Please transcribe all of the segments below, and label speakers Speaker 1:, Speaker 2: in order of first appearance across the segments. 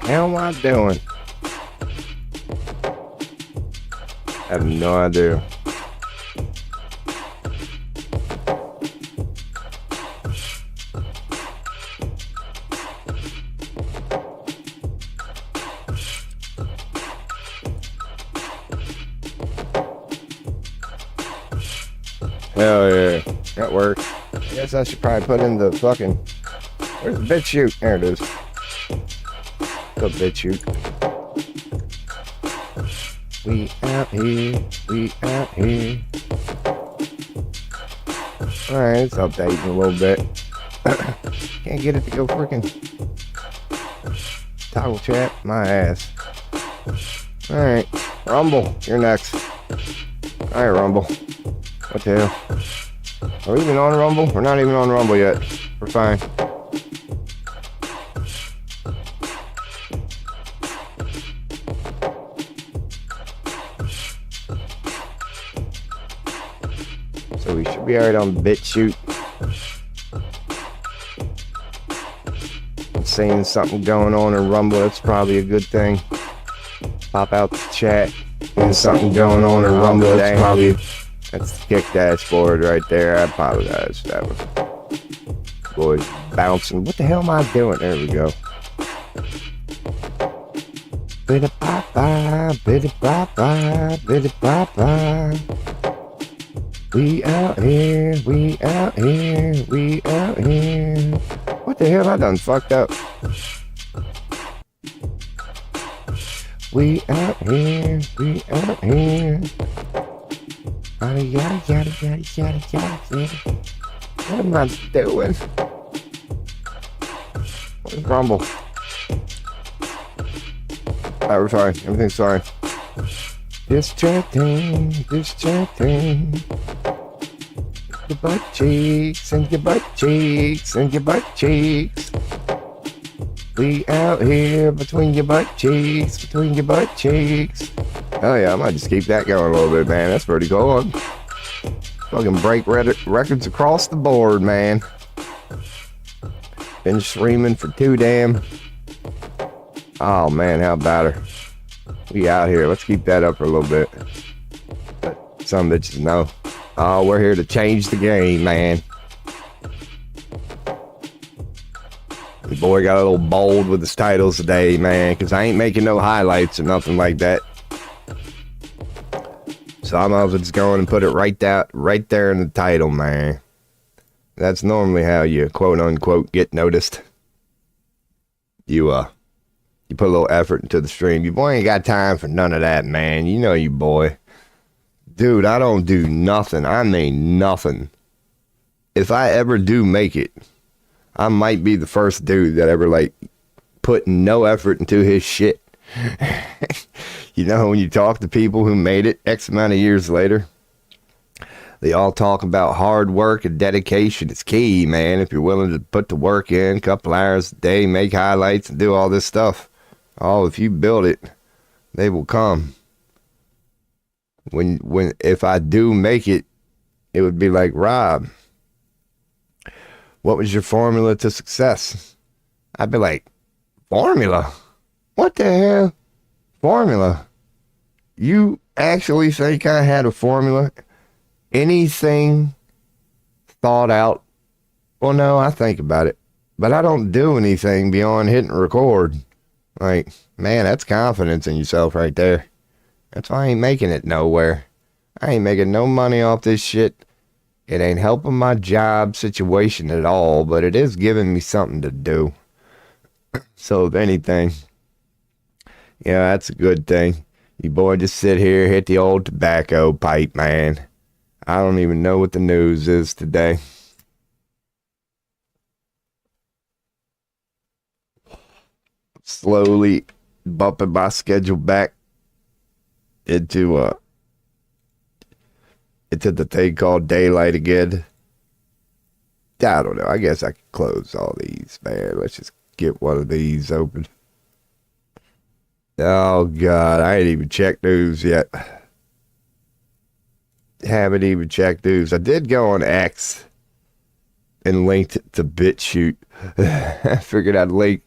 Speaker 1: hell am I doing? I have no idea. Hell yeah, that worked. I guess I should probably put in the fucking... Where's the bit shoot? There it is. The bit shoot. We out here, we out here. Alright, it's updating a little bit. Can't get it to go freaking toggle chat, my ass. Alright, Rumble, you're next. Alright, Rumble. What the hell? Are we even on Rumble? We're not even on Rumble yet. We're fine. So we should be alright on BitChute. I'm seeing something going on in Rumble. That's probably a good thing. Pop out the chat. There's something going on in Rumble. That's probably... That's the kick dashboard right there. I apologize for that one. Boys bouncing. What the hell am I doing? There we go. Bidda ba ba, bidda ba ba, bidda ba ba. We out here, we out here, we out here. What the hell? I done fucked up. We out here, we out here. Yada yada yada yada yada yada. What am I doing? Where's Rumble? Alright, we're fine. Everything's fine. Distracting. Your butt cheeks and your butt cheeks and your butt cheeks. We out here between your butt cheeks, between your butt cheeks. Oh yeah, I might just keep that going a little bit, man. That's pretty cool. Fucking break records across the board, man. Been streaming for too damn. Oh man, how about her? We out here. Let's keep that up for a little bit. But some bitches know. Oh, we're here to change the game, man. The boy got a little bold with his titles today, man, because I ain't making no highlights or nothing like that. So I might as well just go in and put it right there in the title, man. That's normally how you quote unquote get noticed. You put a little effort into the stream. Your boy ain't got time for none of that, man. You know you boy. Dude, I don't do nothing. I mean nothing. If I ever do make it, I might be the first dude that ever like put no effort into his shit. You know, when you talk to people who made it X amount of years later, they all talk about hard work and dedication. It's key, man. If you're willing to put the work in, a couple hours a day, make highlights and do all this stuff. Oh, if you build it, they will come. If I do make it, it would be like, Rob, what was your formula to success? I'd be like, formula? What the hell? Formula? You actually think I had a formula? Anything thought out? Well, no, I think about it, but I don't do anything beyond hitting record. Like, man, that's confidence in yourself right there. That's why I ain't making it nowhere. I ain't making no money off this shit. It ain't helping my job situation at all, but it is giving me something to do. So if anything, yeah, that's a good thing. You boy just sit here, hit the old tobacco pipe, man. I don't even know what the news is today. Slowly bumping my schedule back into the thing called daylight again. I don't know. I guess I could close all these, man. Let's just get one of these open. Oh, God. I ain't even checked news yet. Haven't even checked news. I did go on X and linked it to BitChute. I figured I'd link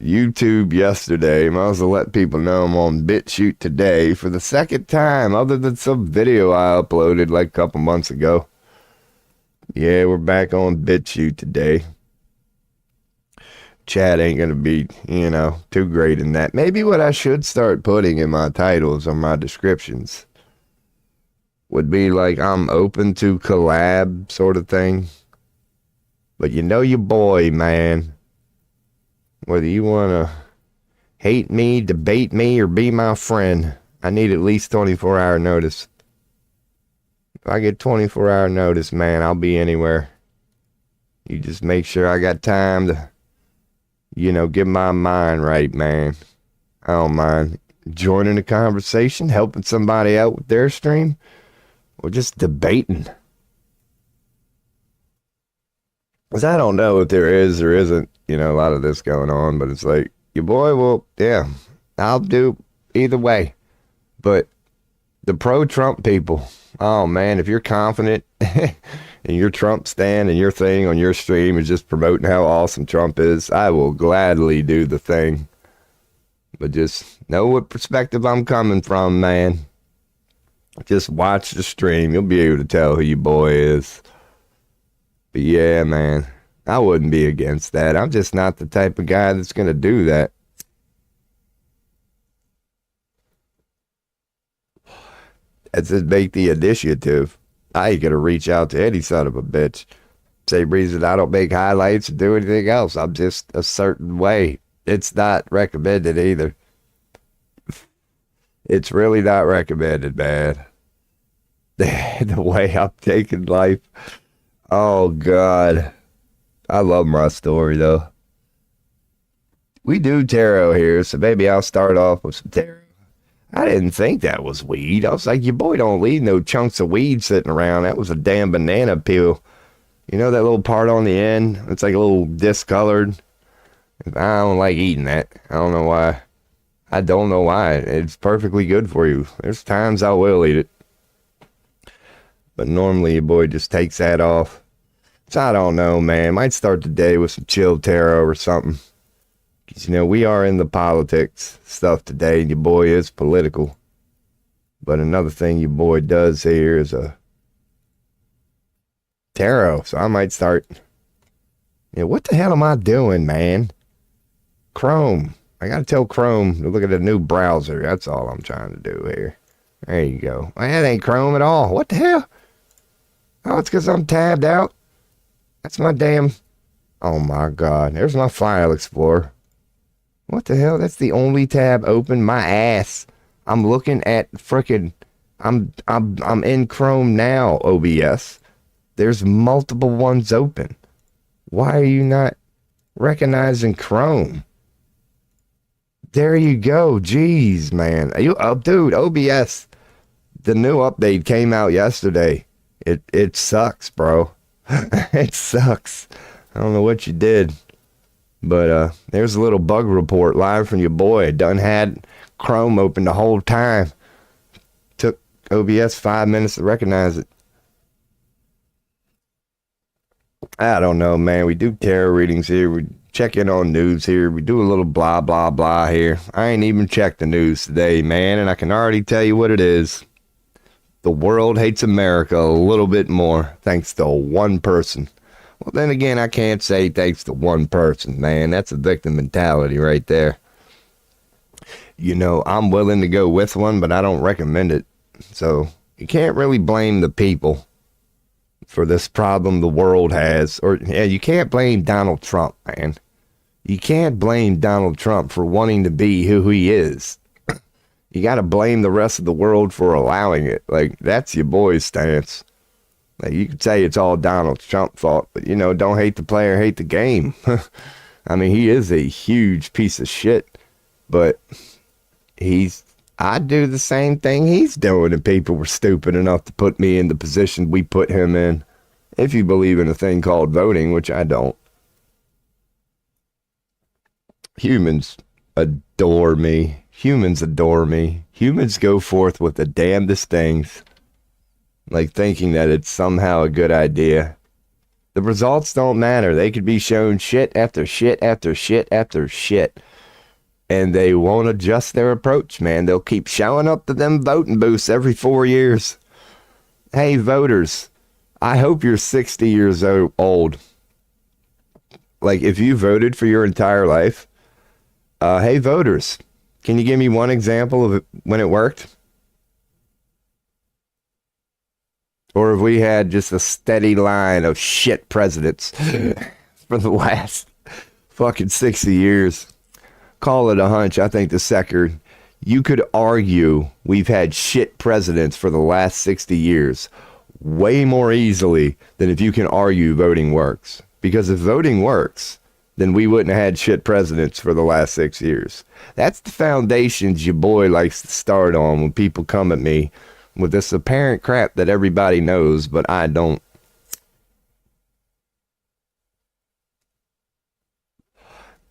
Speaker 1: YouTube yesterday. Might as well let people know I'm on BitChute today for the second time, other than some video I uploaded like a couple months ago. Yeah, we're back on BitChute today. Chat ain't gonna be, too great in that. Maybe what I should start putting in my titles or my descriptions would be like, I'm open to collab sort of thing. But you know your boy, man. Whether you want to hate me, debate me, or be my friend, I need at least 24-hour notice. If I get 24-hour notice, man, I'll be anywhere. You just make sure I got time to, get my mind right, man. I don't mind joining the conversation, helping somebody out with their stream, or just debating. Because I don't know if there is or isn't, a lot of this going on, but it's like, your boy, well, yeah, I'll do either way. But the pro-Trump people, oh man, if you're confident in your Trump stand and your thing on your stream is just promoting how awesome Trump is, I will gladly do the thing. But just know what perspective I'm coming from, man. Just watch the stream. You'll be able to tell who your boy is. But yeah, man, I wouldn't be against that. I'm just not the type of guy that's going to do that. That's just make the initiative. I ain't going to reach out to any son of a bitch. Same reason I don't make highlights or do anything else. I'm just a certain way. It's not recommended either. It's really not recommended, man. The way I'm taking life. Oh, God. I love my story, though. We do tarot here, so maybe I'll start off with some tarot. I didn't think that was weed. I was like, your boy don't leave no chunks of weed sitting around. That was a damn banana peel. You know that little part on the end? It's like a little discolored. I don't like eating that. I don't know why. I don't know why. It's perfectly good for you. There's times I will eat it. But normally your boy just takes that off. So I don't know, man. Might start the day with some chill tarot or something. Because, we are in the politics stuff today, and your boy is political. But another thing your boy does here is a tarot. So I might start. What the hell am I doing, man? Chrome. I got to tell Chrome to look at a new browser. That's all I'm trying to do here. There you go. That ain't Chrome at all. What the hell? Oh, it's because I'm tabbed out. That's my damn... Oh, my God. There's my file explorer. What the hell? That's the only tab open. My ass. I'm looking at frickin'... I'm in Chrome now, OBS. There's multiple ones open. Why are you not recognizing Chrome? There you go. Jeez, man. Dude, OBS. The new update came out yesterday. It sucks, bro. It sucks. I don't know what you did. But there's a little bug report live from your boy. Done had Chrome open the whole time. Took OBS 5 minutes to recognize it. I don't know, man. We do tarot readings here. We check in on news here. We do a little blah, blah, blah here. I ain't even checked the news today, man. And I can already tell you what it is. The world hates America a little bit more thanks to one person. Well, then again, I can't say thanks to one person, man. That's a victim mentality right there. I'm willing to go with one, but I don't recommend it. So you can't really blame the people for this problem the world has. Or you can't blame Donald Trump, man. You can't blame Donald Trump for wanting to be who he is. You got to blame the rest of the world for allowing it. Like, that's your boy's stance. Like, you could say it's all Donald Trump's fault, but, don't hate the player, hate the game. I mean, he is a huge piece of shit, but I'd do the same thing he's doing if people were stupid enough to put me in the position we put him in. If you believe in a thing called voting, which I don't. Humans adore me. Humans adore me. Humans go forth with the damnedest things. Like thinking that it's somehow a good idea The results don't matter. They could be shown shit after shit after shit after shit. And they won't adjust their approach, man. They'll keep showing up to them voting booths every 4 years. Hey, voters, I hope you're 60 years old. Like, if you voted for your entire life, hey, voters, can you give me one example of it when it worked? Or have we had just a steady line of shit presidents for the last fucking 60 years? Call it a hunch. I think the sector, you could argue we've had shit presidents for the last 60 years way more easily than if you can argue voting works. Because if voting works, then we wouldn't have had shit presidents for the last 6 years. That's the foundations your boy likes to start on when people come at me with this apparent crap that everybody knows, but I don't.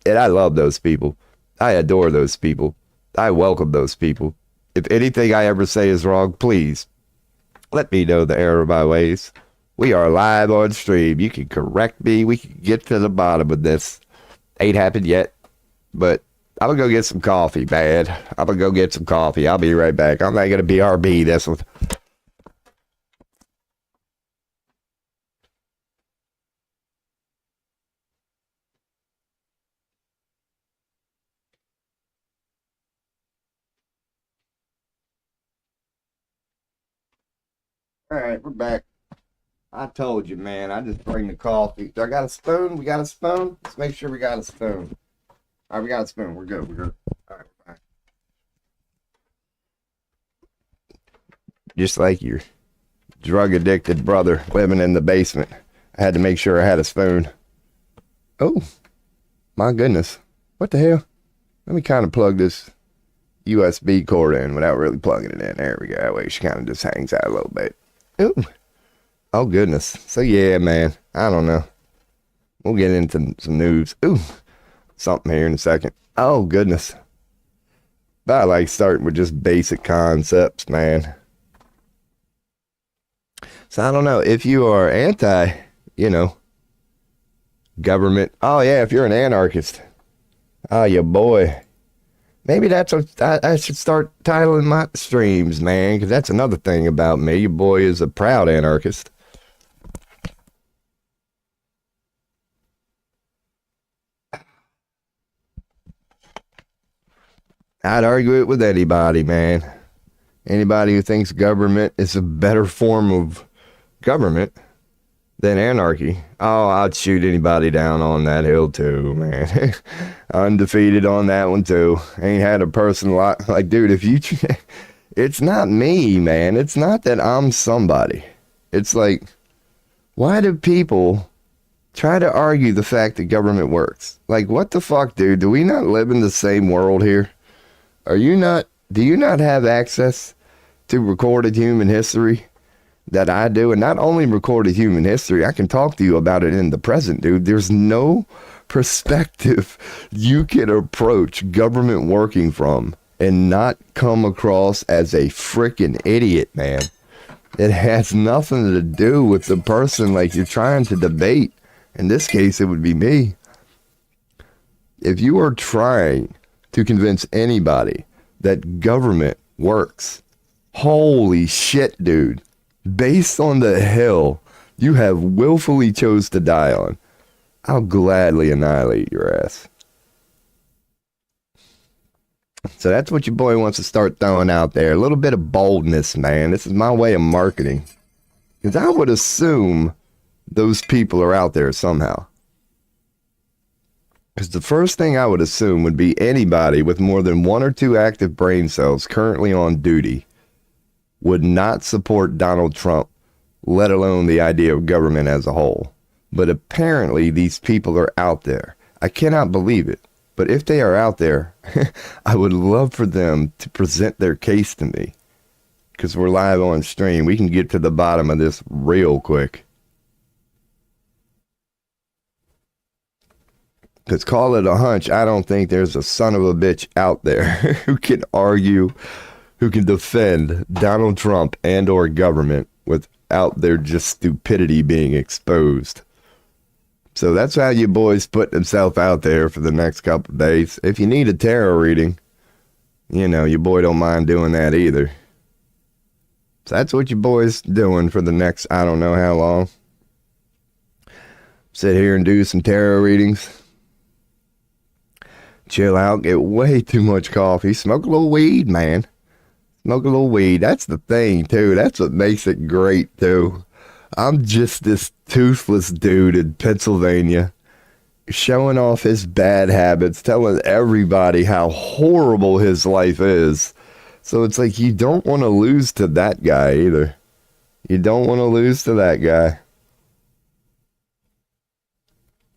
Speaker 1: And I love those people. I adore those people. I welcome those people. If anything I ever say is wrong, please let me know the error of my ways. We are live on stream. You can correct me. We can get to the bottom of this. Ain't happened yet, but I'm going to go get some coffee, man. I'm going to go get some coffee. I'll be right back. I'm not going to BRB this one. All right, we're back. I told you, man. I just bring the coffee. Do I got a spoon? We got a spoon? Let's make sure we got a spoon. All right, we got a spoon. We're good. We're good. All right, bye. Just like your drug-addicted brother living in the basement, I had to make sure I had a spoon. Oh, my goodness. What the hell? Let me kind of plug this USB cord in without really plugging it in. There we go. That way she kind of just hangs out a little bit. Ooh. Oh, goodness. So, yeah, man. I don't know. We'll get into some news. Ooh. Something here in a second. Oh, goodness. But I like starting with just basic concepts, man. So, I don't know. If you are anti, government. Oh, yeah, if you're an anarchist. Oh, your boy. Maybe that's what I should start titling my streams, man, because that's another thing about me. Your boy is a proud anarchist. I'd argue it with anybody, man. Anybody who thinks government is a better form of government than anarchy. Oh, I'd shoot anybody down on that hill too, man. Undefeated on that one too. Ain't had a person like, dude, if you, it's not me, man. It's not that I'm somebody. It's like, why do people try to argue the fact that government works? Like, what the fuck, dude? Do we not live in the same world here? Do you not have access to recorded human history that I do? And not only recorded human history, I can talk to you about it in the present, dude. There's no perspective you can approach government working from and not come across as a freaking idiot, man. It has nothing to do with the person like you're trying to debate. In this case, it would be me. If you are trying to convince anybody that government works, holy shit, dude. Based on the hill you have willfully chose to die on, I'll gladly annihilate your ass. So that's what your boy wants to start throwing out there. A little bit of boldness, man. This is my way of marketing. Because I would assume those people are out there somehow. Because the first thing I would assume would be anybody with more than 1 or 2 active brain cells currently on duty would not support Donald Trump, let alone the idea of government as a whole. But apparently these people are out there. I cannot believe it. But if they are out there, I would love for them to present their case to me. Because we're live on stream. We can get to the bottom of this real quick. Because call it a hunch, I don't think there's a son of a bitch out there who can argue, who can defend Donald Trump and or government without their just stupidity being exposed. So that's how your boy's putting himself out there for the next couple of days. If you need a tarot reading, you know, your boy don't mind doing that either. So that's what your boy's doing for the next, I don't know how long. Sit here and do some tarot readings. Chill out, get way too much coffee. Smoke a little weed, man. Smoke a little weed. That's the thing, too. That's what makes it great, too. I'm just this toothless dude in Pennsylvania showing off his bad habits, telling everybody how horrible his life is. So it's like you don't want to lose to that guy either. You don't want to lose to that guy.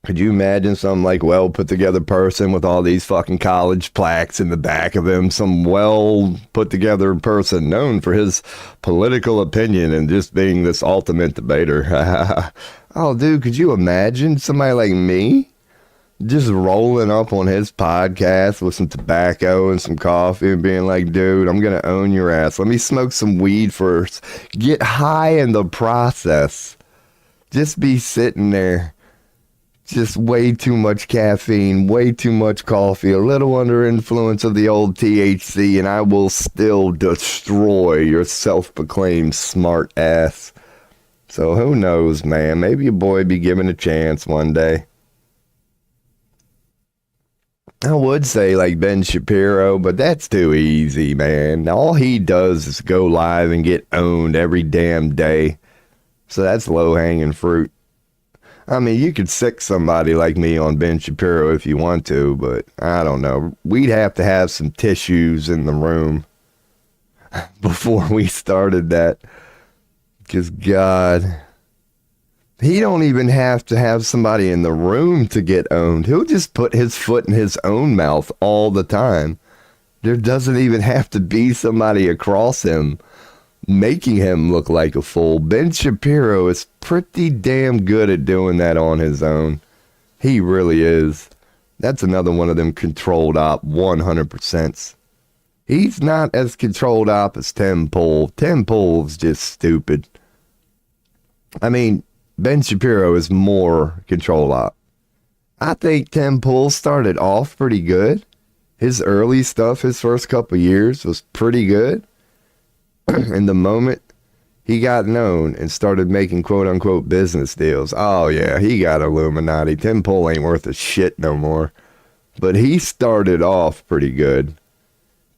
Speaker 1: Could you imagine some like well put together person with all these fucking college plaques in the back of him? Some well put together person known for his political opinion and just being this ultimate debater. Oh, dude, could you imagine somebody like me just rolling up on his podcast with some tobacco and some coffee and being like, dude, I'm going to own your ass. Let me smoke some weed first. Get high in the process. Just be sitting there. Just way too much caffeine, way too much coffee, a little under influence of the old THC, and I will still destroy your self-proclaimed smart ass. So who knows, man? Maybe your boy be given a chance one day. I would say like Ben Shapiro, but that's too easy, man. All he does is go live and get owned every damn day. So that's low-hanging fruit. I mean, you could sick somebody like me on Ben Shapiro if you want to, but I don't know. We'd have to have some tissues in the room before we started that. Because, God, he don't even have to have somebody in the room to get owned. He'll just put his foot in his own mouth all the time. There doesn't even have to be somebody across him making him look like a fool. Ben Shapiro is pretty damn good at doing that on his own. He really is. That's another one of them controlled op 100%. He's not as controlled op as Tim Pool. Tim Pool's just stupid. I mean, Ben Shapiro is more control op. I think Tim Pool started off pretty good. His early stuff, his first couple years was pretty good. And the moment he got known and started making quote-unquote business deals, oh yeah, he got Illuminati. Tim Pool ain't worth a shit no more. But he started off pretty good.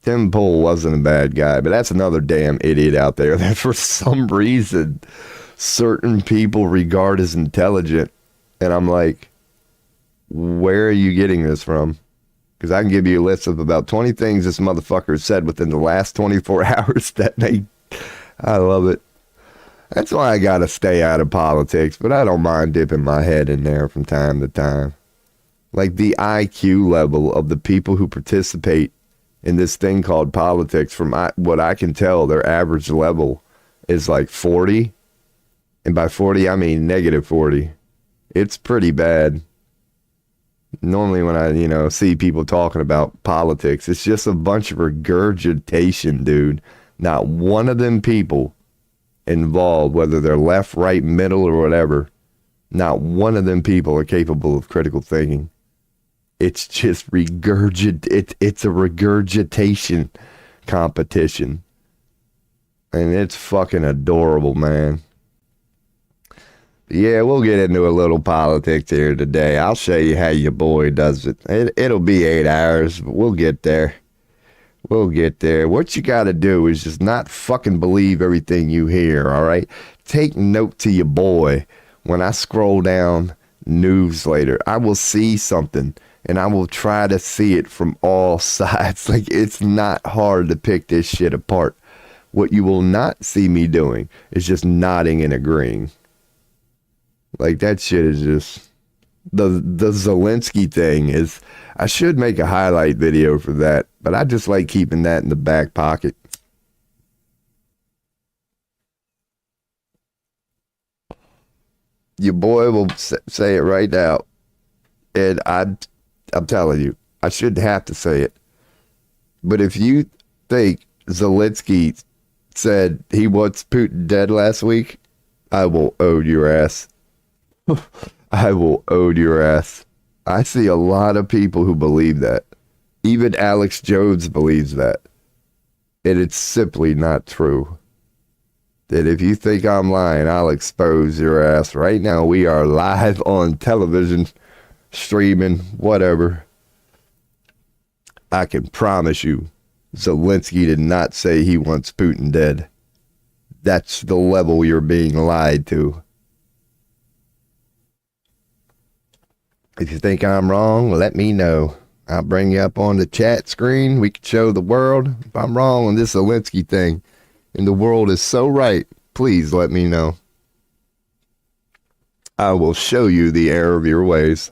Speaker 1: Tim Pool wasn't a bad guy, but that's another damn idiot out there that for some reason certain people regard as intelligent. And I'm like, where are you getting this from? Because I can give you a list of about 20 things this motherfucker said within the last 24 hours that made. I love it. That's why I got to stay out of politics, but I don't mind dipping my head in there from time to time. Like the IQ level of the people who participate in this thing called politics, from what I can tell, their average level is like 40. And by 40, I mean negative 40. It's pretty bad. Normally when I, see people talking about politics, it's just a bunch of regurgitation, dude. Not one of them people involved, whether they're left, right, middle, or whatever, not one of them people are capable of critical thinking. It's just it's a regurgitation competition. And it's fucking adorable, man. Yeah, we'll get into a little politics here today. I'll show you how your boy does it. It'll be 8 hours, but we'll get there. We'll get there. What you got to do is just not fucking believe everything you hear, all right? Take note to your boy. When I scroll down news later, I will see something, and I will try to see it from all sides. Like, it's not hard to pick this shit apart. What you will not see me doing is just nodding and agreeing. Like, that shit is just... The Zelensky thing is... I should make a highlight video for that, but I just like keeping that in the back pocket. Your boy will say it right now. And I'm telling you, I shouldn't have to say it. But if you think Zelensky said he wants Putin dead last week, I will own your ass. I will ode your ass. I see a lot of people who believe that. Even Alex Jones believes that. And it's simply not true. That if you think I'm lying, I'll expose your ass. Right now, we are live on television, streaming, whatever. I can promise you, Zelensky did not say he wants Putin dead. That's the level you're being lied to. If you think I'm wrong, let me know. I'll bring you up on the chat screen. We can show the world. If I'm wrong on this Zelensky thing, and the world is so right, please let me know. I will show you the error of your ways.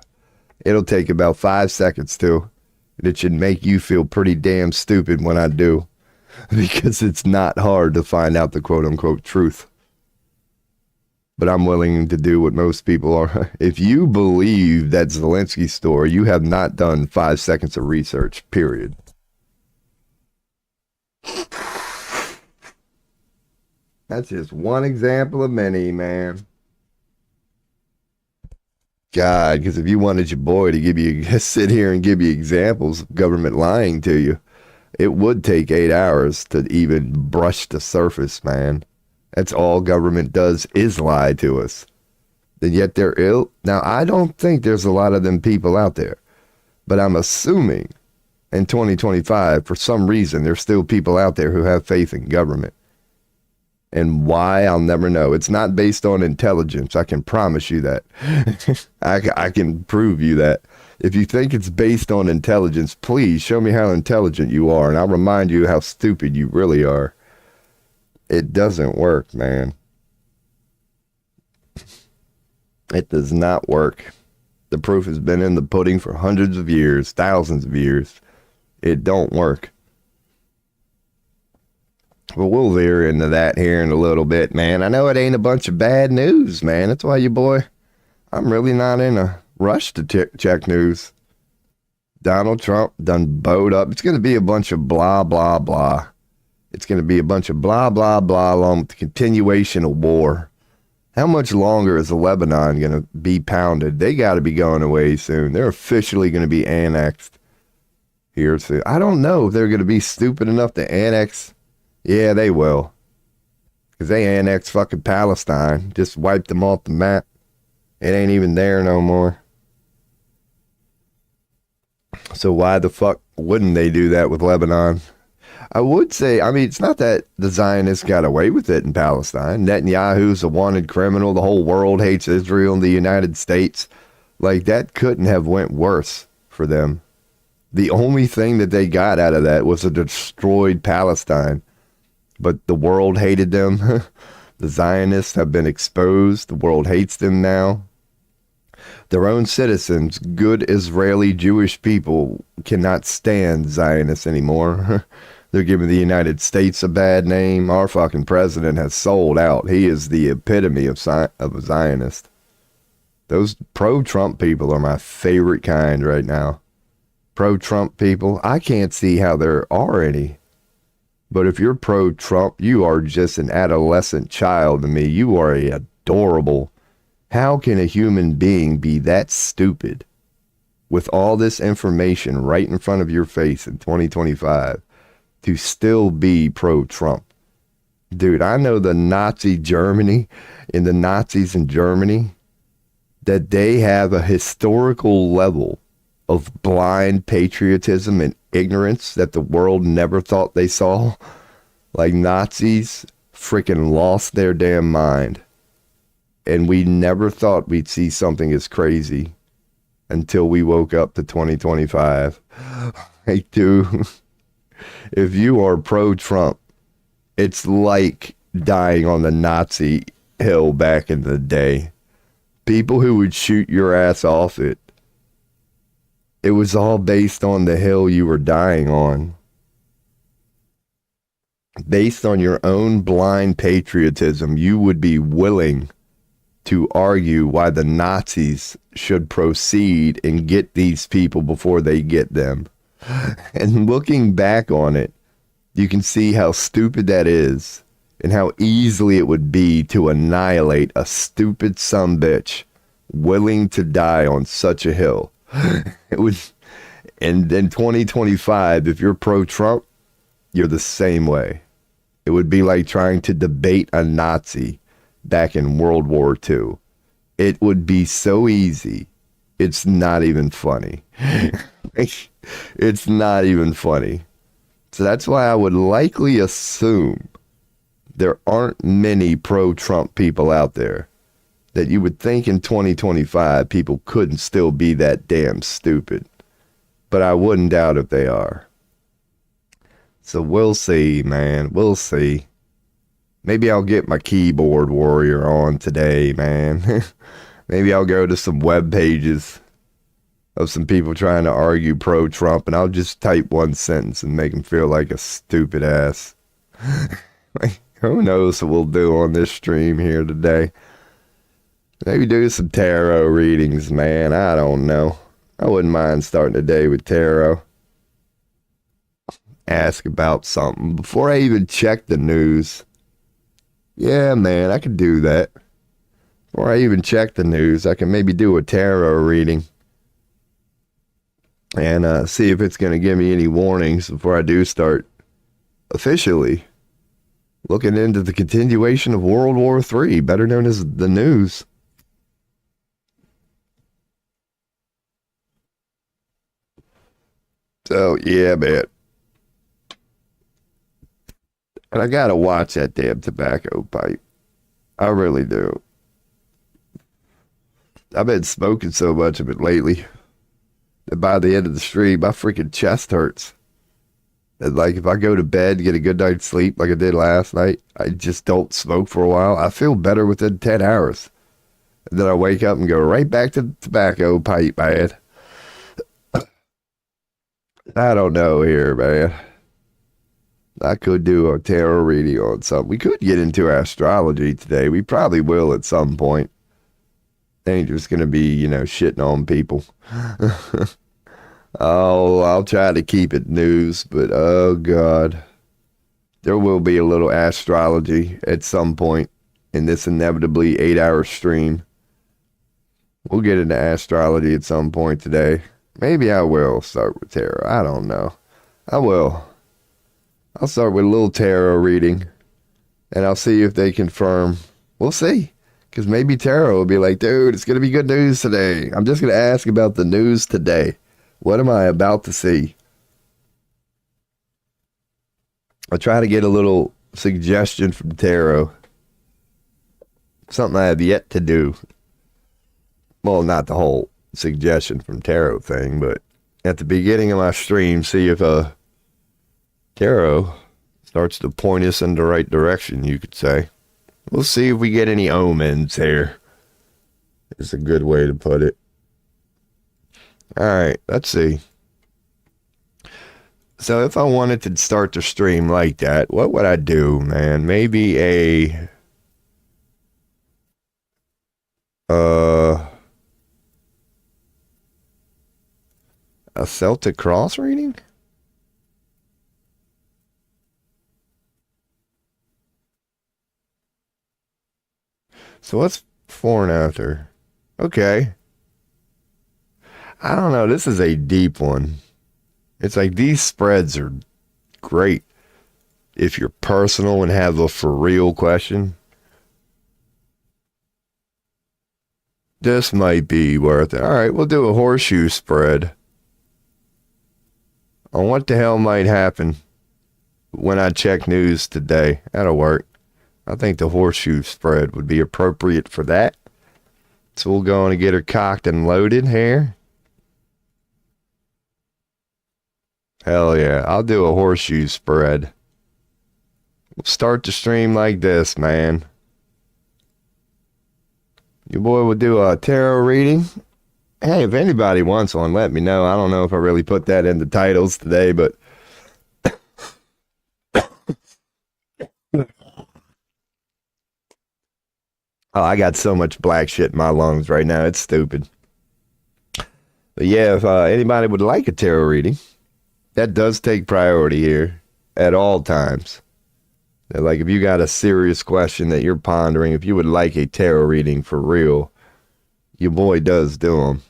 Speaker 1: It'll take about 5 seconds too. And it should make you feel pretty damn stupid when I do. Because it's not hard to find out the quote-unquote truth. But I'm willing to do what most people are. If you believe that Zelensky story, you have not done 5 seconds of research, period. That's just one example of many, man. God, because if you wanted your boy to give you, sit here and give you examples of government lying to you, it would take 8 hours to even brush the surface, man. That's all government does is lie to us. And yet they're ill. Now, I don't think there's a lot of them people out there, but I'm assuming in 2025, for some reason, there's still people out there who have faith in government. And why, I'll never know. It's not based on intelligence. I can promise you that. I can prove you that. If you think it's based on intelligence, please show me how intelligent you are, and I'll remind you how stupid you really are. It doesn't work, man. It does not work. The proof has been in the pudding for hundreds of years, thousands of years. It don't work. But we'll veer into that here in a little bit, man. I know it ain't a bunch of bad news, man. That's why I'm really not in a rush to check news. Donald Trump done bowed up. It's going to be a bunch of blah, blah, blah. It's going to be a bunch of blah, blah, blah, along with the continuation of war. How much longer is Lebanon going to be pounded? They got to be going away soon. They're officially going to be annexed here soon. I don't know if they're going to be stupid enough to annex. Yeah, they will. Because they annexed fucking Palestine. Just wiped them off the map. It ain't even there no more. So why the fuck wouldn't they do that with Lebanon? I would say, I mean, it's not that the Zionists got away with it in Palestine. Netanyahu's a wanted criminal. The whole world hates Israel and the United States. Like, that couldn't have went worse for them. The only thing that they got out of that was a destroyed Palestine. But the world hated them. The Zionists have been exposed. The world hates them now. Their own citizens, good Israeli Jewish people, cannot stand Zionists anymore. They're giving the United States a bad name. Our fucking president has sold out. He is the epitome of a Zionist. Those pro-Trump people are my favorite kind right now. Pro-Trump people, I can't see how there are any. But if you're pro-Trump, you are just an adolescent child to me. You are adorable. How can a human being be that stupid with all this information right in front of your face in 2025 to still be pro-Trump? Dude, I know the Nazi Germany and the Nazis in Germany, that they have a historical level of blind patriotism and ignorance that the world never thought they saw. Like, Nazis freaking lost their damn mind. And we never thought we'd see something as crazy until we woke up to 2025. Hey, dude, if you are pro-Trump, it's like dying on the Nazi hill back in the day. People who would shoot your ass off it. It was all based on the hill you were dying on. Based on your own blind patriotism, you would be willing to argue why the Nazis should proceed and get these people before they get them. And looking back on it, you can see how stupid that is and how easily it would be to annihilate a stupid sumbitch willing to die on such a hill. It was, and in 2025, if you're pro-Trump, you're the same way. It would be like trying to debate a Nazi back in World War II. It would be so easy. It's not even funny. It's not even funny. So that's why I would likely assume there aren't many pro-Trump people out there, that you would think in 2025 people couldn't still be that damn stupid. But I wouldn't doubt if they are. So we'll see, man. We'll see. Maybe I'll get my keyboard warrior on today, man. Maybe I'll go to some web pages of some people trying to argue pro-Trump, and I'll just type one sentence and make them feel like a stupid ass. Like, who knows what we'll do on this stream here today. Maybe do some tarot readings, man. I don't know. I wouldn't mind starting the day with tarot. Ask about something before I even check the news. Yeah, man, I could do that. Before I even check the news, I can maybe do a tarot reading and see if it's going to give me any warnings before I do start officially looking into the continuation of World War III, better known as the news. So, yeah, man. And I gotta watch that damn tobacco pipe. I really do. I've been smoking so much of it lately that by the end of the stream, my freaking chest hurts. And like, if I go to bed, get a good night's sleep like I did last night, I just don't smoke for a while, I feel better within 10 hours. And then I wake up and go right back to the tobacco pipe, man. I don't know here, man. I could do a tarot reading on something. We could get into astrology today. We probably will at some point. Ain't just going to be, shitting on people. I'll try to keep it news, but oh God. There will be a little astrology at some point in this inevitably 8-hour stream. We'll get into astrology at some point today. Maybe I will start with tarot. I don't know. I will. I'll start with a little tarot reading, and I'll see if they confirm. We'll see. Because maybe tarot will be like, dude, it's going to be good news today. I'm just going to ask about the news today. What am I about to see? I'll try to get a little suggestion from tarot. Something I have yet to do. Well, not the whole suggestion from tarot thing, but at the beginning of my stream, see if tarot starts to point us in the right direction, you could say. We'll see if we get any omens here. It's a good way to put it. All right, let's see. So if I wanted to start the stream like that, what would I do, man? Maybe a Celtic cross reading? So what's before and after? Okay. I don't know. This is a deep one. It's like these spreads are great if you're personal and have a for real question. This might be worth it. All right, we'll do a horseshoe spread on what the hell might happen when I check news today. That'll work. I think the horseshoe spread would be appropriate for that. So we'll go on and get her cocked and loaded here. Hell yeah, I'll do a horseshoe spread. We'll start the stream like this, man. Your boy will do a tarot reading. Hey, if anybody wants one, let me know. I don't know if I really put that in the titles today, but oh, I got so much black shit in my lungs right now. It's stupid. But yeah, if anybody would like a tarot reading, that does take priority here at all times. Like if you got a serious question that you're pondering, if you would like a tarot reading for real, your boy does do them.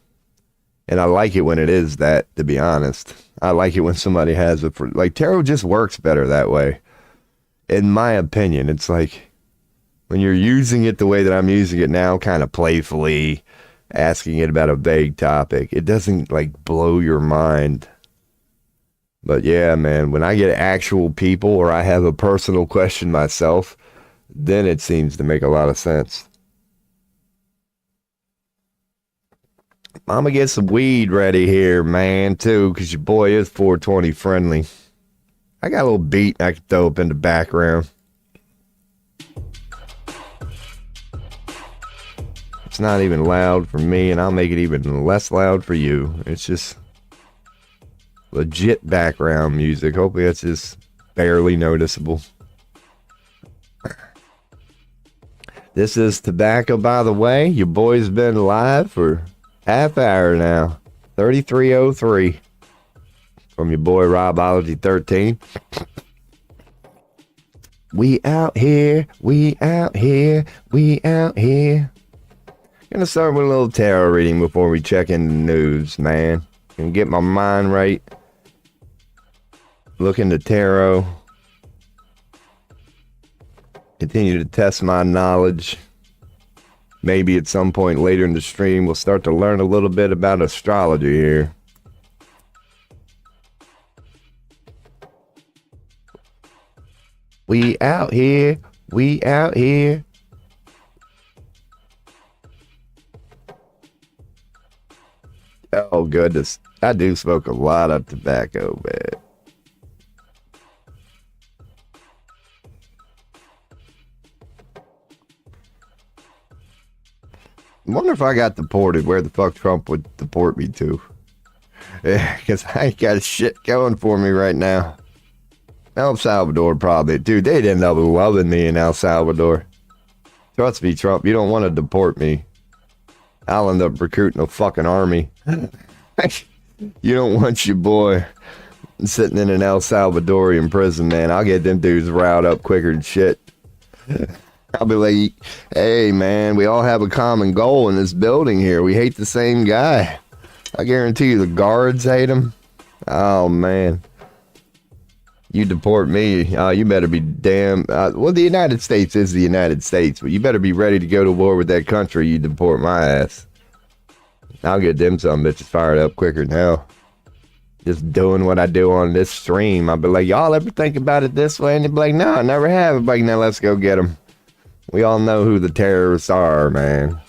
Speaker 1: And I like it when it is that, to be honest. I like it when somebody has it for, like, tarot just works better that way. In my opinion, it's like when you're using it the way that I'm using it now, kind of playfully, asking it about a vague topic, it doesn't like blow your mind. But yeah, man, when I get actual people or I have a personal question myself, then it seems to make a lot of sense. I'm gonna get some weed ready here, man, too, because your boy is 420 friendly. I got a little beat I can throw up in the background. It's not even loud for me, and I'll make it even less loud for you. It's just legit background music. Hopefully that's just barely noticeable. This is Tobacco, by the way. Your boy's been live for half hour now. 3303 from your boy Robology13. We out here, we out here, we out here. Gonna start with a little tarot reading before we check in the news, man. Gonna get my mind right. Look into tarot. Continue to test my knowledge. Maybe at some point later in the stream, we'll start to learn a little bit about astrology here. We out here. We out here. Oh, goodness. I do smoke a lot of tobacco, man. I wonder if I got deported, where the fuck Trump would deport me to. Yeah, because I ain't got shit going for me right now. El Salvador probably. Dude, they'd end up loving me in El Salvador. Trust me, Trump, you don't want to deport me. I'll end up recruiting a fucking army. You don't want your boy sitting in an El Salvadorian prison, man. I'll get them dudes riled up quicker than shit. I'll be like, hey, man, we all have a common goal in this building here. We hate the same guy. I guarantee you the guards hate him. Oh, man. You deport me, you better be damn... well, the United States is the United States, but you better be ready to go to war with that country. You deport my ass. I'll get them some bitches fired up quicker now. Just doing what I do on this stream. I'll be like, y'all ever think about it this way? And they'll be like, no, I never have. I'm like, now let's go get them. We all know who the terrorists are, man.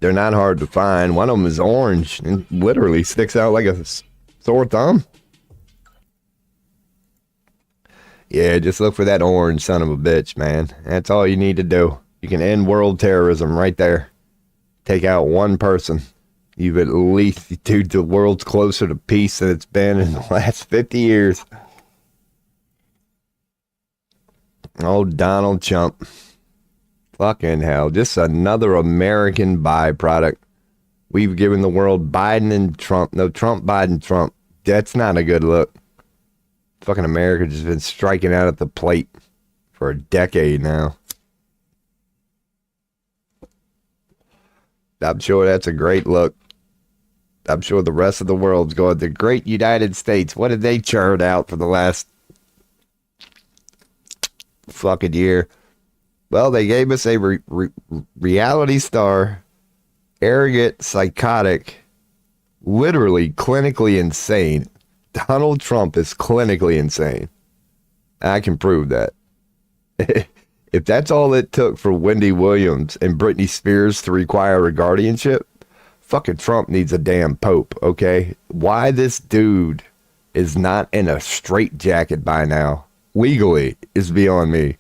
Speaker 1: They're not hard to find. One of them is orange and literally sticks out like a sore thumb. Yeah, just look for that orange son of a bitch, man. That's all you need to do. You can end world terrorism right there. Take out one person. You've at least, dude, the world's closer to peace than it's been in the last 50 years. Oh, Donald Chump. Fucking hell. Just another American byproduct. We've given the world Biden and Trump. No, Trump, Biden, Trump. That's not a good look. Fucking America just been striking out at the plate for a decade now. I'm sure that's a great look. I'm sure the rest of the world's going, the great United States, what did they churn out for the last fucking year? Well, they gave us a reality star, arrogant, psychotic, literally clinically insane. Donald Trump is clinically insane. I can prove that. If that's all it took for Wendy Williams and Britney Spears to require a guardianship, fucking Trump needs a damn pope, okay? Why this dude is not in a straitjacket by now, legally, is beyond me.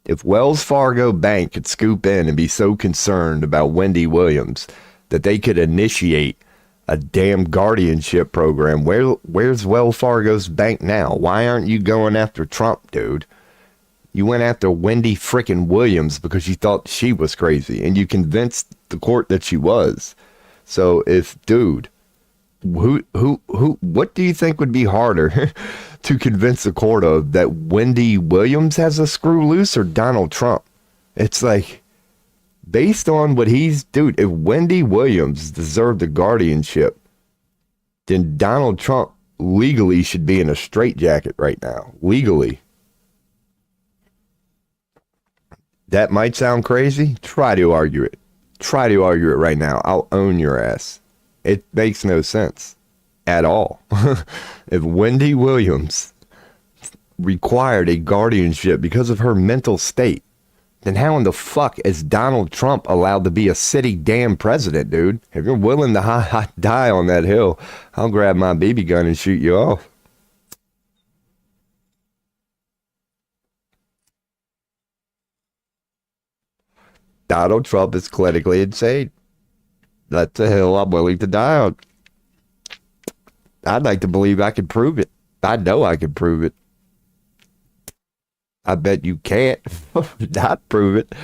Speaker 1: If Wells Fargo Bank could scoop in and be so concerned about Wendy Williams that they could initiate a damn guardianship program, where's Wells Fargo's bank now? Why aren't you going after Trump, dude? You went after Wendy frickin' Williams because you thought she was crazy, and you convinced the court that she was. So if, dude, What do you think would be harder to convince the court of, that Wendy Williams has a screw loose or Donald Trump? It's like, based on what dude, if Wendy Williams deserved the guardianship, then Donald Trump legally should be in a straitjacket right now. Legally. That might sound crazy. Try to argue it. Try to argue it right now. I'll own your ass. It makes no sense at all. If Wendy Williams required a guardianship because of her mental state, then how in the fuck is Donald Trump allowed to be a city damn president, dude? If you're willing to die on that hill, I'll grab my BB gun and shoot you off. Donald Trump is clinically insane. That's a hill I'm willing to die on. I'd like to believe I can prove it. I know I can prove it. I bet you can't not prove it.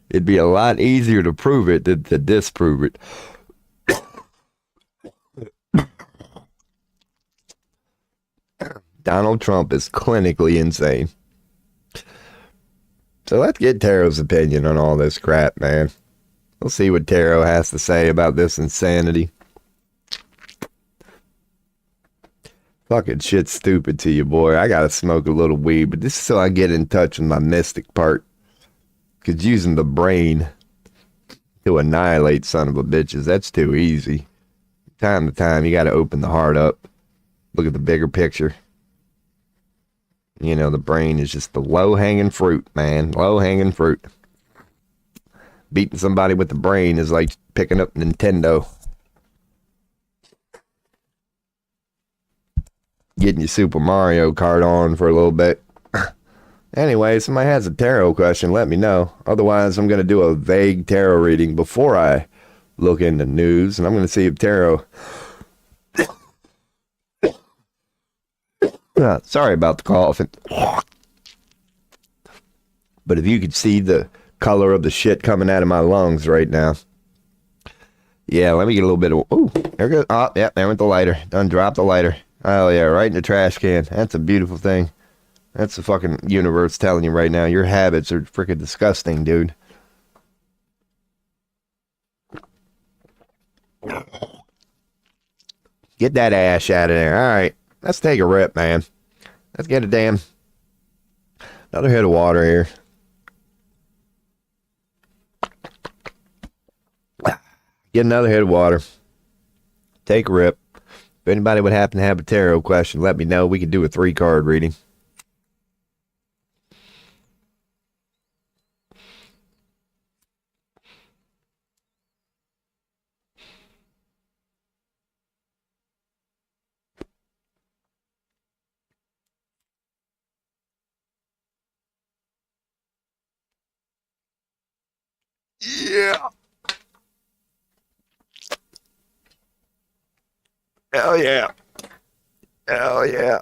Speaker 1: It'd be a lot easier to prove it than to disprove it. Donald Trump is clinically insane. So let's get Taro's opinion on all this crap, man. We'll see what Taro has to say about this insanity. Fucking shit's stupid to you, boy. I gotta smoke a little weed, but this is so I get in touch with my mystic part. Because using the brain to annihilate son of a bitches, that's too easy. Time to time, you gotta open the heart up. Look at the bigger picture. You know, the brain is just the low-hanging fruit, man. Low-hanging fruit. Beating somebody with the brain is like picking up Nintendo. Getting your Super Mario Kart on for a little bit. Anyway, if somebody has a tarot question, let me know. Otherwise, I'm going to do a vague tarot reading before I look into news. And I'm going to see if tarot... Sorry about the cough. But if you could see the color of the shit coming out of my lungs right now. Yeah, let me get a little bit of... Oh, there goes... Oh, yeah, there went the lighter. Done dropped the lighter. Oh, yeah, right in the trash can. That's a beautiful thing. That's the fucking universe telling you right now. Your habits are freaking disgusting, dude. Get that ash out of there. All right. Let's take a rip, man. Let's get another hit of water here. Get another hit of water. Take a rip. If anybody would happen to have a tarot question, let me know. We could do a 3-card reading. Yeah. Hell yeah. Hell yeah.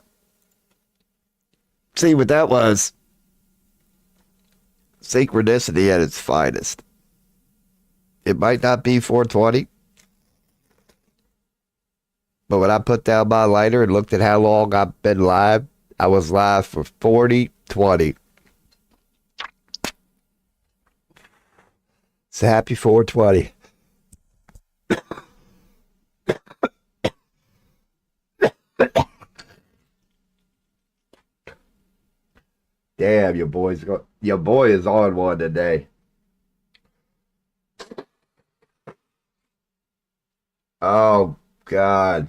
Speaker 1: See what that was? Synchronicity at its finest. It might not be 420, but when I put down my lighter and looked at how long I've been live, I was live for 4020. It's a happy 420. Damn, your boy is on one today. Oh God.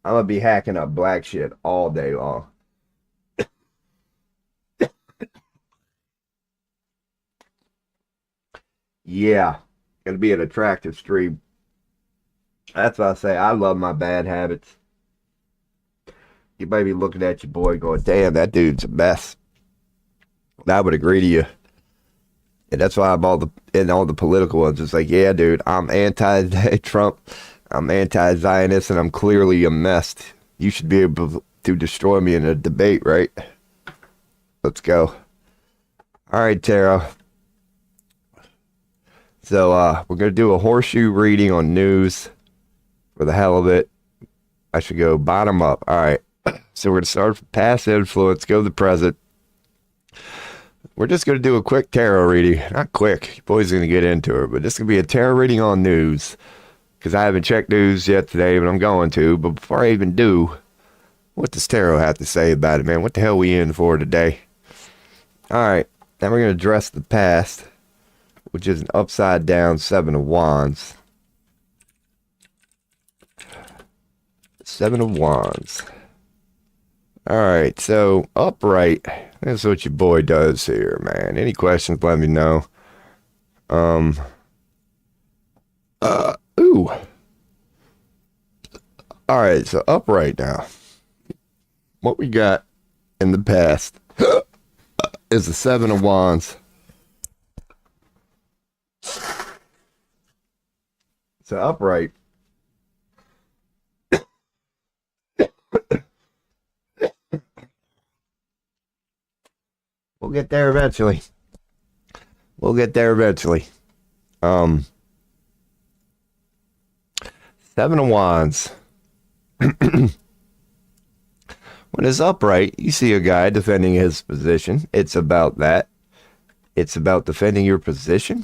Speaker 1: I'm gonna be hacking up black shit all day long. Yeah. Gonna be an attractive stream. That's what I say. I love my bad habits. You might be looking at your boy going, damn, that dude's a mess. I would agree to you. And that's why I'm all the political ones. It's like, yeah, dude, I'm anti-Trump. I'm anti-Zionist, and I'm clearly a mess. You should be able to destroy me in a debate, right? Let's go. All right, Tara. So we're going to do a horseshoe reading on news for the hell of it, I should go bottom up. All right. So we're going to start with past influence, go to the present. We're just going to do a quick tarot reading. Not quick. Your boy's going to get into it, but this is going to be a tarot reading on news because I haven't checked news yet today, but I'm going to. But before I even do, what does tarot have to say about it, man? What the hell are we in for today? All right. Now we're going to address the past, which is an upside down 7 of Wands. 7 of Wands. All right, so upright. That's what your boy does here, man. Any questions, let me know. Ooh. All right, so upright now. What we got in the past is the 7 of Wands. So upright. We'll get there eventually. We'll get there eventually. 7 of Wands. When it's upright, you see a guy defending his position. It's about that. It's about defending your position.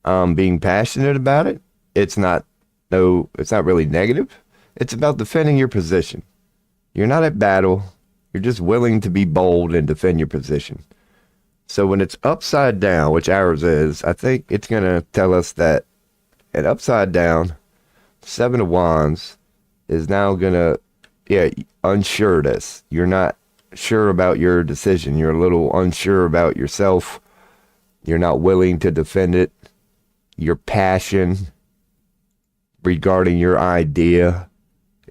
Speaker 1: Being passionate about it. It's not really negative. It's about defending your position. You're not at battle. You're just willing to be bold and defend your position. So when it's upside down, which ours is, I think it's going to tell us that an upside down 7 of Wands is now going to, unsure this. You're not sure about your decision. You're a little unsure about yourself. You're not willing to defend it. Your passion regarding your idea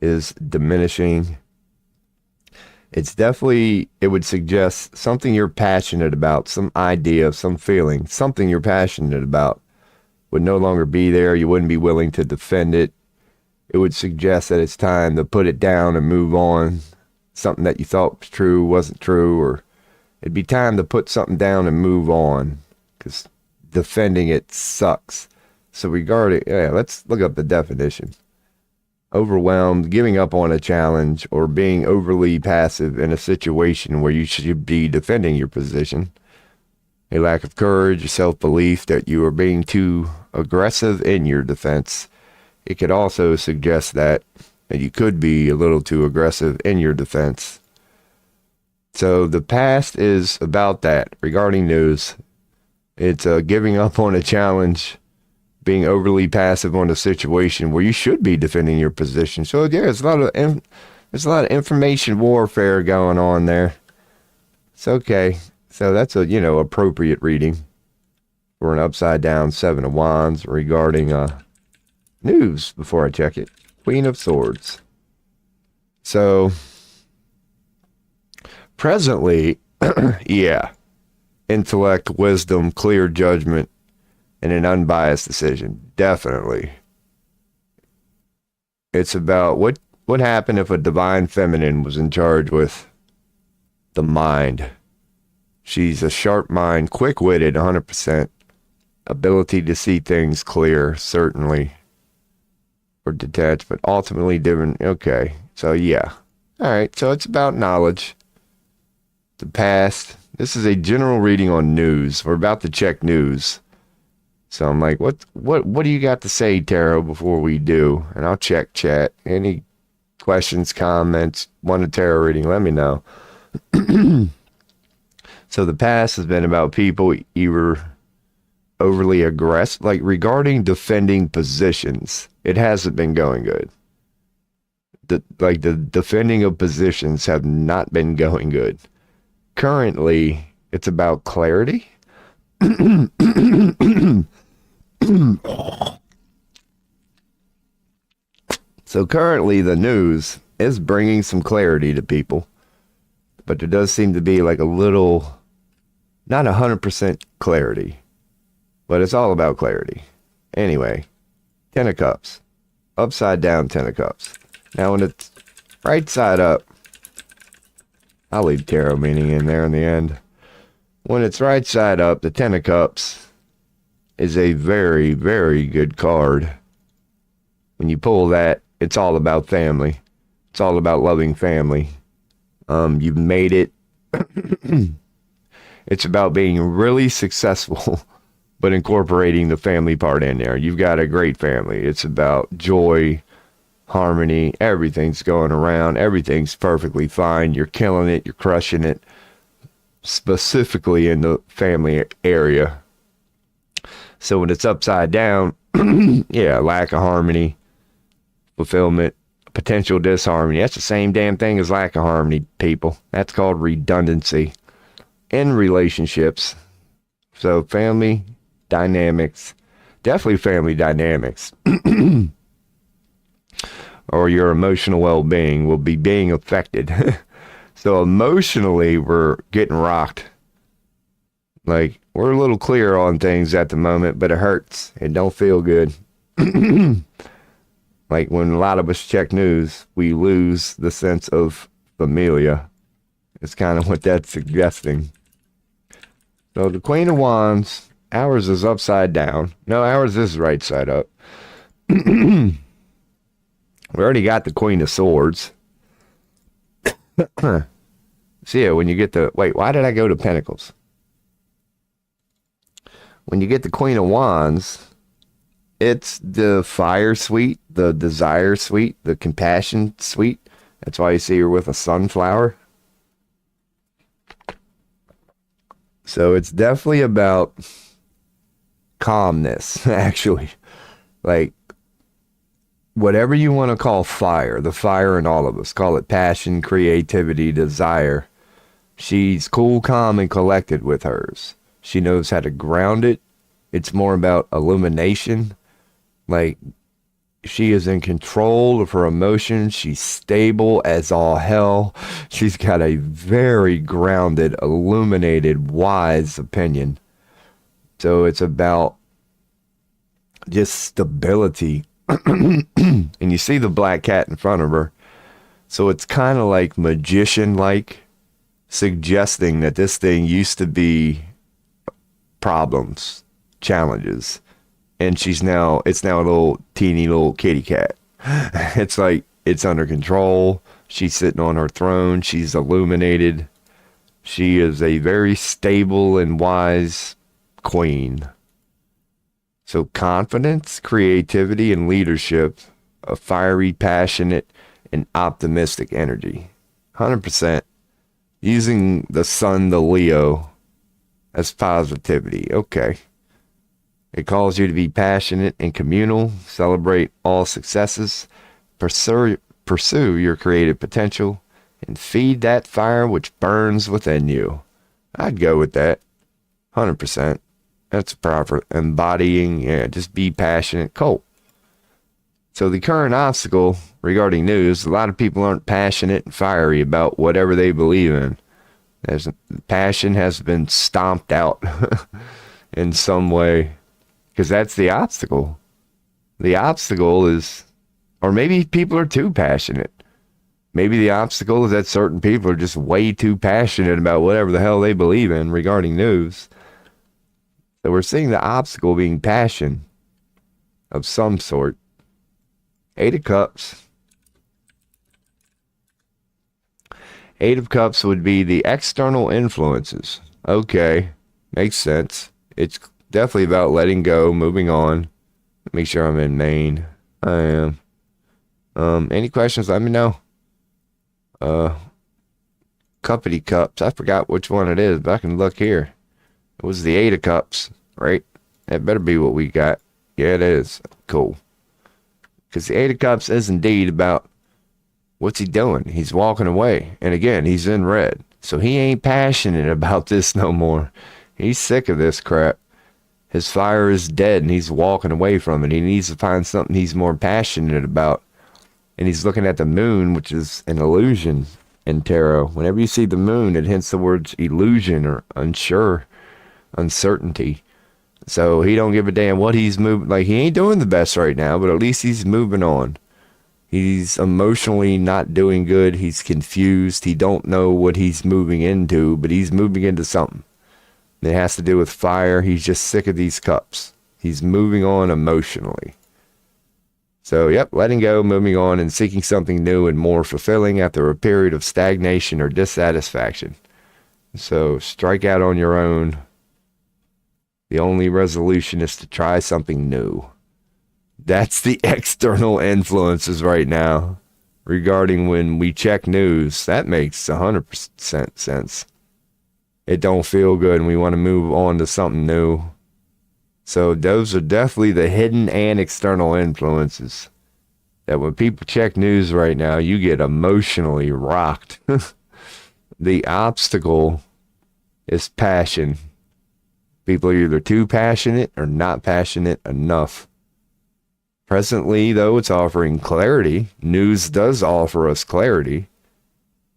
Speaker 1: is diminishing. It's definitely, it would suggest something you're passionate about, some idea, some feeling, something you're passionate about would no longer be there. You wouldn't be willing to defend it. It would suggest that it's time to put it down and move on. Something that you thought was true wasn't true, or it'd be time to put something down and move on because defending it sucks. So regarding, let's look up the definition. Overwhelmed, giving up on a challenge, or being overly passive in a situation where you should be defending your position. A lack of courage, a self-belief that you are being too aggressive in your defense. It could also suggest that you could be a little too aggressive in your defense. So the past is about that. Regarding news, it's giving up on a challenge, being overly passive on a situation where you should be defending your position. So yeah, there's a lot of information warfare going on there. It's okay. So that's a appropriate reading for an upside down 7 of Wands regarding news. Before I check it, Queen of Swords. So presently, intellect, wisdom, clear judgment, and an unbiased decision. Definitely. It's about what happened if a divine feminine was in charge with the mind. She's a sharp mind, quick-witted, 100%. Ability to see things clear, certainly. Or detached, but ultimately different. Okay, so yeah. All right, so it's about knowledge. The past. This is a general reading on news. We're about to check news. So I'm like, what do you got to say, Tarot, before we do? And I'll check chat. Any questions, comments, want a tarot reading, let me know. So the past has been about people either overly aggressive, like regarding defending positions, it hasn't been going good. The defending of positions have not been going good. Currently, it's about clarity. So currently the news is bringing some clarity to people, but there does seem to be like a little, not 100% clarity, but it's all about clarity. Anyway, 10 of Cups, upside down 10 of Cups. Now when it's right side up, I'll leave tarot meaning in there in the end. When it's right side up, the 10 of Cups is a very, very good card. When you pull that, it's all about family. It's all about loving family. You've made it. It's about being really successful, but incorporating the family part in there. You've got a great family. It's about joy, harmony. Everything's going around. Everything's perfectly fine. You're killing it. You're crushing it. Specifically in the family area. So when it's upside down, yeah, lack of harmony, fulfillment, potential disharmony. That's the same damn thing as lack of harmony, people. That's called redundancy in relationships. So family dynamics, definitely family dynamics, or your emotional well-being will be being affected. So emotionally, we're getting rocked. Like, we're a little clear on things at the moment, but it hurts. It don't feel good. Like, when a lot of us check news, we lose the sense of familia. It's kind of what that's suggesting. So the Queen of Wands, ours is upside down. No, ours is right side up. We already got the Queen of Swords. So yeah, when you get the... Wait, why did I go to Pentacles? When you get the Queen of Wands, it's the fire suite, the desire suite, the compassion suite. That's why you see her with a sunflower. So it's definitely about calmness, actually. Like, whatever you want to call fire, the fire in all of us, call it passion, creativity, desire. She's cool, calm, and collected with hers. She knows how to ground it. It's more about illumination. Like, she is in control of her emotions. She's stable as all hell. She's got a very grounded, illuminated, wise opinion. So it's about just stability. And you see the black cat in front of her. So it's kind of like magician-like, suggesting that this thing used to be problems, challenges, and it's now a little teeny little kitty cat. It's like it's under control. She's sitting on her throne. She's illuminated. She is a very stable and wise queen. So confidence, creativity, and leadership, a fiery, passionate, and optimistic energy. 100%. Using the sun, the Leo, as positivity. Okay. It calls you to be passionate and communal, celebrate all successes, pursue your creative potential, and feed that fire which burns within you. I'd go with that. 100%. That's proper embodying. Yeah, just be passionate. Cool. So the current obstacle regarding news, a lot of people aren't passionate and fiery about whatever they believe in. Passion has been stomped out in some way, because that's the obstacle. The obstacle is, or maybe people are too passionate. Maybe the obstacle is that certain people are just way too passionate about whatever the hell they believe in regarding news. So we're seeing the obstacle being passion of some sort. 8 of Cups. 8 of Cups would be the external influences. Okay, makes sense. It's definitely about letting go, moving on. Make sure I'm in Maine. I am. Any questions, let me know. Cuppity Cups. I forgot which one it is, but I can look here. It was the 8 of Cups, right? That better be what we got. Yeah, it is. Cool. Because the 8 of Cups is indeed about what's he doing? He's walking away. And again, he's in red. So he ain't passionate about this no more. He's sick of this crap. His fire is dead and he's walking away from it. He needs to find something he's more passionate about. And he's looking at the moon, which is an illusion in tarot. Whenever you see the moon, it hints the words illusion or unsure, uncertainty. So he don't give a damn what he's moving. Like, he ain't doing the best right now, but at least he's moving on. He's emotionally not doing good. He's confused. He don't know what he's moving into, but he's moving into something. It has to do with fire. He's just sick of these cups. He's moving on emotionally. So, yep, letting go, moving on, and seeking something new and more fulfilling after a period of stagnation or dissatisfaction. So, strike out on your own. The only resolution is to try something new. That's the external influences right now regarding when we check news. That makes 100% sense. It don't feel good and we want to move on to something new. So those are definitely the hidden and external influences that when people check news right now, you get emotionally rocked. The obstacle is passion. People are either too passionate or not passionate enough. Presently, though, it's offering clarity. News does offer us clarity.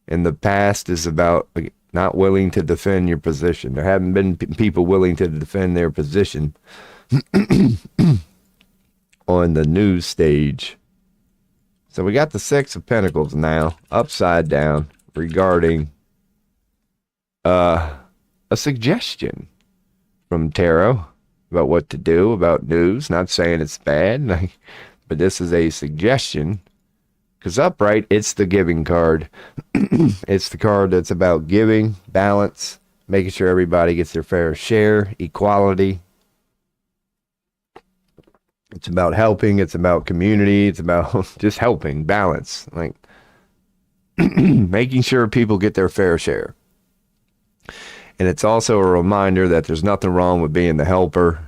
Speaker 1: And the past is about not willing to defend your position. There haven't been people willing to defend their position on the news stage. So we got the Six of Pentacles now, upside down, regarding a suggestion from tarot about what to do about news. Not saying it's bad, but this is a suggestion. Because upright, it's the giving card. It's the card that's about giving, balance, making sure everybody gets their fair share, equality. It's about helping. It's about community. It's about just helping, balance. Like making sure people get their fair share. And it's also a reminder that there's nothing wrong with being the helper.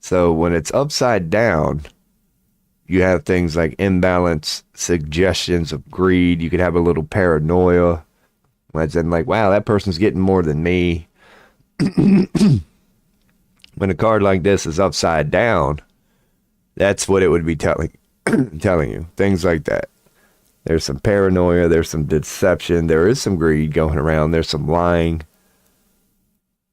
Speaker 1: So when it's upside down, you have things like imbalance, suggestions of greed. You could have a little paranoia. As in like, wow, that person's getting more than me. When a card like this is upside down, that's what it would be telling you. Things like that. There's some paranoia. There's some deception. There is some greed going around. There's some lying.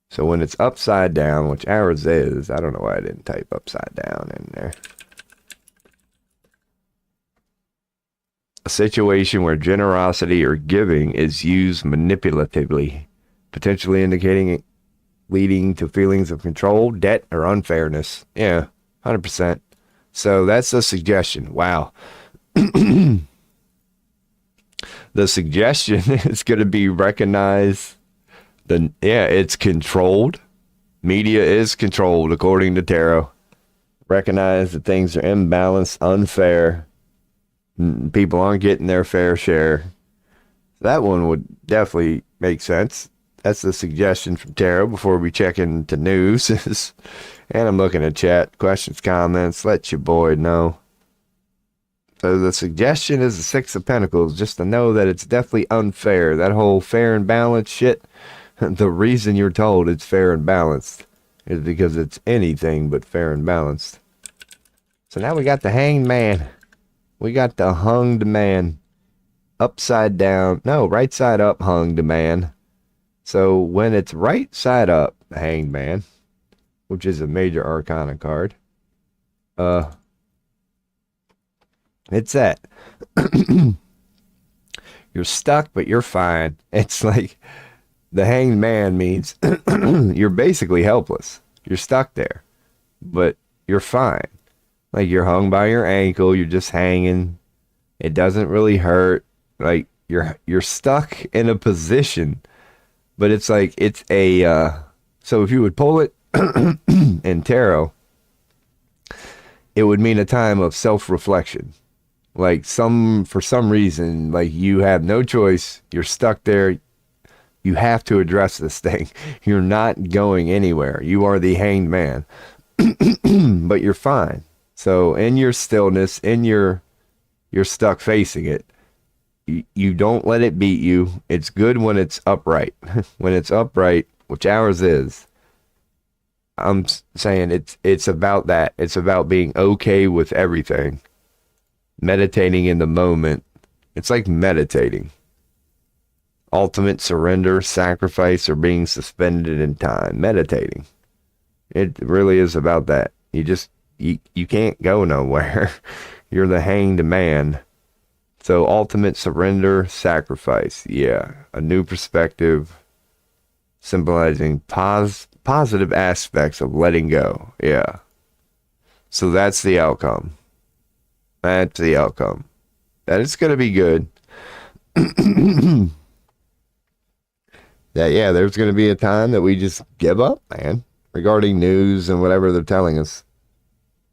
Speaker 1: So when it's upside down, which ours is, I don't know why I didn't type upside down in there. A situation where generosity or giving is used manipulatively, potentially indicating leading to feelings of control, debt, or unfairness. Yeah, 100%. So that's the suggestion. Wow. The suggestion is going to be recognized. It's controlled. Media is controlled according to tarot. Recognize that things are imbalanced, unfair. People aren't getting their fair share. That one would definitely make sense. That's the suggestion from tarot before we check into news. And I'm looking at chat, questions, comments. Let your boy know. So the suggestion is the Six of Pentacles, just to know that it's definitely unfair. That whole fair and balanced shit. The reason you're told it's fair and balanced is because it's anything but fair and balanced. So now we got the Hanged Man. We got the Hunged Man. Upside down. No, right side up Hunged Man. So when it's right side up, the Hanged Man, which is a major arcana card, it's that. You're stuck, but you're fine. It's like the Hanged Man means you're basically helpless. You're stuck there, but you're fine. Like you're hung by your ankle. You're just hanging. It doesn't really hurt. Like you're stuck in a position, but it's like it's a. So if you would pull it in tarot, it would mean a time of self-reflection. Like for some reason, like you have no choice. You're stuck there. You have to address this thing. You're not going anywhere. You are the Hanged Man, but you're fine. So in your stillness, you're stuck facing it. You don't let it beat you. It's good when it's upright. When it's upright, which ours is, I'm saying it's about that. It's about being okay with everything. Meditating in the moment. It's like meditating. Ultimate surrender, sacrifice, or being suspended in time. Meditating. It really is about that. You can't go nowhere. You're the Hanged Man. So ultimate surrender, sacrifice. Yeah. A new perspective. Symbolizing positive aspects of letting go. Yeah. So that's the outcome. That's the outcome. That it's going to be good. That, yeah, there's going to be a time that we just give up, man, regarding news and whatever they're telling us.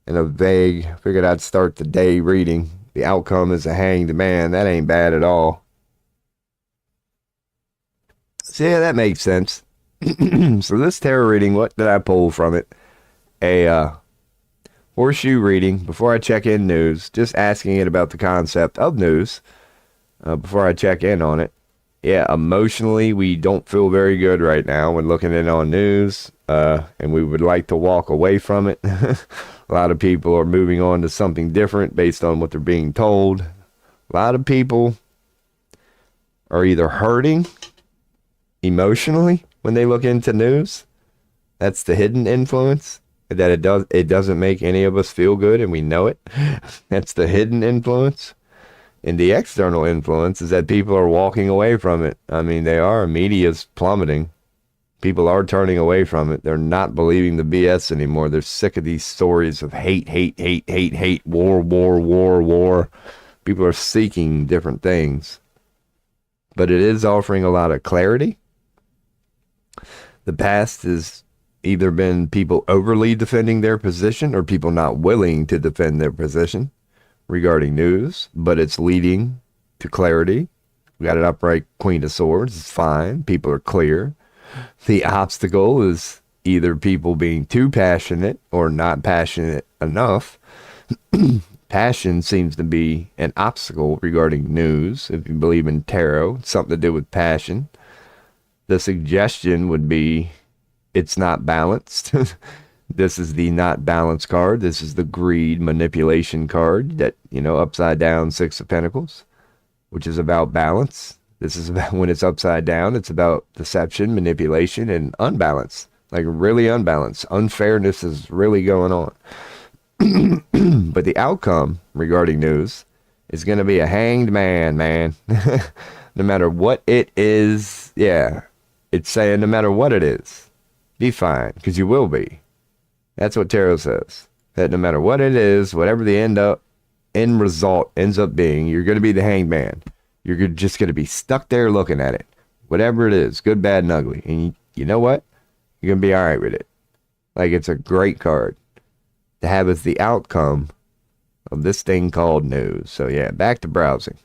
Speaker 1: In a vague, figured I'd start the day reading. The outcome is a hanged man. That ain't bad at all. So, yeah, that makes sense. So, this tarot reading, what did I pull from it? A horseshoe reading before I check in news, just asking it about the concept of news before I check in on it. Yeah, emotionally, we don't feel very good right now when looking in on news, and we would like to walk away from it. A lot of people are moving on to something different based on what they're being told. A lot of people are either hurting emotionally when they look into news. That's the hidden influence, that it doesn't make any of us feel good, and we know it. That's the hidden influence. And the external influence is that people are walking away from it. I mean, they are. Media's plummeting. People are turning away from it. They're not believing the BS anymore. They're sick of these stories of hate, war. People are seeking different things. But it is offering a lot of clarity. The past has either been people overly defending their position or people not willing to defend their position regarding news, but it's leading to clarity. We got an upright Queen of Swords. It's fine. People are clear. The obstacle is either people being too passionate or not passionate enough. Passion seems to be an obstacle regarding news. If you believe in tarot, it's something to do with passion. The suggestion would be it's not balanced. This is the not balanced card. This is the greed manipulation card that, upside down, Six of Pentacles, which is about balance. This is about, when it's upside down, it's about deception, manipulation, and unbalance. Like really unbalanced. Unfairness is really going on. But the outcome regarding news is going to be a hanged man, man. No matter what it is, yeah. It's saying no matter what it is, be fine, because you will be. That's what tarot says. That no matter what it is, whatever the end result ends up being, you're going to be the hanged man. You're just going to be stuck there looking at it. Whatever it is, good, bad, and ugly. And you know what? You're going to be all right with it. Like, it's a great card to have as the outcome of this thing called news. So, yeah, back to browsing.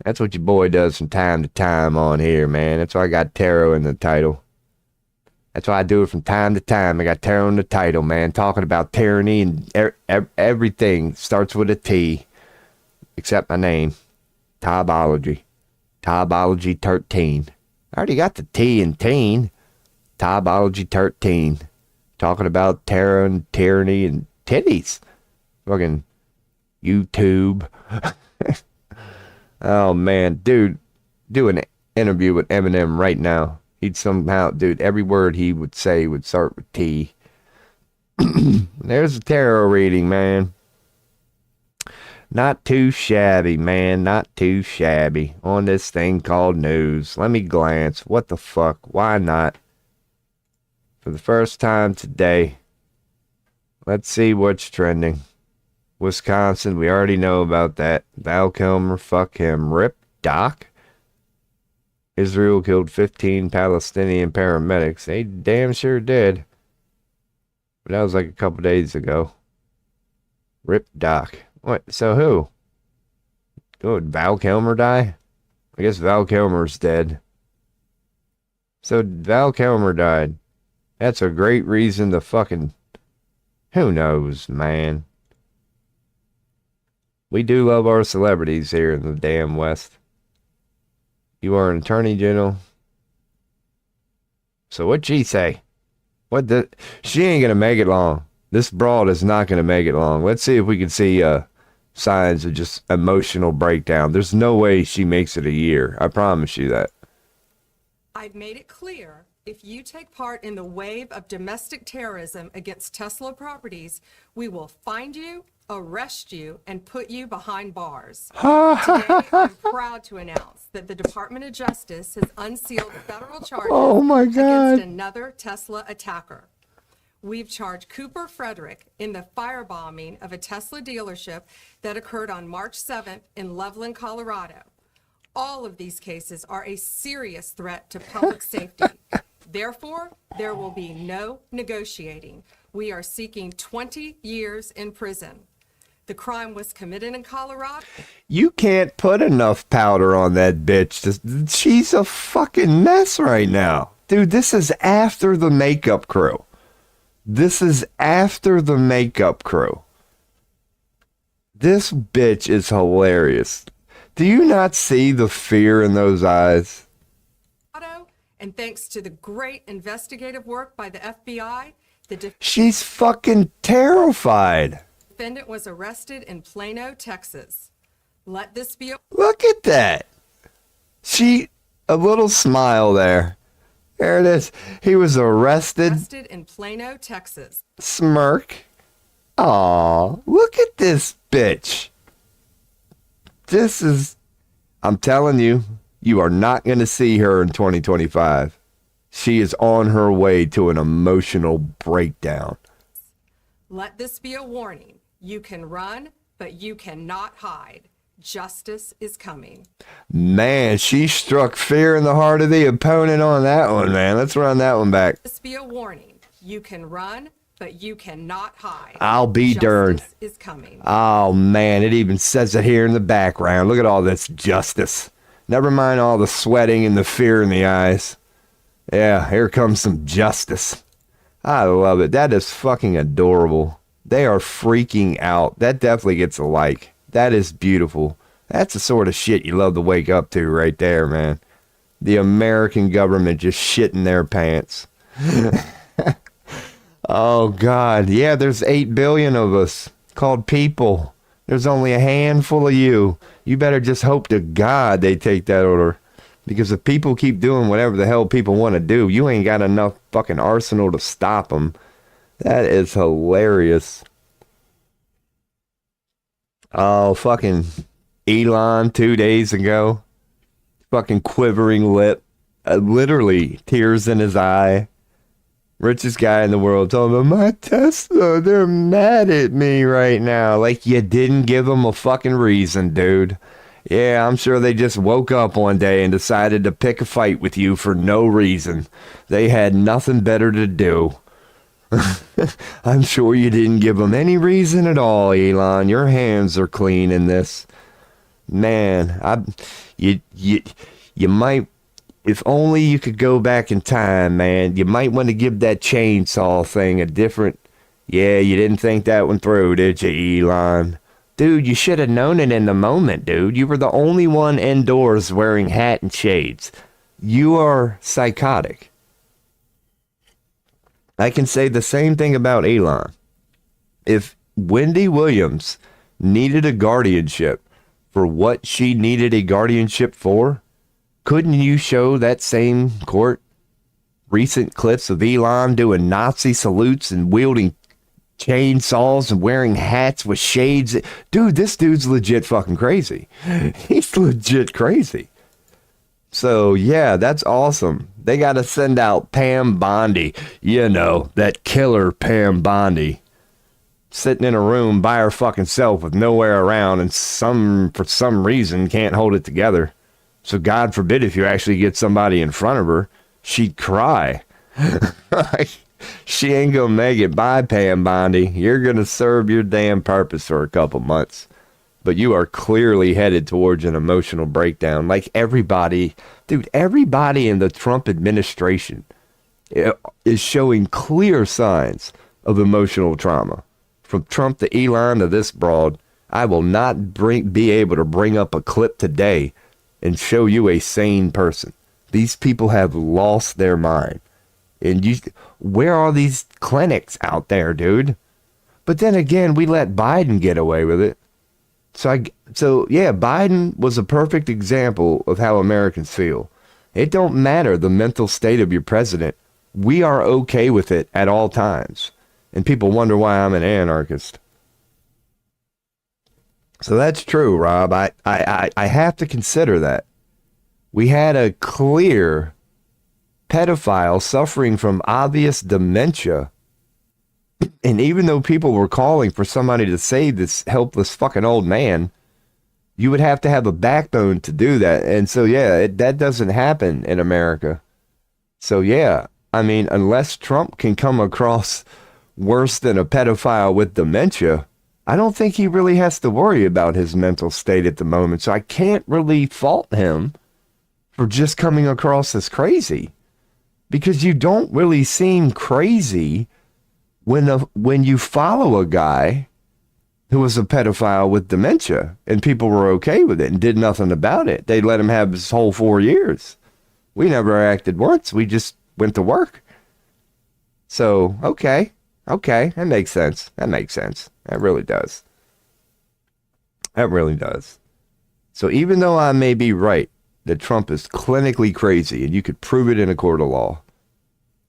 Speaker 1: That's what your boy does from time to time on here, man. That's why I got tarot in the title. That's why I do it from time to time. I got tarot in the title, man. Talking about tyranny and everything starts with a T. Except my name. Tobology. Tobology 13. I already got the T in teen. Tobology 13. Talking about tarot and tyranny and titties. Fucking YouTube. Oh, man. Dude, do an interview with Eminem right now. He'd somehow, dude, every word he would say would start with T. There's a tarot reading, man. Not too shabby, man. Not too shabby. On this thing called news. Let me glance. What the fuck? Why not? For the first time today. Let's see what's trending. Wisconsin, we already know about that. Val Kilmer, fuck him. Rip Doc. Israel killed 15 Palestinian paramedics. They damn sure did. But that was like a couple days ago. Rip Doc. What? So who? Oh, did Val Kilmer die? I guess Val Kilmer's dead. So Val Kilmer died. That's a great reason to fucking... Who knows, man? We do love our celebrities here in the damn West. You are an attorney general. So what'd she say? She ain't gonna make it long. This broad is not gonna make it long. Let's see if we can see signs of just emotional breakdown. There's no way she makes it a year. I promise you that.
Speaker 2: I've made it clear, if you take part in the wave of domestic terrorism against Tesla properties, we will find you, arrest you, and put you behind bars. Today, I'm proud to announce that the Department of Justice has unsealed federal charges
Speaker 1: Oh my God.
Speaker 2: against another Tesla attacker. we've charged Cooper Frederick in the firebombing of a Tesla dealership that occurred on March 7th in Loveland, Colorado. All of these cases are a serious threat to public safety. Therefore, there will be no negotiating. We are seeking 20 years in prison. The crime was committed in Colorado.
Speaker 1: You can't put enough powder on that bitch. She's a fucking mess right now. Dude, this is after the makeup crew. This is after the makeup crew. This bitch is hilarious. Do you not see the fear in those eyes?
Speaker 2: And thanks to the great investigative work by the FBI,
Speaker 1: she's fucking terrified.
Speaker 2: Defendant was arrested in Plano, Texas. Let this be a...
Speaker 1: Look at that. A little smile there. There it is. He was arrested
Speaker 2: in Plano, Texas.
Speaker 1: Smirk. Aw, look at this bitch. I'm telling you, you are not going to see her in 2025. She is on her way to an emotional breakdown.
Speaker 2: Let this be a warning. You can run, but you cannot hide. Justice is coming.
Speaker 1: Man, she struck fear in the heart of the opponent on that one, man. Let's run that one back.
Speaker 2: Let this be a warning. You can run, but you cannot hide.
Speaker 1: I'll be darned.
Speaker 2: Justice is coming.
Speaker 1: Oh, man, it even says it here in the background. Look at all this justice. Never mind all the sweating and the fear in the eyes. Yeah, here comes some justice. I love it. That is fucking adorable. They are freaking out. That definitely gets a like. That is beautiful. That's the sort of shit you love to wake up to right there, man. The American government just shitting their pants. Oh, God. Yeah, there's 8 billion of us called people. There's only a handful of you. You better just hope to God they take that order. Because if people keep doing whatever the hell people want to do, you ain't got enough fucking arsenal to stop them. That is hilarious. Oh, fucking Elon 2 days ago. Fucking quivering lip. Literally tears in his eye. Richest guy in the world told him, my Tesla, they're mad at me right now. Like, you didn't give them a fucking reason, dude. Yeah, I'm sure they just woke up one day and decided to pick a fight with you for no reason. They had nothing better to do. I'm sure you didn't give them any reason at all, Elon. Your hands are clean in this. Man, you might, if only you could go back in time, man. You might want to give that chainsaw thing a different... Yeah, you didn't think that one through, did you, Elon? Dude, you should have known it in the moment, dude. You were the only one indoors wearing hat and shades. You are psychotic. I can say the same thing about Elon. If Wendy Williams needed a guardianship for what she needed a guardianship for, couldn't you show that same court recent clips of Elon doing Nazi salutes and wielding chainsaws and wearing hats with shades? Dude, this dude's legit fucking crazy. He's legit crazy. So, yeah, that's awesome. They got to send out Pam Bondi. You know, that killer Pam Bondi. Sitting in a room by her fucking self with nowhere around and for some reason can't hold it together. So God forbid if you actually get somebody in front of her, she'd cry. She ain't gonna make it. Bye, Pam Bondi. You're gonna serve your damn purpose for a couple months. But you are clearly headed towards an emotional breakdown. Like everybody, dude, everybody in the Trump administration is showing clear signs of emotional trauma. From Trump to Elon to this broad, I will not be able to bring up a clip today and show you a sane person. These people have lost their mind. And where are these clinics out there, dude? But then again, we let Biden get away with it. So yeah, Biden was a perfect example of how Americans feel. It don't matter the mental state of your president. We are okay with it at all times. And people wonder why I'm an anarchist. So that's true, Rob. I have to consider that. We had a clear pedophile suffering from obvious dementia And even though people were calling for somebody to save this helpless fucking old man, you would have to have a backbone to do that. And so, yeah, that doesn't happen in America. So, yeah, I mean, unless Trump can come across worse than a pedophile with dementia, I don't think he really has to worry about his mental state at the moment. So I can't really fault him for just coming across as crazy, because you don't really seem crazy when you follow a guy who was a pedophile with dementia and people were okay with it and did nothing about it. They let him have his whole 4 years. We never acted once. We just went to work. So, okay, that makes sense. That makes sense. That really does. That really does. So even though I may be right that Trump is clinically crazy and you could prove it in a court of law,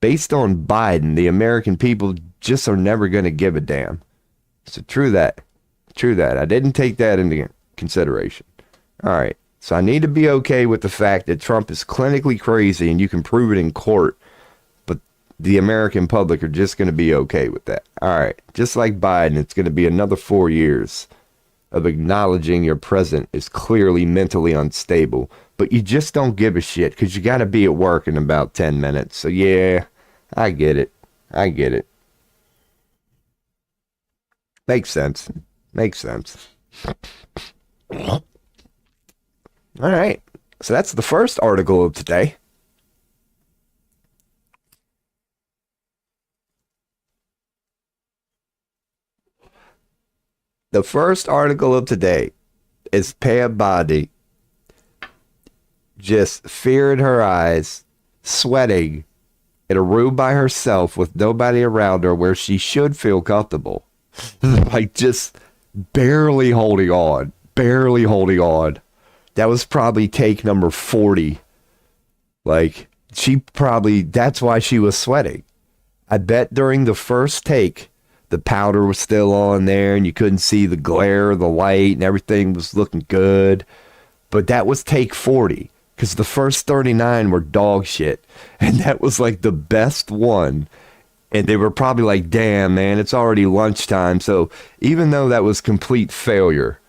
Speaker 1: based on Biden, the American people just are never going to give a damn. So true that. I didn't take that into consideration. All right. So I need to be okay with the fact that Trump is clinically crazy and you can prove it in court, but the American public are just going to be okay with that. All right. Just like Biden, it's going to be another 4 years of acknowledging your president is clearly mentally unstable, but you just don't give a shit because you got to be at work in about 10 minutes. So yeah, I get it. Makes sense. All right. So that's the first article of today. The first article of today is Pam Bondi, just fear in her eyes, sweating in a room by herself with nobody around her where she should feel comfortable. Like just barely holding on. That was probably take number 40. Like that's why she was sweating. I bet during the first take, the powder was still on there and you couldn't see the glare of the light and everything was looking good. But that was take 40 because the first 39 were dog shit. And that was like the best one. And they were probably like, damn, man, it's already lunchtime. So even though that was complete failure,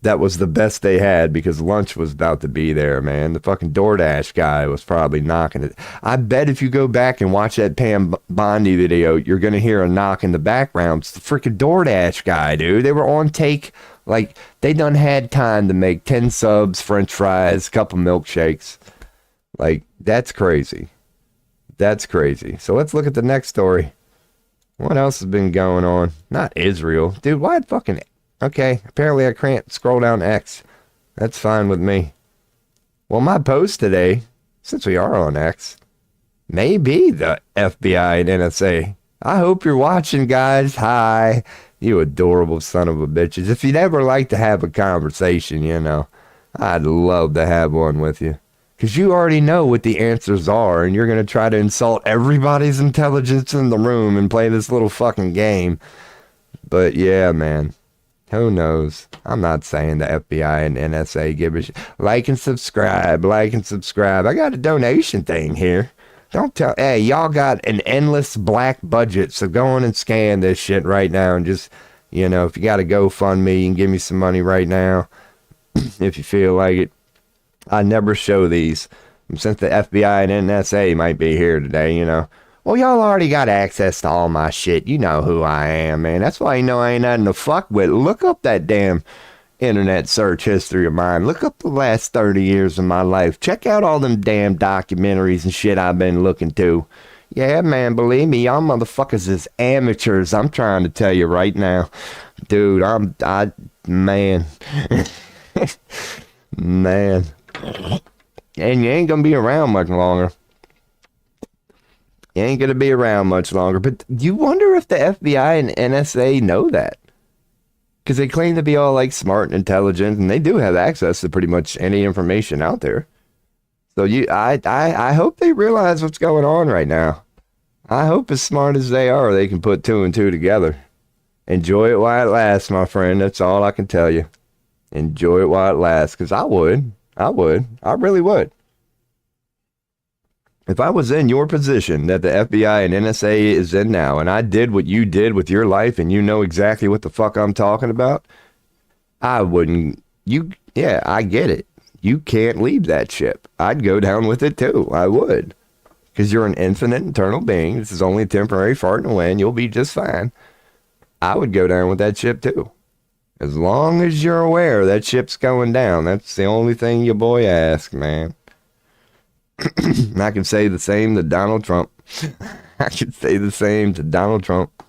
Speaker 1: that was the best they had because lunch was about to be there, man. The fucking DoorDash guy was probably knocking it. I bet if you go back and watch that Pam Bondi video, you're going to hear a knock in the background. It's the freaking DoorDash guy, dude. They were on take. Like, they done had time to make 10 subs, french fries, a couple milkshakes. Like, that's crazy. So let's look at the next story. What else has been going on? Not Israel. Dude, why fucking... Okay, apparently I can't scroll down X. That's fine with me. Well, my post today, since we are on X, may be the FBI and NSA. I hope you're watching, guys. Hi, you adorable son of a bitches. If you'd ever like to have a conversation, I'd love to have one with you. Because you already know what the answers are, and you're going to try to insult everybody's intelligence in the room and play this little fucking game. But yeah, man. Who knows? I'm not saying the FBI and NSA give a shit. Like and subscribe. I got a donation thing here. Don't tell. Hey, y'all got an endless black budget, so go on and scan this shit right now and just, if you got to GoFundMe, you can give me some money right now if you feel like it. I never show these. Since the FBI and NSA might be here today, Well, y'all already got access to all my shit. You know who I am, man. That's why you know I ain't nothing to fuck with. Look up that damn internet search history of mine. Look up the last 30 years of my life. Check out all them damn documentaries and shit I've been looking to. Yeah, man, believe me, y'all motherfuckers is amateurs. I'm trying to tell you right now. Dude, man. Man. And you ain't gonna be around much longer. You ain't gonna be around much longer. But you wonder if the FBI and NSA know that. Because they claim to be all like smart and intelligent, and they do have access to pretty much any information out there. So I hope they realize what's going on right now. I hope as smart as they are, they can put 2 and 2 together. Enjoy it while it lasts, my friend. That's all I can tell you. Enjoy it while it lasts. Because I would. I really would. If I was in your position that the FBI and NSA is in now, and I did what you did with your life, and you know exactly what the fuck I'm talking about, I wouldn't. Yeah, I get it. You can't leave that ship. I'd go down with it too. I would. Because you're an infinite, eternal being. This is only a temporary fart in the wind. You'll be just fine. I would go down with that ship too. As long as you're aware that ship's going down. That's the only thing your boy asks, man. I can say the same to Donald Trump. I can say the same to Donald Trump.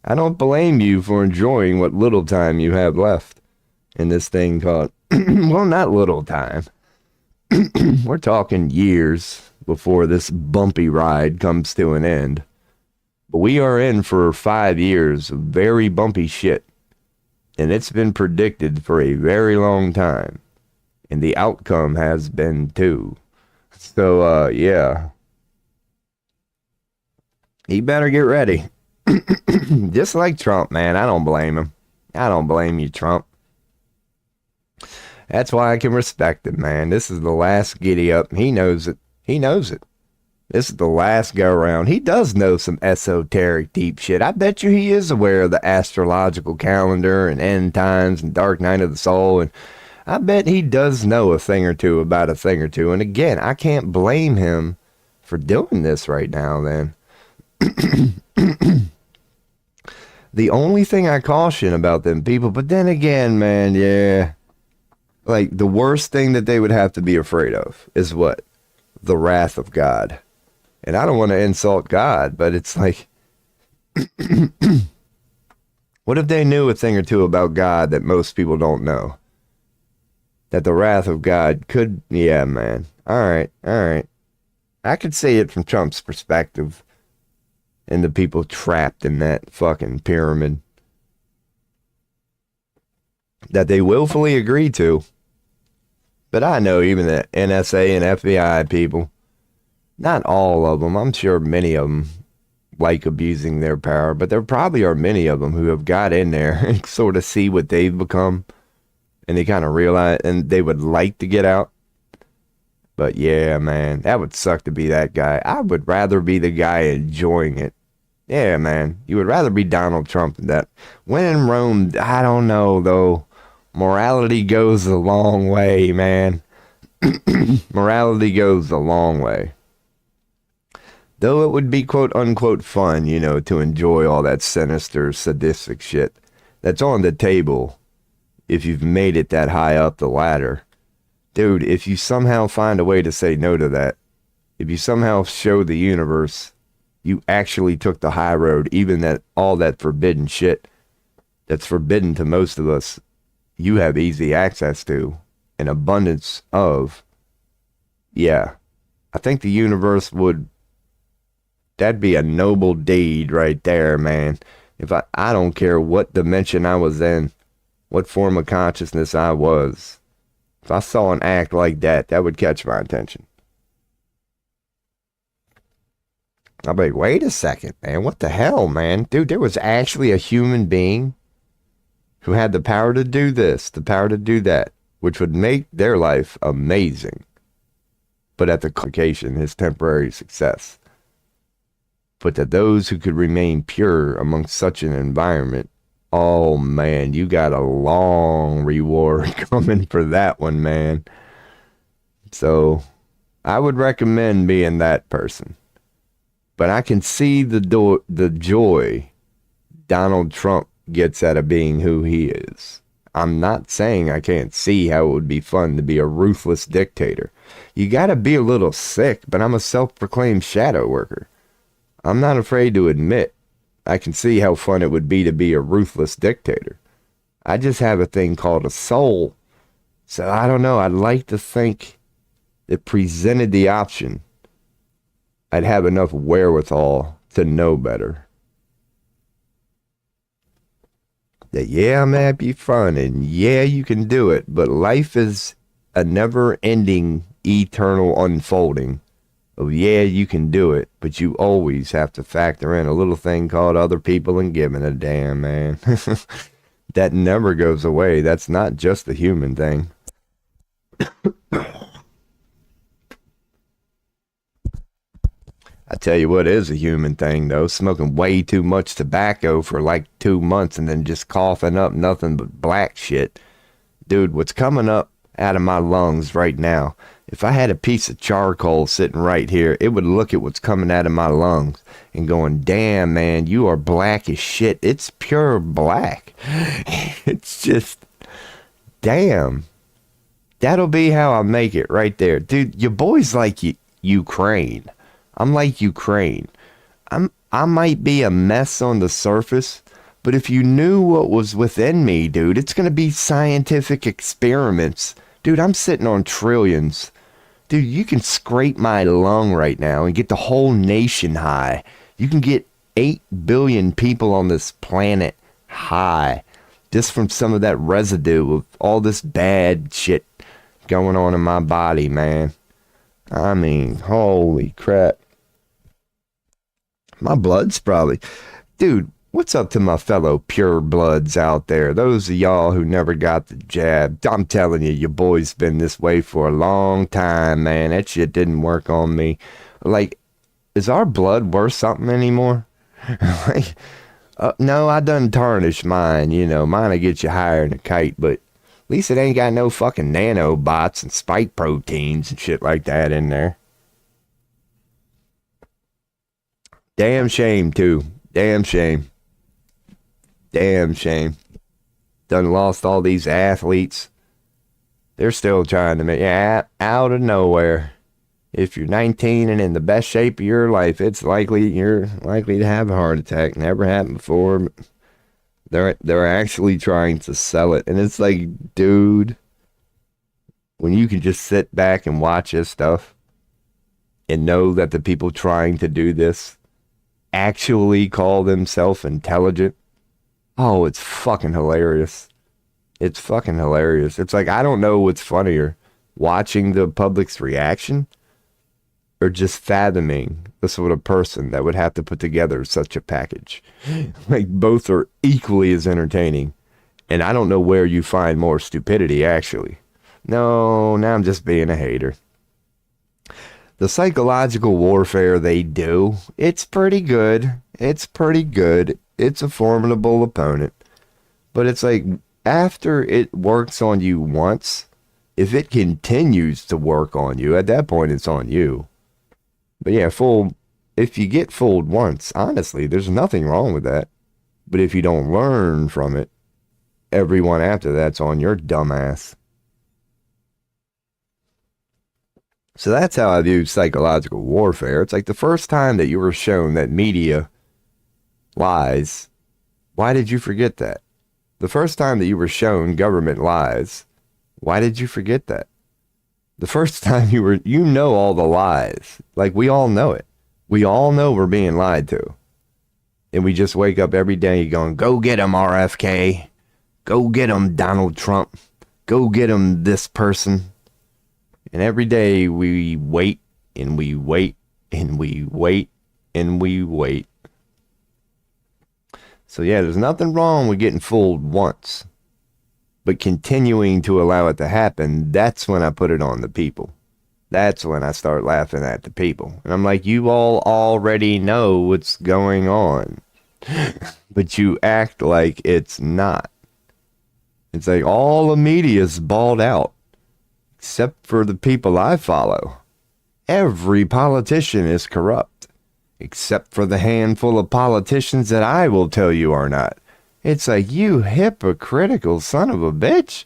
Speaker 1: I don't blame you for enjoying what little time you have left in this thing called, well, not little time. We're talking years before this bumpy ride comes to an end. But we are in for 5 years of very bumpy shit. And it's been predicted for a very long time. And the outcome has been too. So, yeah. He better get ready. Just like Trump, man. I don't blame him. I don't blame you, Trump. That's why I can respect him, man. This is the last giddy up. He knows it. He knows it. This is the last go around. He does know some esoteric deep shit. I bet you he is aware of the astrological calendar and end times and dark night of the soul. And I bet he does know a thing or two about a thing or two. And again, I can't blame him for doing this right now then. The only thing I caution about them people, but then again, man, yeah. Like, the worst thing that they would have to be afraid of is what? The wrath of God. And I don't want to insult God, but it's like, what if they knew a thing or two about God that most people don't know? That the wrath of God could, yeah, man. All right. I could see it from Trump's perspective and the people trapped in that fucking pyramid that they willfully agreed to. But I know even the NSA and FBI people, not all of them, I'm sure many of them like abusing their power, but there probably are many of them who have got in there and sort of see what they've become, and they kind of realize, and they would like to get out. But yeah, man, that would suck to be that guy. I would rather be the guy enjoying it. Yeah, man, you would rather be Donald Trump than that. When in Rome, I don't know, though. Morality goes a long way, man. Morality goes a long way. Though it would be quote unquote fun, you know, to enjoy all that sinister, sadistic shit that's on the table if you've made it that high up the ladder. Dude, if you somehow find a way to say no to that, if you somehow show the universe you actually took the high road, even that all that forbidden shit that's forbidden to most of us, you have easy access to, an abundance of, yeah, I think the universe would, that'd be a noble deed right there, man. If I don't care what dimension I was in, what form of consciousness I was, if I saw an act like that, that would catch my attention. I'll be like, wait a second, man, what the hell, man? Dude, there was actually a human being who had the power to do this, the power to do that, which would make their life amazing. But at the complication, his temporary success. But to those who could remain pure amongst such an environment, oh man, you got a long reward coming for that one, man. So I would recommend being that person. But I can see the joy Donald Trump gets out of being who he is. I'm not saying I can't see how it would be fun to be a ruthless dictator. You gotta be a little sick, but I'm a self-proclaimed shadow worker. I'm not afraid to admit I can see how fun it would be to be a ruthless dictator. I just have a thing called a soul. So I don't know, I'd like to think it presented the option. I'd have enough wherewithal to know better. That yeah, it might be fun, and yeah, you can do it, but life is a never-ending, eternal unfolding of yeah, you can do it, but you always have to factor in a little thing called other people and giving a damn, man. That never goes away. That's not just a human thing. I tell you what is a human thing, though. Smoking way too much tobacco for like 2 months and then just coughing up nothing but black shit. Dude, what's coming up out of my lungs right now, if I had a piece of charcoal sitting right here, it would look at what's coming out of my lungs and going, damn, man, you are black as shit. It's pure black. It's just, damn. That'll be how I make it right there. Dude, your boy's like Ukraine. I'm like Ukraine. I might be a mess on the surface, but if you knew what was within me, dude, it's going to be scientific experiments. Dude, I'm sitting on trillions. Dude, you can scrape my lung right now and get the whole nation high. You can get 8 billion people on this planet high just from some of that residue of all this bad shit going on in my body, man. I mean, holy crap. My blood's probably... Dude, what's up to my fellow pure bloods out there? Those of y'all who never got the jab. I'm telling you, your boy's been this way for a long time, man. That shit didn't work on me. Like, is our blood worth something anymore? Like, no, I done tarnished mine. You know, mine'll get you higher than a kite, but at least it ain't got no fucking nanobots and spike proteins and shit like that in there. Damn shame, too. Damn shame. Damn shame. Done lost all these athletes. They're still trying to make out of nowhere. If you're 19 and in the best shape of your life, it's likely you're likely to have a heart attack. Never happened before. But they're actually trying to sell it. And it's like, dude, when you can just sit back and watch this stuff and know that the people trying to do this actually call themselves intelligent. Oh, it's fucking hilarious. It's fucking hilarious. It's like, I don't know what's funnier, watching the public's reaction or just fathoming the sort of person that would have to put together such a package. Like, both are equally as entertaining. And I don't know where you find more stupidity, actually. No, now I'm just being a hater. The psychological warfare they do, it's pretty good. It's pretty good. It's a formidable opponent. But it's like, after it works on you once, if it continues to work on you, at that point it's on you. But yeah, if you get fooled once, honestly, there's nothing wrong with that. But if you don't learn from it, everyone after that's on your dumbass. So that's how I view psychological warfare. It's like the first time that you were shown that media lies, why did you forget that? The first time that you were shown government lies, why did you forget that? The first time you know all the lies. Like, we all know it. We all know we're being lied to. And we just wake up every day going, go get him, RFK. Go get him, Donald Trump. Go get him, this person. And every day we wait and we wait and we wait and we wait. So yeah, there's nothing wrong with getting fooled once. But continuing to allow it to happen, that's when I put it on the people. That's when I start laughing at the people. And I'm like, you all already know what's going on. But you act like it's not. It's like all the media's balled out. Except for the people I follow. Every politician is corrupt. Except for the handful of politicians that I will tell you are not. It's like, you hypocritical son of a bitch.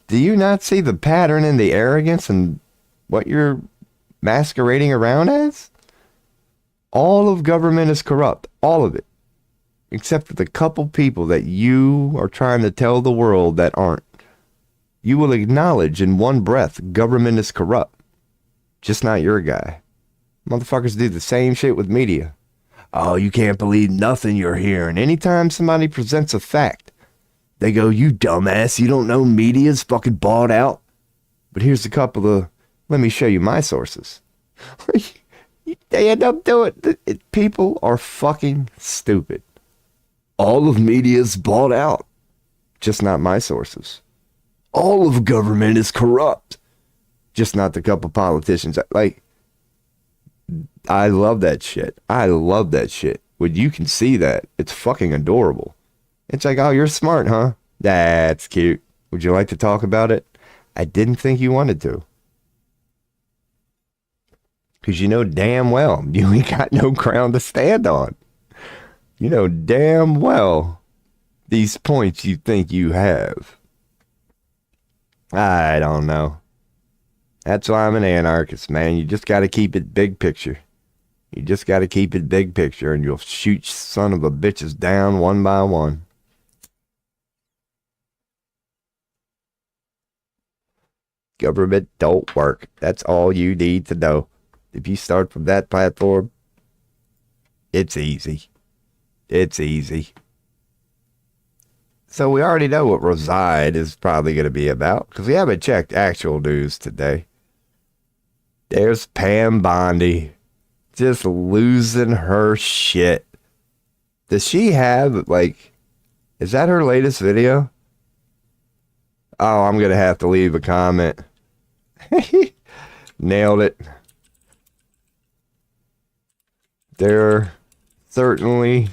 Speaker 1: Do you not see the pattern in the arrogance and what you're masquerading around as? All of government is corrupt. All of it. Except for the couple people that you are trying to tell the world that aren't. You will acknowledge in one breath government is corrupt. Just not your guy. Motherfuckers do the same shit with media. Oh, you can't believe nothing you're hearing. Anytime somebody presents a fact, they go, you dumbass, you don't know media's fucking bought out? But here's a couple of, let me show you my sources. They end up doing it. People are fucking stupid. All of media's bought out. Just not my sources. All of government is corrupt. Just not the couple politicians. Like, I love that shit. I love that shit. When you can see that, it's fucking adorable. It's like, oh, you're smart, huh? That's cute. Would you like to talk about it? I didn't think you wanted to. Because you know damn well you ain't got no ground to stand on. You know damn well these points you think you have. I don't know. That's why I'm an anarchist, man. You just got to keep it big picture. You just got to keep it big picture and you'll shoot son of a bitches down one by one. Government don't work. That's all you need to know. If you start from that platform, it's easy. It's easy. So we already know what Reside is probably going to be about because we haven't checked actual news today. There's Pam Bondi just losing her shit. Does she have, like, is that her latest video? Oh, I'm going to have to leave a comment. Nailed it. There certainly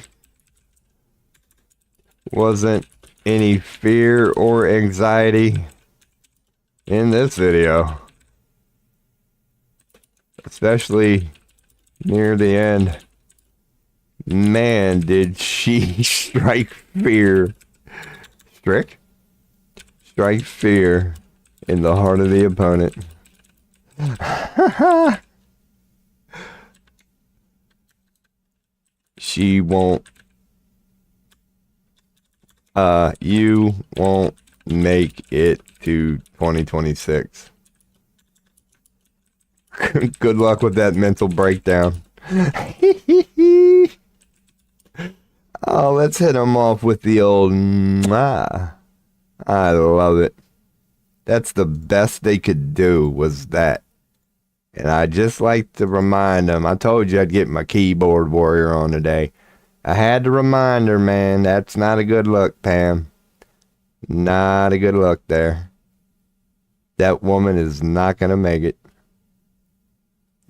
Speaker 1: wasn't any fear or anxiety in this video. Especially near the end. Man, did she strike fear. Strike fear in the heart of the opponent. She won't. You won't make it to 2026. Good luck with that mental breakdown. Oh, let's hit him off with the old mwah. I love it. That's the best they could do was that. And I just like to remind them. I told you I'd get my keyboard warrior on today. I had to remind her, man, that's not a good look, Pam. Not a good look there. That woman is not going to make it.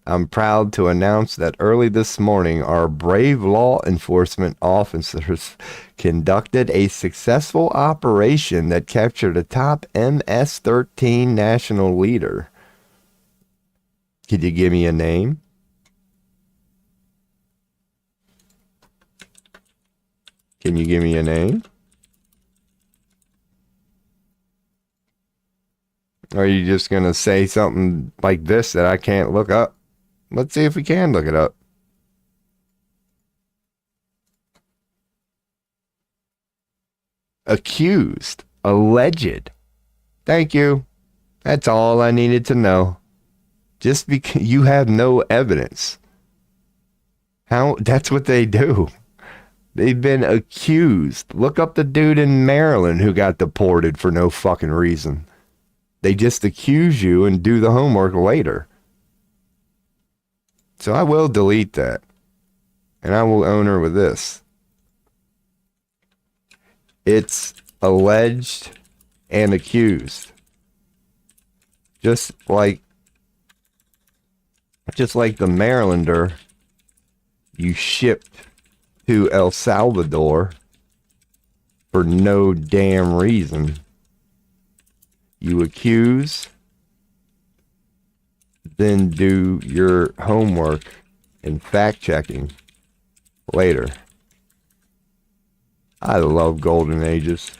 Speaker 1: I'm proud to announce that early this morning, our brave law enforcement officers conducted a successful operation that captured a top MS-13 national leader. Could you give me a name? Can you give me a name? Or are you just going to say something like this that I can't look up? Let's see if we can look it up. Accused. Alleged. Thank you. That's all I needed to know. Just because you have no evidence. That's what they do. They've been accused. Look up the dude in Maryland who got deported for no fucking reason. They just accuse you and do the homework later. So I will delete that. And I will own her with this. It's alleged and accused. Just like the Marylander you shipped to El Salvador for no damn reason. You accuse, then do your homework and fact checking later. I love golden ages.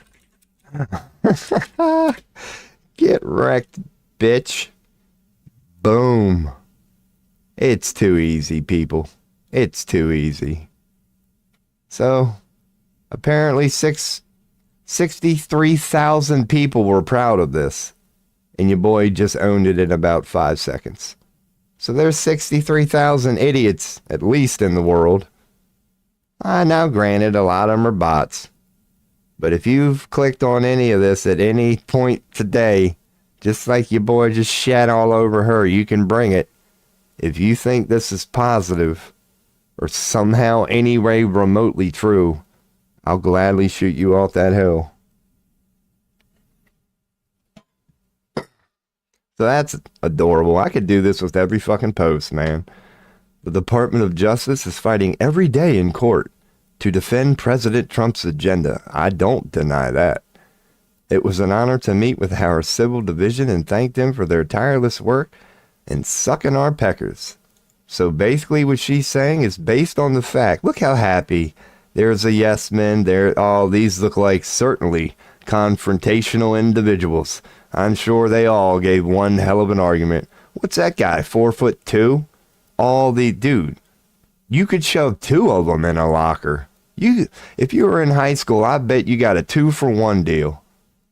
Speaker 1: Get wrecked, bitch. Boom. It's too easy, people. It's too easy. So, apparently 63,000 people were proud of this. And your boy just owned it in about 5 seconds. So there's 63,000 idiots, at least in the world. Now granted, a lot of them are bots. But if you've clicked on any of this at any point today, just like your boy just shat all over her, you can bring it. If you think this is positive, or somehow any way remotely true, I'll gladly shoot you off that hill. So that's adorable. I could do this with every fucking post, man. The Department of Justice is fighting every day in court to defend President Trump's agenda. I don't deny that. It was an honor to meet with our civil division and thank them for their tireless work in sucking our peckers. So basically what she's saying is based on the fact, look how happy. There's a yes man there. Oh, these look like certainly confrontational individuals. I'm sure they all gave one hell of an argument. What's that guy, 4'2"? Dude, you could shove two of them in a locker. If you were in high school, I bet you got a 2-for-1 deal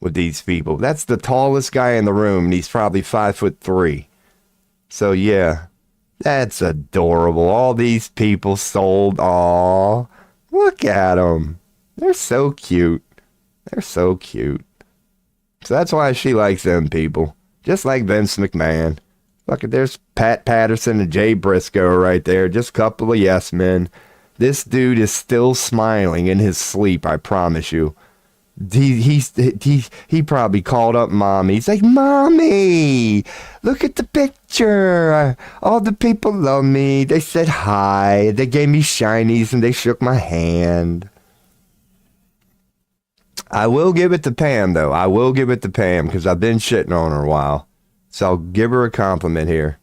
Speaker 1: with these people. That's the tallest guy in the room, and he's probably 5'3". So yeah, that's adorable. All these people sold. Aw, look at them. They're so cute. They're so cute. So that's why she likes them people. Just like Vince McMahon. Look, there's Pat Patterson and Jay Briscoe right there. Just a couple of yes men. This dude is still smiling in his sleep, I promise you. He probably called up mommy. He's like, Mommy, look at the picture. All the people love me. They said hi. They gave me shinies and they shook my hand. I will give it to Pam, though. I will give it to Pam because I've been shitting on her a while. So I'll give her a compliment here.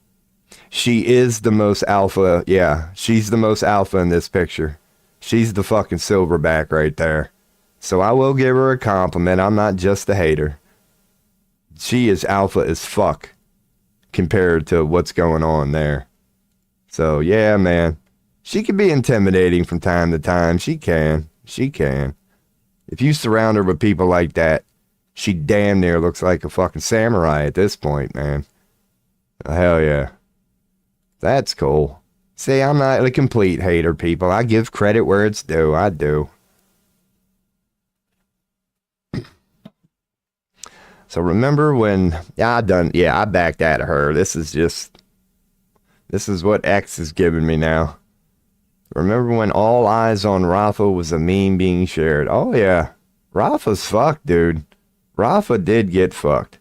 Speaker 1: She is the most alpha. Yeah, she's the most alpha in this picture. She's the fucking silverback right there. So I will give her a compliment. I'm not just a hater. She is alpha as fuck compared to what's going on there. So yeah, man. She can be intimidating from time to time. She can. She can. If you surround her with people like that, she damn near looks like a fucking samurai at this point, man. Hell yeah. That's cool. See, I'm not a complete hater, people. I give credit where it's due. I do. So remember when I backed out of her. This is what X is giving me now. Remember when all eyes on Rafa was a meme being shared? Oh yeah. Rafa's fucked, dude. Rafa did get fucked.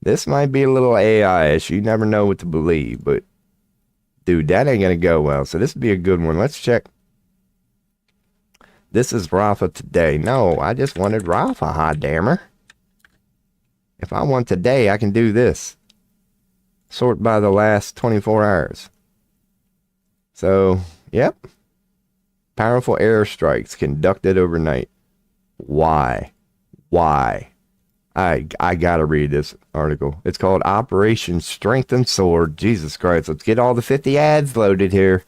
Speaker 1: This might be a little AI-ish. You never know what to believe, but dude, that ain't gonna go well. So this would be a good one. Let's check. This is Rafa today. No, I just wanted Rafa, hot dammer. If I want today, I can do this. Sort by the last 24 hours. So, yep. Powerful airstrikes conducted overnight. Why? I gotta read this article. It's called Operation Strength and Sword. Jesus Christ, let's get all the 50 ads loaded here.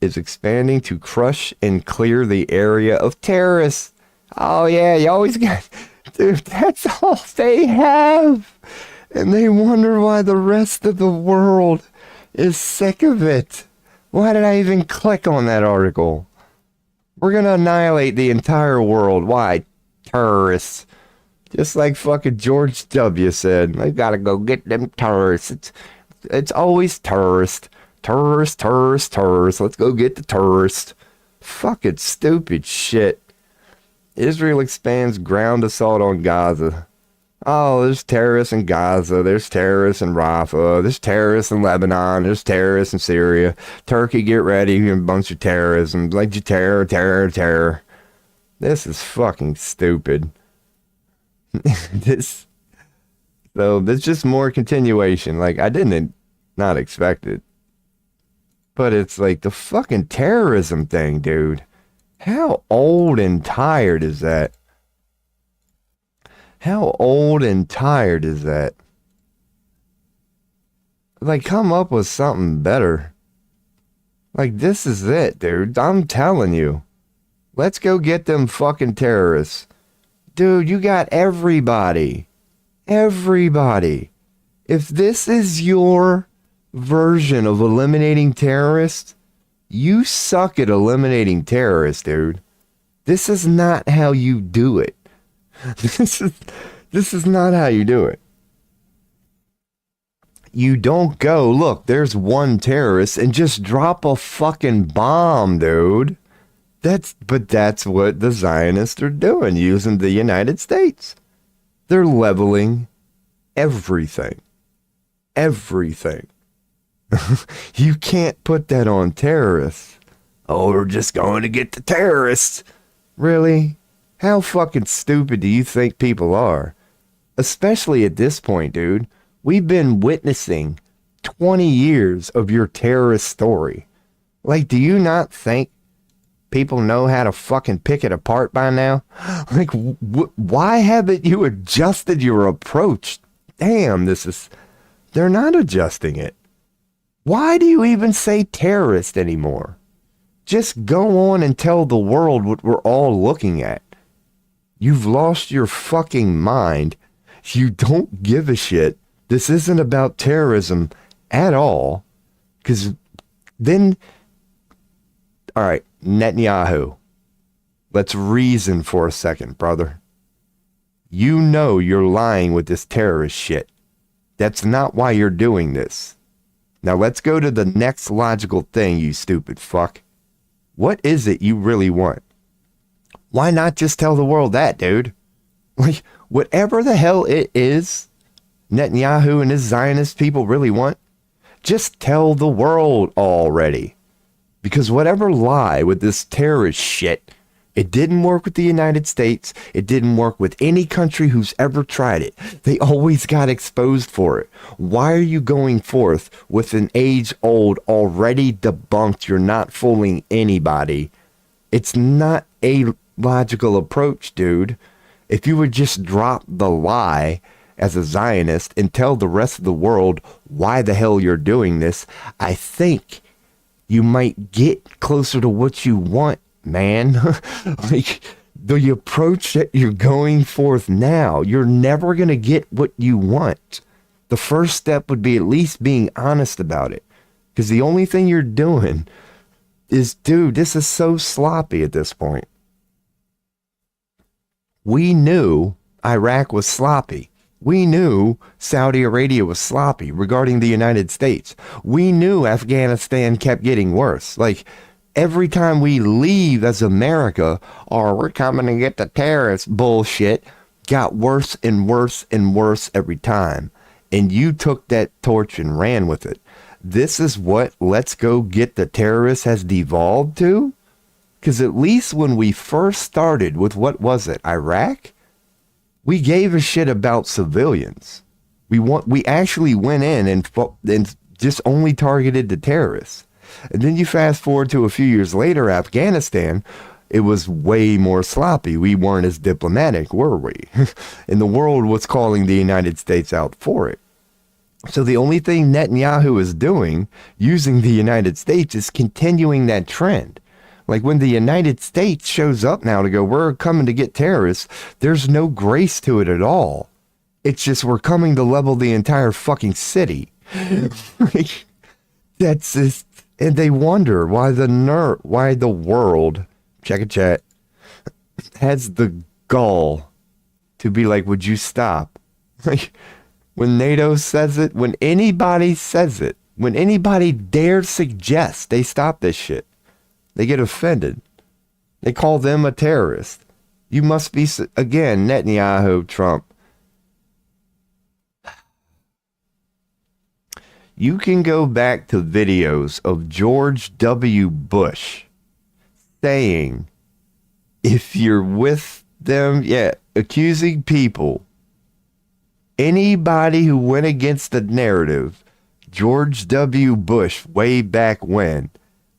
Speaker 1: Is expanding to crush and clear the area of terrorists. Oh yeah, you always got... Dude, that's all they have. And they wonder why the rest of the world is sick of it. Why did I even click on that article? We're gonna annihilate the entire world. Why? Terrorists. Just like fucking George W. said. I gotta go get them terrorists. It's always terrorists. Terrorists. Let's go get the terrorists. Fucking stupid shit. Israel expands ground assault on Gaza. Oh, there's terrorists in Gaza. There's terrorists in Rafah. There's terrorists in Lebanon. There's terrorists in Syria. Turkey, get ready. A bunch of terrorism. Like you terror. This is fucking stupid. There's just more continuation. Like, I didn't not expect it. But it's like the fucking terrorism thing, dude. How old and tired is that? How old and tired is that? Like, come up with something better. Like, this is it, dude. I'm telling you. Let's go get them fucking terrorists. Dude, you got everybody. Everybody. If this is your version of eliminating terrorists, you suck at eliminating terrorists, dude. This is not how you do it. This is not how you do it. You don't go, look, there's one terrorist and just drop a fucking bomb, dude. That's what the Zionists are doing, using the United States. They're leveling everything. Everything. You can't put that on terrorists. Oh, we're just going to get the terrorists. Really? How fucking stupid do you think people are? Especially at this point, dude. We've been witnessing 20 years of your terrorist story. Like, do you not think people know how to fucking pick it apart by now? Like, why haven't you adjusted your approach? Damn, they're not adjusting it. Why do you even say terrorist anymore? Just go on and tell the world what we're all looking at. You've lost your fucking mind. You don't give a shit. This isn't about terrorism at all. Because then, all right, Netanyahu, let's reason for a second, brother. You know you're lying with this terrorist shit. That's not why you're doing this. Now let's go to the next logical thing, you stupid fuck. What is it you really want? Why not just tell the world that, dude? Like, whatever the hell it is Netanyahu and his Zionist people really want, just tell the world already. Because whatever lie with this terrorist shit, it didn't work with the United States. It didn't work with any country who's ever tried it. They always got exposed for it. Why are you going forth with an age-old, already debunked, you're not fooling anybody? It's not a logical approach, dude. If you would just drop the lie as a Zionist and tell the rest of the world why the hell you're doing this, I think you might get closer to what you want, man. Like, the approach that you're going forth now, you're never going to get what you want. The first step would be at least being honest about it. Because the only thing you're doing is, dude, this is so sloppy at this point. We knew Iraq was sloppy. We knew Saudi Arabia was sloppy regarding the United States. We knew Afghanistan kept getting worse. Like, every time we leave as America, or we're coming to get the terrorists bullshit, got worse and worse and worse every time. And you took that torch and ran with it. This is what let's go get the terrorists has devolved to? Because at least when we first started with, what was it, Iraq? We gave a shit about civilians. We actually went in and just only targeted the terrorists. And then you fast forward to a few years later, Afghanistan, it was way more sloppy. We weren't as diplomatic, were we? And the world was calling the United States out for it. So the only thing Netanyahu is doing, using the United States, is continuing that trend. Like, when the United States shows up now to go, we're coming to get terrorists, there's no grace to it at all. It's just, we're coming to level the entire fucking city. Like, that's just, and they wonder why the world, check a chat, has the gall to be like, would you stop? Like, when NATO says it, when anybody says it, when anybody dares suggest they stop this shit, they get offended. They call them a terrorist. You must be, again, Netanyahu, Trump. You can go back to videos of George W. Bush saying, if you're with them, accusing people, anybody who went against the narrative, George W. Bush, way back when,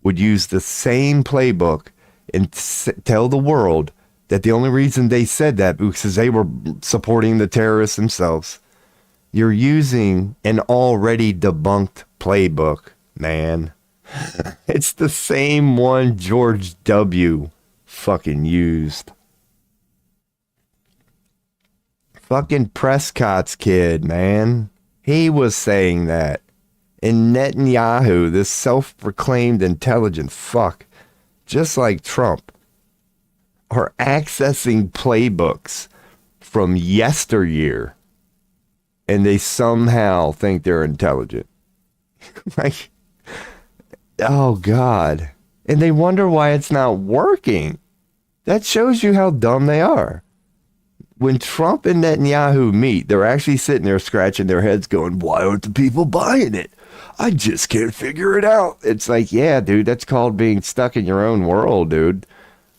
Speaker 1: would use the same playbook and tell the world that the only reason they said that because they were supporting the terrorists themselves. You're using an already debunked playbook, man. It's the same one George W. fucking used. Fucking Prescott's kid, man. He was saying that. And Netanyahu, this self-proclaimed intelligent fuck, just like Trump, are accessing playbooks from yesteryear, and they somehow think they're intelligent. Like, oh God. And they wonder why it's not working. That shows you how dumb they are. when Trump and Netanyahu meet, they're actually sitting there scratching their heads going, why aren't the people buying it? I just can't figure it out. It's like, yeah, dude, that's called being stuck in your own world, dude.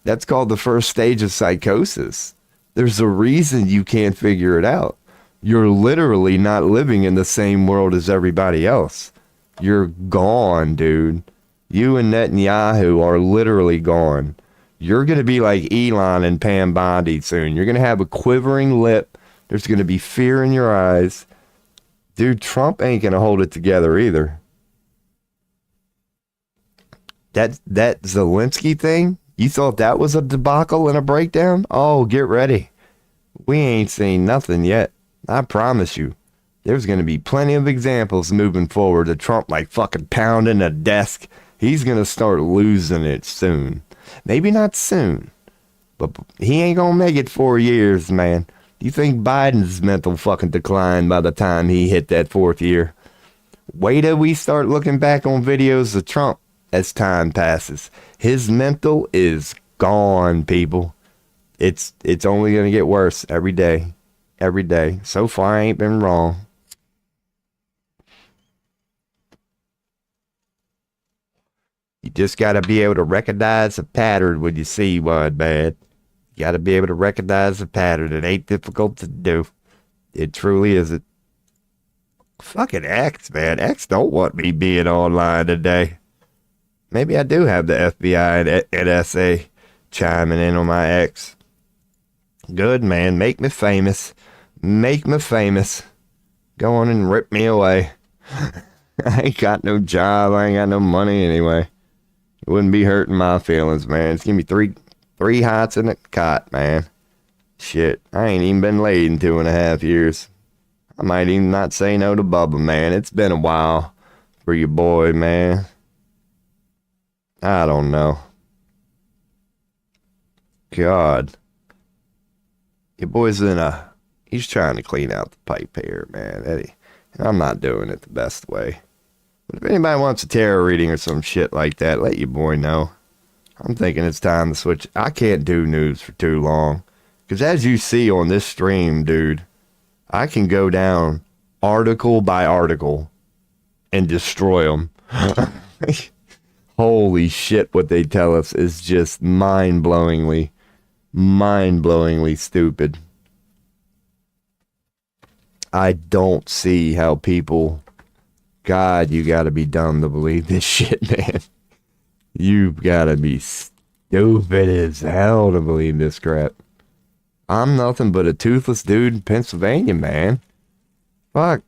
Speaker 1: That's called the first stage of psychosis. There's a reason you can't figure it out. You're literally not living in the same world as everybody else. You're gone, dude. You and Netanyahu are literally gone. You're going to be like Elon and Pam Bondi soon. You're going to have a quivering lip. There's going to be fear in your eyes. Dude, Trump ain't going to hold it together either. That Zelensky thing, you thought that was a debacle and a breakdown? Oh, get ready. We ain't seen nothing yet. I promise you. There's going to be plenty of examples moving forward of Trump like fucking pounding a desk. He's going to start losing it soon. Maybe not soon, but he ain't going to make it 4 years, man. Do you think Biden's mental fucking decline by the time he hit that 4th year? Wait till we start looking back on videos of Trump as time passes. His mental is gone, people. It's only going to get worse every day. Every day. So far, I ain't been wrong. You just got to be able to recognize a pattern when you see one, man. You got to be able to recognize a pattern. It ain't difficult to do. It truly isn't. Fucking X, man. X don't want me being online today. Maybe I do have the FBI and NSA chiming in on my X. Good, man. Make me famous. Make me famous. Go on and rip me away. I ain't got no job. I ain't got no money anyway. It wouldn't be hurting my feelings, man. Just give me three hots in a cot, man. Shit, I ain't even been laid in 2.5 years. I might even not say no to Bubba, man. It's been a while for your boy, man. I don't know. God. Your boy's he's trying to clean out the pipe here, man. I'm not doing it the best way. But if anybody wants a tarot reading or some shit like that, let your boy know. I'm thinking it's time to switch. I can't do news for too long. Because as you see on this stream, dude, I can go down article by article and destroy them. Holy shit, what they tell us is just mind-blowingly stupid. I don't see how people... God, you gotta be dumb to believe this shit, man. You've gotta be stupid as hell to believe this crap. I'm nothing but a toothless dude in Pennsylvania, man. Fuck.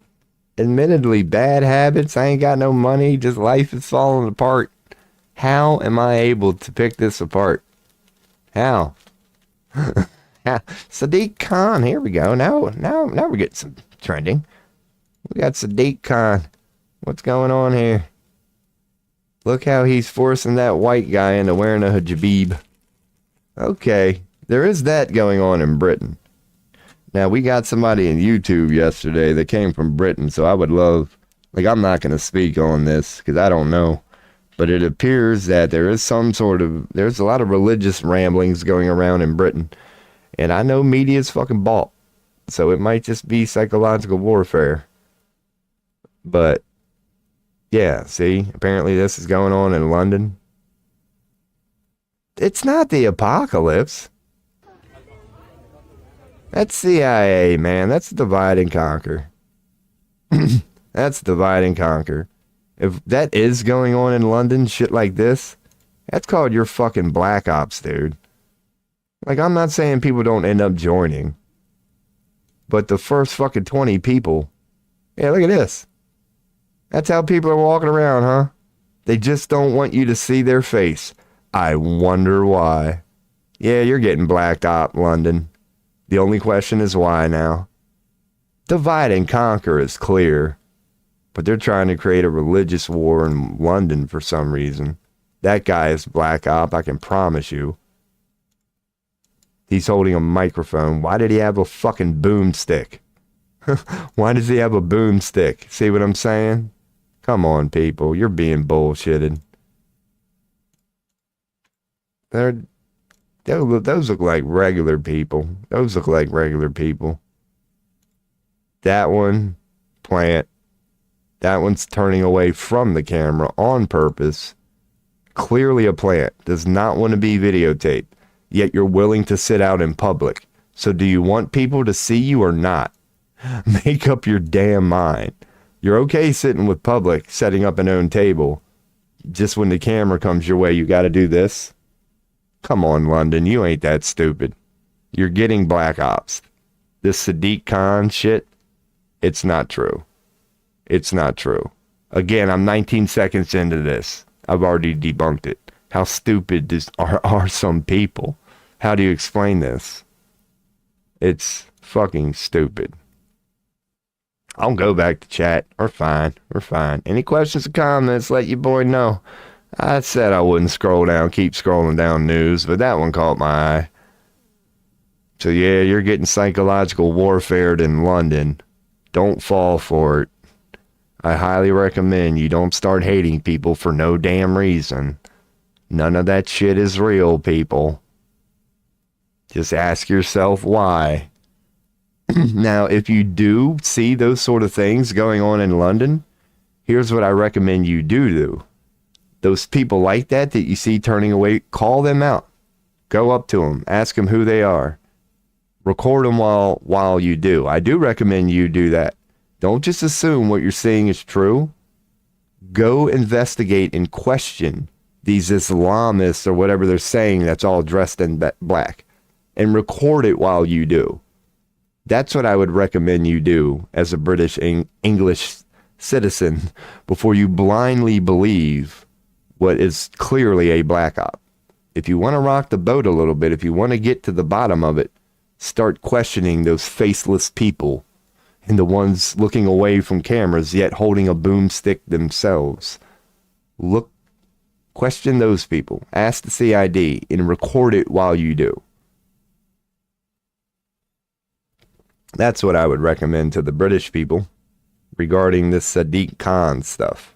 Speaker 1: Admittedly, bad habits. I ain't got no money. Just life is falling apart. How am I able to pick this apart? How? Sadiq Khan. Here we go. Now we're getting some trending. We got Sadiq Khan. What's going on here? Look how he's forcing that white guy into wearing a hijab. Okay, there is that going on in Britain. Now, we got somebody in YouTube yesterday that came from Britain, so I would love... Like, I'm not going to speak on this, because I don't know. But it appears that there is some sort of... There's a lot of religious ramblings going around in Britain. And I know media's fucking bought. So it might just be psychological warfare. But... yeah, see, apparently this is going on in London. It's not the apocalypse. That's CIA, man. That's divide and conquer. That's divide and conquer. If that is going on in London, shit like this, that's called your fucking black ops, dude. Like, I'm not saying people don't end up joining. But the first fucking 20 people... yeah, look at this. That's how people are walking around, huh? They just don't want you to see their face. I wonder why. Yeah, you're getting blacked out, London. The only question is why now. Divide and conquer is clear. But they're trying to create a religious war in London for some reason. That guy is black op, I can promise you. He's holding a microphone. Why did he have a fucking boomstick? Why does he have a boomstick? See what I'm saying? Come on, people. You're being bullshitted. Those look like regular people. Those look like regular people. That one, plant. That one's turning away from the camera on purpose. Clearly a plant. Does not want to be videotaped. Yet you're willing to sit out in public. So do you want people to see you or not? Make up your damn mind. You're okay sitting with public, setting up an own table. Just when the camera comes your way, you got to do this? Come on, London. You ain't that stupid. You're getting black ops. This Sadiq Khan shit, it's not true. It's not true. Again, I'm 19 seconds into this. I've already debunked it. How stupid are some people? How do you explain this? It's fucking stupid. I'll go back to chat. We're fine. We're fine. Any questions or comments, let your boy know. I said I wouldn't scroll down, keep scrolling down news, but that one caught my eye. So yeah, you're getting psychological warfare in London. Don't fall for it. I highly recommend you don't start hating people for no damn reason. None of that shit is real, people. Just ask yourself why. Now, if you do see those sort of things going on in London, here's what I recommend you do. Those people like that you see turning away, call them out. Go up to them. Ask them who they are. Record them while you do. I do recommend you do that. Don't just assume what you're seeing is true. Go investigate and question these Islamists or whatever they're saying that's all dressed in black. And record it while you do. That's what I would recommend you do as a British English citizen before you blindly believe what is clearly a black op. If you want to rock the boat a little bit, if you want to get to the bottom of it, start questioning those faceless people and the ones looking away from cameras yet holding a boomstick themselves. Question those people. Ask the CID and record it while you do. That's what I would recommend to the British people regarding this Sadiq Khan stuff.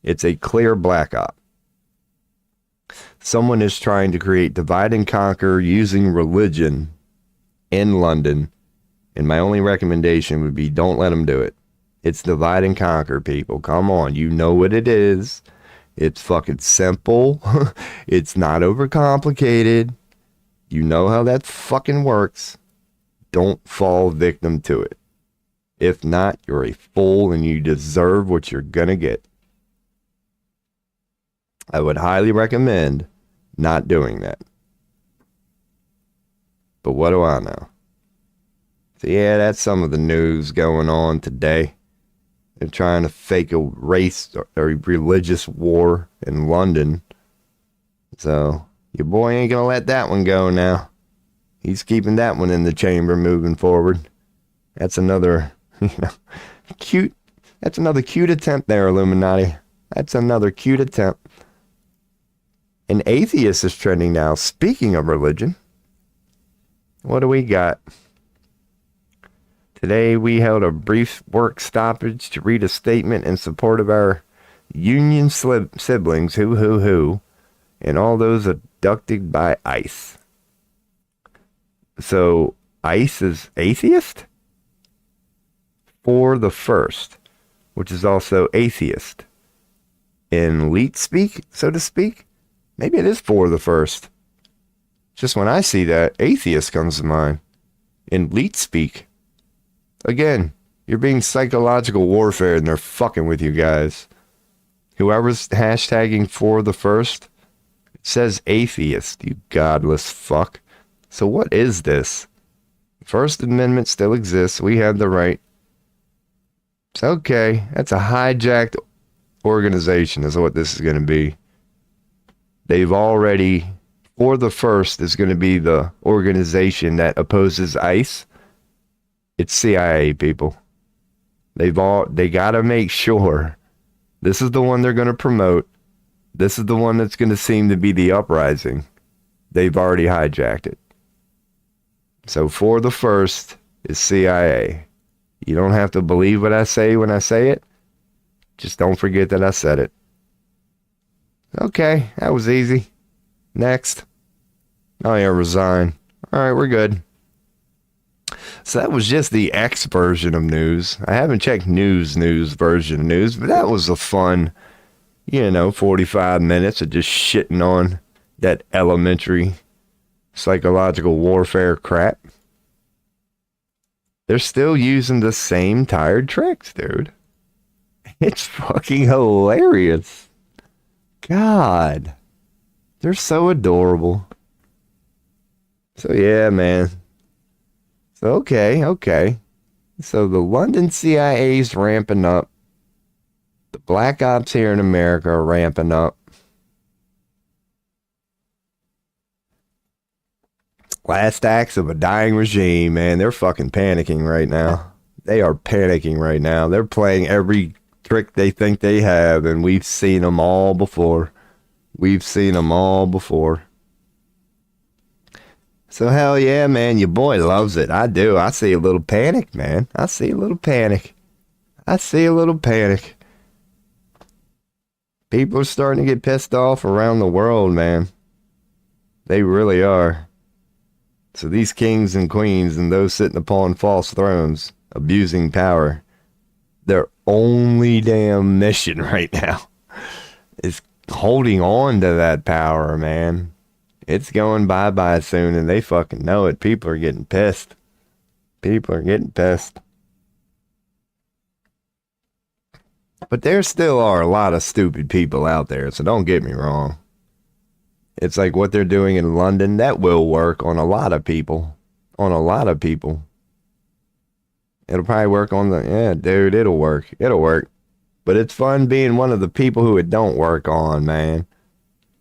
Speaker 1: It's a clear black op. Someone is trying to create divide and conquer using religion in London, and my only recommendation would be don't let them do it. It's divide and conquer, people. Come on, you know what it is. It's fucking simple. It's not overcomplicated. You know how that fucking works. Don't fall victim to it. If not, you're a fool and you deserve what you're gonna get. I would highly recommend not doing that. But what do I know? So yeah, that's some of the news going on today. They're trying to fake a race or a religious war in London. So your boy ain't gonna let that one go now. He's keeping that one in the chamber moving forward. That's another, cute. That's another cute attempt there, Illuminati. That's another cute attempt. An atheist is trending now. Speaking of religion, what do we got? Today we held a brief work stoppage to read a statement in support of our union siblings, who, and all those abducted by ICE. So ICE is atheist? For the first, which is also atheist. In leet speak, so to speak? Maybe it is for the first. Just when I see that, atheist comes to mind. In leet speak. Again, you're being psychological warfare and they're fucking with you guys. Whoever's hashtagging for the first, it says atheist, you godless fuck. So what is this? First Amendment still exists. We have the right. It's okay. That's a hijacked organization is what this is going to be. They've already, for the first is going to be the organization that opposes ICE. It's CIA, people. They got to make sure this is the one they're going to promote. This is the one that's going to seem to be the uprising. They've already hijacked it. So for the first is CIA. You don't have to believe what I say when I say it. Just don't forget that I said it. Okay, that was easy. Next. Oh, yeah, resign. All right, we're good. So that was just the X version of news. I haven't checked news version of news, but that was a fun, 45 minutes of just shitting on that elementary psychological warfare crap. They're still using the same tired tricks, dude. It's fucking hilarious. God. They're so adorable. So yeah, man. So okay. So the London CIA's ramping up. The Black Ops here in America are ramping up. Last acts of a dying regime, man. They're fucking panicking right now. They are panicking right now. They're playing every trick they think they have, and we've seen them all before. So hell yeah, man. Your boy loves it. I do. I see a little panic, man. I see a little panic. People are starting to get pissed off around the world, man. They really are. So these kings and queens and those sitting upon false thrones, abusing power, their only damn mission right now is holding on to that power, man. It's going bye-bye soon, and they fucking know it. People are getting pissed. But there still are a lot of stupid people out there, so don't get me wrong. It's like what they're doing in London, that will work on a lot of people. It'll probably work on dude, it'll work. But it's fun being one of the people who it don't work on, man.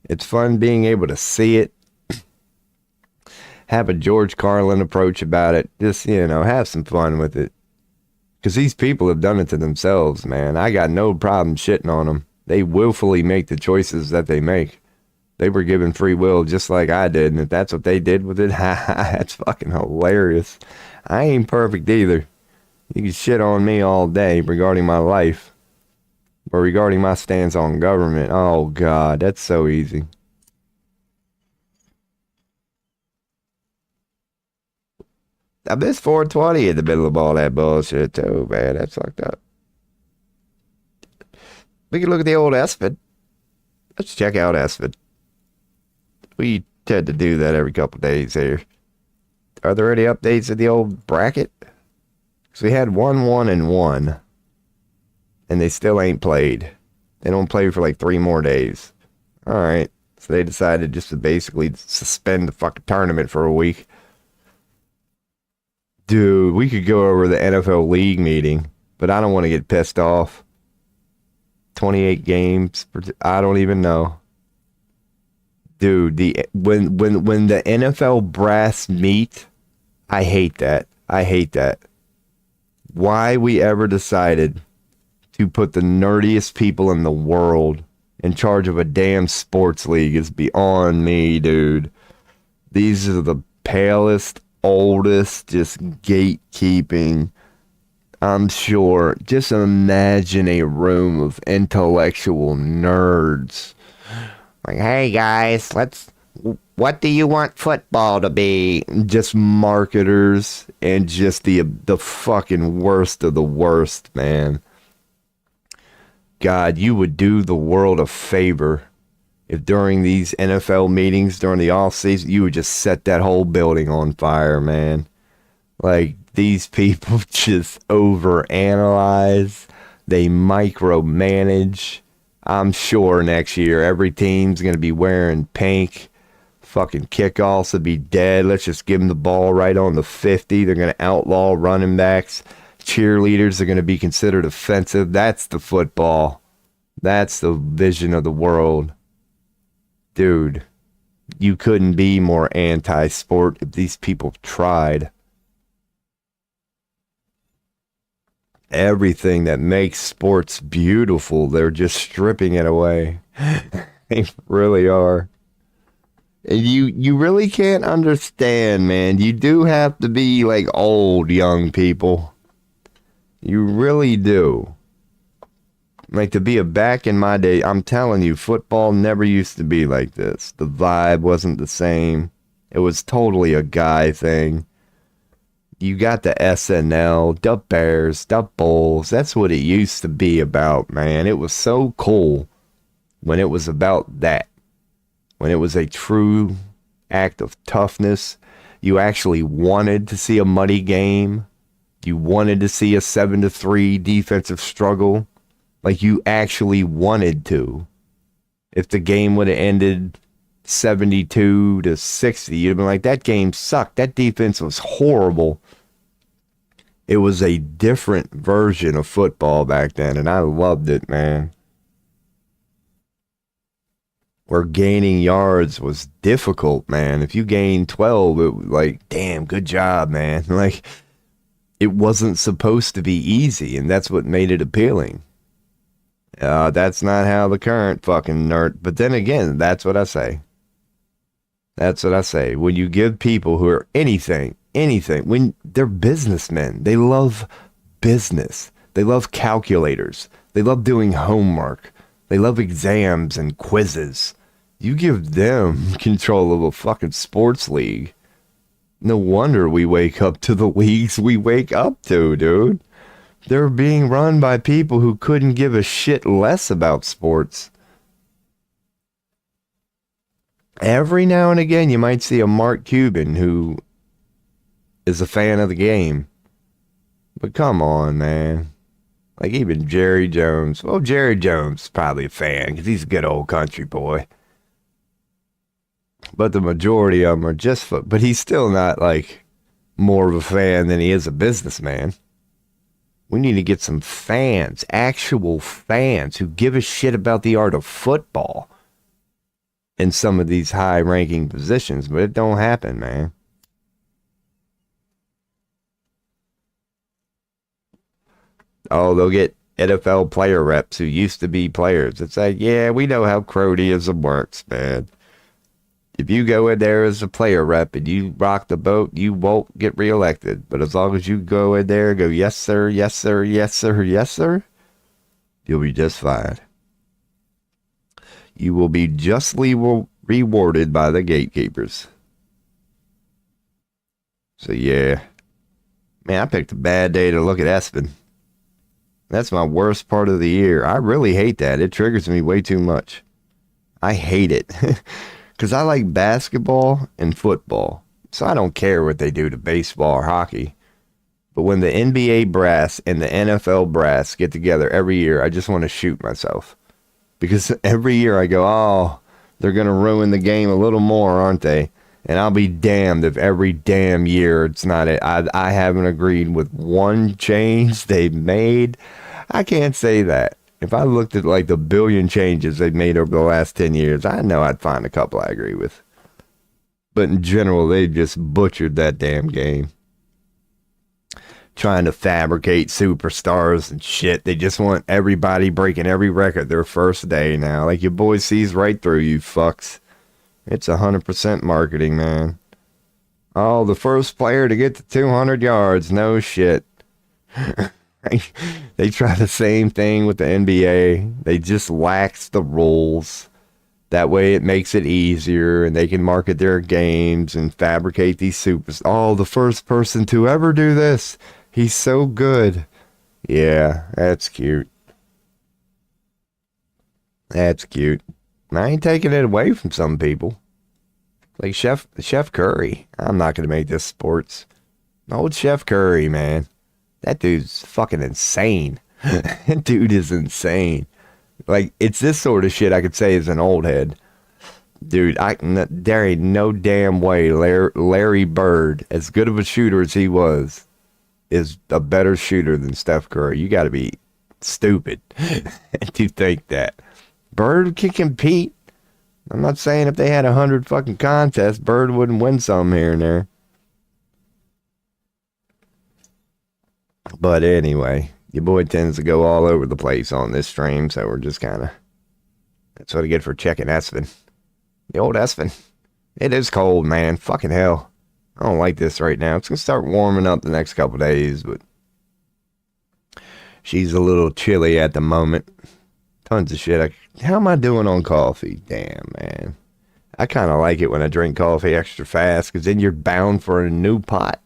Speaker 1: It's fun being able to see it. Have a George Carlin approach about it. Just, have some fun with it. Because these people have done it to themselves, man. I got no problem shitting on them. They willfully make the choices that they make. They were given free will just like I did. And if that's what they did with it, that's fucking hilarious. I ain't perfect either. You can shit on me all day regarding my life. Or regarding my stance on government. Oh, God, that's so easy. I missed 420 in the middle of all that bullshit, too, man. That's fucked up. We can look at the old Esford. Let's check out Esford. We tend to do that every couple days here. Are there any updates in the old bracket? Because we had 1-1-1. And they still ain't played. They don't play for like 3 more days. Alright. So they decided just to basically suspend the fucking tournament for a week. Dude, we could go over the NFL league meeting, but I don't want to get pissed off. 28 games. I don't even know. Dude, when the NFL brass meet, I hate that. Why we ever decided to put the nerdiest people in the world in charge of a damn sports league is beyond me, dude. These are the palest, oldest, just gatekeeping. I'm sure. Just imagine a room of intellectual nerds. Like, hey guys, what do you want football to be? Just marketers and just the fucking worst of the worst, man. God, you would do the world a favor if during these NFL meetings during the off season, you would just set that whole building on fire, man. Like, these people just overanalyze. They micromanage. I'm sure next year every team's going to be wearing pink. Fucking kickoffs will be dead. Let's just give them the ball right on the 50. They're going to outlaw running backs. Cheerleaders are going to be considered offensive. That's the football. That's the vision of the world. Dude, you couldn't be more anti-sport if these people tried. Everything that makes sports beautiful, they're just stripping it away. They really are. And you really can't understand, man. You do have to be like old young people. You really do. Like, to be back in my day, I'm telling you, football never used to be like this. The vibe wasn't the same. It was totally a guy thing. You got the SNL, the Bears, the Bulls. That's what it used to be about, man. It was so cool when it was about that. When it was a true act of toughness. You actually wanted to see a muddy game. You wanted to see a 7-3 defensive struggle. Like you actually wanted to. If the game would have ended 72-60, you'd have been like, that game sucked. That defense was horrible. It was a different version of football back then, and I loved it, man. Where gaining yards was difficult, man. If you gained 12, it was like, damn, good job, man. Like, it wasn't supposed to be easy, and that's what made it appealing. That's not how the current fucking nerd. But then again, that's what I say. That's what I say. When you give people who are anything, when they're businessmen, they love business. They love calculators. They love doing homework. They love exams and quizzes. You give them control of a fucking sports league. No wonder we wake up to the leagues we wake up to, dude. They're being run by people who couldn't give a shit less about sports. Every now and again, you might see a Mark Cuban who is a fan of the game. But come on, man. Like even Jerry Jones. Well, Jerry Jones is probably a fan because he's a good old country boy. But the majority of them are just... But he's still not like more of a fan than he is a businessman. We need to get some fans, actual fans who give a shit about the art of football in some of these high-ranking positions, but it don't happen, man. Oh, they'll get NFL player reps who used to be players. It's like, yeah, we know how cronyism works, man. If you go in there as a player rep and you rock the boat, you won't get reelected. But as long as you go in there and go, yes, sir, yes, sir, yes, sir, yes, sir, you'll be just fine. You will be justly rewarded by the gatekeepers. So, yeah. Man, I picked a bad day to look at Espen. That's my worst part of the year. I really hate that. It triggers me way too much. I hate it. Because I like basketball and football. So I don't care what they do to baseball or hockey. But when the NBA brass and the NFL brass get together every year, I just want to shoot myself. Because every year I go, oh, they're going to ruin the game a little more, aren't they? And I'll be damned if every damn year it's not it. I haven't agreed with one change they've made. I can't say that. If I looked at like the billion changes they've made over the last 10 years, I know I'd find a couple I agree with. But in general, they just butchered that damn game. Trying to fabricate superstars and shit. They just want everybody breaking every record their first day now. Like your boy sees right through you fucks. It's 100% marketing, man. Oh, the first player to get to 200 yards. No shit. They try the same thing with the NBA. They just lax the rules. That way it makes it easier and they can market their games and fabricate these supers. Oh, the first person to ever do this. He's so good. Yeah, that's cute. That's cute. I ain't taking it away from some people. Like Chef Curry. I'm not going to make this sports. Old Chef Curry, man. That dude's fucking insane. That dude is insane. Like, it's this sort of shit I could say as an old head. Dude, there ain't no damn way Larry Bird, as good of a shooter as he was, is a better shooter than Steph Curry. You got to be stupid to think that. Bird can compete. I'm not saying if they had 100 fucking contests, Bird wouldn't win some here and there. But anyway, your boy tends to go all over the place on this stream, so we're just kind of... That's what I get for checking Espen. The old Espen. It is cold, man. Fucking hell. I don't like this right now. It's going to start warming up the next couple days, but... She's a little chilly at the moment. Tons of shit. How am I doing on coffee? Damn, man. I kind of like it when I drink coffee extra fast because then you're bound for a new pot.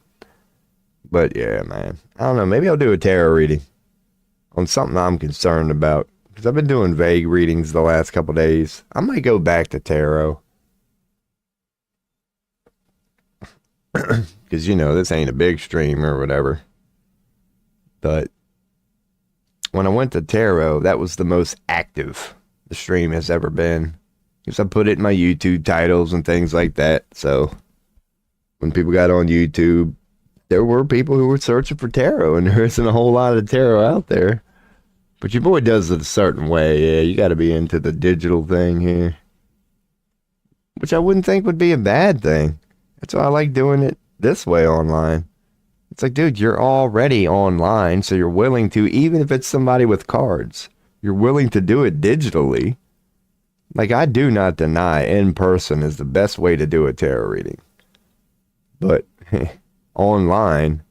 Speaker 1: But yeah, man. I don't know. Maybe I'll do a tarot reading on something I'm concerned about because I've been doing vague readings the last couple days. I might go back to tarot because, you know, this ain't a big stream or whatever. But when I went to tarot, that was the most active the stream has ever been. Because I put it in my YouTube titles and things like that. So when people got on YouTube, there were people who were searching for tarot, and there isn't a whole lot of tarot out there. But your boy does it a certain way. Yeah, you got to be into the digital thing here, which I wouldn't think would be a bad thing. That's why I like doing it this way online. It's like, dude, you're already online, so you're willing to, even if it's somebody with cards, you're willing to do it digitally. Like, I do not deny in person is the best way to do a tarot reading. But online,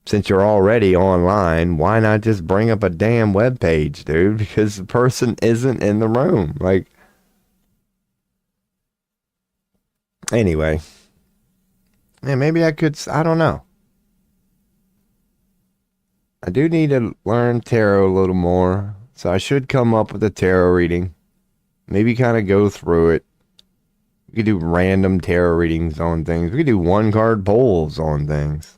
Speaker 1: since you're already online, why not just bring up a damn web page, dude? Because the person isn't in the room. Like, anyway. Yeah, maybe I could, I don't know. I do need to learn tarot a little more. So I should come up with a tarot reading. Maybe kind of go through it. We could do random tarot readings on things. We could do one card polls on things.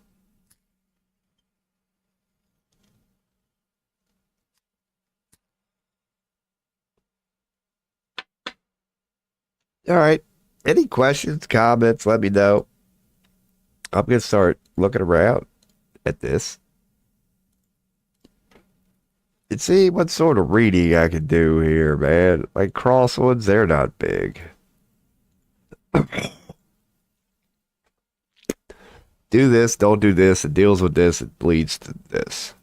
Speaker 1: All right. Any questions, comments, let me know. I'm going to start looking around at this and see what sort of reading I could do here, man. Like crosswords, they're not big. Do this, don't do this, it deals with this, it leads to this.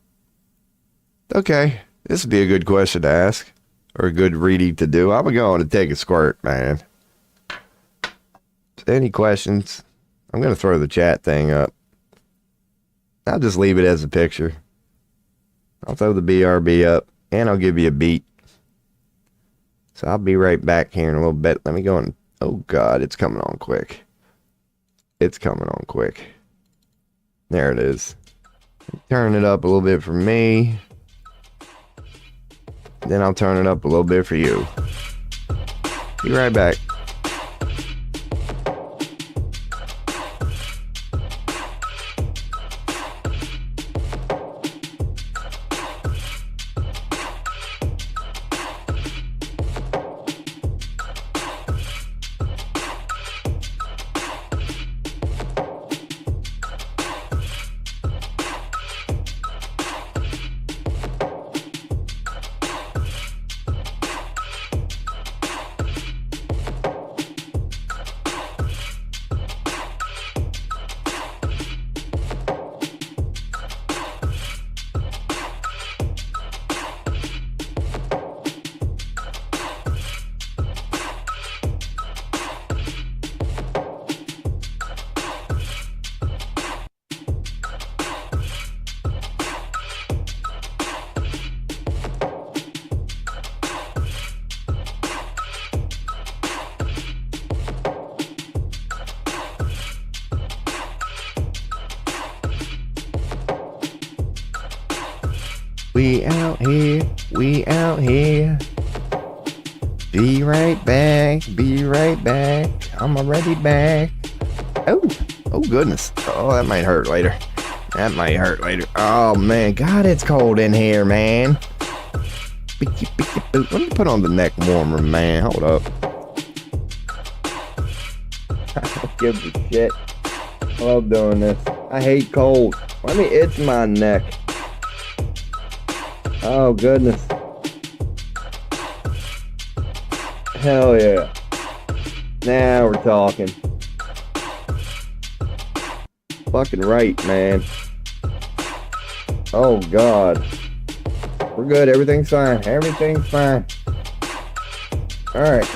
Speaker 1: Okay, this would be a good question to ask, or a good reading to do. I'm going to take a squirt, man. Any questions? I'm going to throw the chat thing up. I'll just leave it as a picture. I'll throw the BRB up, and I'll give you a beat. So I'll be right back here in a little bit. Let me go and... Oh, God, it's coming on quick. It's coming on quick. There it is. Turn it up a little bit for me. Then I'll turn it up a little bit for you. Be right back. We out here, we out here. Be right back, be right back. I'm already back. Oh goodness. Oh, that might hurt later. That might hurt later. Oh man, God, it's cold in here, man. Let me put on the neck warmer, man. Hold up. I don't give a shit. I love doing this. I hate cold. Let me itch my neck. Oh, goodness. Hell yeah. Now we're talking. Fucking right, man. Oh, God. We're good. Everything's fine. Everything's fine. Alright.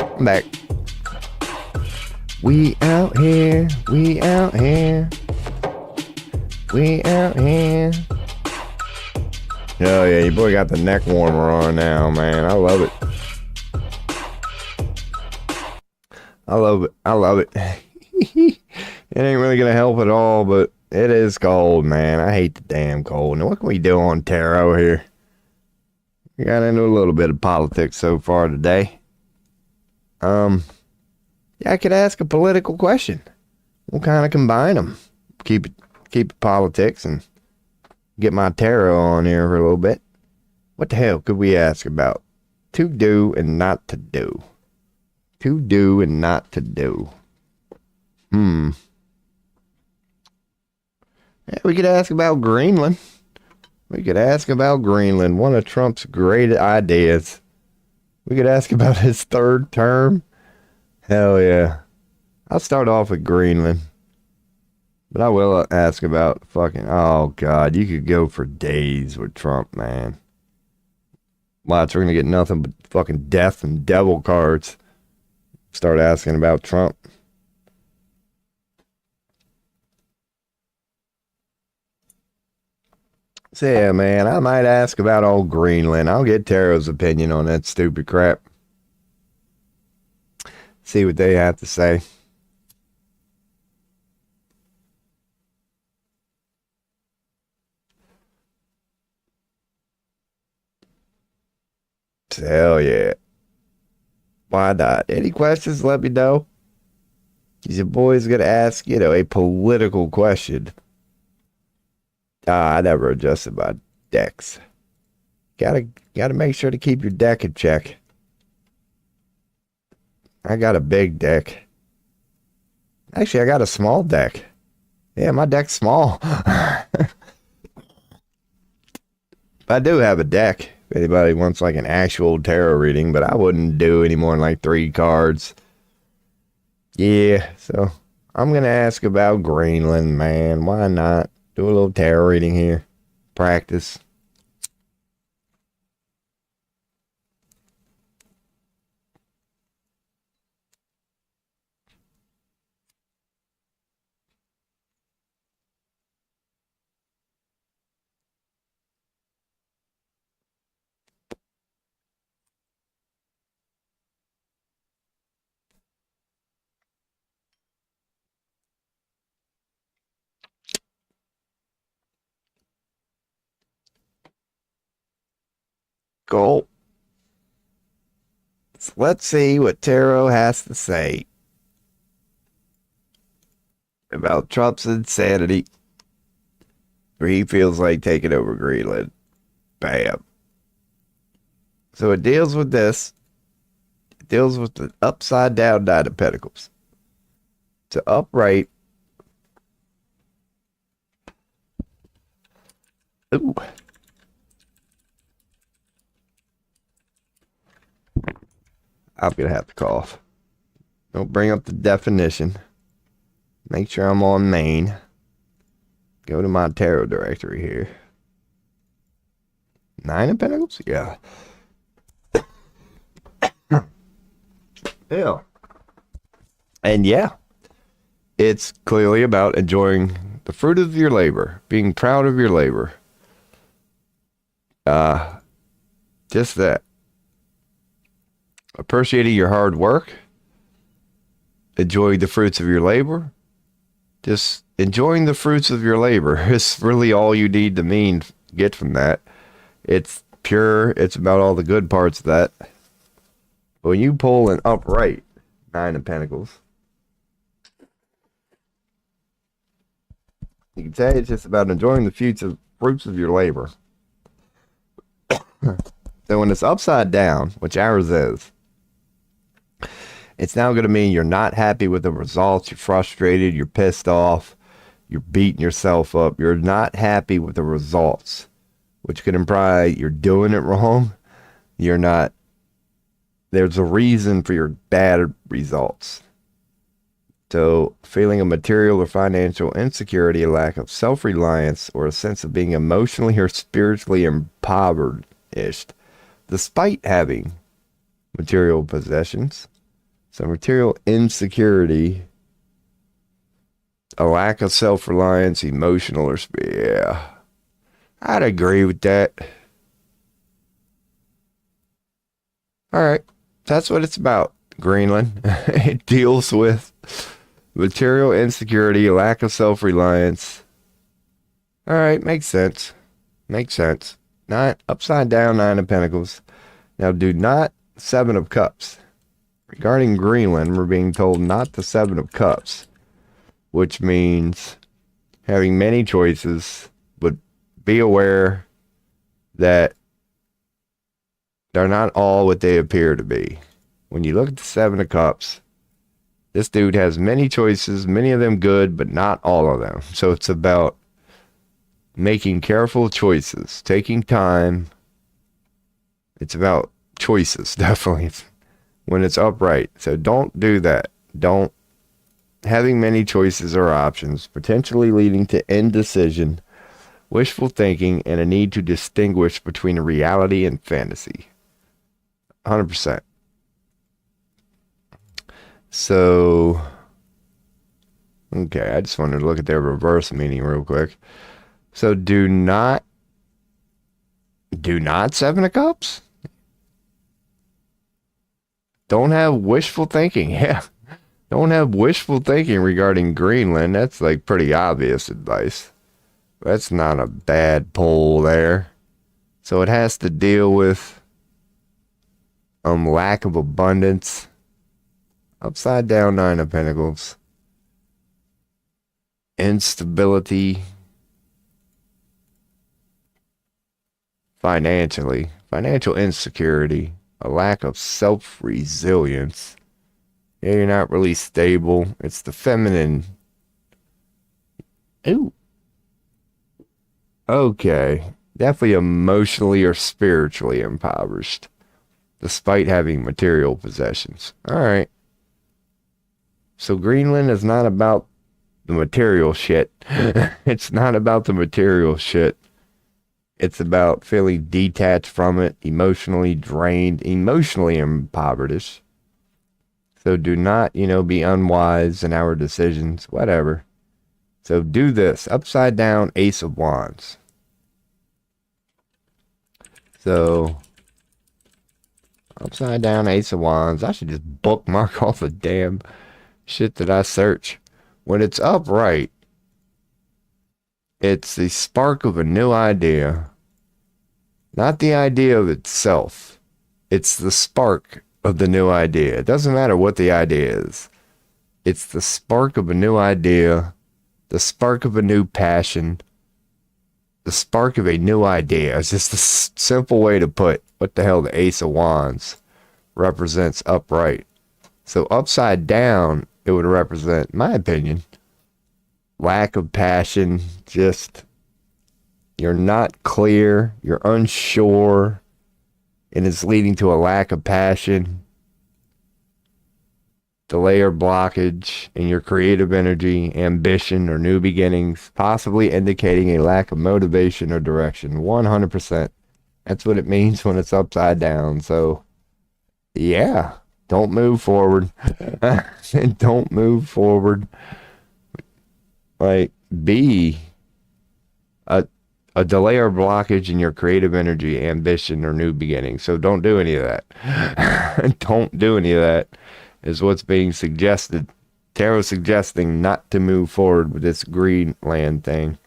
Speaker 1: I'm back. We out here. We out here. We out here. Oh yeah, your boy got the neck warmer on now, man. I love it. I love it. I love it. It ain't really gonna help at all, but it is cold, man. I hate the damn cold. Now, what can we do on tarot here? We got into a little bit of politics so far today. Yeah, I could ask a political question. We'll kind of combine them. Keep it politics and get my tarot on here for a little bit. What the hell could we ask about? To do and not to do. To do and not to do. Yeah, we could ask about Greenland. One of Trump's great ideas. We could ask about his third term. Hell yeah. I'll start off with Greenland. But I will ask about fucking... Oh, God. You could go for days with Trump, man. Watch, we're going to get nothing but fucking death and devil cards. Start asking about Trump. So yeah, man, I might ask about old Greenland. I'll get Tarot's opinion on that stupid crap. See what they have to say. Hell yeah. Why not? Any questions, let me know. Your boy's gonna ask, a political question. I never adjusted my decks. Gotta make sure to keep your deck in check. I got a big deck. Actually, I got a small deck. Yeah, my deck's small. I do have a deck. If anybody wants like an actual tarot reading, but I wouldn't do any more than like 3 cards. Yeah, so I'm gonna ask about Greenland, man. Why not? Do a little tarot reading here. Practice. Cool. So let's see what tarot has to say about Trump's insanity. Where he feels like taking over Greenland. Bam. So it deals with this. It deals with the upside down Nine of Pentacles. To upright. Ooh. I'm going to have to cough. Don't bring up the definition. Make sure I'm on main. Go to my tarot directory here. 9 of Pentacles? Yeah. Yeah. And yeah, it's clearly about enjoying the fruit of your labor, being proud of your labor. Just that. Appreciating your hard work. Enjoying the fruits of your labor. Just enjoying the fruits of your labor is really all you need to get from that. It's pure. It's about all the good parts of that. But when you pull an upright 9 of Pentacles, you can say it's just about enjoying the fruits of your labor. So when it's upside down, which ours is, it's now going to mean you're not happy with the results. You're frustrated. You're pissed off. You're beating yourself up. You're not happy with the results, which could imply you're doing it wrong. You're not. There's a reason for your bad results. So feeling of material or financial insecurity, a lack of self-reliance, or a sense of being emotionally or spiritually impoverished, despite having material possessions. So material insecurity, a lack of self-reliance, emotional or yeah, I'd agree with that. All right, that's what it's about. Greenland. It deals with material insecurity, lack of self-reliance. All right, makes sense. Makes sense. Upside down, Nine of Pentacles. Now, do not Seven of Cups. Regarding Greenland, we're being told not the Seven of Cups, which means having many choices, but be aware that they're not all what they appear to be. When you look at the Seven of Cups, this dude has many choices, many of them good, but not all of them. So it's about making careful choices, taking time. It's about choices, definitely, when it's upright. So don't do that. Don't. Having many choices or options, potentially leading to indecision, wishful thinking, and a need to distinguish between reality and fantasy. 100%. So, okay, I just wanted to look at their reverse meaning real quick. So do not Seven of Cups? Don't have wishful thinking. Yeah. Don't have wishful thinking regarding Greenland. That's like pretty obvious advice. That's not a bad pull there. So it has to deal with lack of abundance. Upside down, Nine of Pentacles. Instability. Financially. Financial insecurity. A lack of self-resilience. Yeah, you're not really stable. It's the feminine. Ooh. Okay. Definitely emotionally or spiritually impoverished, despite having material possessions. All right. So Greenland is not about the material shit. It's not about the material shit. It's about feeling detached from it, emotionally drained, emotionally impoverished. So do not, be unwise in our decisions, whatever. So do this. Upside down, Ace of Wands. So, upside down, Ace of Wands. I should just bookmark all the damn shit that I search. When it's upright, it's the spark of a new idea. Not the idea of itself. It's the spark of the new idea. It doesn't matter what the idea is. It's the spark of a new idea, the spark of a new passion, the spark of a new idea. It's just a simple way to put what the hell the Ace of Wands represents upright. So upside down, it would represent, in my opinion, lack of passion, just you're not clear, you're unsure, and it's leading to a lack of passion, delay or blockage in your creative energy, ambition, or new beginnings, possibly indicating a lack of motivation or direction. 100%. That's what it means when it's upside down. So, yeah, don't move forward. Don't move forward. Like, be a delay or blockage in your creative energy, ambition, or new beginning. So don't do any of that. Don't do any of that is what's being suggested. Tarot suggesting not to move forward with this Greenland thing.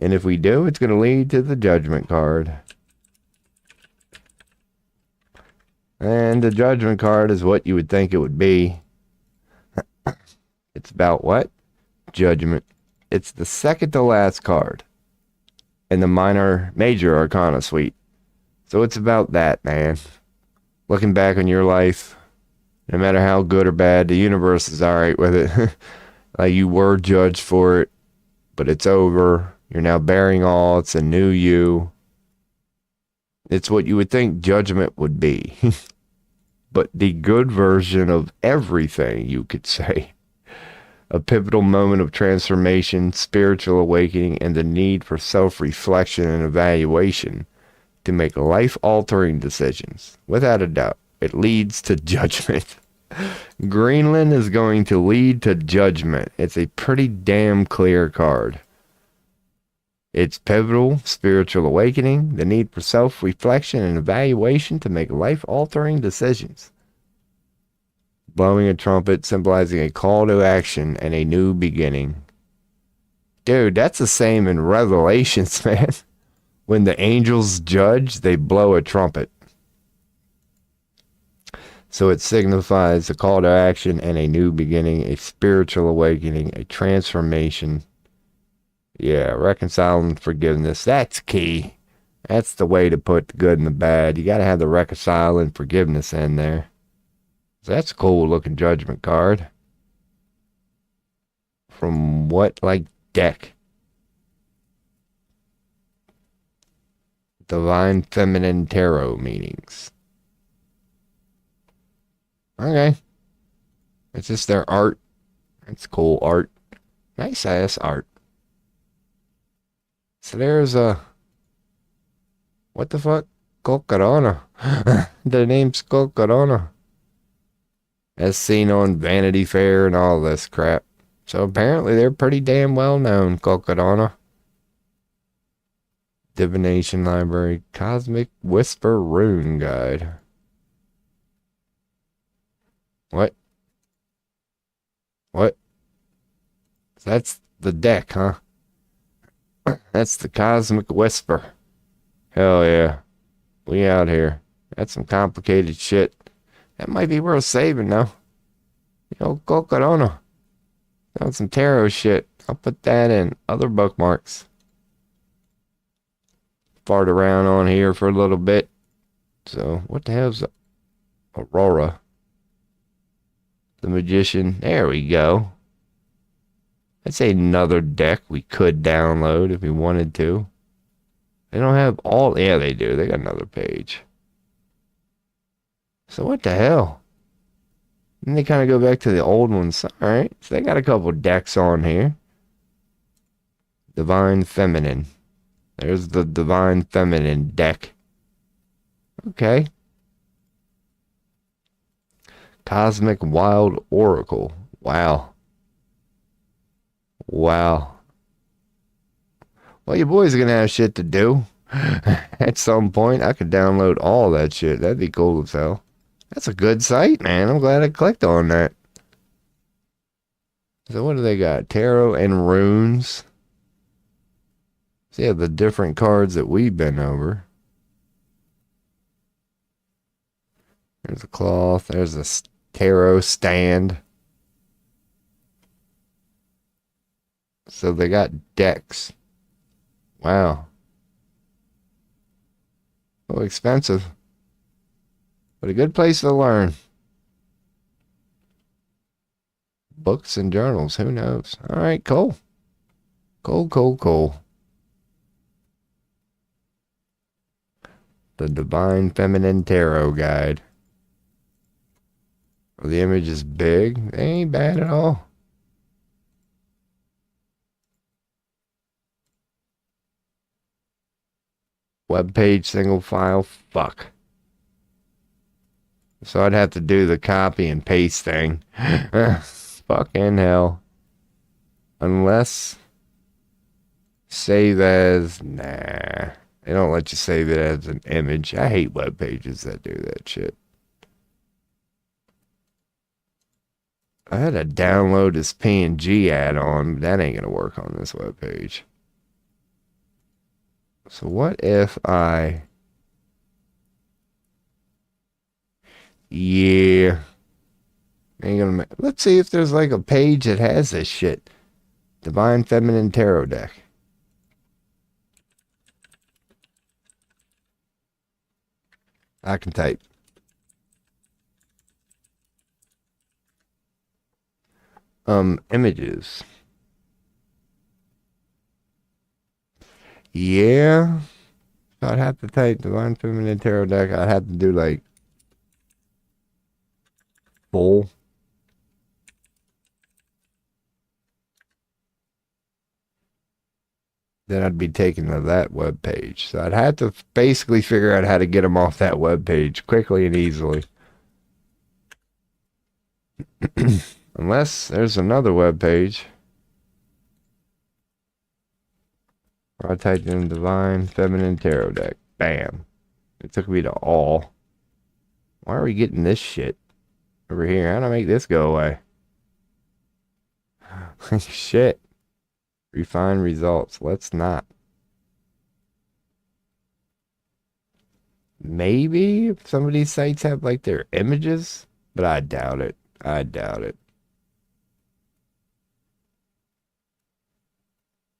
Speaker 1: And if we do, it's going to lead to the Judgment card. And the Judgment card is what you would think it would be. It's about what? Judgment. It's the second to last card in the major arcana suite. So it's about that, man. Looking back on your life, no matter how good or bad, the universe is alright with it. Like you were judged for it, but it's over. You're now bearing all. It's a new you. It's what you would think judgment would be. But the good version of everything, you could say. A pivotal moment of transformation, spiritual awakening, and the need for self-reflection and evaluation to make life-altering decisions. Without a doubt, it leads to judgment. Greenland is going to lead to judgment. It's a pretty damn clear card. It's pivotal, spiritual awakening, the need for self-reflection and evaluation to make life-altering decisions. Blowing a trumpet, symbolizing a call to action and a new beginning. Dude, that's the same in Revelations, man. When the angels judge, they blow a trumpet. So it signifies a call to action and a new beginning, a spiritual awakening, a transformation. Yeah, reconciling forgiveness. That's key. That's the way to put the good and the bad. You got to have the reconcile and forgiveness in there. So that's a cool looking judgment card. From what, like, deck? Divine Feminine Tarot meanings. Okay. It's just their art. That's cool art. Nice ass art. So there's a... What the fuck? Colcarona. The name's Colcarona. As seen on Vanity Fair and all this crap. So apparently they're pretty damn well known, Colcarona. Divination Library. Cosmic Whisper Rune Guide. What? What? That's the deck, huh? That's the Cosmic Whisper. Hell yeah. We out here. That's some complicated shit. That might be worth saving, though. You know, Colcarona. That's some tarot shit. I'll put that in other bookmarks. Fart around on here for a little bit. So, what the hell's Aurora? The Magician. There we go. That's another deck we could download if we wanted to. They don't have all... Yeah, they do. They got another page. So what the hell? And they kind of go back to the old ones. Alright. So they got a couple decks on here. Divine Feminine. There's the Divine Feminine deck. Okay. Cosmic Wild Oracle. Wow. Wow. Well, you boys are going to have shit to do. At some point, I could download all that shit. That'd be cool as hell. That's a good site, man. I'm glad I clicked on that. So what do they got? Tarot and runes. So yeah, the different cards that we've been over. There's a cloth. There's a tarot stand. So they got decks. Wow. Oh, expensive. But a good place to learn. Books and journals. Who knows? All right, cool. Cool. The Divine Feminine Tarot Guide. Well, the image is big. They ain't bad at all. Web page, single file. Fuck. So I'd have to do the copy and paste thing. Fucking hell. Unless save as... Nah. They don't let you save it as an image. I hate web pages that do that shit. I had to download this PNG add-on, but that ain't gonna work on this web page. So what if I... Yeah. Ain't gonna... Let's see if there's like a page that has this shit. Divine Feminine Tarot Deck. I can type. Images. Yeah. So I'd have to type Divine Feminine Tarot Deck. I'd have to do like full. Then I'd be taken to that web page. So I'd have to basically figure out how to get them off that web page quickly and easily. Unless there's another web page. Or I typed in Divine Feminine Tarot Deck. Bam. It took me to all. Why are we getting this shit? over here. How do I make this go away? Shit. Refine results. Let's not. Maybe if some of these sites have like their images, but I doubt it. I doubt it.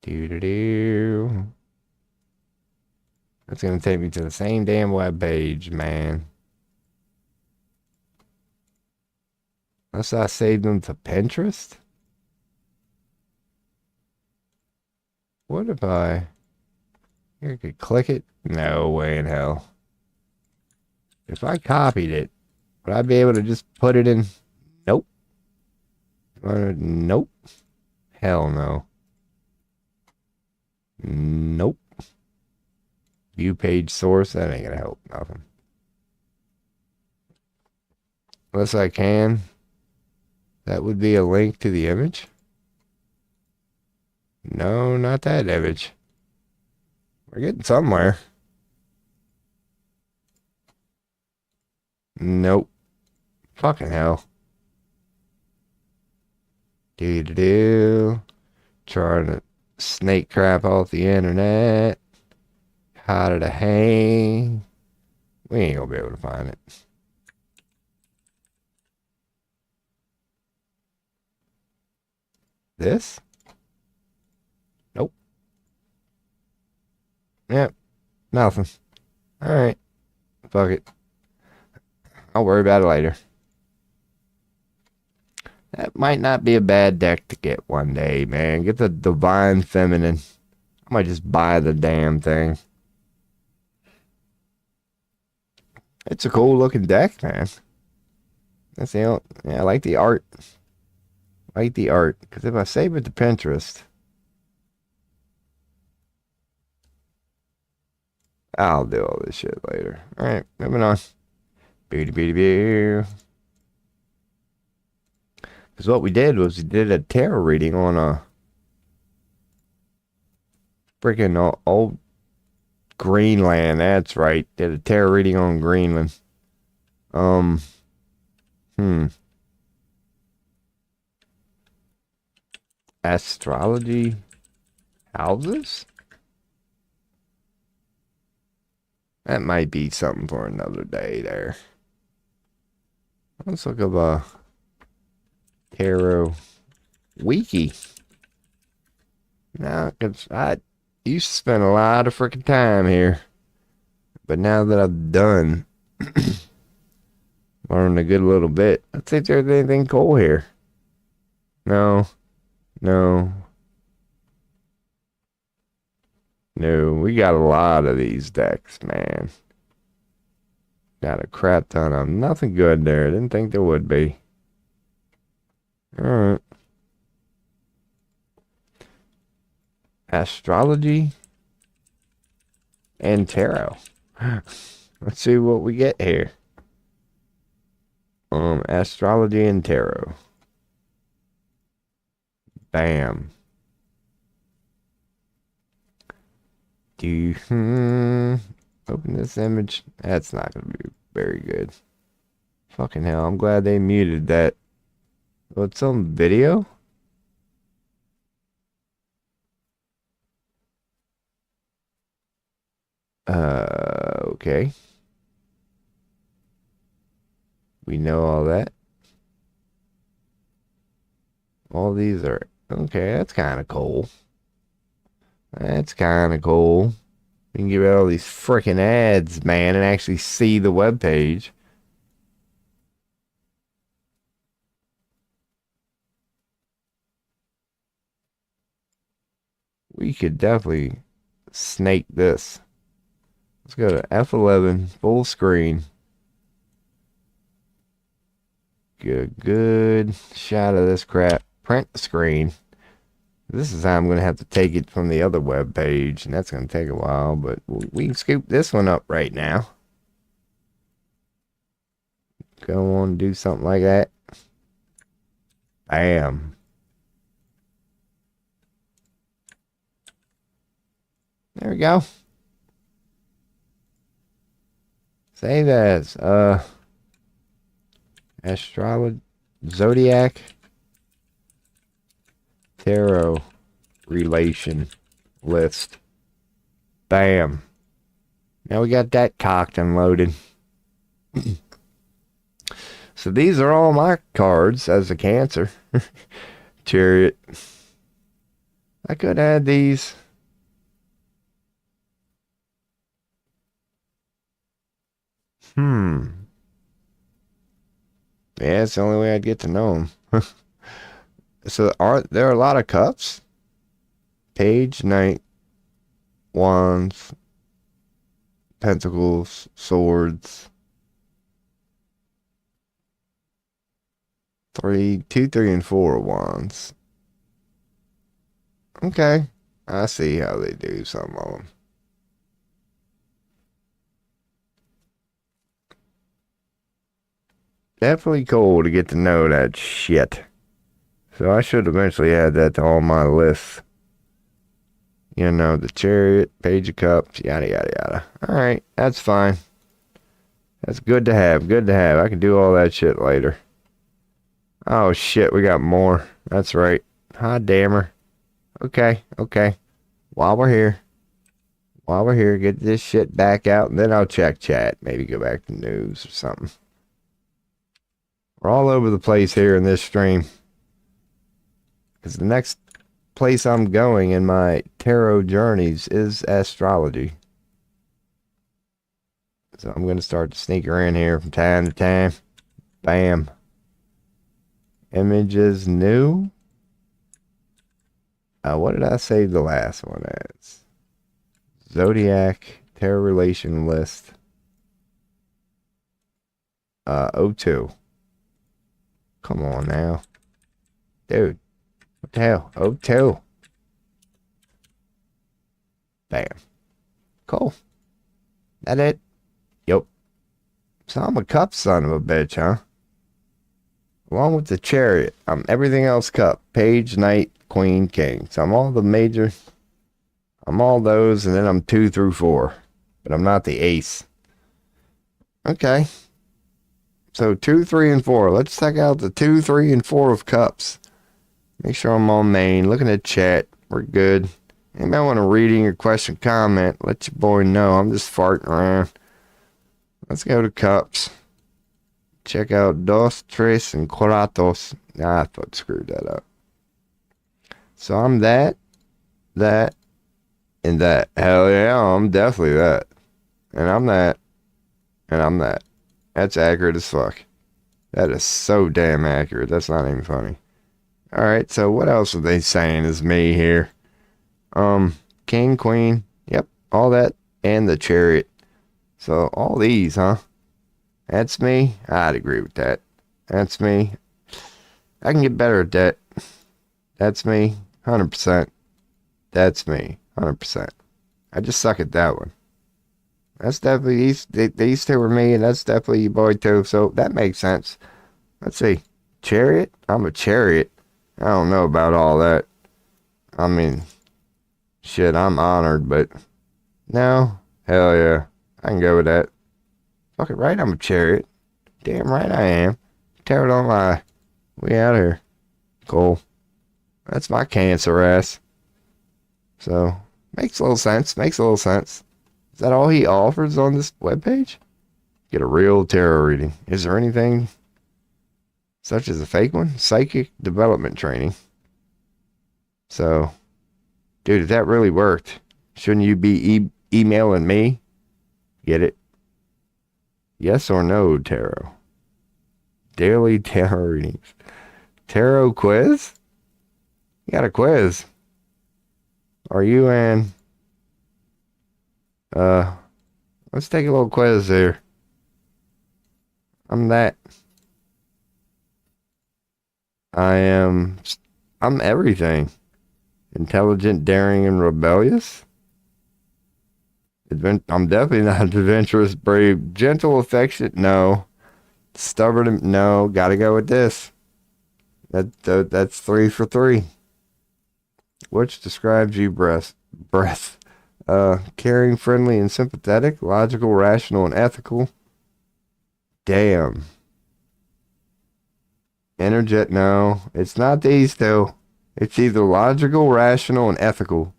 Speaker 1: Doo-doo-doo. That's gonna take me to the same damn web page, man. Unless I save them to Pinterest? What if I... Here, I could click it? No way in hell. If I copied it, would I be able to just put it in? Nope. Nope. Hell no. Nope. View page source. That ain't gonna help. Nothing. Unless I can. That would be a link to the image. No, not that image. We're getting somewhere. Nope. Fucking hell. Do. Trying to snake crap off the internet. How to hang. We ain't gonna be able to find it. This? Nope. Yep. Nothing. Alright. Fuck it. I'll worry about it later. That might not be a bad deck to get one day, man. Get the Divine Feminine. I might just buy the damn thing. It's a cool looking deck, man. That's the only, yeah, I like the art. I like the art. Because if I save it to Pinterest, I'll do all this shit later. Alright, moving on. Because what we did was we did a tarot reading on a freaking old Greenland. That's right. Did a tarot reading on Greenland. Astrology houses? That might be something for another day there. Let's look up a tarot wiki. Now, cause I used to spend a lot of freaking time here. But now that I've done learned a good little bit, let's see if there's anything cool here. No. No. No, we got a lot of these decks, man. Got a crap ton of them. Nothing good there. Didn't think there would be. Alright. Astrology and tarot. Let's see what we get here. Astrology and tarot. Bam. Open this image. That's not gonna be very good. Fucking hell, I'm glad they muted that. What's on video? Okay. We know all that. All these are okay, that's kinda cool. That's kinda cool. We can get rid of all these freaking ads, man, and actually see the web page. We could definitely snake this. Let's go to F11, full screen. Get a good shot of this crap. Print the screen. This is how I'm going to have to take it from the other web page, and that's going to take a while, but we can scoop this one up right now. Go on and do something like that. Bam. There we go. Save as. Astrology, Zodiac, Tarot relation list. Bam. Now we got that cocked and loaded. So these are all my cards as a Cancer. Chariot. I could add these. Yeah, it's the only way I'd get to know them. So are there a lot of cups? Page, Knight, Wands, Pentacles, Swords. 2, 3, and 4 Wands. Okay. I see how they do some of them. Definitely cool to get to know that shit. So I should eventually add that to all my lists. You know, the Chariot, Page of Cups, yada, yada, yada. Alright, that's fine. That's good to have, good to have. I can do all that shit later. Oh shit, we got more. That's right. Hot dammer. Okay. While we're here, get this shit back out, and then I'll check chat. Maybe go back to news or something. We're all over the place here in this stream. Because the next place I'm going in my tarot journeys is astrology. So I'm going to start to sneak her in here from time to time. Bam. Images new. What did I save the last one as? Zodiac tarot relation list. 02. Come on now. Dude. What the hell? 02. Bam. Cool. That it? Yup. So I'm a cup son of a bitch, huh? Along with the Chariot. I'm everything else cup. Page, Knight, Queen, King. So I'm all the major. I'm all those, and then I'm 2 through 4. But I'm not the ace. Okay. So 2, 3, and 4. Let's check out the 2, 3, and 4 of cups. Make sure I'm on main. Looking at chat. We're good. Anybody want a reading or question, comment? Let your boy know. I'm just farting around. Let's go to cups. Check out dos, tres, and cuatos. Nah, I thought screwed that up. So I'm that, and that. Hell yeah, I'm definitely that. And I'm that, and I'm that. That's accurate as fuck. That is so damn accurate. That's not even funny. Alright, so what else are they saying is me here? King, Queen, yep, all that, and the Chariot. So all these, huh? That's me. I'd agree with that. That's me. I can get better at that. That's me. 100%. That's me. 100%. I just suck at that one. That's definitely these two were me, and that's definitely your boy too. So that makes sense. Let's see. Chariot? I'm a Chariot. I don't know about all that. I mean, shit, I'm honored, but no. Hell yeah. I can go with that. Fuck it, right? I'm a Chariot. Damn right I am. Tarot don't lie. We out here. Cool. That's my Cancer ass. So, makes a little sense. Makes a little sense. Is that all he offers on this webpage? Get a real tarot reading. Is there anything such as a fake one? Psychic development training. So, dude, if that really worked, shouldn't you be emailing me? Get it? Yes or no, tarot? Daily tarot readings. Tarot quiz? You got a quiz. Are you in? Let's take a little quiz here. I'm that. I'm everything. Intelligent, daring, and rebellious. I'm definitely not adventurous, brave, gentle, affectionate. No. Stubborn. No. Gotta go with this. That's 3 for 3. Which describes you breath. Caring, friendly, and sympathetic. Logical, rational, and ethical. Damn. Energet, no. It's not these two. It's either logical, rational, and ethical,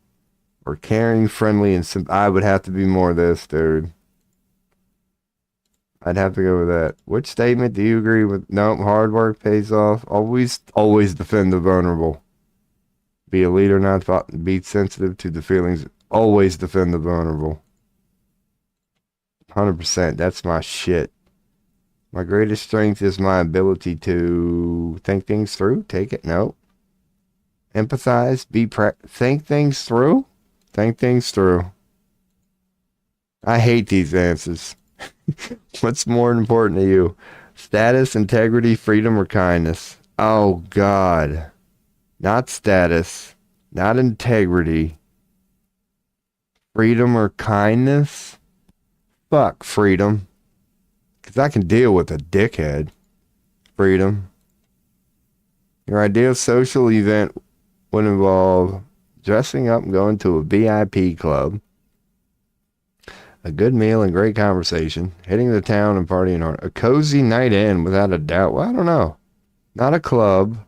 Speaker 1: or caring, friendly, and I would have to be more of this, dude. I'd have to go with that. Which statement do you agree with? Nope, hard work pays off. Always defend the vulnerable. Be a leader, not be sensitive to the feelings. Always defend the vulnerable. 100%. That's my shit. My greatest strength is my ability to think things through. Take it. No. Empathize. Think things through. Think things through. I hate these answers. What's more important to you? Status, integrity, freedom, or kindness? Oh, God. Not status. Not integrity. Freedom or kindness? Fuck freedom. Because I can deal with a dickhead. Freedom. Your ideal social event would involve dressing up and going to a VIP club, a good meal and great conversation, hitting the town and partying hard. A cozy night in, without a doubt. Well, I don't know. Not a club.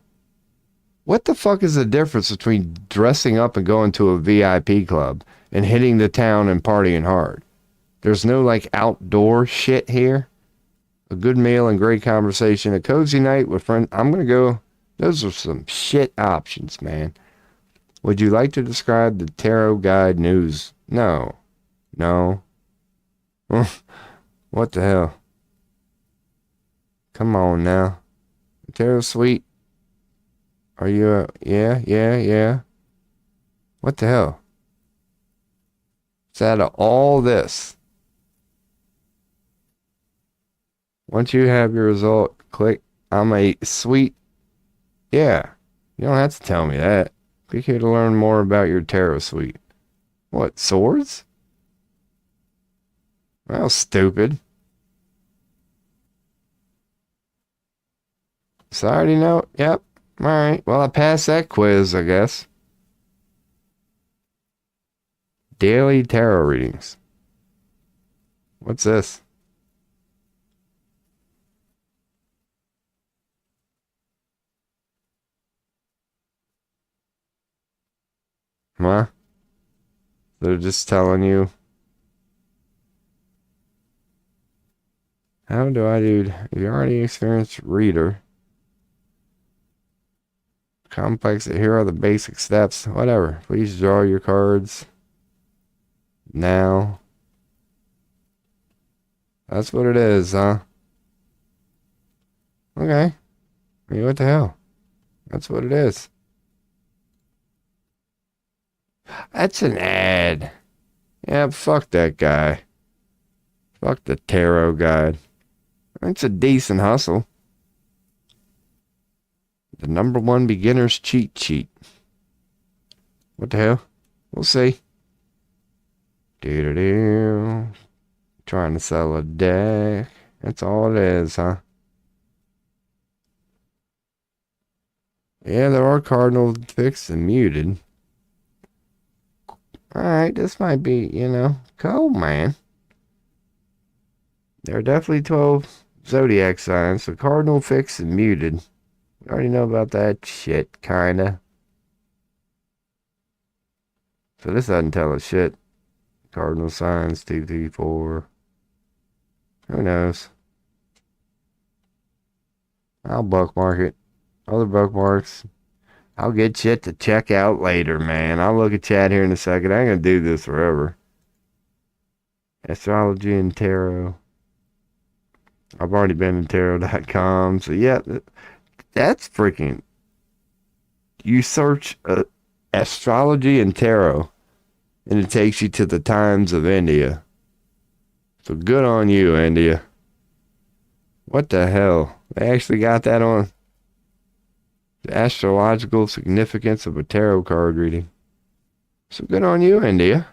Speaker 1: What the fuck is the difference between dressing up and going to a VIP club and hitting the town and partying hard? There's no like outdoor shit here. A good meal and great conversation. A cozy night with friends. I'm going to go. Those are some shit options, man. Would you like to describe the tarot guide news? No. No. What the hell? Come on now. Tarot suite. Are you a... Yeah. What the hell? It's out of all this. Once you have your result, click I'm a sweet. Yeah. You don't have to tell me that. Click here to learn more about your tarot suite. What, swords? Well, stupid. So I already know. Yep. Alright. Well, I passed that quiz, I guess. Daily tarot readings. What's this? Huh? They're just telling you. How do I do? You're already experienced reader. Complex. Here are the basic steps. Whatever. Please draw your cards. Now. That's what it is, huh? Okay. I mean, what the hell? That's what it is. That's an ad. Yeah, fuck that guy. Fuck the tarot guide. It's a decent hustle. The #1 beginner's cheat sheet. What the hell? We'll see. Trying to sell a deck. That's all it is, huh? Yeah, there are cardinals fixed and muted. Alright, this might be, cool, man. There are definitely 12 zodiac signs, so cardinal fixed and muted. We already know about that shit, kinda. So this doesn't tell us shit. Cardinal signs, 2, 3, 4. Who knows? I'll bookmark it. Other bookmarks. I'll get shit to check out later, man. I'll look at chat here in a second. I ain't gonna do this forever. Astrology and tarot. I've already been in tarot.com. So yeah, that's freaking... You search astrology and tarot, and it takes you to the times of India. So good on you, India. What the hell? They actually got that on. The astrological significance of a tarot card reading. So good on you, India.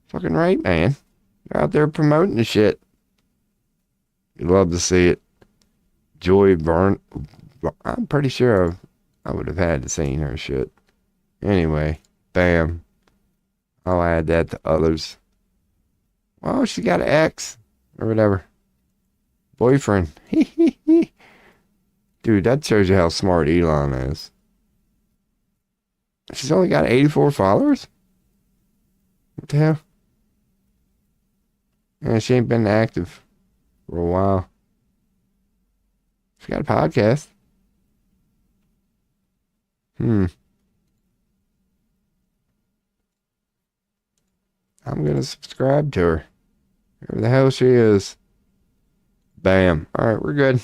Speaker 1: Fucking right, man. You're out there promoting the shit. You love to see it. Joy Barn. I'm pretty sure I would have had to seen her shit. Anyway, bam. I'll add that to others. Oh, she got an ex. Or whatever. Boyfriend. Doing Dude, that shows you how smart Elon is. She's only got 84 followers? What the hell? Yeah, she ain't been active for a while. She got a podcast. I'm gonna subscribe to her. Whoever the hell she is. Bam. Alright, we're good.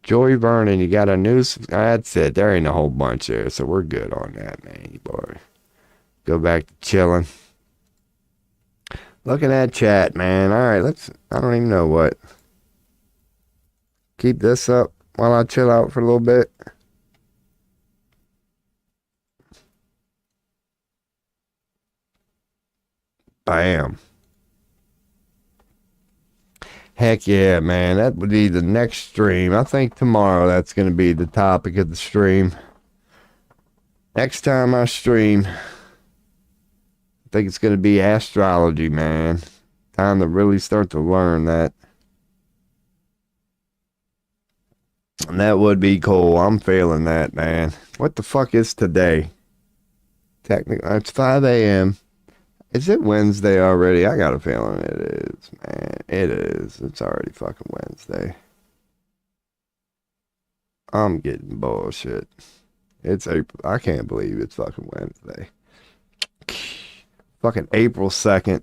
Speaker 1: Joy Vernon, you got a new... That's it. There ain't a whole bunch there, so we're good on that, man. Boy. Go back to chilling. Look at that chat, man. Alright, let's... I don't even know what. Keep this up while I chill out for a little bit. Bam. Heck yeah, man. That would be the next stream. I think tomorrow that's going to be the topic of the stream. Next time I stream, I think it's going to be astrology, man. Time to really start to learn that. And that would be cool. I'm feeling that, man. What the fuck is today? Technically, it's 5 a.m. Is it Wednesday already? I got a feeling it is, man. It is. It's already fucking Wednesday. I'm getting bullshit. It's April. I can't believe it's fucking Wednesday. Fucking April 2nd.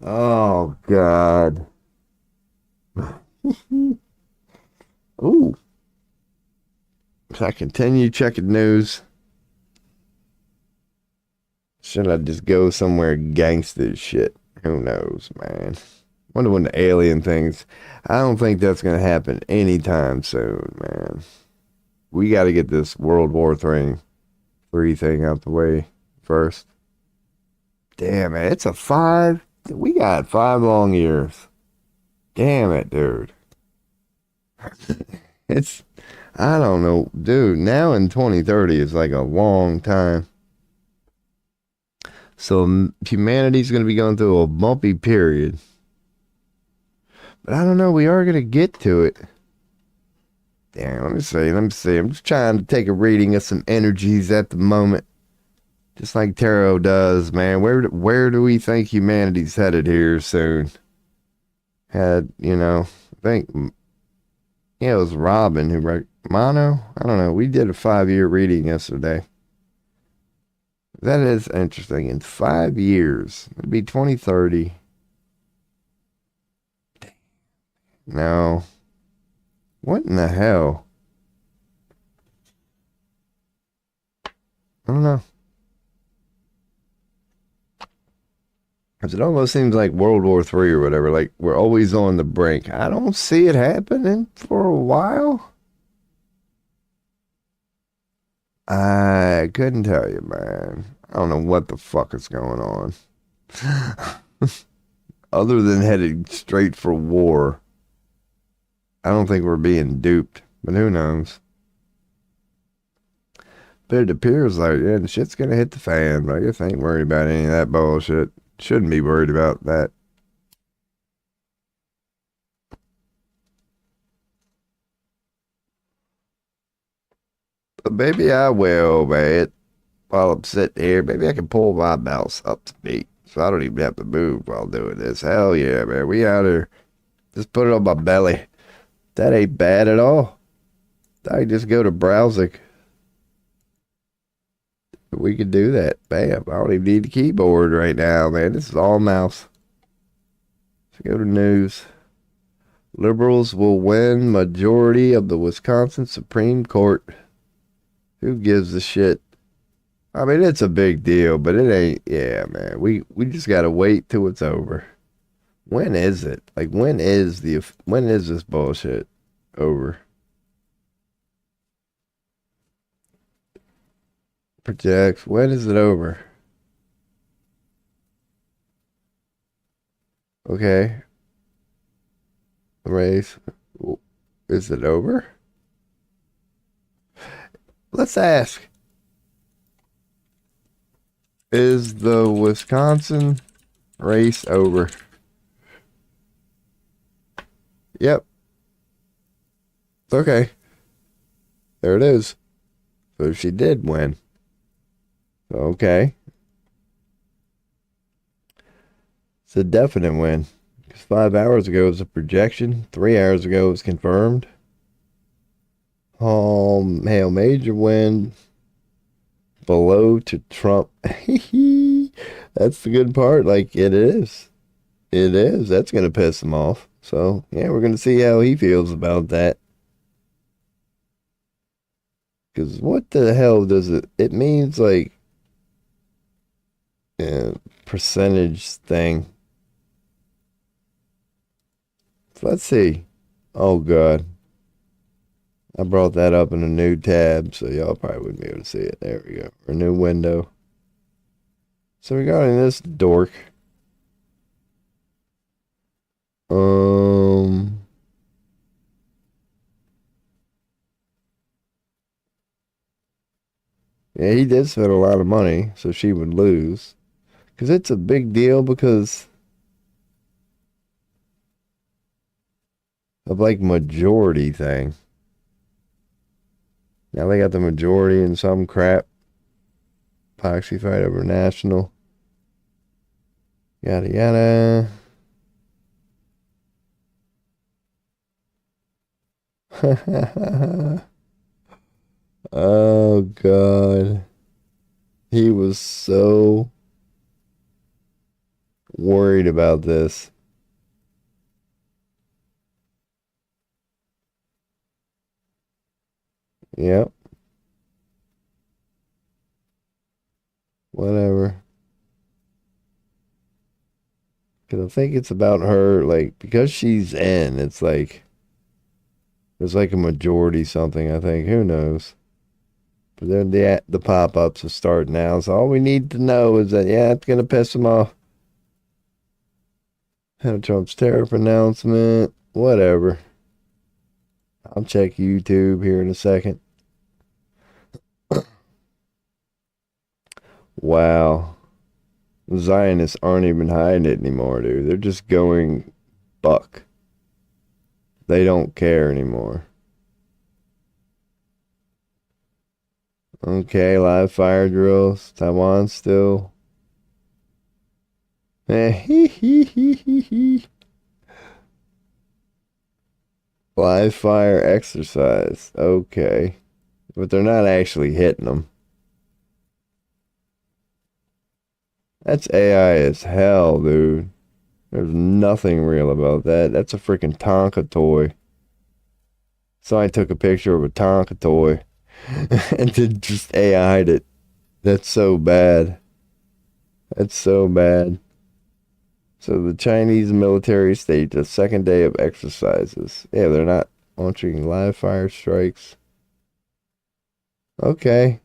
Speaker 1: Oh, God. Ooh. Should I continue checking news? Should I just go somewhere gangster shit? Who knows, man. Wonder when the alien things... I don't think that's going to happen anytime soon, man. We got to get this World War III thing out the way first. Damn, man. It's a 5... We got 5 long years. Damn it, dude. It's... I don't know. Dude, now in 2030 is like a long time. So humanity's going to be going through a bumpy period. But I don't know. We are going to get to it. Damn, let me see. I'm just trying to take a reading of some energies at the moment. Just like tarot does, man. Where do we think humanity's headed here soon? I think, it was Robin who wrote Mono. I don't know. We did a 5-year reading yesterday. That is interesting. In 5 years, it'd be 2030. No. What in the hell? I don't know. Because it almost seems like World War III or whatever. Like, we're always on the brink. I don't see it happening for a while. I couldn't tell you, man. I don't know what the fuck is going on. Other than headed straight for war. I don't think we're being duped, but who knows? But it appears like, yeah, the shit's gonna hit the fan, but I guess I ain't worried about any of that bullshit. Shouldn't be worried about that. But maybe I will, man. While I'm sitting here, maybe I can pull my mouse up to me, so I don't even have to move while doing this. Hell yeah, man. We out here. Just put it on my belly. That ain't bad at all. I just go to browsing. We can do that. Bam. I don't even need the keyboard right now, man. This is all mouse. So go to news. Liberals will win majority of the Wisconsin Supreme Court. Who gives a shit? I mean, it's a big deal, but it ain't. Yeah, man. We just gotta wait till it's over. When is it? Like, when is this bullshit over? Projects. When is it over? Okay. The race. Is it over? Let's ask. Is the Wisconsin race over? Yep. Okay. There it is. So she did win. Okay. It's a definite win. Because 5 hours ago was a projection. 3 hours ago was confirmed. Hail major win. Below to Trump. That's the good part. Like, it is. It is. That's going to piss him off. So, yeah, we're going to see how he feels about that. Because what the hell does it... It means, like, percentage thing. So let's see. Oh, God. I brought that up in a new tab, so y'all probably wouldn't be able to see it. There we go. A new window. So regarding this dork... Yeah, he did spend a lot of money, so she would lose. Because it's a big deal because of, like, majority thing. Now they got the majority in some crap. Proxy fight over national. Yada, yada. Oh, God. He was so worried about this. Yep. Whatever. Because I think it's about her, like, because she's in, it's like, there's like a majority something, I think. Who knows? But then the pop-ups will start now. So all we need to know is that, yeah, it's going to piss them off. Trump's tariff announcement. Whatever. I'll check YouTube here in a second. Wow. The Zionists aren't even hiding it anymore, dude. They're just going buck. They don't care anymore. Okay, live fire drills. Taiwan still. Live fire exercise. Okay. But they're not actually hitting them. That's AI as hell, dude. There's nothing real about that. That's a freaking Tonka toy. So I took a picture of a Tonka toy and then just AI'd it. That's so bad. That's so bad. So the Chinese military staged a second day of exercises. Yeah, they're not launching live fire strikes. Okay.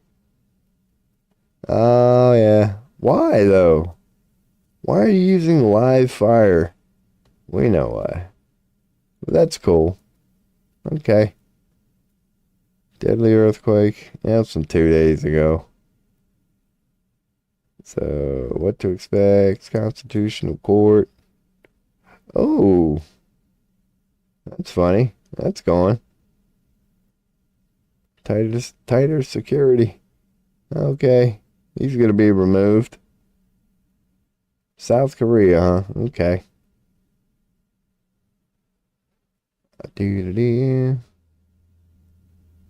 Speaker 1: Oh, yeah. Why, though? Why are you using live fire? We know why. But that's cool. Okay. Deadly earthquake. Yeah, it's from 2 days ago. So, what to expect? Constitutional Court. Oh. That's funny. That's gone. Tighter security. Okay. He's going to be removed. South Korea, huh? Okay.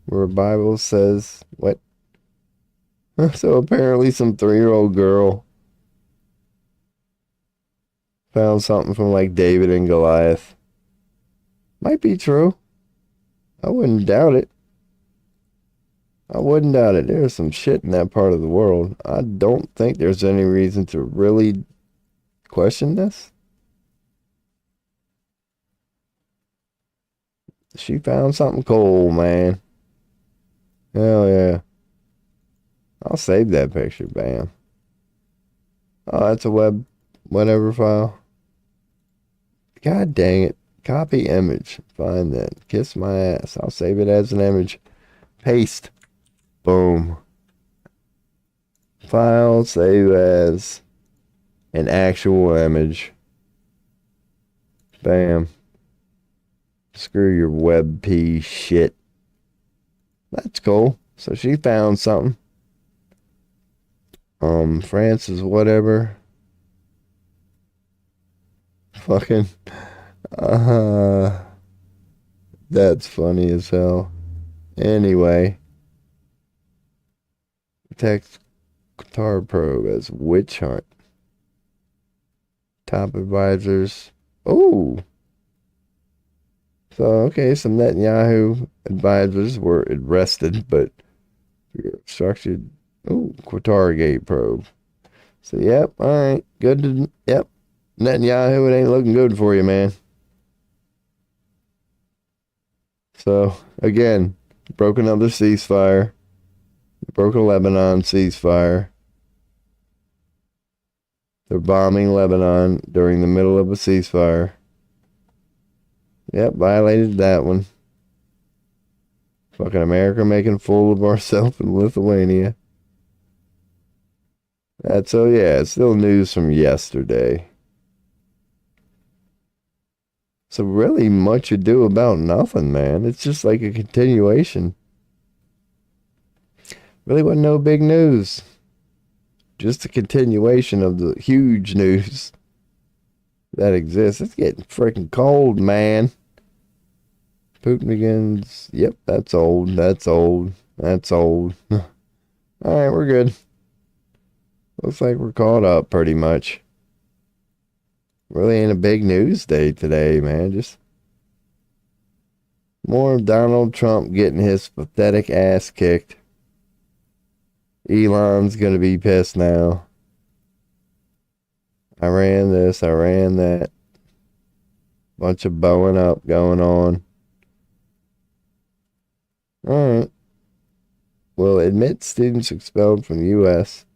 Speaker 1: Where Bible says, what? So apparently some 3-year-old girl found something from like David and Goliath. Might be true. I wouldn't doubt it. I wouldn't doubt it. There's some shit in that part of the world. I don't think there's any reason to really question this. She found something cool, man. Hell yeah. I'll save that picture. Bam. Oh, that's a web whatever file. God dang it. Copy image. Find that. Kiss my ass. I'll save it as an image. Paste. Boom. File. Save as an actual image. Bam. Screw your WebP shit. That's cool. So she found something. Francis, whatever. Fucking, uh, that's funny as hell. Anyway, text Qatar probe as witch hunt. Top advisors. Oh, so okay, some Netanyahu advisors were arrested, but structured. Oh, Qatar gate probe. So yep, all right, good to yep. Netanyahu, it ain't looking good for you, man. So again, broke another ceasefire. Broke a Lebanon ceasefire. They're bombing Lebanon during the middle of a ceasefire. Yep, violated that one. Fucking America making a fool of ourselves in Lithuania. That's so yeah, it's still news from yesterday. So really much ado about nothing, man. It's just like a continuation. Really wasn't no big news. Just a continuation of the huge news that exists. It's getting freaking cold, man. Putin begins. Yep, that's old. That's old. That's old. All right, we're good. Looks like we're caught up pretty much. Really ain't a big news day today, man. Just more of Donald Trump getting his pathetic ass kicked. Elon's gonna be pissed now. I ran this, I ran that. Bunch of bowing up going on. Alright. Will admit students expelled from U.S.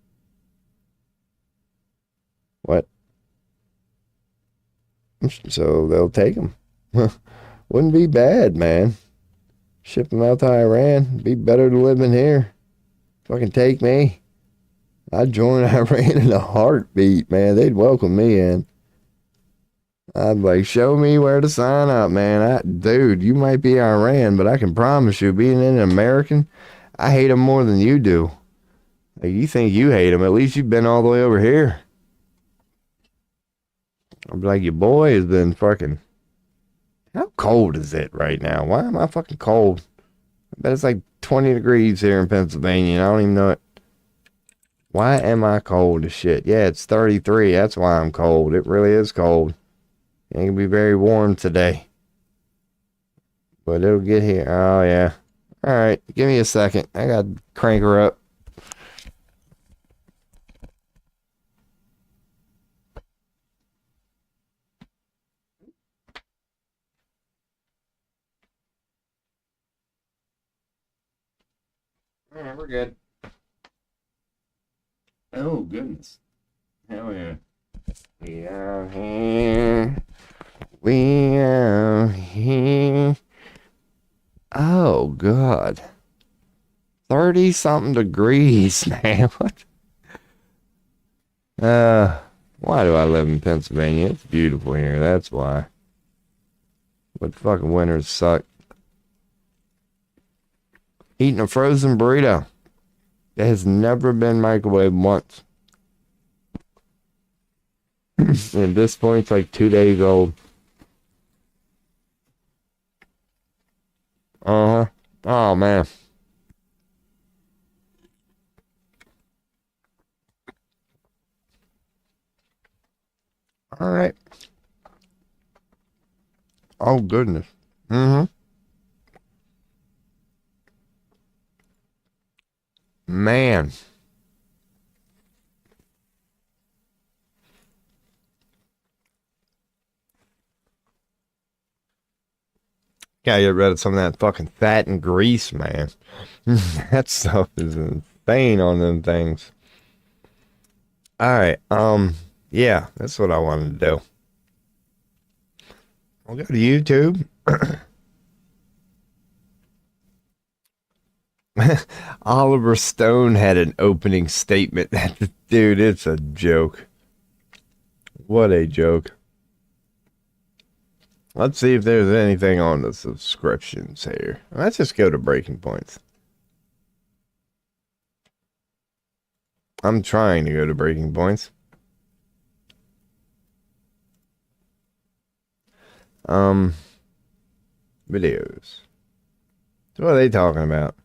Speaker 1: What? So they'll take them. Wouldn't be bad, man. Ship them out to Iran. Be better than living here. Fucking take me. I'd join Iran in a heartbeat, man. They'd welcome me in. I'd like, show me where to sign up, man. Dude, you might be Iran, but I can promise you, being an American, I hate them more than you do. Like, you think you hate them. At least you've been all the way over here. I'd be like, your boy has been fucking... How cold is it right now? Why am I fucking cold? I bet it's like 20 degrees here in Pennsylvania, and I don't even know it. Why am I cold as shit? Yeah, it's 33. That's why I'm cold. It really is cold. It ain't gonna be very warm today. But it'll get here. Oh, yeah. All right. Give me a second. I gotta crank her up. All right, we're good. Oh, goodness. Hell yeah. We out here. We out here. Oh, God. 30-something degrees, man. What? Why do I live in Pennsylvania? It's beautiful here, that's why. But fucking winters suck. Eating a frozen burrito. It has never been microwaved once. And at this point, it's like 2 days old. Uh-huh. Oh, man. All right. Oh, goodness. Mm-hmm. Man. Gotta get rid of some of that fucking fat and grease, man. That stuff is insane on them things. Alright, yeah, that's what I wanted to do. I'll go to YouTube. Oliver Stone had an opening statement. Dude, it's a joke. What a joke. Let's see if there's anything on the subscriptions here. Let's just go to breaking points. I'm trying to go to breaking points. Videos. So what are they talking about?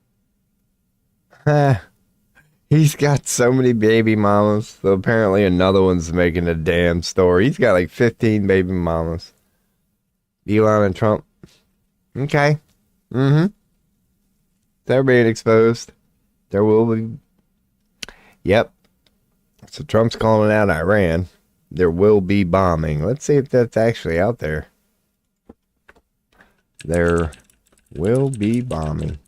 Speaker 1: He's got so many baby mamas. So apparently another one's making a damn story. He's got like 15 baby mamas. Elon and Trump. Okay. They're being exposed. There will be. Yep. So Trump's calling out Iran. There will be bombing. Let's see if that's actually out there. There will be bombing.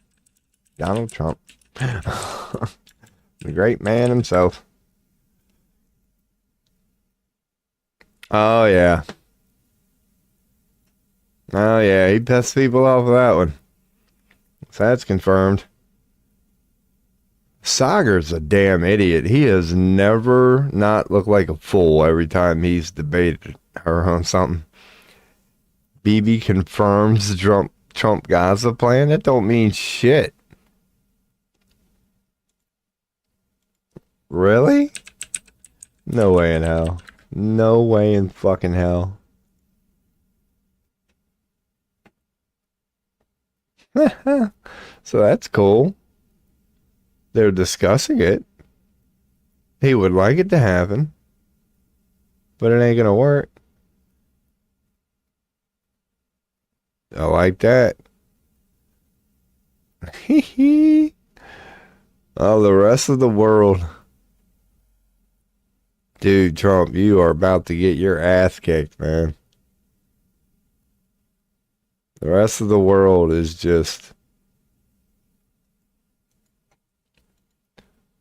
Speaker 1: Donald Trump. The great man himself. Oh, yeah. Oh, yeah. He pissed people off with that one. So that's confirmed. Sagar's a damn idiot. He has never not looked like a fool every time he's debated her on something. BB confirms Trump Gaza plan. That don't mean shit. Really? No way in hell. No way in fucking hell. So that's cool. They're discussing it. He would like it to happen. But it ain't gonna work. I like that. Oh, the rest of the world. Dude, Trump, you are about to get your ass kicked, man. The rest of the world is just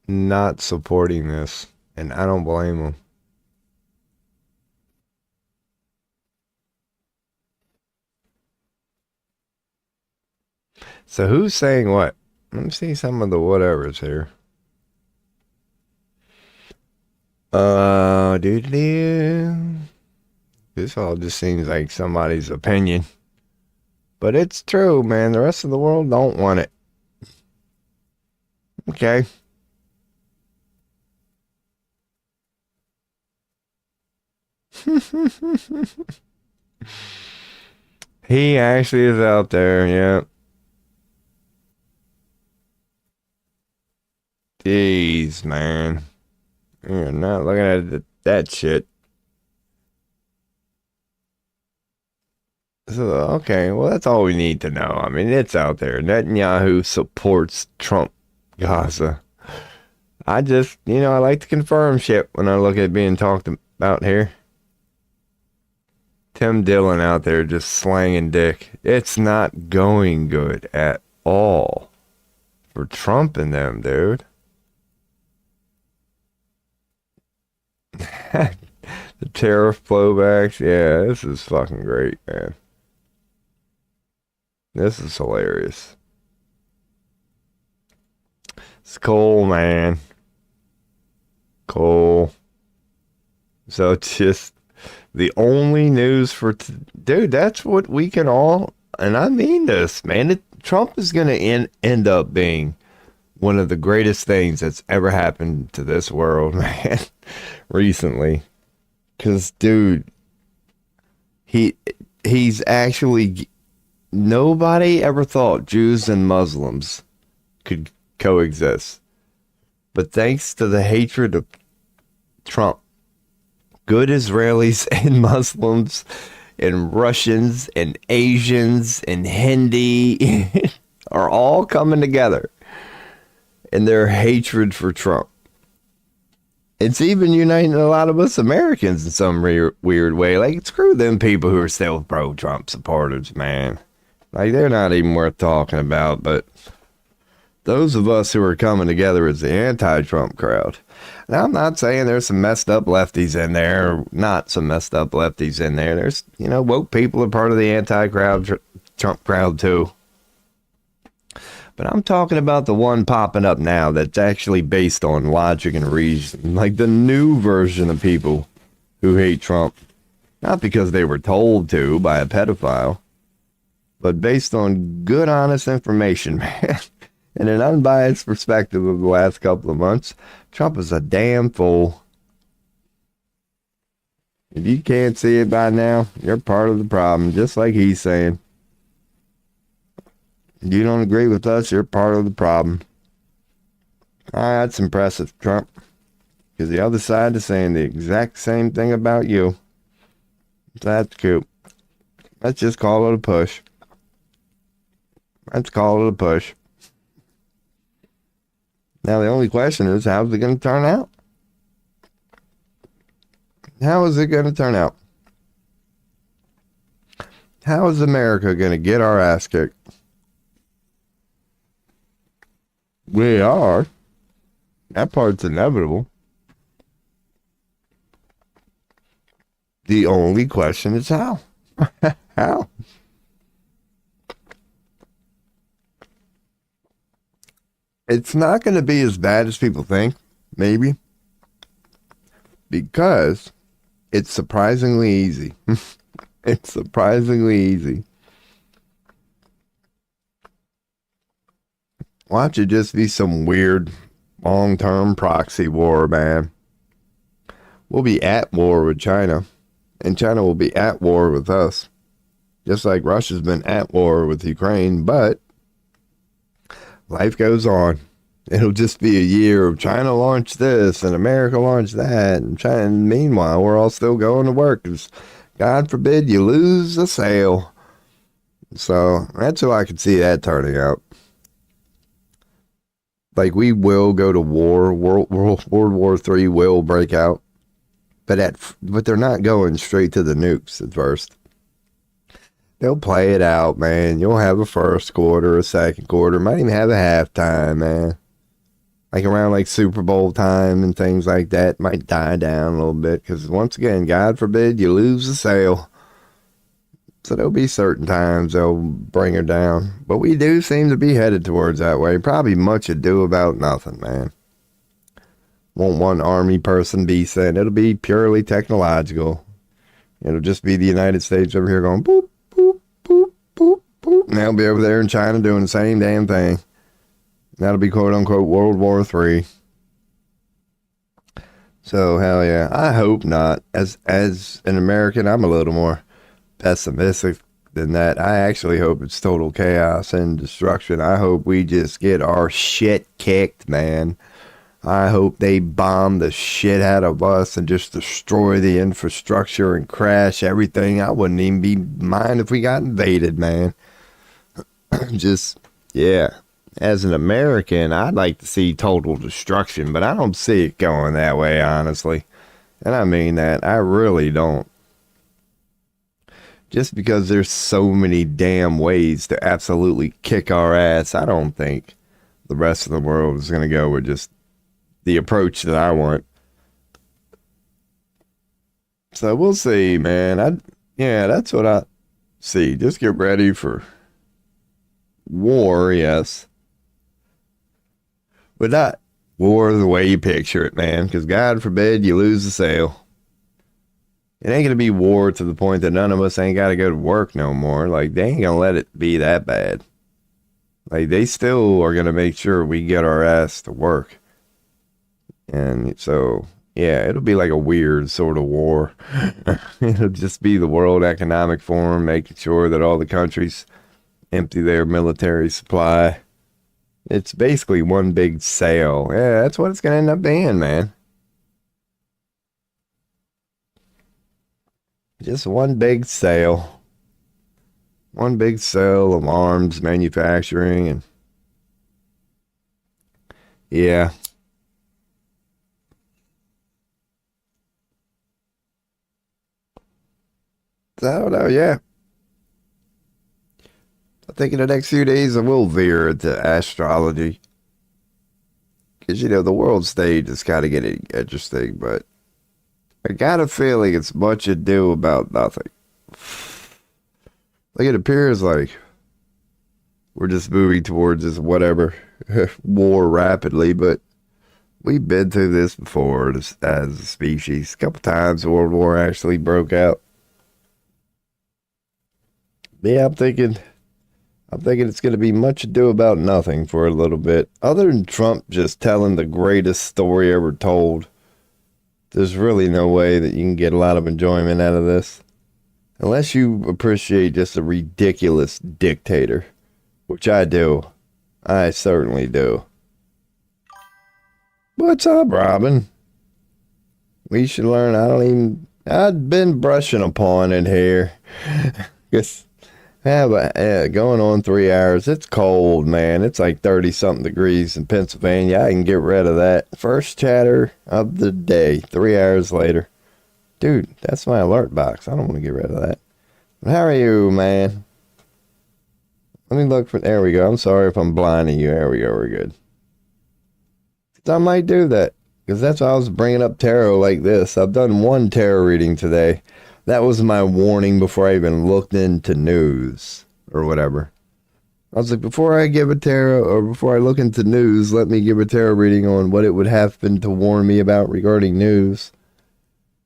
Speaker 1: not supporting this. And I don't blame them. So who's saying what? Let me see some of the whatevers here. This all just seems like somebody's opinion. But it's true, man. The rest of the world don't want it. Okay. He actually is out there, yeah. Jeez, man. You're not looking at that shit. So, okay, well, that's all we need to know. I mean, it's out there. Netanyahu supports Trump Gaza. I just, I like to confirm shit when I look at it being talked about here. Tim Dillon out there just slanging dick. It's not going good at all for Trump and them, dude. The tariff blowbacks. Yeah, this is fucking great, man. This is hilarious. It's cool, man. Cool. So just the only news for dude, that's what we can all, and I mean this, man. Trump is going to end up being one of the greatest things that's ever happened to this world, man, recently. Because, dude, he's actually, nobody ever thought Jews and Muslims could coexist. But thanks to the hatred of Trump, good Israelis and Muslims and Russians and Asians and Hindi are all coming together in their hatred for Trump. It's even uniting a lot of us Americans in some weird way. Like, screw them people who are still pro-Trump supporters, man. Like, they're not even worth talking about, but those of us who are coming together as the anti-Trump crowd. Now, I'm not saying there's some messed up lefties in there, or not some messed up lefties in there. There's, woke people are part of the anti-Trump crowd too. But I'm talking about the one popping up now that's actually based on logic and reason. Like the new version of people who hate Trump. Not because they were told to by a pedophile, but based on good, honest information, man, and an unbiased perspective of the last couple of months. Trump is a damn fool. If you can't see it by now, you're part of the problem, just like he's saying. If you don't agree with us, you're part of the problem. That's impressive, Trump. Because the other side is saying the exact same thing about you. That's cute. Let's just call it a push. Let's call it a push. Now the only question is, how's it going to turn out? How is it going to turn out? How is America going to get our ass kicked? We are. That part's inevitable. The only question is how. How? It's not going to be as bad as people think, maybe, because it's surprisingly easy. It's surprisingly easy. Watch it just be some weird long-term proxy war, man. We'll be at war with China, and China will be at war with us, just like Russia's been at war with Ukraine, but life goes on. It'll just be a year of China launched this and America launched that, and China. And meanwhile, we're all still going to work. God forbid you lose a sale. So that's how I could see that turning out. Like, we will go to war. World War III will break out, but they're not going straight to the nukes at first. They'll play it out, man. You'll have a first quarter, a second quarter, might even have a halftime, man. Like around like Super Bowl time and things like that, might die down a little bit, because once again, God forbid you lose the sale. So there'll be certain times they'll bring her down. But we do seem to be headed towards that way. Probably much ado about nothing, man. Won't one army person be saying it'll be purely technological. It'll just be the United States over here going boop, boop, boop, boop, boop. And they'll be over there in China doing the same damn thing. That'll be quote unquote World War III. So hell yeah. I hope not. As an American, I'm a little more pessimistic than that. I actually hope it's total chaos and destruction. I hope we just get our shit kicked, man. I hope they bomb the shit out of us and just destroy the infrastructure and crash everything. I wouldn't even be mind if we got invaded, man. Just, yeah. As an American, I'd like to see total destruction, but I don't see it going that way, honestly. And I mean that. I really don't. Just because there's so many damn ways to absolutely kick our ass, I don't think the rest of the world is going to go with just the approach that I want. So we'll see, man. Yeah, that's what I see. Just get ready for war, yes. But not war the way you picture it, man. Because God forbid you lose the sale. It ain't going to be war to the point that none of us ain't got to go to work no more. Like, they ain't going to let it be that bad. Like, they still are going to make sure we get our ass to work. And so, yeah, it'll be like a weird sort of war. It'll just be the World Economic Forum making sure that all the countries empty their military supply. It's basically one big sale. Yeah, that's what it's going to end up being, man. Just one big sale. One big sale of arms manufacturing. And yeah. So, no, yeah. I think in the next few days I will veer into astrology. Because, the world stage is kind of getting interesting, but I got a feeling it's much ado about nothing. Like, it appears like we're just moving towards this whatever war rapidly, but we've been through this before as a species. A couple times the World War actually broke out. Yeah, I'm thinking it's going to be much ado about nothing for a little bit. Other than Trump just telling the greatest story ever told, there's really no way that you can get a lot of enjoyment out of this. Unless you appreciate just a ridiculous dictator, which I do. I certainly do. What's up, Robin? We should learn. I've been brushing upon it here. Guess, going on 3 hours. It's cold, man. It's like 30 something degrees in Pennsylvania. I can get rid of that. First chatter of the day, 3 hours later. Dude, that's my alert box. I don't want to get rid of that. But how are you, man? Let me look for. There we go. I'm sorry if I'm blinding you. There we go. We're good. I might do that because that's why I was bringing up tarot like this. I've done one tarot reading today. That was my warning before I even looked into news or whatever. I was like, before I give a tarot or before I look into news, let me give a tarot reading on what it would happen to warn me about regarding news.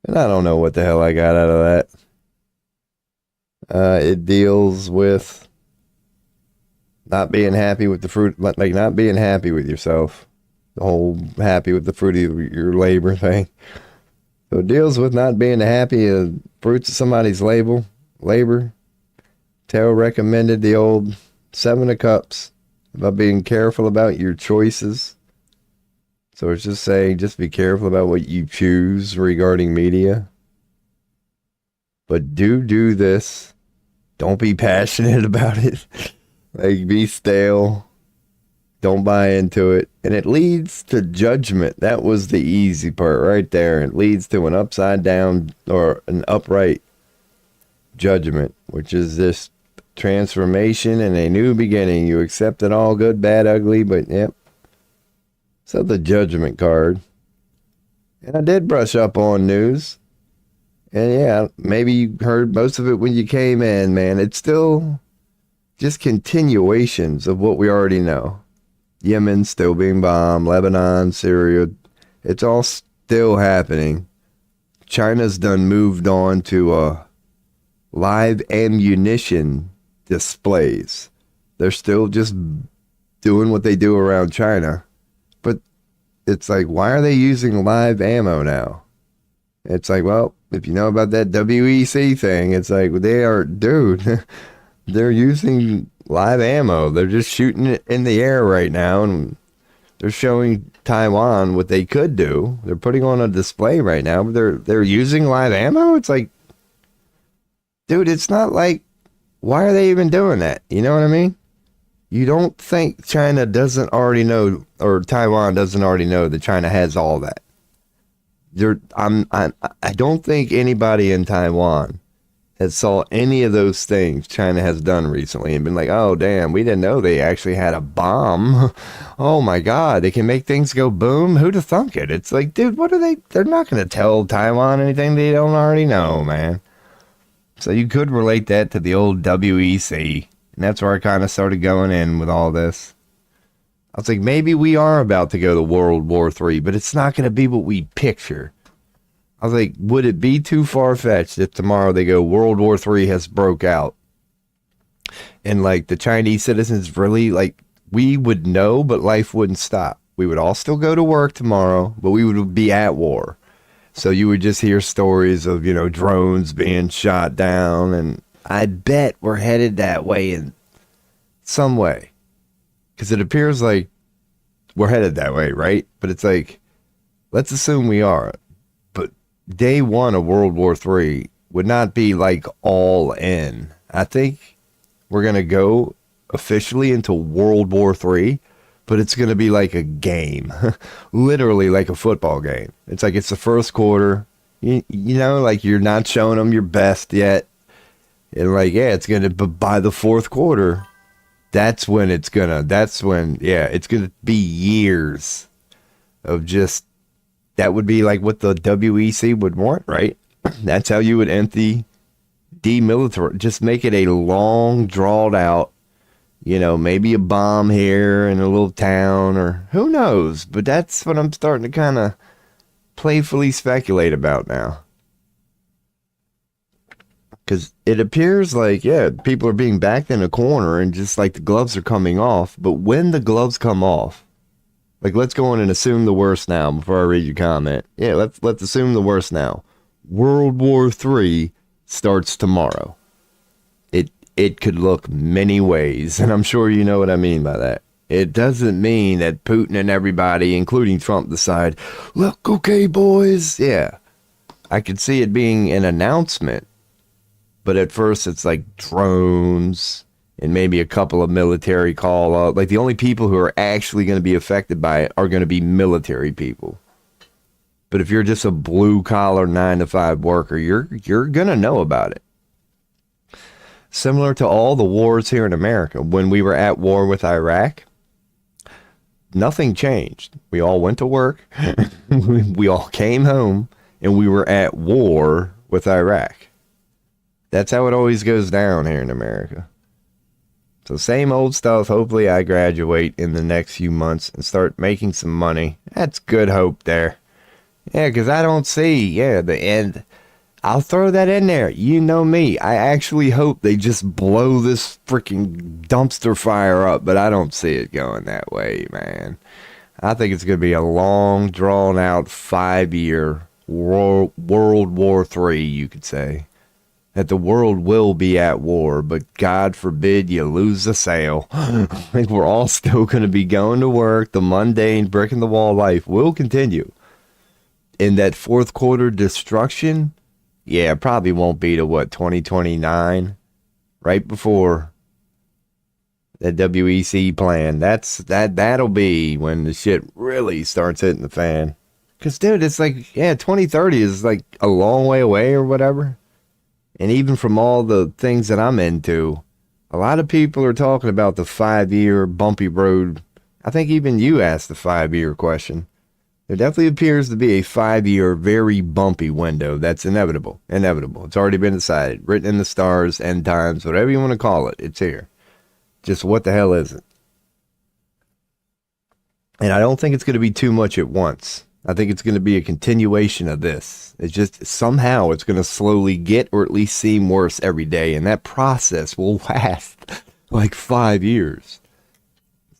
Speaker 1: And I don't know what the hell I got out of that. It deals with not being happy with the fruit, like not being happy with yourself. The whole happy with the fruit of your labor thing. So it deals with not being happy with fruits of somebody's labor. Tarot recommended the old 7 of Cups about being careful about your choices. So it's just saying, just be careful about what you choose regarding media. But do this. Don't be passionate about it. Like, be stale. Don't buy into it. And it leads to judgment. That was the easy part right there. It leads to an upside down or an upright judgment, which is this transformation and a new beginning. You accept it all, good, bad, ugly, but yep. So the judgment card. And I did brush up on news. And yeah, maybe you heard most of it when you came in, man. It's still just continuations of what we already know. Yemen still being bombed, Lebanon, Syria, it's all still happening. China's done moved on to live ammunition displays. They're still just doing what they do around China. But it's like, why are they using live ammo now? It's like, well, if you know about that WEC thing, it's like, they are, dude, they're using live ammo. They're just shooting it in the air right now, and they're showing Taiwan what they could do. They're putting on a display right now, but they're using live ammo. It's like, dude, it's not like, why are they even doing that? You know what I mean? You don't think China doesn't already know, or Taiwan doesn't already know that China has all that. I don't think anybody in Taiwan has saw any of those things China has done recently and been like, oh, damn, we didn't know they actually had a bomb. Oh, my God, they can make things go boom. Who'd have thunk it? It's like, dude, what are they? They're not going to tell Taiwan anything they don't already know, man. So you could relate that to the old WEC. And that's where I kind of started going in with all this. I was like, maybe we are about to go to World War III, but it's not going to be what we picture. I was like, would it be too far-fetched if tomorrow they go, World War III has broke out? And, like, the Chinese citizens really, like, we would know, but life wouldn't stop. We would all still go to work tomorrow, but we would be at war. So you would just hear stories of, you know, drones being shot down, and I bet we're headed that way in some way. Because it appears like we're headed that way, right? But it's like, let's assume we are. Day one of World War III would not be like all in. I think we're going to go officially into World War III, but it's going to be like a game, literally like a football game. It's like, it's the first quarter, you know, like you're not showing them your best yet. And like, yeah, it's going to, but by the fourth quarter, it's going to be years of just, that would be like what the WEC would want, right? That's how you would demilitarize. Just make it a long, drawn out, you know, maybe a bomb here in a little town, or who knows? But that's what I'm starting to kind of playfully speculate about now. Because it appears like, yeah, people are being backed in a corner and just like the gloves are coming off. But when the gloves come off, like let's go in and assume the worst now before I read your comment. Yeah, let's assume the worst now. World War III starts tomorrow. It could look many ways, and I'm sure you know what I mean by that. It doesn't mean that Putin and everybody, including Trump, decide, look, okay, boys. Yeah, I could see it being an announcement, but at first it's like drones and maybe a couple of military call out. Like the only people who are actually going to be affected by it are going to be military people. But if you're just a blue collar 9 to 5 worker, you're going to know about it. Similar to all the wars here in America, when we were at war with Iraq, nothing changed. We all went to work, we all came home, and we were at war with Iraq. That's how it always goes down here in America. So same old stuff. Hopefully I graduate in the next few months and start making some money. That's good hope there. Yeah, because I don't see, the end. I'll throw that in there. You know me. I actually hope they just blow this freaking dumpster fire up, but I don't see it going that way, man. I think it's going to be a long, drawn-out 5-year World War III, you could say. That the world will be at war, but God forbid you lose the sale. I think we're all still going to be going to work. The mundane brick-in-the-wall life will continue. In that fourth quarter destruction, yeah, probably won't be to 2029, right before that WEC plan. That'll be when the shit really starts hitting the fan. Cause dude, it's like 2030 is like a long way away or whatever. And even from all the things that I'm into, a lot of people are talking about the 5-year bumpy road. I think even you asked the 5-year question. There definitely appears to be a 5-year very bumpy window. That's inevitable. Inevitable. It's already been decided. Written in the stars, end times, whatever you want to call it. It's here. Just what the hell is it? And I don't think it's going to be too much at once. I think it's going to be a continuation of this. It's just somehow it's going to slowly get or at least seem worse every day. And that process will last like 5 years.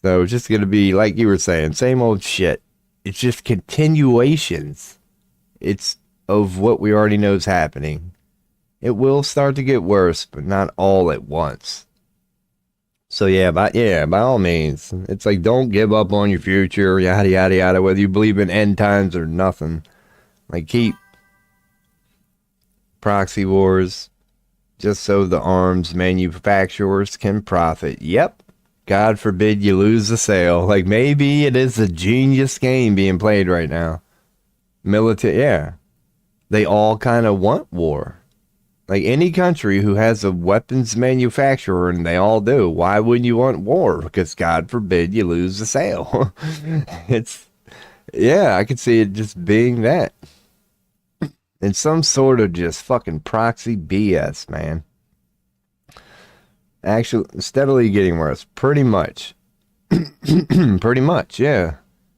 Speaker 1: So it's just going to be, like you were saying, same old shit. It's just continuations. It's of what we already know is happening. It will start to get worse, but not all at once. So by all means, it's like don't give up on your future, yada yada yada. Whether you believe in end times or nothing, like keep proxy wars, just so the arms manufacturers can profit. Yep. God forbid you lose the sale. Like maybe it is a genius game being played right now. Military, they all kind of want war. Like any country who has a weapons manufacturer, and they all do, why wouldn't you want war? Because God forbid you lose the sale. I could see it just being that. And some sort of just fucking proxy BS, man. Actually, steadily getting worse. Pretty much. Pretty much, yeah.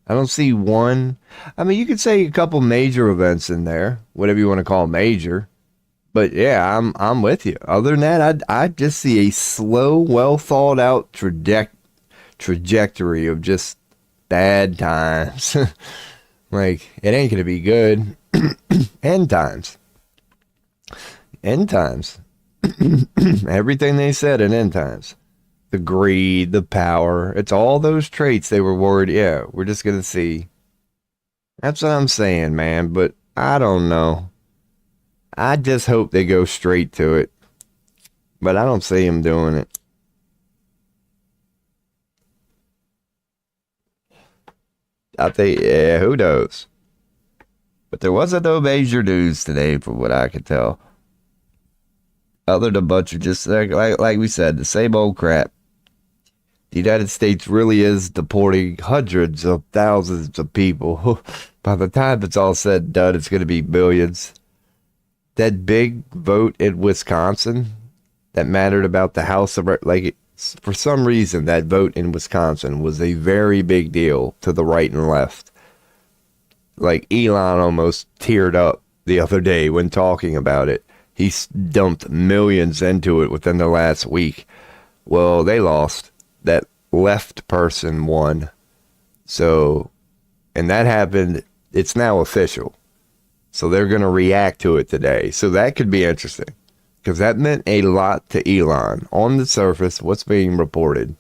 Speaker 1: I don't see one. I mean, you could say a couple major events in there, whatever you want to call major. But yeah, I'm with you. Other than that, I just see a slow, well thought out trajectory of just bad times. Like it ain't gonna be good. End times. End times. Everything they said in end times. The greed, the power. It's all those traits they were worried. Yeah, we're just gonna see. That's what I'm saying, man. But I don't know. I just hope they go straight to it. But I don't see them doing it. I think, who knows? But there wasn't no major news today from what I could tell. Other than a bunch of just, like we said, the same old crap. The United States really is deporting hundreds of thousands of people. By the time it's all said and done, it's going to be millions. That big vote in Wisconsin that mattered about the House of, for some reason, that vote in Wisconsin was a very big deal to the right and left. Like Elon almost teared up the other day when talking about it. He's dumped millions into it within the last week. Well, they lost. That left person won. So, and that happened. It's now official. So they're going to react to it today. So that could be interesting. Because that meant a lot to Elon. On the surface, what's being reported?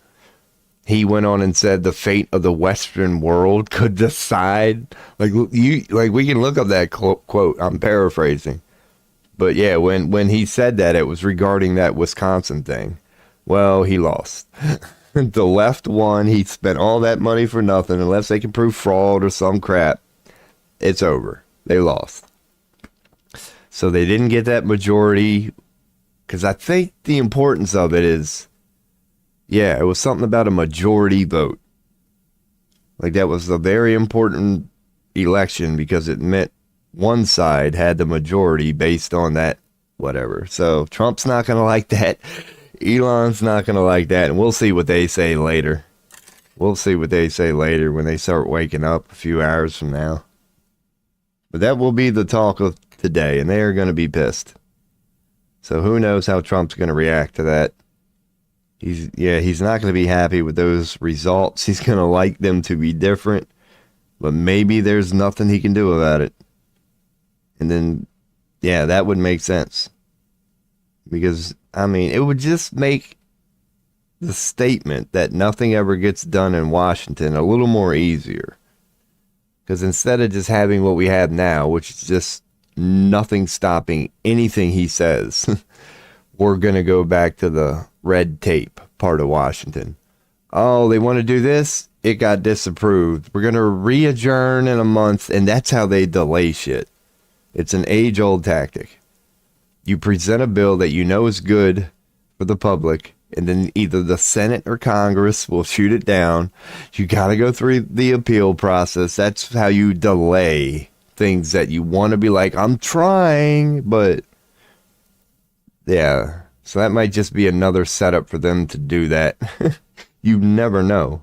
Speaker 1: He went on and said the fate of the Western world could decide. Like we can look up that quote. I'm paraphrasing. But yeah, when he said that, it was regarding that Wisconsin thing. Well, he lost. The left won. He spent all that money for nothing. Unless they can prove fraud or some crap, it's over. They lost. So they didn't get that majority. Because I think the importance of it is, yeah, it was something about a majority vote. Like that was a very important election because it meant one side had the majority based on that whatever. So Trump's not going to like that. Elon's not going to like that. And we'll see what they say later. We'll see what they say later when they start waking up a few hours from now. But that will be the talk of today, and they are going to be pissed. So who knows how Trump's going to react to that. He's not going to be happy with those results. He's going to like them to be different. But maybe there's nothing he can do about it. And then, yeah, that would make sense. Because, I mean, it would just make the statement that nothing ever gets done in Washington a little more easier. Because instead of just having what we have now, which is just nothing stopping anything he says, we're going to go back to the red tape part of Washington. Oh, they want to do this? It got disapproved. We're going to re-adjourn in a month, and that's how they delay shit. It's an age-old tactic. You present a bill that you know is good for the public, and then either the Senate or Congress will shoot it down. You got to go through the appeal process. That's how you delay things that you want to be like, I'm trying, but yeah. So that might just be another setup for them to do that. You never know.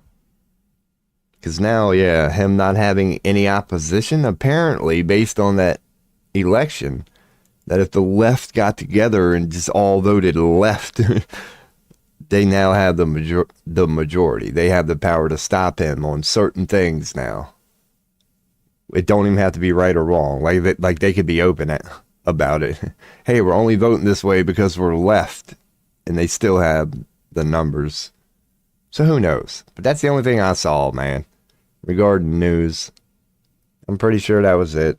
Speaker 1: Because now, yeah, him not having any opposition, apparently, based on that election, that if the left got together and just all voted left, they now have the majority. They have the power to stop him on certain things now. It don't even have to be right or wrong. Like they could be open about it. Hey, we're only voting this way because we're left, and they still have the numbers. So who knows? But that's the only thing I saw, man, regarding news. I'm pretty sure that was it.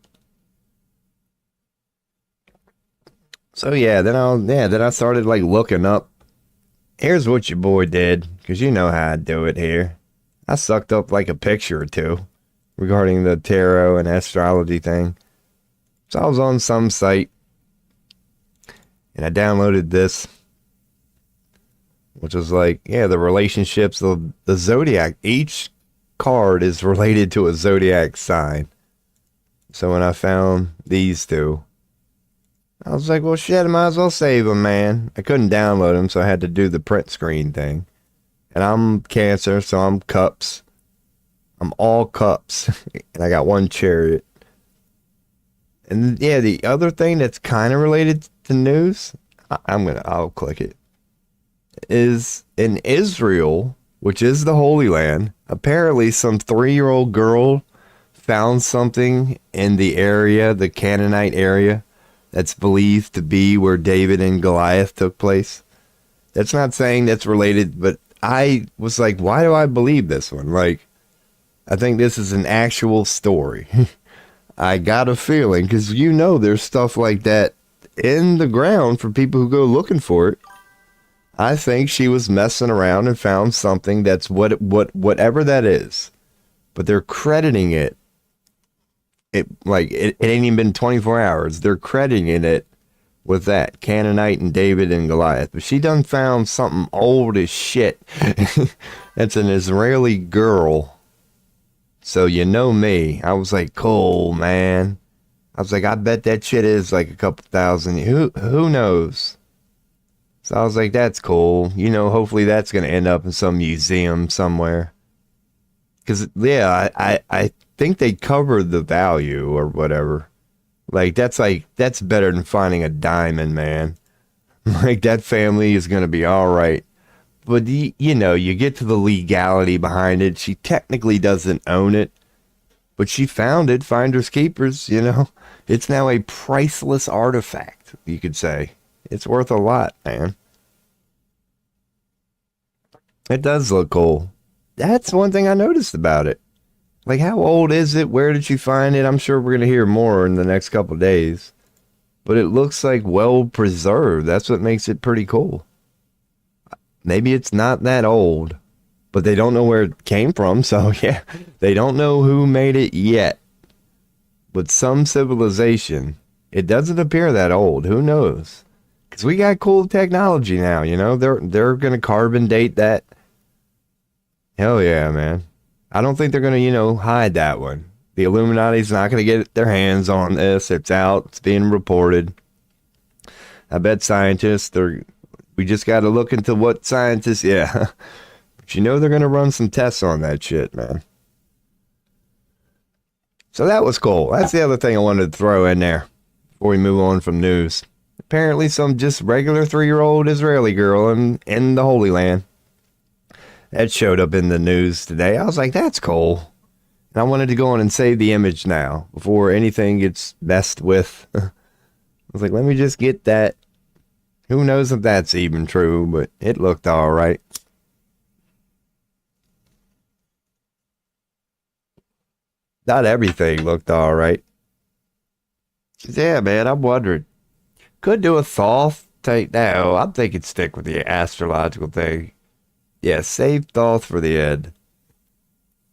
Speaker 1: So yeah, then I started like looking up. Here's what your boy did, because you know how I do it here. I sucked up like a picture or two regarding the tarot and astrology thing. So I was on some site, and I downloaded this, which was like, yeah, the relationships of the zodiac. Each card is related to a zodiac sign. So when I found these two, I was like, well, shit, I might as well save them, man. I couldn't download them, so I had to do the print screen thing. And I'm Cancer, so I'm cups. I'm all cups. And I got one chariot. And yeah, the other thing that's kind of related to news, I'll click it, is in Israel, which is the Holy Land, apparently some 3-year-old girl found something in the area, the Canaanite area, that's believed to be where David and Goliath took place. That's not saying that's related, but I was like, why do I believe this one? Like, I think this is an actual story. I got a feeling, because you know there's stuff like that in the ground for people who go looking for it. I think she was messing around and found something that's whatever that is. But they're crediting it. It ain't even been 24 hours. They're crediting it with that. Canaanite and David and Goliath. But she done found something old as shit. That's an Israeli girl. So you know me. I was like, cool, man. I was like, I bet that shit is like a couple thousand. Who knows? So I was like, that's cool. You know, hopefully that's going to end up in some museum somewhere. Because, yeah, I think they covered the value or whatever. That's better than finding a diamond, man. Like, that family is going to be all right. But, you get to the legality behind it. She technically doesn't own it, but she found it, finders keepers. It's now a priceless artifact, you could say. It's worth a lot, man. It does look cool. That's one thing I noticed about it. Like, how old is it? Where did she find it? I'm sure we're going to hear more in the next couple of days. But it looks like well preserved. That's what makes it pretty cool. Maybe it's not that old, but they don't know where it came from. So, yeah, they don't know who made it yet. But some civilization, it doesn't appear that old. Who knows? Because we got cool technology now, They're going to carbon date that. Hell yeah, man. I don't think they're going to, hide that one. The Illuminati's not going to get their hands on this. It's out. It's being reported. I bet scientists, we just got to look into what scientists, yeah. But they're going to run some tests on that shit, man. So that was cool. That's the other thing I wanted to throw in there before we move on from news. Apparently some just regular 3-year-old Israeli girl in the Holy Land. That showed up in the news today. I was like, that's cool. And I wanted to go on and save the image now before anything gets messed with. I was like, let me just get that. Who knows if that's even true, but it looked all right. Not everything looked all right. Yeah, man, I'm wondering. Could do a Thoth take. No, I'm thinking stick with the astrological thing. Yeah, save Thoth for the end.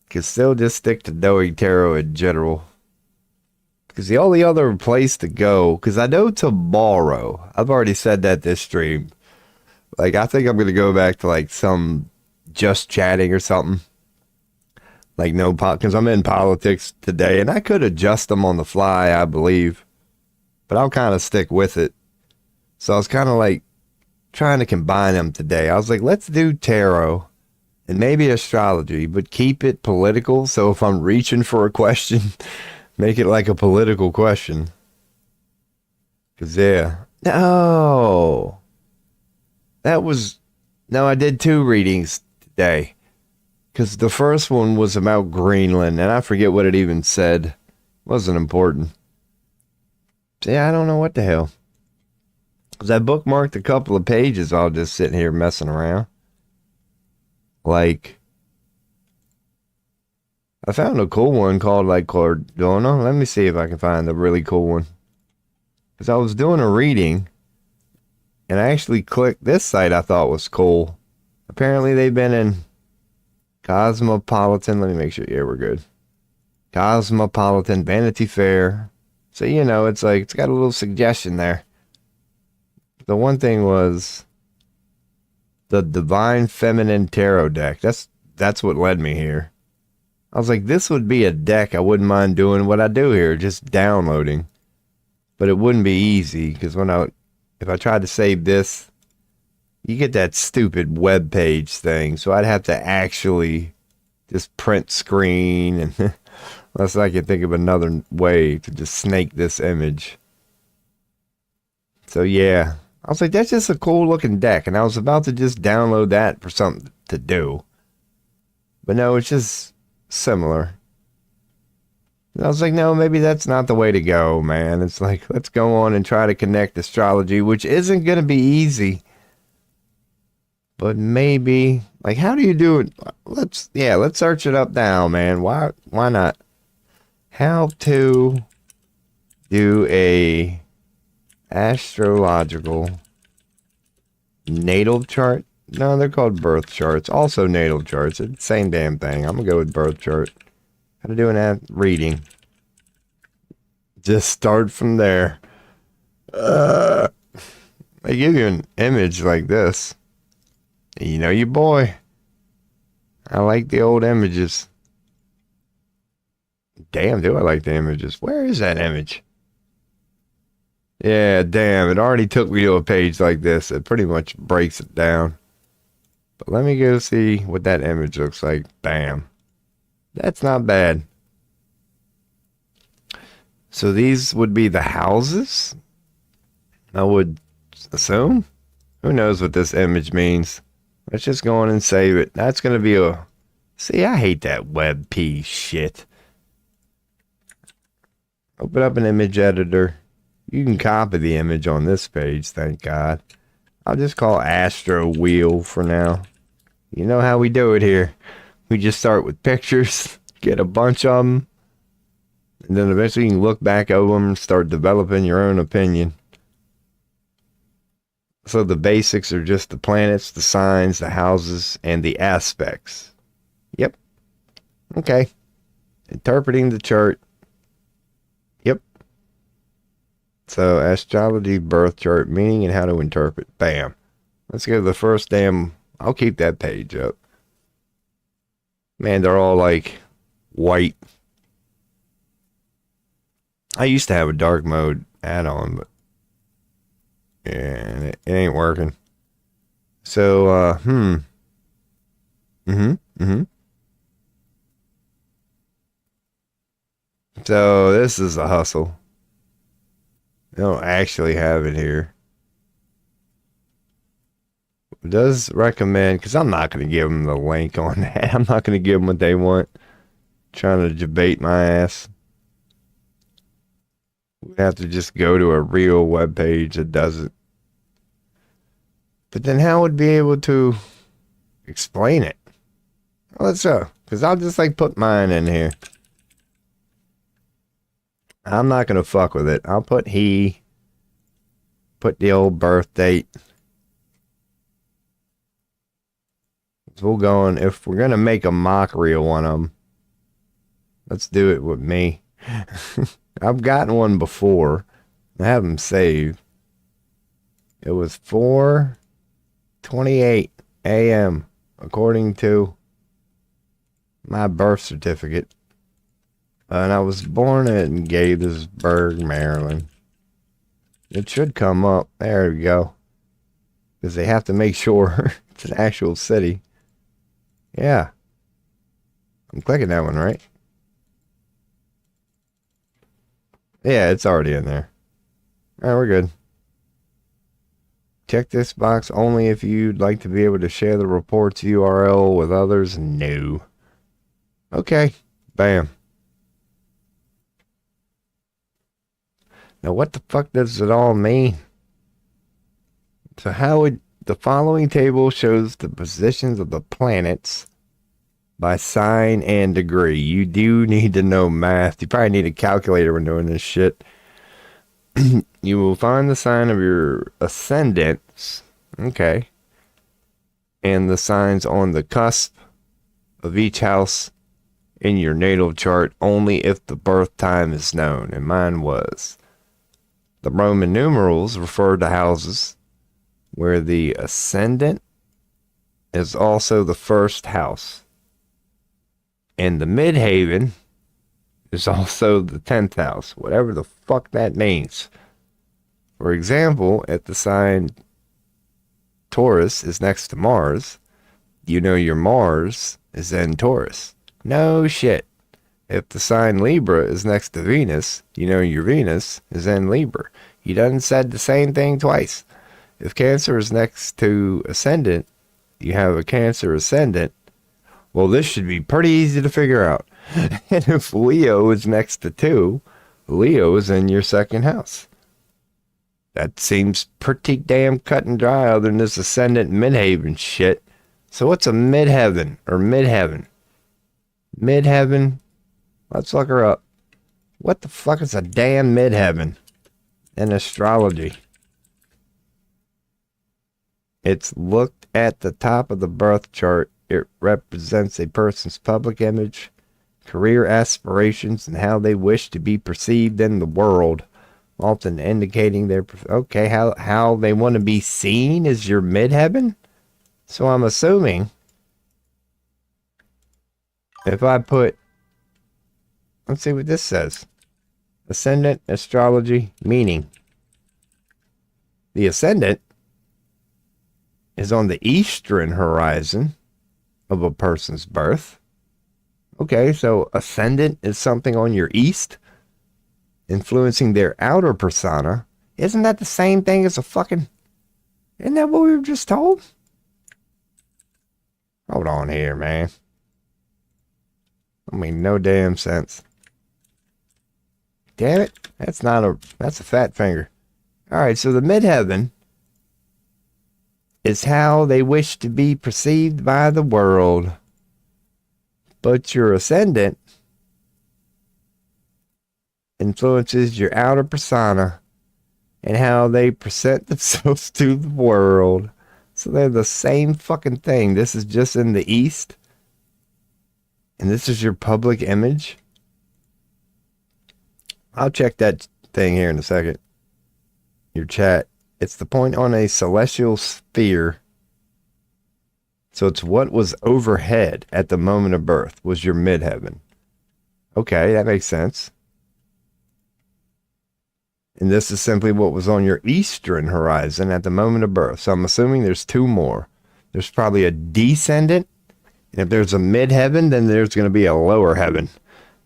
Speaker 1: Because still just stick to knowing tarot in general. Because the only other place to go, because I know tomorrow, I've already said that this stream, like, I think I'm going to go back to, like, some just chatting or something. Like, no, because I'm in politics today, and I could adjust them on the fly, I believe. But I'll kind of stick with it. So I was kind of, like, trying to combine them today. I was like, let's do tarot and maybe astrology, but keep it political. So if I'm reaching for a question, make it like a political question. Because, yeah. No, I did 2 readings today. Because the first one was about Greenland, and I forget what it even said. It wasn't important. So, yeah, I don't know what the hell. Because I bookmarked a couple of pages while just sitting here messing around. Like, I found a cool one called, like, Cordona. Let me see if I can find a really cool one. Because I was doing a reading, and I actually clicked this site I thought was cool. Apparently they've been in Cosmopolitan. Let me make sure. Yeah, we're good. Cosmopolitan, Vanity Fair. So, it's like, it's got a little suggestion there. The one thing was the Divine Feminine Tarot deck. That's what led me here. I was like, this would be a deck I wouldn't mind doing what I do here, just downloading. But it wouldn't be easy, because if I tried to save this, you get that stupid web page thing. So I'd have to actually just print screen, and unless I could think of another way to just snake this image. So yeah, I was like, that's just a cool looking deck, and I was about to just download that for something to do. But no, it's just similar. And I was like, no, maybe that's not the way to go, man. It's like, let's go on and try to connect astrology, which isn't going to be easy. But maybe, like, how do you do it? Let's search it up now, man. Why not? How to do a astrological natal chart? No, they're called birth charts. Also natal charts. It's the same damn thing. I'm going to go with birth chart. How to do an reading. Just start from there. They give you an image like this. You know your boy. I like the old images. Damn, do I like the images. Where is that image? Yeah, damn. It already took me to a page like this. It pretty much breaks it down. But let me go see what that image looks like. Bam. That's not bad. So these would be the houses, I would assume. Who knows what this image means? Let's just go on and save it. That's going to be a... See, I hate that WebP shit. Open up an image editor. You can copy the image on this page, thank God. I'll just call Astro Wheel for now. You know how we do it here. We just start with pictures, get a bunch of them, and then eventually you can look back over them and start developing your own opinion. So the basics are just the planets, the signs, the houses, and the aspects. Yep. Okay. Interpreting the chart. Yep. So astrology, birth chart, meaning and how to interpret. Bam. Let's go to the first damn... I'll keep that page up. Man, they're all like white. I used to have a dark mode add-on, but yeah, it ain't working. So, So this is a hustle. They don't actually have it here. It does recommend, because I'm not going to give them the link on that. I'm not going to give them what they want. Trying to debate my ass. We have to just go to a real web page that does it. But then how would be able to explain it? Well, let's go. Because I'll just like put mine in here. I'm not going to fuck with it. I'll put he. Put the old birth date. We'll go on. If we're going to make a mockery of one of them, let's do it with me. I've gotten one before. I have them saved. It was 4:28 a.m. according to my birth certificate. And I was born in Gaithersburg, Maryland. It should come up. There we go. Because they have to make sure it's an actual city. Yeah. I'm clicking that one, right? Yeah, it's already in there. Alright, we're good. Check this box only if you'd like to be able to share the report's URL with others. No. Okay. Bam. Now, what the fuck does it all mean? So how would... The following table shows the positions of the planets by sign and degree. You do need to know math. You probably need a calculator when doing this shit. You will find the sign of your ascendants. Okay. And the signs on the cusp of each house in your natal chart only if the birth time is known. And mine was. The Roman numerals refer to houses where the ascendant is also the first house. And the midhaven is also the 10th house, whatever the fuck that means. For example, if the sign Taurus is next to Mars, you know your Mars is in Taurus. No shit. If the sign Libra is next to Venus, you know your Venus is in Libra. You done said the same thing twice. If Cancer is next to Ascendant, you have a Cancer Ascendant. Well, this should be pretty easy to figure out. And if Leo is next to 2, Leo is in your second house. That seems pretty damn cut and dry other than this Ascendant midhaven shit. So what's a midheaven or midheaven? Midheaven. Let's look her up. What the fuck is a damn midheaven in astrology? It's looked at the top of the birth chart. It represents a person's public image, career aspirations, and how they wish to be perceived in the world, often indicating their... Okay, how they want to be seen is your midheaven? So I'm assuming if I put... Let's see what this says. Ascendant, astrology, meaning. The ascendant is on the eastern horizon of a person's birth. Okay, so ascendant is something on your east. influencing their outer persona. Isn't that the same thing as a fucking... Isn't that what we were just told? Hold on here, man. I mean, no damn sense. Damn it. That's a fat finger. Alright, so the midheaven is how they wish to be perceived by the world. But your ascendant influences your outer persona and how they present themselves to the world. So they're the same fucking thing. This is just in the East. And this is your public image. I'll check that thing here in a second. Your chat. It's the point on a celestial sphere. So it's what was overhead at the moment of birth was your midheaven. Okay, that makes sense. And this is simply what was on your eastern horizon at the moment of birth. So I'm assuming there's two more. There's probably a descendant. And if there's a midheaven, then there's going to be a lower heaven.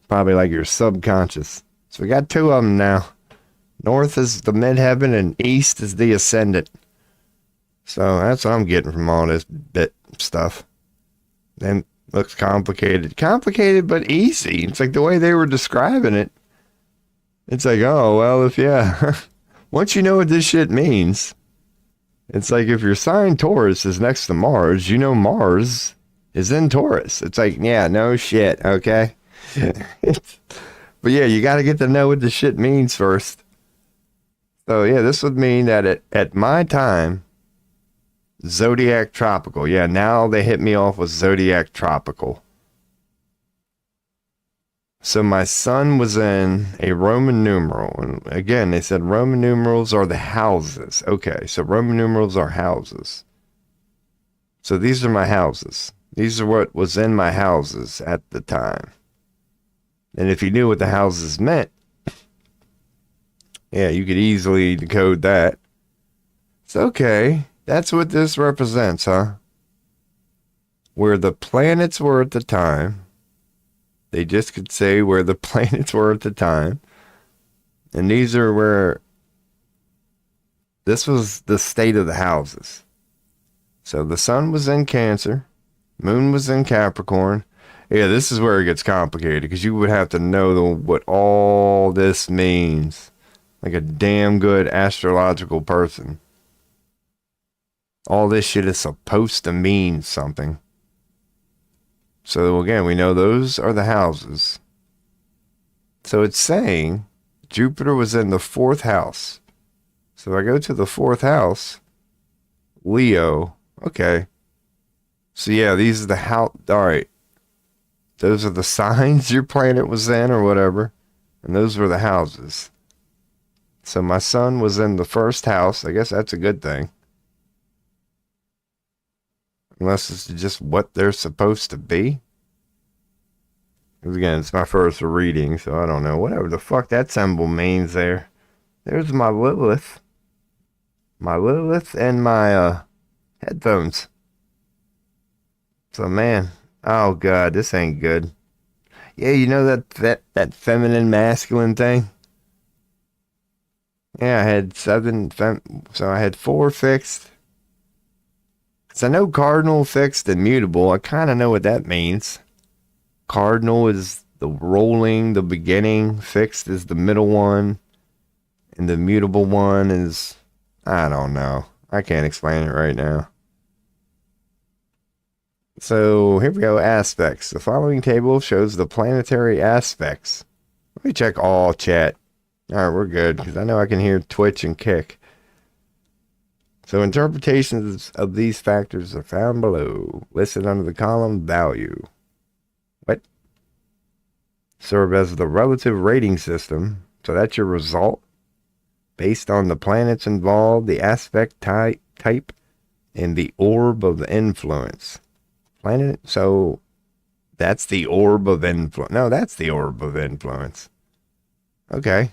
Speaker 1: Probably like your subconscious. So we got two of them now. North is the midheaven and east is the ascendant. So that's what I'm getting from all this bit stuff. Then looks complicated. Complicated but easy. It's like the way they were describing it. It's like, oh, well, once you know what this shit means, it's like if your sign Taurus is next to Mars, you know Mars is in Taurus. It's like, yeah, no shit, okay? But yeah, you got to get to know what the shit means first. So yeah, this would mean that at my time, Zodiac Tropical. Yeah, now they hit me off with Zodiac Tropical. So my son was in a Roman numeral. And again, they said Roman numerals are the houses. Okay, so Roman numerals are houses. So these are my houses. These are what was in my houses at the time. And if you knew what the houses meant, yeah, you could easily decode that. It's okay. That's what this represents, huh? Where the planets were at the time. They just could say where the planets were at the time. And these are where... This was the state of the houses. So the sun was in Cancer. Moon was in Capricorn. Yeah, this is where it gets complicated. Because you would have to know what all this means. Like a damn good astrological person. All this shit is supposed to mean something. So again, we know those are the houses. So it's saying Jupiter was in the 4th house. So if I go to the 4th house, Leo, okay. So yeah, these are the house. All right. Those are the signs your planet was in or whatever. And those were the houses. So my son was in the 1st house. I guess that's a good thing. Unless it's just what they're supposed to be. Because again, it's my first reading, so I don't know. Whatever the fuck that symbol means there. There's my Lilith. My Lilith and my headphones. So man, oh god, this ain't good. Yeah, you know that feminine masculine thing? Yeah, I had 7 so I had 4 fixed. So I know cardinal, fixed, and mutable. I kind of know what that means. Cardinal is the rolling, the beginning. Fixed is the middle one. And the mutable one is... I don't know. I can't explain it right now. So here we go. Aspects. The following table shows the planetary aspects. Let me check all chat. Alright, we're good. Because I know I can hear Twitch and Kick. So interpretations of these factors are found below, listed under the column value. What? Serve as the relative rating system. So that's your result. Based on the planets involved, the aspect type, and the orb of influence. Planet, so that's the orb of influence. No, that's the orb of influence. Okay.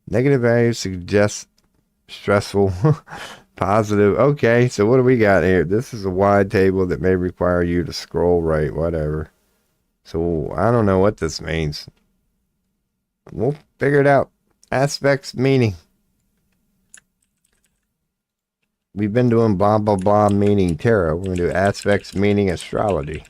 Speaker 1: Negative values suggest stressful. Positive. Okay, so what do we got here? This is a wide table that may require you to scroll right, whatever. So I don't know what this means. We'll figure it out. Aspects meaning. We've been doing blah blah blah meaning tarot. We're gonna do aspects meaning astrology.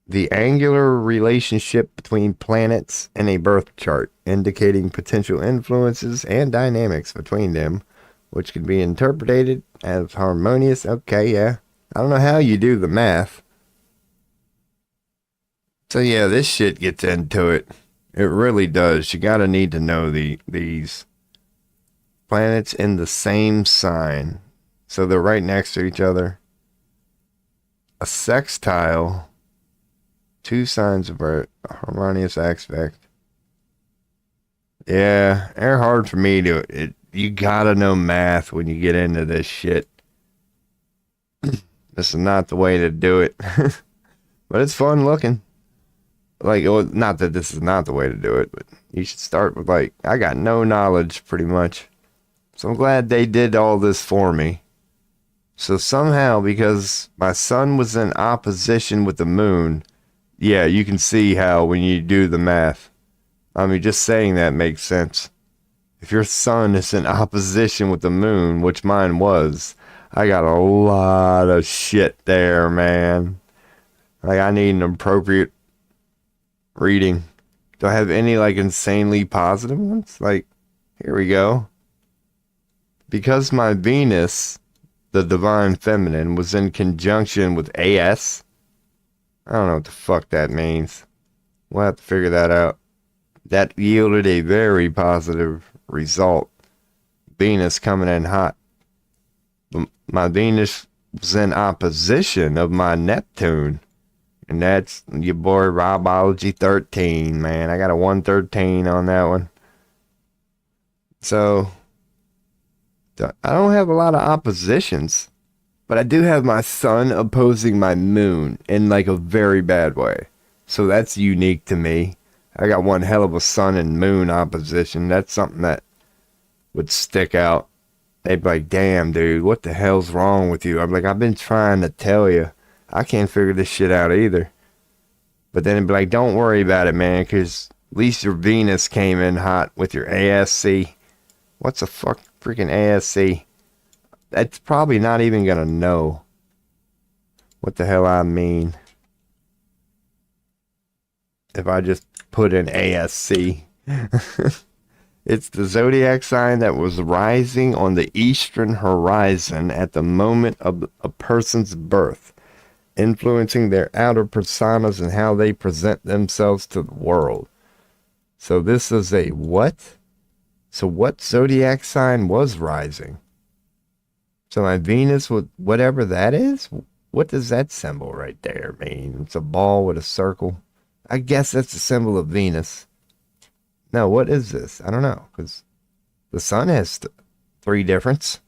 Speaker 1: The angular relationship between planets in a birth chart, indicating potential influences and dynamics between them, which can be interpreted as harmonious. Okay, yeah. I don't know how you do the math. So yeah, this shit gets into it. It really does. You gotta need to know these planets in the same sign. So they're right next to each other. A sextile. Two signs of a harmonious aspect. Yeah, they're hard for me to. You gotta know math when you get into this shit. This is not the way to do it. But it's fun looking. Like, well, not that this is not the way to do it, but you should start with, like, I got no knowledge pretty much. So I'm glad they did all this for me. So somehow, because my sun was in opposition with the moon, yeah, you can see how when you do the math. I mean, just saying that makes sense. If your sun is in opposition with the moon, which mine was, I got a lot of shit there, man. Like, I need an appropriate reading. Do I have any, like, insanely positive ones? Like, here we go. Because my Venus, the divine feminine, was in conjunction with AS. I don't know what the fuck that means. We'll have to figure that out. That yielded a very positive result. Venus coming in hot. My Venus was in opposition of my Neptune. And that's your boy Robology 13, man. I got a 113 on that one. So, I don't have a lot of oppositions. But I do have my sun opposing my moon in like a very bad way. So that's unique to me. I got one hell of a sun and moon opposition. That's something that would stick out. They'd be like, damn, dude, what the hell's wrong with you? I'm like, I've been trying to tell you. I can't figure this shit out either. But then it'd be like, don't worry about it, man, because at least your Venus came in hot with your ASC. What's a freaking ASC? That's probably not even gonna know what the hell I mean if I just put in ASC. It's the zodiac sign that was rising on the eastern horizon at the moment of a person's birth, influencing their outer personas and how they present themselves to the world. So this is a what? So what zodiac sign was rising? So my Venus, with whatever that is, what does that symbol right there mean? It's a ball with a circle. I guess that's a symbol of Venus. No, what is this? I don't know, because the sun has three difference.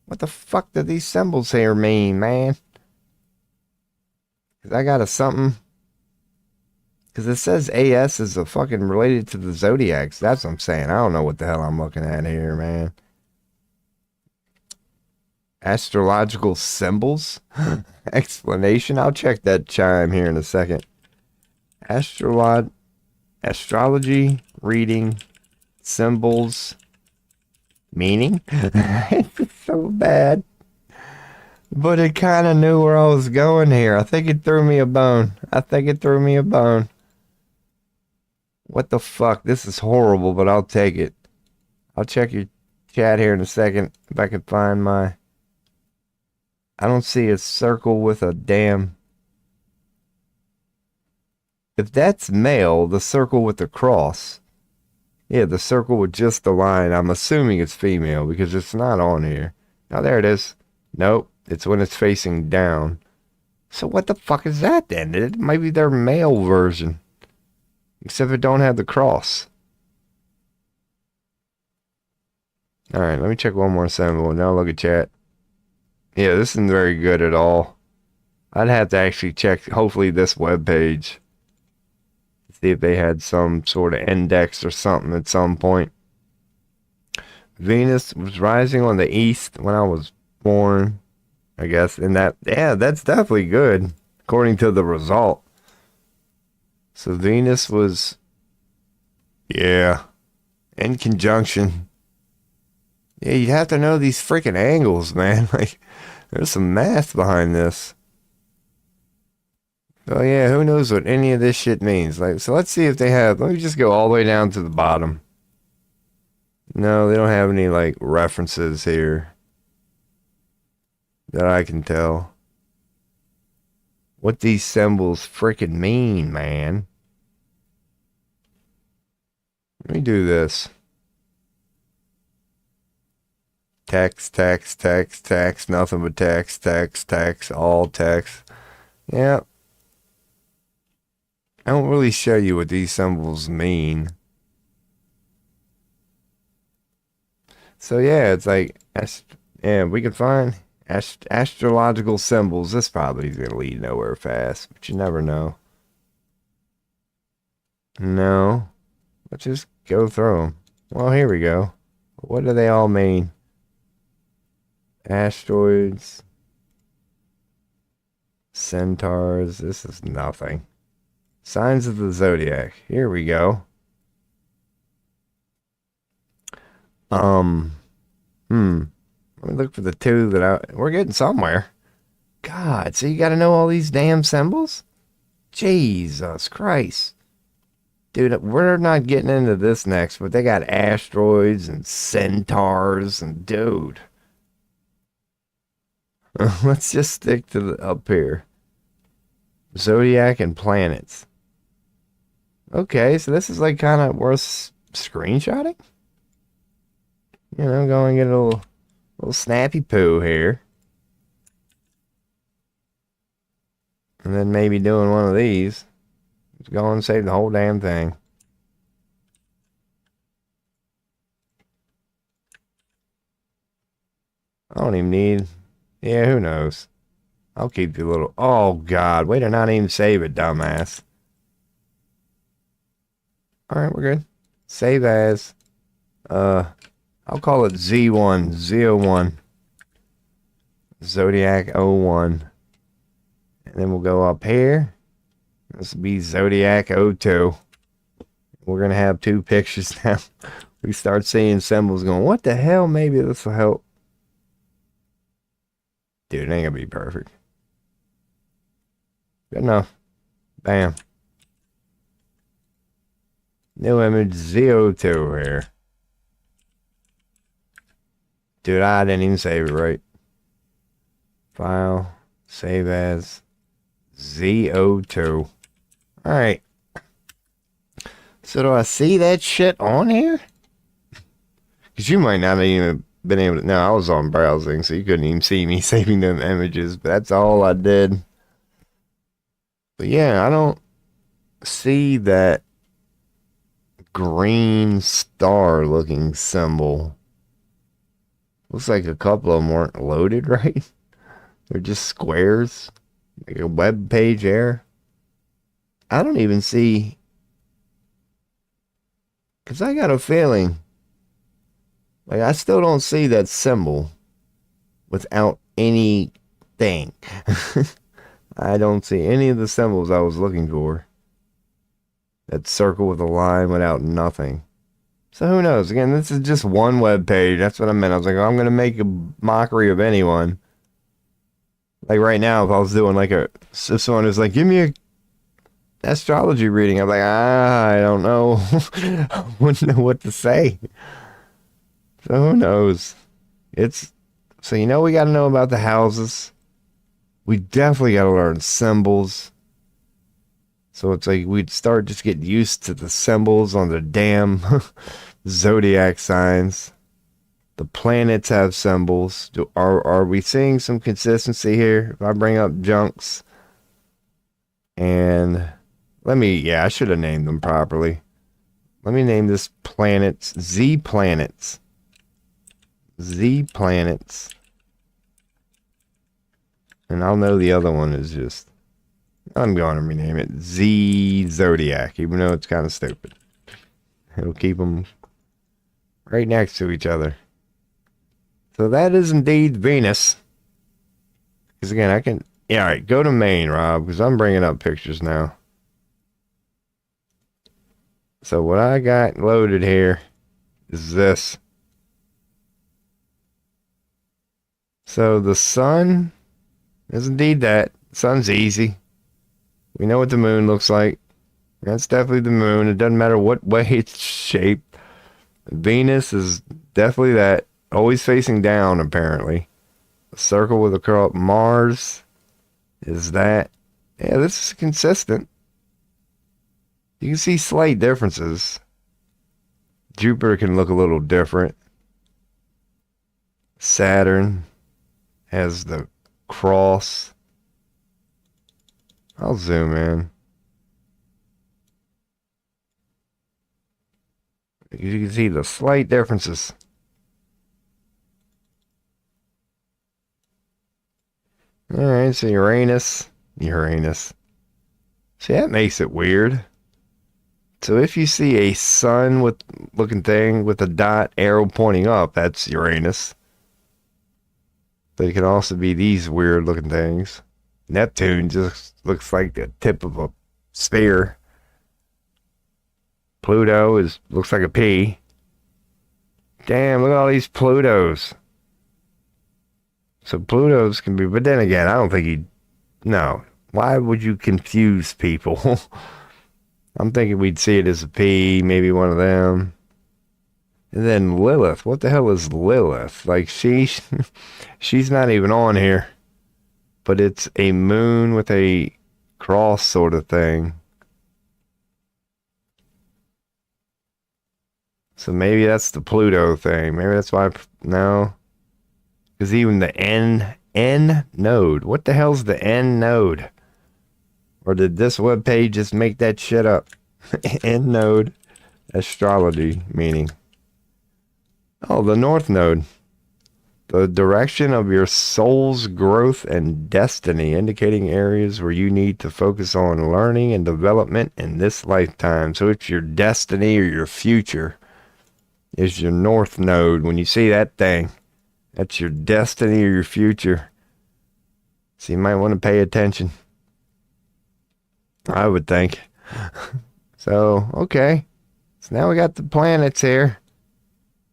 Speaker 1: What the fuck do these symbols here mean, man? Because I got a something. Because it says AS is a fucking related to the zodiacs. That's what I'm saying. I don't know what the hell I'm looking at here, man. Astrological symbols? Explanation? I'll check that chime here in a second. Astrology, reading, symbols, meaning? It's so bad. But it kind of knew where I was going here. I think it threw me a bone. What the fuck? This is horrible, but I'll take it. I'll check your chat here in a second if I can find my... I don't see a circle with a damn... If that's male, the circle with the cross. Yeah, the circle with just the line. I'm assuming it's female because it's not on here. Oh, there it is. Nope, it's when it's facing down. So what the fuck is that then? It might be their male version. Except it don't have the cross. Alright, let me check one more symbol. Now look at chat. Yeah, this isn't very good at all. I'd have to actually check, hopefully, this webpage. See if they had some sort of index or something at some point. Venus was rising on the east when I was born, I guess. And that, yeah, that's definitely good, according to the result. So Venus was Yeah. In conjunction. Yeah, you'd have to know these freaking angles, man. Like, there's some math behind this. Oh yeah, who knows what any of this shit means? Like, so let's see if they have. Let me just go all the way down to the bottom. No, they don't have any like references here that I can tell. What these symbols freaking mean, man. Let me do this. Text, text, text, text, nothing but text, text, text, all text. Yeah. I don't really show you what these symbols mean. So yeah, it's like, yeah, we can find astrological symbols. This probably is going to lead nowhere fast, but you never know. No. Let's just go through them. Well, here we go. What do they all mean? Asteroids. Centaurs. This is nothing. Signs of the zodiac. Here we go. Let me look for the two that we're getting somewhere. God, so you got to know all these damn symbols? Jesus Christ. Dude, we're not getting into this next, but they got asteroids and centaurs and dude. Let's just stick to the up here. Zodiac and planets. Okay, so this is like kind of worth screenshotting. You know, go and get a little snappy poo here. And then maybe doing one of these. Just go and save the whole damn thing. I don't even need... Yeah, who knows? I'll keep the little... Oh, God. Way to not even save it, dumbass. Alright, we're good. Save as... I'll call it Z1. Z01. Zodiac 01. And then we'll go up here. This will be Zodiac 02. We're going to have two pictures now. We start seeing symbols going, what the hell? Maybe this will help. Dude, it ain't going to be perfect. Good enough. Bam. New image Z02 here. Dude, I didn't even save it right. File. Save as Z02. Alright. So do I see that shit on here? Because you might not have even been able to... No, I was on browsing, so you couldn't even see me saving them images. But that's all I did. But yeah, I don't see that green star looking symbol. Looks like a couple of them weren't loaded right. They're just squares. Like a web page error. I don't even see... Because I got a feeling... Like, I still don't see that symbol without anything. I don't see any of the symbols I was looking for. That circle with a line without nothing. So who knows? Again, this is just one web page. That's what I meant. I was like, oh, I'm going to make a mockery of anyone. Like right now, if I was doing like if someone was like, give me a astrology reading, I'm like, I don't know. I wouldn't know what to say. So who knows? So you know we got to know about the houses. We definitely got to learn symbols. So it's like we'd start just getting used to the symbols on the damn zodiac signs. The planets have symbols. Are we seeing some consistency here? If I bring up junks and I should have named them properly. Let me name this planets, Z planets. Z planets. And I'll know the other one is just, I'm going to rename it Z Zodiac, even though it's kind of stupid. It'll keep them right next to each other. So that is indeed Venus. Because again, all right, go to main, Rob, because I'm bringing up pictures now. So what I got loaded here is this. So the sun is indeed that. Sun's easy. We know what the moon looks like. That's definitely the moon. It doesn't matter what way it's shaped. Venus is definitely that. Always facing down, apparently. A circle with a curl up. Mars is that. Yeah, this is consistent. You can see slight differences. Jupiter can look a little different. Saturn has the cross. I'll zoom in. You can see the slight differences. Alright, so Uranus. See, that makes it weird. So if you see a sun with looking thing with a dot arrow pointing up, that's Uranus. But it can also be these weird looking things. Neptune just looks like the tip of a spear. Pluto looks like a P. Damn, look at all these Plutos. So Plutos can be, but then again, I don't think no. Why would you confuse people? I'm thinking we'd see it as a P, maybe one of them. And then Lilith. What the hell is Lilith? Like, she's not even on here. But it's a moon with a cross sort of thing. So maybe that's the Pluto thing. Maybe that's why, no. Because even the N node. What the hell's the N node? Or did this webpage just make that shit up? N node astrology meaning. Oh, the North node. The direction of your soul's growth and destiny, indicating areas where you need to focus on learning and development in this lifetime. So it's your destiny or your future is your North node. When you see that thing, that's your destiny or your future. So you might want to pay attention. I would think. So, okay. So now we got the planets here.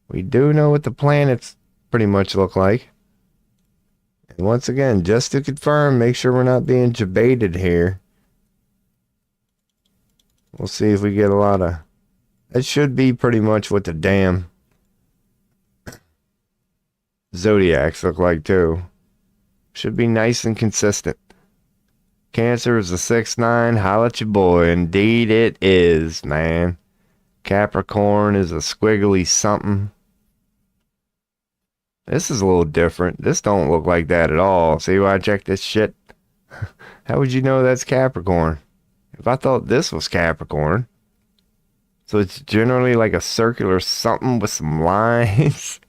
Speaker 1: We do know what the planets pretty much look like. And once again, just to confirm, make sure we're not being debated here. We'll see if we get a lot of... That should be pretty much what the damn zodiacs look like too. Should be nice and consistent. Cancer is a 6-9. Holla at your boy. Indeed it is, man. Capricorn is a squiggly something. This is a little different. This don't look like that at all. See why I checked this shit? How would you know that's Capricorn? If I thought this was Capricorn. So it's generally like a circular something with some lines.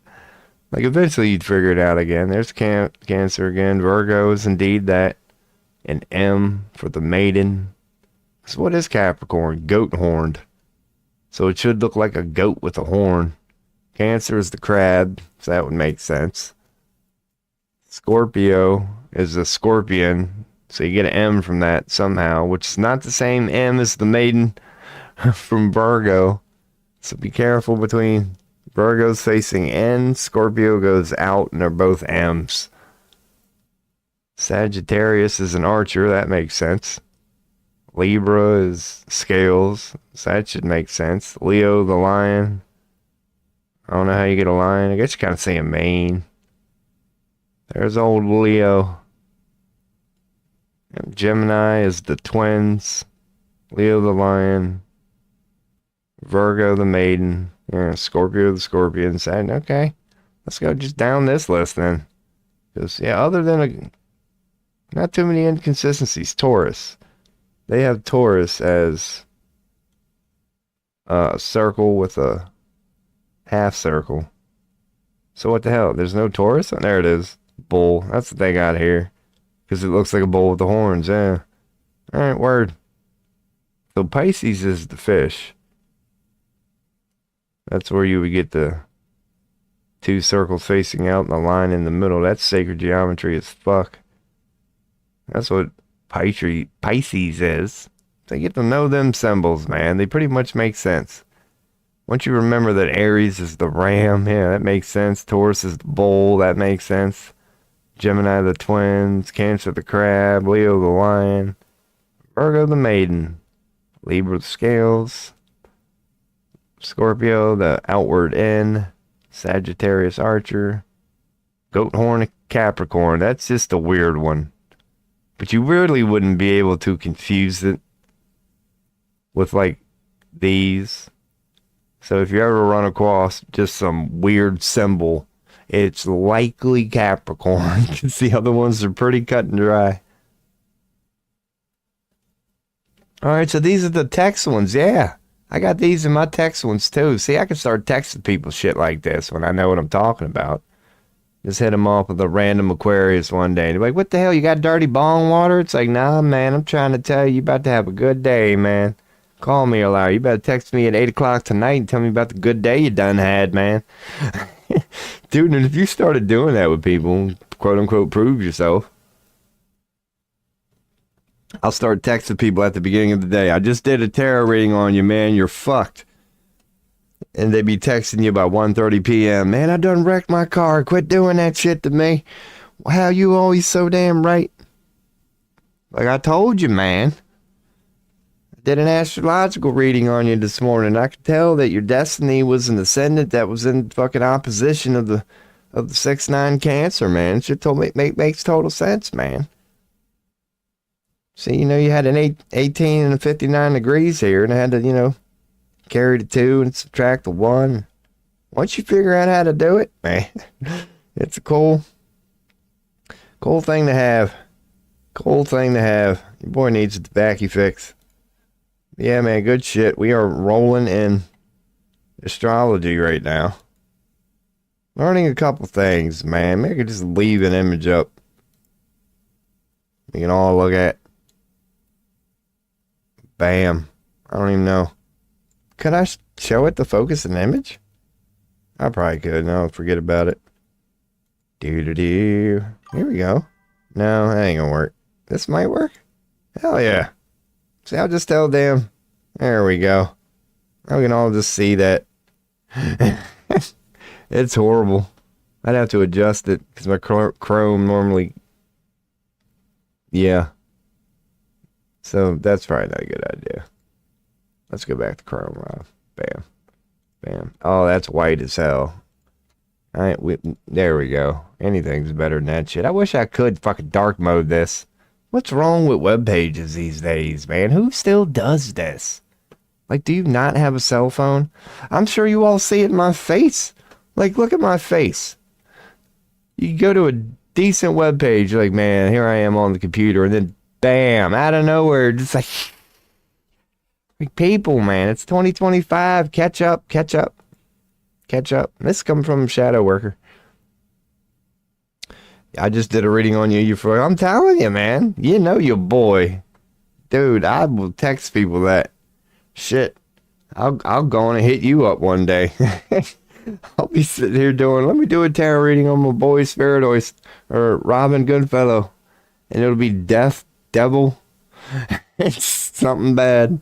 Speaker 1: Like eventually you'd figure it out again. There's Cancer again. Virgo is indeed that. An M for the maiden. So what is Capricorn? Goat horned. So it should look like a goat with a horn. Cancer is the crab, so that would make sense. Scorpio is a scorpion, so you get an M from that somehow, which is not the same M as the maiden from Virgo. So be careful between Virgo's facing in, Scorpio goes out, and they're both M's. Sagittarius is an archer, that makes sense. Libra is scales, so that should make sense. Leo the lion. I don't know how you get a lion. I guess you kind of say a mane. There's old Leo. Gemini is the twins. Leo the lion. Virgo the maiden. Yeah, Scorpio the scorpion. Okay, let's go just down this list then. Because, yeah, other than not too many inconsistencies. Taurus. They have Taurus as a circle with a half circle. So what the hell? There's no Taurus? Oh, there it is. Bull. That's what they got here. Because it looks like a bull with the horns, yeah. Alright, word. So Pisces is the fish. That's where you would get the two circles facing out and the line in the middle. That's sacred geometry as fuck. That's what Pisces is. They get to know them symbols, man. They pretty much make sense. Once you remember that Aries is the ram, yeah, that makes sense. Taurus is the bull, that makes sense. Gemini the twins, Cancer the crab, Leo the lion, Virgo the maiden, Libra the scales, Scorpio the outward N, Sagittarius archer, Goat horn Capricorn. That's just a weird one. But you really wouldn't be able to confuse it with like these. So if you ever run across just some weird symbol, it's likely Capricorn, because the other ones are pretty cut and dry. All right, so these are the text ones. Yeah, I got these in my text ones too. See, I can start texting people shit like this when I know what I'm talking about. Just hit them off with a random Aquarius one day. They're like, what the hell, you got dirty bong water? It's like, nah, man, I'm trying to tell you about to have a good day, man. Call me a liar. You better text me at 8 o'clock tonight and tell me about the good day you done had, man. Dude, and if you started doing that with people, quote unquote, prove yourself. I'll start texting people at the beginning of the day. I just did a tarot reading on you, man. You're fucked. And they'd be texting you about 1:30 p.m. Man, I done wrecked my car. Quit doing that shit to me. How you always so damn right? Like I told you, man. Did an astrological reading on you this morning. I could tell that your destiny was an ascendant that was in fucking opposition of the 6-9 Cancer, man. It told me makes total sense, man. See, you had an 18 and a 59 degrees here, and I had to, carry the 2 and subtract the 1. Once you figure out how to do it, man, it's a cool thing to have. Cool thing to have. Your boy needs a tobacco fix. Yeah, man, good shit. We are rolling in astrology right now. Learning a couple things, man. Maybe I could just leave an image up. We can all look at. Bam. I don't even know. Could I show it to focus an image? I probably could. No, forget about it. Doo-doo-doo. Here we go. No, that ain't gonna work. This might work. Hell yeah. See, I'll just tell them. There we go. Now we can all just see that. It's horrible. I'd have to adjust it because my Chrome normally. Yeah. So that's probably not a good idea. Let's go back to Chrome, Rob. Bam. Bam. Oh, that's white as hell. There we go. Anything's better than that shit. I wish I could fucking dark mode this. What's wrong with web pages these days, man? Who still does this? Like, do you not have a cell phone? I'm sure you all see it in my face. Like, look at my face. You go to a decent web page, you're like, man, here I am on the computer, and then bam, out of nowhere, just like people, man. It's 2025. Catch up. This comes from Shadow Worker. I just did a reading on you. I'm telling you, man. You know your boy. Dude, I will text people that. Shit. I'll go on and hit you up one day. I'll be sitting here let me do a tarot reading on my boy Spiridoist or Robin Goodfellow. And it'll be Death, Devil. It's something bad.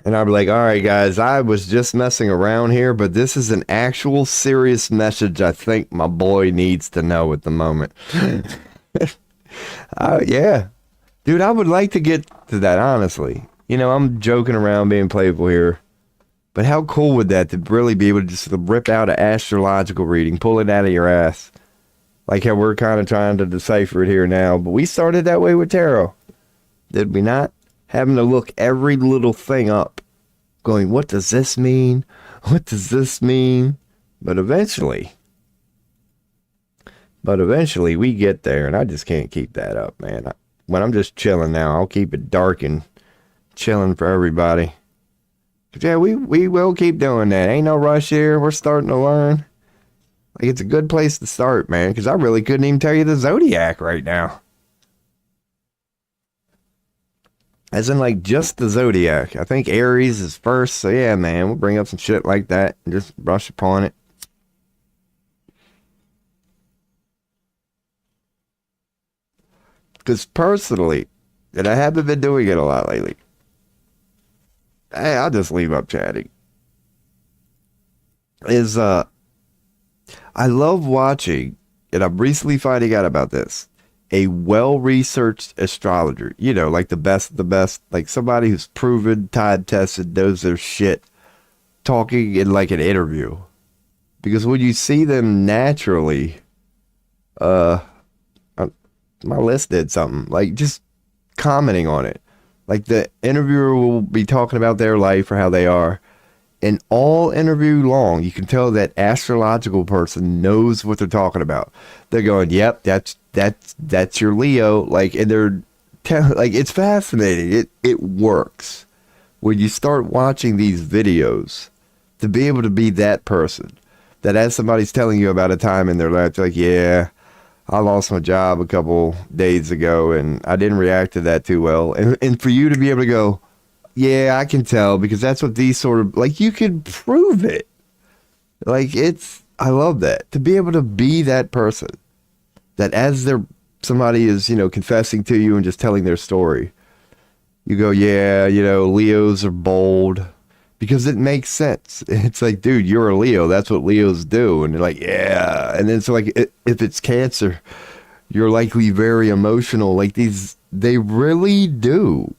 Speaker 1: And I'll be like, all right, guys, I was just messing around here, but this is an actual serious message I think my boy needs to know at the moment. Yeah. Dude, I would like to get to that, honestly. I'm joking around being playful here. But how cool would that to really be able to just rip out an astrological reading, pull it out of your ass? Like how we're kind of trying to decipher it here now. But we started that way with tarot. Did we not? Having to look every little thing up. Going, what does this mean? What does this mean? But eventually we get there. And I just can't keep that up, man. When I'm just chilling now, I'll keep it dark and chilling for everybody. But yeah, we will keep doing that. Ain't no rush here. We're starting to learn. Like, it's a good place to start, man. Because I really couldn't even tell you the zodiac right now. As in, like, just the zodiac. I think Aries is first. So, yeah, man, we'll bring up some shit like that and just brush upon it. Because personally, and I haven't been doing it a lot lately. Hey, I'll just leave up chatting. I love watching, and I'm recently finding out about this, a well-researched astrologer. You know, like the best of the best, like somebody who's proven, time-tested, knows their shit, talking in like an interview. Because when you see them naturally, my list did something, like just commenting on it. Like the interviewer will be talking about their life or how they are. And all interview long, you can tell that astrological person knows what they're talking about. They're going, "Yep, that's your Leo." Like, and they're like, it's fascinating. It works when you start watching these videos to be able to be that person. That as somebody's telling you about a time in their life, like, yeah, I lost my job a couple days ago, and I didn't react to that too well. And for you to be able to go, yeah, I can tell, because that's what these sort of, like, you can prove it. Like, I love that. To be able to be that person, that as somebody is, confessing to you and just telling their story, you go, yeah, Leos are bold, because it makes sense. It's like, dude, you're a Leo. That's what Leos do. And they're like, yeah. And then it's like, if it's Cancer, you're likely very emotional. Like they really do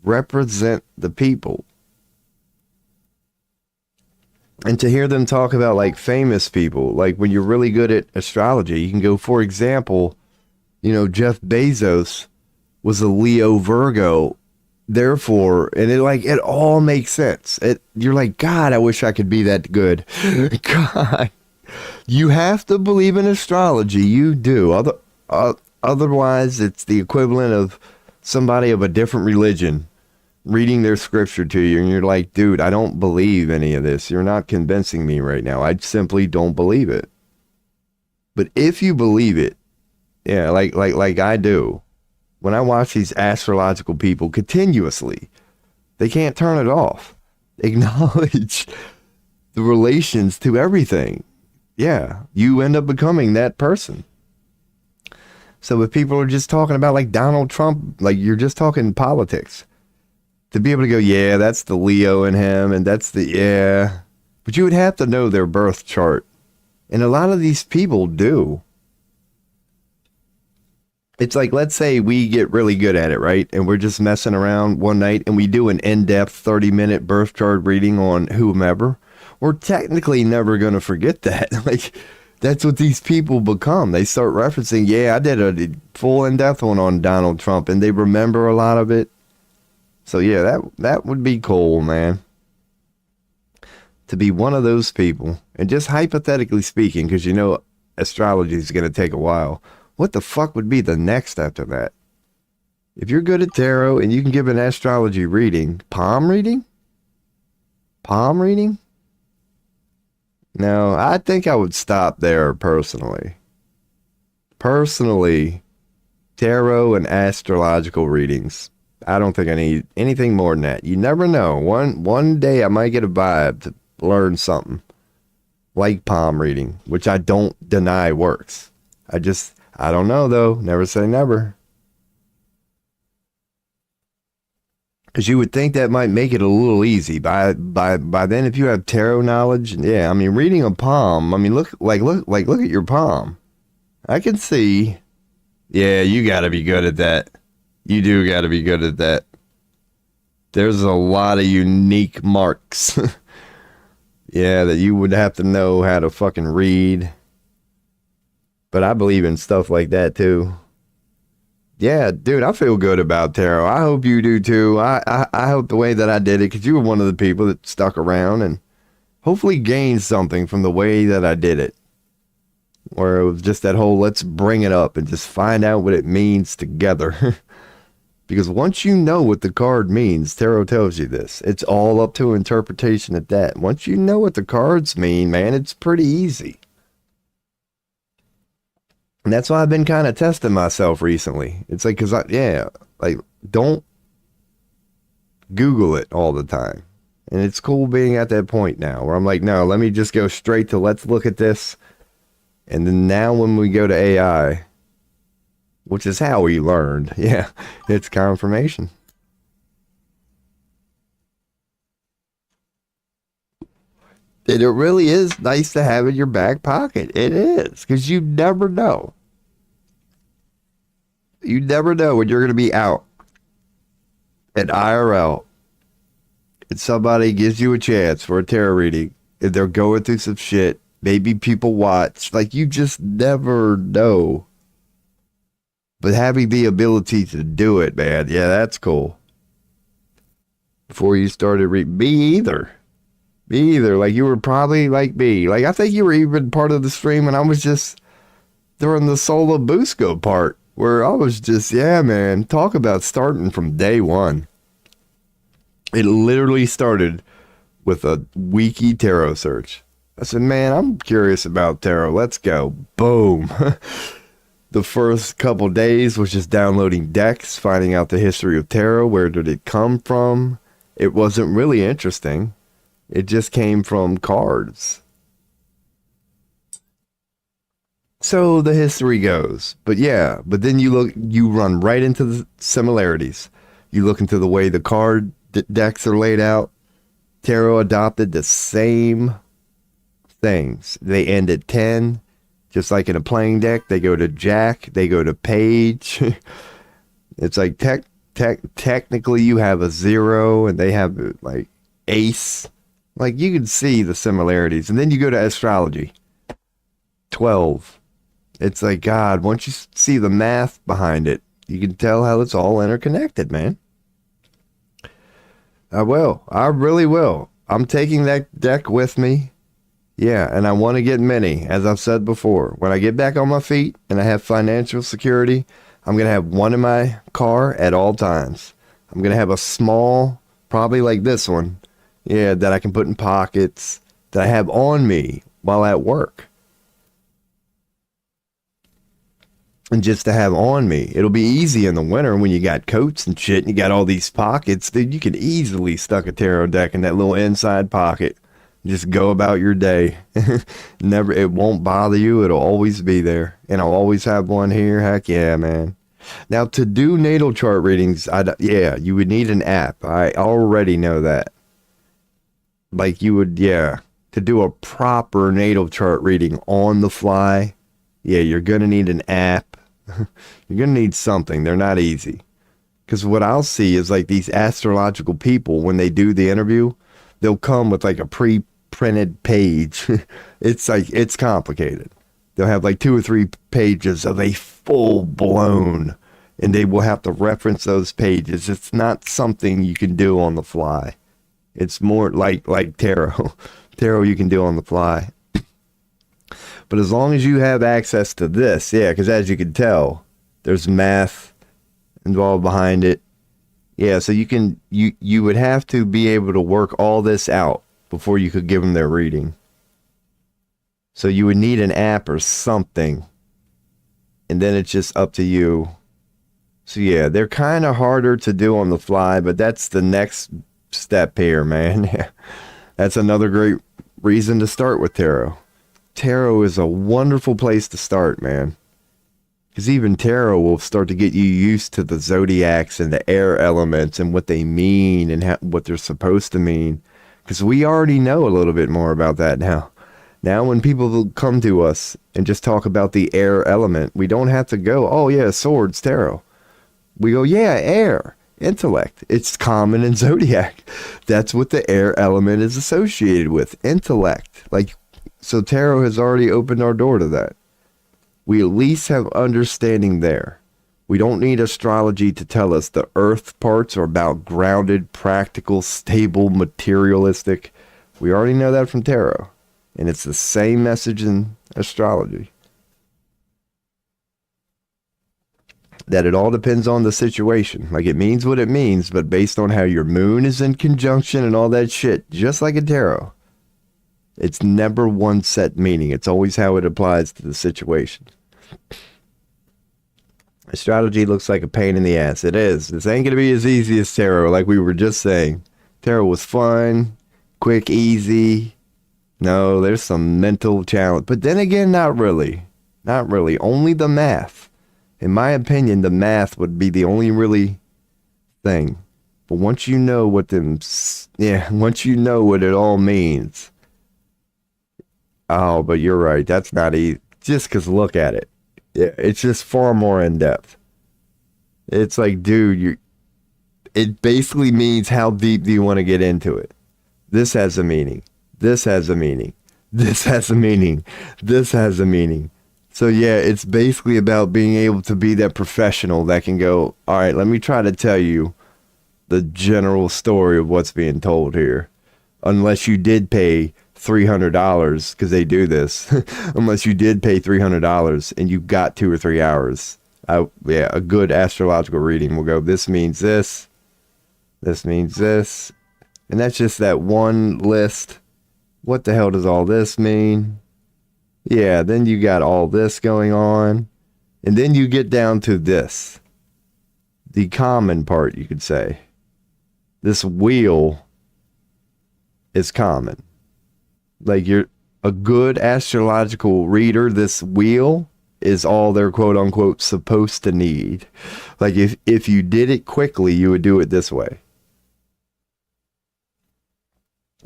Speaker 1: represent the people. And to hear them talk about like famous people, like when you're really good at astrology, you can go, for example, Jeff Bezos was a Leo Virgo. Therefore, and it all makes sense. You're like, God, I wish I could be that good. God, you have to believe in astrology. You do. Otherwise, it's the equivalent of somebody of a different religion reading their scripture to you, and you're like, dude, I don't believe any of this. You're not convincing me right now. I simply don't believe it. But if you believe it, yeah, like I do. When I watch these astrological people continuously, they can't turn it off. Acknowledge the relations to everything. Yeah, you end up becoming that person. So if people are just talking about like Donald Trump, like you're just talking politics, to be able to go, yeah, that's the Leo in him, and that's yeah. But you would have to know their birth chart. And a lot of these people do. It's like, let's say we get really good at it, right? And we're just messing around one night and we do an in-depth 30-minute birth chart reading on whomever. We're technically never going to forget that. Like, that's what these people become. They start referencing, yeah, I did a full in-depth one on Donald Trump, and they remember a lot of it. So yeah, that would be cool, man. To be one of those people. And just hypothetically speaking, because astrology is going to take a while. What the fuck would be the next after that? If you're good at tarot and you can give an astrology reading, palm reading? Palm reading? No, I think I would stop there personally. Personally, tarot and astrological readings. I don't think I need anything more than that. You never know. One day I might get a vibe to learn something. Like palm reading, which I don't deny works. I don't know, though. Never say never. Because you would think that might make it a little easy. By then, if you have tarot knowledge, yeah, I mean, reading a palm. I mean, look at your palm. I can see. Yeah, you got to be good at that. You do got to be good at that. There's a lot of unique marks. Yeah, that you would have to know how to fucking read. But I believe in stuff like that too. Yeah, dude, I feel good about tarot. I hope you do too. I hope the way that I did it, because you were one of the people that stuck around and hopefully gained something from the way that I did it. Where it was just that whole, let's bring it up and just find out what it means together. Because once you know what the card means, tarot tells you this. It's all up to interpretation at that. Once you know what the cards mean, man, it's pretty easy. And that's why I've been kind of testing myself recently. It's like, don't Google it all the time. And it's cool being at that point now where I'm like, no, let me just go straight to let's look at this. And then now when we go to AI, which is how we learned. Yeah, it's confirmation. And it really is nice to have in your back pocket. It is, because you never know. You never know when you're going to be out at IRL and somebody gives you a chance for a tarot reading and they're going through some shit. Maybe people watch. Like, you just never know. But having the ability to do it, man, yeah, that's cool. Before you started reading, me either. Me either. Like, you were probably like me. Like, I think you were even part of the stream when I was just during the solo Busco part, where I was just, yeah, man, talk about starting from day one. It literally started with a wiki tarot search. I said, man, I'm curious about tarot. Let's go. Boom. The first couple days was just downloading decks, finding out the history of tarot. Where did it come from? It wasn't really interesting. It just came from cards. So the history goes. But yeah, but then you run right into the similarities. You look into the way the card decks are laid out. Tarot adopted the same things. They end at 10, just like in a playing deck. They go to Jack, they go to Page. It's like technically you have a 0 and they have like Ace. Like, you can see the similarities. And then you go to astrology. 12. It's like, God, once you see the math behind it, you can tell how it's all interconnected, man. I will. I really will. I'm taking that deck with me. Yeah, and I want to get many, as I've said before. When I get back on my feet and I have financial security, I'm going to have one in my car at all times. I'm going to have a small, probably like this one, yeah, that I can put in pockets, that I have on me while at work. And just to have on me. It'll be easy in the winter when you got coats and shit and you got all these pockets. Dude, you can easily stuck a tarot deck in that little inside pocket. Just go about your day. Never, it won't bother you. It'll always be there. And I'll always have one here. Heck yeah, man. Now, to do natal chart readings, yeah, you would need an app. I already know that. Like, you would, yeah. To do a proper natal chart reading on the fly, yeah, you're going to need an app. You're going to need something. They're not easy. Because what I'll see is like these astrological people, when they do the interview, they'll come with like a pre-printed page. It's like, it's complicated. They'll have like 2 or 3 pages of a full blown, and they will have to reference those pages. It's not something you can do on the fly. It's more like tarot. Tarot you can do on the fly. But as long as you have access to this, yeah, because as you can tell, there's math involved behind it. Yeah, so you would have to be able to work all this out before you could give them their reading. So you would need an app or something. And then it's just up to you. So yeah, they're kind of harder to do on the fly, but that's the next step here, man. That's another great reason to start with tarot. Tarot is a wonderful place to start, man. Because even tarot will start to get you used to the zodiacs and the air elements and what they mean and what they're supposed to mean. Because we already know a little bit more about that now. Now when people come to us and just talk about the air element, we don't have to go, oh yeah, swords, tarot. We go, yeah, air, intellect. It's common in zodiac. That's what the air element is associated with, intellect. Like, so tarot has already opened our door to that. We at least have understanding there. We don't need astrology to tell us the earth parts are about grounded, practical, stable, materialistic. We already know that from tarot. And it's the same message in astrology. That it all depends on the situation. Like, it means what it means, but based on how your moon is in conjunction and all that shit, just like a tarot. It's never one set meaning. It's always how it applies to the situation. Astrology looks like a pain in the ass. It is. This ain't going to be as easy as tarot, like we were just saying. Tarot was fun, quick, easy. No, there's some mental challenge. But then again, not really. Not really. Only the math. In my opinion, the math would be the only really thing. But once you know what once you know what it all means. Oh, but you're right. That's not easy. Just because look at it. Yeah, it's just far more in depth. It's like, dude, it basically means how deep do you want to get into it? This has a meaning. This has a meaning. This has a meaning. This has a meaning. So yeah, it's basically about being able to be that professional that can go, all right, let me try to tell you the general story of what's being told here. Unless you did pay $300, because they do this. Unless you did pay $300 and you got 2 or 3 hours. A good astrological reading will go, this means this. This means this. And that's just that one list. What the hell does all this mean? Yeah, then you got all this going on. And then you get down to this. The common part, you could say. This wheel is common. Like you're a good astrological reader, this wheel is all they're quote unquote supposed to need. Like if you did it quickly, you would do it this way.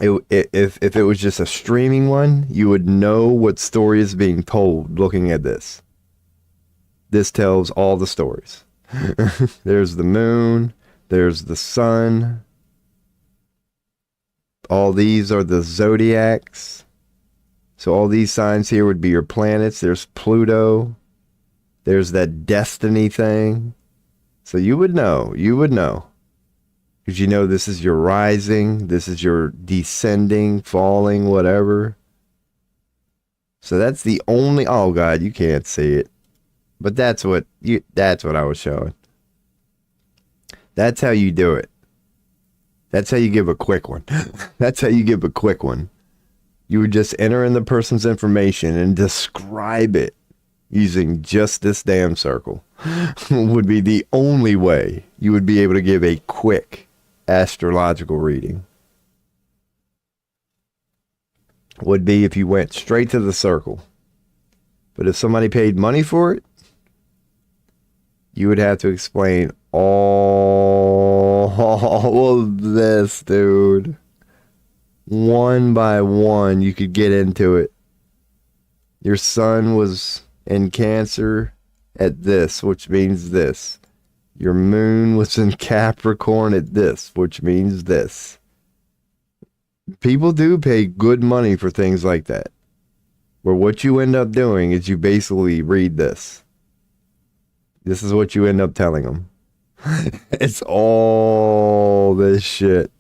Speaker 1: If it was just a streaming one, you would know what story is being told looking at this. This tells all the stories. There's the moon. There's the sun. All these are the zodiacs. So all these signs here would be your planets. There's Pluto. There's that destiny thing. So you would know. You would know. Because you know this is your rising. This is your descending, falling, whatever. So that's the only... Oh, God, you can't see it. But that's what I was showing. That's how you do it. That's how you give a quick one. That's how you give a quick one. You would just enter in the person's information and describe it using just this damn circle. Would be the only way you would be able to give a quick astrological reading. Would be if you went straight to the circle. But if somebody paid money for it, you would have to explain all of this, dude. One by one, you could get into it. Your sun was in Cancer at this, which means this. Your moon was in Capricorn at this, which means this. People do pay good money for things like that. Where what you end up doing is you basically read this. This is what you end up telling them. It's all this shit.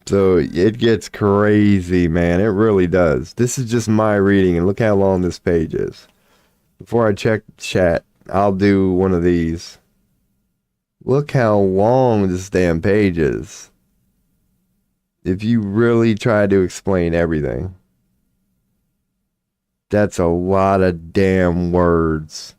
Speaker 1: So it gets crazy, man. It really does. This is just my reading, and look how long this page is. Before I check chat, I'll do one of these. Look how long this damn page is. If you really try to explain everything. That's a lot of damn words.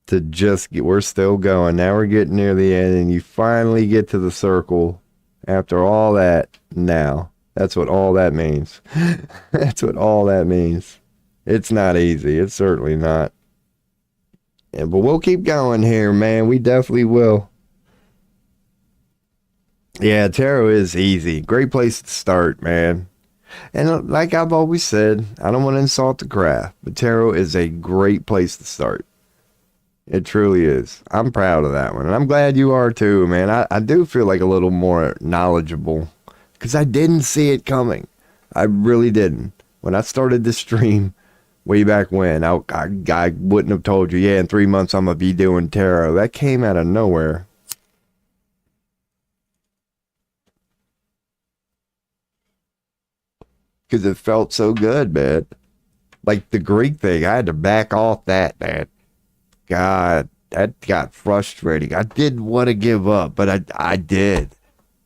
Speaker 1: To just get, we're still going. Now we're getting near the end, and you finally get to the circle after all that. Now, that's what all that means. That's what all that means. It's not easy. It's certainly not. Yeah, but we'll keep going here, man. We definitely will. Yeah, tarot is easy. Great place to start, man. And like I've always said, I don't want to insult the craft, but tarot is a great place to start. It truly is. I'm proud of that one. And I'm glad you are too, man. I do feel like a little more knowledgeable because I didn't see it coming. I really didn't. When I started this stream way back when, I wouldn't have told you, yeah, in 3 months I'm going to be doing tarot. That came out of nowhere. Because it felt so good, man. Like the Greek thing, I had to back off that, man. God, that got frustrating. I didn't want to give up, but I did.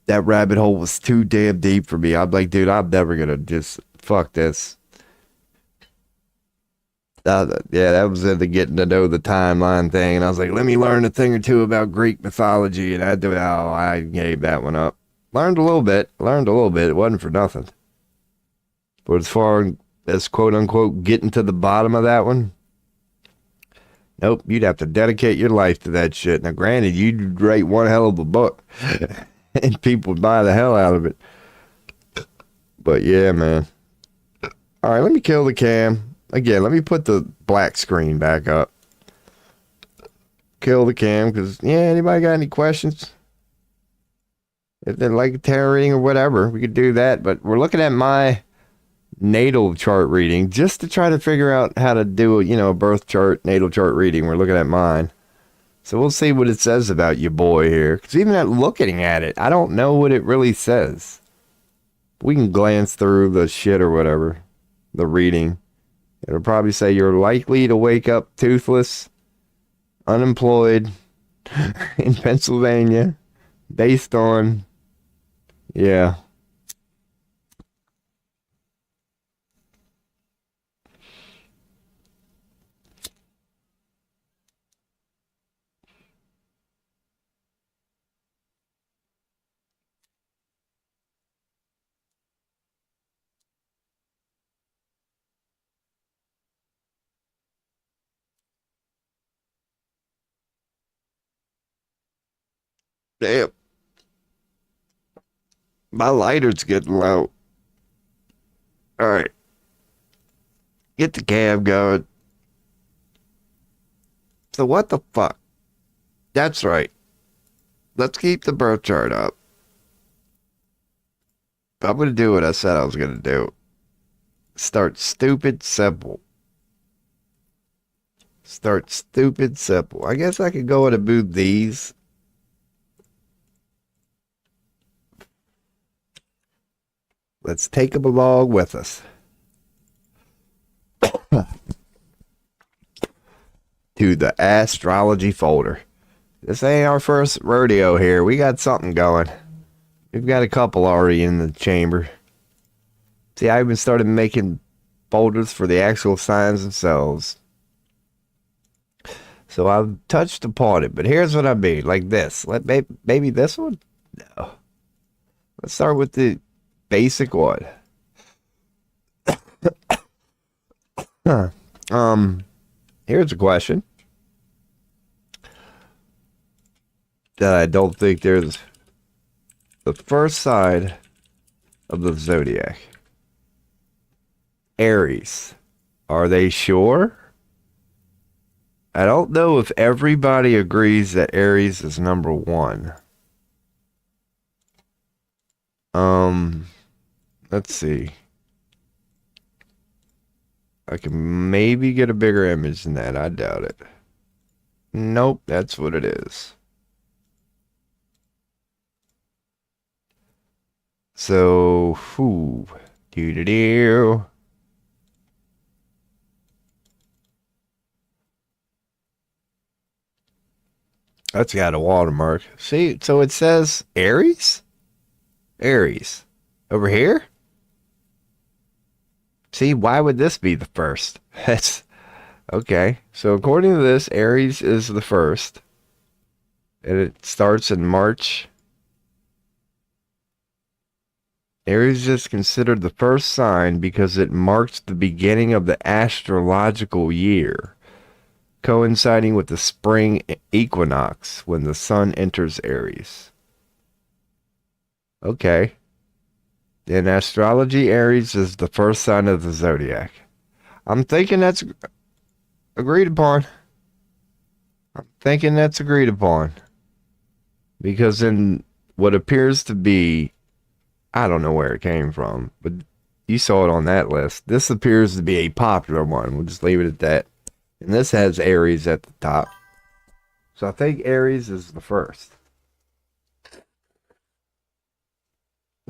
Speaker 1: That rabbit hole was too damn deep for me. I'm like, dude, I'm never going to just fuck this. Yeah, that was in the getting to know the timeline thing. And I was like, let me learn a thing or two about Greek mythology. And I gave that one up. Learned a little bit. It wasn't for nothing. But as far as quote unquote getting to the bottom of that one, Nope, you'd have to dedicate your life to that shit. Now, granted, you'd write one hell of a book, and people would buy the hell out of it. But yeah, man. All right, let me kill the cam. Again, let me put the black screen back up. Kill the cam, because, yeah, anybody got any questions? If they like tarot reading or whatever, we could do that. But we're looking at my natal chart reading just to try to figure out how to do, a birth chart, natal chart reading. We're looking at mine. So we'll see what it says about your boy here. Because even at looking at it, I don't know what it really says. We can glance through the shit or whatever, the reading. It'll probably say you're likely to wake up toothless, unemployed in Pennsylvania, based on, yeah. Damn. My lighter's getting low. All right. Get the cam going. So what the fuck? That's right. Let's keep the birth chart up. I'm going to do what I said I was going to do. Start stupid simple. Start stupid simple. I guess I could go and move these. Let's take them along with us. To the astrology folder. This ain't our first rodeo here. We got something going. We've got a couple already in the chamber. See, I even started making folders for the actual signs themselves. So I've touched upon it, but here's what I mean. Like this. Maybe this one? No. Let's start with the basic one. Here's a question that I don't think there's the first sign of the zodiac. Aries. Are they sure? I don't know if everybody agrees that Aries is number one. Let's see. I can maybe get a bigger image than that. I doubt it. Nope, that's what it is. So, whoo. Doo-doo-doo. That's got a watermark. See, so it says Aries? Aries. Over here? See, why would this be the first? That's okay. So according to this, Aries is the first. And it starts in March. Aries is considered the first sign because it marks the beginning of the astrological year, coinciding with the spring equinox when the sun enters Aries. Okay. In astrology, Aries is the first sign of the zodiac. I'm thinking that's agreed upon. Because in what appears to be, I don't know where it came from, but you saw it on that list. This appears to be a popular one. We'll just leave it at that. And this has Aries at the top. So I think Aries is the first.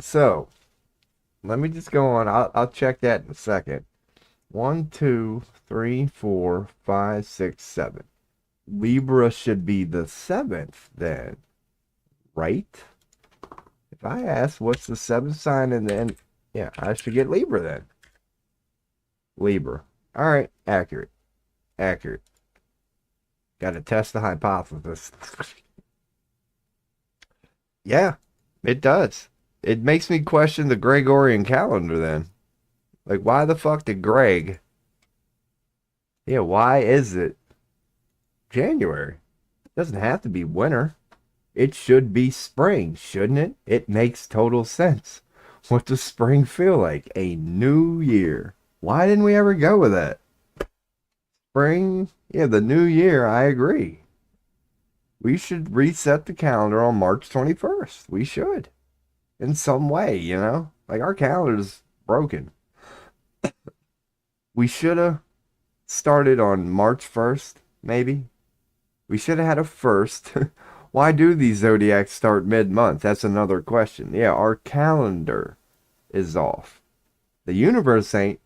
Speaker 1: So, let me just go on. I'll check that in a second. 1, 2, 3, 4, 5, 6, 7. Libra should be the 7th then, right? If I ask what's the 7th sign and then, yeah, I should get Libra then. Libra. All right, accurate. Got to test the hypothesis. Yeah, it does. It makes me question the Gregorian calendar then. Like, why the fuck did Greg? Yeah, why is it January. It doesn't have to be winter. It should be spring, shouldn't it? It makes total sense. What does spring feel like? A new year. Why didn't we ever go with that? Spring, yeah, the new year, I agree. We should reset the calendar on March 21st. We should. In some way, you know? Like, our calendar's broken. We should have started on March 1st, maybe. We should have had a first. Why do these zodiacs start mid-month? That's another question. Yeah, our calendar is off. The universe ain't.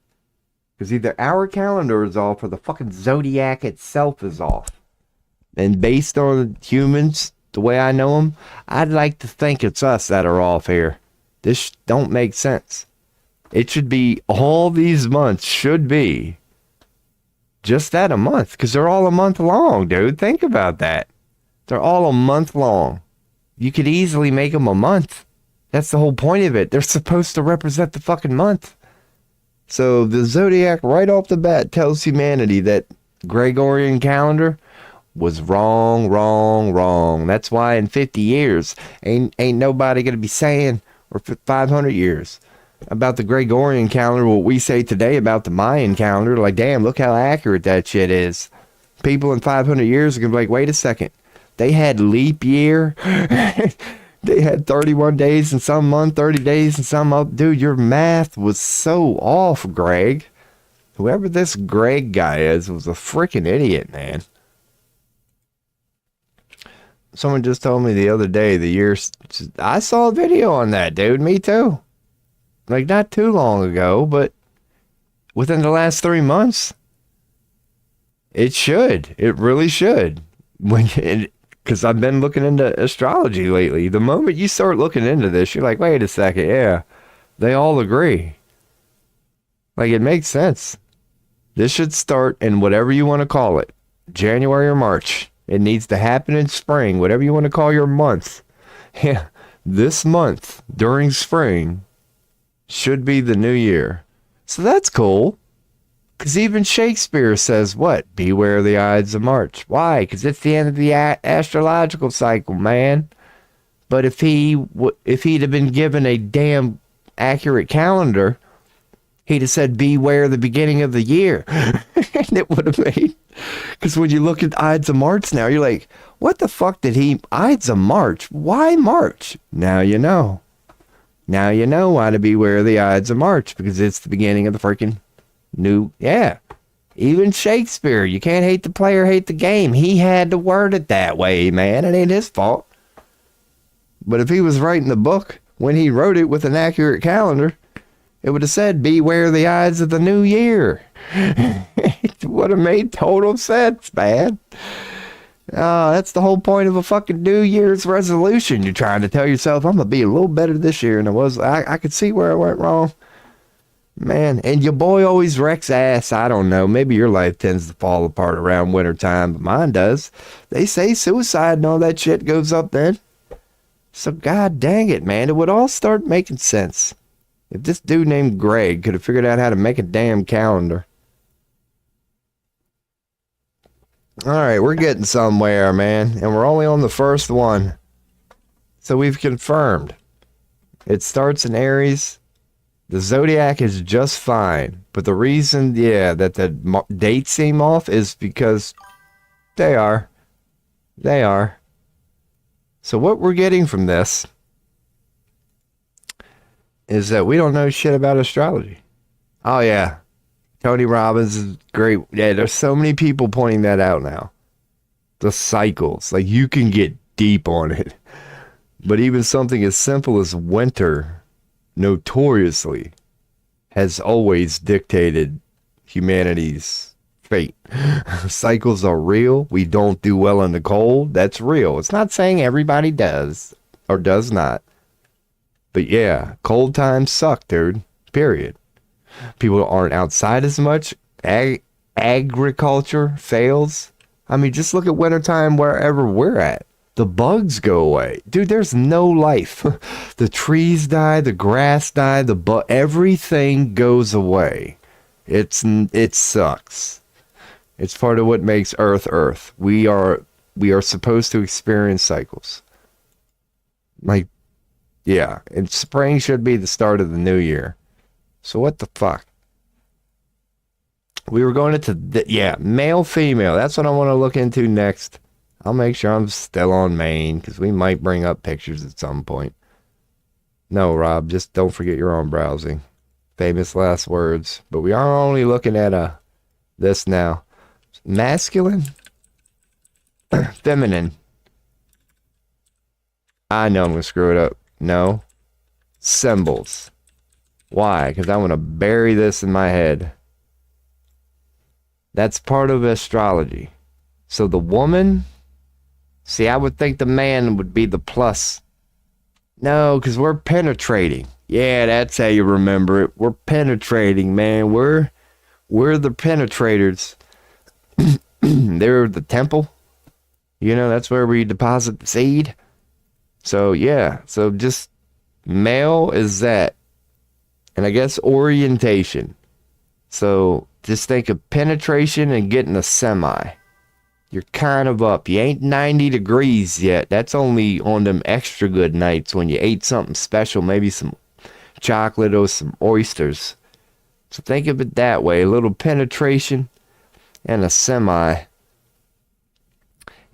Speaker 1: Because either our calendar is off or the fucking zodiac itself is off. And based on humans, the way I know them, I'd like to think it's us that are off here. This don't make sense. It should be, all these months should be just that, a month. Because they're all a month long, dude. Think about that. They're all a month long. You could easily make them a month. That's the whole point of it. They're supposed to represent the fucking month. So the zodiac right off the bat tells humanity that Gregorian calendar was wrong, wrong, wrong. That's why in 50 years, ain't nobody going to be saying, or 500 years, about the Gregorian calendar what we say today about the Mayan calendar. Like, damn, look how accurate that shit is. People in 500 years are going to be like, wait a second. They had leap year. They had 31 days in some month, 30 days in some month. Dude, your math was so off, Greg. Whoever this Greg guy is was a freaking idiot, man. Someone just told me the other day, the year... I saw a video on that, dude. Me too. Like, not too long ago, but within the last 3 months. It should. It really should. Because I've been looking into astrology lately. The moment you start looking into this, you're like, wait a second, yeah. They all agree. Like, it makes sense. This should start in whatever you want to call it. January or March. It needs to happen in spring, whatever you want to call your month. Yeah, this month during spring should be the new year. So that's cool. Because even Shakespeare says what? Beware the Ides of March. Why? Because it's the end of the astrological cycle, man. But if he'd have been given a damn accurate calendar, he'd have said beware the beginning of the year. And it would have made... Because when you look at Ides of March now, you're like, what the fuck did he... Ides of March? Why March? Now you know. Now you know why to beware the Ides of March. Because it's the beginning of the freaking new... Yeah. Even Shakespeare. You can't hate the player, hate the game. He had to word it that way, man. It ain't his fault. But if he was writing the book when he wrote it with an accurate calendar, it would have said, beware the Ides of the new year. It would have made total sense, man. That's the whole point of a fucking New Year's resolution. You're trying to tell yourself, I'm going to be a little better this year than I was. I could see where I went wrong. Man, and your boy always wrecks ass. I don't know. Maybe your life tends to fall apart around wintertime, but mine does. They say suicide and all that shit goes up then. So god dang it, man. It would all start making sense. If this dude named Greg could have figured out how to make a damn calendar. Alright, we're getting somewhere, man. And we're only on the first one. So we've confirmed. It starts in Aries. The zodiac is just fine. But the reason, that the dates seem off is because they are. They are. So what we're getting from this is that we don't know shit about astrology. Oh, yeah. Tony Robbins is great. Yeah, there's so many people pointing that out now. The cycles. Like, you can get deep on it. But even something as simple as winter, notoriously, has always dictated humanity's fate. Cycles are real. We don't do well in the cold. That's real. It's not saying everybody does or does not. But yeah, cold times suck, dude. Period. People aren't outside as much. Agriculture fails. I mean, just look at wintertime wherever we're at. The bugs go away. Dude, there's no life. The trees die, the grass die, everything goes away. It sucks. It's part of what makes Earth Earth. We are supposed to experience cycles. Like, yeah, and spring should be the start of the new year. So what the fuck? We were going into male female. That's what I want to look into next. I'll make sure I'm still on main because we might bring up pictures at some point. No, Rob, just don't forget your own browsing. Famous last words. But we are only looking at this now. Masculine? Feminine. I know I'm going to screw it up. No. Symbols. Why? Because I want to bury this in my head. That's part of astrology. So the woman... See, I would think the man would be the plus. No, because we're penetrating. Yeah, that's how you remember it. We're penetrating, man. We're the penetrators. They're the temple. You know, that's where we deposit the seed. So, yeah. So, just male is that. And I guess orientation. So, just think of penetration and getting a semi. You're kind of up. You ain't 90 degrees yet. That's only on them extra good nights when you ate something special, maybe some chocolate or some oysters. So think of it that way. A little penetration and a semi.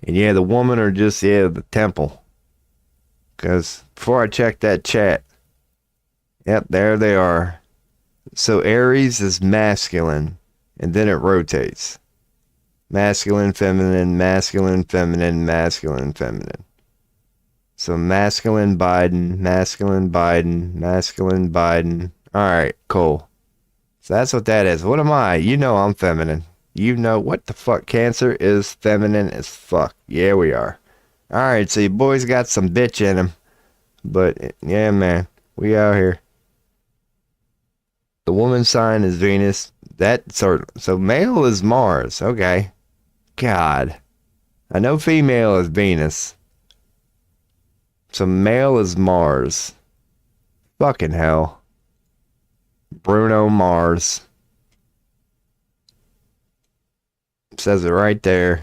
Speaker 1: And yeah, the woman are just, the temple. Because before I check that chat, yep, there they are. So Aries is masculine, and then it rotates. Masculine, feminine, masculine, feminine, masculine, feminine. So masculine Biden, masculine Biden, masculine Biden. All right, cool. So that's what that is. What am I? You know I'm feminine. You know what the fuck? Cancer is feminine as fuck. Yeah, we are. All right, so you boys got some bitch in them. But, yeah, man, we out here. The woman sign is Venus. So male is Mars. Okay. God. I know female is Venus. So male is Mars. Fucking hell. Bruno Mars. Says it right there.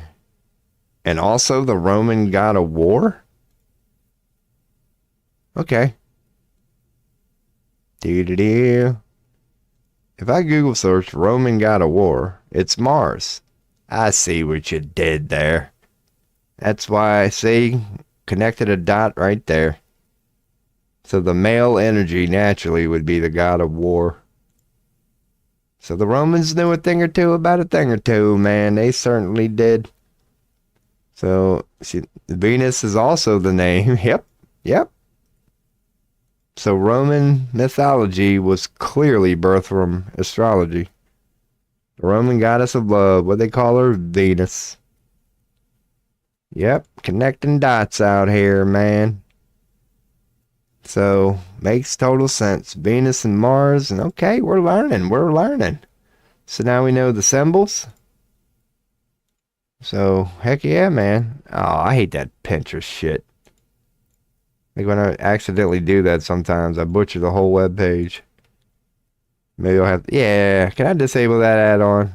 Speaker 1: And also the Roman god of war? Okay. Doo-doo-doo. If I Google search Roman god of war, it's Mars. I see what you did there. That's why I see connected a dot right there. So the male energy naturally would be the god of war. So the Romans knew a thing or two about a thing or two, man. They certainly did. So Venus is also the name. Yep. So Roman mythology was clearly birthed from astrology. The Roman goddess of love, what they call her, Venus. Yep, connecting dots out here, man. So, makes total sense. Venus and Mars, and okay, we're learning. So now we know the symbols. So, heck yeah, man. Oh, I hate that Pinterest shit. Like when I accidentally do that sometimes, I butcher the whole web page. Maybe I'll have to, yeah, can I disable that add-on?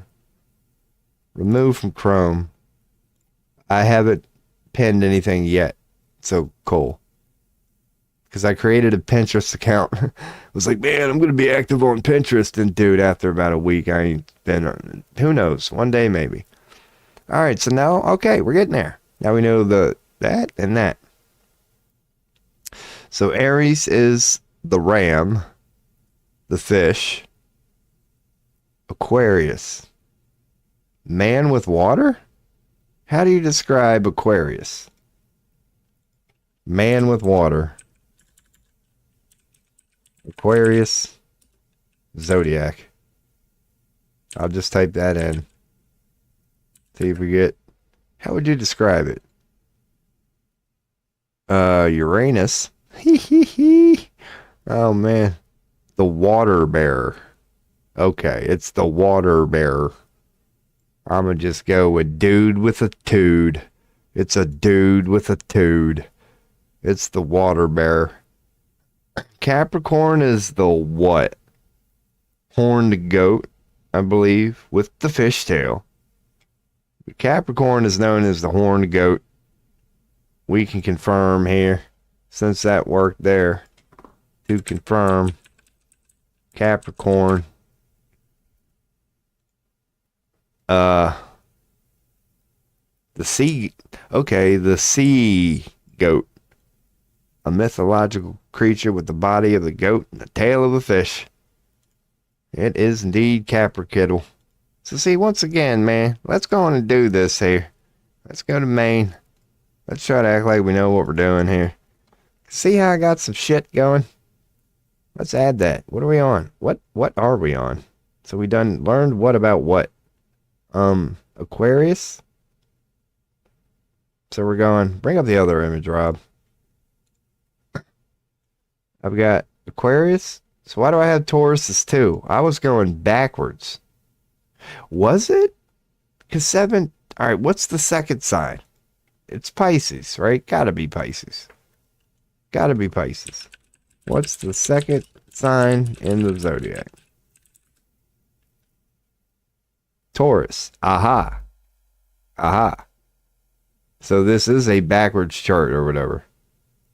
Speaker 1: Remove from Chrome. I haven't pinned anything yet. So cool. Because I created a Pinterest account. I was like, man, I'm going to be active on Pinterest. And dude, after about a week, I ain't been on, who knows? One day maybe. All right, so now, okay, we're getting there. Now we know that and that. So Aries is the ram, the fish. Aquarius. Man with water? How do you describe Aquarius? Man with water. Aquarius. Zodiac. I'll just type that in. See if we get... How would you describe it? Uranus. Oh, man. The water bearer. Okay, it's the water bearer. I'm gonna just go with dude with a tude. It's a dude with a tude. It's the water bearer. Capricorn is the what? Horned goat, I believe, with the fishtail. Capricorn is known as the horned goat. We can confirm here, since that worked there, to confirm Capricorn. The sea goat, a mythological creature with the body of the goat and the tail of a fish. It is indeed Capricorn. So see, once again, man, let's go on and do this here. Let's go to Maine. Let's try to act like we know what we're doing here. See how I got some shit going? Let's add that. What are we on? What are we on? So we learned what about what? Aquarius? So we're going, bring up the other image, Rob. I've got Aquarius. So why do I have Taurus as 2? I was going backwards. Was it? Because 7, all right, what's the second sign? It's Pisces, right? Gotta be Pisces. Gotta be Pisces. What's the second sign in the zodiac? Taurus. Aha. Aha. So this is a backwards chart or whatever.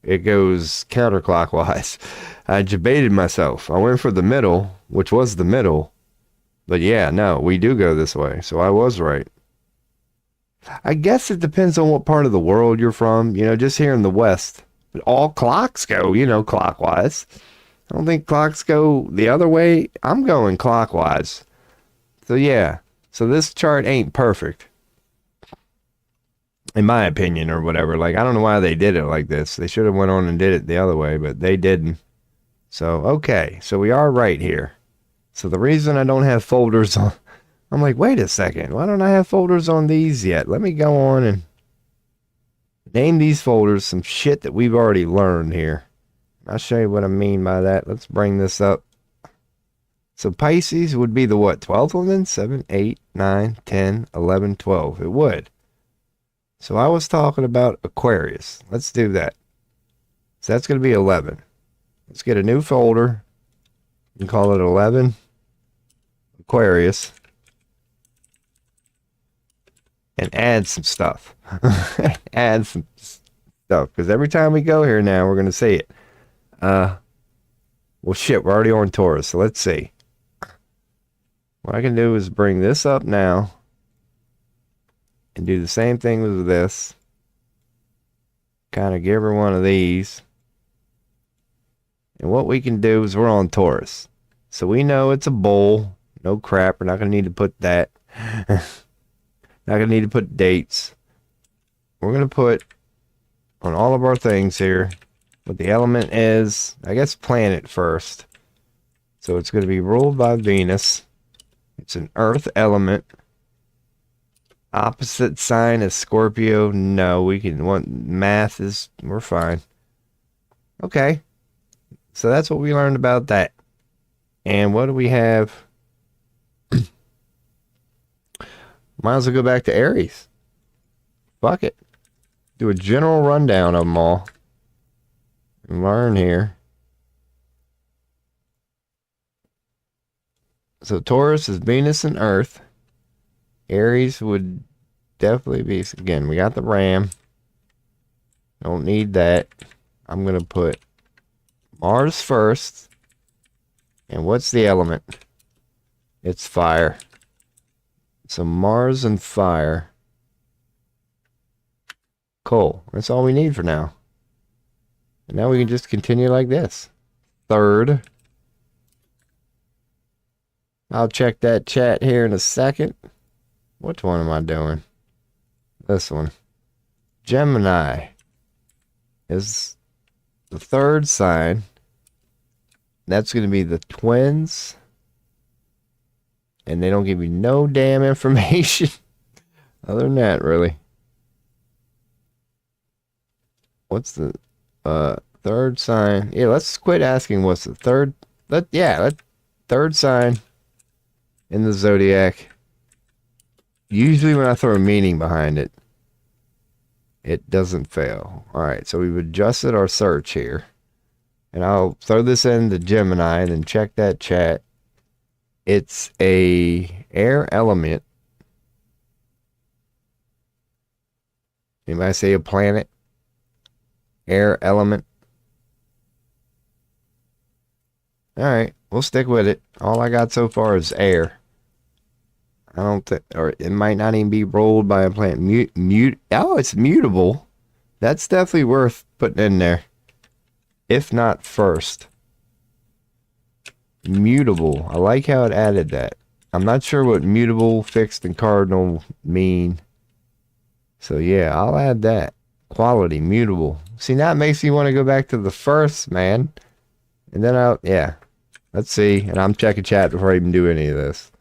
Speaker 1: It goes counterclockwise. I debated myself. I went for the middle, which was the middle. But yeah, no, we do go this way. So I was right. I guess it depends on what part of the world you're from. You know, just here in the West, all clocks go, clockwise. I don't think clocks go the other way. I'm going clockwise. So yeah. So this chart ain't perfect. In my opinion or whatever. Like, I don't know why they did it like this. They should have went on and did it the other way, but they didn't. So, okay. So we are right here. So the reason I don't have folders on, I'm like, wait a second. Why don't I have folders on these yet? Let me go on and name these folders some shit that we've already learned here. I'll show you what I mean by that. Let's bring this up. So Pisces would be the what? 12th one then? 7, 8, 9, 10, 11, 12. It would. So I was talking about Aquarius. Let's do that. So that's going to be 11. Let's get a new folder and call it 11 Aquarius. And add some stuff. Add some stuff. Because every time we go here now, we're going to see it. Well, shit, we're already on Taurus. So let's see. What I can do is bring this up now. And do the same thing with this. Kind of give her one of these. And what we can do is we're on Taurus. So we know it's a bull. No crap. We're not going to need to put that. Not going to need to put dates. We're going to put on all of our things here what the element is. I guess planet first. So it's going to be ruled by Venus. It's an earth element. Opposite sign is Scorpio. No, we can want math is, we're fine. Okay. So that's what we learned about that. And what do we have? Might as well go back to Aries. Fuck it. Do a general rundown of them all. And learn here. So Taurus is Venus and Earth. Aries would definitely be, again, we got the Ram. Don't need that. I'm going to put Mars first. And what's the element? It's fire. So Mars and fire. Cool. That's all we need for now. And now we can just continue like this. Third. I'll check that chat here in a second. Which one am I doing? This one. Gemini is the third sign. That's going to be the twins. And they don't give you no damn information. Other than that, really. What's the third sign? Yeah, let's quit asking what's the third. Third sign in the zodiac. Usually when I throw a meaning behind it, it doesn't fail. All right, so we've adjusted our search here. And I'll throw this into Gemini and then check that chat. It's a air element. Anybody say a planet? Air element? Alright, we'll stick with it. All I got so far is air. I don't think, or it might not even be rolled by a planet. Oh, it's mutable. That's definitely worth putting in there. If not first. Mutable. I like how it added that. I'm not sure what mutable, fixed, and cardinal mean. So yeah, I'll add that. Quality, mutable. See, now it makes me want to go back to the first, man. And then yeah. Let's see. And I'm checking chat before I even do any of this.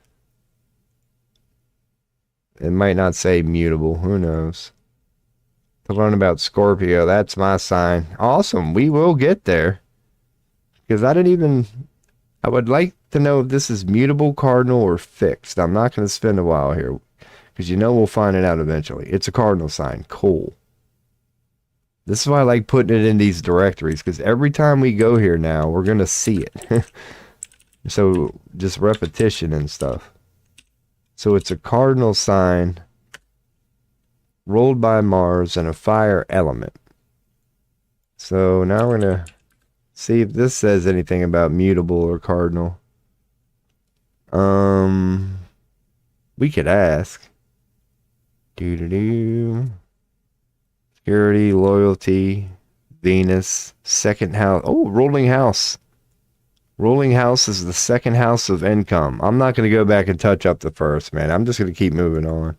Speaker 1: It might not say mutable. Who knows? To learn about Scorpio, that's my sign. Awesome. We will get there. Because I would like to know if this is mutable, cardinal, or fixed. I'm not going to spend a while here. Because we'll find it out eventually. It's a cardinal sign. Cool. This is why I like putting it in these directories. Because every time we go here now, we're going to see it. So, just repetition and stuff. So, it's a cardinal sign. Ruled by Mars and a fire element. So, now we're going to see if this says anything about mutable or cardinal. We could ask. Security, loyalty, Venus, second house. Oh, ruling house. Ruling house is the second house of income. I'm not going to go back and touch up the first, man. I'm just going to keep moving on.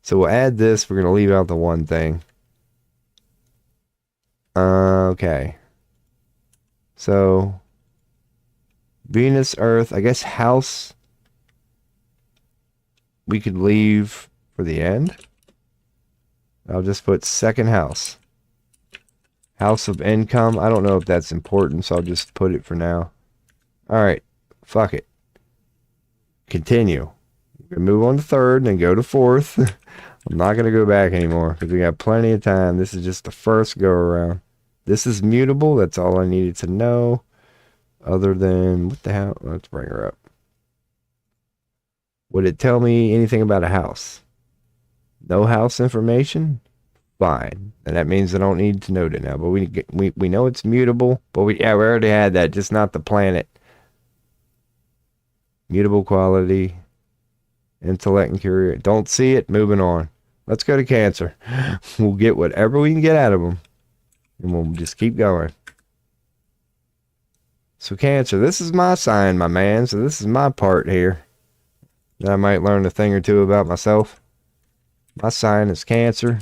Speaker 1: So we'll add this. We're going to leave out the one thing. Okay. So, Venus, Earth, I guess house. We could leave for the end. I'll just put second house. House of income. I don't know if that's important, so I'll just put it for now. Alright. Fuck it. Continue. We're going to move on to third and then go to fourth. I'm not going to go back anymore because we got plenty of time. This is just the first go around. This is mutable. That's all I needed to know. Other than, what the hell? Let's bring her up. Would it tell me anything about a house? No house information? Fine. And that means I don't need to note it now. But we know it's mutable. But we already had that. Just not the planet. Mutable quality. Intellect and curiosity. Don't see it. Moving on. Let's go to Cancer. We'll get whatever we can get out of them. And we'll just keep going. So Cancer, this is my sign, my man. So this is my part here. That I might learn a thing or two about myself. My sign is Cancer.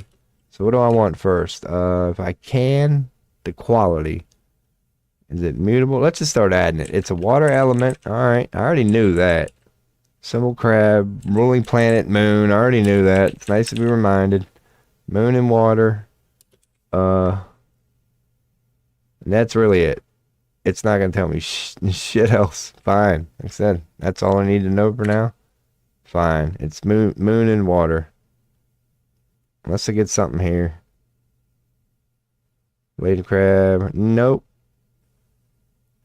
Speaker 1: So what do I want first? If I can, the quality. Is it mutable? Let's just start adding it. It's a water element. Alright, I already knew that. Symbol crab, ruling planet, moon. I already knew that. It's nice to be reminded. Moon and water. And that's really it. It's not going to tell me shit else. Fine. Like I said, that's all I need to know for now. Fine. It's moon and water. Unless I get something here. Lady crab. Nope.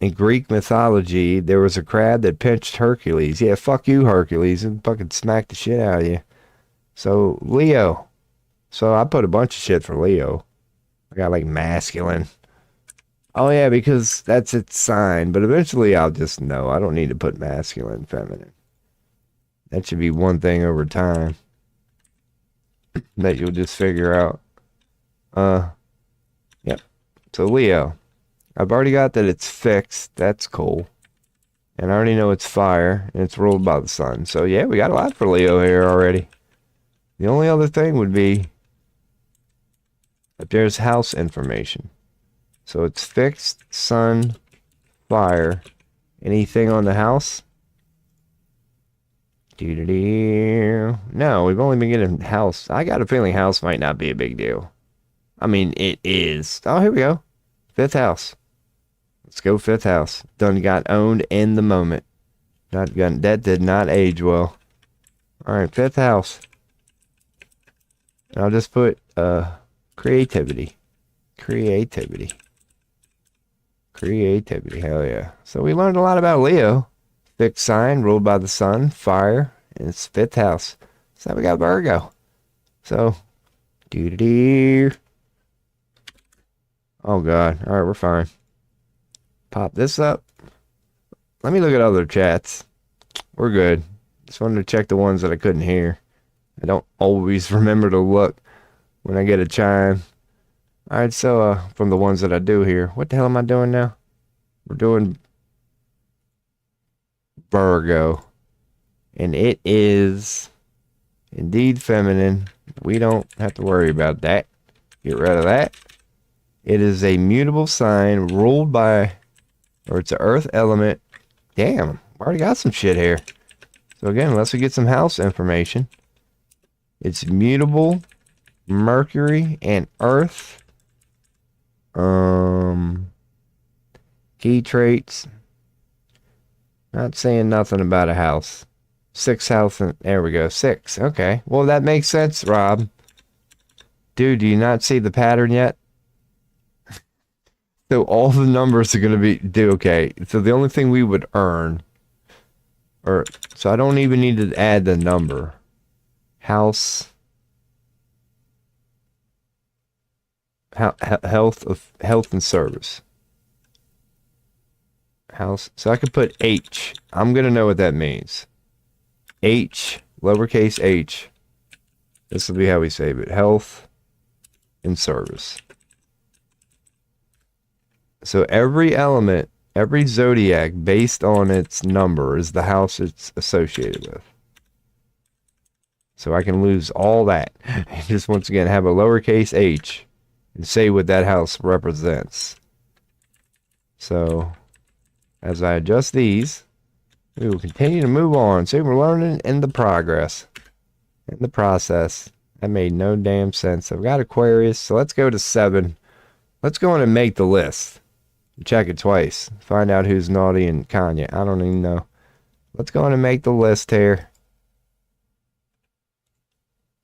Speaker 1: In Greek mythology, there was a crab that pinched Hercules. Yeah, fuck you, Hercules. And fucking smacked the shit out of you. So, Leo. So, I put a bunch of shit for Leo. I got like masculine. Oh, yeah, because that's its sign. But eventually, I'll just know. I don't need to put masculine, feminine. That should be one thing over time. That you'll just figure out. Yep. So, Leo. I've already got that it's fixed. That's cool. And I already know it's fire. And it's ruled by the sun. So, yeah, we got a lot for Leo here already. The only other thing would be if there's house information. So, it's fixed, sun, fire. Anything on the house? No, we've only been getting house. I got a feeling house might not be a big deal. I mean, it is. Oh, here we go. Fifth house. Let's go fifth house. Done got owned in the moment. That did not age well. Alright, fifth house. I'll just put creativity. Creativity, hell yeah. So we learned a lot about Leo. Fixed sign, ruled by the sun, fire, and it's fifth house. So now we got Virgo. So Doo-doo-doo. Oh, God. All right, we're fine. Pop this up. Let me look at other chats. We're good. Just wanted to check the ones that I couldn't hear. I don't always remember to look when I get a chime. All right, so from the ones that I do hear, what the hell am I doing now? We're doing Virgo. And it is indeed feminine. We don't have to worry about that. Get rid of that. It is a mutable sign ruled by, or it's an earth element. Damn, I already got some shit here. So again, unless we get some house information, it's mutable, Mercury, and Earth. Key traits. Not saying nothing about a house. 6 house, and there we go. 6. Okay. Well, that makes sense, Rob. Dude, do you not see the pattern yet? So all the numbers are going to be, okay. So the only thing we would earn, so I don't even need to add the number. House. Health and service. House. So I could put H. I'm going to know what that means. H, lowercase h. This will be how we save it. Health and service. So every element, every zodiac based on its number is the house it's associated with. So I can lose all that. Just once again have a lowercase h and say what that house represents. So as I adjust these, we will continue to move on. See, we're learning in the progress. In the process. That made no damn sense. I've got Aquarius, so let's go to 7. Let's go in and make the list. Check it twice. Find out who's naughty and Kanye. I don't even know. Let's go in and make the list here.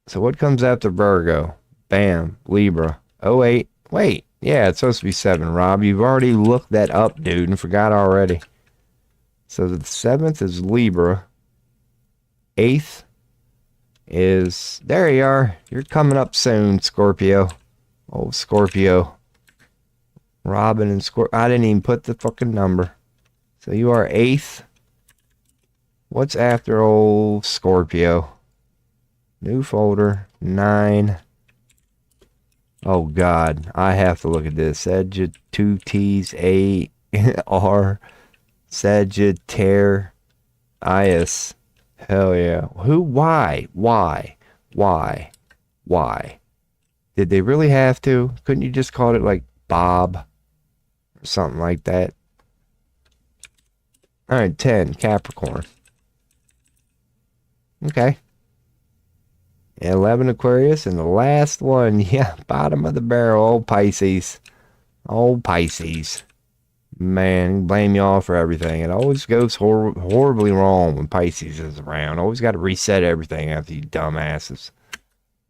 Speaker 1: So what comes after Virgo? Bam. Libra. 08. Wait. Yeah, it's supposed to be 7, Rob. You've already looked that up, dude, and forgot already. So the 7th is Libra. 8th is... There you are. You're coming up soon, Scorpio. Oh, Scorpio. Robin and Scorpio. I didn't even put the fucking number. So you are 8th. What's after old Scorpio? New folder. 9. Oh, God. I have to look at this. Sagittarius. 2 T's. A. R. Sagittarius. Hell yeah. Who? Why? Did they really have to? Couldn't you just call it like Bob? Or something like that. Alright, 10. Capricorn. Okay. 11 Aquarius, and the last one, yeah, bottom of the barrel, old Pisces. Old Pisces. Man, blame y'all for everything. It always goes horribly wrong when Pisces is around. Always got to reset everything after you dumbasses.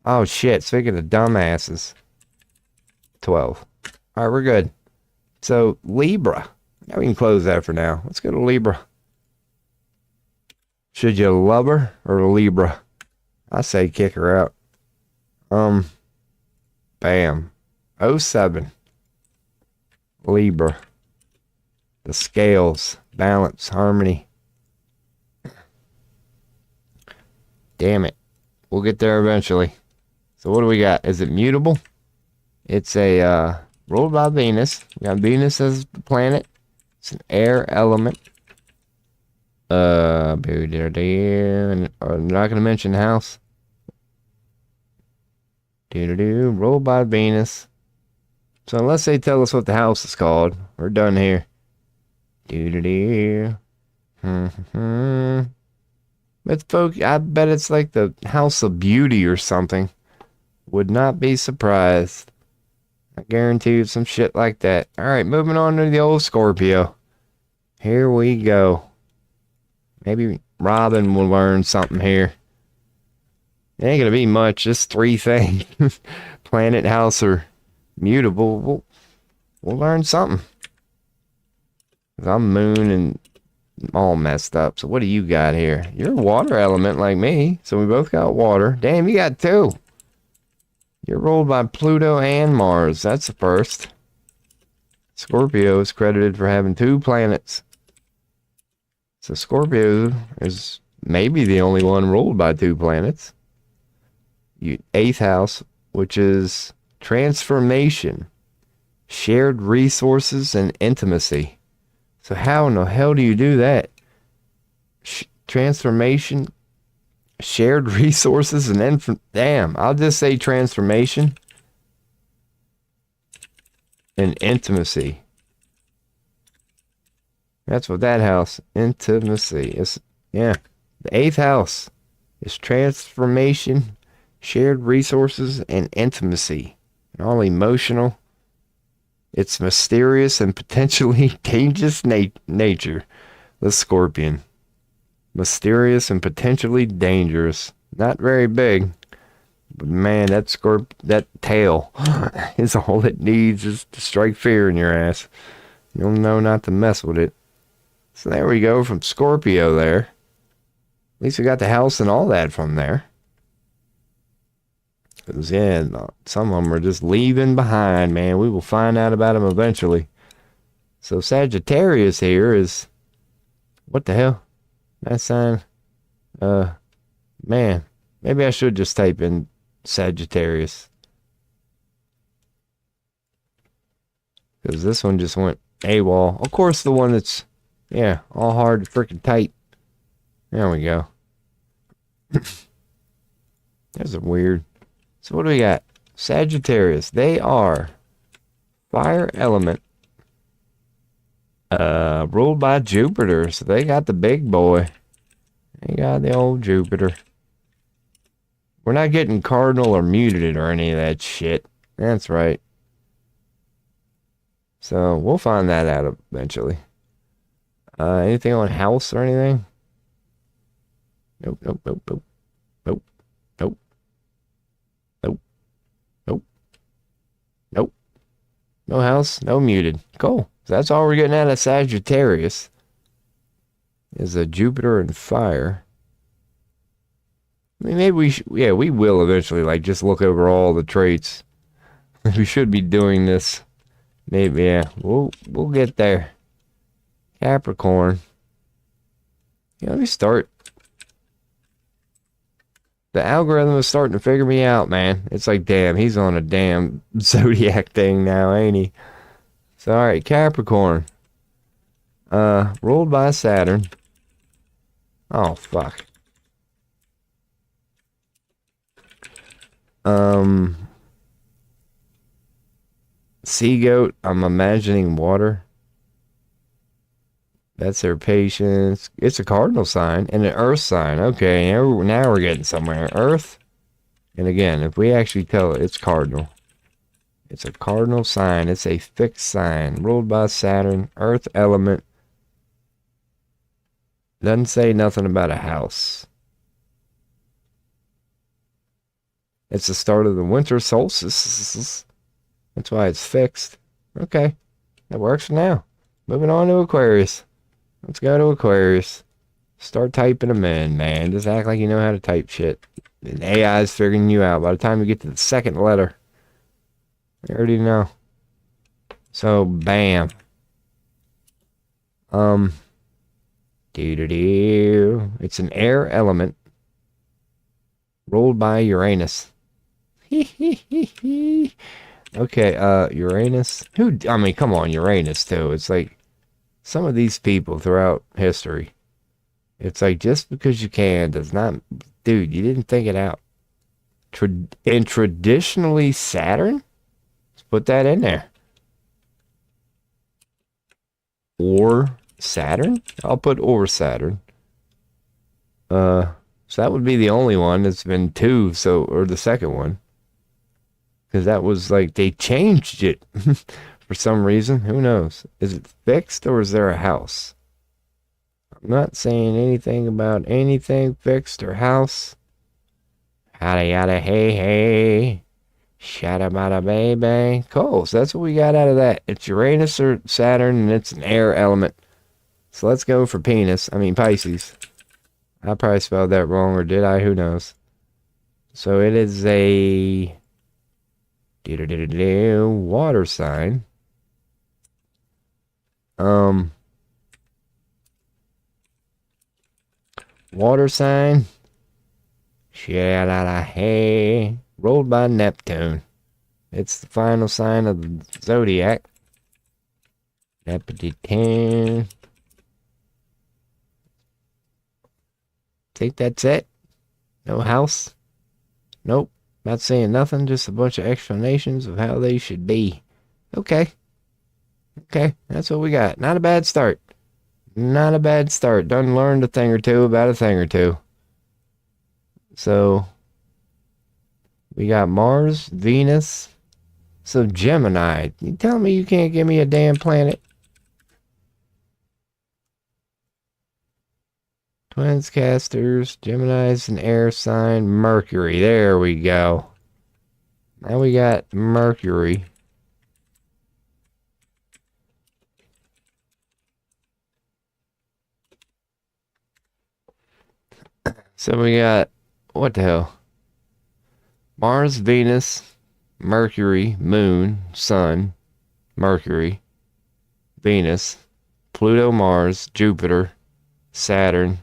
Speaker 1: Oh, shit. Speaking of dumbasses. 12. All right, we're good. So, Libra. Now we can close that for now. Let's go to Libra. Should you love her or Libra? I say kick her out. Bam. 07. Libra. The scales, balance, harmony. Damn it. We'll get there eventually. So what do we got? Is it mutable? It's a ruled by Venus. We got Venus as the planet. It's an air element. I'm not gonna mention house. Ruled by Venus. So unless they tell us what the house is called, we're done here. But folks, I bet it's like the House of Beauty or something. Would not be surprised. I guarantee you some shit like that. Alright, moving on to the old Scorpio. Here we go. Maybe Robin will learn something here. It ain't gonna be much, just 3 things. Planet, house, or mutable. We'll learn something. I'm moon and all messed up. So what do you got here? You're a water element like me. So we both got water. Damn, you got 2. You're ruled by Pluto and Mars. That's the first. Scorpio is credited for having 2 planets. So Scorpio is maybe the only one ruled by 2 planets. 8th house, which is transformation, shared resources, and intimacy. So how in the hell do you do that? Transformation, shared resources, and damn, I'll just say transformation and intimacy. That's what that house, intimacy, is. Yeah, the 8th house is transformation, shared resources, and intimacy. And all emotional. It's mysterious and potentially dangerous nature. The Scorpion. Mysterious and potentially dangerous. Not very big. But man, that tail is all it needs is to strike fear in your ass. You'll know not to mess with it. So there we go from Scorpio there. At least we got the house and all that from there. Because, yeah, some of them are just leaving behind, man. We will find out about them eventually. So Sagittarius here is... What the hell? That sign? Man. Maybe I should just type in Sagittarius. Because this one just went AWOL. Of course, the one that's... Yeah, all hard to freaking type. There we go. That's a weird... So what do we got? Sagittarius. They are fire element. Ruled by Jupiter. So they got the big boy. They got the old Jupiter. We're not getting cardinal or muted or any of that shit. That's right. So we'll find that out eventually. Anything on house or anything? Nope, nope, nope, nope. Nope. Nope. Nope. Nope. Nope. No house, no muted. Cool. So that's all we're getting out of Sagittarius. Is a Jupiter and fire. I mean, maybe we will eventually, like, just look over all the traits. We should be doing this. Maybe, yeah. We'll get there. Capricorn. Yeah, let me start. The algorithm is starting to figure me out, man. It's like, damn, he's on a damn zodiac thing now, ain't he? So, alright, Capricorn. Ruled by Saturn. Oh, fuck. Sea goat, I'm imagining water. That's their patience. It's a cardinal sign and an earth sign. Okay, now we're getting somewhere. Earth. And again, if we actually tell it, it's cardinal. It's a cardinal sign. It's a fixed sign. Ruled by Saturn. Earth element. Doesn't say nothing about a house. It's the start of the winter solstice. That's why it's fixed. Okay. That works for now. Moving on to Aquarius. Let's go to Aquarius. Start typing them in, man. Just act like you know how to type shit. And AI's figuring you out. By the time you get to the second letter, I already know. So, bam. It's an air element. Ruled by Uranus. Okay, Uranus. I mean, come on, Uranus, too. It's like, some of these people throughout history, it's like, just because you can does not... Dude, you didn't think it out. And traditionally, Saturn? Let's put that in there. Or Saturn? I'll put or Saturn. So that would be the only one that's been 2, or the second one. Because that was like, they changed it. For some reason, who knows? Is it fixed or is there a house? I'm not saying anything about anything fixed or house. Yada yada hey hey. Shada bada baby. Cool. So that's what we got out of that. It's Uranus or Saturn and it's an air element. So let's go for Pisces. I probably spelled that wrong, or did I? Who knows? So it is a Water sign. Water sign. Hey, rolled by Neptune. It's the final sign of the zodiac. Neptune. Think that's it? No house? Nope. Not saying nothing, just a bunch of explanations of how they should be. Okay. Okay, that's what we got. Not a bad start. Not a bad start. Done learned a thing or two about a thing or two. So, we got Mars, Venus. So, Gemini. You tell me you can't give me a damn planet? Twins, casters, Gemini's an air sign, Mercury. There we go. Now we got Mercury. So we got, what the hell? Mars, Venus, Mercury, Moon, Sun, Mercury, Venus, Pluto, Mars, Jupiter, Saturn,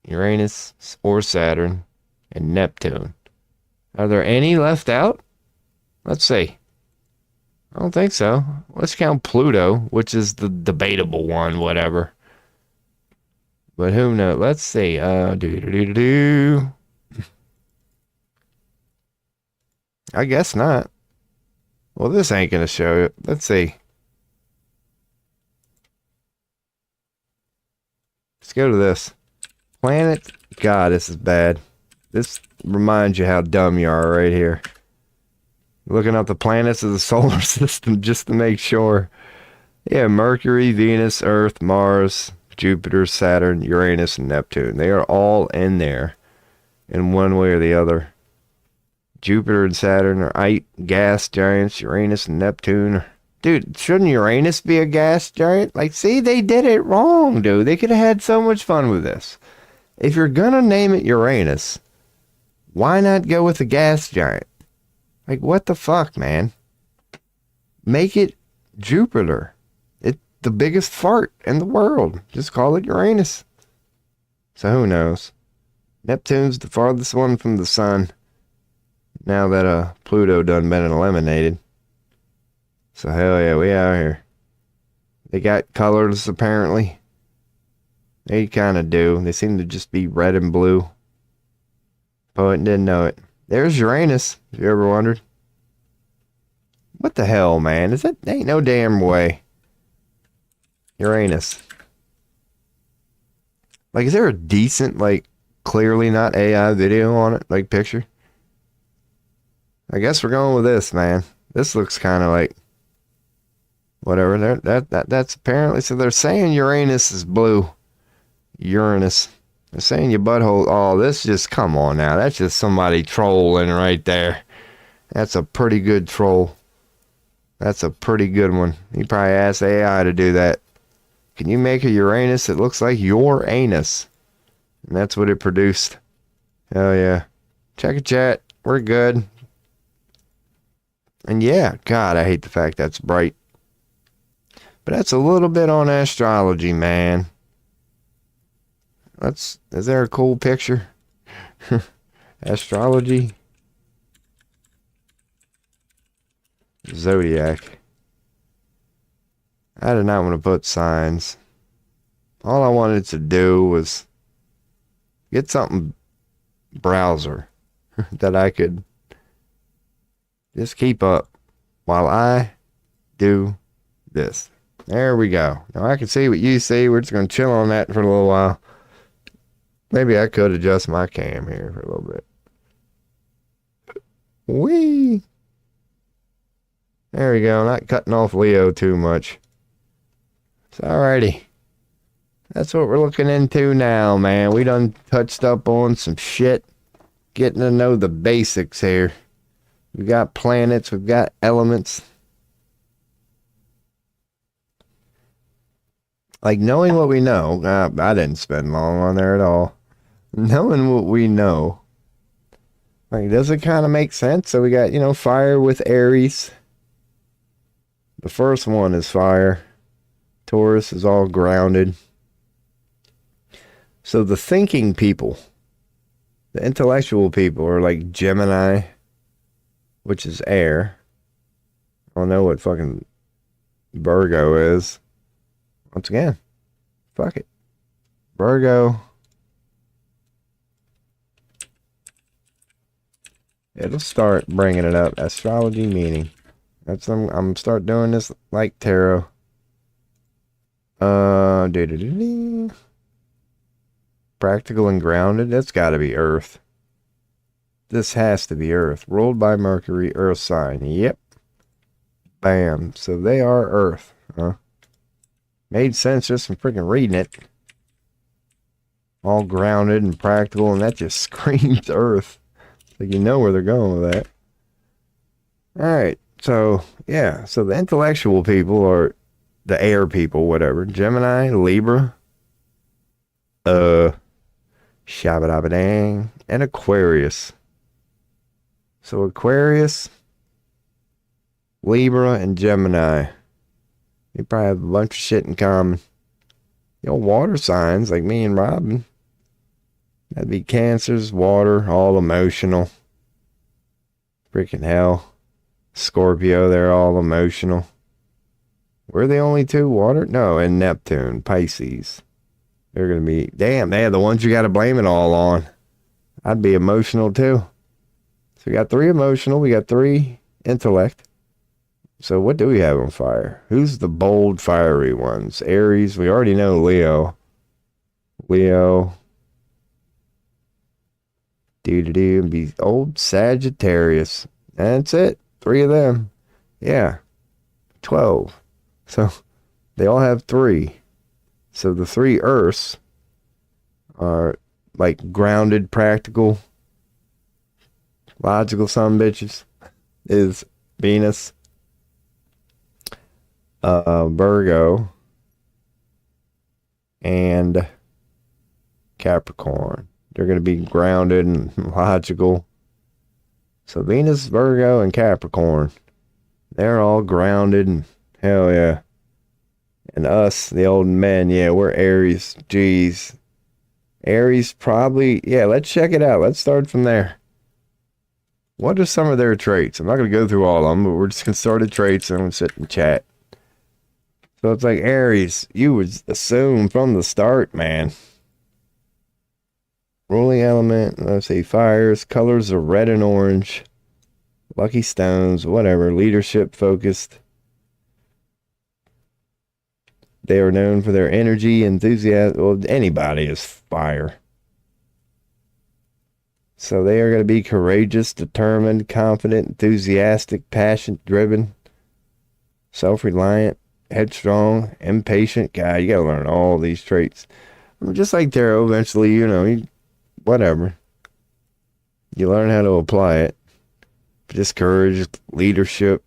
Speaker 1: Uranus or Saturn, and Neptune. Are there any left out? Let's see. I don't think so. Let's count Pluto, which is the debatable one, whatever. But who knows? Let's see. I guess not. Well, this ain't gonna show it. Let's see. Let's go to this. Planet. God, this is bad. This reminds you how dumb you are right here. Looking up the planets of the solar system just to make sure. Yeah, Mercury, Venus, Earth, Mars, Jupiter, Saturn, Uranus, and Neptune. They are all in there in one way or the other. Jupiter and Saturn are gas giants. Uranus and Neptune. Dude, shouldn't Uranus be a gas giant? Like, see, they did it wrong, dude. They could have had so much fun with this. If you're gonna name it Uranus, why not go with a gas giant? Like, what the fuck, man? Make it Jupiter. It's the biggest fart in the world. Just call it Uranus. So who knows? Neptune's the farthest one from the sun. Now that Pluto done been eliminated. So hell yeah, we out here. They got colors apparently. They kind of do. They seem to just be red and blue. Poet didn't know it. There's Uranus, if you ever wondered. What the hell, man? Ain't no damn way. Uranus. Like, is there a decent, like, clearly not AI video on it? Like, picture? I guess we're going with this, man. This looks kind of like whatever. That's apparently, so they're saying Uranus is blue. Uranus. They're saying your butthole. Oh, this just, come on now. That's just somebody trolling right there. That's a pretty good troll. That's a pretty good one. You probably asked AI to do that. Can you make a Uranus that looks like your anus? And that's what it produced. Hell yeah. Check it, chat. We're good. And yeah, God, I hate the fact that's bright. But that's a little bit on astrology, man. Is there a cool picture? Astrology. Zodiac. I did not want to put signs. All I wanted to do was get something browser that I could just keep up while I do this. There we go. Now I can see what you see. We're just going to chill on that for a little while. Maybe I could adjust my cam here for a little bit. Whee! There we go. Not cutting off Leo too much. So, alrighty. That's what we're looking into now, man. We done touched up on some shit. Getting to know the basics here. We've got planets. We've got elements. Like, knowing what we know. I didn't spend long on there at all. Knowing what we know. Like, does it kind of make sense? So we got, fire with Aries. The first one is fire. Taurus is all grounded. So the thinking people, the intellectual people are like Gemini, which is air. I don't know what fucking Virgo is. Once again, fuck it. Virgo. It'll start bringing it up. Astrology meaning. I'm start doing this like tarot. Practical and grounded. That's got to be Earth. This has to be Earth. Ruled by Mercury, Earth sign. Yep. Bam. So they are Earth. Huh? Made sense just from freaking reading it. All grounded and practical, and that just screams Earth. Like, you know where they're going with that. Alright. So, yeah. So the intellectual people are the air people, whatever. Gemini, Libra. Shabba-dabba-dang. And Aquarius. So Aquarius, Libra, and Gemini. They probably have a bunch of shit in common. Water signs like me and Robin. That'd be Cancers, water, all emotional. Freaking hell. Scorpio, they're all emotional. We're the only two water? No, and Neptune, Pisces. They're going to be, damn, they're the ones you got to blame it all on. I'd be emotional too. So we got 3 emotional, we got 3 intellect. So what do we have on fire? Who's the bold, fiery ones? Aries, we already know Leo. Leo. And be old Sagittarius. That's it. 3 of them. Yeah. 12. So they all have 3. So the 3 Earths are like grounded, practical, logical son bitches. Is Venus, Virgo, and Capricorn. They're going to be grounded and logical. So Venus, Virgo, and Capricorn. They're all grounded and hell yeah. And us, the old men, yeah, we're Aries. Jeez. Aries probably, yeah, let's check it out. Let's start from there. What are some of their traits? I'm not going to go through all of them, but we're just going to start at traits and I'm going to sit and chat. So it's like Aries, you would assume from the start, man. Ruling element, let's see, fires, colors are red and orange. Lucky stones, whatever, leadership focused. They are known for their energy, enthusiasm. Well, anybody is fire. So they are going to be courageous, determined, confident, enthusiastic, passion-driven, self-reliant, headstrong, impatient. God, you got to learn all these traits. Just like tarot, eventually, whatever. You learn how to apply it. Just courage, leadership.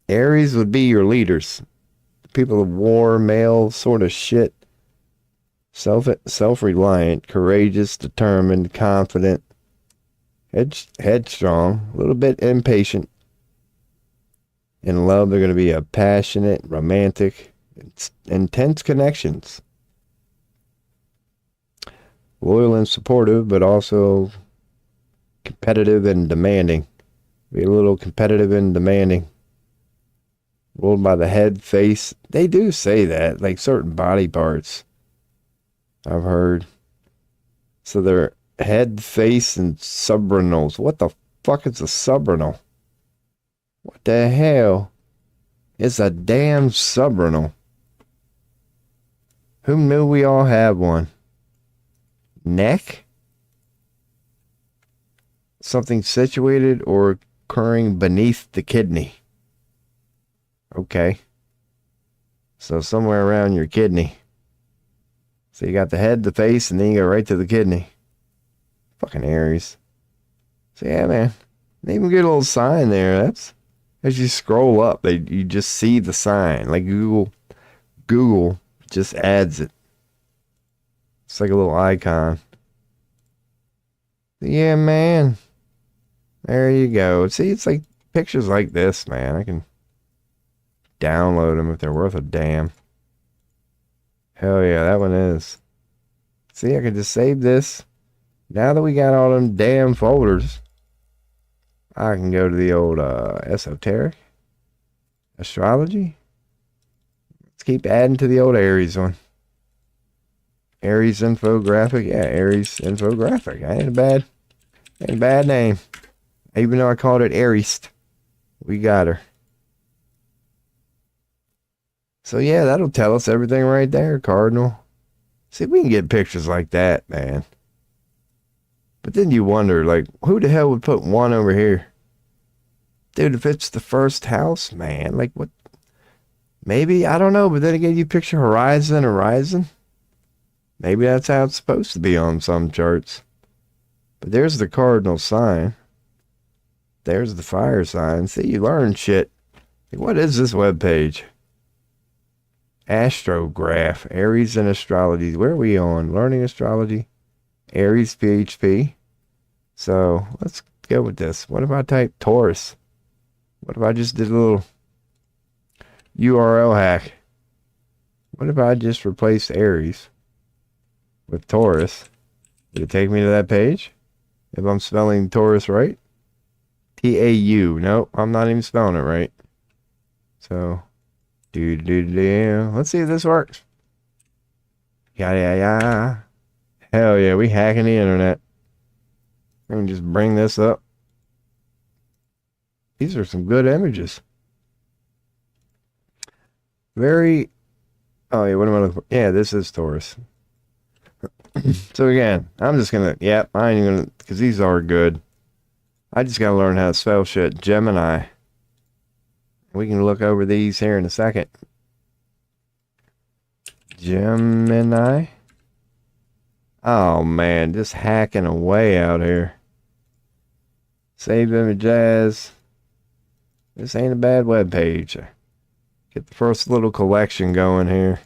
Speaker 1: Aries would be your leaders. People of war, male sort of shit. Self-reliant, courageous, determined, confident, headstrong, a little bit impatient. In love, they're going to be a passionate, romantic, intense connections. Loyal and supportive, but also competitive and demanding. Be a little competitive and demanding. Ruled by the head, face. They do say that, like certain body parts. I've heard. So they're head, face, and subrenals. What the fuck is a subrenal? What the hell? It's a damn subrenal. Who knew we all have one? Neck? Something situated or occurring beneath the kidney. Okay. So somewhere around your kidney. So you got the head, the face, and then you go right to the kidney. Fucking Aries. So yeah, man. They even get a little sign there. That's as you scroll up, you just see the sign. Like Google just adds it. It's like a little icon. Yeah, man. There you go. See, it's like pictures like this, man. I can download them if they're worth a damn. Hell yeah, that one is. See, I can just save this. Now that we got all them damn folders, I can go to the old esoteric, astrology. Let's keep adding to the old Aries one. Aries infographic. Yeah, Aries infographic. Ain't a bad name. Even though I called it Aries. We got her. So yeah, that'll tell us everything right there, Cardinal. See, we can get pictures like that, man. But then you wonder, like, who the hell would put one over here? Dude, if it's the first house, man, like what? Maybe, I don't know, but then again, you picture horizon. Maybe that's how it's supposed to be on some charts. But there's the cardinal sign. There's the fire sign. See, you learn shit. Like, what is this webpage? Astrograph, Aries and astrology. Where are we on? Learning astrology, Aries PHP. So let's go with this. What if I type Taurus? What if I just did a little URL hack? What if I just replaced Aries with Taurus? Would it take me to that page? If I'm spelling Taurus right? T-A-U. Nope, I'm not even spelling it right. So let's see if this works. Yeah. Hell yeah, we hacking the internet. I can just bring this up. These are some good images. Very. Oh yeah, what am I looking for? Yeah, this is Taurus. So again, I'm just gonna. Yep, I ain't even gonna, because these are good. I just gotta learn how to spell shit. Gemini. We can look over these here in a second. Gemini. Oh man, just hacking away out here. Save images. This ain't a bad web page. Get the first little collection going here.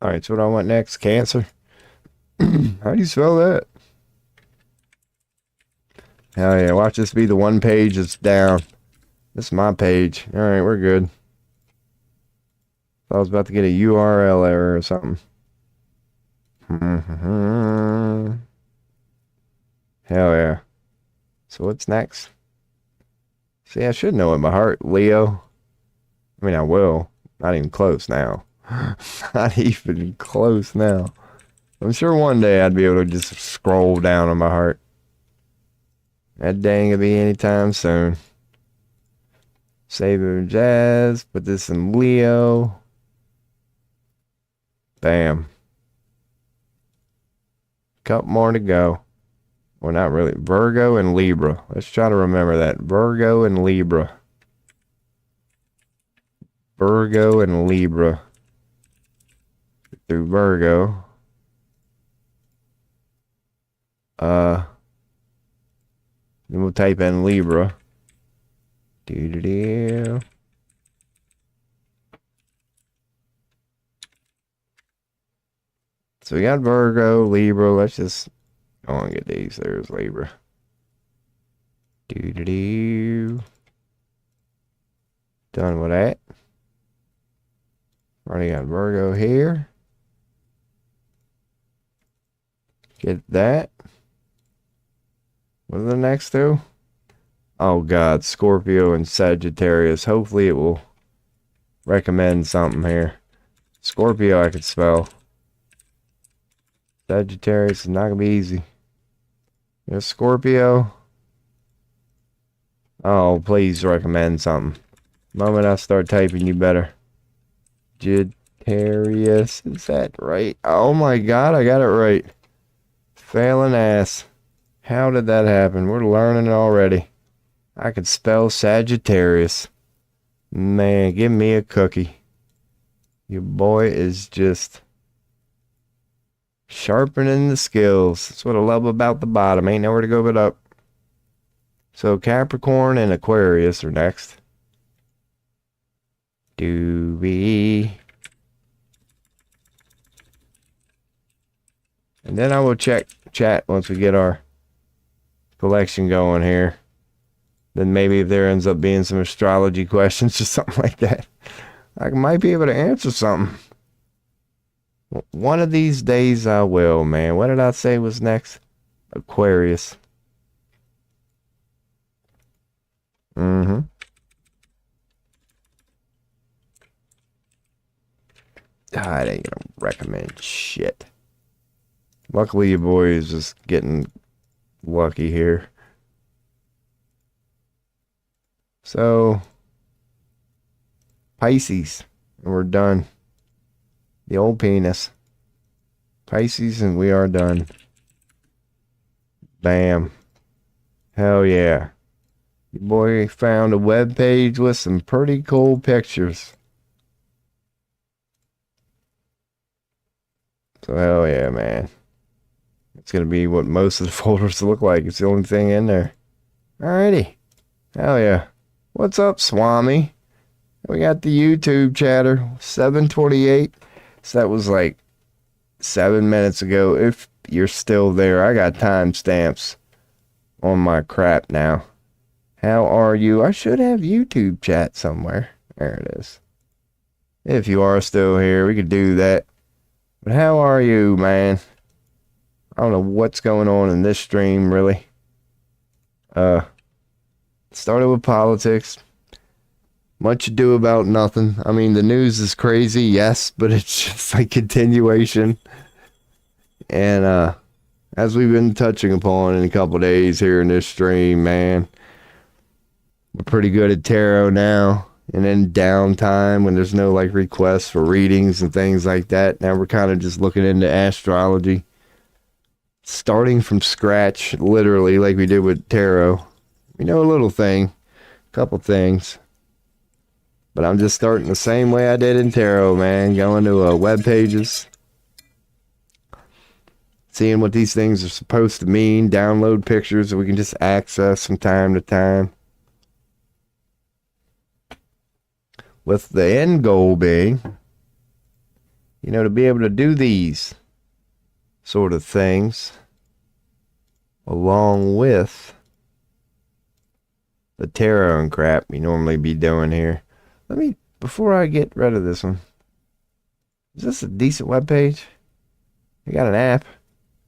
Speaker 1: Alright, so what I want next? Cancer. How do you spell that? Hell yeah, watch this be the one page that's down. This is my page. Alright, we're good. I was about to get a URL error or something. Hell yeah. So what's next? See, I should know it by heart. Leo. I mean, I will. Not even close now. Not even close now. I'm sure one day I'd be able to just scroll down on my heart. That day ain't gonna be anytime soon. Save it in jazz. Put this in Leo. Bam. Couple more to go. Well, not really. Virgo and Libra. Let's try to remember that. Virgo and Libra. Virgo and Libra. Through Virgo. Then we'll type in Libra. Doo-doo-doo. So we got Virgo, Libra. Let's just go and get these. There's Libra. Doo-doo-doo. Done with that. Already got Virgo here. Get that. What are the next two? Oh God, Scorpio and Sagittarius. Hopefully it will recommend something here. Scorpio I could spell. Sagittarius is not gonna be easy. There's Scorpio. Oh, please recommend something. The moment I start typing, you better. Sagittarius, is that right? Oh my God, I got it right. Failing ass. How did that happen? We're learning it already. I could spell Sagittarius. Man, give me a cookie. Your boy is just sharpening the skills. That's what I love about the bottom. Ain't nowhere to go but up. So Capricorn and Aquarius are next. Doobie. And then I will check chat once we get our collection going here. Then maybe if there ends up being some astrology questions or something like that, I might be able to answer something. One of these days I will, man. What did I say was next? Aquarius. Mm-hmm. I ain't gonna recommend shit. Luckily, your boy is just getting lucky here. So, Pisces, and we're done. The old penis. Pisces, and we are done. Bam. Hell yeah. Your boy found a web page with some pretty cool pictures. So hell yeah, man. It's going to be what most of the folders look like. It's the only thing in there. Alrighty. Hell yeah. What's up, Swami? We got the YouTube chatter. 7:28. So that was like 7 minutes ago. If you're still there, I got timestamps on my crap now. How are you? I should have YouTube chat somewhere. There it is. If you are still here, we could do that. But how are you, man? I don't know what's going on in this stream, really. Started with politics. Much ado about nothing. I mean, the news is crazy, yes, but it's just like continuation. And as we've been touching upon in a couple days here in this stream, man, we're pretty good at tarot now. And then downtime when there's no like requests for readings and things like that. Now we're kind of just looking into astrology. Starting from scratch, literally, like we did with tarot. We know a little thing, a couple things. But I'm just starting the same way I did in tarot, man. Going to web pages. Seeing what these things are supposed to mean. Download pictures that we can just access from time to time. With the end goal being, you know, to be able to do these sort of things along with the tarot and crap we normally be doing here. Let me, before I get rid of this one, is this a decent web page? I got an app.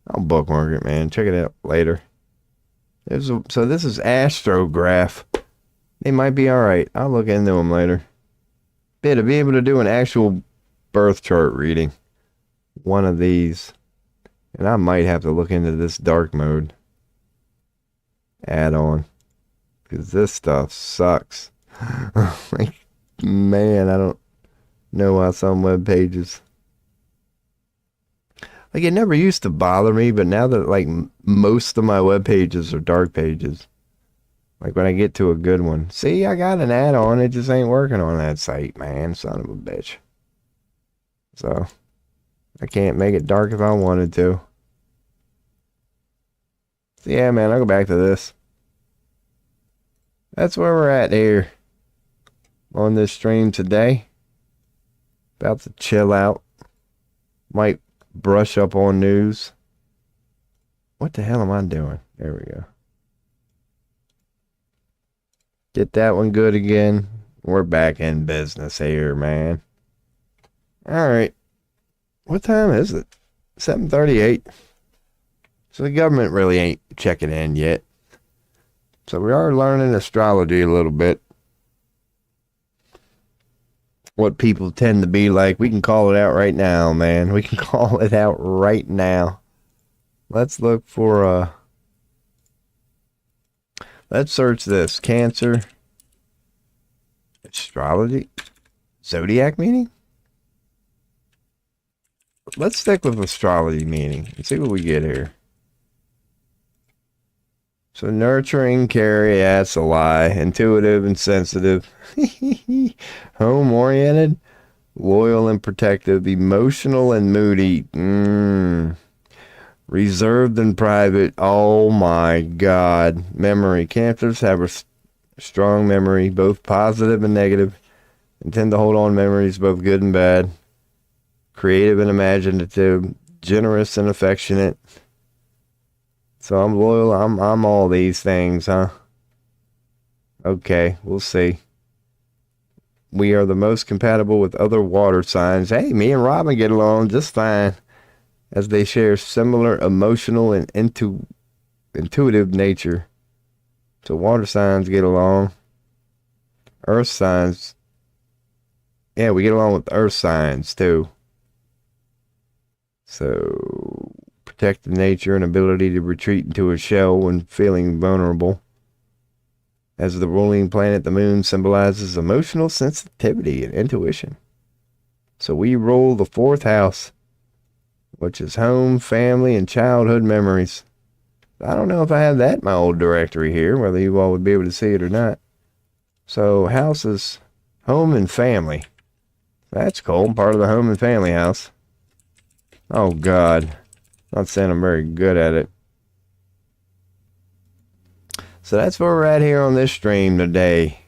Speaker 1: I'll bookmark it, man. Check it out later. So this is Astrograph. They might be alright. I'll look into them later. To be able to do an actual birth chart reading. One of these. And I might have to look into this dark mode add-on. Because this stuff sucks. Like, man, I don't know how some web pages. Like, it never used to bother me, but now that, like, most of my web pages are dark pages. Like, when I get to a good one. See, I got an add-on. It just ain't working on that site, man. Son of a bitch. So, I can't make it dark if I wanted to. So, yeah, man, I'll go back to this. That's where we're at here. On this stream today. About to chill out. Might brush up on news. What the hell am I doing? There we go. Get that one good again. We're back in business here, man. Alright. What time is it? 7:38. So the government really ain't checking in yet. So we are learning astrology a little bit. What people tend to be like. We can call it out right now, man. We can call it out right now. Let's look for let's search this. Cancer. Astrology. Zodiac meaning? Let's stick with astrology meaning. Let's see what we get here. So nurturing, care, yeah, it's a lie. Intuitive and sensitive. Home-oriented. Loyal and protective. Emotional and moody. Reserved and private. Oh my God. Memory. Cancers have a strong memory, both positive and negative, and tend to hold on memories, both good and bad. Creative and imaginative. Generous and affectionate. So I'm loyal. I'm all these things, huh? Okay, we'll see. We are the most compatible with other water signs. Hey, me and Robin get along just fine, as they share similar emotional and intuitive nature. So water signs get along. Earth signs, yeah, we get along with earth signs too. So protect the nature and ability to retreat into a shell when feeling vulnerable. As the ruling planet, the moon symbolizes emotional sensitivity and intuition. So we rule the fourth house, which is home, family, and childhood memories. I don't know if I have that in my old directory here, whether you all would be able to see it or not. So houses, home and family. That's cool. Part of the home and family house. Oh, God. Not saying I'm very good at it. So that's where we're at here on this stream today.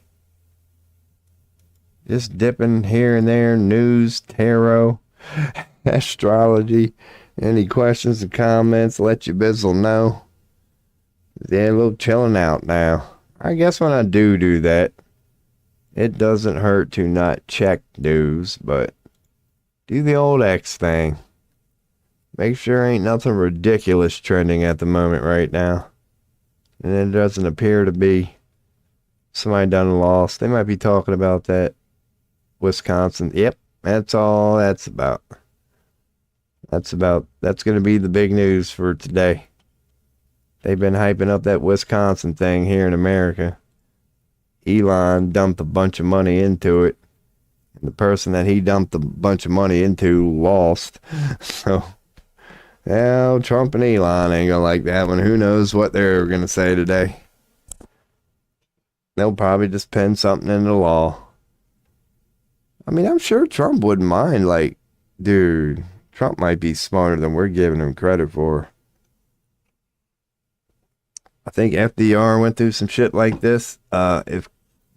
Speaker 1: Just dipping here and there. News, tarot, astrology. Any questions and comments, let your bizzle know. Yeah, a little chilling out now. I guess when I do that, it doesn't hurt to not check news, but do the old X thing. Make sure ain't nothing ridiculous trending at the moment right now. And it doesn't appear to be. Somebody done lost. They might be talking about that Wisconsin. Yep, that's all that's about. That's going to be the big news for today. They've been hyping up that Wisconsin thing here in America. Elon dumped a bunch of money into it. And the person that he dumped a bunch of money into lost. So, well, Trump and Elon ain't gonna like that one. Who knows what they're gonna say today. They'll probably just pen something into law. I mean, I'm sure Trump wouldn't mind. Like, dude, Trump might be smarter than we're giving him credit for. I think FDR went through some shit like this. If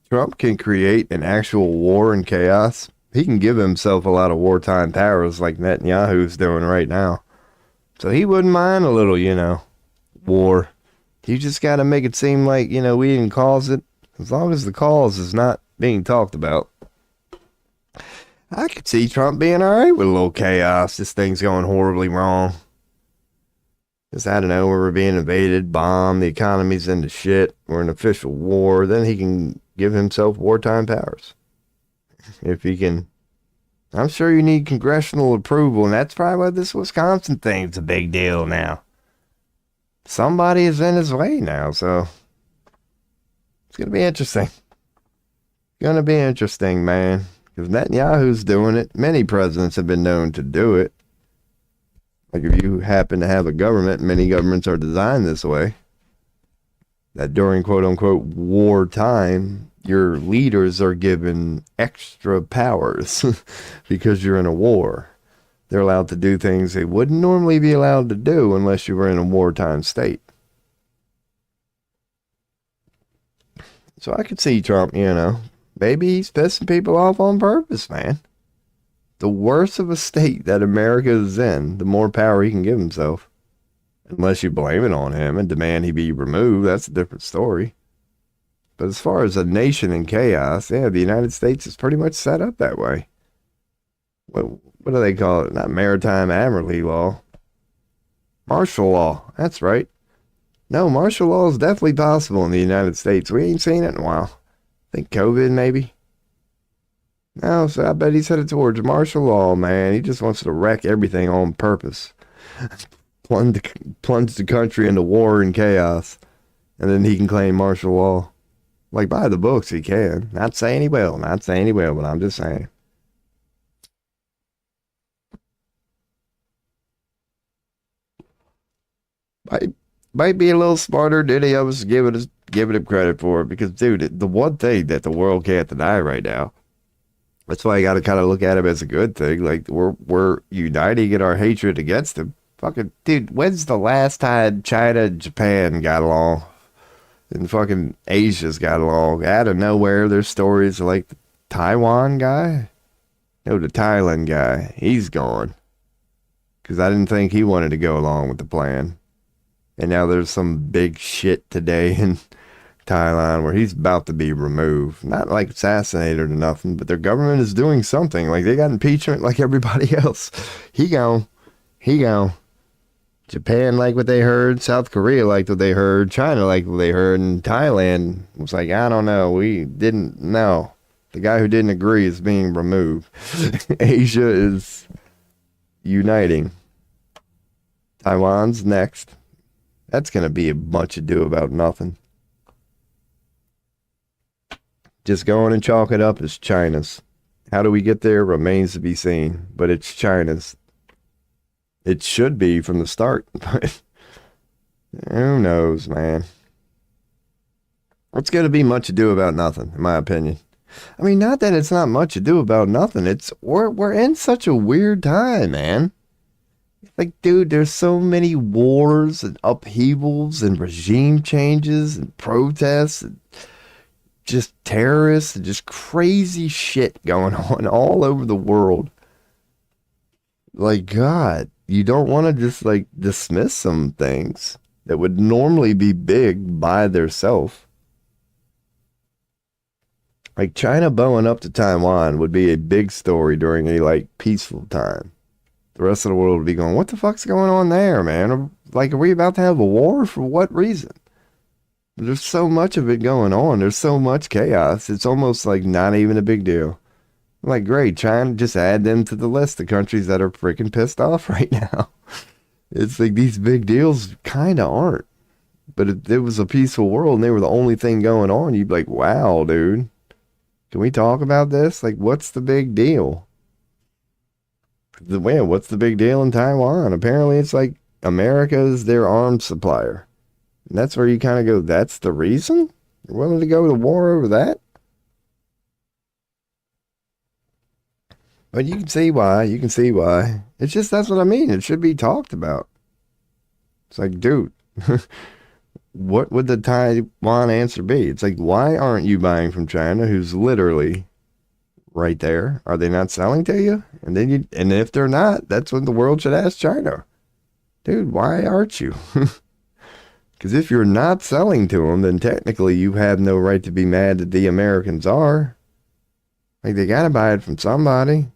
Speaker 1: Trump can create an actual war and chaos, he can give himself a lot of wartime powers like Netanyahu's doing right now. So he wouldn't mind a little, war. You just got to make it seem like, we didn't cause it. As long as the cause is not being talked about. I could see Trump being all right with a little chaos. This thing's going horribly wrong. Just, I don't know, we're being invaded, bombed, the economy's into shit, we're in official war. Then he can give himself wartime powers. If he can. I'm sure you need congressional approval, and that's probably why this Wisconsin thing's a big deal now. Somebody is in his way now, so it's going to be interesting. Going to be interesting, man. Because Netanyahu's doing it. Many presidents have been known to do it. Like if you happen to have a government, many governments are designed this way, that during quote-unquote wartime, your leaders are given extra powers because you're in a war. They're allowed to do things they wouldn't normally be allowed to do unless you were in a wartime state. So I could see Trump, maybe he's pissing people off on purpose, man. The worse of a state that America is in, the more power he can give himself. Unless you blame it on him and demand he be removed, that's a different story. But as far as a nation in chaos, yeah, the United States is pretty much set up that way. What do they call it? Not maritime admiralty law. Martial law, that's right. No, martial law is definitely possible in the United States. We ain't seen it in a while. I think COVID, maybe. No, so I bet he's headed towards martial law, man. He just wants to wreck everything on purpose. Plunge the country into war and chaos. And then he can claim martial law. Like, by the books, he can. Not saying he will, but I'm just saying. Might be a little smarter than any of us giving him credit for it. Because, dude, the one thing that the world can't deny right now, that's why you got to kind of look at him as a good thing. Like, we're uniting in our hatred against him. Fucking, dude, when's the last time China and Japan got along? And fucking Asia's got along? Out of nowhere, there's stories like the Taiwan guy. No, the Thailand guy. He's gone. Because I didn't think he wanted to go along with the plan. And now there's some big shit today in Thailand where he's about to be removed. Not like assassinated or nothing, but their government is doing something. Like they got impeachment like everybody else. He gone. He gone. Japan liked what they heard. South Korea liked what they heard. China liked what they heard. And Thailand was like, I don't know. We didn't know. The guy who didn't agree is being removed. Asia is uniting. Taiwan's next. That's going to be a much ado about nothing. Just go on and chalk it up as China's. How do we get there remains to be seen, but it's China's. It should be from the start, but who knows, man. It's going to be much ado about nothing, in my opinion. I mean, not that it's not much ado about nothing. It's we're in such a weird time, man. Like, dude, there's so many wars and upheavals and regime changes and protests and just terrorists and just crazy shit going on all over the world. Like, God, you don't want to just like dismiss some things that would normally be big by theirself. Like China bowing up to Taiwan would be a big story during a like peaceful time. The rest of the world would be going, what the fuck's going on there, man? Like, are we about to have a war? For what reason? There's so much of it going on. There's so much chaos. It's almost like not even a big deal. Like, great, China, just add them to the list of countries that are freaking pissed off right now. It's like these big deals kind of aren't. But if it was a peaceful world and they were the only thing going on, you'd be like, wow, dude. Can we talk about this? Like, what's the big deal? What's the big deal in Taiwan? Apparently it's like America is their arms supplier. And that's where you kind of go, that's the reason? You're willing to go to war over that? But you can see why. You can see why. It's just, that's what I mean. It should be talked about. It's like, dude, what would the Taiwan answer be? It's like, why aren't you buying from China, who's literally right there? Are they not selling to you? And then and if they're not, that's when the world should ask China, dude, why aren't you? Because if you're not selling to them, then technically you have no right to be mad that the Americans are. Like, they got to buy it from somebody.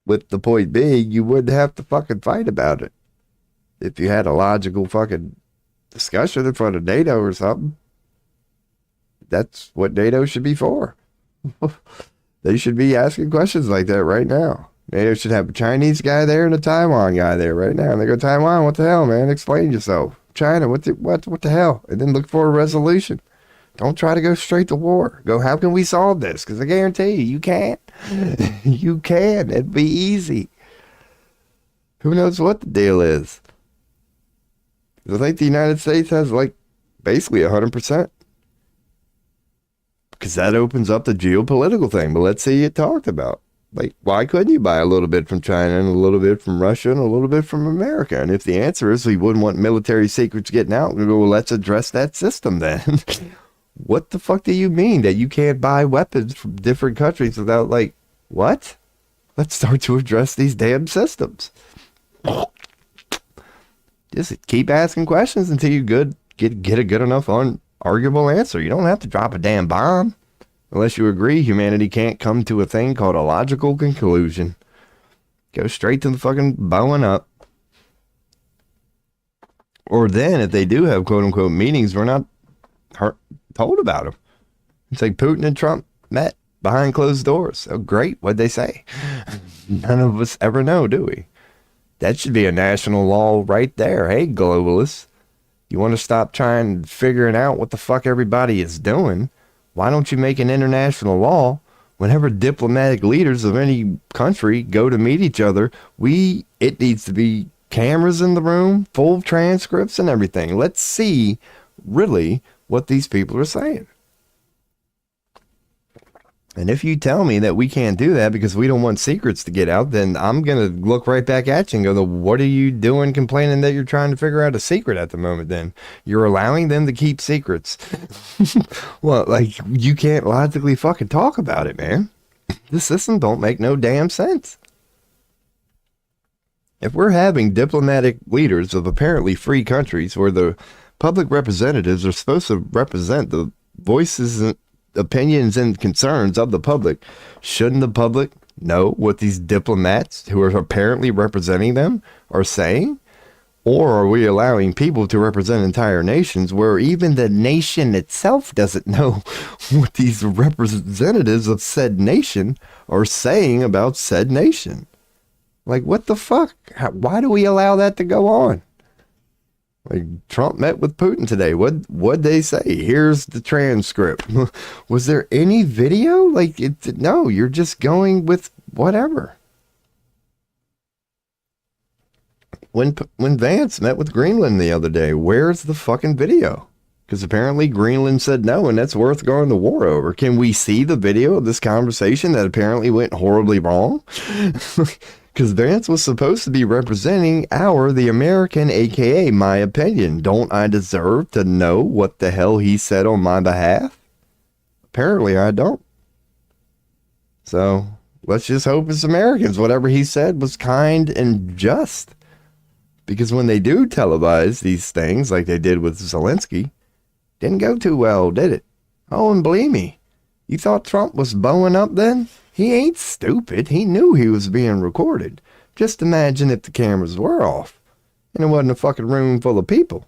Speaker 1: With the point being, you wouldn't have to fucking fight about it. If you had a logical fucking discussion in front of NATO or something. That's what NATO should be for. They should be asking questions like that right now. NATO should have a Chinese guy there and a Taiwan guy there right now. And they go, Taiwan, what the hell, man? Explain yourself. China, what the hell? And then look for a resolution. Don't try to go straight to war. Go, how can we solve this? Because I guarantee you, you can't. You can. It'd be easy. Who knows what the deal is? I think the United States has like basically 100%. Because that opens up the geopolitical thing. But let's see it talked about. Like, why couldn't you buy a little bit from China and a little bit from Russia and a little bit from America? And if the answer is we wouldn't want military secrets getting out, we go, well, let's address that system then. What the fuck do you mean that you can't buy weapons from different countries without, like, what? Let's start to address these damn systems. Just keep asking questions until you get a good enough unarguable answer. You don't have to drop a damn bomb. Unless you agree humanity can't come to a thing called a logical conclusion. Go straight to the fucking bowing up. Or then, if they do have quote-unquote meetings, we're not told about them. It's like Putin and Trump met behind closed doors. Oh, great. What'd they say? None of us ever know, do we? That should be a national law right there. Hey, globalists. You want to stop trying figuring out what the fuck everybody is doing? Why don't you make an international law whenever diplomatic leaders of any country go to meet each other? It needs to be cameras in the room, full transcripts and everything. Let's see really what these people are saying. And if you tell me that we can't do that because we don't want secrets to get out, then I'm going to look right back at you and go, what are you doing complaining that you're trying to figure out a secret at the moment then? You're allowing them to keep secrets. Well, like, you can't logically fucking talk about it, man. The system don't make no damn sense. If we're having diplomatic leaders of apparently free countries where the public representatives are supposed to represent the voices and opinions and concerns of the public, shouldn't the public know what these diplomats who are apparently representing them are saying? Or are we allowing people to represent entire nations where even the nation itself doesn't know what these representatives of said nation are saying about said nation? Like, what the fuck? Why do we allow that to go on? Like, Trump met with Putin today. What'd they say? Here's the transcript. Was there any video? Like, no, you're just going with whatever. When Vance met with Greenland the other day, where's the fucking video? Because apparently Greenland said no, and that's worth going to war over. Can we see the video of this conversation that apparently went horribly wrong? Because Vance was supposed to be representing the American, aka my opinion. Don't I deserve to know what the hell he said on my behalf? Apparently I don't. So let's just hope as Americans, whatever he said was kind and just. Because when they do televise these things, like they did with Zelensky, didn't go too well, did it? Oh, and believe me, you thought Trump was bowing up then? He ain't stupid. He knew he was being recorded. Just imagine if the cameras were off and it wasn't a fucking room full of people.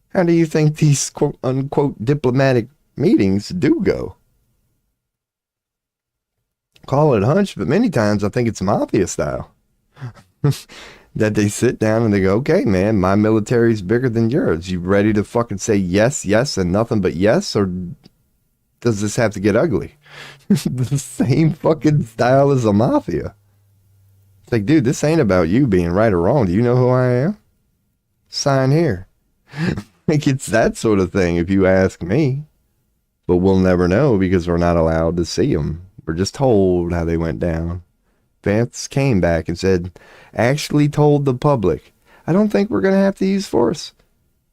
Speaker 1: How do you think these quote unquote diplomatic meetings do go? Call it a hunch, but many times I think it's mafia style. That they sit down and they go, okay, man, my military's bigger than yours. You ready to fucking say yes, yes, and nothing but yes? Or does this have to get ugly? The same fucking style as a mafia. It's like, dude, this ain't about you being right or wrong. Do you know who I am? Sign here. Like, it's that sort of thing if you ask me. But we'll never know because we're not allowed to see them. We're just told how they went down. Vance came back and said, actually told the public, I don't think we're going to have to use force.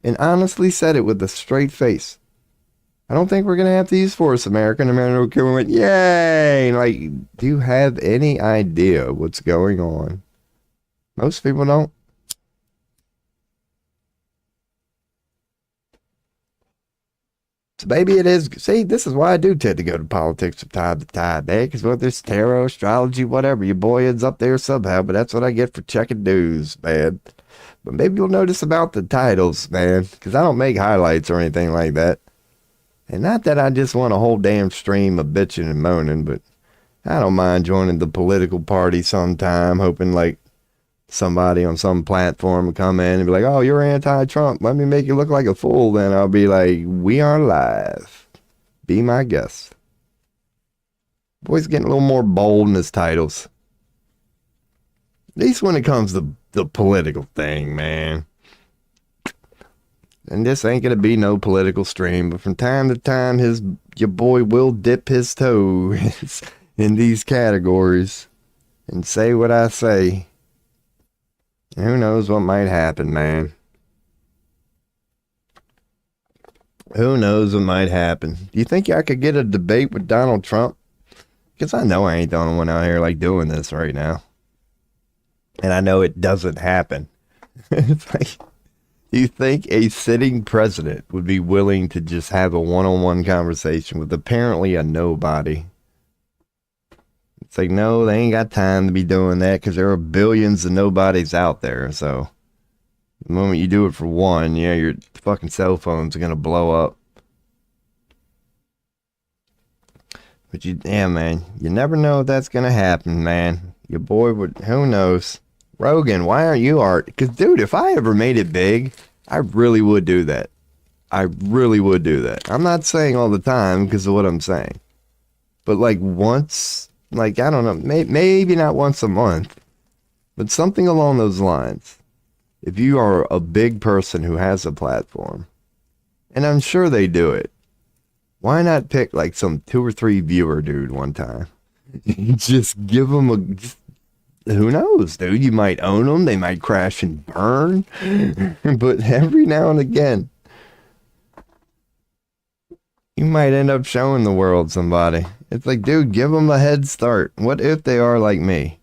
Speaker 1: And honestly said it with a straight face. I don't think we're going to have to use force, America. And America went, yay! Like, do you have any idea what's going on? Most people don't. So maybe it is. See, this is why I do tend to go to politics from time to time, man. Because whether it's tarot, astrology, whatever, your boy ends up there somehow. But that's what I get for checking news, man. But maybe you'll notice about the titles, man. Because I don't make highlights or anything like that. And not that I just want a whole damn stream of bitching and moaning, but I don't mind joining the political party sometime, hoping like somebody on some platform will come in and be like, oh, you're anti-Trump. Let me make you look like a fool. Then I'll be like, we are live. Be my guest. Boy's getting a little more bold in his titles. At least when it comes to the political thing, man. And this ain't gonna be no political stream, but from time to time, your boy will dip his toe in these categories and say what I say. And who knows what might happen, man? Who knows what might happen? Do you think I could get a debate with Donald Trump? Because I know I ain't the only one out here like doing this right now. And I know it doesn't happen. It's like, do you think a sitting president would be willing to just have a one-on-one conversation with apparently a nobody? It's like, no, they ain't got time to be doing that because there are billions of nobodies out there. So the moment you do it for one, yeah, your fucking cell phones are going to blow up. But yeah, man, you never know if that's going to happen, man. Your boy would, who knows? Rogan, why aren't you art? Because, dude, if I ever made it big, I really would do that. I really would do that. I'm not saying all the time because of what I'm saying. But, like, once, like, I don't know, maybe not once a month, but something along those lines. If you are a big person who has a platform, and I'm sure they do it, why not pick, like, some 2 or 3 viewer dude one time? Just give them a... Who knows, dude? You might own them. They might crash and burn. But every now and again, you might end up showing the world somebody. It's like, dude, give them a head start. What if they are like me?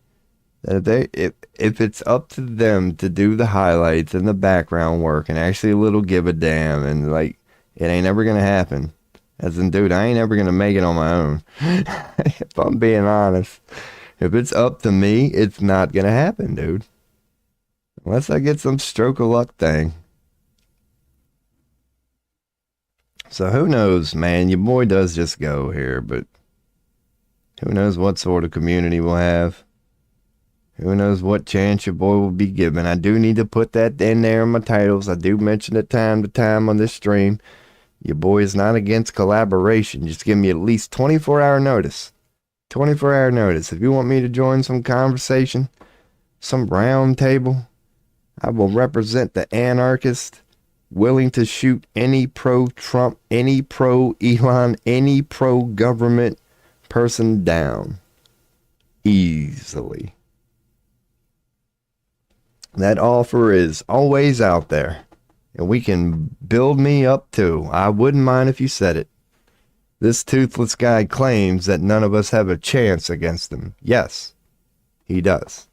Speaker 1: That if it's up to them to do the highlights and the background work and actually a little give a damn, and like, it ain't ever gonna happen. As in, dude, I ain't ever gonna make it on my own. If I'm being honest, if it's up to me, it's not gonna happen, dude. Unless I get some stroke of luck thing. So who knows, man? Your boy does just go here, but who knows what sort of community we'll have. Who knows what chance your boy will be given. I do need to put that in there in my titles. I do mention it time to time on this stream. Your boy is not against collaboration. Just give me at least 24-hour notice. 24-hour notice. If you want me to join some conversation, some round table, I will represent the anarchist willing to shoot any pro-Trump, any pro-Elon, any pro-government person down. Easily. That offer is always out there. And we can build me up too. I wouldn't mind if you said it. This toothless guy claims that none of us have a chance against him. Yes, he does.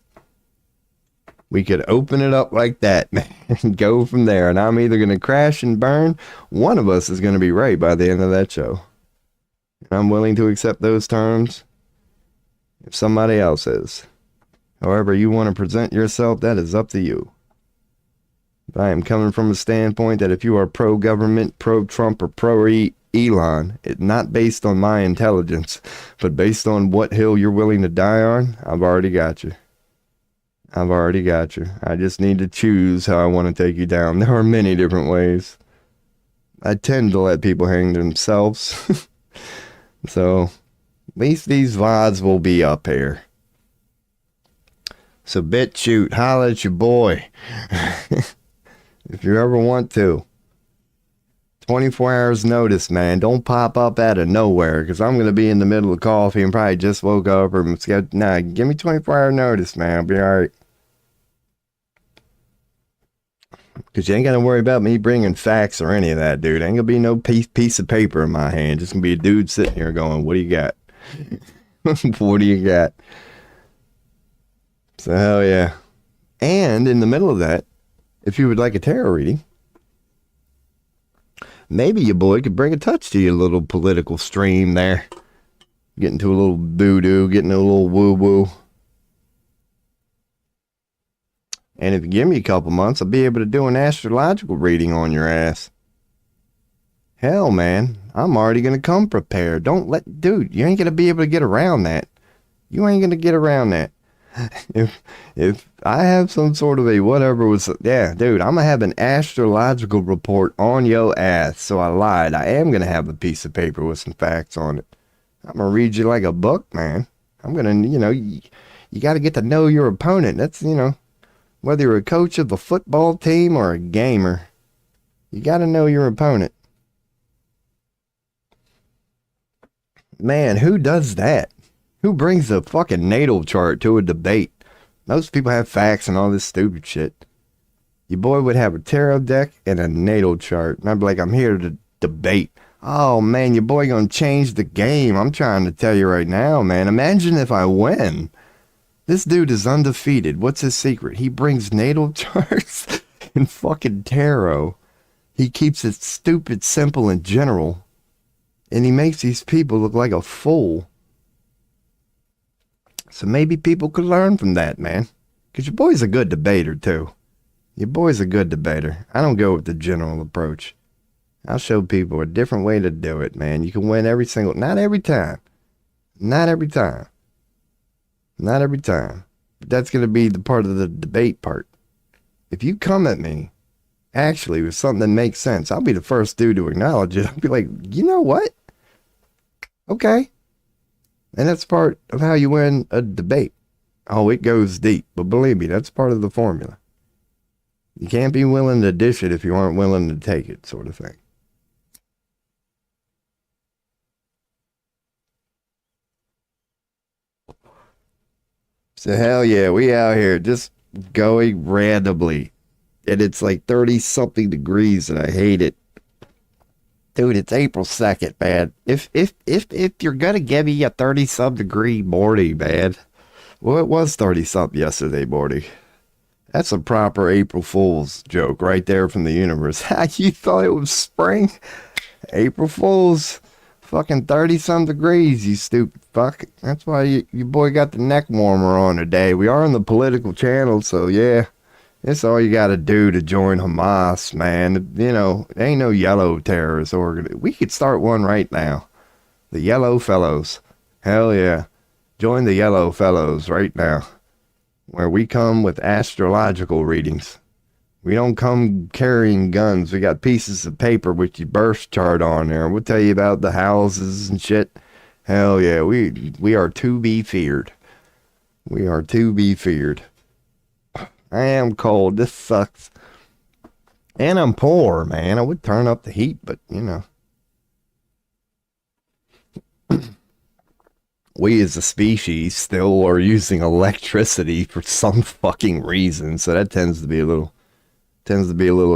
Speaker 1: We could open it up like that, man, and go from there. And I'm either going to crash and burn. One of us is going to be right by the end of that show. And I'm willing to accept those terms if somebody else is. However you want to present yourself, that is up to you. But I am coming from a standpoint that if you are pro-government, pro-Trump, or pro-Elon, it's not based on my intelligence, but based on what hill you're willing to die on, I've already got you. I've already got you. I just need to choose how I want to take you down. There are many different ways. I tend to let people hang themselves. So, at least these VODs will be up here. So, BitChute, holla at your boy. If you ever want to. 24 hours notice, man. Don't pop up out of nowhere, because I'm going to be in the middle of coffee and probably just woke up. Nah, give me 24-hour notice, man. I'll be all right. Because you ain't got to worry about me bringing facts or any of that, dude. Ain't going to be no piece of paper in my hand. Just going to be a dude sitting here going, what do you got? What do you got? So, hell yeah. And in the middle of that, if you would like a tarot reading, maybe your boy could bring a touch to your little political stream there. Getting to a little voodoo, getting a little woo-woo. And if you give me a couple months, I'll be able to do an astrological reading on your ass. Hell, man, I'm already going to come prepared. Dude, you ain't going to be able to get around that. You ain't going to get around that. If I have some sort of a whatever was, yeah, dude, I'm going to have an astrological report on your ass. So I lied. I am going to have a piece of paper with some facts on it. I'm going to read you like a book, man. I'm going to, you got to get to know your opponent. That's, whether you're a coach of the football team or a gamer, you got to know your opponent. Man, who does that? Who brings a fucking natal chart to a debate? Most people have facts and all this stupid shit. Your boy would have a tarot deck and a natal chart. And I'd be like, I'm here to debate. Oh, man, your boy gonna change the game. I'm trying to tell you right now, man. Imagine if I win. This dude is undefeated. What's his secret? He brings natal charts and fucking tarot. He keeps it stupid, simple, and general. And he makes these people look like a fool. So maybe people could learn from that, man. Because your boy's a good debater, too. Your boy's a good debater. I don't go with the general approach. I'll show people a different way to do it, man. You can win every single... Not every time. Not every time. Not every time. But that's going to be the part of the debate part. If you come at me, actually, with something that makes sense, I'll be the first dude to acknowledge it. I'll be like, you know what? Okay. And that's part of how you win a debate. Oh, it goes deep. But believe me, that's part of the formula. You can't be willing to dish it if you aren't willing to take it, sort of thing. So hell yeah, we out here just going randomly. And it's like 30-something degrees and I hate it. Dude, it's April 2nd, man. If you're gonna give me a 30-some degree morning, man, Well, it was 30 something yesterday, Morty. That's a proper April Fool's joke right there from the universe. You thought it was spring? April Fool's. Fucking 30 some degrees, you stupid fuck. That's why your boy got the neck warmer on today. We are on the political channel, so yeah. That's all you gotta do to join Hamas, man. You know, ain't no yellow terrorist organ. We could start one right now. The Yellow Fellows. Hell yeah. Join the Yellow Fellows right now. Where we come with astrological readings. We don't come carrying guns. We got pieces of paper with your birth chart on there. We'll tell you about the houses and shit. Hell yeah, we are to be feared. We are to be feared. I am cold. This sucks. And I'm poor, man. I would turn up the heat, but you know. We as a species still are using electricity for some fucking reason, so that tends to be a little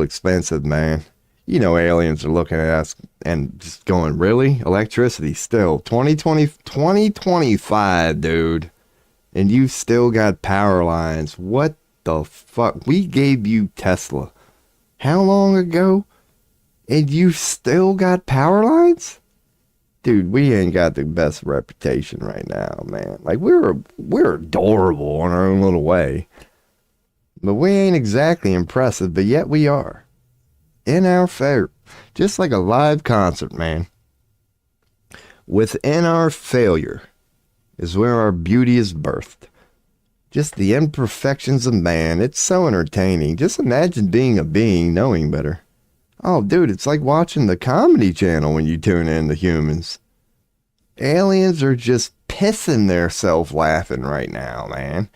Speaker 1: expensive, man. You know, aliens are looking at us and just going, really? Electricity still 2025, dude. And you still got power lines. What the fuck? We gave you Tesla how long ago? And you still got power lines? Dude, we ain't got the best reputation right now, man. Like we're adorable in our own little way. But we ain't exactly impressive, but yet we are. In our fair. Just like a live concert, man. Within our failure is where our beauty is birthed. Just the imperfections of man. It's so entertaining. Just imagine being a being knowing better. Oh, dude, it's like watching the Comedy Channel when you tune in to humans. Aliens are just pissing theirself laughing right now, man.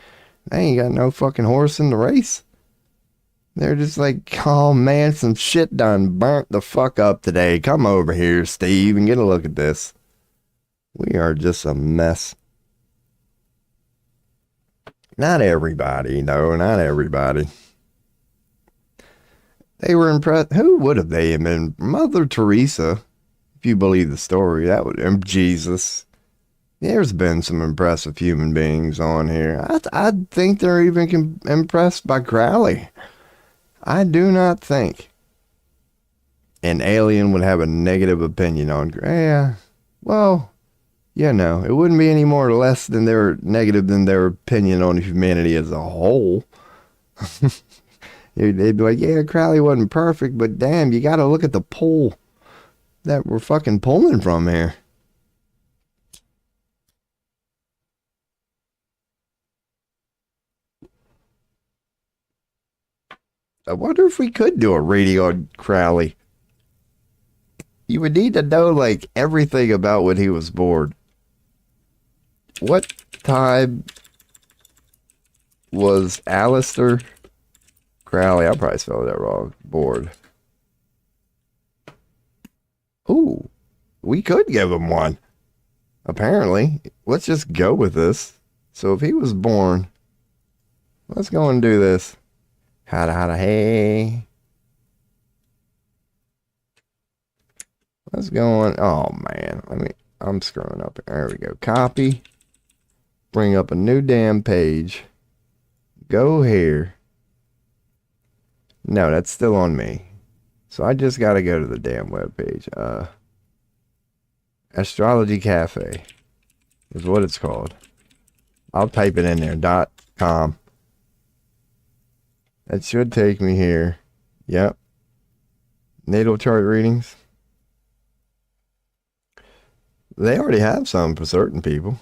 Speaker 1: They ain't got no fucking horse in the race. They're just like, oh man, some shit done burnt the fuck up today. Come over here, Steve, and get a look at this. We are just a mess. Not everybody, no, not everybody. They were impressed. Who would have they been? Mother Teresa, if you believe the story. That would, Jesus. There's been some impressive human beings on here. I think they're even impressed by Crowley. I do not think an alien would have a negative opinion on. Yeah, well, you know, it wouldn't be any more or less than their negative than their opinion on humanity as a whole. They'd be like, yeah, Crowley wasn't perfect, but damn, you got to look at the pull that we're fucking pulling from here. I wonder if we could do a radio on Crowley. You would need to know, like, everything about when he was born. What time was Alistair Crowley? I probably spelled that wrong. Born. Ooh, we could give him one. Apparently. Let's just go with this. So if he was born, let's go and do this. Hada hada hey. Let's go on. Oh man, I'm screwing up. There we go. Copy. Bring up a new damn page. Go here. No, that's still on me. So I just gotta go to the damn web page. Astrology Cafe is what it's called. I'll type it in there. .com. That should take me here. Yep. Natal chart readings. They already have some for certain people.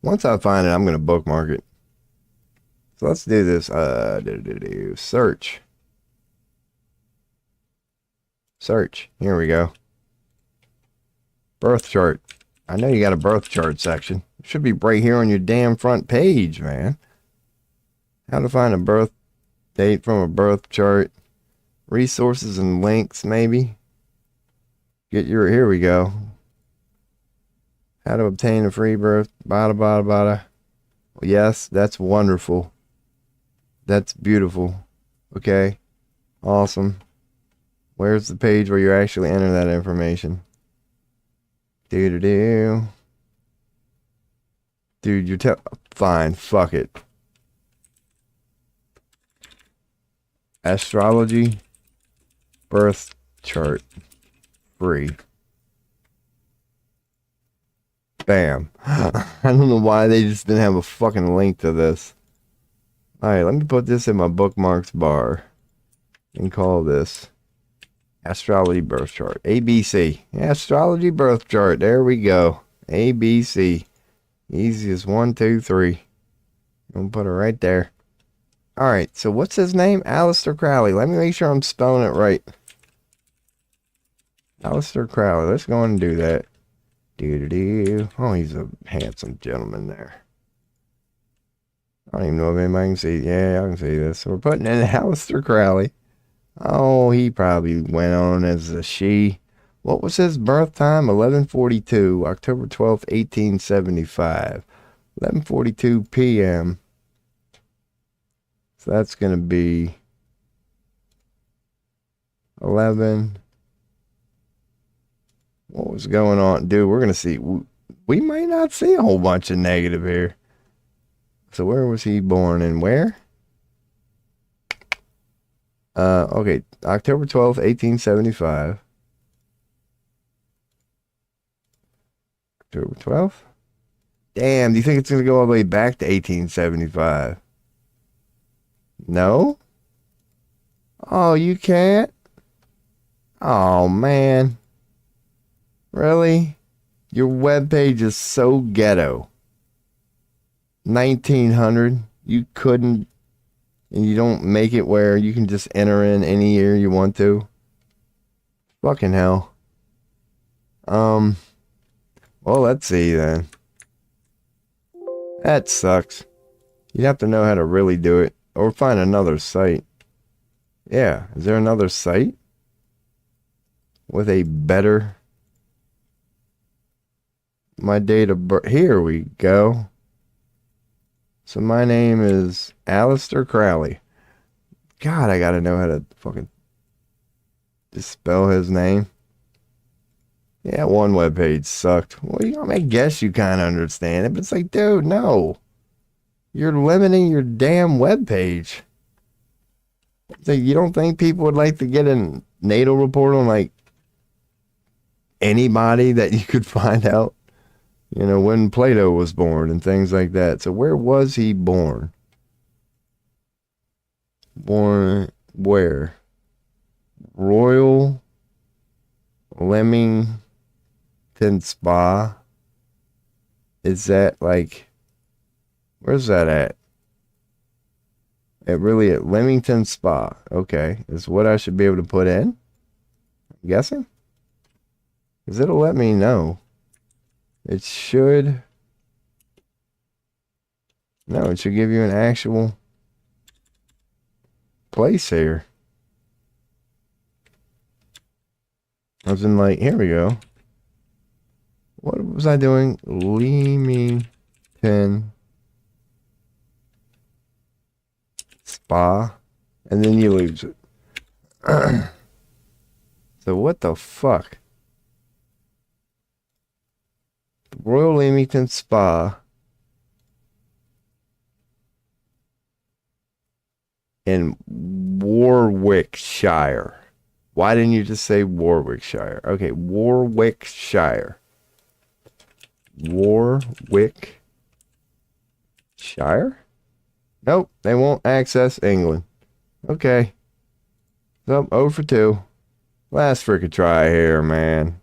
Speaker 1: Once I find it, I'm going to bookmark it. So let's do this. Search. Search. Here we go. Birth chart. I know you got a birth chart section. It should be right here on your damn front page, man. How to find a birth date from a birth chart. Resources and links, maybe. Here we go. How to obtain a free birth. Bada, bada, bada. Yes, that's wonderful. That's beautiful. Okay. Awesome. Where's the page where you actually enter that information? Do. Dude, you're fine. Fuck it. Astrology birth chart free. Bam. I don't know why they just didn't have a fucking link to this. Alright, let me put this in my bookmarks bar and call this Astrology Birth Chart. ABC. Astrology Birth Chart. There we go. ABC. Easy as 1, 2, 3. I'm gonna put it right there. Alright, so what's his name? Aleister Crowley. Let me make sure I'm spelling it right. Aleister Crowley. Let's go and do that. Oh, he's a handsome gentleman there. I don't even know if anybody can see. Yeah, I can see this. So we're putting in Aleister Crowley. Oh, he probably went on as a she. What was his birth time? 11:42, October 12th, 1875. 11:42 p.m. So that's going to be 11. What was going on? Dude, we're going to see. We might not see a whole bunch of negative here. So where was he born and where? Okay, October 12th, 1875. October 12th? Damn, do you think it's going to go all the way back to 1875? No? Oh, you can't? Oh, man. Really? Your webpage is so ghetto. 1900, you couldn't, and you don't make it where you can just enter in any year you want to. Fucking hell. Well, let's see then. That sucks. You'd have to know how to really do it, or find another site. Yeah, is there another site with a better... My date of birth? Here we go. So my name is Aleister Crowley. God, I gotta know how to fucking just spell his name. Yeah, one webpage sucked. Well, I guess you kind of understand it, but it's like, dude, no. You're limiting your damn webpage. So you don't think people would like to get a natal report on, like, anybody that you could find out? You know, when Plato was born and things like that. So where was he born? Born where? Royal Leamington Spa. Is that like, where's that at? At Leamington Spa. Okay. Is what I should be able to put in? I'm guessing? Because it'll let me know. It should. No, it should give you an actual place here. I was in like, here we go. What was I doing? Leamington Spa. And then you lose it. So what the fuck? Royal Leamington Spa in Warwickshire. Why didn't you just say Warwickshire? Okay, Warwickshire. Warwickshire? Nope, they won't access England. Okay. So, 0 for 2. Last freaking try here, man.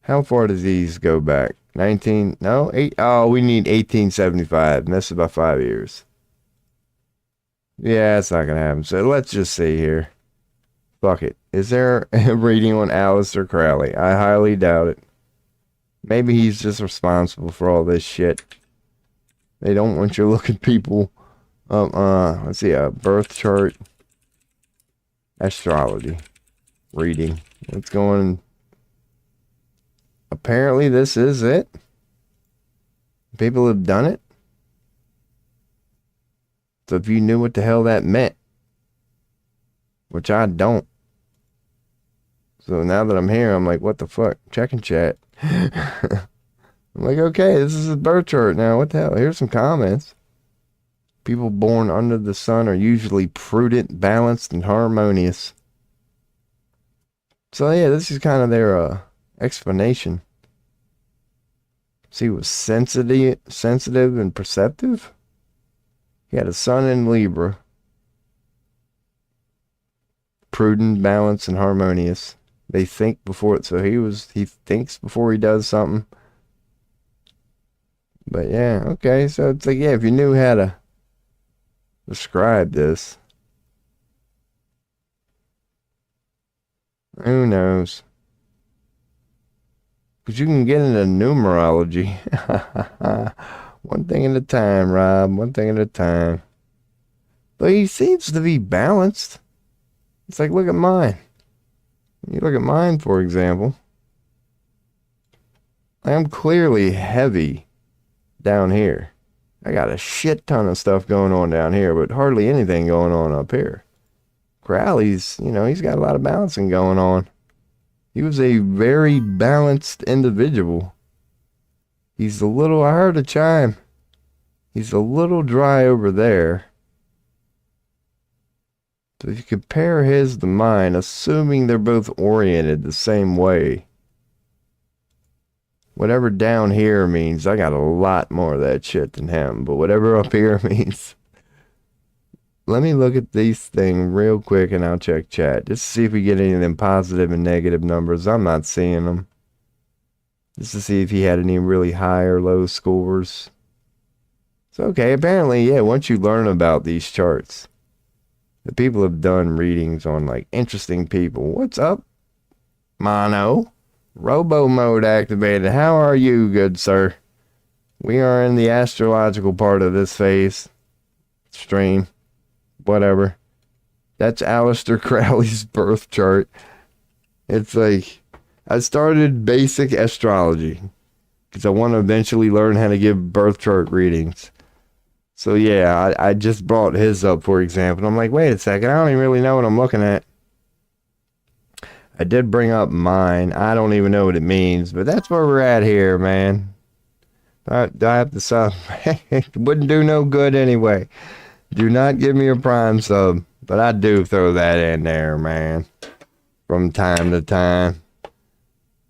Speaker 1: How far does these go back? 19, no, 8, oh, we need 1875. Missed by 5 years. Yeah, it's not going to happen. So let's just see here. Fuck it. Is there a reading on Aleister Crowley? I highly doubt it. Maybe he's just responsible for all this shit. They don't want you looking people. Let's see, a birth chart. Astrology. Reading. Let's go on. Apparently this is it. People have done it. So if you knew what the hell that meant, which I don't. So now that I'm here, I'm like, what the fuck? Check and chat. I'm like, okay, this is his birth chart now. What the hell? Here's some comments. People born under the sun are usually prudent, balanced, and harmonious. So yeah, this is kind of their explanation. See, he was sensitive and perceptive. He had a sun in Libra. Prudent, balanced, and harmonious. They think before it, so he thinks before he does something. But yeah, okay, so it's like, yeah, if you knew how to describe this, who knows? Because you can get into numerology. One thing at a time, Rob. One thing at a time. But he seems to be balanced. It's like, look at mine. You look at mine, for example. I'm clearly heavy down here. I got a shit ton of stuff going on down here, but hardly anything going on up here. Crowley's, he's got a lot of balancing going on. He was a very balanced individual. I heard a chime. He's a little dry over there. So if you compare his to mine, assuming they're both oriented the same way, whatever down here means, I got a lot more of that shit than him. But whatever up here means, let me look at these things real quick and I'll check chat. Just to see if we get any of them positive and negative numbers. I'm not seeing them. Just to see if he had any really high or low scores. So, okay, apparently, yeah, once you learn about these charts, the people have done readings on, like, interesting people. What's up, Mono? Robo mode activated. How are you, good sir? We are in the astrological part of this phase. Stream. Whatever. That's Aleister Crowley's birth chart. It's like, I started basic astrology because I want to eventually learn how to give birth chart readings. So yeah, I just brought his up, for example. I'm like, wait a second, I don't even really know what I'm looking at. I did bring up mine. I don't even know what it means, but that's where we're at here, man. Do I have to sub? It wouldn't do no good anyway. Do not give me a prime sub, but I do throw that in there, man, from time to time.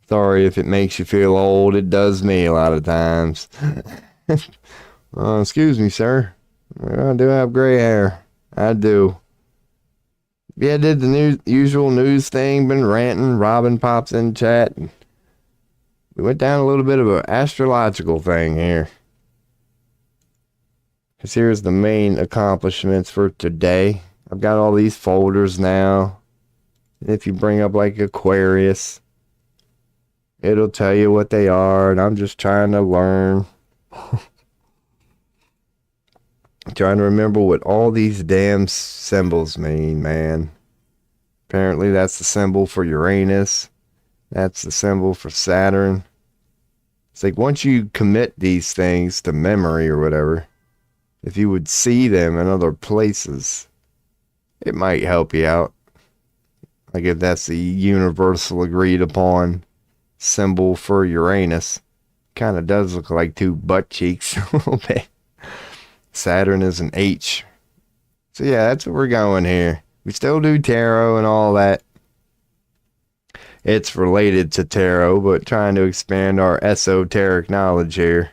Speaker 1: Sorry if it makes you feel old. It does me a lot of times. Excuse me, sir. I do have gray hair. I do. Yeah, I did the usual news thing, been ranting. Robin pops in chat. We went down a little bit of an astrological thing here. Because here's the main accomplishments for today. I've got all these folders now. If you bring up like Aquarius, it'll tell you what they are. And I'm just trying to learn. Trying to remember what all these damn symbols mean, man. Apparently that's the symbol for Uranus. That's the symbol for Saturn. It's like once you commit these things to memory or whatever, if you would see them in other places, it might help you out. Like if that's the universal agreed upon symbol for Uranus. Kind of does look like two butt cheeks a little bit. Saturn is an H. So yeah, that's what we're going here. We still do tarot and all that. It's related to tarot, but trying to expand our esoteric knowledge here.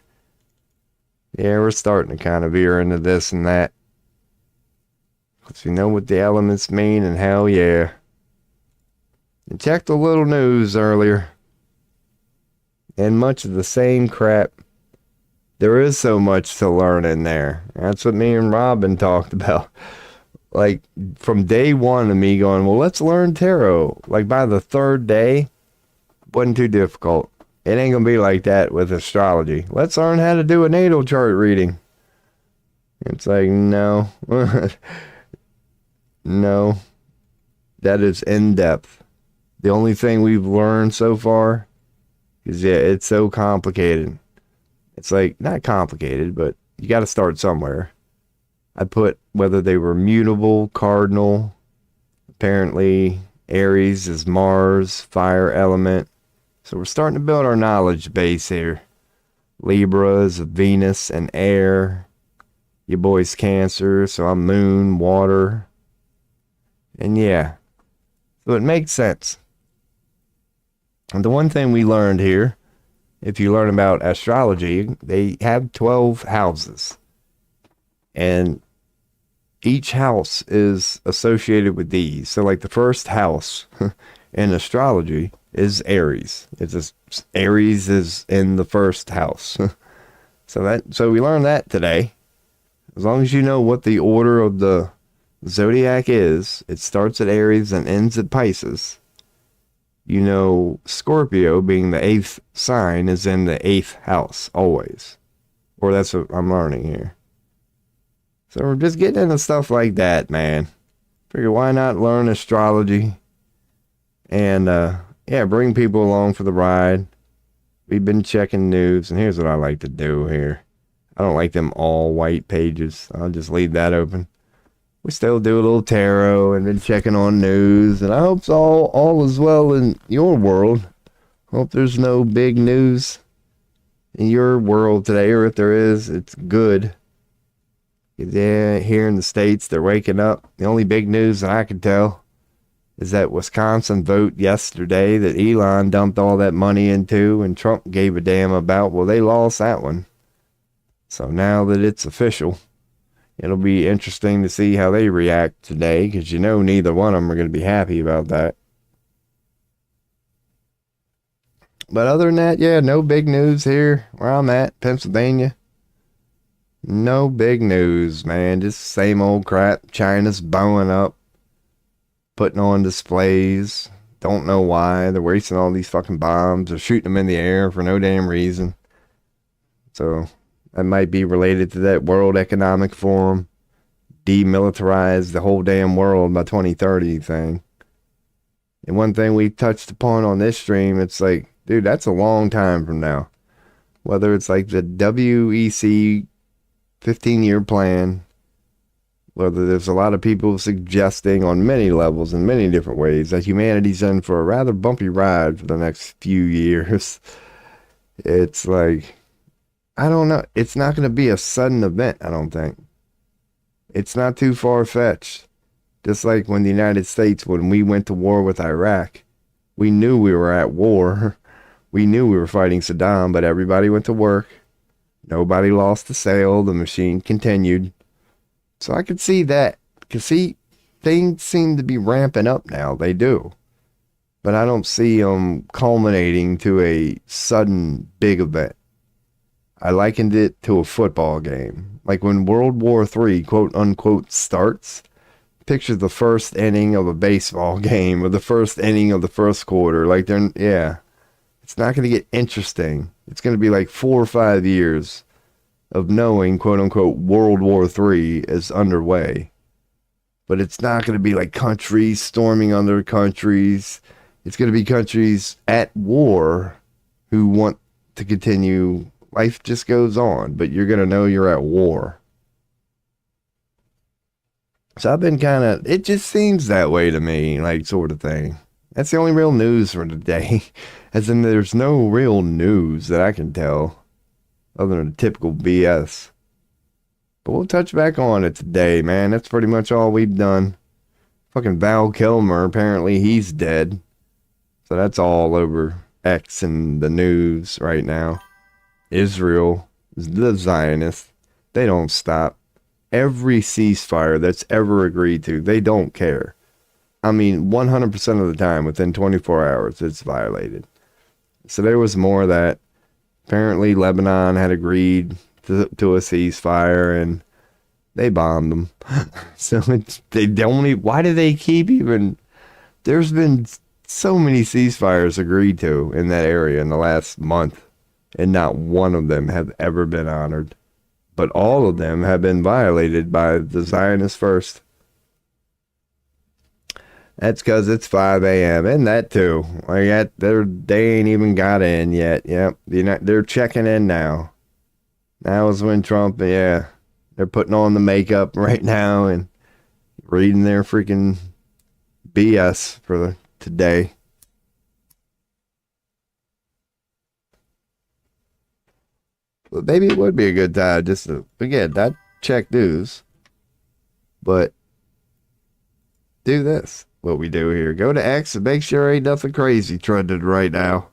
Speaker 1: Yeah, we're starting to kind of veer into this and that. Because we know what the elements mean, and hell yeah. And checked the little news earlier. And much of the same crap. There is so much to learn in there. That's what me and Robin talked about. Like, from day one of me going, well, let's learn tarot. Like, by the third day, wasn't too difficult. It ain't going to be like that with astrology. Let's learn how to do a natal chart reading. It's like, no. No. That is in-depth. The only thing we've learned so far is, yeah, it's so complicated. It's like, not complicated, but you got to start somewhere. I put whether they were mutable, cardinal. Apparently, Aries is Mars, fire element. So we're starting to build our knowledge base here. Libra's Venus and air. Your boy's Cancer, so I'm moon, water. And yeah, so it makes sense. And the one thing we learned here, if you learn about astrology, they have 12 houses. And each house is associated with these. So like the first house in astrology is Aries. Aries is in the first house. So we learned that today. As long as you know what the order of the zodiac is, it starts at Aries and ends at Pisces. You know, Scorpio, being the 8th sign, is in the 8th house always. Or that's what I'm learning here. So we're just getting into stuff like that, man. Figure why not learn astrology and bring people along for the ride. We've been checking news, and here's what I like to do here. I don't like them all white pages. I'll just leave that open. We still do a little tarot and been checking on news, and I hope all is well in your world. Hope there's no big news in your world today, or if there is, it's good. Yeah, here in the States, they're waking up. The only big news that I can tell is that Wisconsin vote yesterday that Elon dumped all that money into and Trump gave a damn about. Well, they lost that one. So now that it's official, it'll be interesting to see how they react today, because you know neither one of them are going to be happy about that. But other than that, yeah, no big news here where I'm at, Pennsylvania. No big news, man. Just same old crap. China's bowing up, putting on displays. Don't know why. They're wasting all these fucking bombs. They're shooting them in the air for no damn reason. So that might be related to that World Economic Forum. Demilitarize the whole damn world by 2030 thing. And one thing we touched upon on this stream, it's like, dude, that's a long time from now. Whether it's like the WEC 15-year plan, whether there's a lot of people suggesting on many levels in many different ways that humanity's in for a rather bumpy ride for the next few years. It's like, I don't know. It's not going to be a sudden event, I don't think. It's not too far-fetched. Just like when the United States, when we went to war with Iraq, we knew we were at war. We knew we were fighting Saddam, but everybody went to work. Nobody lost the sale. The machine continued. So I could see that. Because see, things seem to be ramping up now. They do. But I don't see them culminating to a sudden big event. I likened it to a football game. Like when World War III, quote unquote, starts. Picture the first inning of a baseball game or the first inning of the first quarter. Like it's not going to get interesting. It's going to be like 4 or 5 years of knowing, quote unquote, World War III is underway. But it's not going to be like countries storming other countries. It's going to be countries at war who want to continue. Life just goes on, but you're going to know you're at war. So I've been it just seems that way to me, like sort of thing. That's the only real news for today. As in, there's no real news that I can tell other than typical BS. But we'll touch back on it today, man. That's pretty much all we've done. Fucking Val Kilmer, apparently he's dead. So that's all over X and the news right now. Israel, the Zionists, they don't stop. Every ceasefire that's ever agreed to, they don't care. I mean, 100% of the time, within 24 hours, it's violated. So there was more of that. Apparently, Lebanon had agreed to a ceasefire, and they bombed them. So they don't even, why do they keep even, there's been so many ceasefires agreed to in that area in the last month, and not one of them have ever been honored. But all of them have been violated by the Zionists first. That's because it's 5 a.m. and that too. Like they ain't even got in yet. Yep, they're checking in now. Now is when Trump, they're putting on the makeup right now and reading their freaking BS for today. But maybe it would be a good time just to, again, not check news, but do this. What we do here. Go to X and make sure ain't nothing crazy trending right now.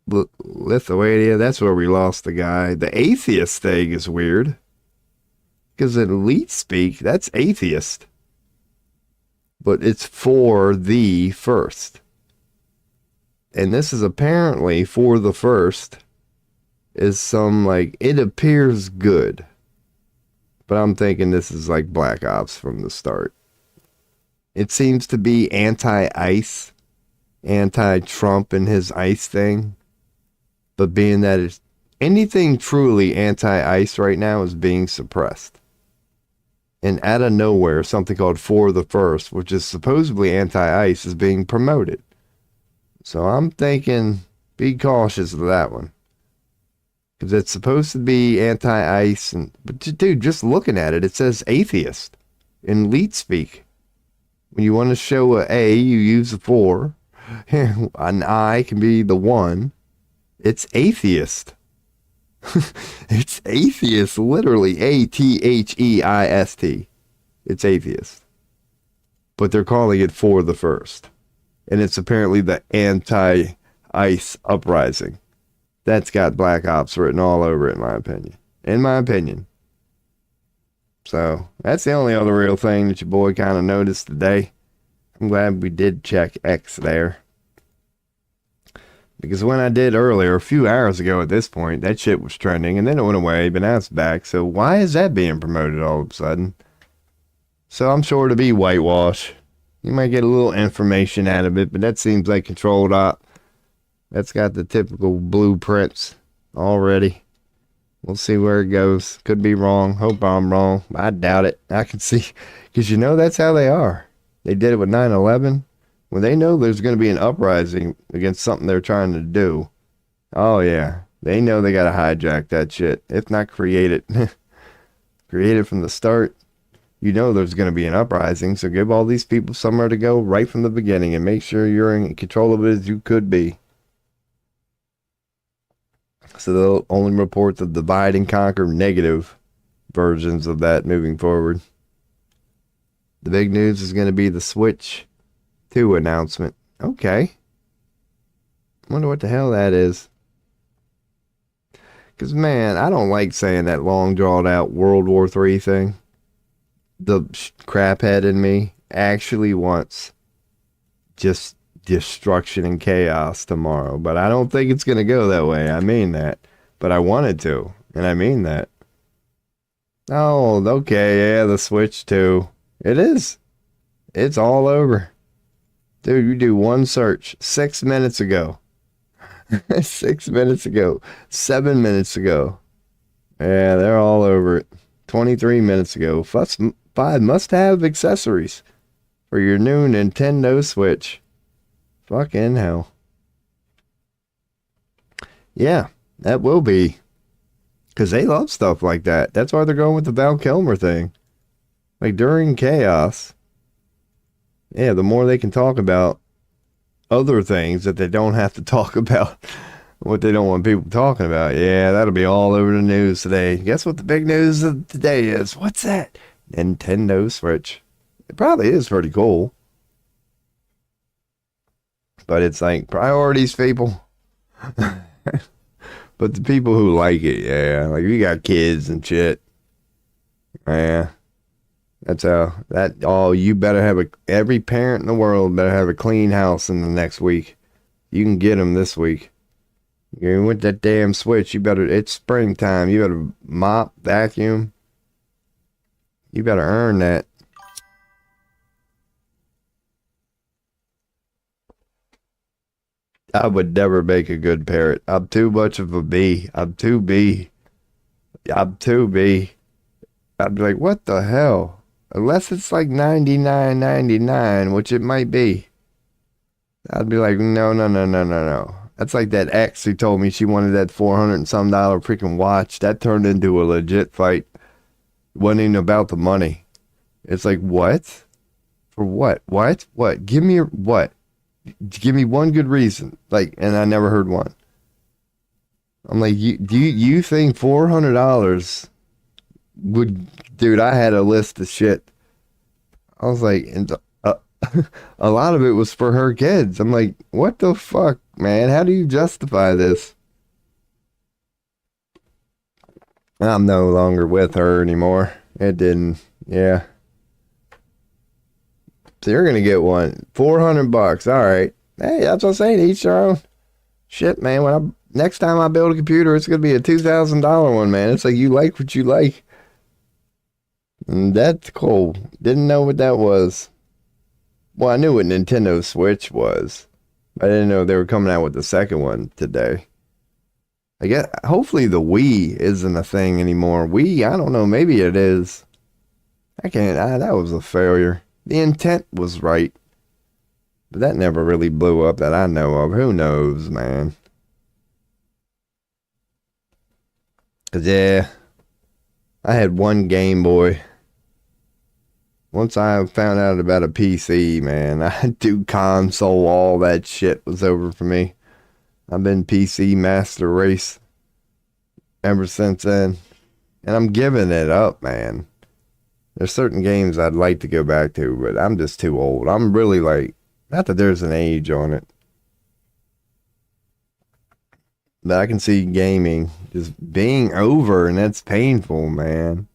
Speaker 1: Lithuania, that's where we lost the guy. The atheist thing is weird. Because in elite speak, that's atheist. But it's for the first. And this is apparently for the first is some like, it appears good. But I'm thinking this is like Black Ops from the start. It seems to be anti-ICE, anti-Trump and his ICE thing. But being that it's anything truly anti-ICE right now is being suppressed. And out of nowhere, something called For the First, which is supposedly anti-ICE, is being promoted. So I'm thinking, be cautious of that one. Because it's supposed to be anti-ICE. But dude, just looking at it, it says atheist in leet speak. When you want to show a A, you use a 4. An I can be the 1. It's atheist. It's atheist, literally atheist. It's atheist. But they're calling it For the First. And it's apparently the anti-ICE uprising. That's got Black Ops written all over it, in my opinion. In my opinion. So, that's the only other real thing that your boy kind of noticed today. I'm glad we did check X there. Because when I did earlier, a few hours ago at this point, that shit was trending, and then it went away, but now it's back. So why is that being promoted all of a sudden? So I'm sure to be whitewash. You might get a little information out of it, but that seems like controlled op. That's got the typical blueprints already. We'll see where it goes. Could be wrong. Hope I'm wrong. I doubt it. I can see. Because you know that's how they are. They did it with 9/11. When they know there's going to be an uprising against something they're trying to do. Oh, yeah. They know they got to hijack that shit. If not create it. Create it from the start. You know there's going to be an uprising. So give all these people somewhere to go right from the beginning. And make sure you're in control of it as you could be. So they'll only report the divide and conquer negative versions of that moving forward. The big news is going to be the Switch 2 announcement. Okay. Wonder what the hell that is. Because, man, I don't like saying that long drawn out World War III thing. The craphead in me actually wants just destruction and chaos tomorrow. But I don't think it's going to go that way. I mean that. But I wanted to. And I mean that. Oh, okay. Yeah, the Switch 2. It is. It's all over. Dude, you do one search 6 minutes ago. 6 minutes ago. 7 minutes ago. Yeah, they're all over it. 23 minutes ago. 5 must-have accessories for your new Nintendo Switch. Fucking hell. Yeah, that will be. Because they love stuff like that. That's why they're going with the Val Kilmer thing. Like, during chaos, yeah, the more they can talk about other things that they don't have to talk about what they don't want people talking about. Yeah, that'll be all over the news today. Guess what the big news of today is? What's that? Nintendo Switch. It probably is pretty cool. But it's like priorities, people. But the people who like it, yeah. Like, we got kids and shit. Yeah. That's how you better have every parent in the world better have a clean house in the next week. You can get them this week. You with that damn Switch, it's springtime. You better mop, vacuum. You better earn that. I would never make a good parent. I'm too much of a bee. I'm too bee. I'd be like, what the hell? Unless it's like $99.99, which it might be. I'd be like, no. That's like that ex who told me she wanted that $400 and some dollar freaking watch. That turned into a legit fight. It wasn't even about the money. It's like, what? For what? What? Give me what? Give me one good reason. Like, and I never heard one. I'm like, you think $400 would, dude? I had a list of shit. I was like, and a lot of it was for her kids. I'm like, what the fuck, man? How do you justify this? I'm no longer with her anymore. It didn't. Yeah. So you're gonna get one. $400. All right. Hey, that's what I'm saying. Each their own. Shit, man. Next time I build a computer, it's gonna be a $2,000 one, man. It's like you like what you like. And that's cool. Didn't know what that was. Well, I knew what Nintendo Switch was. I didn't know they were coming out with the second one today. I guess hopefully the Wii isn't a thing anymore. Wii, I don't know, maybe it is. That was a failure. The intent was right. But that never really blew up that I know of. Who knows, man? 'Cause yeah, I had one Game Boy. Once I found out about a PC, man, I do console, all that shit was over for me. I've been PC master race ever since then. And I'm giving it up, man. There's certain games I'd like to go back to, but I'm just too old. I'm really like, not that there's an age on it, but I can see gaming just being over, and that's painful, man.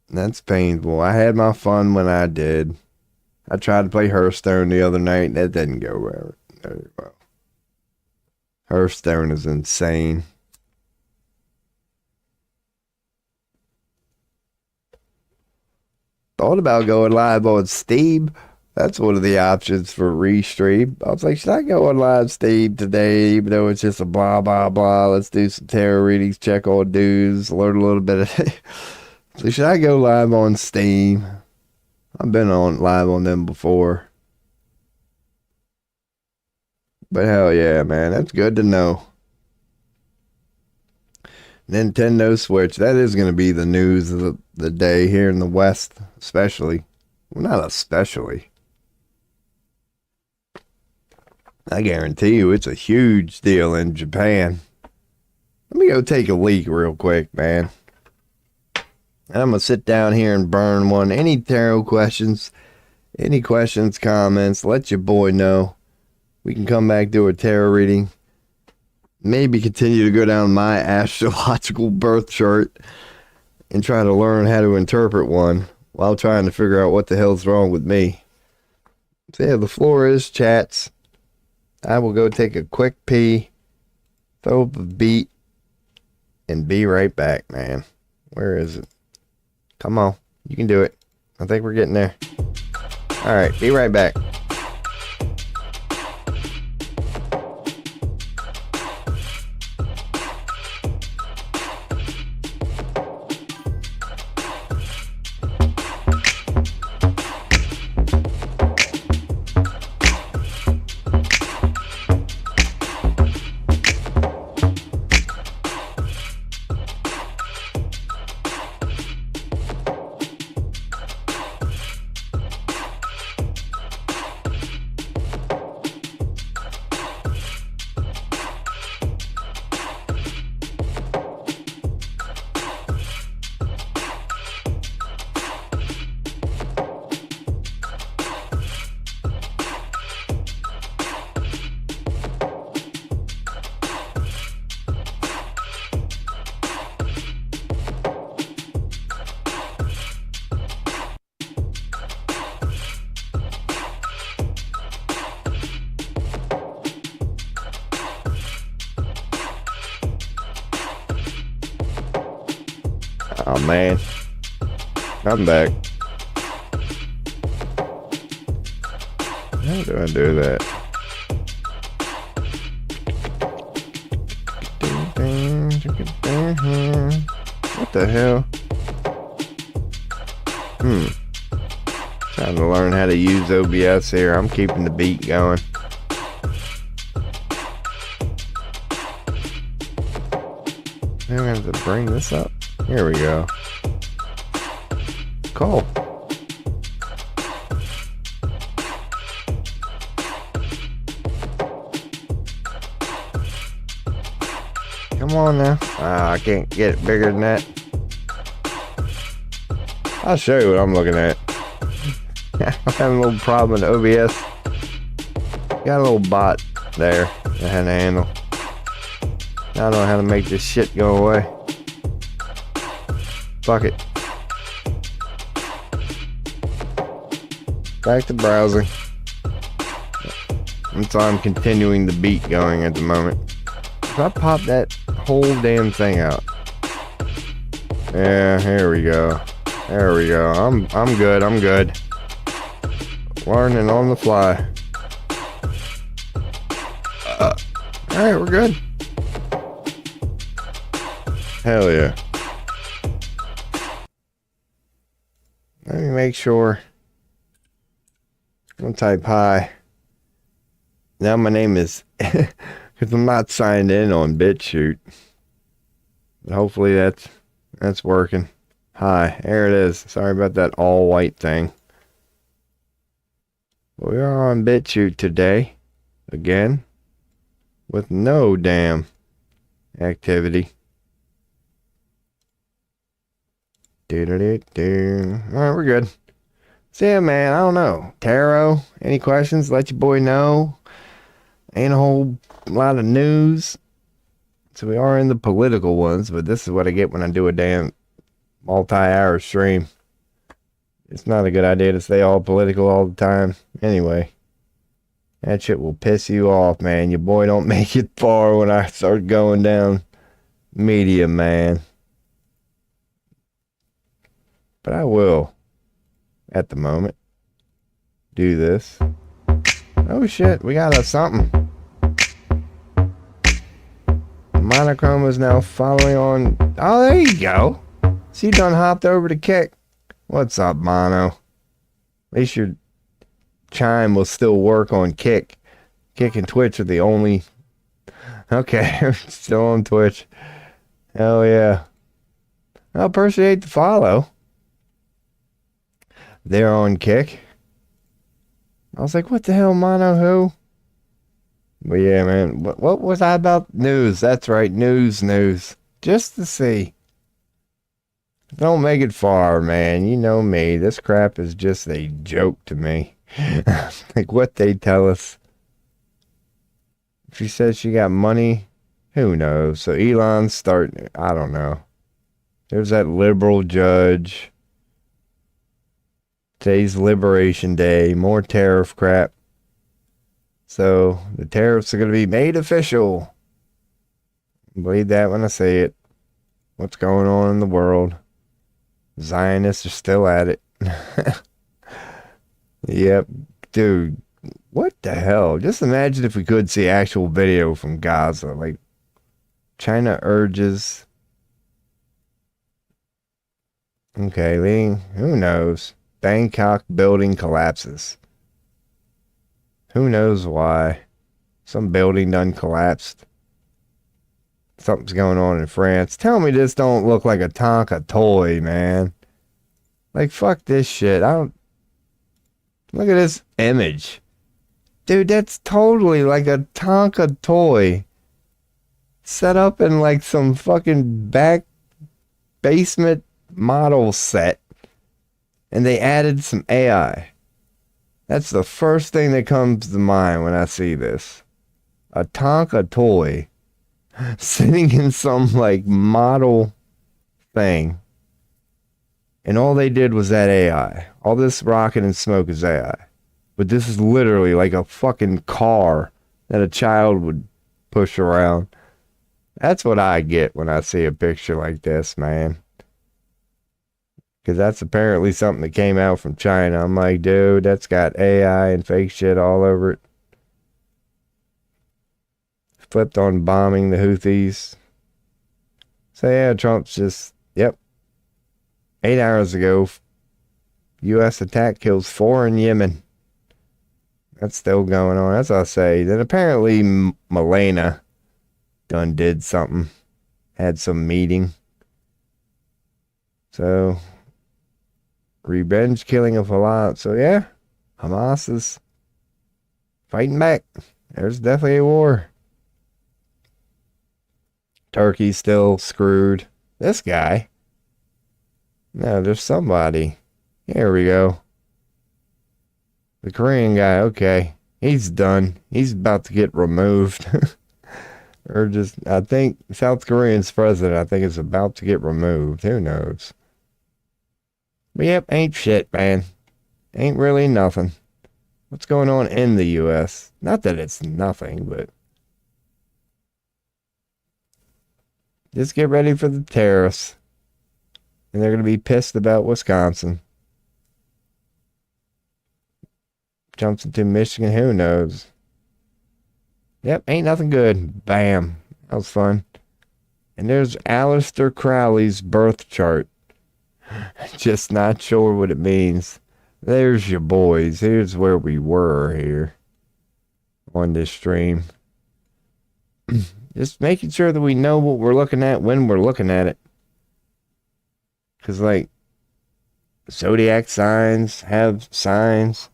Speaker 1: That's painful. I had my fun when I did. I tried to play Hearthstone the other night. That didn't go very well. Hearthstone is insane. Thought about going live on Steam. That's one of the options for restream. I was like, should I go on live Steam today, even though it's just a blah, blah, blah. Let's do some tarot readings, check on news, learn a little bit of it. So should I go live on Steam? I've been on live on them before. But hell yeah, man. That's good to know. Nintendo Switch. That is going to be the news of the day here in the West, especially. Well, not especially. I guarantee you it's a huge deal in Japan. Let me go take a leak real quick, man. And I'm going to sit down here and burn one. Any tarot questions, comments, let your boy know. We can come back, do a tarot reading. Maybe continue to go down my astrological birth chart and try to learn how to interpret one while trying to figure out what the hell's wrong with me. So yeah, the floor is chats. I will go take a quick pee, throw up a beat, and be right back, man. Where is it? Come on, you can do it. I think we're getting there. All right, be right back. Oh man, I'm back. How do I do that? What the hell? Trying to learn how to use OBS here. I'm keeping the beat going. I'm gonna have to bring this up. Here we go. Cool. Come on now. I can't get it bigger than that. I'll show you what I'm looking at. I'm having a little problem with OBS. Got a little bot there that I had to handle. I don't know how to make this shit go away. Fuck it. Back to browsing. And so I'm continuing the beat going at the moment. If I pop that whole damn thing out. Yeah, here we go. There we go. I'm good. I'm good. Learning on the fly. Alright, we're good. Hell yeah. Let me make sure. I'm gonna type hi. Now my name is, because I'm not signed in on BitChute. But hopefully that's working. Hi, there it is. Sorry about that all white thing. We are on BitChute today. Again. With no damn activity. Alright, we're good. So yeah, man, I don't know. Tarot, any questions? Let your boy know. Ain't a whole lot of news. So we are in the political ones, but this is what I get when I do a damn multi-hour stream. It's not a good idea to stay all political all the time. Anyway, that shit will piss you off, man. Your boy don't make it far when I start going down media, man. But I will, at the moment, do this. Oh shit, we got us something. Monochrome is now following on. Oh, there you go. So you done hopped over to Kick. What's up, Mono? At least your chime will still work on Kick. Kick and Twitch are the only. Okay, still on Twitch. Hell yeah. I appreciate the follow. They're on Kick. I was like, what the hell, Mono, who? But yeah, man, what was I about? News, that's right, news. Just to see. Don't make it far, man. You know me. This crap is just a joke to me. Like what they tell us. If she says she got money, who knows? So Elon's starting, I don't know. There's that liberal judge. Today's Liberation Day. More tariff crap. So the tariffs are going to be made official. Believe that when I say it. What's going on in the world? Zionists are still at it. Yep. Dude, what the hell? Just imagine if we could see actual video from Gaza. Like, China urges. Okay, Lee, who knows? Bangkok building collapses. Who knows why? Some building done collapsed. Something's going on in France. Tell me this don't look like a Tonka toy, man. Like, fuck this shit. I don't... Look at this image. Dude, that's totally like a Tonka toy. Set up in like some fucking back basement model set. And they added some AI. That's the first thing that comes to mind when I see this. A Tonka toy sitting in some like model thing. And all they did was that AI. All this rocket and smoke is AI. But this is literally like a fucking car that a child would push around. That's what I get when I see a picture like this, man. Because that's apparently something that came out from China. I'm like, dude, that's got AI and fake shit all over it. Flipped on bombing the Houthis. So yeah, Trump's just, yep. 8 hours ago, U.S. attack kills 4 in Yemen. That's still going on. That's what I say. Then apparently Milena done did something. Had some meeting. So, revenge killing of Hamas. So yeah, Hamas is fighting back. There's definitely a war. Turkey's still screwed. This guy. No, there's somebody. Here we go. The Korean guy, okay. He's done. He's about to get removed. Or just, I think South Korean's president, I think, is about to get removed. Who knows? But yep, ain't shit, man. Ain't really nothing. What's going on in the U.S.? Not that it's nothing, but just get ready for the terrorists. And they're going to be pissed about Wisconsin. Jumps into Michigan, who knows? Yep, ain't nothing good. Bam. That was fun. And there's Aleister Crowley's birth chart. Just not sure what it means. There's your boys. Here's where we were here on this stream. Just making sure that we know what we're looking at when we're looking at it. Because, like, zodiac signs have signs.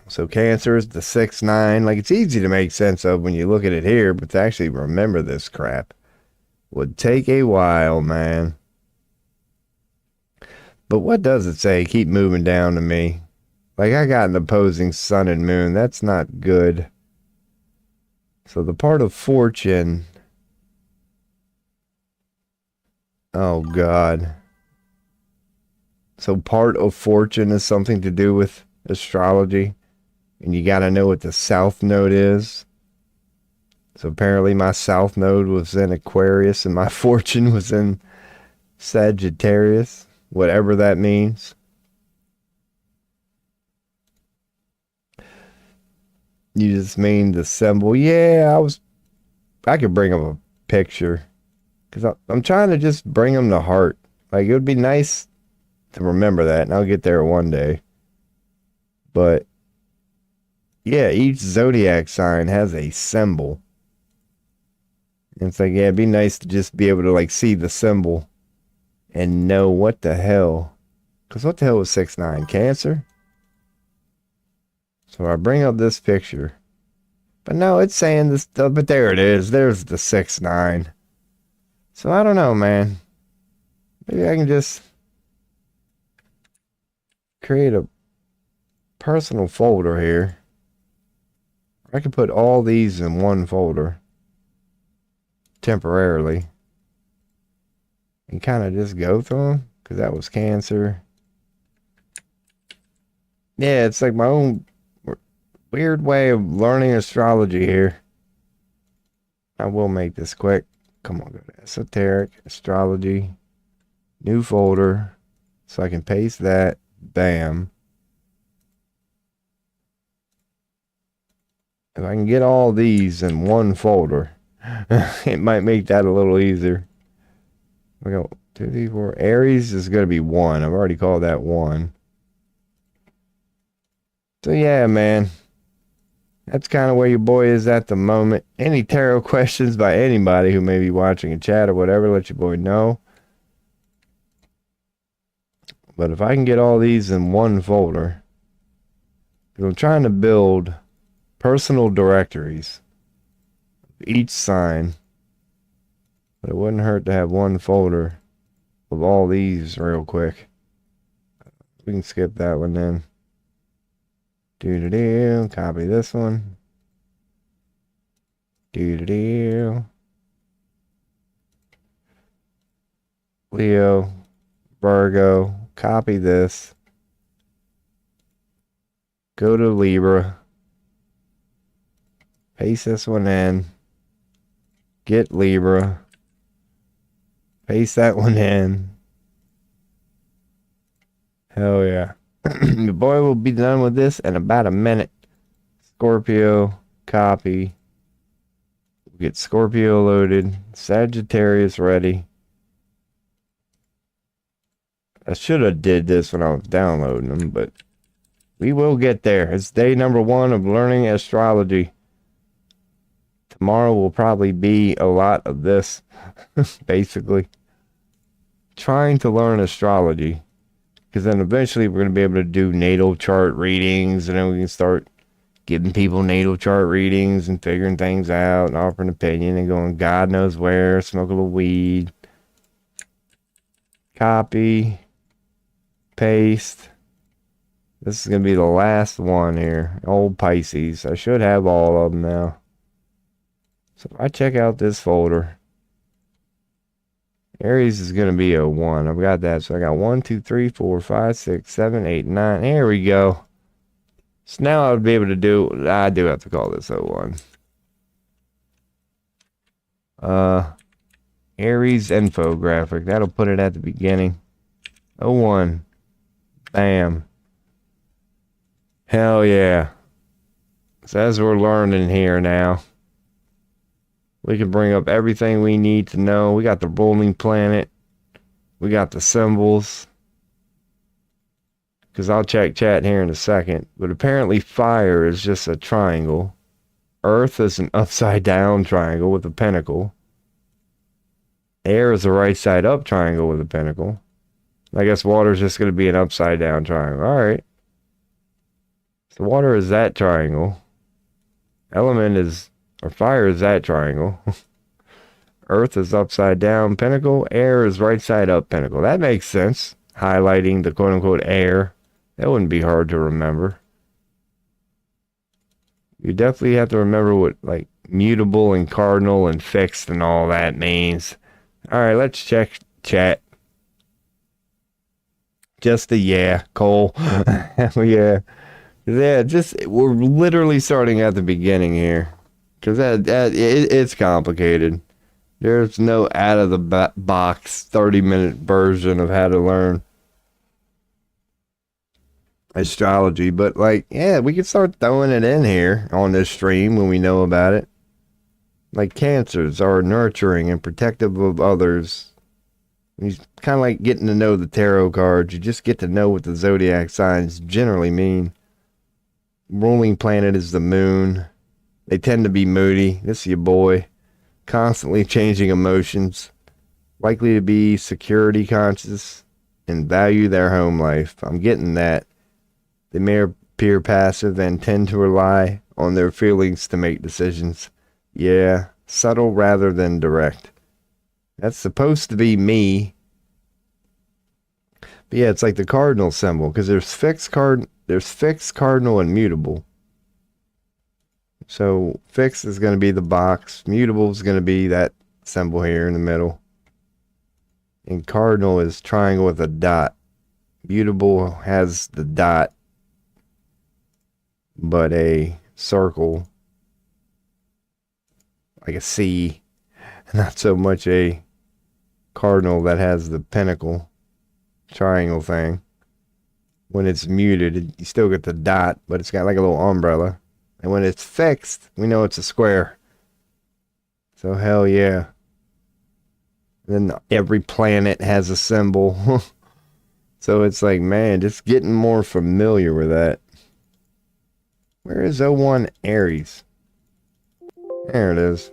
Speaker 1: So Cancer is the 6-9. Like, it's easy to make sense of when you look at it here, but to actually remember this crap would take a while, man. But what does it say? Keep moving down to me. Like, I got an opposing sun and moon. That's not good. So the part of fortune. Oh, God. So part of fortune is something to do with astrology. And you got to know what the south node is. So apparently my south node was in Aquarius and my fortune was in Sagittarius. Whatever that means. You just mean the symbol. Yeah, I could bring up a picture. Because I'm trying to just bring them to heart. Like, it would be nice to remember that. And I'll get there one day. But yeah, each zodiac sign has a symbol. And it's like, yeah, it'd be nice to just be able to, like, see the symbol and know what the hell. Because what the hell was 6-9? Cancer? So I bring up this picture. But no, it's saying this, but there it is. There's the 6-9. So I don't know, man. Maybe I can just create a personal folder here. I can put all these in one folder temporarily and kind of just go through them because that was Cancer. Yeah, it's like my own weird way of learning astrology here. I will make this quick. Come on, go to esoteric astrology, new folder, so I can paste that. Bam. If I can get all these in one folder, it might make that a little easier. We go 2, 3, 4. Aries is going to be 1. I've already called that 1. So yeah, man. That's kind of where your boy is at the moment. Any tarot questions by anybody who may be watching in chat or whatever, let your boy know. But if I can get all these in one folder, because I'm trying to build personal directories of each sign, but it wouldn't hurt to have one folder of all these real quick. We can skip that one then. Do-do-do. Copy this one. Do-do-do. Leo. Virgo. Copy this. Go to Libra. Paste this one in. Get Libra. Paste that one in. Hell yeah. The boy will be done with this in about a minute. Scorpio, copy. Get Scorpio loaded. Sagittarius ready. I should have did this when I was downloading them, but we will get there. It's day number 1 of learning astrology. Tomorrow will probably be a lot of this, basically. Trying to learn astrology. Because then eventually we're going to be able to do natal chart readings, and then we can start giving people natal chart readings and figuring things out and offering opinion and going God knows where, smoke a little weed. Copy. Paste. This is going to be the last one here. Old Pisces. I should have all of them now. So if I check out this folder, Aries is going to be a 1. I've got that. So I got 1, 2, 3, 4, 5, 6, 7, 8, 9. There we go. So now I would be able to do, I do have to call this 01. Aries infographic. That'll put it at the beginning. 01. Bam. Hell yeah. So as we're learning here now, we can bring up everything we need to know. We got the rolling planet. We got the symbols. Because I'll check chat here in a second. But apparently fire is just a triangle. Earth is an upside down triangle with a pentacle. Air is a right side up triangle with a pentacle. I guess water is just going to be an upside down triangle. Alright. So water is that triangle. Element is, or fire is that triangle. Earth is upside down pentacle. Air is right side up pentacle. That makes sense. Highlighting the quote unquote air. That wouldn't be hard to remember. You definitely have to remember what like mutable and cardinal and fixed and all that means. Alright, let's check chat. Just a yeah, Cole. Yeah. Yeah, just we're literally starting at the beginning here. Because it's complicated. There's no out of the box 30-minute version of how to learn astrology. But like, yeah, we can start throwing it in here on this stream when we know about it. Like cancers are nurturing and protective of others. He's kind of like getting to know the tarot cards. You just get to know what the zodiac signs generally mean. Ruling planet is the moon. They tend to be moody. This is your boy. Constantly changing emotions. Likely to be security conscious and value their home life. I'm getting that. They may appear passive and tend to rely on their feelings to make decisions. Yeah, subtle rather than direct. That's supposed to be me. But yeah, it's like the cardinal symbol. Because there's fixed, cardinal, and mutable. So fixed is going to be the box. Mutable is going to be that symbol here in the middle. And cardinal is triangle with a dot. Mutable has the dot, but a circle. Like a C. Not so much a cardinal that has the pentacle triangle thing. When it's muted, you still get the dot, but it's got like a little umbrella. And when it's fixed, we know it's a square. So hell yeah. Then every planet has a symbol. So it's like, man, just getting more familiar with that. Where is 01 Aries? There it is.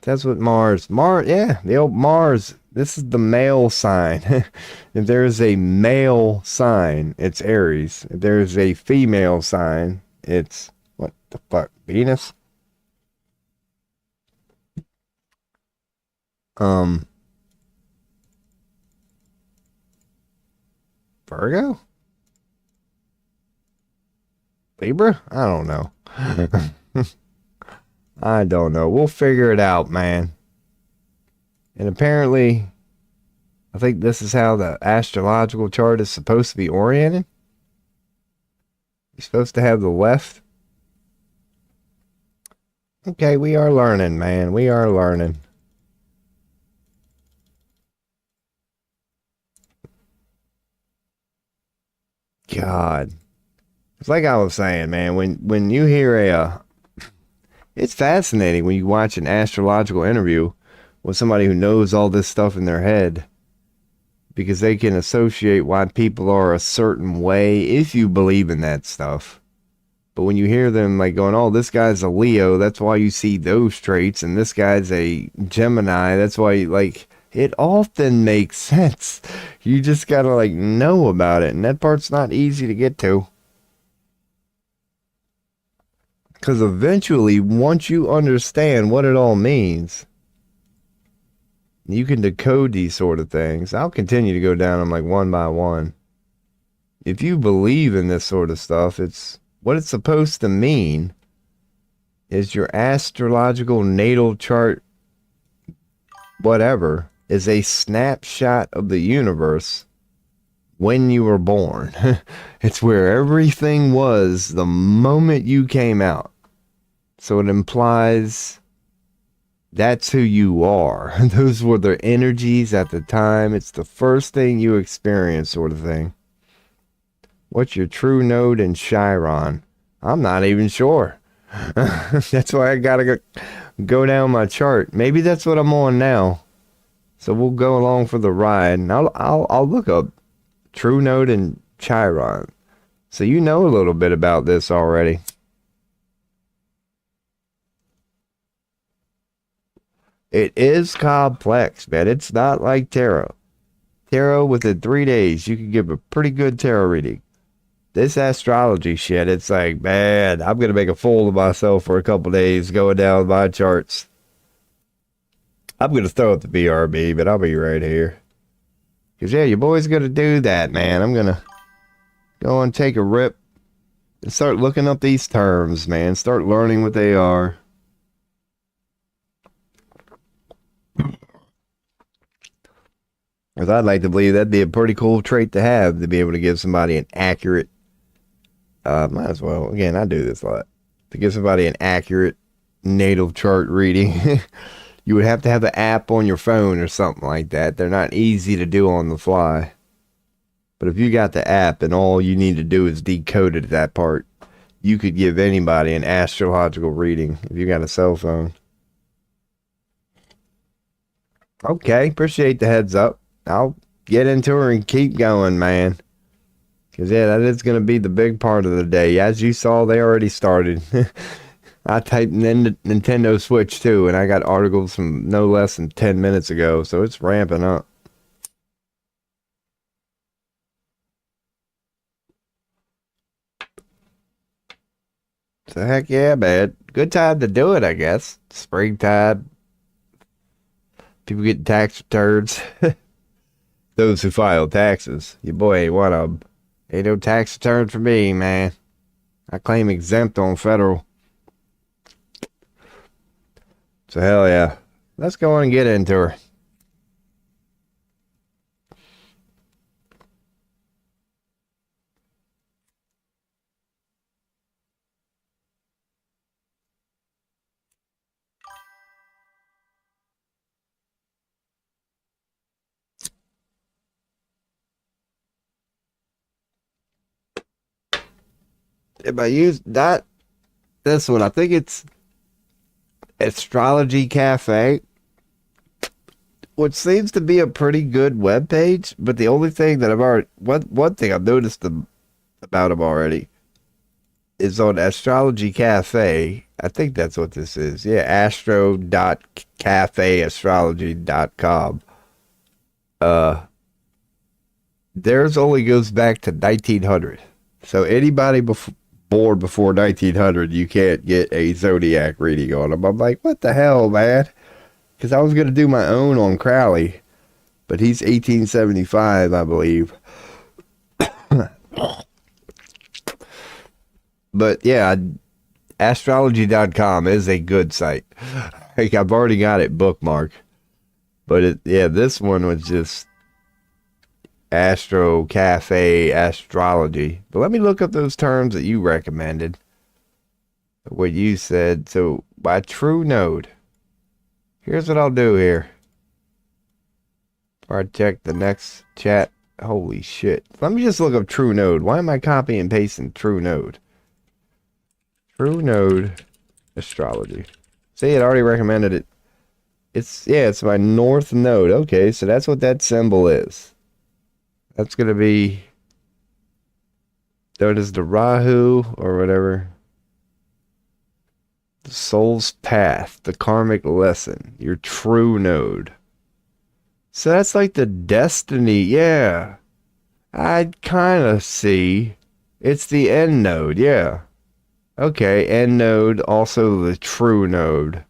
Speaker 1: That's what Mars, yeah, the old Mars. This is the male sign. If there is a male sign, it's Aries. If there is a female sign, it's, what the fuck, Venus? Virgo? Libra? I don't know. I don't know. We'll figure it out, man. And apparently, I think this is how the astrological chart is supposed to be oriented. You're supposed to have the left. Okay, we are learning, man. We are learning. God. It's like I was saying, man, when you hear it's fascinating when you watch an astrological interview with somebody who knows all this stuff in their head, because they can associate why people are a certain way if you believe in that stuff. But when you hear them like going, oh, this guy's a Leo, that's why you see those traits, and this guy's a Gemini, that's why like it often makes sense. You just gotta like know about it, and that part's not easy to get to. Because eventually, once you understand what it all means, you can decode these sort of things. I'll continue to go down them like one by one. If you believe in this sort of stuff, it's what it's supposed to mean is your astrological natal chart, whatever, is a snapshot of the universe when you were born. It's where everything was the moment you came out. So it implies that's who you are. Those were their energies at the time. It's the first thing you experience, sort of thing. What's your true node in Chiron? I'm not even sure. That's why I gotta go down my chart. Maybe that's what I'm on now. So we'll go along for the ride, and I'll look up true node in Chiron. So you know a little bit about this already. It is complex, man. It's not like tarot. Tarot, within 3 days, you can give a pretty good tarot reading. This astrology shit, it's like, man, I'm going to make a fool of myself for a couple days going down my charts. I'm going to throw up the BRB, but I'll be right here. Because, yeah, your boy's going to do that, man. I'm going to go and take a rip and start looking up these terms, man. Start learning what they are. Because I'd like to believe that'd be a pretty cool trait to have, to be able to give somebody an accurate, might as well, again, I do this a lot, to give somebody an accurate natal chart reading. You would have to have the app on your phone or something like that. They're not easy to do on the fly. But if you got the app and all you need to do is decode it at that part, you could give anybody an astrological reading if you got a cell phone. Okay, appreciate the heads up. I'll get into her and keep going, man. Because, yeah, that is going to be the big part of the day. As you saw, they already started. I typed Nintendo Switch, too, and I got articles from no less than 10 minutes ago, so it's ramping up. So, heck yeah, man. Good time to do it, I guess. Springtime. People getting tax returns. Those who file taxes. Your boy ain't one of them. Ain't no tax return for me, man. I claim exempt on federal. So hell yeah. Let's go on and get into her. If I use not this one, I think it's Astrology Cafe, which seems to be a pretty good webpage, but the only thing that I've already, one thing I've noticed about them already is on Astrology Cafe. I think that's what this is. Yeah, astro.cafeastrology.com. Theirs only goes back to 1900. So anybody born before 1900, you can't get a zodiac reading on them. I'm like, what the hell, man? Because I was going to do my own on Crowley, but he's 1875, I believe. But yeah, astrology.com is a good site. Like, I've already got it bookmarked. But this one was just Astro Cafe Astrology. But let me look up those terms that you recommended. What you said. So, by true node. Here's what I'll do here. Before I check the next chat. Holy shit. Let me just look up true node. Why am I copying and pasting true node? True node astrology. See, it already recommended it. It's my north node. Okay, so that's what that symbol is. That's going to be known as the Rahu or whatever. The soul's path, the karmic lesson, your true node. So that's like the destiny. Yeah. I kind of see. It's the end node. Yeah. Okay, end node, also the true node.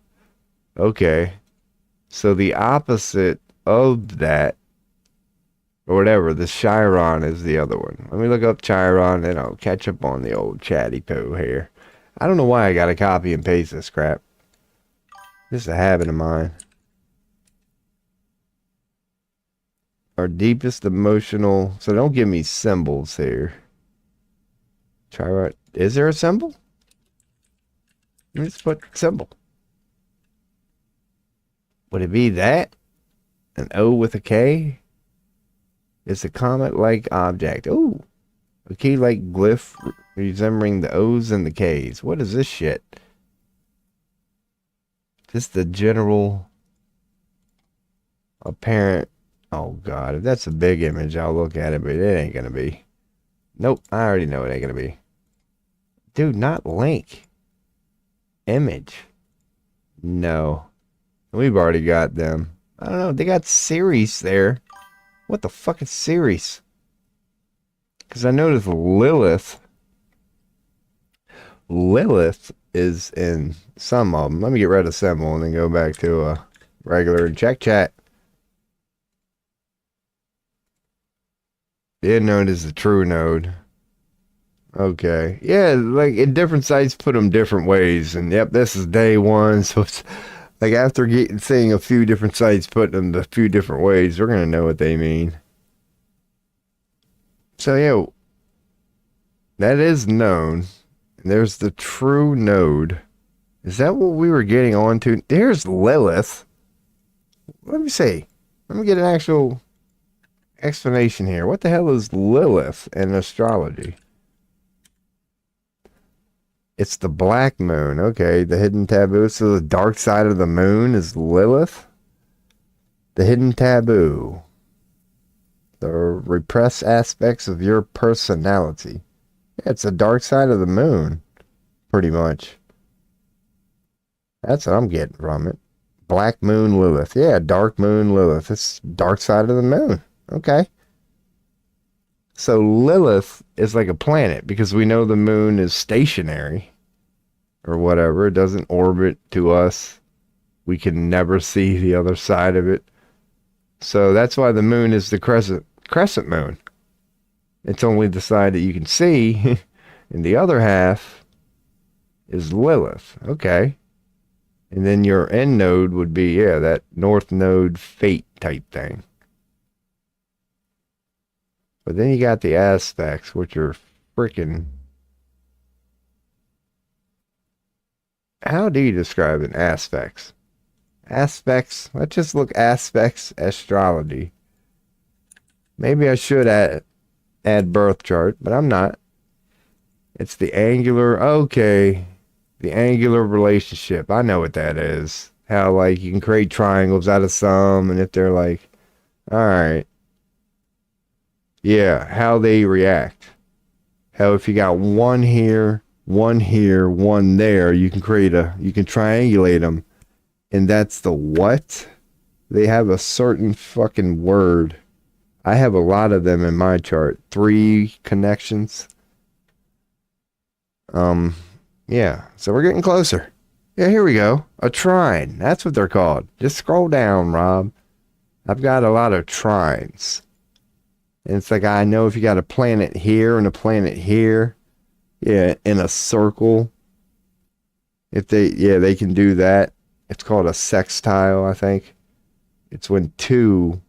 Speaker 1: Okay. So the opposite of that, or whatever, the Chiron is the other one. Let me look up Chiron and I'll catch up on the old chatty poo here. I don't know why I gotta copy and paste this crap. Just a habit of mine. Our deepest emotional... So don't give me symbols here. Chiron... Is there a symbol? Let's put symbol. Would it be that? An O with a K? It's a comet-like object. Ooh. A key-like glyph resembling the O's and the K's. What is this shit? Just the general apparent... Oh, God. If that's a big image, I'll look at it, but it ain't gonna be. Nope. I already know it ain't gonna be. Dude, not link. Image. No. We've already got them. I don't know. They got series there. What the fuck is series? Because I noticed Lilith. Lilith is in some of them. Let me get rid of symbol and then go back to a regular and check chat. The end node is the true node. Okay. Yeah, like in different sites put them different ways. And yep, this is day one. So it's like after seeing a few different sites put them a few different ways, we're going to know what they mean. So yeah, that is known. There's the true node. Is that what we were getting on to? There's Lilith. Let me see. Let me get an actual explanation here. What the hell is Lilith in astrology? It's the black moon. Okay, the hidden taboo. So the dark side of the moon is Lilith. The hidden taboo. The repressed aspects of your personality. Yeah, it's the dark side of the moon. Pretty much. That's what I'm getting from it. Black moon Lilith. Yeah, dark moon Lilith. It's dark side of the moon. Okay. So Lilith is like a planet because we know the moon is stationary or whatever. It doesn't orbit to us. We can never see the other side of it. So that's why the moon is the crescent moon. It's only the side that you can see, and the other half is Lilith. Okay. And then your end node would be, yeah, that north node fate type thing. But then you got the aspects, which are freaking... How do you describe an aspects? Aspects, let's just look aspects astrology. Maybe I should add birth chart, but I'm not. It's the angular, okay. The angular relationship. I know what that is. How, like, you can create triangles out of some, and if they're like, alright. Yeah, how they react. How if you got one here, one there, you can triangulate them. And that's the what? They have a certain fucking word. I have a lot of them in my chart. 3 connections. Yeah, so we're getting closer. Yeah, here we go. A trine. That's what they're called. Just scroll down, Rob. I've got a lot of trines. And it's like, I know if you got a planet here and a planet here, yeah, in a circle, if they can do that. It's called a sextile, I think. It's when 2,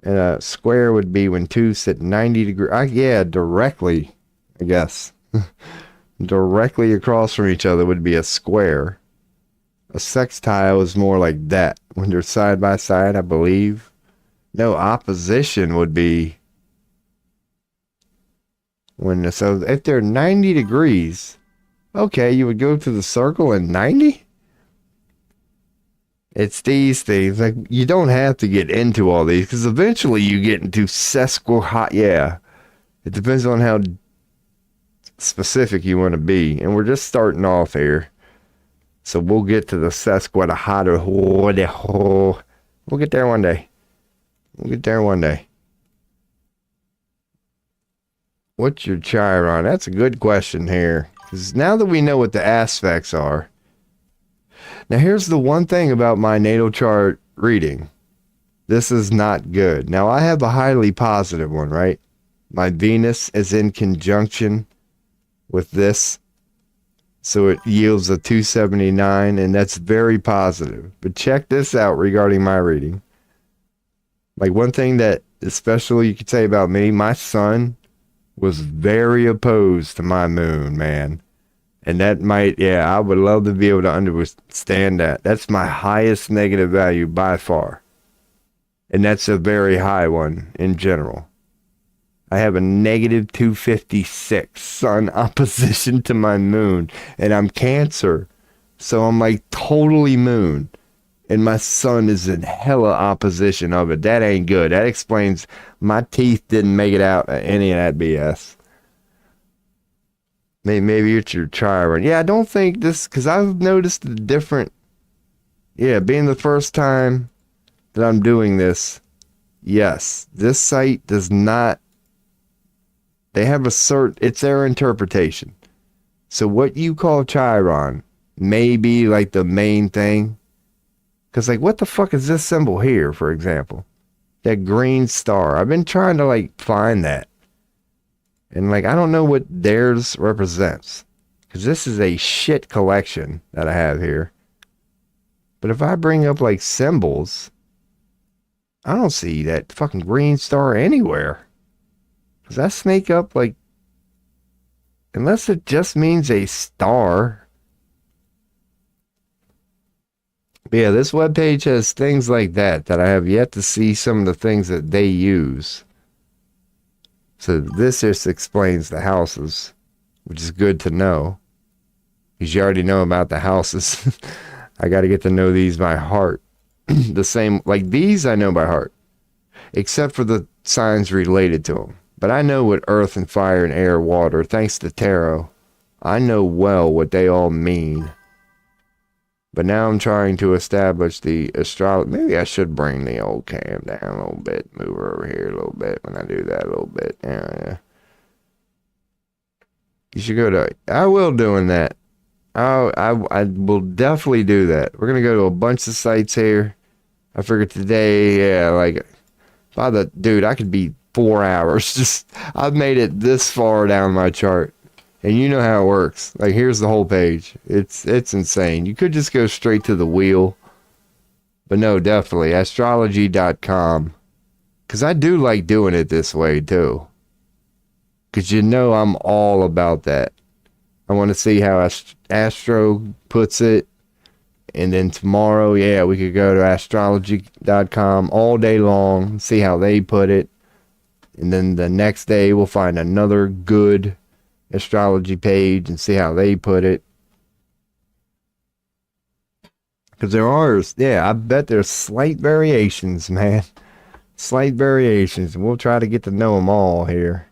Speaker 1: and a square would be when 2 sit 90 degrees. Yeah, directly, I guess. Directly across from each other would be a square. A sextile is more like that. When they're side by side, I believe. No, opposition would be so if they're 90 degrees, okay, you would go to the circle in 90? It's these things. Like, you don't have to get into all these, because eventually you get into yeah. It depends on how specific you want to be. And we're just starting off here. So we'll get to the We'll get there one day. We'll get there one day. What's your Chiron? That's a good question here. Because now that we know what the aspects are. Now here's the one thing about my natal chart reading. This is not good. Now I have a highly positive one, right? My Venus is in conjunction with this. So it yields a 279, and that's very positive. But check this out regarding my reading. Like one thing that especially you could say about me, my sun was very opposed to my moon, man. And that might, I would love to be able to understand that. That's my highest negative value by far. And that's a very high one in general. I have a negative 256 sun opposition to my moon. And I'm Cancer. So I'm like totally moon. And my sun is in hella opposition of it. That ain't good. That explains my teeth didn't make it out of any of that BS. Maybe it's your Chiron. Yeah, I don't think this, because I've noticed the different, being the first time that I'm doing this, yes, this site does not, they have it's their interpretation. So what you call Chiron may be like the main thing. Because like, what the fuck is this symbol here, for example? That green star. I've been trying to like find that. And like, I don't know what theirs represents. Because this is a shit collection that I have here. But if I bring up like symbols, I don't see that fucking green star anywhere. Does that snake up like, unless it just means a star. But yeah, this webpage has things like that I have yet to see some of the things that they use. So this just explains the houses, which is good to know. Because you already know about the houses. I got to get to know these by heart. The same, like these I know by heart. Except for the signs related to them. But I know what earth and fire and air, water, thanks to tarot. I know well what they all mean. But now I'm trying to establish the astrology. Maybe I should bring the old cam down a little bit. Move her over here a little bit when I do that a little bit. Yeah. You should go to... I will doing that. I will definitely do that. We're going to go to a bunch of sites here. I figured today, like... Dude, I could be 4 hours. Just... I've made it this far down my chart. And you know how it works. Like, here's the whole page. It's insane. You could just go straight to the wheel. But no, definitely. Astrology.com. Because I do like doing it this way, too. Because you know I'm all about that. I want to see how Astro puts it. And then tomorrow, we could go to astrology.com all day long. See how they put it. And then the next day, we'll find another good astrology page and see how they put it. Because there are, I bet there's slight variations, man. Slight variations. And we'll try to get to know them all here.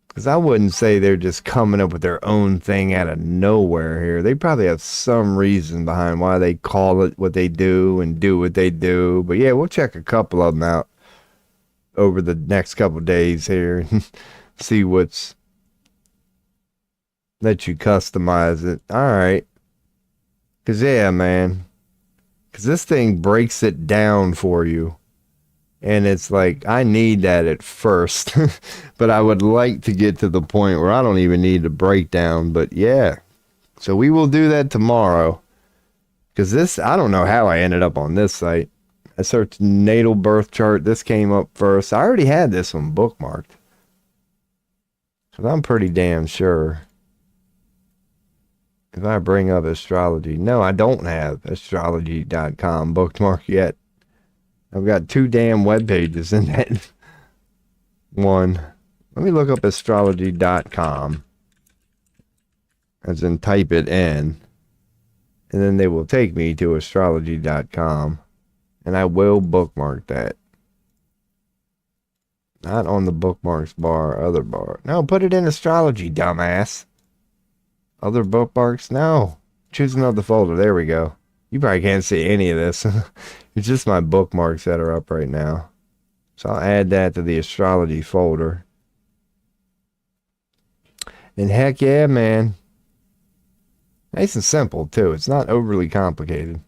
Speaker 1: Because I wouldn't say they're just coming up with their own thing out of nowhere here. They probably have some reason behind why they call it what they do and do what they do. But yeah, we'll check a couple of them out over the next couple of days here and see what's... Let you customize it. Alright. Because, man. Because this thing breaks it down for you. And it's like, I need that at first. But I would like to get to the point where I don't even need the breakdown. But yeah. So we will do that tomorrow. Because this, I don't know how I ended up on this site. I searched natal birth chart. This came up first. I already had this one bookmarked. So I'm pretty damn sure. If I bring up astrology. No, I don't have astrology.com bookmarked yet. I've got 2 damn web pages in that one. Let me look up astrology.com. As in type it in. And then they will take me to astrology.com. And I will bookmark that. Not on the bookmarks bar, other bar. No, put it in astrology, dumbass. Other bookmarks? No. Choose another folder. There we go. You probably can't see any of this. It's just my bookmarks that are up right now. So I'll add that to the astrology folder. And heck yeah, man. Nice and simple, too. It's not overly complicated.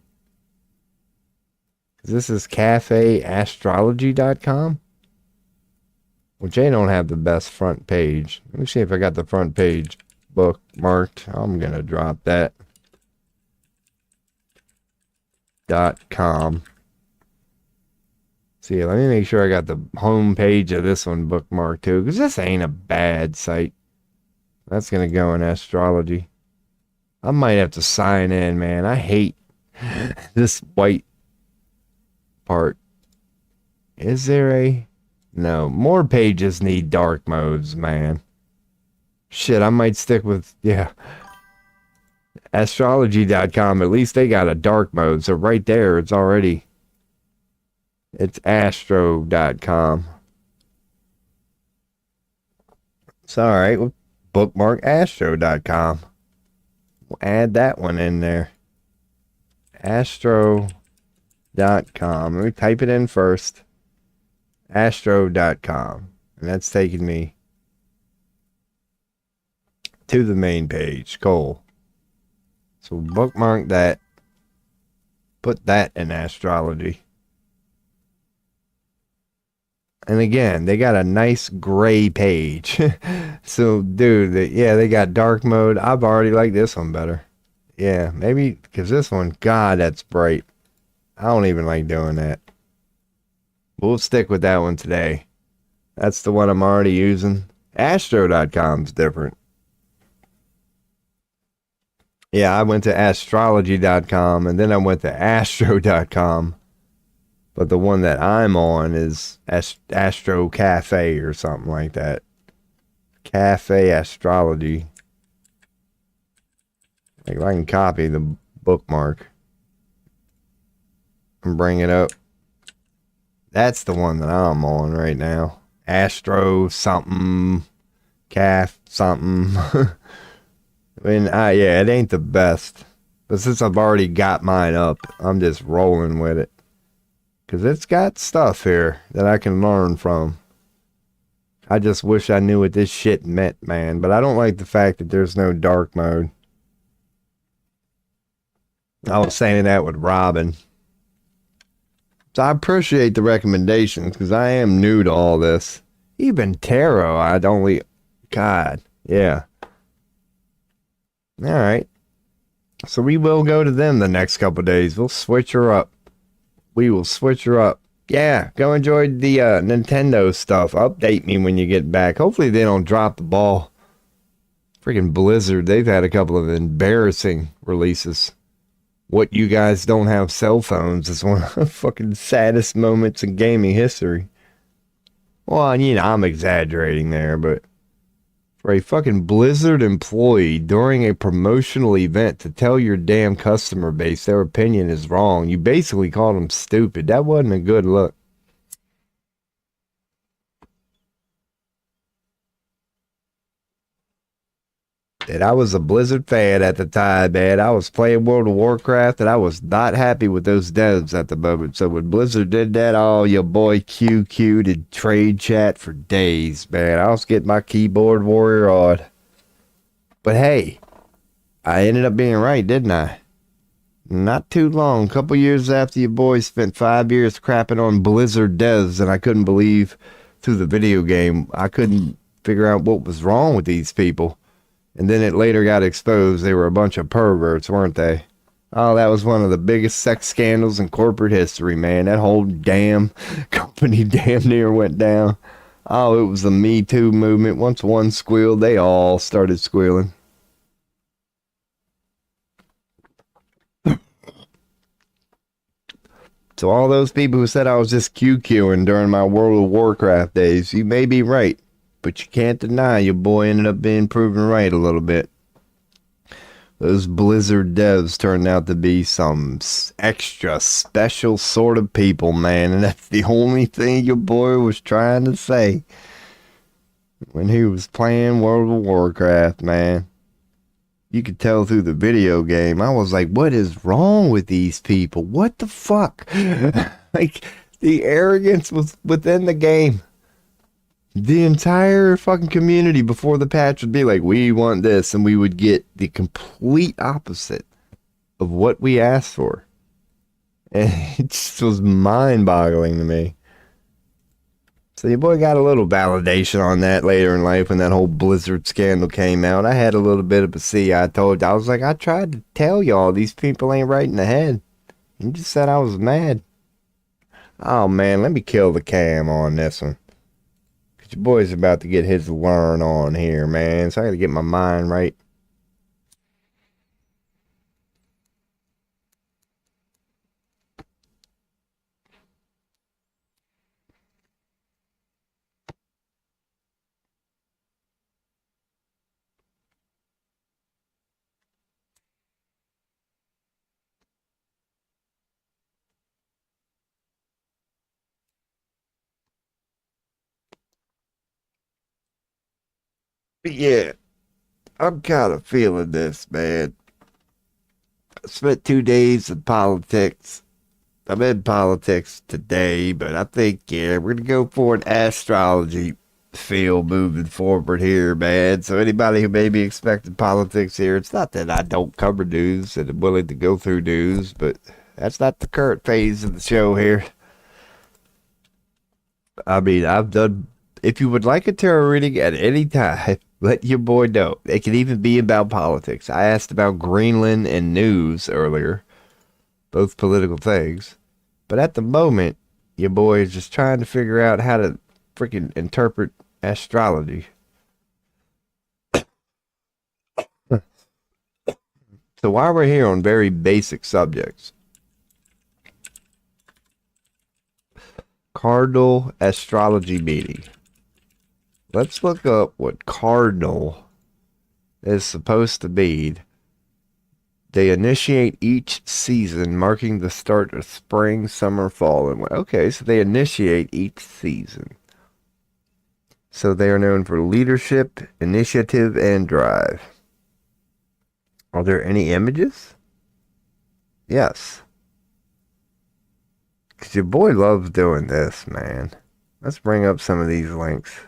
Speaker 1: This is cafeastrology.com, which they don't have the best front page. Let me see if I got the front page bookmarked. I'm going to drop that. .com. See, let me make sure I got the home page of this one bookmarked too, because this ain't a bad site. That's going to go in astrology. I might have to sign in, man. I hate this white part. Is there a... No, more pages need dark modes, man. Shit, I might stick with... Yeah. Astrology.com, at least they got a dark mode. So right there, it's already... It's astro.com. So, alright, we'll bookmark astro.com. We'll add that one in there. Astro.com. Let me type it in first. Astro.com. And that's taking me to the main page. Cool. So bookmark that. Put that in astrology. And again, they got a nice gray page. So, dude, they got dark mode. I've already liked this one better. Yeah, maybe because this one, God, that's bright. I don't even like doing that. We'll stick with that one today. That's the one I'm already using. Astro.com's different. Yeah, I went to astrology.com and then I went to astro.com. But the one that I'm on is Astro Cafe or something like that. Cafe Astrology. Like if I can copy the bookmark and bring it up. That's the one that I'm on right now. Astro something. Caf something. I mean, yeah, it ain't the best. But since I've already got mine up, I'm just rolling with it. Because it's got stuff here that I can learn from. I just wish I knew what this shit meant, man. But I don't like the fact that there's no dark mode. I was saying that with Robin. So I appreciate the recommendations because I am new to all this. Even tarot, I'd only... God, yeah. Alright. So we will go to them the next couple days. We'll switch her up. We will switch her up. Yeah, go enjoy the Nintendo stuff. Update me when you get back. Hopefully they don't drop the ball. Freaking Blizzard, they've had a couple of embarrassing releases. What you guys don't have cell phones is one of the fucking saddest moments in gaming history. Well, you know, I'm exaggerating there, but for a fucking Blizzard employee during a promotional event to tell your damn customer base their opinion is wrong, you basically called them stupid. That wasn't a good look. And I was a Blizzard fan at the time, man. I was playing World of Warcraft, and I was not happy with those devs at the moment. So when Blizzard did that, oh, your boy QQ did trade chat for days, man. I was getting my keyboard warrior on. But hey, I ended up being right, didn't I? Not too long, a couple years after your boy spent 5 years crapping on Blizzard devs, and I couldn't believe through the video game, I couldn't figure out what was wrong with these people. And then it later got exposed they were a bunch of perverts, weren't they? Oh, that was one of the biggest sex scandals in corporate history, man. That whole damn company damn near went down. Oh, it was the Me Too movement. Once one squealed, they all started squealing. So all those people who said I was just QQing during my World of Warcraft days, you may be right. But you can't deny your boy ended up being proven right a little bit. Those Blizzard devs turned out to be some extra special sort of people, man. And that's the only thing your boy was trying to say when he was playing World of Warcraft, man. You could tell through the video game. I was like, what is wrong with these people? What the fuck? Like, the arrogance was within the game. The entire fucking community before the patch would be like, we want this, and we would get the complete opposite of what we asked for. And it just was mind-boggling to me. So your boy got a little validation on that later in life when that whole Blizzard scandal came out. I had a little bit of a see. I was like, I tried to tell y'all these people ain't right in the head. You just said I was mad. Oh man, let me kill the cam on this one. Cause your boy's about to get his learn on here, man. So I gotta get my mind right. But yeah, I'm kind of feeling this, man. I spent 2 days in politics. I'm in politics today, but I think, yeah, we're going to go for an astrology field moving forward here, man. So anybody who may be expecting politics here, it's not that I don't cover news and I'm willing to go through news, but that's not the current phase of the show here. I mean, I've done, if you would like a tarot reading at any time, let your boy know. It can even be about politics. I asked about Greenland and news earlier, both political things. But at the moment, your boy is just trying to figure out how to freaking interpret astrology. So while we're here on very basic subjects, cardinal astrology meeting. Let's look up what cardinal is supposed to be. They initiate each season, marking the start of spring, summer, fall, and winter. Okay, so they initiate each season. So they are known for leadership, initiative, and drive. Are there any images? Yes. Because your boy loves doing this, man. Let's bring up some of these links.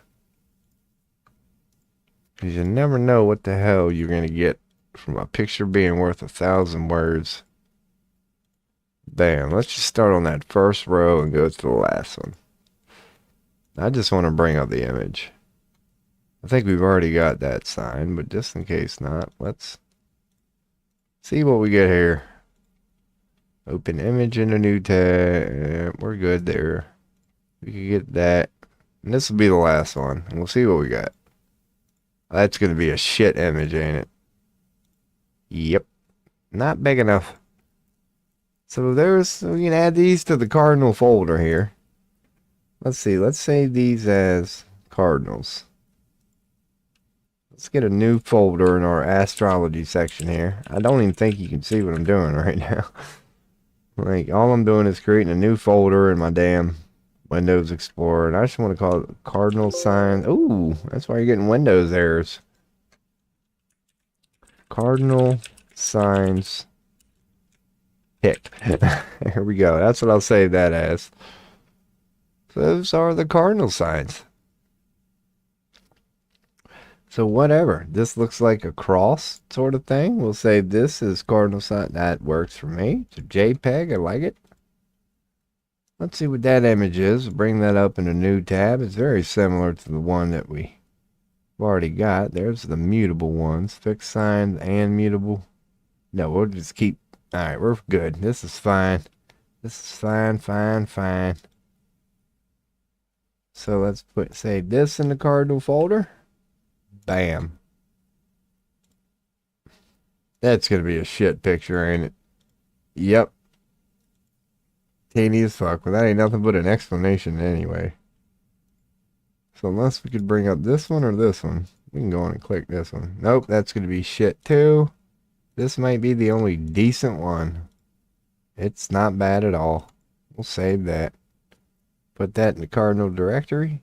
Speaker 1: Because you never know what the hell you're going to get from a picture being worth 1,000 words. Bam. Let's just start on that first row and go to the last one. I just want to bring up the image. I think we've already got that sign, but just in case not, let's see what we get here. Open image in a new tab. We're good there. We can get that. And this will be the last one. And we'll see what we got. That's going to be a shit image, ain't it? Yep. Not big enough. So we can add these to the cardinal folder here. Let's see. Let's save these as cardinals. Let's get a new folder in our astrology section here. I don't even think you can see what I'm doing right now. Like, all I'm doing is creating a new folder in my damn Windows Explorer. And I just want to call it cardinal signs. Ooh, that's why you're getting Windows errors. Cardinal signs pick. Here we go. That's what I'll save that as. So those are the cardinal signs. So whatever. This looks like a cross sort of thing. We'll say this is cardinal sign. That works for me. It's a JPEG. I like it. Let's see what that image is. Bring that up in a new tab. It's very similar to the one that we've already got. There's the mutable ones. Fixed signs and mutable. No, we'll just keep. Alright, we're good. This is fine. This is fine, fine, fine. So let's save this in the cardinal folder. Bam. That's going to be a shit picture, ain't it? Yep. Teeny as fuck. Well, that ain't nothing but an explanation anyway. So unless we could bring up this one or this one, we can go on and click this one. Nope, that's going to be shit too. This might be the only decent one. It's not bad at all. We'll save that. Put that in the cardinal directory.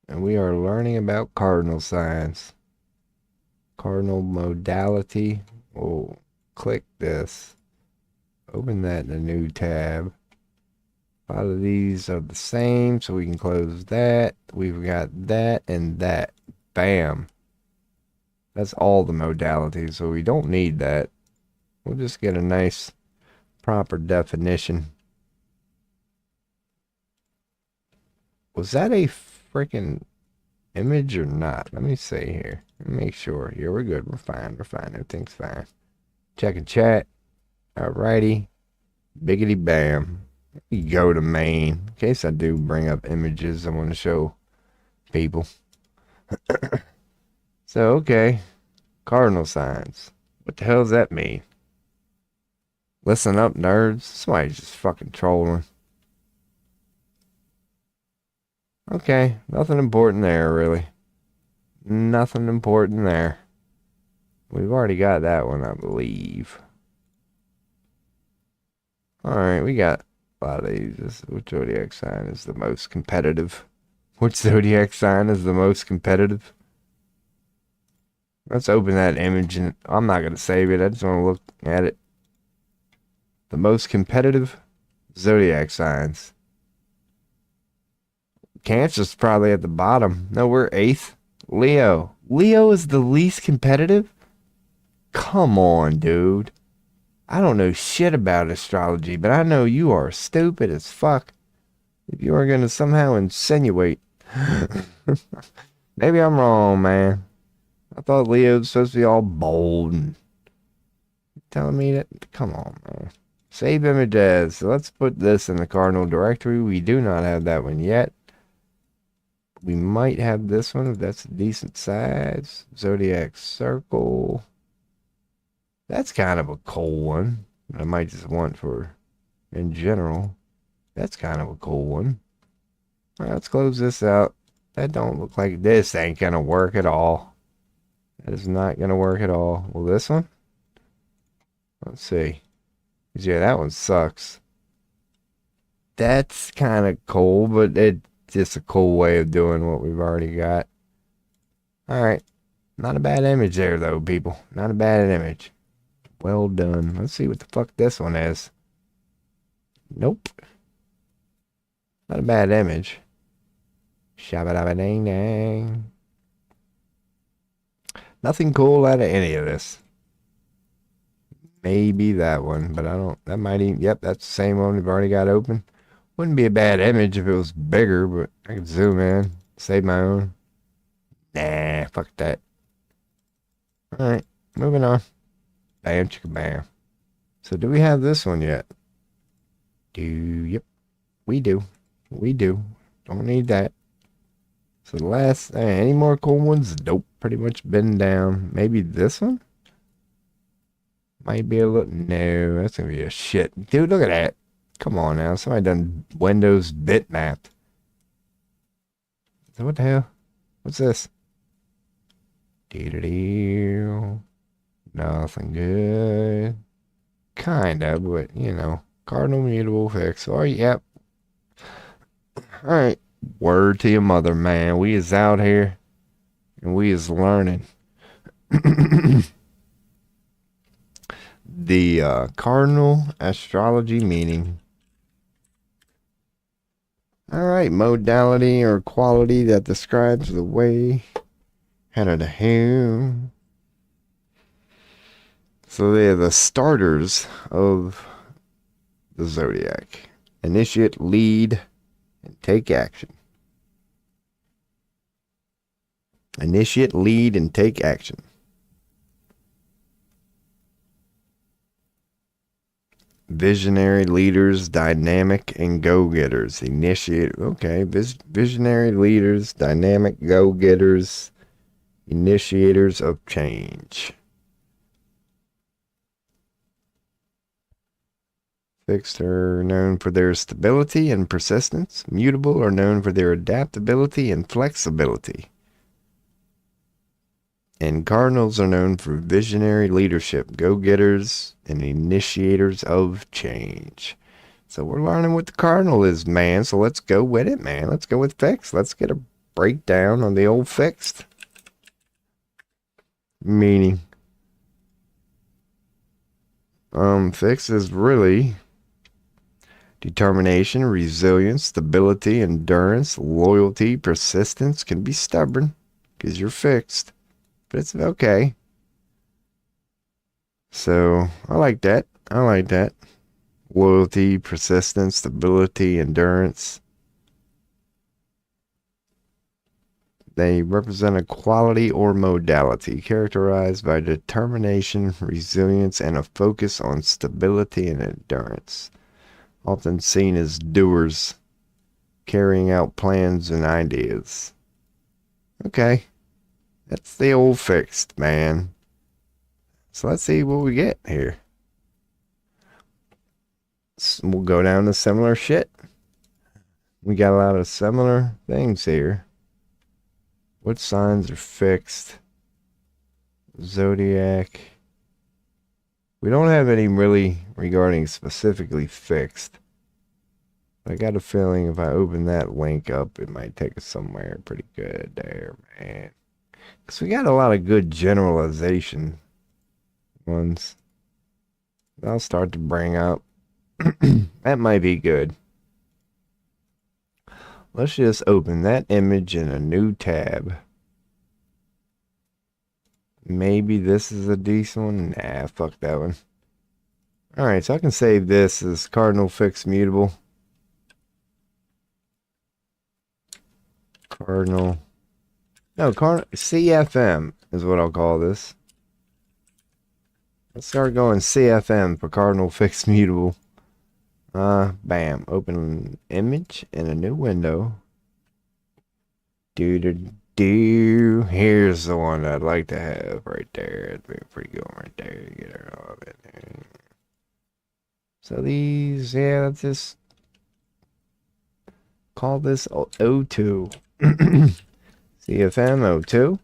Speaker 1: And we are learning about cardinal signs. Cardinal modality. We'll click this. Open that in a new tab. A lot of these are the same, so we can close that. We've got that and that. Bam. That's all the modalities, so we don't need that. We'll just get a nice proper definition. Was that a freaking image or not? Let me see here. Make sure. Here, we're good. We're fine. We're fine. Everything's fine. Checking chat. Alrighty. Biggity bam. We go to main. In case I do bring up images I want to show people. So, okay. Cardinal signs. What the hell does that mean? Listen up, nerds. Somebody's just fucking trolling. Okay. Nothing important there, really. Nothing important there. We've already got that one, I believe. Alright, we got a lot of these. Which zodiac sign is the most competitive? Which zodiac sign is the most competitive? Let's open that image, and I'm not going to save it. I just want to look at it. The most competitive zodiac signs. Cancer's probably at the bottom. No, we're 8th. Leo. Leo is the least competitive? Come on, dude. I don't know shit about astrology, but I know you are stupid as fuck if you are going to somehow insinuate. Maybe I'm wrong, man. I thought Leo was supposed to be all bold and telling me that. Come on, man. Save image as. So let's put this in the cardinal directory. We do not have that one yet. We might have this one if that's a decent size. Zodiac circle. That's kind of a cool one. I might just want for in general. That's kind of a cool one. All right, let's close this out. That don't look like this ain't gonna work at all. That is not gonna work at all. Well, this one? Let's see. Yeah, that one sucks. That's kind of cool, but it's just a cool way of doing what we've already got. All right. Not a bad image there, though, people. Not a bad image. Well done. Let's see what the fuck this one is. Nope. Not a bad image. Shabba-dabba-ding-dang. Nothing cool out of any of this. Maybe that one, but I don't. That might even. Yep, that's the same one we've already got open. Wouldn't be a bad image if it was bigger, but I could zoom in. Save my own. Nah, fuck that. Alright, moving on. Bam, chicka bam. So do we have this one yet? Yep. We do. We do. Don't need that. So the last, any more cool ones? Nope. Pretty much been down. Maybe this one? Might be a little, no, that's gonna be a shit. Dude, look at that. Come on now. Somebody done Windows bitmapped. So what the hell? What's this? Dee-dee-dee. Nothing good. Kinda, but you know. Cardinal mutable fix. Oh, yep. Alright. Word to your mother, man. We is out here. And we is learning. The cardinal astrology meaning. Alright. Modality or quality that describes the way. How to who. So they're the starters of the zodiac. Initiate, lead, and take action. Initiate, lead, and take action. Visionary leaders, dynamic, and go-getters. Initiate, okay. Visionary leaders, dynamic, go-getters, initiators of change. Fixed are known for their stability and persistence. Mutable are known for their adaptability and flexibility. And cardinals are known for visionary leadership, go-getters, and initiators of change. So we're learning what the cardinal is, man. So let's go with it, man. Let's go with fixed. Let's get a breakdown on the old fixed. Meaning. Fixed is really Determination, resilience, stability, endurance, loyalty, persistence can be stubborn because you're fixed, but it's okay. So I like that. I like that. Loyalty, persistence, stability, endurance. They represent a quality or modality characterized by determination, resilience, and a focus on stability and endurance. Often seen as doers, carrying out plans and ideas. Okay, that's the old fixed, man. So let's see what we get here. We'll go down to similar shit. We got a lot of similar things here. What signs are fixed? Zodiac. We don't have any really regarding specifically fixed. I got a feeling if I open that link up, it might take us somewhere pretty good there, man. Because we got a lot of good generalization ones. I'll start to bring up. That might be good. Let's just open that image in a new tab. Maybe this is a decent one. Nah, fuck that one. Alright, so I can save this as cardinal fixed mutable. Cardinal. No, CFM is what I'll call this. Let's start going CFM for cardinal fixed mutable. Bam. Open image in a new window. Here's the one I'd like to have right there. It'd be pretty good right there. Get her all in there. So these, yeah, let's just call this O2. CFM O2.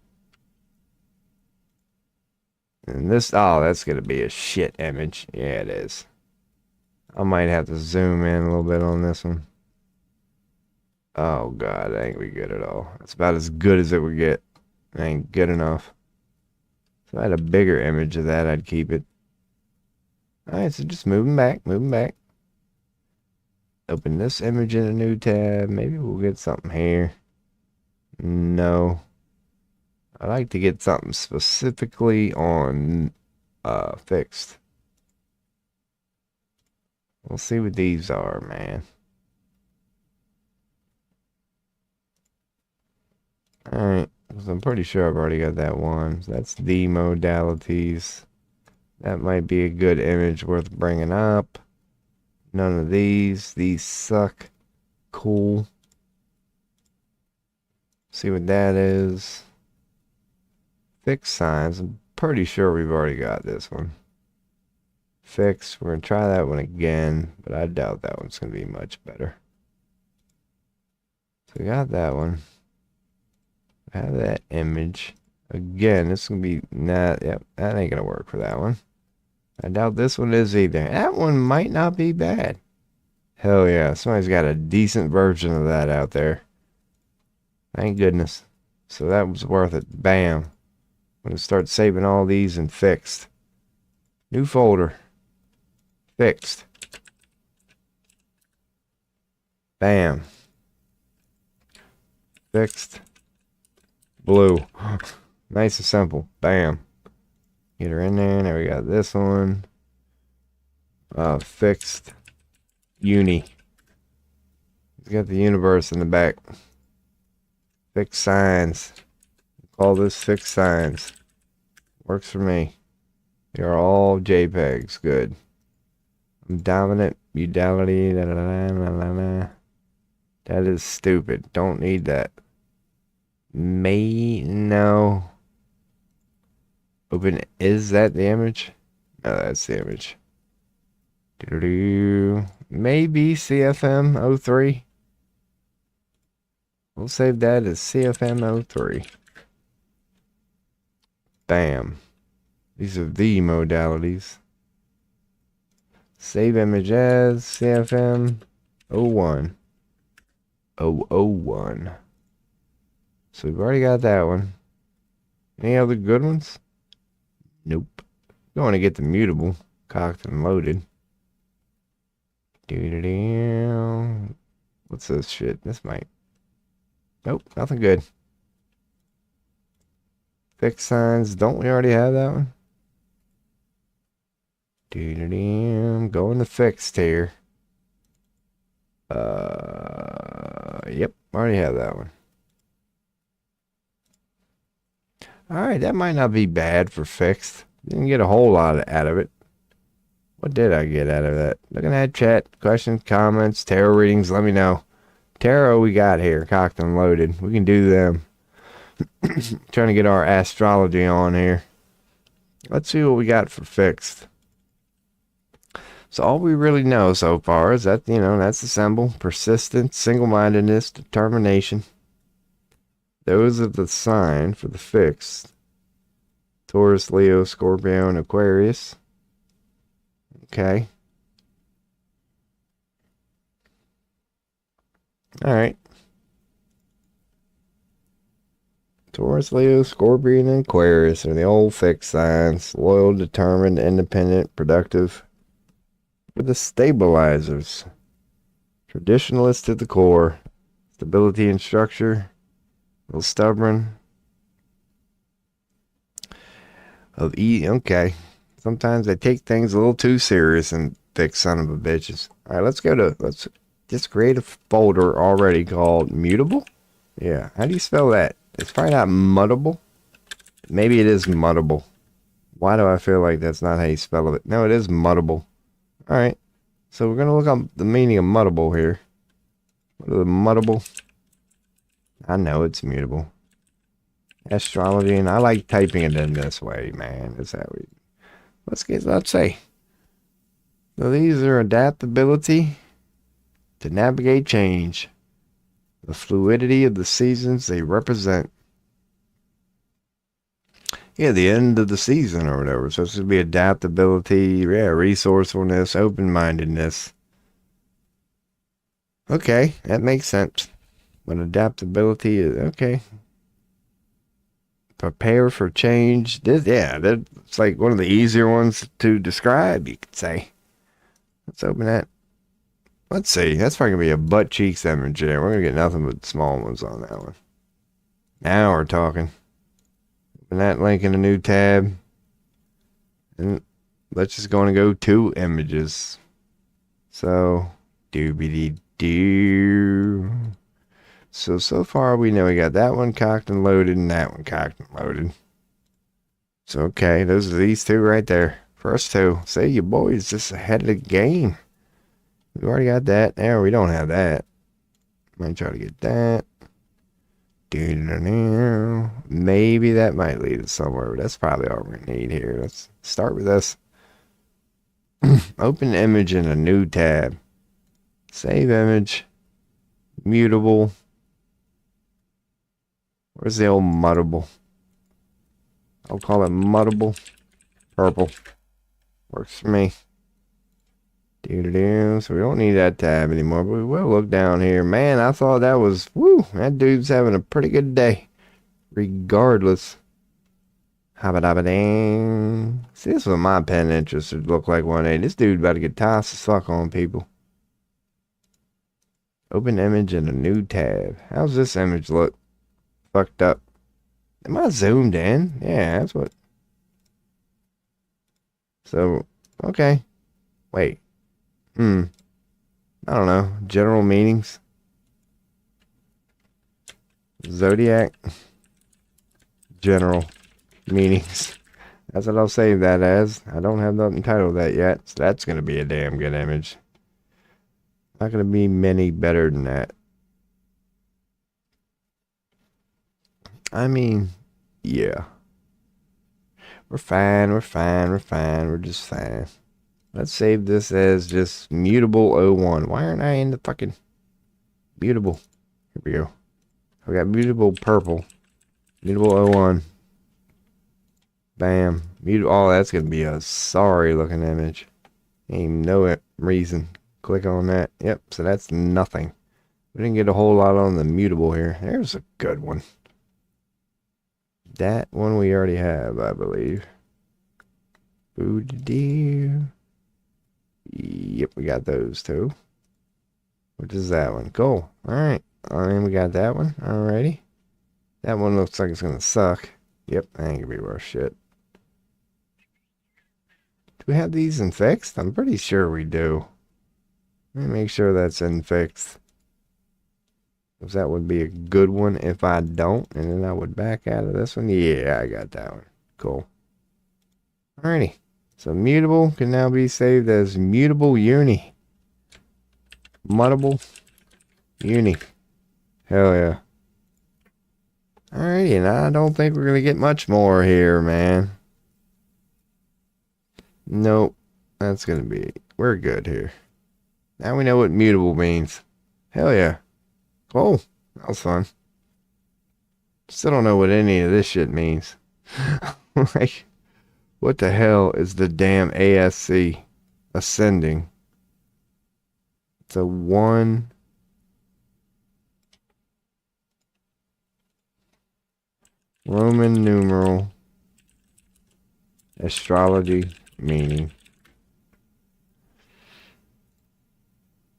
Speaker 1: And this, oh, that's going to be a shit image. Yeah, it is. I might have to zoom in a little bit on this one. Oh, God, that ain't gonna be good at all. It's about as good as it would get. It ain't good enough. If I had a bigger image of that, I'd keep it. Alright, so just moving back. Open this image in a new tab. Maybe we'll get something here. No. I like to get something specifically on fixed. We'll see what these are, man. Alright, so I'm pretty sure I've already got that one. So that's the modalities. That might be a good image worth bringing up. None of these. These suck. Cool. See what that is. Fixed signs. I'm pretty sure we've already got this one. Fixed. We're going to try that one again, but I doubt that one's going to be much better. So we got that one. Have that image. Again, this is going to be, nah, yep, that ain't going to work for that one. I doubt this one is either. That one might not be bad. Hell yeah, somebody's got a decent version of that out there. Thank goodness. So that was worth it. Bam. I'm going to start saving all these and fixed. New folder. Fixed. Bam. Fixed. Blue. Nice and simple. Bam. Get her in there. Now we got this one. Fixed. Uni. It's got the universe in the back. Fixed signs. Call this fixed signs. Works for me. They are all JPEGs. Good. I'm dominant. Udality. Da, da, da, da, da, da. That is stupid. Don't need that. No. Open. Is that the image? No, that's the image. Maybe CFM 03. We'll save that as CFM 03. Bam. These are the modalities. Save image as CFM 01. 001. So we've already got that one. Any other good ones? Nope. Going to get the mutable cocked and loaded. Doo-doo-doo. What's this shit? This might. Nope, nothing good. Fix signs. Don't we already have that one? Doo-doo-doo. Going to fixed here. Yep, already have that one. Alright, that might not be bad for fixed. Didn't get a whole lot out of it. What did I get out of that? Looking at chat, questions, comments, tarot readings, let me know. Tarot we got here, cocked and loaded. We can do them. Trying to get our astrology on here. Let's see what we got for fixed. So all we really know so far is that, that's the symbol. Persistence, single-mindedness, determination. Those are the sign for the fixed. Taurus, Leo, Scorpio, and Aquarius. Okay. Alright. Taurus, Leo, Scorpion, and Aquarius are the old fixed signs. Loyal, determined, independent, productive. With the stabilizers. Traditionalist to the core. Stability and structure. A little stubborn. Okay. Sometimes they take things a little too serious and thick son of a bitches. Alright, let's just create a folder already called mutable. Yeah, how do you spell that? It's probably not muttable. Maybe it is muttable. Why do I feel like that's not how you spell it? No, it is muttable. Alright, so we're going to look up the meaning of muttable here. What is muttable? I know it's mutable. Astrology, and I like typing it in this way, man. That's how we... Let's say. So these are adaptability to navigate change. The fluidity of the seasons they represent. Yeah, the end of the season or whatever. So it's going to be adaptability, resourcefulness, open-mindedness. Okay, that makes sense. When adaptability is, okay. Prepare for change. That's like one of the easier ones to describe, you could say. Let's open that. Let's see. That's probably going to be a butt cheeks image there. We're going to get nothing but small ones on that one. Now we're talking. Open that link in a new tab. And let's just go 2 images. So, doobity-doo. So far we know we got that one cocked and loaded and that one cocked and loaded. So, okay, those are these 2 right there. First 2. Say your boy's just ahead of the game. We already got that. There, we don't have that. Might try to get that. Maybe that might lead us somewhere, but that's probably all we need here. Let's start with this. Open image in a new tab. Save image. Mutable. Where's the old muttable? I'll call it muttable. Purple. Works for me. So we don't need that tab anymore, but we will look down here. Man, I thought that was, that dude's having a pretty good day. Regardless. Habba-dabba-dang. See, this is what my pen interest would look like one day. This dude about to get tossed as fuck on people. Open image in a new tab. How's this image look? Fucked up. Am I zoomed in? Yeah, that's what. So, okay. Wait. I don't know. General meanings. Zodiac. General meanings. That's what I'll save that as. I don't have nothing titled that yet. So that's going to be a damn good image. Not going to be many better than that. I mean, yeah. We're fine. We're just fine. Let's save this as just mutable 01. Why aren't I in the fucking mutable? Here we go. I got mutable purple. Mutable 01. Bam. Mutable. Oh, that's going to be a sorry looking image. Ain't no reason. Click on that. Yep, so that's nothing. We didn't get a whole lot on the mutable here. There's a good one. That one we already have, I believe. Boo-dee-dee. Yep, we got those too. What is that one? Cool. Alright. We got that one. Alrighty. That one looks like it's gonna suck. Yep, that ain't gonna be worth shit. Do we have these in fixed? I'm pretty sure we do. Let me make sure that's in fixed. Because that would be a good one if I don't. And then I would back out of this one. Yeah, I got that one. Cool. Alrighty. So mutable can now be saved as mutable uni. Mutable uni. Hell yeah. Alrighty, and I don't think we're going to get much more here, man. Nope. That's going to be... We're good here. Now we know what mutable means. Hell yeah. Cool. That was fun. Still don't know what any of this shit means. Like, what the hell is the damn ASC? Ascending. It's a 1... Roman numeral astrology meaning.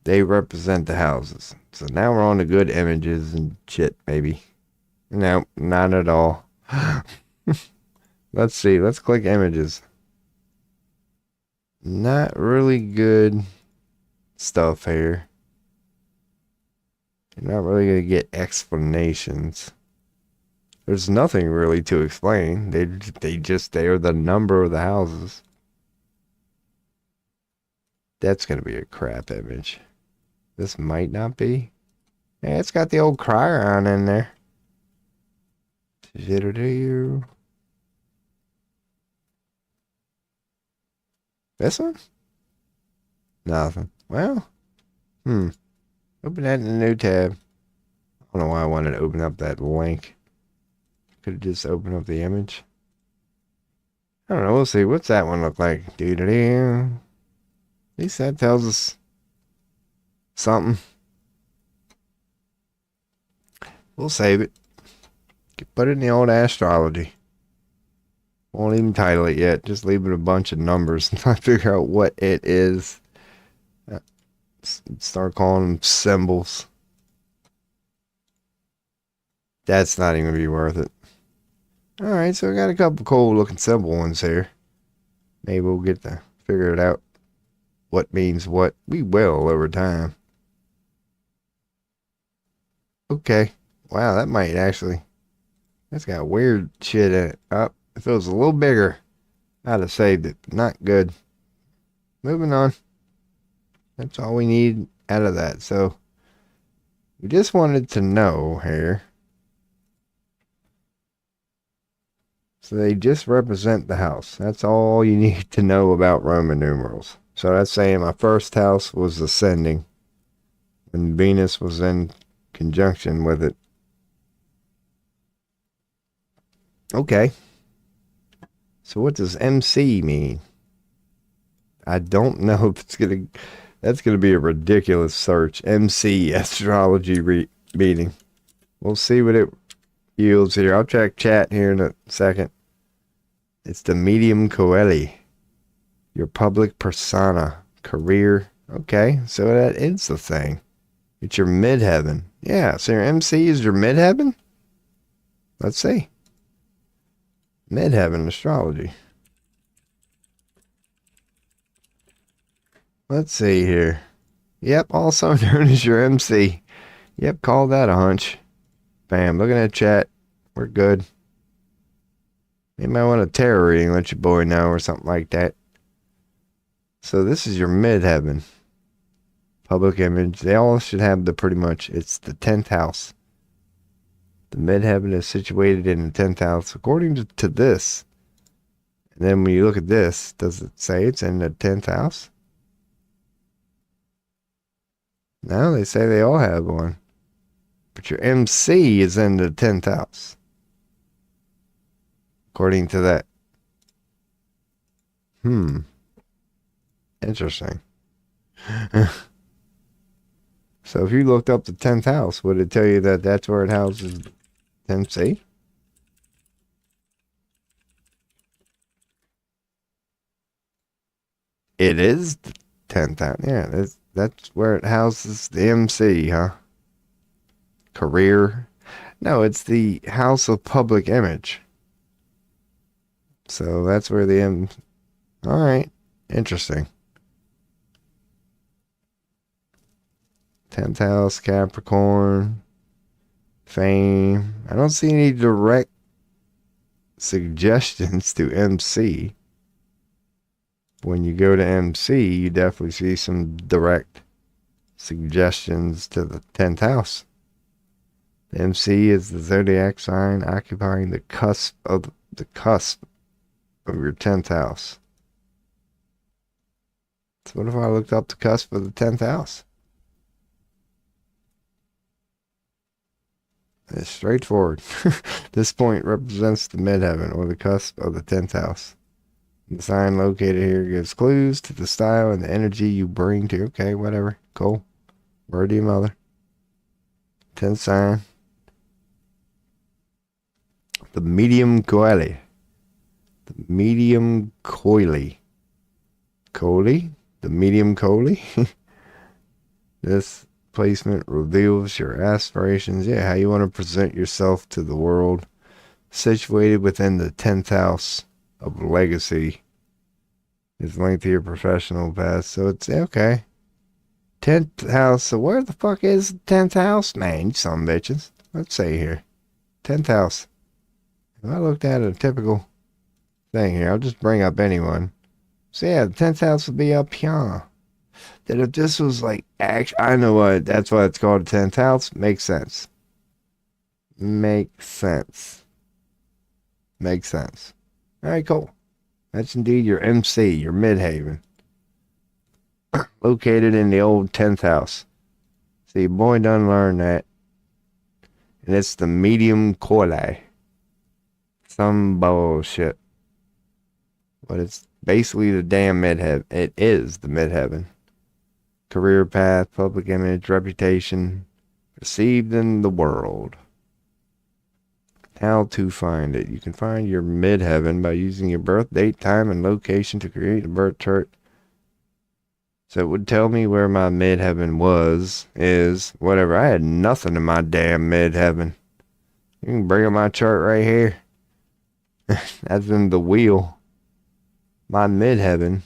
Speaker 1: They represent the houses. So now we're on to good images and shit, maybe. No, not at all. Let's see. Let's click images. Not really good stuff here. You're not really going to get explanations. There's nothing really to explain. They are the number of the houses. That's going to be a crap image. This might not be. Yeah, it's got the old crier on in there. This one? Nothing. Well, open that in a new tab. I don't know why I wanted to open up that link. Could have just opened up the image. I don't know. We'll see. What's that one look like? At least that tells us something. We'll save it. Put it in the old astrology. Won't even title it yet. Just leave it a bunch of numbers and not figure out what it is. Start calling them symbols. That's not even going to be worth it. Alright, so we got a couple cool looking symbol ones here. Maybe we'll get to figure it out. What means what. We will over time. Okay. Wow, that might actually... That's got weird shit in it. Up. If it was a little bigger, I'd have saved it. Not good. Moving on. That's all we need out of that. So, we just wanted to know here. So they just represent the house. That's all you need to know about Roman numerals. So that's saying my first house was ascending. And Venus was in conjunction with it. Okay. So what does MC mean? I don't know if it's going to... That's going to be a ridiculous search. MC, astrology meeting. We'll see what it yields here. I'll check chat here in a second. It's the medium coeli. Your public persona. Career. Okay, so that is the thing. It's your midheaven. Yeah, so your MC is your midheaven? Let's see. Midheaven astrology. Let's see here. Yep, also known as your MC. Yep, call that a hunch. Bam, looking at chat. We're good. You might want a tarot reading, let your boy know, or something like that. So this is your midheaven. Public image. They all should have the pretty much, it's the 10th house. The midheaven is situated in the 10th house, according to this. And then when you look at this, does it say it's in the 10th house? No, they say they all have one. But your MC is in the 10th house. According to that. Interesting. So if you looked up the 10th house, would it tell you that that's where it houses MC? It is 10th house. Yeah, that's where it houses the MC, huh? Career. No, it's the house of public image. So that's where the M. All right, interesting. 10th house, Capricorn, fame. I don't see any direct suggestions to MC. When you go to MC, you definitely see some direct suggestions to the 10th house. The MC is the zodiac sign occupying the cusp of your 10th house. So what if I looked up the cusp of the 10th house? It's straightforward. This point represents the midheaven or the cusp of the 10th house. The sign located here gives clues to the style and the energy you bring to. Okay, whatever. Cool. Word to your mother. 10th sign. The medium coily. The medium coily. Coily? The medium coily? This placement reveals your aspirations. Yeah, how you want to present yourself to the world. Situated within the 10th house of legacy. Is linked to your professional past. So it's okay. 10th house. So where the fuck is the 10th house? Man, you some bitches. Let's see here. 10th house. If I looked at a typical thing here, I'll just bring up anyone. So yeah, the 10th house would be up here. That if this was like, actually, I know what, that's why it's called the 10th house. Makes sense. Makes sense. Makes sense. Alright, cool. That's indeed your MC, your midhaven. Located in the old 10th house. See, boy done learned that. And it's the medium coily. Some bullshit. But it's basically the damn midheaven. It is the midheaven. Career path, public image, reputation, received in the world. How to find it. You can find your midheaven by using your birth date, time, and location to create a birth chart. So it would tell me where my midheaven is, whatever. I had nothing in my damn midheaven. You can bring up my chart right here. That's in the wheel. My midheaven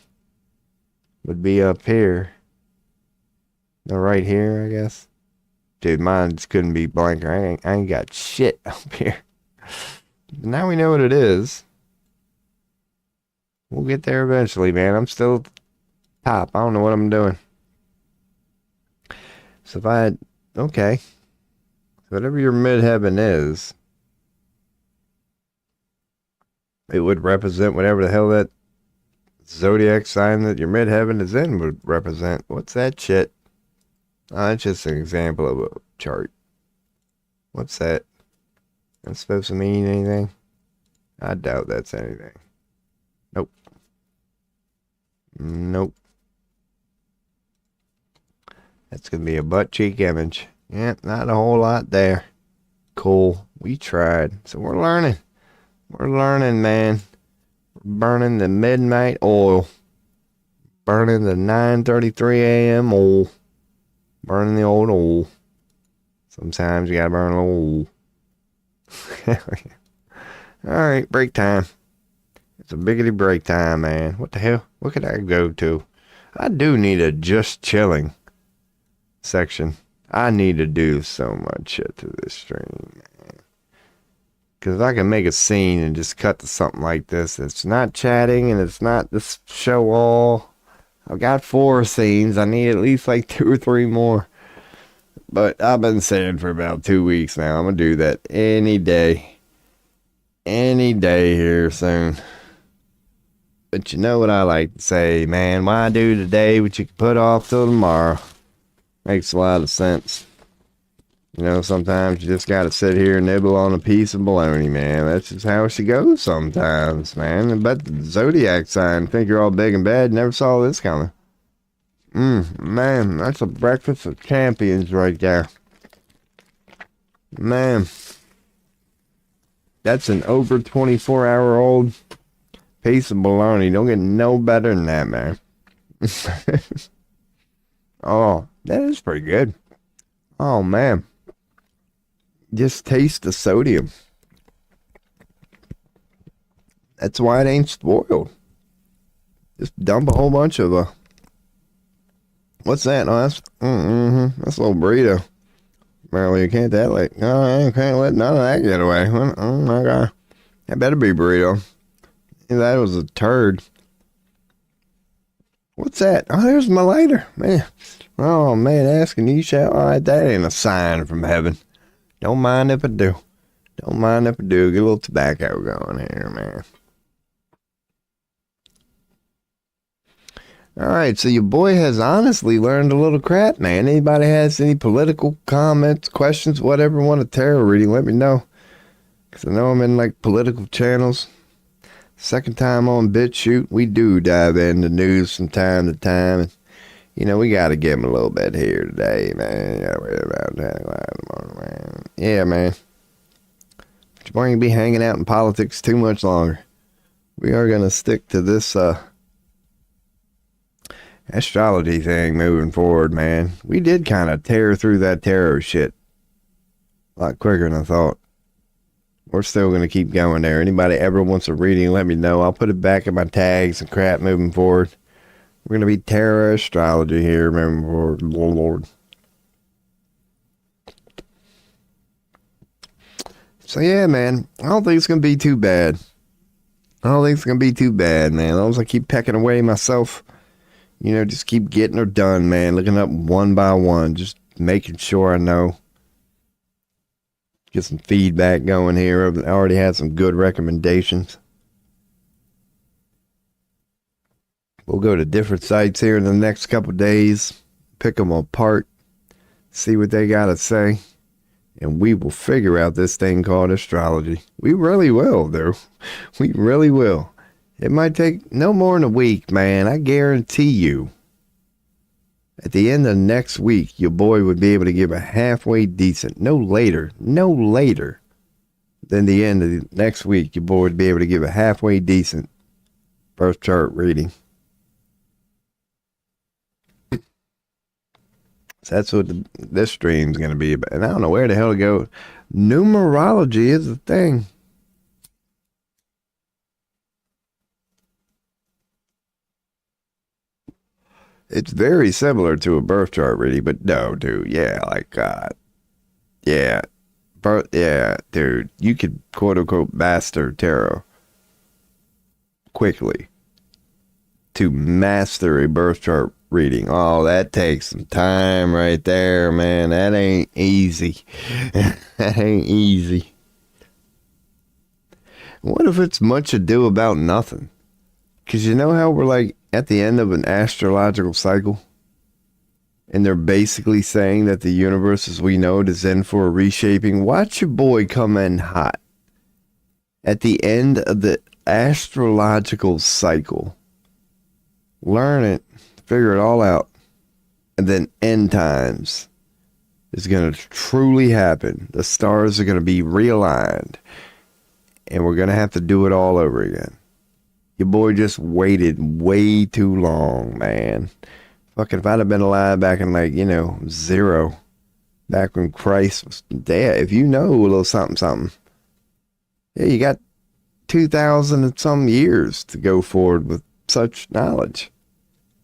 Speaker 1: would be up here. No, right here, I guess. Dude, mine just couldn't be blanker. I ain't got shit up here. But now we know what it is. We'll get there eventually, man. I'm still top. I don't know what I'm doing. So if I had, okay. Whatever your midheaven is, it would represent whatever the hell that zodiac sign that your midheaven is in would represent. What's that shit? Oh, that's just an example of a chart. What's that? That's supposed to mean anything? I doubt that's anything. Nope. Nope. That's going to be a butt cheek image. Yeah, not a whole lot there. Cool. We tried. So we're learning. We're learning, man. We're burning the midnight oil. Burning the 9:33 a.m. oil. Burning the old oil. Sometimes you gotta burn a little oil. Alright, break time. It's a biggity break time, man. What the hell? What could I go to? I do need a just chilling section. I need to do so much shit to this stream, man. Because I can make a scene and just cut to something like this. It's not chatting and it's not this show all. I've got 4 scenes. I need at least like 2 or 3 more. But I've been saying for about 2 weeks now. I'm going to do that any day. Any day here soon. But you know what I like to say, man. Why do today what you can put off till tomorrow? Makes a lot of sense. You know, sometimes you just got to sit here and nibble on a piece of bologna, man. That's just how she goes sometimes, man. But the zodiac sign, think you're all big and bad. Never saw this coming. Man, that's a breakfast of champions right there. Man, that's an over 24-hour-old piece of bologna. Don't get no better than that, man. Oh, that is pretty good. Oh, man. Just taste the sodium. That's why it ain't spoiled. Just dump a whole bunch of what's that? Oh, that's a little burrito. Apparently you can't that like. No, I can't let none of that get away. Oh my god, that better be burrito. That was a turd. What's that? Oh, there's my lighter, man. Oh man, asking you shall. All right, that ain't a sign from heaven. Don't mind if I do. Don't mind if I do. Get a little tobacco going here, man. All right, so your boy has honestly learned a little crap, man. Anybody has any political comments, questions, whatever, want a tarot reading, let me know. Because I know I'm in like political channels. Second time on BitChute, we do dive into news from time to time. And, you know, we got to give them a little bit here today, man. Yeah, man. But you ain't be hanging out in politics too much longer. We are going to stick to this, astrology thing moving forward, man. We did kind of tear through that tarot shit a lot quicker than I thought. We're still going to keep going there. Anybody ever wants a reading, let me know. I'll put it back in my tags and crap moving forward. We're going to be tarot astrology here moving forward. Lord. So yeah, man. I don't think it's going to be too bad. Man. As long as I keep pecking away myself. You know, just keep getting her done, man. Looking up one by one. Just making sure I know. Get some feedback going here. I already had some good recommendations. We'll go to different sites here in the next couple days. Pick them apart. See what they got to say. And we will figure out this thing called astrology. We really will, though. We really will. It might take no more than a week, man. I guarantee you. At the end of next week, your boy would be able to give a halfway decent, no later than the end of the next week, your boy would be able to give a halfway decent birth chart reading. So that's what this stream's going to be about. And I don't know where the hell to go. Numerology is the thing. It's very similar to a birth chart reading, but no, dude. Yeah, like, God. Yeah. Yeah, dude. You could, quote unquote, master tarot quickly. To master a birth chart reading. Oh, that takes some time right there, man. That ain't easy. That ain't easy. What if it's much ado about nothing? Because you know how we're like at the end of an astrological cycle? And they're basically saying that the universe as we know it is in for a reshaping. Watch your boy come in hot. At the end of the astrological cycle. Learn it. Figure it all out. And then end times is going to truly happen. The stars are going to be realigned. And we're going to have to do it all over again. Your boy just waited way too long, man. Fucking if I'd have been alive back in like, you know, 0. Back when Christ was dead. If you know a little something. Yeah, you got 2,000 and some years to go forward with such knowledge.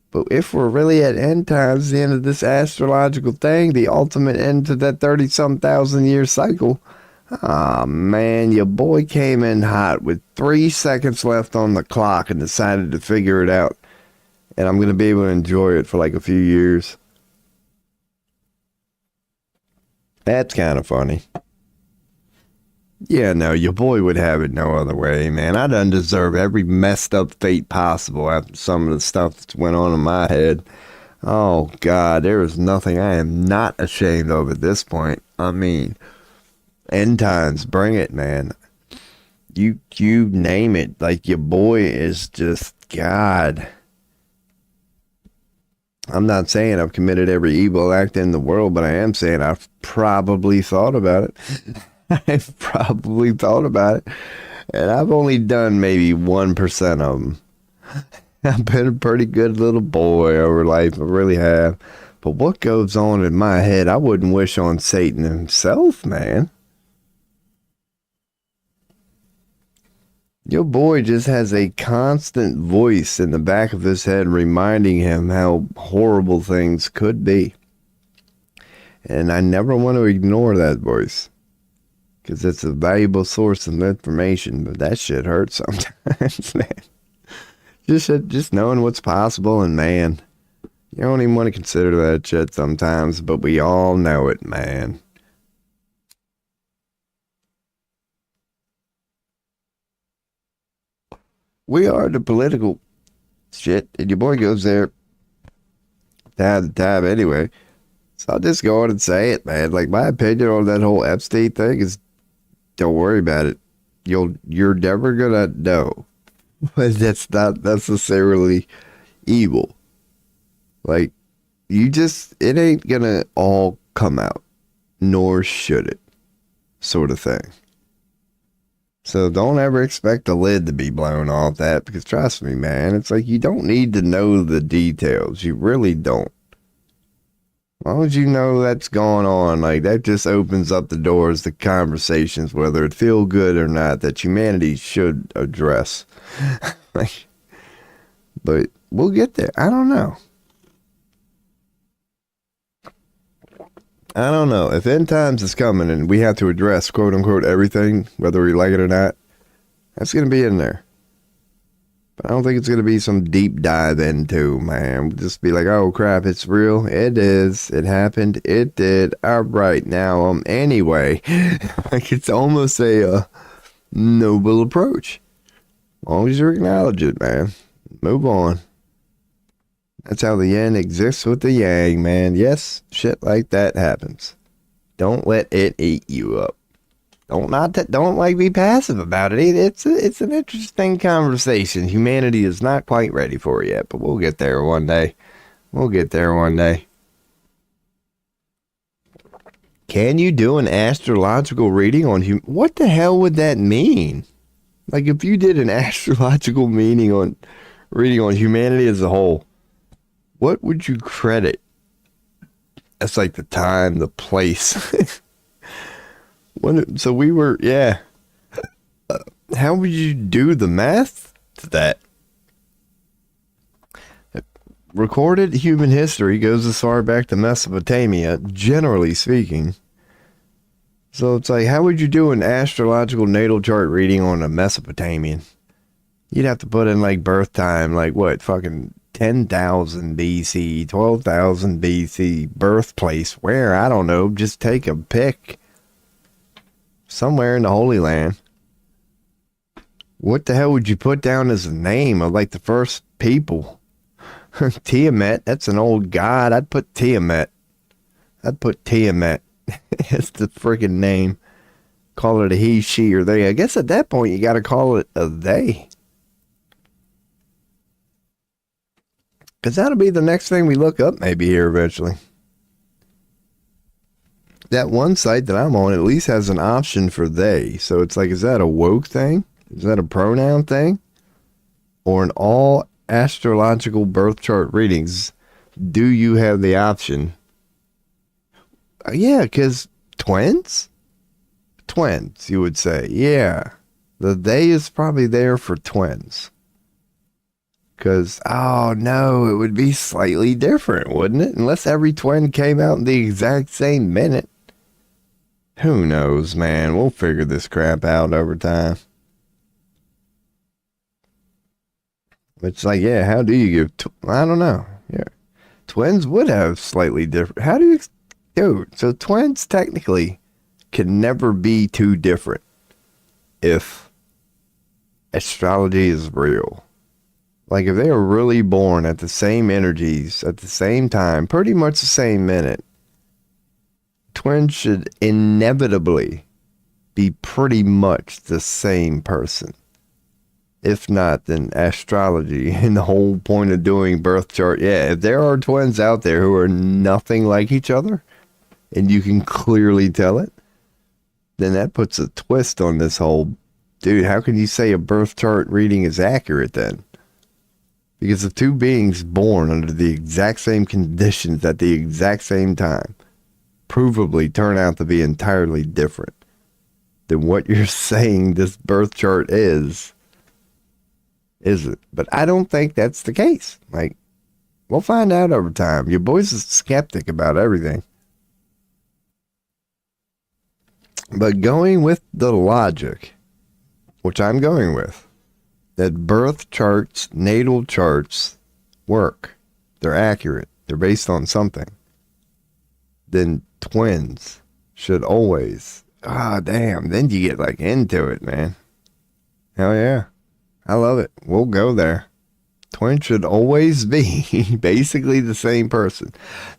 Speaker 1: But if we're really at end times, the end of this astrological thing, the ultimate end to that 30-some thousand year cycle, ah, man, your boy came in hot with 3 seconds left on the clock and decided to figure it out. And I'm going to be able to enjoy it for like a few years. That's kind of funny. Yeah, no, your boy would have it no other way, man. I done deserve every messed up fate possible after some of the stuff that's went on in my head. Oh, God, there is nothing I am not ashamed of at this point. I mean, end times, bring it, man. You name it. Like, your boy is just, God. I'm not saying I've committed every evil act in the world, but I am saying I've probably thought about it. I've probably thought about it. And I've only done maybe 1% of them. I've been a pretty good little boy over life. I really have. But what goes on in my head, I wouldn't wish on Satan himself, man. Your boy just has a constant voice in the back of his head reminding him how horrible things could be. And I never want to ignore that voice, because it's a valuable source of information, but that shit hurts sometimes, man. Just knowing what's possible, and man, you don't even want to consider that shit sometimes, but we all know it, man. We are the political shit, and your boy goes there to have the time anyway. So I'll just go on and say it, man. Like, my opinion on that whole Epstein thing is, don't worry about it. You're never gonna know. But that's not necessarily evil. Like, it ain't gonna all come out, nor should it, sort of thing. So don't ever expect the lid to be blown off that, because trust me, man, it's like you don't need to know the details. You really don't. As long as you know that's going on, like, that just opens up the doors to conversations, whether it feel good or not, that humanity should address. Like, but we'll get there. I don't know. I don't know. If end times is coming and we have to address, quote unquote, everything, whether we like it or not, that's going to be in there. But I don't think it's going to be some deep dive into, man. We'll just be like, oh crap, it's real. It is. It happened. It did. All right. Now, anyway, like, it's almost a noble approach. As long as you acknowledge it, man. Move on. That's how the yin exists with the yang, man. Yes, shit like that happens. Don't let it eat you up. Don't be passive about it. It's an interesting conversation. Humanity is not quite ready for it yet, but we'll get there one day. We'll get there one day. Can you do an astrological reading on what the hell would that mean? Like, if you did an astrological reading on humanity as a whole, what would you credit? That's like the time, the place. So we were, yeah. How would you do the math to that? Recorded human history goes as far back to Mesopotamia, generally speaking. So it's like, how would you do an astrological natal chart reading on a Mesopotamian? You'd have to put in, like, birth time, like, what, fucking 10,000 BC, 12,000 BC, birthplace, where, I don't know, just take a pick. Somewhere in the Holy Land. What the hell would you put down as a name of, like, the first people? Tiamat, that's an old god. I'd put Tiamat. That's the friggin' name. Call it a he, she, or they. I guess at that point you gotta call it a they. Because that'll be the next thing we look up maybe here eventually. That one site that I'm on at least has an option for they. So it's like, is that a woke thing? Is that a pronoun thing? Or in all astrological birth chart readings, do you have the option? Yeah, because twins, you would say. Yeah. The they is probably there for twins. Because, oh no, it would be slightly different, wouldn't it? Unless every twin came out in the exact same minute. Who knows, man? We'll figure this crap out over time. It's like, yeah, how do you give... I don't know. Yeah, twins would have slightly different... How do you... Dude, so twins technically can never be too different if astrology is real. Like, if they are really born at the same energies, at the same time, pretty much the same minute, twins should inevitably be pretty much the same person. If not, then astrology and the whole point of doing birth chart. Yeah, if there are twins out there who are nothing like each other, and you can clearly tell it, then that puts a twist on this whole... Dude, how can you say a birth chart reading is accurate then? Because of two beings born under the exact same conditions at the exact same time, provably turn out to be entirely different than what you're saying this birth chart is it? But I don't think that's the case. Like, we'll find out over time. Your boy's a skeptic about everything. But going with the logic, which I'm going with, that birth charts, natal charts work. They're accurate. They're based on something. Then twins should always, damn, then you get like into it, man. Hell yeah. I love it. We'll go there. Twins should always be basically the same person.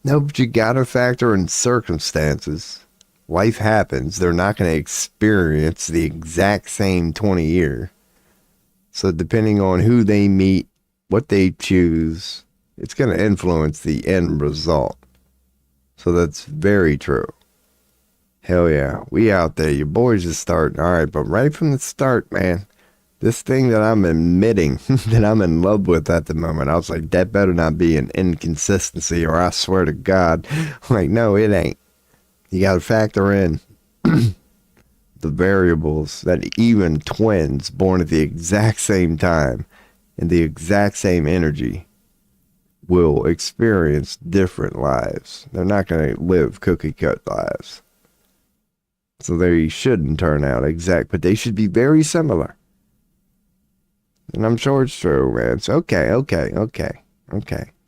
Speaker 1: No, but you gotta factor in circumstances. Life happens. They're not going to experience the exact same 20 year. So depending on who they meet, what they choose, it's going to influence the end result. So that's very true. Hell yeah. We out there. Your boys just starting. All right. But right from the start, man, this thing that I'm admitting that I'm in love with at the moment, I was like, that better not be an inconsistency, or I swear to God. I'm like, no, it ain't. You got to factor in the variables that even twins born at the exact same time in the exact same energy will experience different lives. They're not going to live cookie cut lives. So they shouldn't turn out exact, but they should be very similar. And I'm sure it's true, man. It's okay.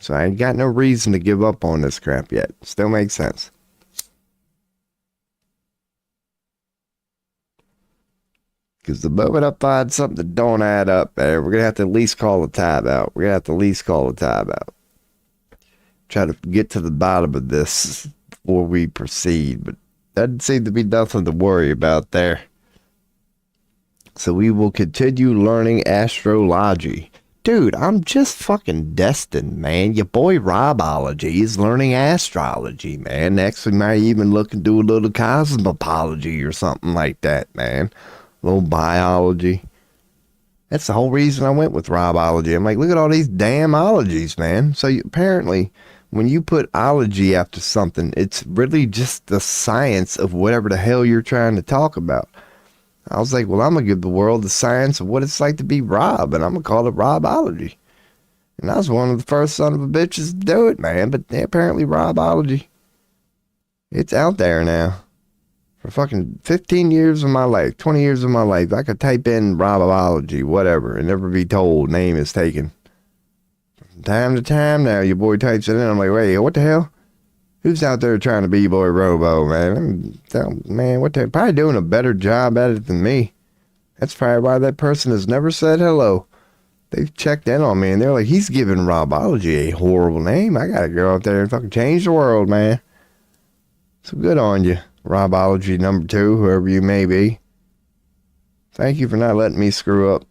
Speaker 1: So I ain't got no reason to give up on this crap yet. Still makes sense. Because the moment I find something that don't add up, man, we're going to have to at least call a timeout. Try to get to the bottom of this before we proceed. But doesn't seem to be nothing to worry about there. So we will continue learning astrology. Dude, I'm just fucking destined, man. Your boy Robology is learning astrology, man. Next we might even look and do a little cosmopology or something like that, man. A little biology. That's the whole reason I went with Robology. I'm like, look at all these damn ologies, man. So apparently, when you put ology after something, it's really just the science of whatever the hell you're trying to talk about. I was like, well, I'm going to give the world the science of what it's like to be Rob, and I'm going to call it Robology. And I was one of the first son of a bitches to do it, man. But apparently Robology, it's out there now. For fucking 15 years of my life, 20 years of my life, I could type in Robology, whatever, and never be told name is taken. From time to time now, your boy types it in. I'm like, wait, what the hell? Who's out there trying to be boy Robo, man? Man, what the hell? Probably doing a better job at it than me. That's probably why that person has never said hello. They've checked in on me, and they're like, he's giving Robology a horrible name. I gotta go out there and fucking change the world, man. So good on you, Robology number 2, whoever you may be. Thank you for not letting me screw up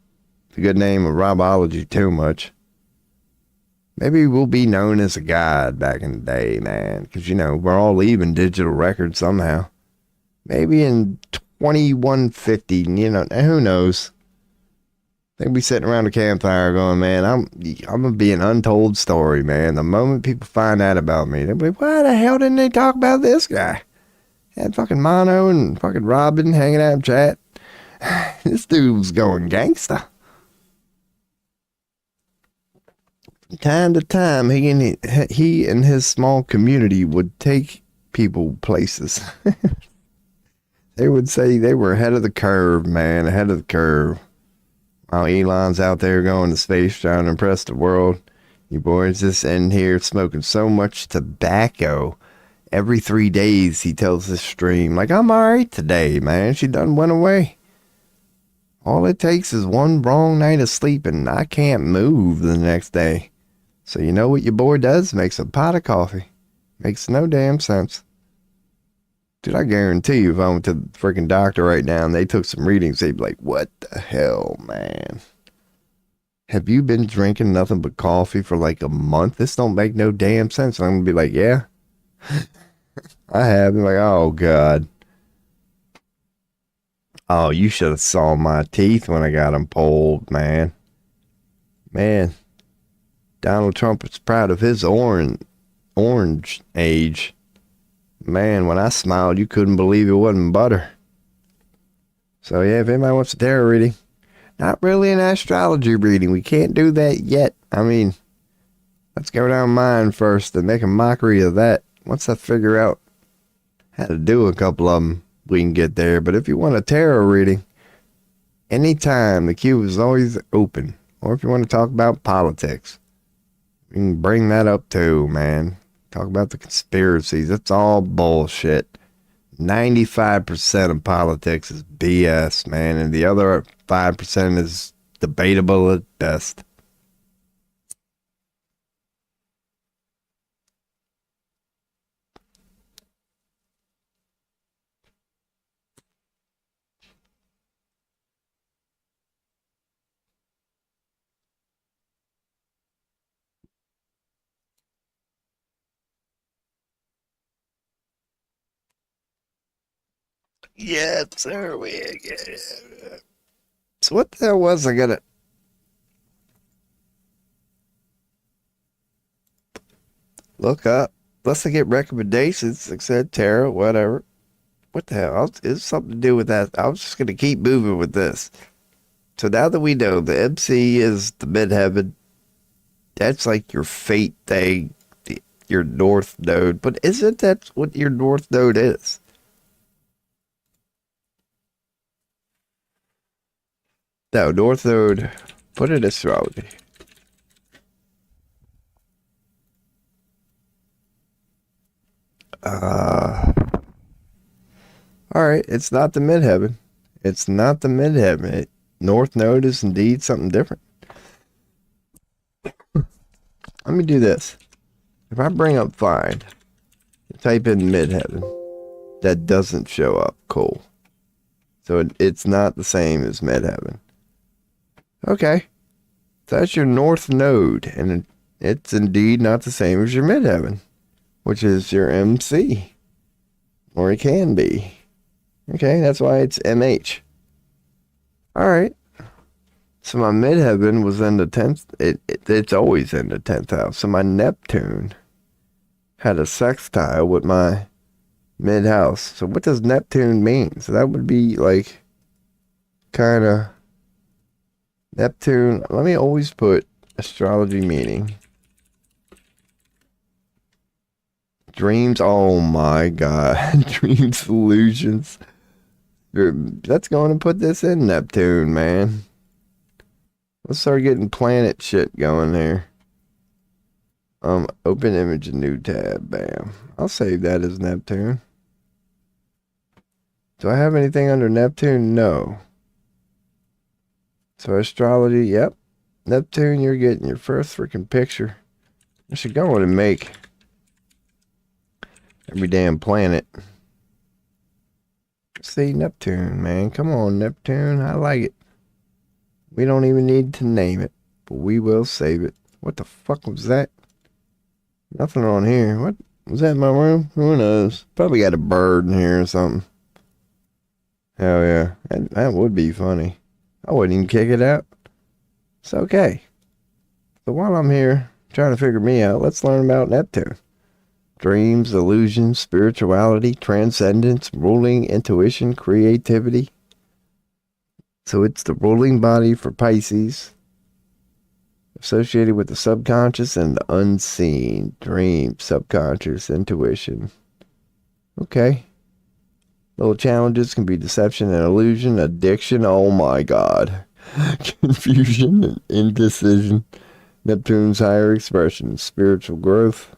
Speaker 1: the good name of Robology too much. Maybe we'll be known as a god back in the day, man. Because, you know, we're all leaving digital records somehow. Maybe in 2150, you know, who knows? They'll be sitting around a campfire going, man, I'm going to be an untold story, man. The moment people find out about me, they'll be like, why the hell didn't they talk about this guy? Had fucking Mono and fucking Robin hanging out in chat. This dude was going gangsta. From time to time, he and his small community would take people places. They would say they were ahead of the curve, man, ahead of the curve. While Elon's out there going to space trying to impress the world, you boys just in here smoking so much tobacco. Every 3 days, he tells this stream, like, I'm all right today, man. She done went away. All it takes is one wrong night of sleep, and I can't move the next day. So you know what your boy does? Makes a pot of coffee. Makes no damn sense. Dude, I guarantee you if I went to the freaking doctor right now and they took some readings, they'd be like, what the hell, man? Have you been drinking nothing but coffee for like a month? This don't make no damn sense. And I'm going to be like, yeah, I have. I'm like, oh, God. Oh, you should have saw my teeth when I got them pulled, man. Man. Donald Trump is proud of his orange age. Man, when I smiled, you couldn't believe it wasn't butter. So yeah, if anybody wants a tarot reading, not really an astrology reading. We can't do that yet. I mean, let's go down mine first and make a mockery of that. Once I figure out how to do a couple of them, we can get there. But if you want a tarot reading, anytime, the queue is always open. Or if you want to talk about politics, you can bring that up too, man. Talk about the conspiracies. It's all bullshit. 95% of politics is BS, man. And the other 5% is debatable at best. Yes, sir. So what the hell was I gonna... look up? Unless I get recommendations, like I said, tarot, whatever. What the hell? It's something to do with that. I was just gonna keep moving with this. So now that we know the MC is the midheaven, that's like your fate thing, your north node. But isn't that what your north node is? No, north node. Put it astrology. All right, it's not the midheaven. It's not the midheaven. North node is indeed something different. Let me do this. If I bring up find, type in midheaven, that doesn't show up. Cool. So it's not the same as midheaven. Okay. So that's your north node, and it's indeed not the same as your midheaven, which is your MC. Or it can be. Okay, that's why it's MH. Alright. So my midheaven was in the 10th. It's always in the 10th house. So my Neptune had a sextile with my mid-house. So what does Neptune mean? So that would be like kind of Neptune. Let me always put astrology meaning. Dreams. Oh my God. Dream solutions. Let's go on and put this in Neptune, man. Let's start getting planet shit going here. Open image, a new tab. Bam. I'll save that as Neptune. Do I have anything under Neptune? No. So astrology, yep. Neptune, you're getting your first freaking picture. I should go on and make every damn planet. See, Neptune, man. Come on, Neptune. I like it. We don't even need to name it, but we will save it. What the fuck was that? Nothing on here. What was that in my room? Who knows? Probably got a bird in here or something. Hell yeah. That would be funny. I wouldn't even kick it out. It's okay. So while I'm here trying to figure me out, let's learn about Neptune. Dreams, illusions, spirituality, transcendence, ruling, intuition, creativity. So it's the ruling body for Pisces, associated with the subconscious and the unseen. Dream, subconscious, intuition. Okay. Little challenges can be deception and illusion, addiction, oh my God. Confusion and indecision. Neptune's higher expression, spiritual growth.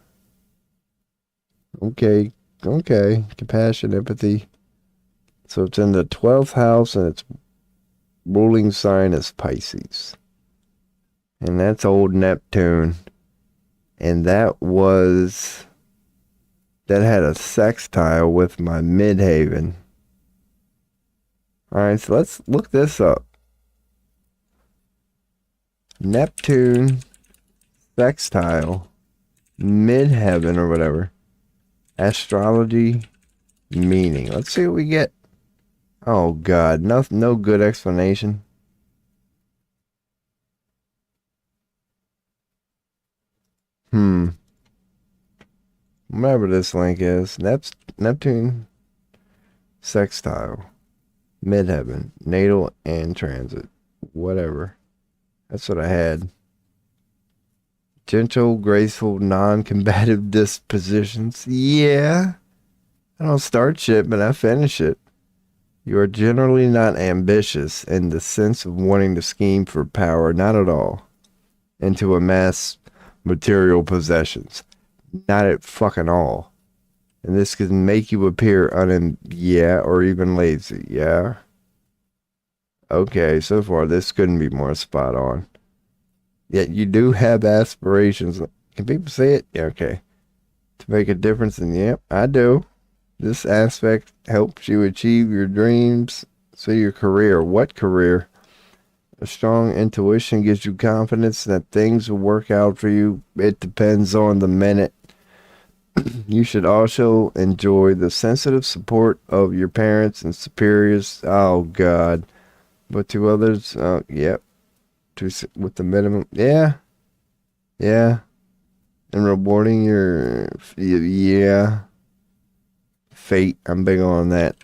Speaker 1: Okay. Compassion, empathy. So it's in the 12th house and its ruling sign is Pisces. And that's old Neptune. And that had a sextile with my midheaven. Alright, so let's look this up. Neptune sextile midheaven or whatever. Astrology meaning. Let's see what we get. Oh God, no good explanation. whatever this link is. Neptune sextile, midheaven, natal and transit, whatever. That's what I had. Gentle, graceful, non-combative dispositions. Yeah. I don't start shit, but I finish it. You are generally not ambitious in the sense of wanting to scheme for power, not at all, and to amass material possessions. Not at fucking all. And this can make you appear or even lazy. Yeah. Okay, so far this couldn't be more spot on. Yet you do have aspirations. Can people say it? Yeah, okay. To make a difference in I do. This aspect helps you achieve your dreams. So your career. What career? A strong intuition gives you confidence that things will work out for you. It depends on the minute. You should also enjoy the sensitive support of your parents and superiors. Oh, God. But to others, yep. With the minimum. Yeah. Yeah. And rewarding your, fate. I'm big on that.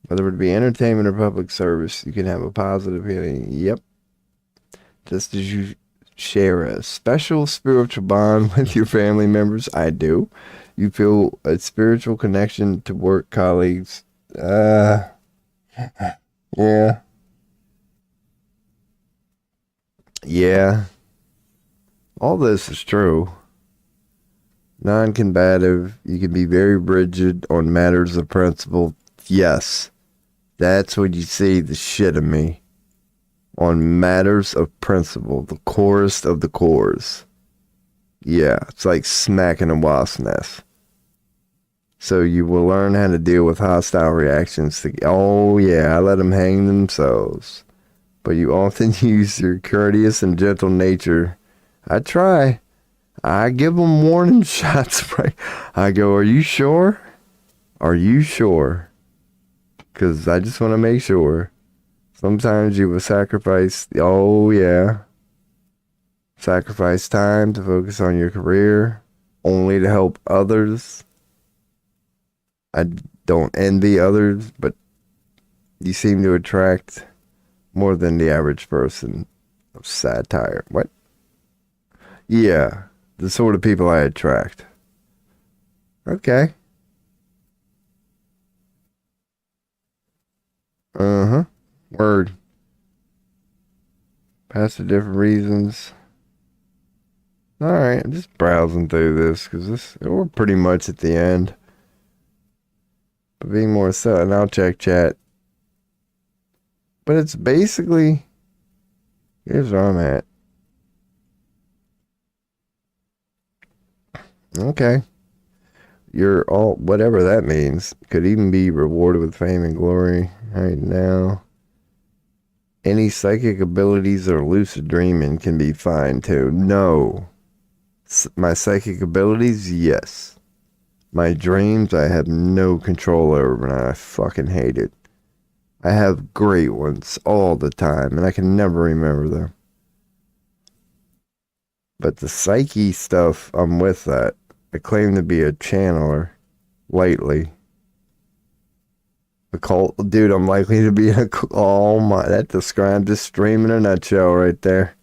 Speaker 1: Whether it be entertainment or public service, you can have a positive feeling. Yep. Just as you share a special spiritual bond with your family members, I do. You feel a spiritual connection to work colleagues. Yeah. Yeah. All this is true. Non-combative. You can be very rigid on matters of principle. Yes. That's when you see the shit of me. On matters of principle. The corest of the cores. Yeah. It's like smacking a wasp nest. So you will learn how to deal with hostile reactions. I let them hang themselves. But you often use your courteous and gentle nature. I try. I give them warning shots. Right? I go, are you sure? Are you sure? Because I just want to make sure. Sometimes you will sacrifice. Sacrifice time to focus on your career. Only to help others. I don't envy others, but you seem to attract more than the average person of satire. What? Yeah, the sort of people I attract. Okay. Word. Past the different reasons. Alright, I'm just browsing through this because we're pretty much at the end. But being more so, and I'll check chat. But it's basically, here's where I'm at. Okay. You're all, whatever that means, could even be rewarded with fame and glory right now. Any psychic abilities or lucid dreaming can be fine too. No. My psychic abilities, yes. My dreams, I have no control over, and I fucking hate it. I have great ones all the time, and I can never remember them. But the psyche stuff, I'm with that. I claim to be a channeler, lightly. Dude, I'm likely to be that describes this dream in a nutshell right there.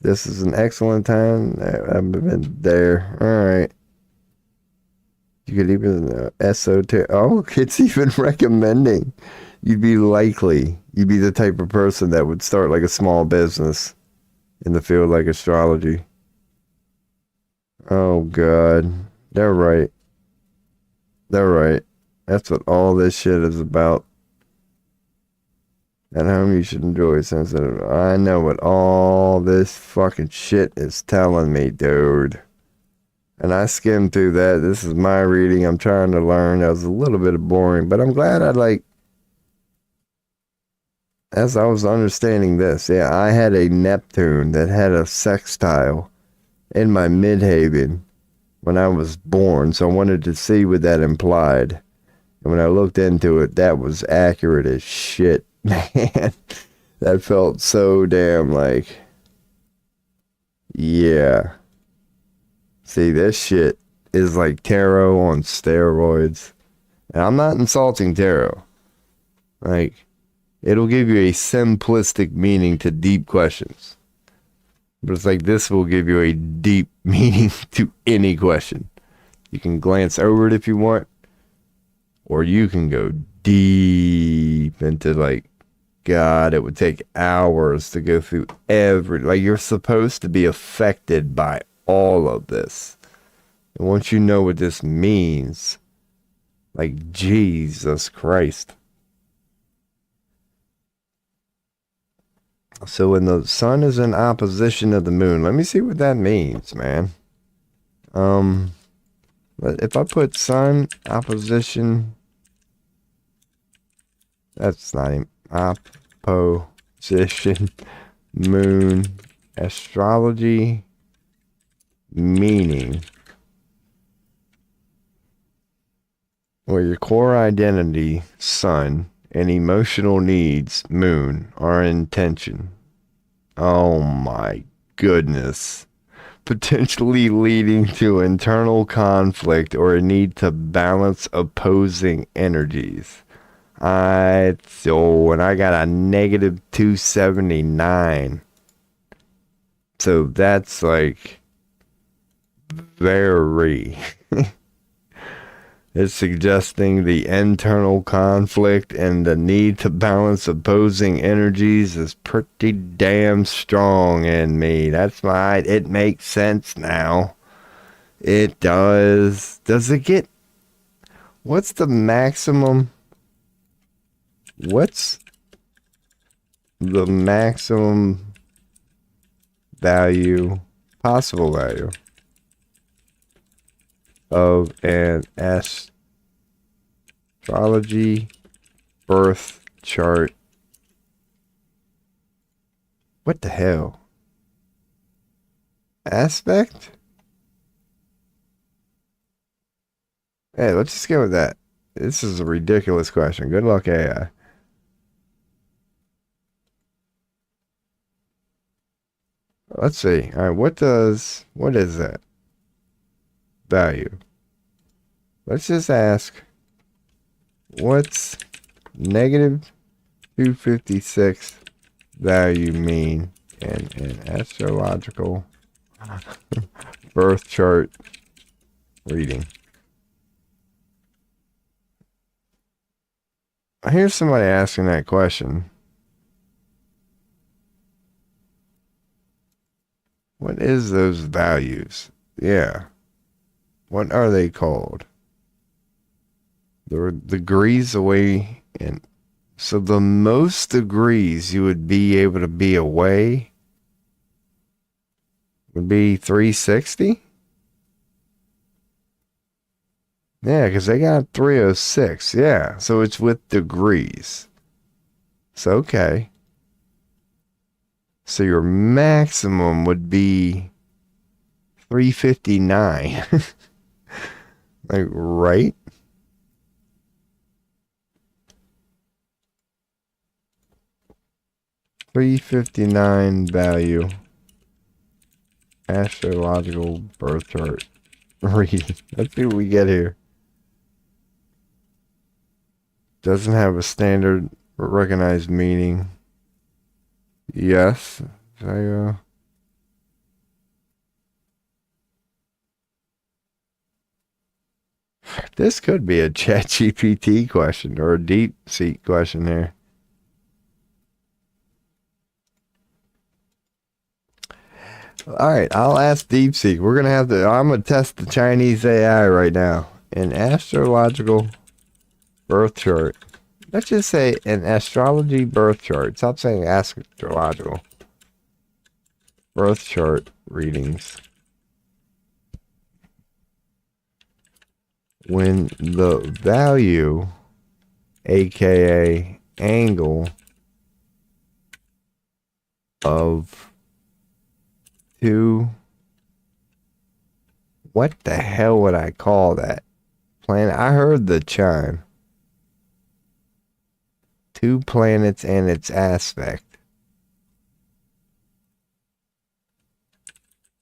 Speaker 1: This is an excellent time. I've been there. Alright. You could even esoteric. Oh, it's even recommending. You'd be the type of person that would start like a small business in the field like astrology. Oh, God. They're right. That's what all this shit is about. At home, you should enjoy sensitive. I know what all this fucking shit is telling me, dude. And I skimmed through that. This is my reading. I'm trying to learn. That was a little bit boring, but I'm glad as I was understanding this. Yeah, I had a Neptune that had a sextile in my midhaven when I was born. So I wanted to see what that implied. And when I looked into it, that was accurate as shit. Man, that felt so damn yeah. See, this shit is like tarot on steroids. And I'm not insulting tarot. Like, it'll give you a simplistic meaning to deep questions. But it's like this will give you a deep meaning to any question. You can glance over it if you want, or you can go deep into like, God, it would take hours to go through like you're supposed to be affected by all of this. And once you know what this means, like Jesus Christ. So when the sun is in opposition to the moon, let me see what that means, man. If I put sun opposition, that's not even opposition, moon, astrology, meaning, where your core identity, sun, and emotional needs, moon, are in tension. Oh my goodness. Potentially leading to internal conflict or a need to balance opposing energies. So, and I got a negative 279. So that's like very. It's suggesting the internal conflict and the need to balance opposing energies is pretty damn strong in me. It makes sense now. It does. Does it get, what's the maximum? What's the maximum value, possible value of an astrology birth chart? What the hell? Aspect? Hey, let's just go with that. This is a ridiculous question. Good luck, AI. Let's see. All right, what is that value? Let's just ask, what's negative 256 value mean in an astrological birth chart reading? Here's somebody asking that question. What is those values? Yeah. What are they called? The degrees away. And so the most degrees you would be able to be away would be 360. Yeah, because they got 306. Yeah, so it's with degrees. So, okay. So your maximum would be 359. Like, right? $359 value astrological birth chart reading. Let's see what we get here. Doesn't have a standard recognized meaning. Yes. This could be a ChatGPT question or a DeepSeek question here. All right, I'll ask DeepSeek. I'm going to test the Chinese AI right now. An astrological birth chart. Let's just say an astrology birth chart. Stop saying astrological. Birth chart readings. When the value, aka angle, of what the hell would I call that planet? I heard the chime. 2 planets and its aspect.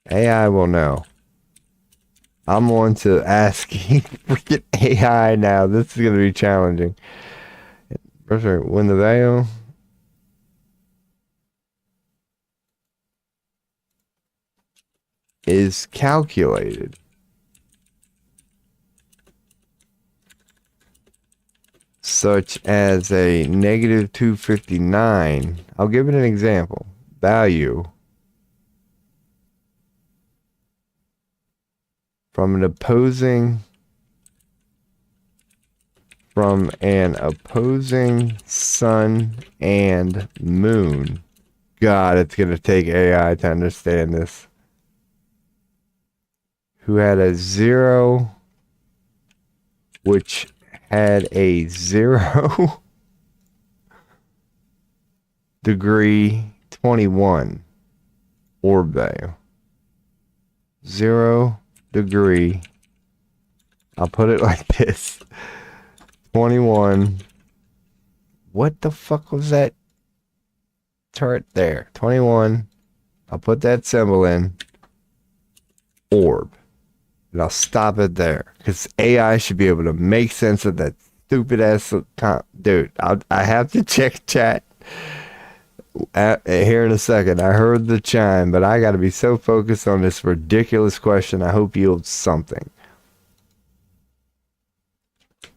Speaker 1: AI will know. I'm on to asking freaking AI now. This is going to be challenging. When the value is calculated such as a negative 259, I'll give it an example. Value from an opposing sun and moon. God, it's going to take AI to understand this. Who had a 0, which had a 0 degree 21 orb value. 0 degree. I'll put it like this. 21. What the fuck was that chart there? 21. I'll put that symbol in. Orb. And I'll stop it there. Because AI should be able to make sense of that stupid ass. Dude, I have to check chat here in a second. I heard the chime, but I got to be so focused on this ridiculous question. I hope yields something.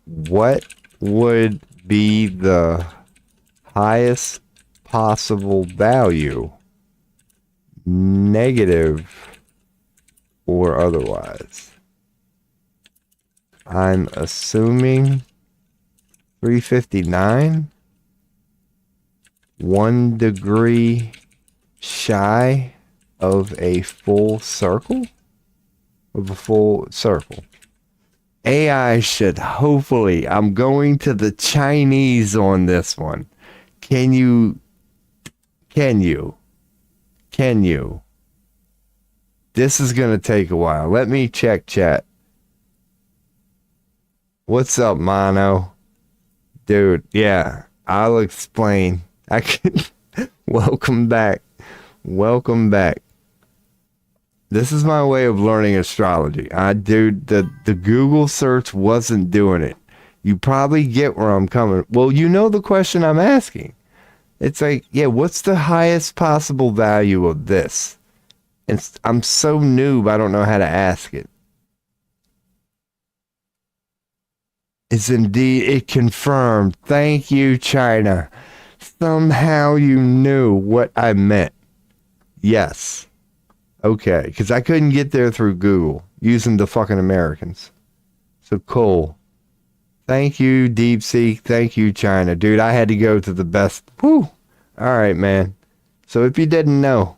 Speaker 1: What would be the highest possible value, negative or otherwise? I'm assuming 359, 1 degree shy of a full circle, AI should hopefully, I'm going to the Chinese on this one. Can you? This is going to take a while. Let me check chat. What's up, Mono? Dude, yeah, I'll explain. I can. Welcome back. This is my way of learning astrology. The Google search wasn't doing it. You probably get where I'm coming. Well, you know the question I'm asking. It's like, yeah, what's the highest possible value of this? And I'm so noob, I don't know how to ask it. It's indeed, it confirmed. Thank you, China. Somehow you knew what I meant. Yes. Okay, because I couldn't get there through Google using the fucking Americans. So cool. Thank you, DeepSeek. Thank you, China. Dude, I had to go to the best. Whew. All right, man. So if you didn't know,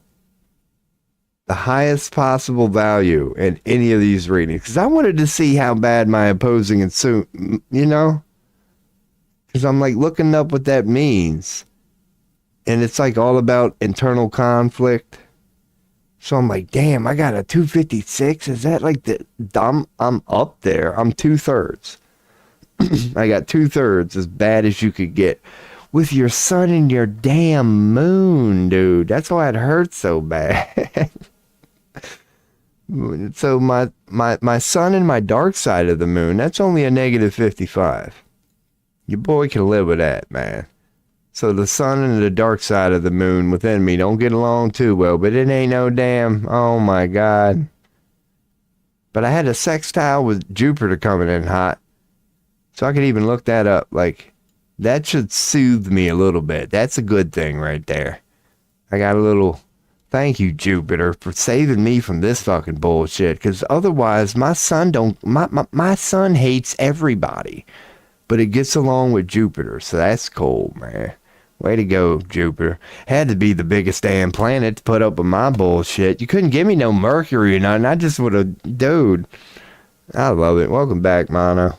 Speaker 1: the highest possible value in any of these readings, because I wanted to see how bad my opposing and soon, because I'm like looking up what that means. And it's like all about internal conflict. So I'm like, damn, I got a 256. Is that like I'm up there. I'm 2/3. I got 2/3 as bad as you could get. With your sun and your damn moon, dude. That's why it hurts so bad. So my sun and my dark side of the moon, that's only a negative 55. Your boy can live with that, man. So the sun and the dark side of the moon within me don't get along too well, but it ain't no damn, oh my God. But I had a sextile with Jupiter coming in hot. So I could even look that up. Like, that should soothe me a little bit. That's a good thing right there. I got a little, thank you, Jupiter, for saving me from this fucking bullshit. Because otherwise, my sun hates everybody. But it gets along with Jupiter, so that's cool, man. Way to go, Jupiter. Had to be the biggest damn planet to put up with my bullshit. You couldn't give me no Mercury or nothing. I just would have, dude. I love it. Welcome back, Mono.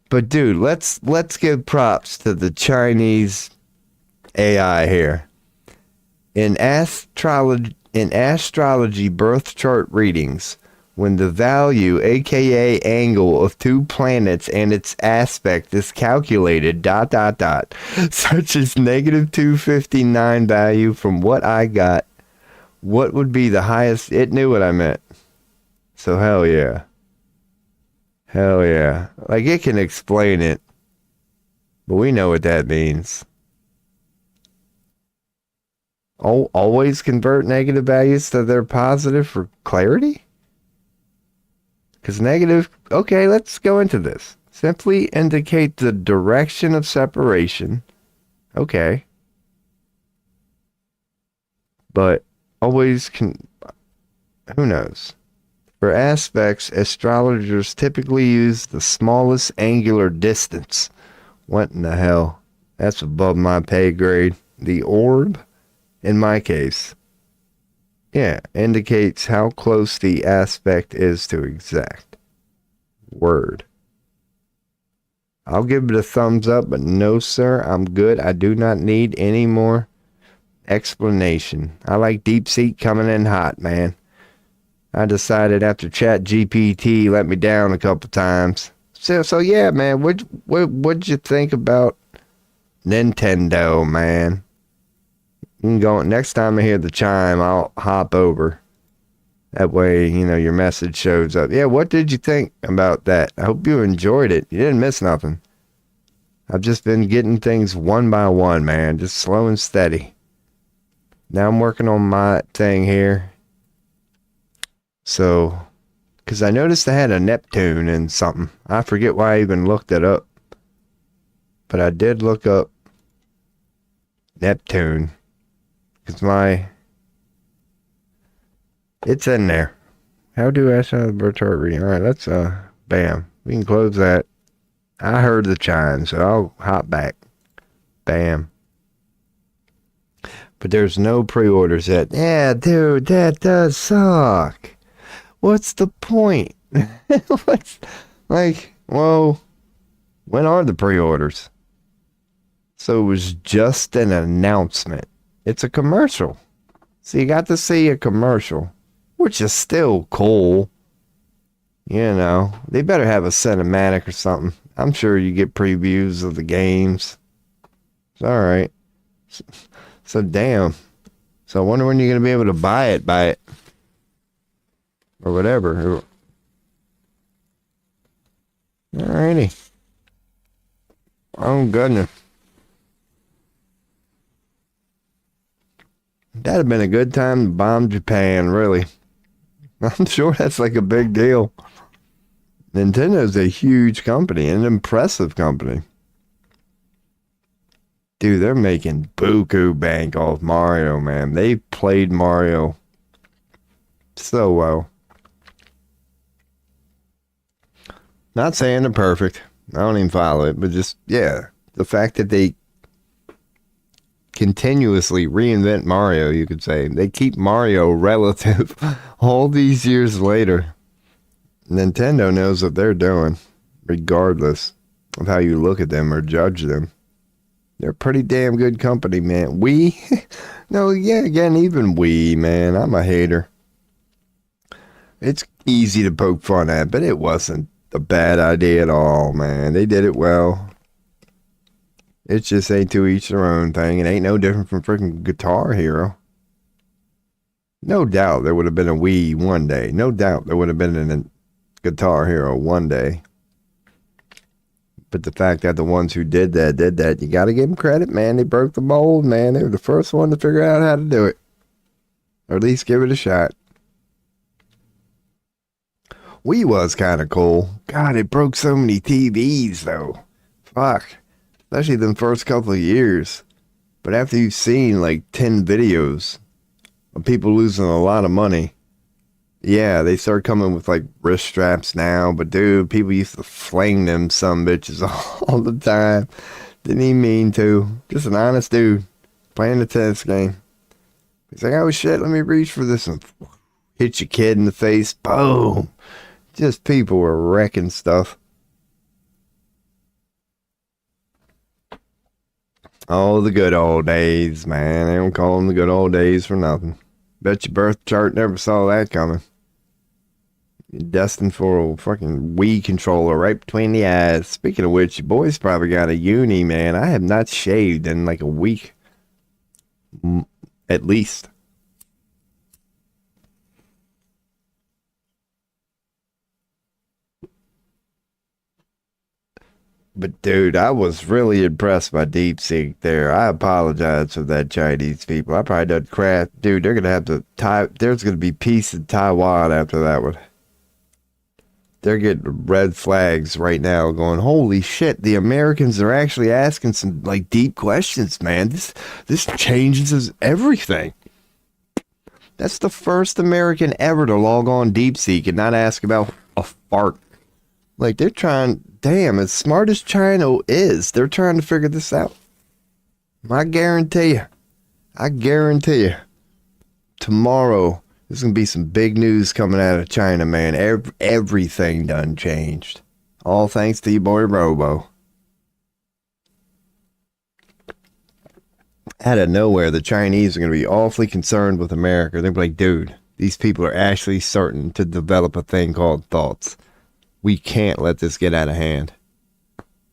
Speaker 1: But dude, let's give props to the Chinese AI here. In astrology birth chart readings, when the value, aka angle, of two planets and its aspect is calculated, such as negative 259 value from what I got, what would be the highest? It knew what I meant. So hell yeah. Hell yeah. Like it can explain it, but we know what that means. Always convert negative values to their positive for clarity? Because negative, okay, let's go into this. Simply indicate the direction of separation. Okay. But always who knows? For aspects, astrologers typically use the smallest angular distance. What in the hell? That's above my pay grade. The orb, in my case, yeah, indicates how close the aspect is to exact. Word. I'll give it a thumbs up, but no, sir, I'm good. I do not need any more explanation. I like Deep Seek coming in hot, man. I decided after Chat GPT let me down a couple times. So yeah, man, what'd you think about Nintendo, man? You can go next time I hear the chime, I'll hop over. That way, your message shows up. Yeah, what did you think about that? I hope you enjoyed it. You didn't miss nothing. I've just been getting things one by one, man, just slow and steady. Now I'm working on my thing here. So, because I noticed I had a Neptune in something. I forget why I even looked it up. But I did look up Neptune. Because it's in there. How do I sound the birth chart reading? Alright, let's, bam. We can close that. I heard the chime, so I'll hop back. Bam. But there's no pre-orders yet. Yeah, dude, that does suck. What's the point? Well, when are the pre-orders? So it was just an announcement. It's a commercial. So you got to see a commercial, which is still cool. They better have a cinematic or something. I'm sure you get previews of the games. It's alright. So damn. So I wonder when you're going to be able to buy it. Or whatever. Alrighty. Oh, goodness. That'd have been a good time to bomb Japan, really. I'm sure that's like a big deal. Nintendo's a huge company, an impressive company. Dude, they're making buku bank off Mario, man. They played Mario so well. Not saying they're perfect. I don't even follow it, but just, yeah. The fact that they continuously reinvent Mario, you could say. They keep Mario relative all these years later. Nintendo knows what they're doing, regardless of how you look at them or judge them. They're a pretty damn good company, man. No, yeah, again, even man. I'm a hater. It's easy to poke fun at, but it wasn't a bad idea at all, man. They did it well. It's just ain't to each their own thing. It ain't no different from freaking Guitar Hero. No doubt there would have been a Wii one day. No doubt there would have been a Guitar Hero one day. But the fact that the ones who did that, you got to give them credit, man. They broke the mold, man. They were the first one to figure out how to do it. Or at least give it a shot. Wii was kind of cool. God, it broke so many TVs, though. Fuck. Especially the first couple of years. But after you've seen like 10 videos of people losing a lot of money, yeah, they start coming with like wrist straps now. But dude, people used to fling them some bitches all the time. Didn't even mean to. Just an honest dude playing a tennis game. He's like, oh shit, let me reach for this and hit your kid in the face. Boom. Just people were wrecking stuff. Oh, the good old days, man. They don't call them the good old days for nothing. Bet your birth chart never saw that coming. You're destined for a fucking Wii controller right between the eyes. Speaking of which, your boy's probably got a uni, man. I have not shaved in like a week. At least. But dude, I was really impressed by DeepSeek there. I apologize for that Chinese people. I probably done crap. Dude, they're gonna have to there's gonna be peace in Taiwan after that one. They're getting red flags right now going, holy shit, the Americans are actually asking some like deep questions, man. This changes everything. That's the first American ever to log on DeepSeek and not ask about a fart. Like, they're trying, damn, as smart as China is, they're trying to figure this out. I guarantee you, tomorrow, there's going to be some big news coming out of China, man. Everything done changed. All thanks to your boy Robo. Out of nowhere, the Chinese are going to be awfully concerned with America. They're like, dude, these people are actually starting to develop a thing called thoughts. We can't let this get out of hand.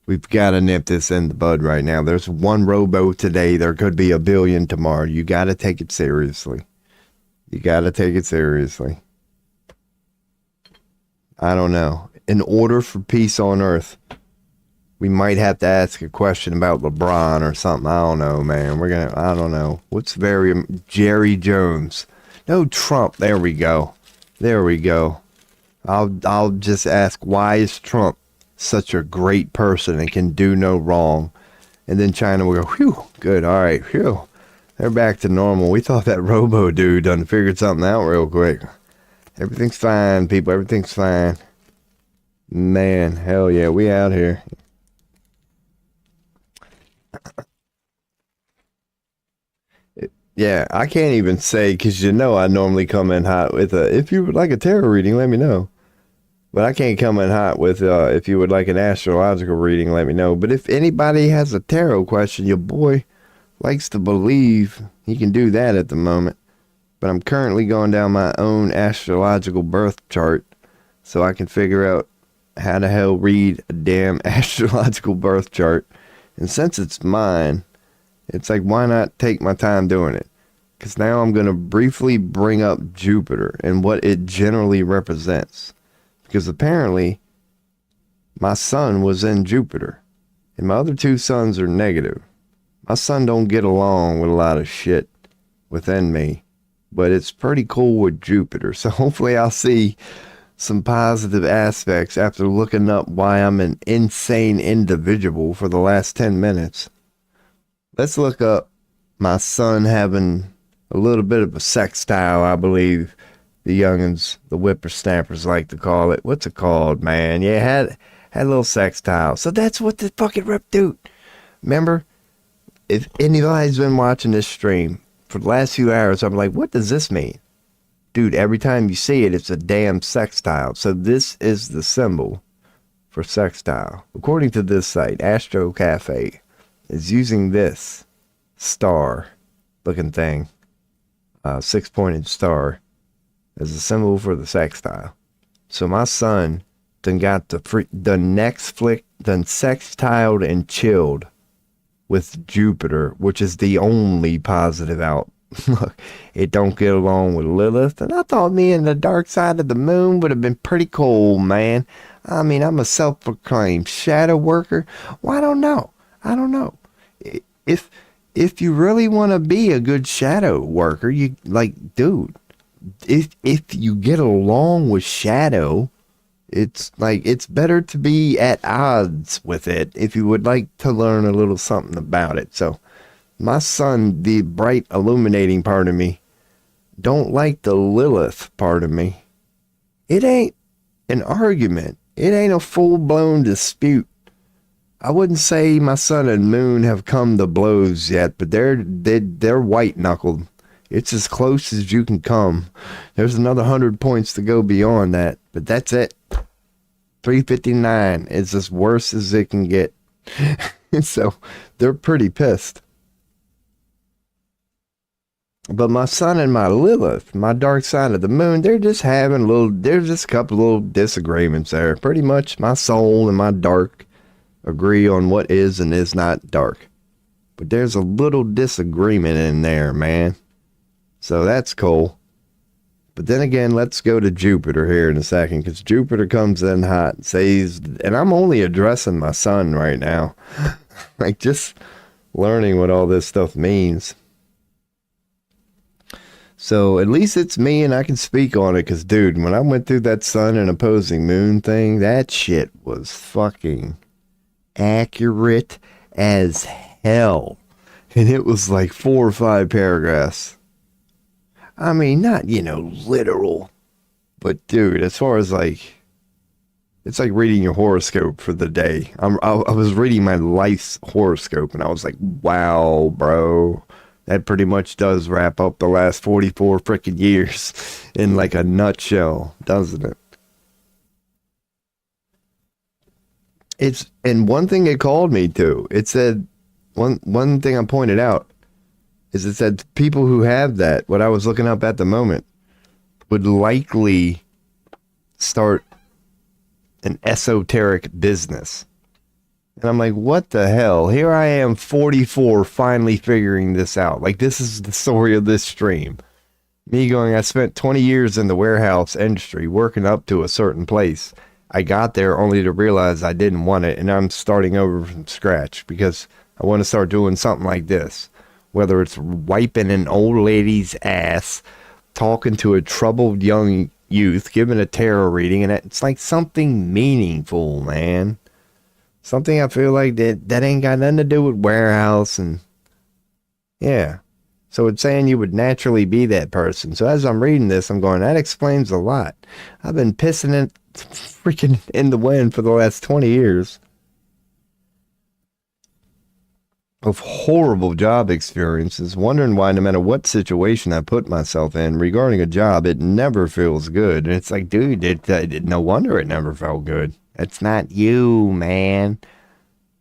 Speaker 1: We've got to nip this in the bud right now. There's one Robo today. There could be a billion tomorrow. You got to take it seriously. You got to take it seriously. I don't know. In order for peace on Earth, we might have to ask a question about LeBron or something. I don't know, man. I don't know. What's Jerry Jones? No, Trump. There we go. I'll just ask, why is Trump such a great person and can do no wrong? And then China will go, whew, good, all right, phew. They're back to normal. We thought that Robo dude done figured something out real quick. Everything's fine, people. Everything's fine. Man, hell yeah, we out here. Yeah, I can't even say, because I normally come in hot with if you would like a tarot reading, let me know. But I can't come in hot with, if you would like an astrological reading, let me know. But if anybody has a tarot question, your boy likes to believe he can do that at the moment. But I'm currently going down my own astrological birth chart so I can figure out how the hell read a damn astrological birth chart. And since it's mine, it's like, why not take my time doing it? Because now I'm going to briefly bring up Jupiter and what it generally represents. Because apparently, my sun was in Jupiter, and my other two suns are negative. My sun don't get along with a lot of shit within me, but it's pretty cool with Jupiter. So hopefully I'll see some positive aspects after looking up why I'm an insane individual for the last 10 minutes. Let's look up my sun having a little bit of a sextile, I believe. The youngins, the whippersnappers like to call it. What's it called, man? Yeah, had a little sextile. So that's what the fucking dude. Remember, if anybody's been watching this stream for the last few hours, I'm like, what does this mean? Dude, every time you see it, it's a damn sextile. So this is the symbol for sextile. According to this site, Astro Cafe is using this star looking thing, 6-pointed star, as a symbol for the sextile. So my sun done got the next flick, done sextiled and chilled with Jupiter, which is the only positive out. Look, it don't get along with Lilith, and I thought me and the dark side of the moon would have been pretty cool, man. I mean, I'm a self-proclaimed shadow worker. Well, I don't know. If you really want to be a good shadow worker, you like, dude, if you get along with shadow, it's like, it's better to be at odds with it if you would like to learn a little something about it. So my sun, the bright illuminating part of me, don't like the Lilith part of me. It ain't an argument. It ain't a full-blown dispute. I wouldn't say my sun and moon have come to blows yet, but they're white-knuckled. It's as close as you can come. There's another 100 points to go beyond that, but that's it. 359 is as worse as it can get. So they're pretty pissed. But my sun and my Lilith, my dark side of the moon, there's just a couple little disagreements there. Pretty much my soul and my dark agree on what is and is not dark. But there's a little disagreement in there, man. So that's cool. But then again, let's go to Jupiter here in a second, because Jupiter comes in hot and says, and I'm only addressing my son right now, like just learning what all this stuff means. So at least it's me and I can speak on it, because dude, when I went through that sun and opposing moon thing, that shit was fucking accurate as hell. And it was like 4 or 5 paragraphs. I mean, not, literal, but dude, as far as like, it's like reading your horoscope for the day. I was reading my life's horoscope and I was like, wow, bro, that pretty much does wrap up the last 44 freaking years in like a nutshell, doesn't it? And one thing it called me to, it said, one thing I pointed out, is it said people who have that, what I was looking up at the moment, would likely start an esoteric business. And I'm like, what the hell? Here I am, 44, finally figuring this out. Like, this is the story of this stream. Me going, I spent 20 years in the warehouse industry, working up to a certain place. I got there only to realize I didn't want it, and I'm starting over from scratch because I want to start doing something like this. Whether it's wiping an old lady's ass, talking to a troubled young youth, giving a tarot reading, and it's like something meaningful, man. Something I feel like that ain't got nothing to do with warehouse, and yeah. So it's saying you would naturally be that person. So as I'm reading this, I'm going, that explains a lot. I've been pissing it freaking in the wind for the last 20 years. Of horrible job experiences, wondering why no matter what situation I put myself in regarding a job, it never feels good. And it's like, dude, no wonder it never felt good. It's not you, man.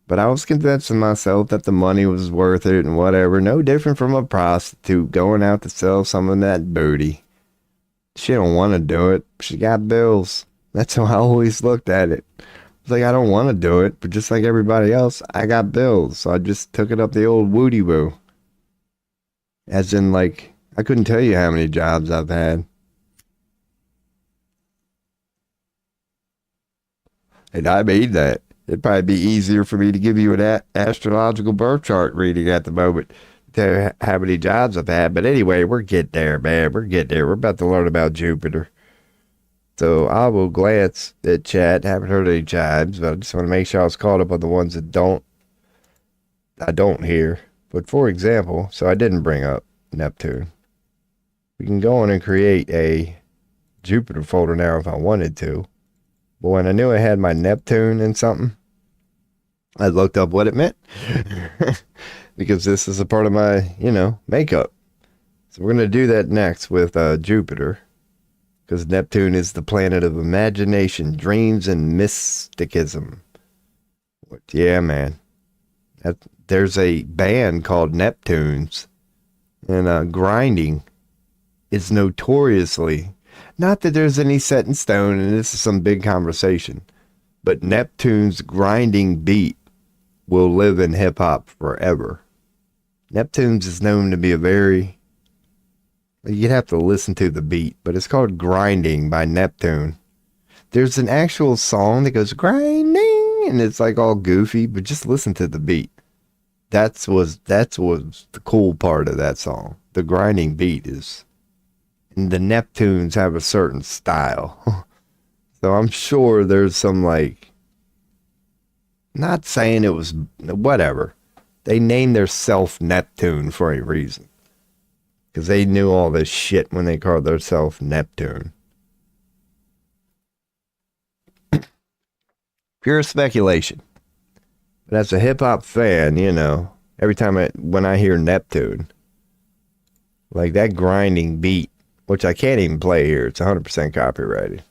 Speaker 1: But I was convincing myself that the money was worth it and whatever. No different from a prostitute going out to sell some of that booty. She don't want to do it. She got bills. That's how I always looked at it. It's like, I don't want to do it, but just like everybody else, I got bills. So I just took it up the old woody woo. As in, like, I couldn't tell you how many jobs I've had. And I made that. It'd probably be easier for me to give you an astrological birth chart reading at the moment to how many jobs I've had. But anyway, we're getting there, man. We're getting there. We're about to learn about Jupiter. So I will glance at chat. Haven't heard any chimes, but I just want to make sure I was caught up on the ones that I don't hear. But for example, so I didn't bring up Neptune. We can go on and create a Jupiter folder now if I wanted to. But when I knew I had my Neptune in something, I looked up what it meant. Because this is a part of my, makeup. So we're going to do that next with Jupiter. Because Neptune is the planet of imagination, dreams, and mysticism. Yeah, man. There's a band called Neptunes. And grinding is notoriously, not that there's any set in stone, and this is some big conversation, but Neptune's grinding beat will live in hip-hop forever. Neptune's is known to be a very... You'd have to listen to the beat, but it's called Grinding by Neptune. There's an actual song that goes grinding, and it's like all goofy, but just listen to the beat. That was the cool part of that song. The grinding beat is, and the Neptunes have a certain style. So I'm sure there's some not saying it was, whatever. They named their self Neptune for a reason. Because they knew all this shit when they called themselves Neptune. Pure speculation. But as a hip-hop fan, every time when I hear Neptune, like that grinding beat, which I can't even play here, it's 100% copyrighted.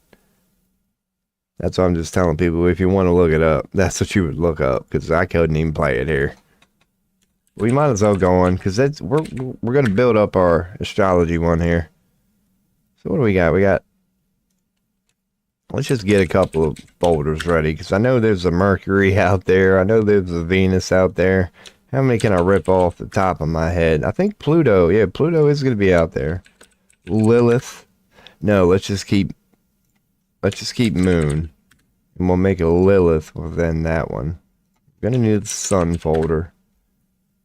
Speaker 1: That's why I'm just telling people, if you want to look it up, that's what you would look up, because I couldn't even play it here. We might as well go on, because we're going to build up our astrology one here. So what do we got? Let's just get a couple of folders ready, because I know there's a Mercury out there. I know there's a Venus out there. How many can I rip off the top of my head? I think Pluto. Yeah, Pluto is going to be out there. Lilith. No, let's just keep Moon. And we'll make a Lilith within that one. Gonna need the Sun folder.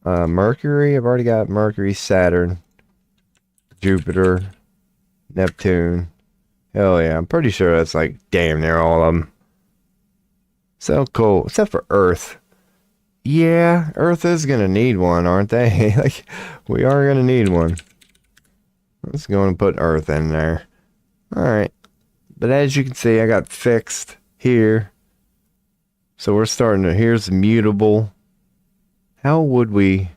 Speaker 1: Mercury, I've already got Mercury, Saturn, Jupiter, Neptune. Hell yeah, I'm pretty sure that's like damn near all of them. So cool, except for Earth. Yeah, Earth is gonna need one, aren't they? Like, we are gonna need one. Let's go and put Earth in there. Alright. But as you can see, I got fixed here. So we're starting to, here's mutable. How would we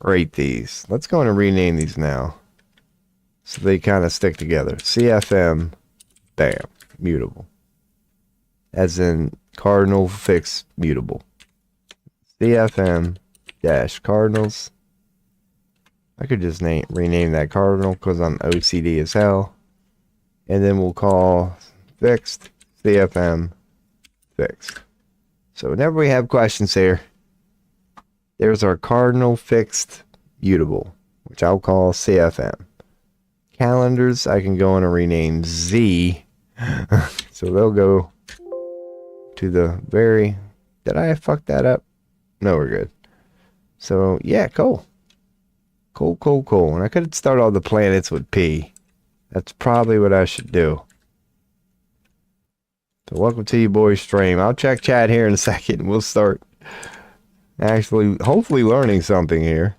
Speaker 1: rate these? Let's go and rename these now. So they kind of stick together. CFM, bam, mutable. As in cardinal fixed mutable. CFM dash cardinals. I could just rename that cardinal because I'm OCD as hell. And then we'll call fixed CFM fixed. So whenever we have questions here, there's our cardinal fixed mutable, which I'll call CFM. Calendars, I can go in and rename Z. So they'll go to the very... Did I fuck that up? No, we're good. So, yeah, cool. Cool. And I could start all the planets with P. That's probably what I should do. So welcome to your boy's stream. I'll check chat here in a second. We'll start actually, hopefully learning something here.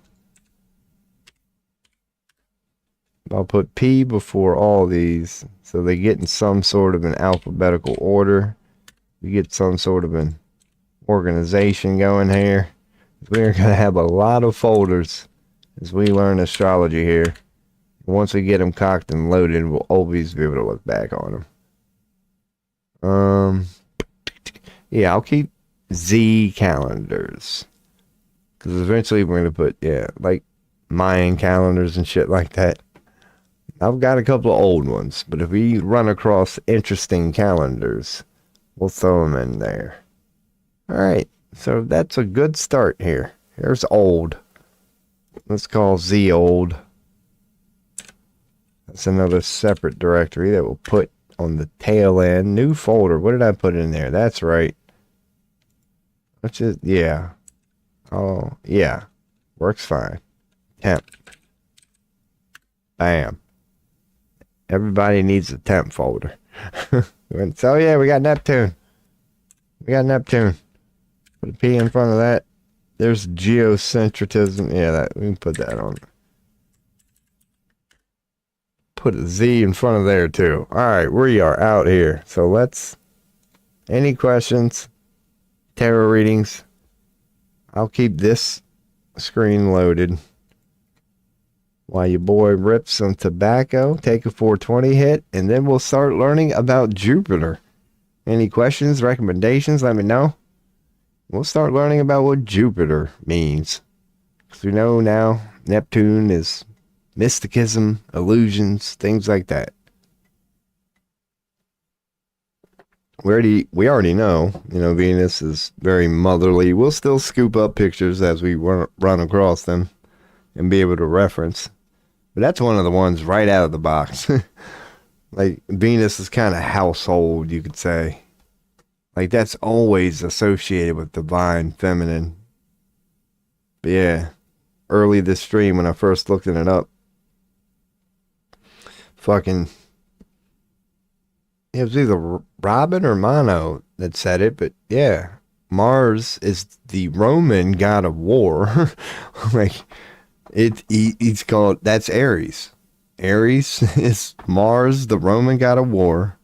Speaker 1: I'll put P before all these so they get in some sort of an alphabetical order. We get some sort of an organization going here. We're going to have a lot of folders as we learn astrology here. Once we get them cocked and loaded, we'll always be able to look back on them. Yeah, I'll keep Z calendars. Because eventually we're going to put, yeah, like Mayan calendars and shit like that. I've got a couple of old ones, but if we run across interesting calendars, we'll throw them in there. Alright, so that's a good start here. Here's old. Let's call Z old. That's another separate directory that we'll put on the tail end. New folder. What did I put in there? That's right. Let's just, yeah. Oh, yeah. Works fine. Temp. Bam. Everybody needs a temp folder. So, yeah, we got Neptune. Put a P in front of that. There's geocentrism. Yeah, that we can put that on. Put a Z in front of there too. Alright, we are out here. So let's... Any questions? Tarot readings? I'll keep this screen loaded. While your boy rips some tobacco, take a 420 hit, and then we'll start learning about Jupiter. Any questions, recommendations, let me know. We'll start learning about what Jupiter means. Because we know now Neptune is mysticism, illusions, things like that. We already know, Venus is very motherly. We'll still scoop up pictures as we run across them and be able to reference. But that's one of the ones right out of the box. Like, Venus is kind of household, you could say. Like, that's always associated with divine feminine. But yeah, early this stream when I first looked it up, fucking, it was either Robin or Mono that said it, but yeah, Mars is the Roman god of war. Like, it's called, that's Aries. Aries is Mars, the Roman god of war,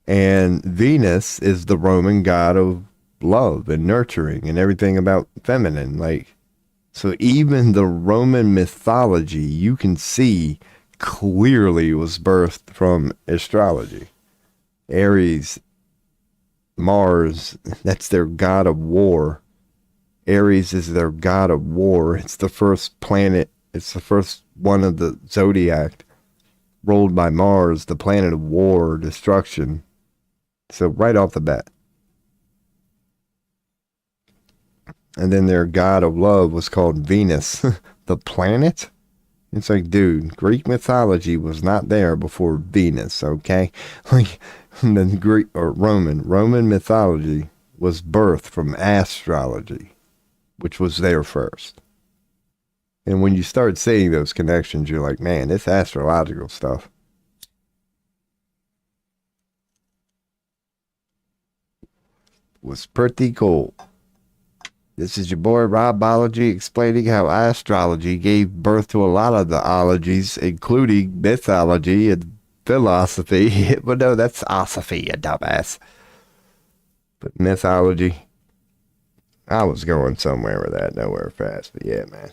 Speaker 1: and Venus is the Roman god of love and nurturing and everything about feminine. Like, so even the Roman mythology, you can see clearly was birthed from astrology. Aries, Mars, that's their god of war. Aries is their god of war. It's the first planet. It's the first one of the zodiac ruled by Mars, the planet of war, destruction. So right off the bat. And then their god of love was called Venus, the planet. It's like, dude, Greek mythology was not there before Venus, okay? Like, the Greek or Roman mythology was birthed from astrology, which was there first. And when you start seeing those connections, you're like, man, this astrological stuff was pretty cool. This is your boy Robology explaining how astrology gave birth to a lot of the ologies, including mythology and philosophy. But no, that's osophy, you dumbass. But mythology, I was going somewhere with that, nowhere fast. But yeah, man.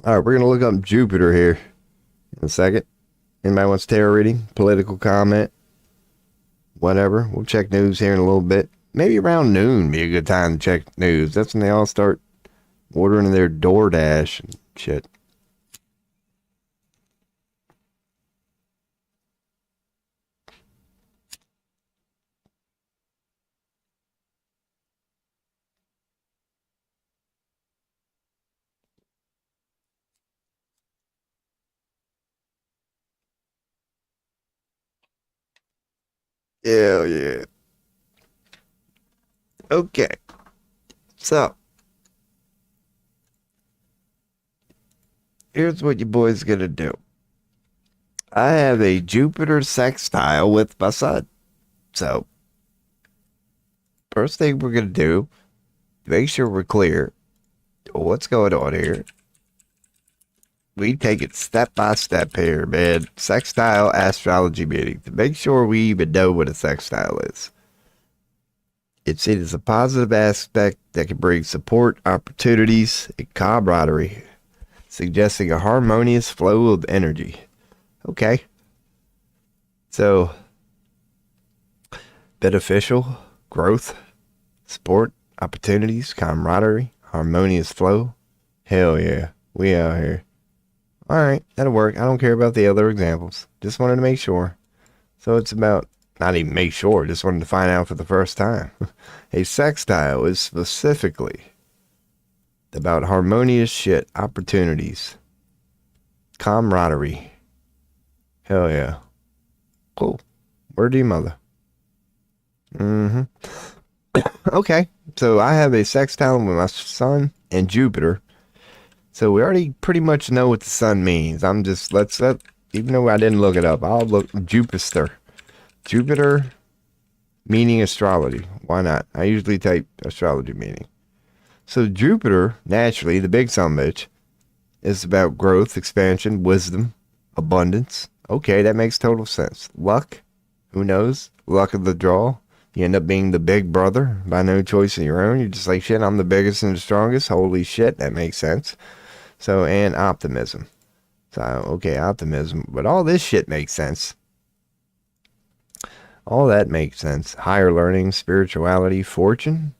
Speaker 1: All right, we're going to look up Jupiter here in a second. Anybody wants tarot reading, political comment, whatever. We'll check news here in a little bit. Maybe around noon be a good time to check news. That's when they all start ordering their DoorDash and shit. Hell yeah. Okay. So, here's what your boy's gonna do. I have a Jupiter sextile with my sun. So, first thing we're gonna do, make sure we're clear on what's going on here. We take it step by step here, man. Sextile astrology meeting to make sure we even know what a sextile is. It's seen as a positive aspect that can bring support, opportunities, and camaraderie, suggesting a harmonious flow of energy. Okay. So, beneficial, growth, support, opportunities, camaraderie, harmonious flow. Hell yeah, we out here. Alright, that'll work. I don't care about the other examples. Just wanted to make sure. So it's about, not even make sure, just wanted to find out for the first time. A sextile is specifically about harmonious shit, opportunities, camaraderie. Hell yeah. Cool. Word to your mother. Okay, so I have a sextile with my sun and Jupiter. So we already pretty much know what the sun means. I'm just, even though I didn't look it up, I'll look Jupiter. Jupiter meaning astrology. Why not? I usually type astrology meaning. So Jupiter, naturally, the big son bitch, is about growth, expansion, wisdom, abundance. Okay, that makes total sense. Luck, who knows? Luck of the draw. You end up being the big brother by no choice of your own. You're just like, shit, I'm the biggest and the strongest. Holy shit, that makes sense. So, and optimism. So, okay, optimism. But all this shit makes sense. All that makes sense. Higher learning, spirituality, fortune.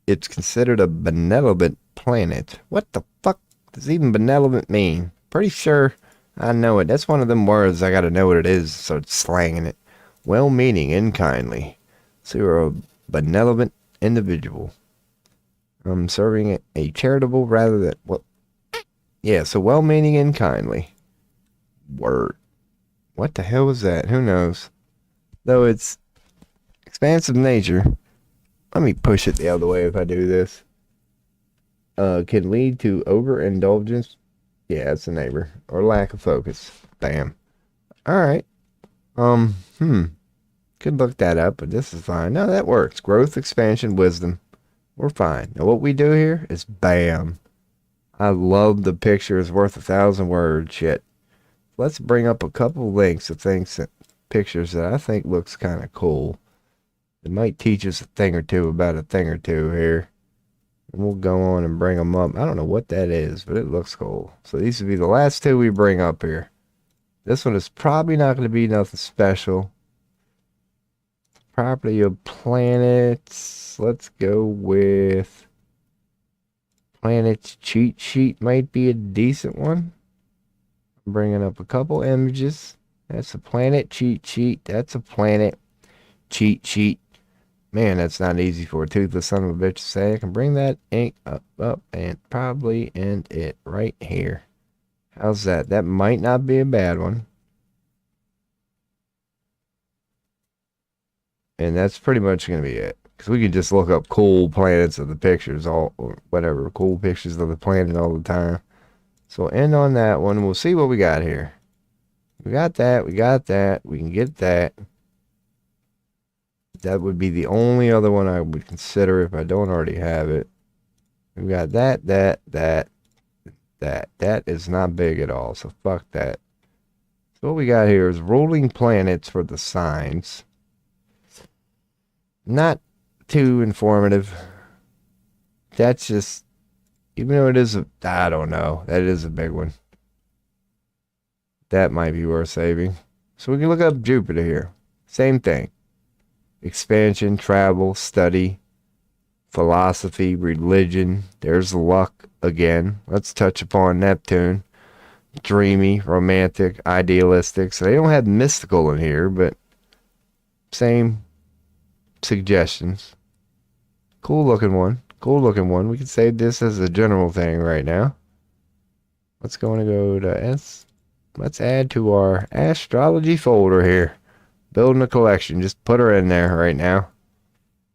Speaker 1: It's considered a benevolent planet. What the fuck does even benevolent mean? Pretty sure I know it. That's one of them words I gotta know what it is, so it's slanging it. Well-meaning and kindly. So you're a benevolent individual. Serving a charitable rather than, well, yeah, so well-meaning and kindly. Word. What the hell was that? Who knows? Though it's expansive nature. Let me push it the other way if I do this. Can lead to overindulgence. Yeah, it's a neighbor. Or lack of focus. Bam. Alright. Could look that up, but this is fine. No, that works. Growth, expansion, wisdom. We're fine. Now what we do here is bam. I love the picture is worth 1,000 words shit. Let's bring up a couple links of things that pictures that I think looks kind of cool. It might teach us a thing or two about a thing or two here. And we'll go on and bring them up. I don't know what that is, but it looks cool. So these would be the last two we bring up here. This one is probably not going to be nothing special. Property of planets. Let's go with planets cheat sheet might be a decent one. I'm bringing up a couple images. That's a planet cheat sheet. That's a planet cheat sheet. Man, that's not easy for a toothless son of a bitch to say. I can bring that ink up, and probably end it right here. How's that? That might not be a bad one. And that's pretty much going to be it. Because we can just look up cool planets of the pictures, or whatever, cool pictures of the planet all the time. So we'll end on that one. We'll see what we got here. We got that. We got that. We can get that. That would be the only other one I would consider if I don't already have it. We got that. That is not big at all, so fuck that. So what we got here is rolling planets for the signs. Not too informative. That's just, even though it is I don't know. That is a big one. That might be worth saving. So we can look up Jupiter here. Same thing. Expansion, travel, study, philosophy, religion. There's luck again. Let's touch upon Neptune. Dreamy, romantic, idealistic. So they don't have mystical in here, but same suggestions. Cool looking one. Cool looking one. We can save this as a general thing right now. Let's go to S. Let's add to our astrology folder here. Building a collection. Just put her in there right now.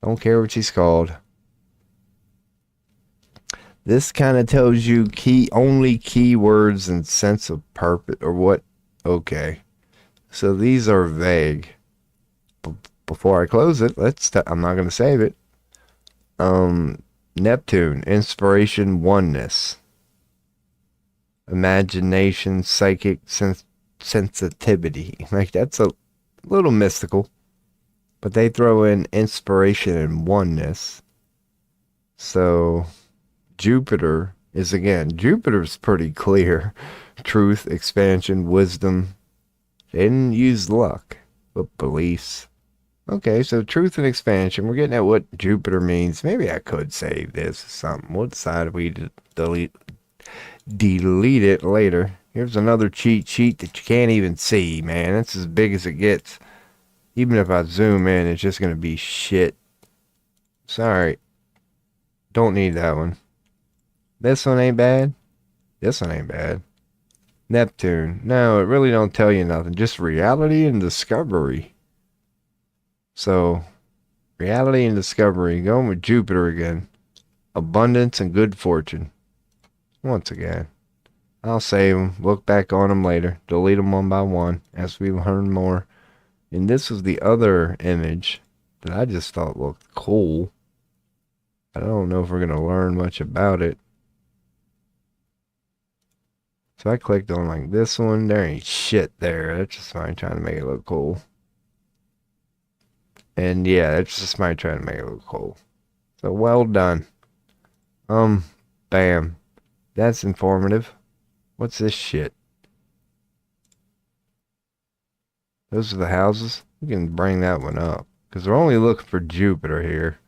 Speaker 1: Don't care what she's called. This kind of tells you only keywords and sense of purpose or what. Okay. So these are vague. Before I close it, I'm not going to save it. Neptune, inspiration, oneness, imagination, psychic sensitivity. Like, that's a little mystical, but they throw in inspiration and oneness. So Jupiter's pretty clear. Truth, expansion, wisdom. They didn't use luck, but beliefs. Okay, so truth and expansion. We're getting at what Jupiter means. Maybe I could save this or something. We'll decide if we delete it later. Here's another cheat sheet that you can't even see, man. That's as big as it gets. Even if I zoom in, it's just going to be shit. Sorry. Don't need that one. This one ain't bad. This one ain't bad. Neptune. No, it really don't tell you nothing. Just reality and discovery. So, reality and discovery. Going with Jupiter again. Abundance and good fortune. Once again. I'll save them. Look back on them later. Delete them one by one as we learn more. And this was the other image that I just thought looked cool. I don't know if we're going to learn much about it. So I clicked on like this one. There ain't shit there. That's just fine trying to make it look cool. And yeah, that's just my trying to make it look cool. So well done. Bam. That's informative. What's this shit? Those are the houses. We can bring that one up. Because we're only looking for Jupiter here.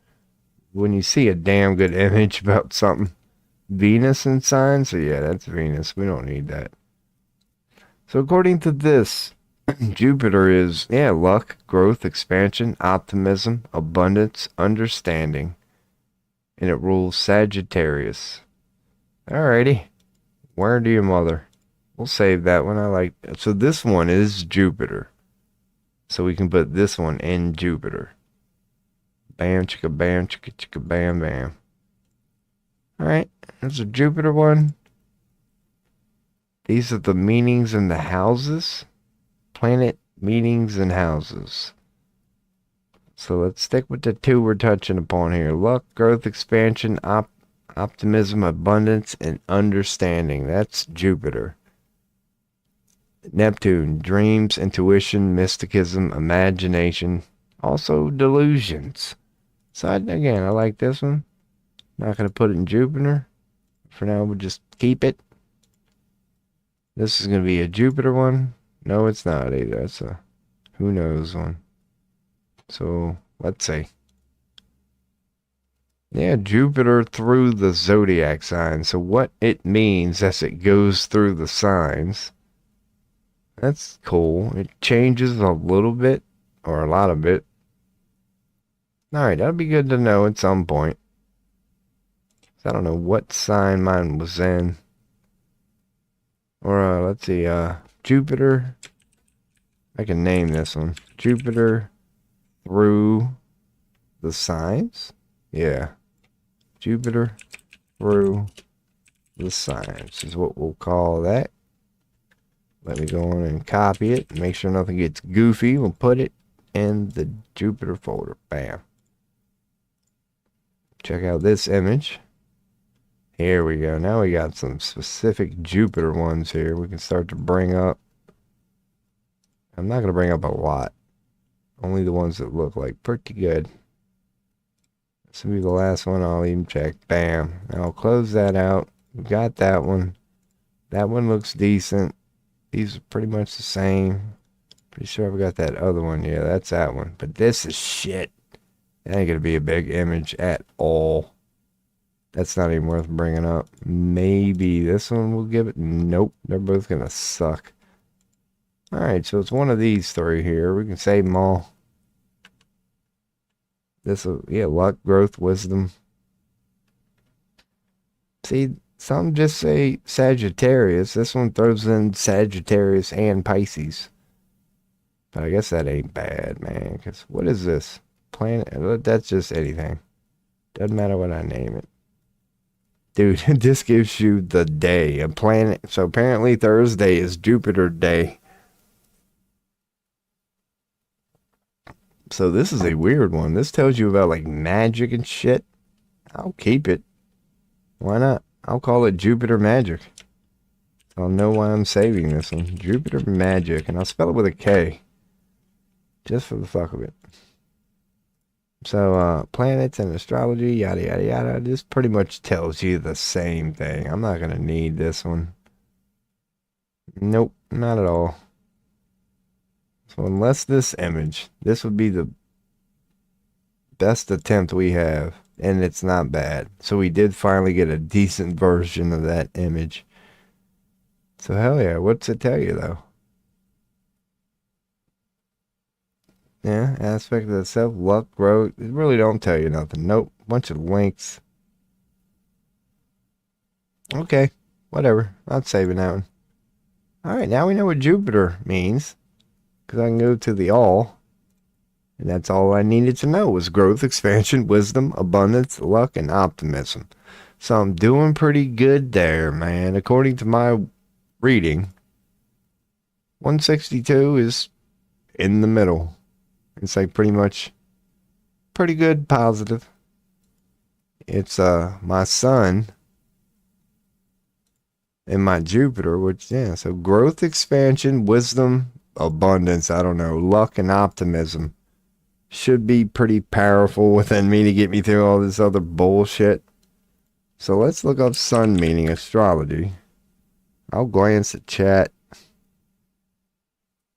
Speaker 1: When you see a damn good image about something. Venus and signs? So yeah, that's Venus. We don't need that. So according to this, Jupiter is, luck, growth, expansion, optimism, abundance, understanding. And it rules Sagittarius. Alrighty. Where do you mother? We'll save that one. I like that. So this one is Jupiter. So we can put this one in Jupiter. Bam, chicka, bam, chicka, chicka, bam, bam. Alright. There's a Jupiter one. These are the meanings in the houses. Planet meanings and houses. So let's stick with the two we're touching upon here. Luck, growth, expansion, optimism, abundance, and understanding. That's Jupiter. Neptune, dreams, intuition, mysticism, imagination. Also delusions. So I like this one. Not going to put it in Jupiter. For now, we'll just keep it. This is going to be a Jupiter one. No, it's not either. That's a who knows one. So, let's see. Yeah, Jupiter through the zodiac sign. So what it means as it goes through the signs. That's cool. It changes a little bit, or a lot of it. Alright, that'll be good to know at some point. I don't know what sign mine was in. Or, let's see, Jupiter. I can name this one. Jupiter through the signs? Yeah. Jupiter through the signs is what we'll call that. Let me go on and copy it. Make sure nothing gets goofy. We'll put it in the Jupiter folder. Bam. Check out this image. Here we go. Now we got some specific Jupiter ones here we can start to bring up. I'm not going to bring up a lot. Only the ones that look like pretty good. This will be the last one I'll even check. Bam. Now I'll close that out. We got that one. That one looks decent. These are pretty much the same. Pretty sure I've got that other one. Yeah, that's that one. But this is shit. That ain't going to be a big image at all. That's not even worth bringing up. Maybe this one will give it. Nope. They're both going to suck. Alright, so it's one of these three here. We can save them all. This will, yeah, luck, growth, wisdom. See, some just say Sagittarius. This one throws in Sagittarius and Pisces. But I guess that ain't bad, man. Because what is this? Planet? That's just anything. Doesn't matter what I name it. Dude, this gives you the day. A planet. So apparently Thursday is Jupiter Day. So this is a weird one. This tells you about like magic and shit. I'll keep it. Why not? I'll call it Jupiter Magic. I'll know why I'm saving this one. Jupiter Magic. And I'll spell it with a K. Just for the fuck of it. So, planets and astrology, yada, yada, yada. This pretty much tells you the same thing. I'm not going to need this one. Nope, not at all. So unless this image, this would be the best attempt we have. And it's not bad. So we did finally get a decent version of that image. So hell yeah, what's it tell you though? Yeah, aspect of the self, luck, growth. It really don't tell you nothing. Nope, bunch of links. Okay, whatever. I'm saving that one. Alright, now we know what Jupiter means. Because I can go to the all. And that's all I needed to know was growth, expansion, wisdom, abundance, luck, and optimism. So I'm doing pretty good there, man. According to my reading, 162 is in the middle. It's like pretty much pretty good, positive. It's my sun and my Jupiter, which, yeah, so growth, expansion, wisdom, abundance, I don't know, luck and optimism should be pretty powerful within me to get me through all this other bullshit. So let's look up sun meaning astrology. I'll glance at chat.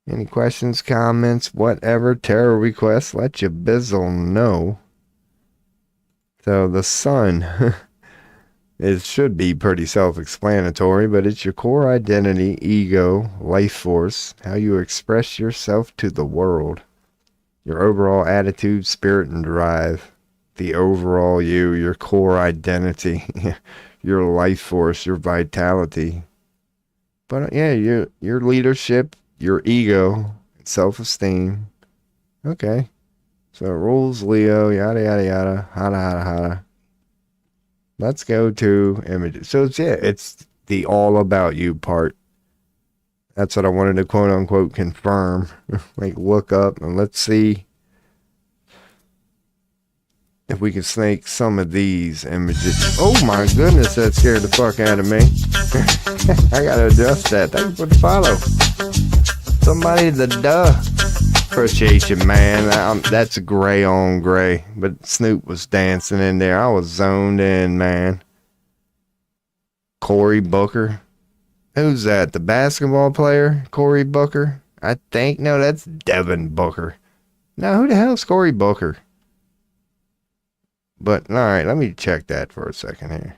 Speaker 1: Any questions, comments, whatever, tarot requests, let your bizzle know. So the sun, it should be pretty self-explanatory, but it's your core identity, ego, life force, how you express yourself to the world, your overall attitude, spirit, and drive, the overall you, your core identity, your life force, your vitality. But yeah, your leadership, your ego, self-esteem. Okay. So rules, Leo, yada, yada, yada, hada, hada, hada. Let's go to images. So it's, yeah, it's the all about you part. That's what I wanted to quote unquote confirm. Like look up and let's see if we can snake some of these images. Oh my goodness, that scared the fuck out of me. I gotta adjust that. Thank you for the follow. Somebody the duh. Appreciate you, man. That's gray on gray. But Snoop was dancing in there. I was zoned in, man. Cory Booker. Who's that? The basketball player? Cory Booker? I think. No, that's Devin Booker. Now, who the hell's Cory Booker? But, alright, let me check that for a second here.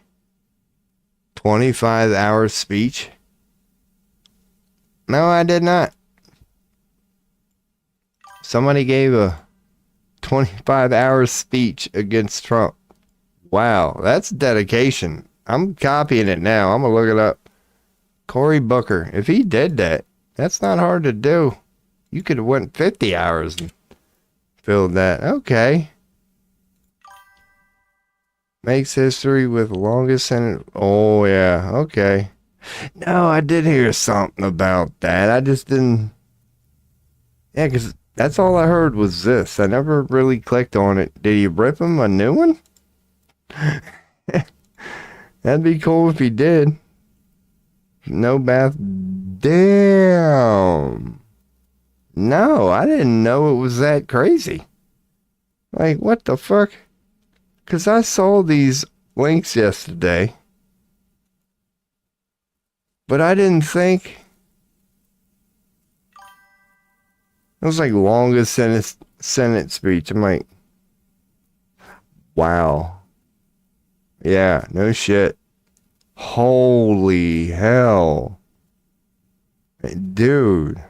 Speaker 1: 25-hour speech? No, I did not. Somebody gave a 25-hour speech against Trump. Wow, that's dedication. I'm copying it now. I'm going to look it up. Cory Booker. If he did that, that's not hard to do. You could have went 50 hours and filled that. Okay. Makes history with longest sentence. Oh, yeah. Okay. No, I did hear something about that. I just didn't. Yeah, because that's all I heard was this. I never really clicked on it. Did he rip him a new one? That'd be cool if he did. No bath. Damn. No, I didn't know it was that crazy. Like, what the fuck? Because I saw these links yesterday, but I didn't think it was like longest Senate speech. I'm like, wow. Yeah, no shit. Holy hell. Dude.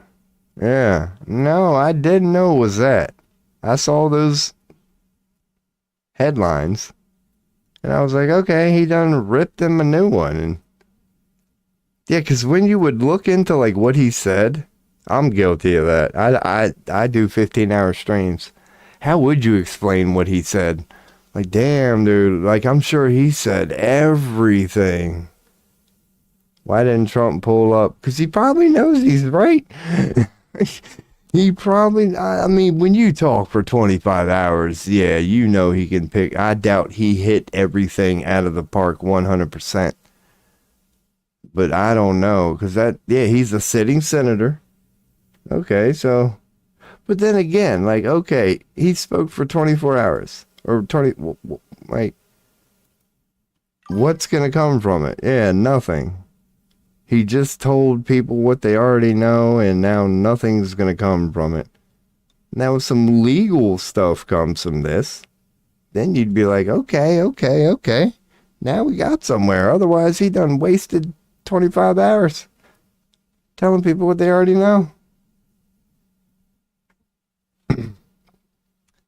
Speaker 1: Yeah. No, I didn't know it was that. I saw those headlines and I was like, okay, he done ripped him a new one. And yeah, because when you would look into like what he said, I'm guilty of that. I do 15-hour streams. How would you explain what he said? Like, damn, dude. Like, I'm sure he said everything. Why didn't Trump pull up? Because he probably knows he's right. He probably, I mean, when you talk for 25 hours, yeah, you know he can pick. I doubt he hit everything out of the park 100%. But I don't know. Because yeah, he's a sitting senator. Okay, so, but then again, like, okay, he spoke for 24 hours. Or 20, like, what's going to come from it? Yeah, nothing. He just told people what they already know, and now nothing's going to come from it. Now, if some legal stuff comes from this, then you'd be like, okay. Now we got somewhere. Otherwise, he done wasted 25 hours telling people what they already know.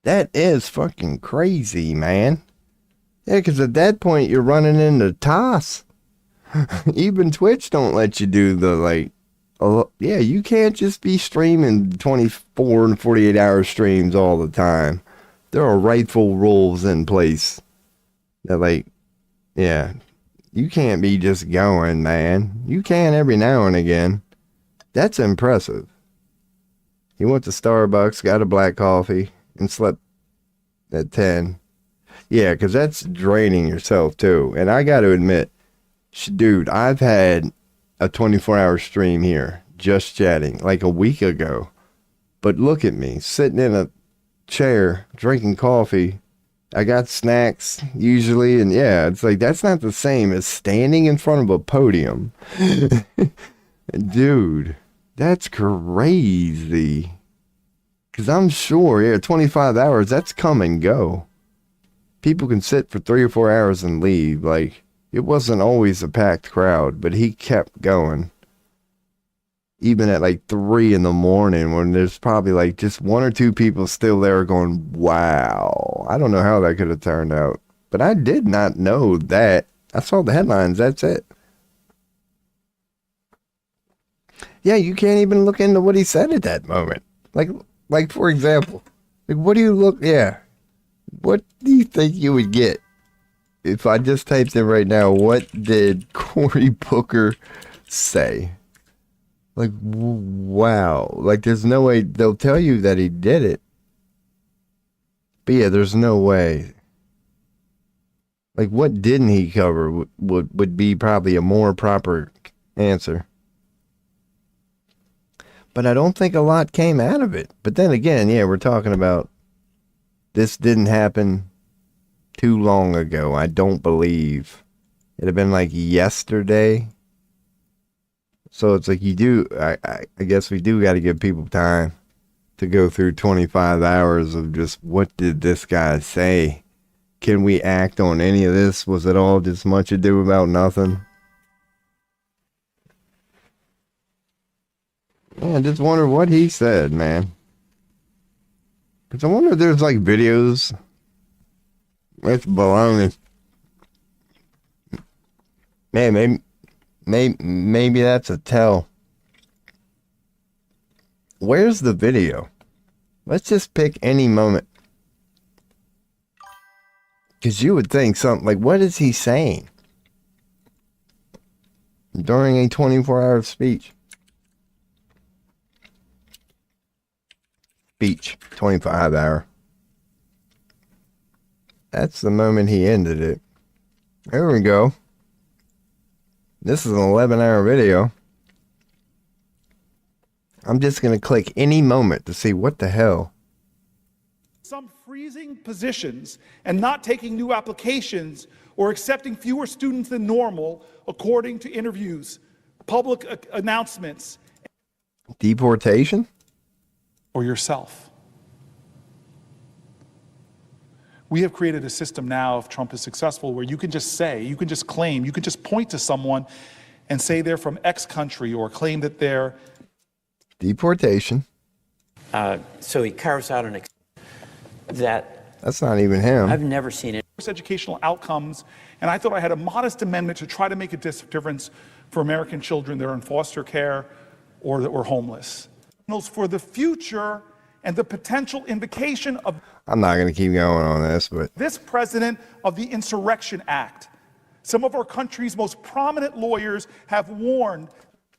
Speaker 1: That is fucking crazy, man. Yeah, because at that point, you're running into TOS. Even Twitch don't let you do the, like, yeah, you can't just be streaming 24 and 48 hour streams all the time. There are rightful rules in place that, like, yeah, you can't be just going, man. You can every now and again. That's impressive. He went to Starbucks, got a black coffee, and slept at 10. Yeah, because that's draining yourself, too. And I got to admit, dude, I've had a 24-hour stream here, just chatting, like a week ago. But look at me, sitting in a chair, drinking coffee. I got snacks, usually, and yeah, it's like, that's not the same as standing in front of a podium. Dude, that's crazy. Because I'm sure, yeah, 25 hours, that's come and go. People can sit for 3 or 4 hours and leave. Like, it wasn't always a packed crowd, but he kept going. Even at like 3 in the morning when there's probably like just 1 or 2 people still there going, wow. I don't know how that could have turned out. But I did not know that. I saw the headlines. That's it. Yeah, you can't even look into what he said at that moment. Like for example, like what do you look, yeah. What do you think you would get if I just typed in right now, what did Cory Booker say? Like, wow. Like, there's no way they'll tell you that he did it. But yeah, there's no way. Like, what didn't he cover would be probably a more proper answer. But I don't think a lot came out of it. But then again, yeah, we're talking about this didn't happen too long ago. I don't believe. It'd have been like yesterday. So it's like I guess we do got to give people time to go through 25 hours of just what did this guy say? Can we act on any of this? Was it all just much ado about nothing? Yeah, I just wonder what he said, man. Because I wonder if there's like videos. It's baloney. Man, maybe that's a tell. Where's the video? Let's just pick any moment. Because you would think something like, what is he saying during a 24-hour speech? Speech, 25-hour. That's the moment he ended it. There we go. This is an 11-hour video. I'm just going to click any moment to see what the hell.
Speaker 3: Some freezing positions and not taking new applications or accepting fewer students than normal, according to interviews, public announcements.
Speaker 1: Deportation?
Speaker 3: Or yourself. We have created a system now, if Trump is successful, where you can just say, you can just claim, you can just point to someone and say they're from X country or claim that they're...
Speaker 1: Deportation.
Speaker 4: So he carves out
Speaker 1: That's not even him.
Speaker 4: I've never seen it.
Speaker 3: Educational outcomes, and I thought I had a modest amendment to try to make a difference for American children that are in foster care or that were homeless. For the future and the potential invocation of...
Speaker 1: I'm not going to keep going on this, but...
Speaker 3: this president of the Insurrection Act. Some of our country's most prominent lawyers have warned...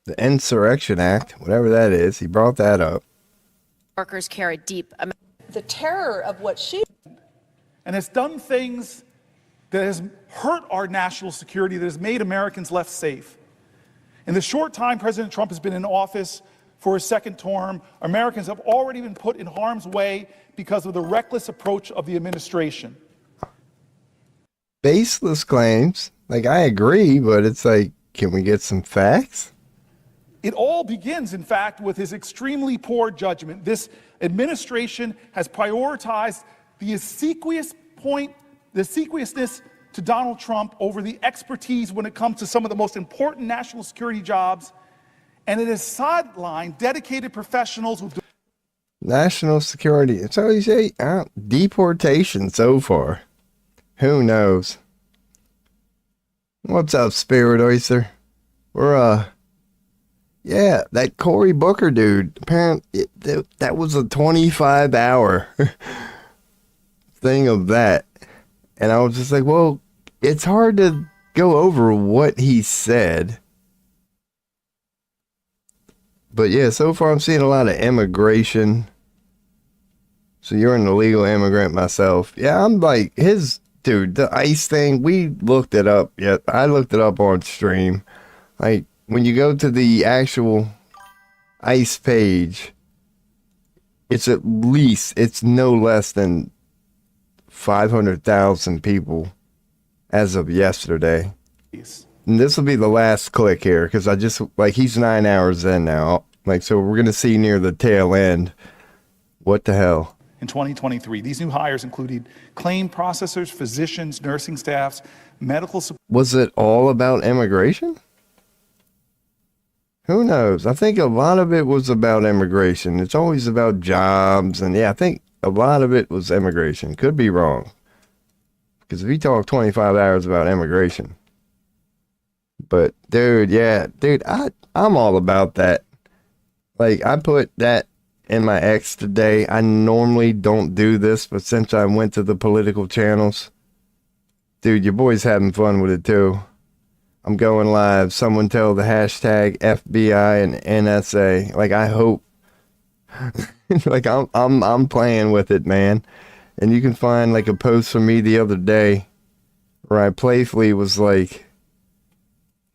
Speaker 1: The Insurrection Act, whatever that is, he brought that up.
Speaker 5: Workers care a deep...
Speaker 2: The terror of what she...
Speaker 3: and has done things that has hurt our national security, that has made Americans less safe. In the short time President Trump has been in office for his second term, Americans have already been put in harm's way because of the reckless approach of the administration.
Speaker 1: Baseless claims. Like, I agree, but it's like, can we get some facts?
Speaker 3: It all begins, in fact, with his extremely poor judgment. This administration has prioritized the obsequiousness to Donald Trump over the expertise when it comes to some of the most important national security jobs, and it has sidelined dedicated professionals who...
Speaker 1: National security. So you say deportation so far. Who knows? What's up, Spirit Oyster? We're yeah, that Cory Booker dude. Apparently, that was a 25-hour thing of that, and I was just like, well, it's hard to go over what he said. But yeah, so far I'm seeing a lot of immigration. So you're an illegal immigrant myself. Yeah, I'm like, dude, the ICE thing, we looked it up. Yeah, I looked it up on stream. Like, when you go to the actual ICE page, it's no less than 500,000 people as of yesterday. And this will be the last click here, because he's 9 hours in now. Like, so we're going to see near the tail end. What the hell?
Speaker 3: In 2023, these new hires included claim processors, physicians, nursing staffs, medical support.
Speaker 1: Was it all about immigration? Who knows? I think a lot of it was about immigration. It's always about jobs. And yeah, I think a lot of it was immigration. Could be wrong. Because we talk 25 hours about immigration. But dude, I'm all about that. Like, I put that in my X today. I normally don't do this, but since I went to the political channels, dude, your boy's having fun with it too. I'm going live. Someone tell the hashtag FBI and NSA. Like, I hope. Like, I'm playing with it, man. And you can find like a post from me the other day where I playfully was like,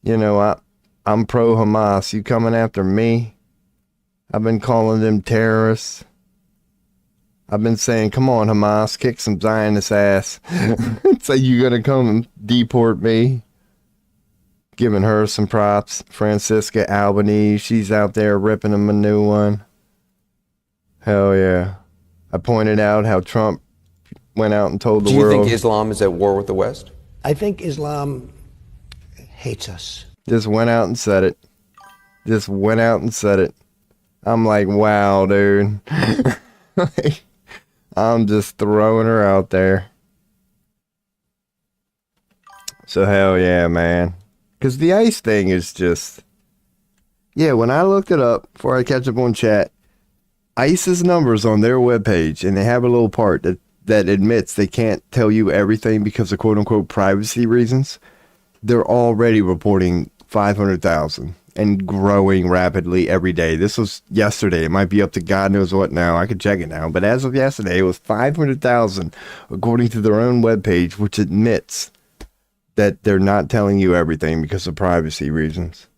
Speaker 1: you know, I'm pro Hamas. You coming after me? I've been calling them terrorists. I've been saying, come on, Hamas, kick some Zionist ass. So you gonna come and deport me? Giving her some props. Francisca Albanese, she's out there ripping them a new one. Hell yeah. I pointed out how Trump went out and told the world.
Speaker 6: Do you think Islam is at war with the West?
Speaker 7: I think Islam hates us.
Speaker 1: Just went out and said it. I'm like, wow, dude. I'm just throwing her out there. So hell yeah, man. Because the ICE thing is just... Yeah, when I looked it up, before I catch up on chat, ICE's numbers on their webpage, and they have a little part that admits they can't tell you everything because of quote-unquote privacy reasons. They're already reporting 500,000 and growing rapidly every day. This was yesterday. It might be up to God knows what now. I could check it now. But as of yesterday, it was 500,000 according to their own webpage, which admits that they're not telling you everything because of privacy reasons.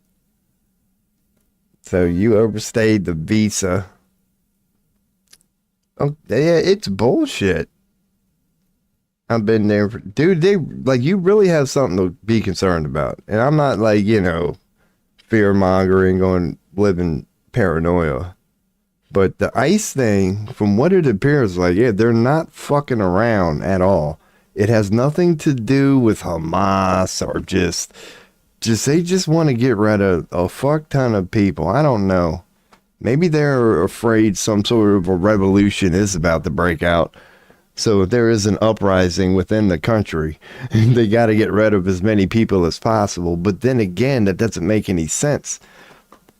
Speaker 1: So you overstayed the visa. Oh, yeah, it's bullshit. I've been there for, dude, they like, you really have something to be concerned about. And I'm not like, you know, fear mongering, going living paranoia. But the ICE thing, from what it appears like, yeah, they're not fucking around at all. It has nothing to do with Hamas or just they just want to get rid of a fuck ton of people. I don't know. Maybe they're afraid some sort of a revolution is about to break out. So if there is an uprising within the country, they got to get rid of as many people as possible. But then again, that doesn't make any sense,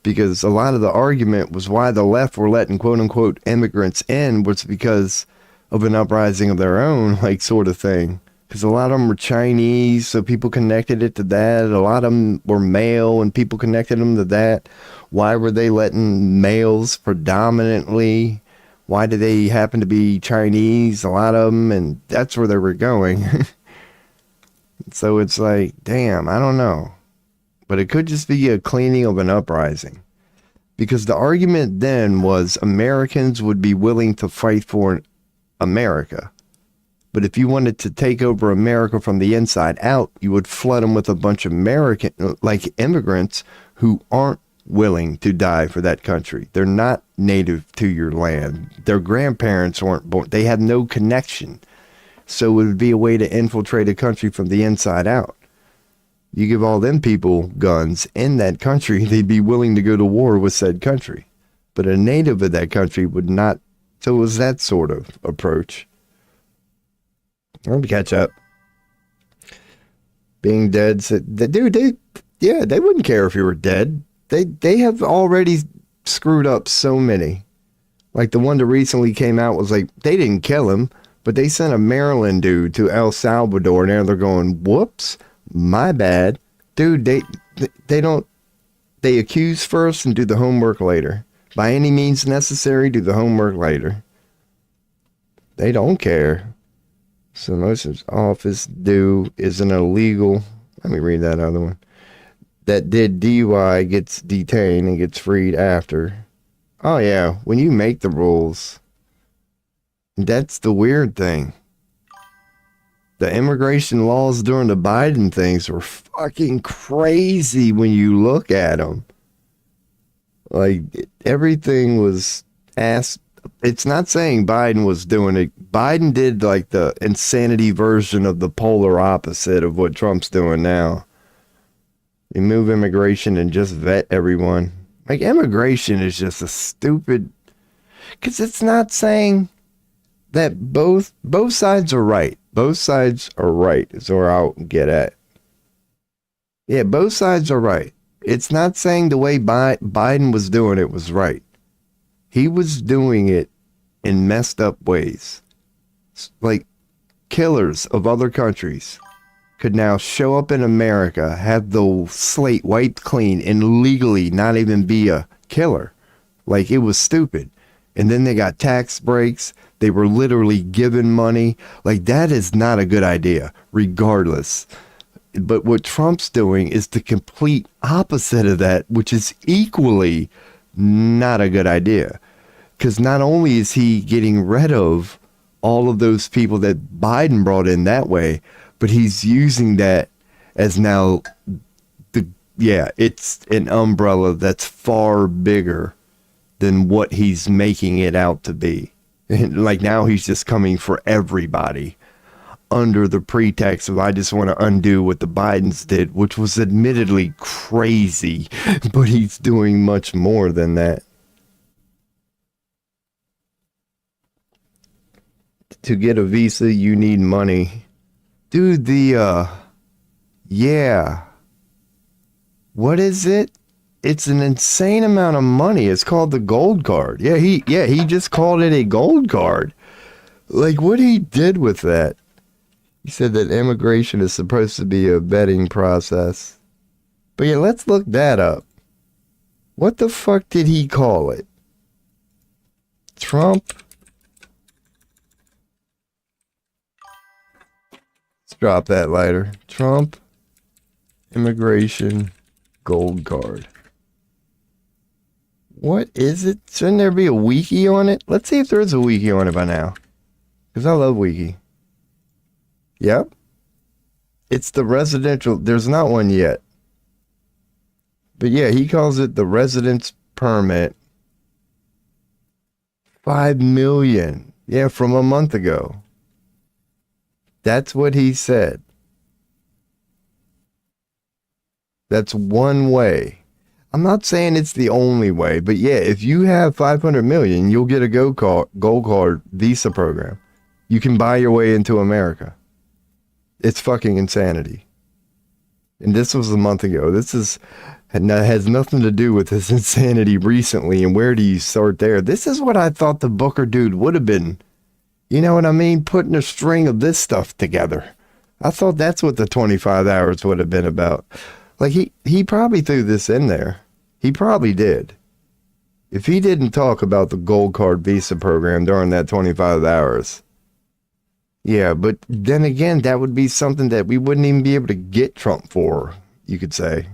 Speaker 1: because a lot of the argument was why the left were letting quote unquote immigrants in was because of an uprising of their own, like, sort of thing. Because a lot of them were Chinese, so people connected it to that. A lot of them were male, and people connected them to that. Why were they letting males predominantly? Why did they happen to be Chinese? A lot of them, and that's where they were going. So it's like, damn, I don't know. But it could just be a cleaning of an uprising. Because the argument then was Americans would be willing to fight for America. But if you wanted to take over America from the inside out, you would flood them with a bunch of American, like, immigrants who aren't willing to die for that country. They're not native to your land. Their grandparents weren't born. They had no connection. So it would be a way to infiltrate a country from the inside out. You give all them people guns in that country, they'd be willing to go to war with said country. But a native of that country would not. So it was that sort of approach. Let me catch up. Being dead, dude, they wouldn't care if you were dead. They have already screwed up so many. Like the one that recently came out was like, they didn't kill him, but they sent a Maryland dude to El Salvador, and now they're going, whoops, my bad. Dude, they don't, they accuse first and do the homework later. By any means necessary, do the homework later. They don't care. So most of office do is an illegal, let me read that other one, that did DUI gets detained and gets freed after. Oh yeah, when you make the rules, that's the weird thing. The immigration laws during the Biden things were fucking crazy when you look at them. Like, everything was asked. It's not saying Biden was doing it. Biden did like the insanity version of the polar opposite of what Trump's doing now. Remove immigration and just vet everyone. Like, immigration is just a stupid, because it's not saying that both sides are right. Both sides are right is where I'll get at. Yeah, both sides are right. It's not saying the way Biden was doing it was right. He was doing it in messed up ways. Like, killers of other countries could now show up in America, have the slate wiped clean, and legally not even be a killer. Like, it was stupid. And then they got tax breaks. They were literally given money. Like, that is not a good idea, regardless. But what Trump's doing is the complete opposite of that, which is equally not a good idea. Because not only is he getting rid of all of those people that Biden brought in that way, but he's using that as now it's an umbrella that's far bigger than what he's making it out to be. And like, now he's just coming for everybody under the pretext of, I just want to undo what the Bidens did, which was admittedly crazy, but he's doing much more than that. to get a visa, you need money. Dude, yeah. What is it? It's an insane amount of money. It's called the gold card. Yeah, he just called it a gold card. Like, what he did with that? He said that immigration is supposed to be a vetting process. But yeah, let's look that up. What the fuck did he call it? Trump? Let's drop that later. Trump immigration gold card. What is it? Shouldn't there be a wiki on it? Let's see if there's a wiki on it by now. Because I love wiki. Yep. It's the residential. There's not one yet. But yeah, he calls it the residence permit. 5 million. Yeah, from a month ago. That's what he said. That's one way. I'm not saying it's the only way, but yeah, if you have 500 million, you'll get a gold card visa program. You can buy your way into America. It's fucking insanity. And this was a month ago. This has nothing to do with this insanity recently. And where do you start there? This is what I thought the Booker dude would have been. You know what I mean? Putting a string of this stuff together. I thought that's what the 25 hours would have been about. Like, he probably threw this in there. He probably did. If he didn't talk about the gold card visa program during that 25 hours. Yeah, but then again, that would be something that we wouldn't even be able to get Trump for, you could say.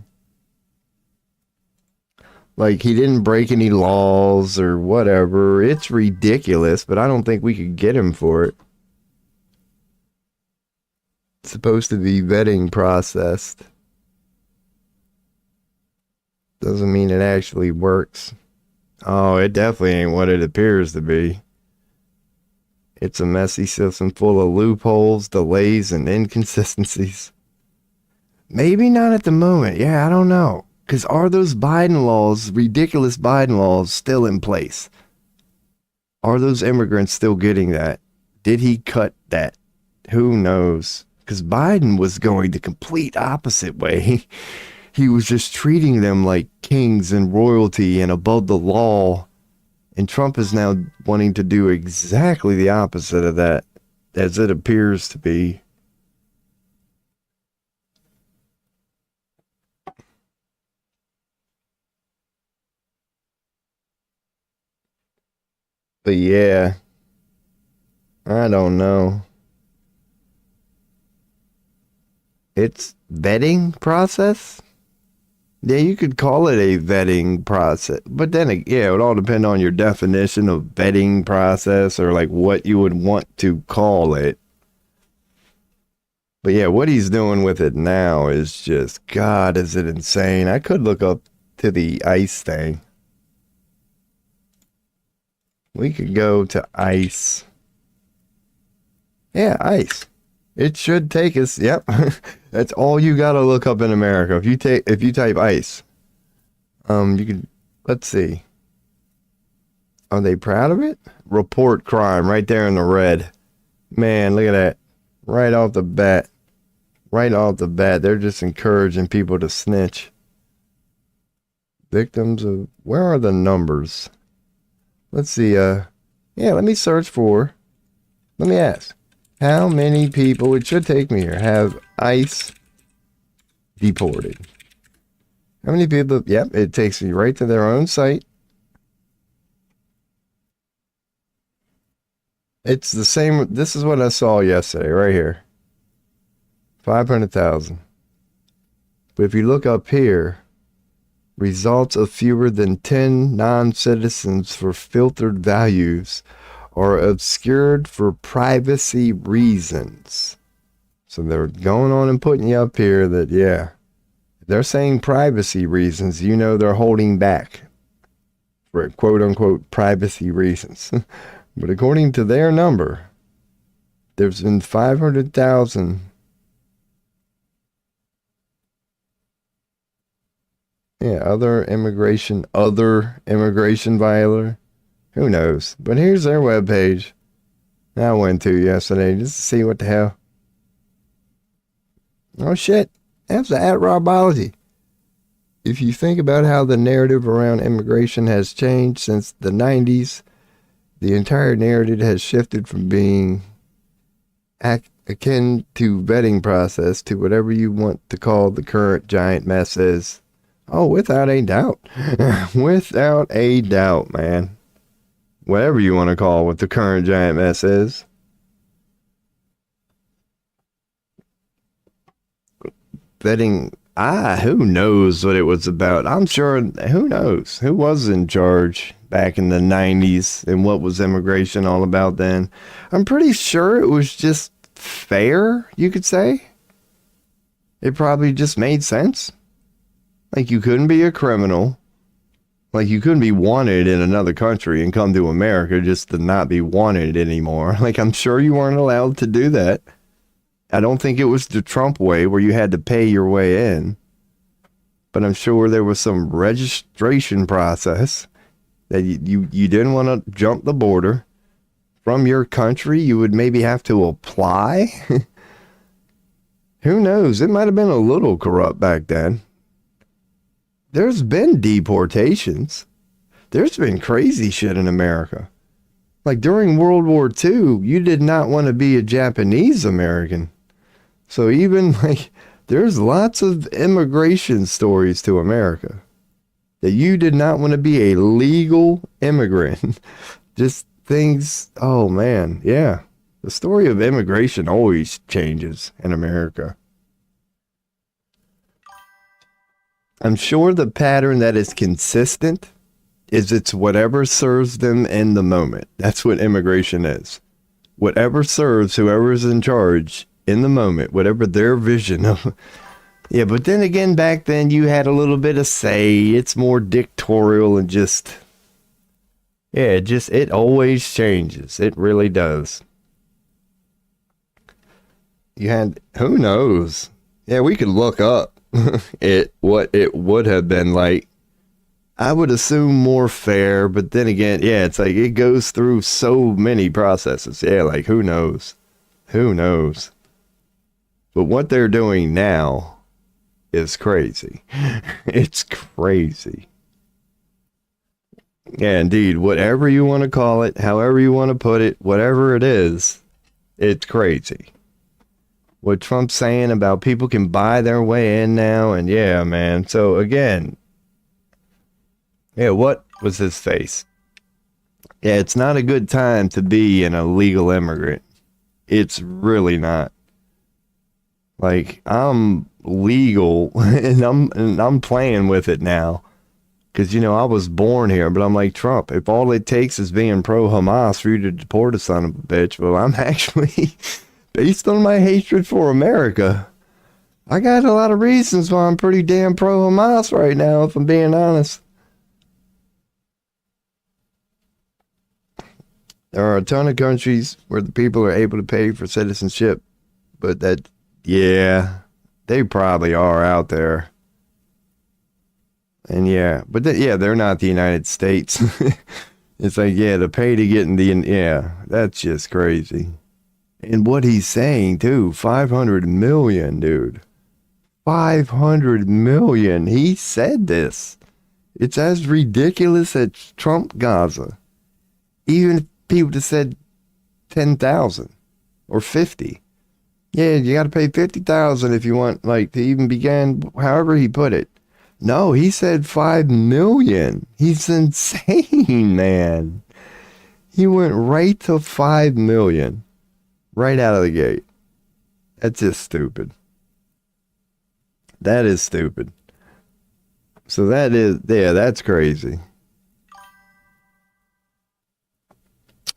Speaker 1: Like, he didn't break any laws or whatever. It's ridiculous, but I don't think we could get him for it. It's supposed to be vetting processed. Doesn't mean it actually works. Oh, it definitely ain't what it appears to be. It's a messy system full of loopholes, delays, and inconsistencies. Maybe not at the moment. Yeah, I don't know. Because are those Biden laws, ridiculous Biden laws, still in place? Are those immigrants still getting that? Did he cut that? Who knows? Because Biden was going the complete opposite way. He was just treating them like kings and royalty and above the law. And Trump is now wanting to do exactly the opposite of that, as it appears to be. But yeah, I don't know. It's vetting process? Yeah, you could call it a vetting process. But then, yeah, it would all depend on your definition of vetting process or like what you would want to call it. But yeah, what he's doing with it now is just, God, is it insane? I could look up to the ICE thing. We could go to ICE. Yeah, ICE. It should take us. Yep. That's all you gotta look up in America. If you type ICE, you can, let's see. Are they proud of it? Report crime right there in the red. Man, look at that. Right off the bat. Right off the bat, they're just encouraging people to snitch. Victims of, where are the numbers? Let's see, yeah, let me search for, let me ask. How many people, it should take me here, have ICE deported? How many people, yep, it takes me right to their own site. It's the same, this is what I saw yesterday, right here. 500,000. But if you look up here, results of fewer than 10 non-citizens for filtered values are obscured for privacy reasons. So they're going on and putting you up here that, yeah, they're saying privacy reasons. You know they're holding back for quote-unquote privacy reasons. But according to their number, there's been 500,000. Yeah, other immigration viola. Who knows? But here's their webpage. I went to yesterday just to see what the hell. Oh shit, that's at Robology. If you think about how the narrative around immigration has changed since the 90s, the entire narrative has shifted from being akin to vetting process to whatever you want to call the current giant mess is. Oh, without a doubt. Without a doubt, man. Whatever you want to call what the current giant mess is. Vetting, who knows what it was about? I'm sure, who knows? Who was in charge back in the 90s and what was immigration all about then? I'm pretty sure it was just fair, you could say. It probably just made sense. Like, you couldn't be a criminal. Like, you couldn't be wanted in another country and come to America just to not be wanted anymore. Like, I'm sure you weren't allowed to do that. I don't think it was the Trump way where you had to pay your way in. But I'm sure there was some registration process that you didn't want to jump the border. From your country, you would maybe have to apply. Who knows? It might have been a little corrupt back then. There's been deportations. There's been crazy shit in America. Like during World War II, you did not want to be a Japanese American. So even like, there's lots of immigration stories to America that you did not want to be a legal immigrant. Just things, oh man, yeah. The story of immigration always changes in America. I'm sure the pattern that is consistent is it's whatever serves them in the moment. That's what immigration is. Whatever serves whoever's in charge in the moment, whatever their vision of. Yeah, but then again, back then you had a little bit of say. It's more dictatorial and just, yeah, it always changes. It really does. You had, who knows? Yeah, we could look up what it would have been like. I would assume more fair, but then again, yeah, it's like it goes through so many processes. Yeah, like who knows? Who knows? But what they're doing now is crazy. It's crazy. Yeah, indeed. Whatever you want to call it, however you want to put it, whatever it is, it's crazy. What Trump's saying about people can buy their way in now, and yeah, man. So again, yeah, what was his face? Yeah, it's not a good time to be an illegal immigrant. It's really not. Like, I'm legal and I'm playing with it now. Because, you know, I was born here, but I'm like, Trump, if all it takes is being pro-Hamas for you to deport a son of a bitch, well, I'm actually, based on my hatred for America, I got a lot of reasons why I'm pretty damn pro-Hamas right now, if I'm being honest. There are a ton of countries where the people are able to pay for citizenship, but that, yeah, they probably are out there. And yeah, but yeah, they're not the United States. It's like, yeah, to pay to get in the, yeah, that's just crazy. And what he's saying too, 500 million, dude. 500 million. He said this. It's as ridiculous as Trump Gaza. Even if people just said 10,000 or 50. Yeah, you got to pay 50,000 if you want, like, to even begin, however he put it. No, he said 5 million. He's insane, man. He went right to 5 million. Right out of the gate. That's just stupid. That is stupid. So that is, yeah, that's crazy.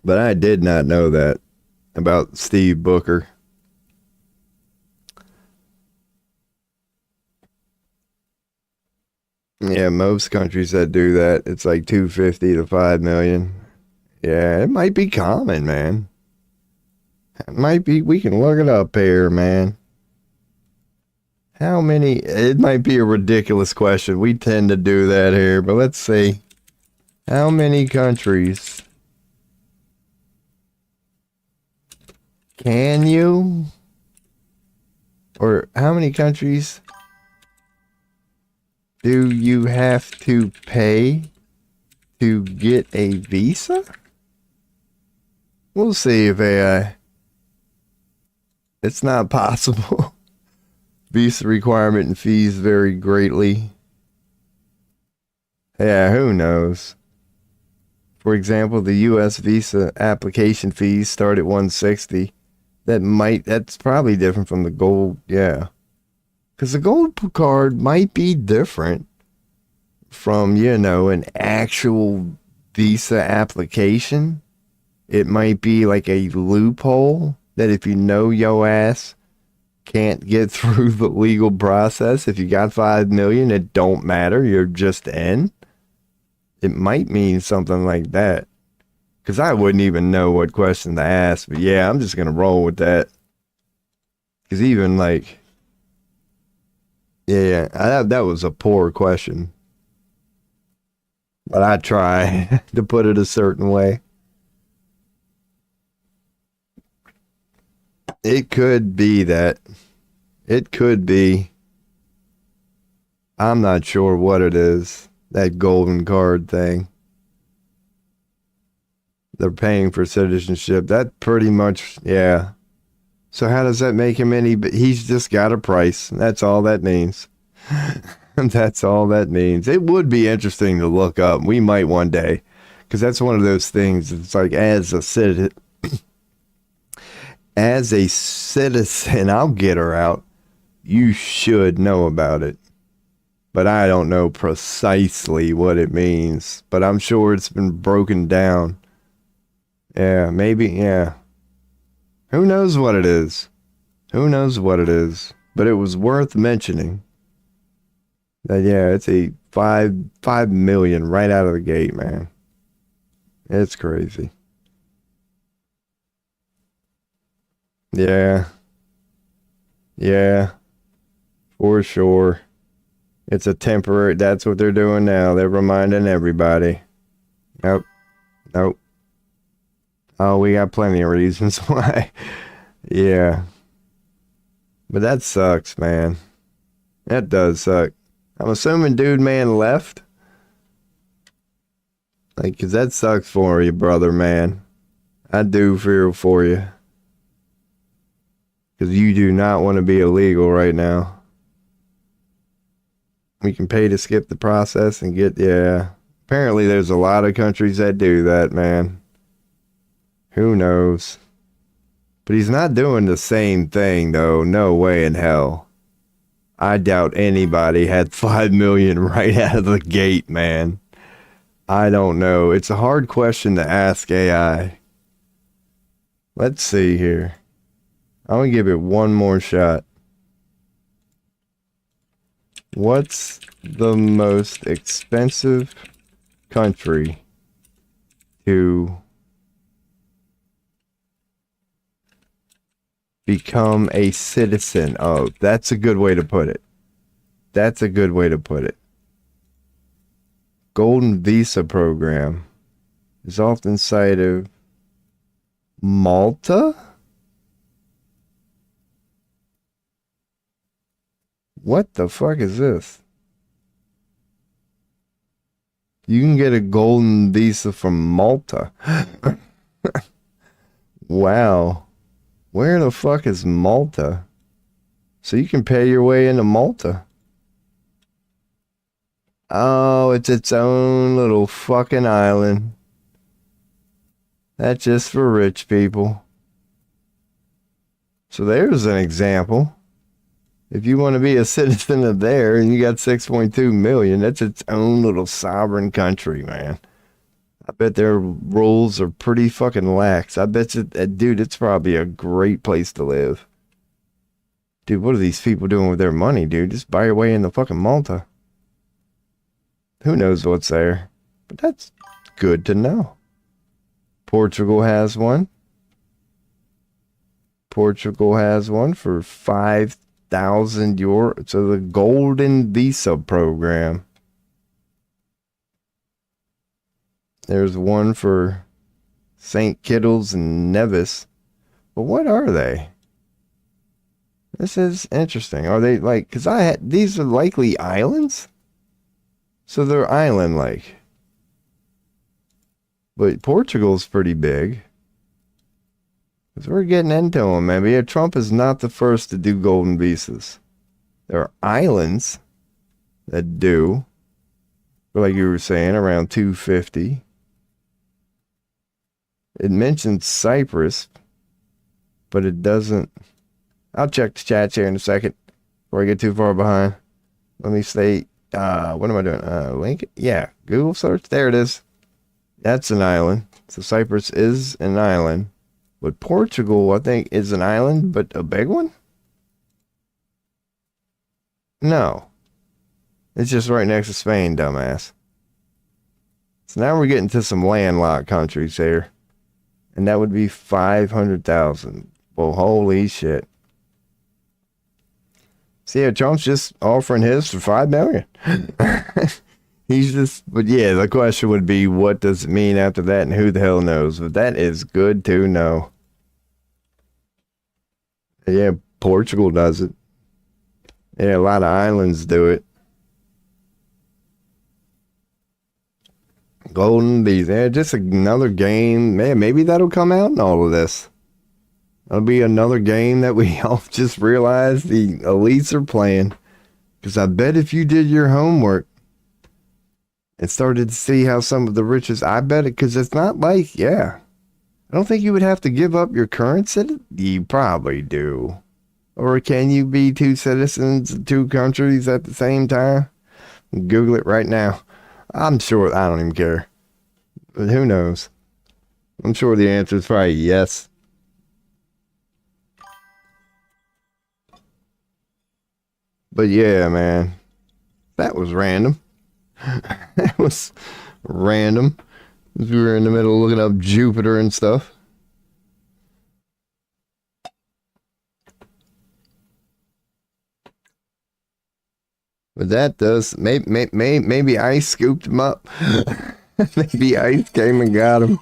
Speaker 1: But I did not know that about Steve Booker. Yeah, most countries that do that, it's like 250 to 5 million. Yeah, it might be common, man. It might be, we can look it up here, man. How many, it might be a ridiculous question. We tend to do that here, but let's see. How many countries Can you? Or how many countries do you have to pay to get a visa? We'll see if AI. It's not possible. Visa requirement and fees vary greatly. Yeah, who knows? For example, the U.S. visa application fees start at $160. That's probably different from the gold, yeah. Because the gold card might be different from, an actual visa application. It might be like a loophole that if you know your ass can't get through the legal process, if you got 5 million, it don't matter. You're just in. It might mean something like that. Because I wouldn't even know what question to ask. But yeah, I'm just going to roll with that. Because even like, yeah, that was a poor question. But I try to put it a certain way. It could be that. It could be. I'm not sure what it is. That golden card thing. They're paying for citizenship. That pretty much, yeah. So how does that make him any? He's just got a price. That's all that means. That's all that means. It would be interesting to look up. We might one day. Because that's one of those things. It's like as a citizen. As a citizen, I'll get her out. You should know about it. But I don't know precisely what it means. But I'm sure it's been broken down. Yeah, maybe, yeah. Who knows what it is? Who knows what it is? But it was worth mentioning. That, yeah, it's a 5 million right out of the gate, man. It's crazy. Yeah. Yeah. For sure. It's a temporary, that's what they're doing now. They're reminding everybody. Nope. Nope. Oh, we got plenty of reasons why. Yeah. But that sucks, man. That does suck. I'm assuming Dude Man left. Like, 'cause that sucks for you, brother, man. I do feel for you. 'Cause you do not want to be illegal right now. We can pay to skip the process and get, yeah. Apparently there's a lot of countries that do that, man. Who knows? But he's not doing the same thing, though. No way in hell. I doubt anybody had 5 million right out of the gate, man. I don't know. It's a hard question to ask AI. Let's see here. I'm going to give it one more shot. What's the most expensive country to become a citizen of? That's a good way to put it. That's a good way to put it. Golden Visa program is often cited. Malta? What the fuck is this? You can get a golden visa from Malta. Wow. Where the fuck is Malta? So you can pay your way into Malta. Oh, it's its own little fucking island. That's just for rich people. So there's an example. If you want to be a citizen of there and you got 6.2 million, that's its own little sovereign country, man. I bet their rules are pretty fucking lax. I bet you, dude, it's probably a great place to live. Dude, what are these people doing with their money, dude? Just buy your way into fucking Malta. Who knows what's there? But that's good to know. Portugal has one. Portugal has one for 5,000 euro. So the Golden Visa program. There's one for St. Kittles and Nevis But what are they? This is interesting. Are they like, because these are likely islands? So they're island-like. But Portugal's pretty big. Because we're getting into them, man. But yeah, Trump is not the first to do golden visas. There are islands that do. Like you were saying, around 250. It mentions Cyprus, but it doesn't. I'll check the chat here in a second before I get too far behind. Let me say, what am I doing? Link? Yeah, Google search. There it is. That's an island. So Cyprus is an island. But Portugal, I think, is an island, but a big one? No. It's just right next to Spain, dumbass. So now we're getting to some landlocked countries here. And that would be 500,000. Well, holy shit. See, yeah, Trump's just offering his for 5 million. He's just, but yeah, the question would be, what does it mean after that, and who the hell knows? But that is good to know. Yeah, Portugal does it. Yeah, a lot of islands do it. Golden Bees. Yeah, just another game. Man, maybe that'll come out in all of this. That'll be another game that we all just realized the elites are playing. Because I bet if you did your homework and started to see how some of the richest, I bet it, because it's not like, yeah. I don't think you would have to give up your current citizen. You probably do. Or can you be two citizens of two countries at the same time? Google it right now. I'm sure, I don't even care. But who knows? I'm sure the answer is probably yes. But yeah, man. That was random. That was random. As we were in the middle of looking up Jupiter and stuff. But that does, maybe Ice scooped him up. Maybe Ice came and got him.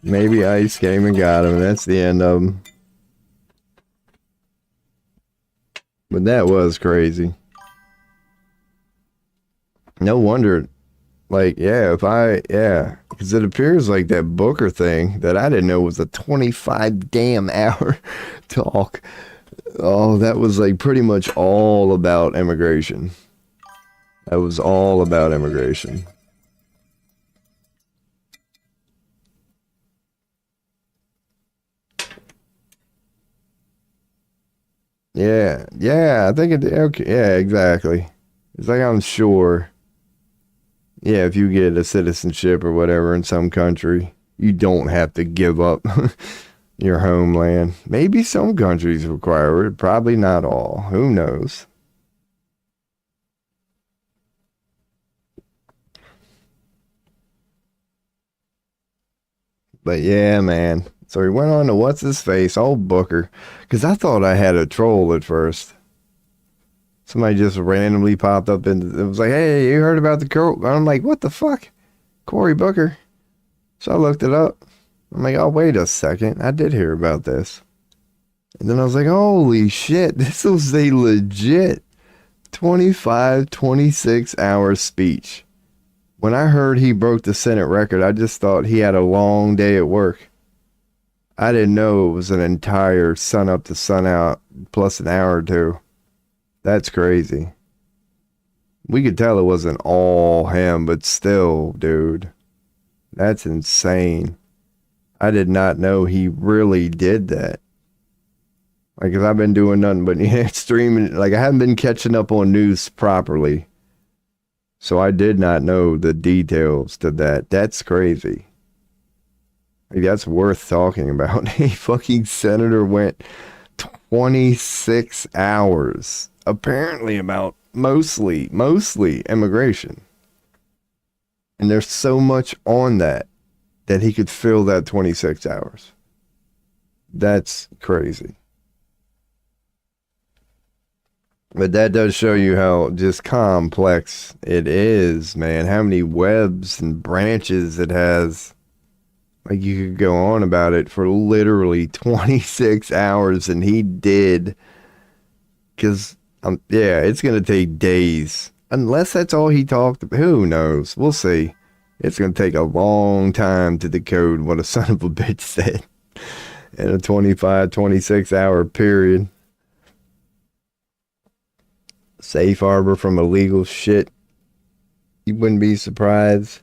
Speaker 1: Maybe Ice came and got him. That's the end of him. But that was crazy. No wonder, like, yeah, because it appears like that Booker thing that I didn't know was a 25 damn hour talk. Oh, that was like pretty much all about immigration. That was all about immigration. Yeah, I think it, okay, yeah, exactly. It's like, I'm sure, yeah, if you get a citizenship or whatever in some country, you don't have to give up your homeland. Maybe some countries require it, probably not all. Who knows? But yeah, man. So he went on to what's his face, old Booker, because I thought I had a troll at first. Somebody just randomly popped up and it was like, "Hey, you heard about the Cory?" I'm like, "What the fuck, Cory Booker?" So I looked it up. I'm like, "Oh, wait a second, I did hear about this." And then I was like, "Holy shit, this was a legit 25, 26 hour speech." When I heard he broke the Senate record, I just thought he had a long day at work. I didn't know it was an entire sun up to sun out plus an hour or two. That's crazy. We could tell it wasn't all him, but still, dude, that's insane. I did not know he really did that. Like, 'cause I've been doing nothing but streaming. Like, I haven't been catching up on news properly. So I did not know the details to that. That's crazy. Like, that's worth talking about. A fucking senator went 26 hours. Apparently about mostly immigration. And there's so much on that he could fill that 26 hours. That's crazy. But that does show you how just complex it is, man. How many webs and branches it has. Like, you could go on about it for literally 26 hours, and he did. Because, yeah, it's going to take days. Unless that's all he talked about. Who knows? We'll see. It's going to take a long time to decode what a son of a bitch said in a 25, 26 hour period. Safe harbor from illegal shit. You wouldn't be surprised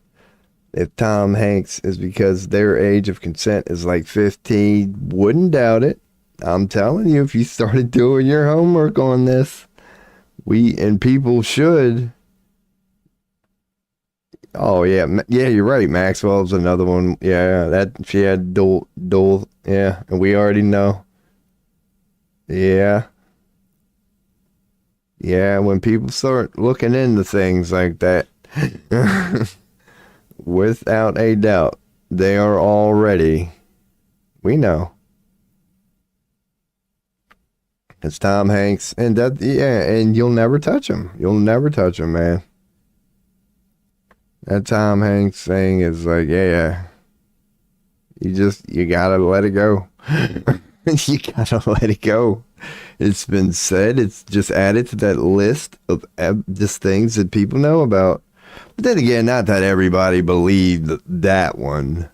Speaker 1: if Tom Hanks is because their age of consent is like 15. Wouldn't doubt it. I'm telling you, if you started doing your homework on this, people should. Oh yeah, yeah, you're right. Maxwell's another one. Yeah, that she had dual. Yeah, and we already know. Yeah, yeah. When people start looking into things like that, without a doubt, they are already. We know. It's Tom Hanks, and and you'll never touch him. You'll never touch him, man. That Tom Hanks thing is like, yeah. You gotta let it go. You gotta let it go. It's been said. It's just added to that list of just things that people know about. But then again, not that everybody believed that one.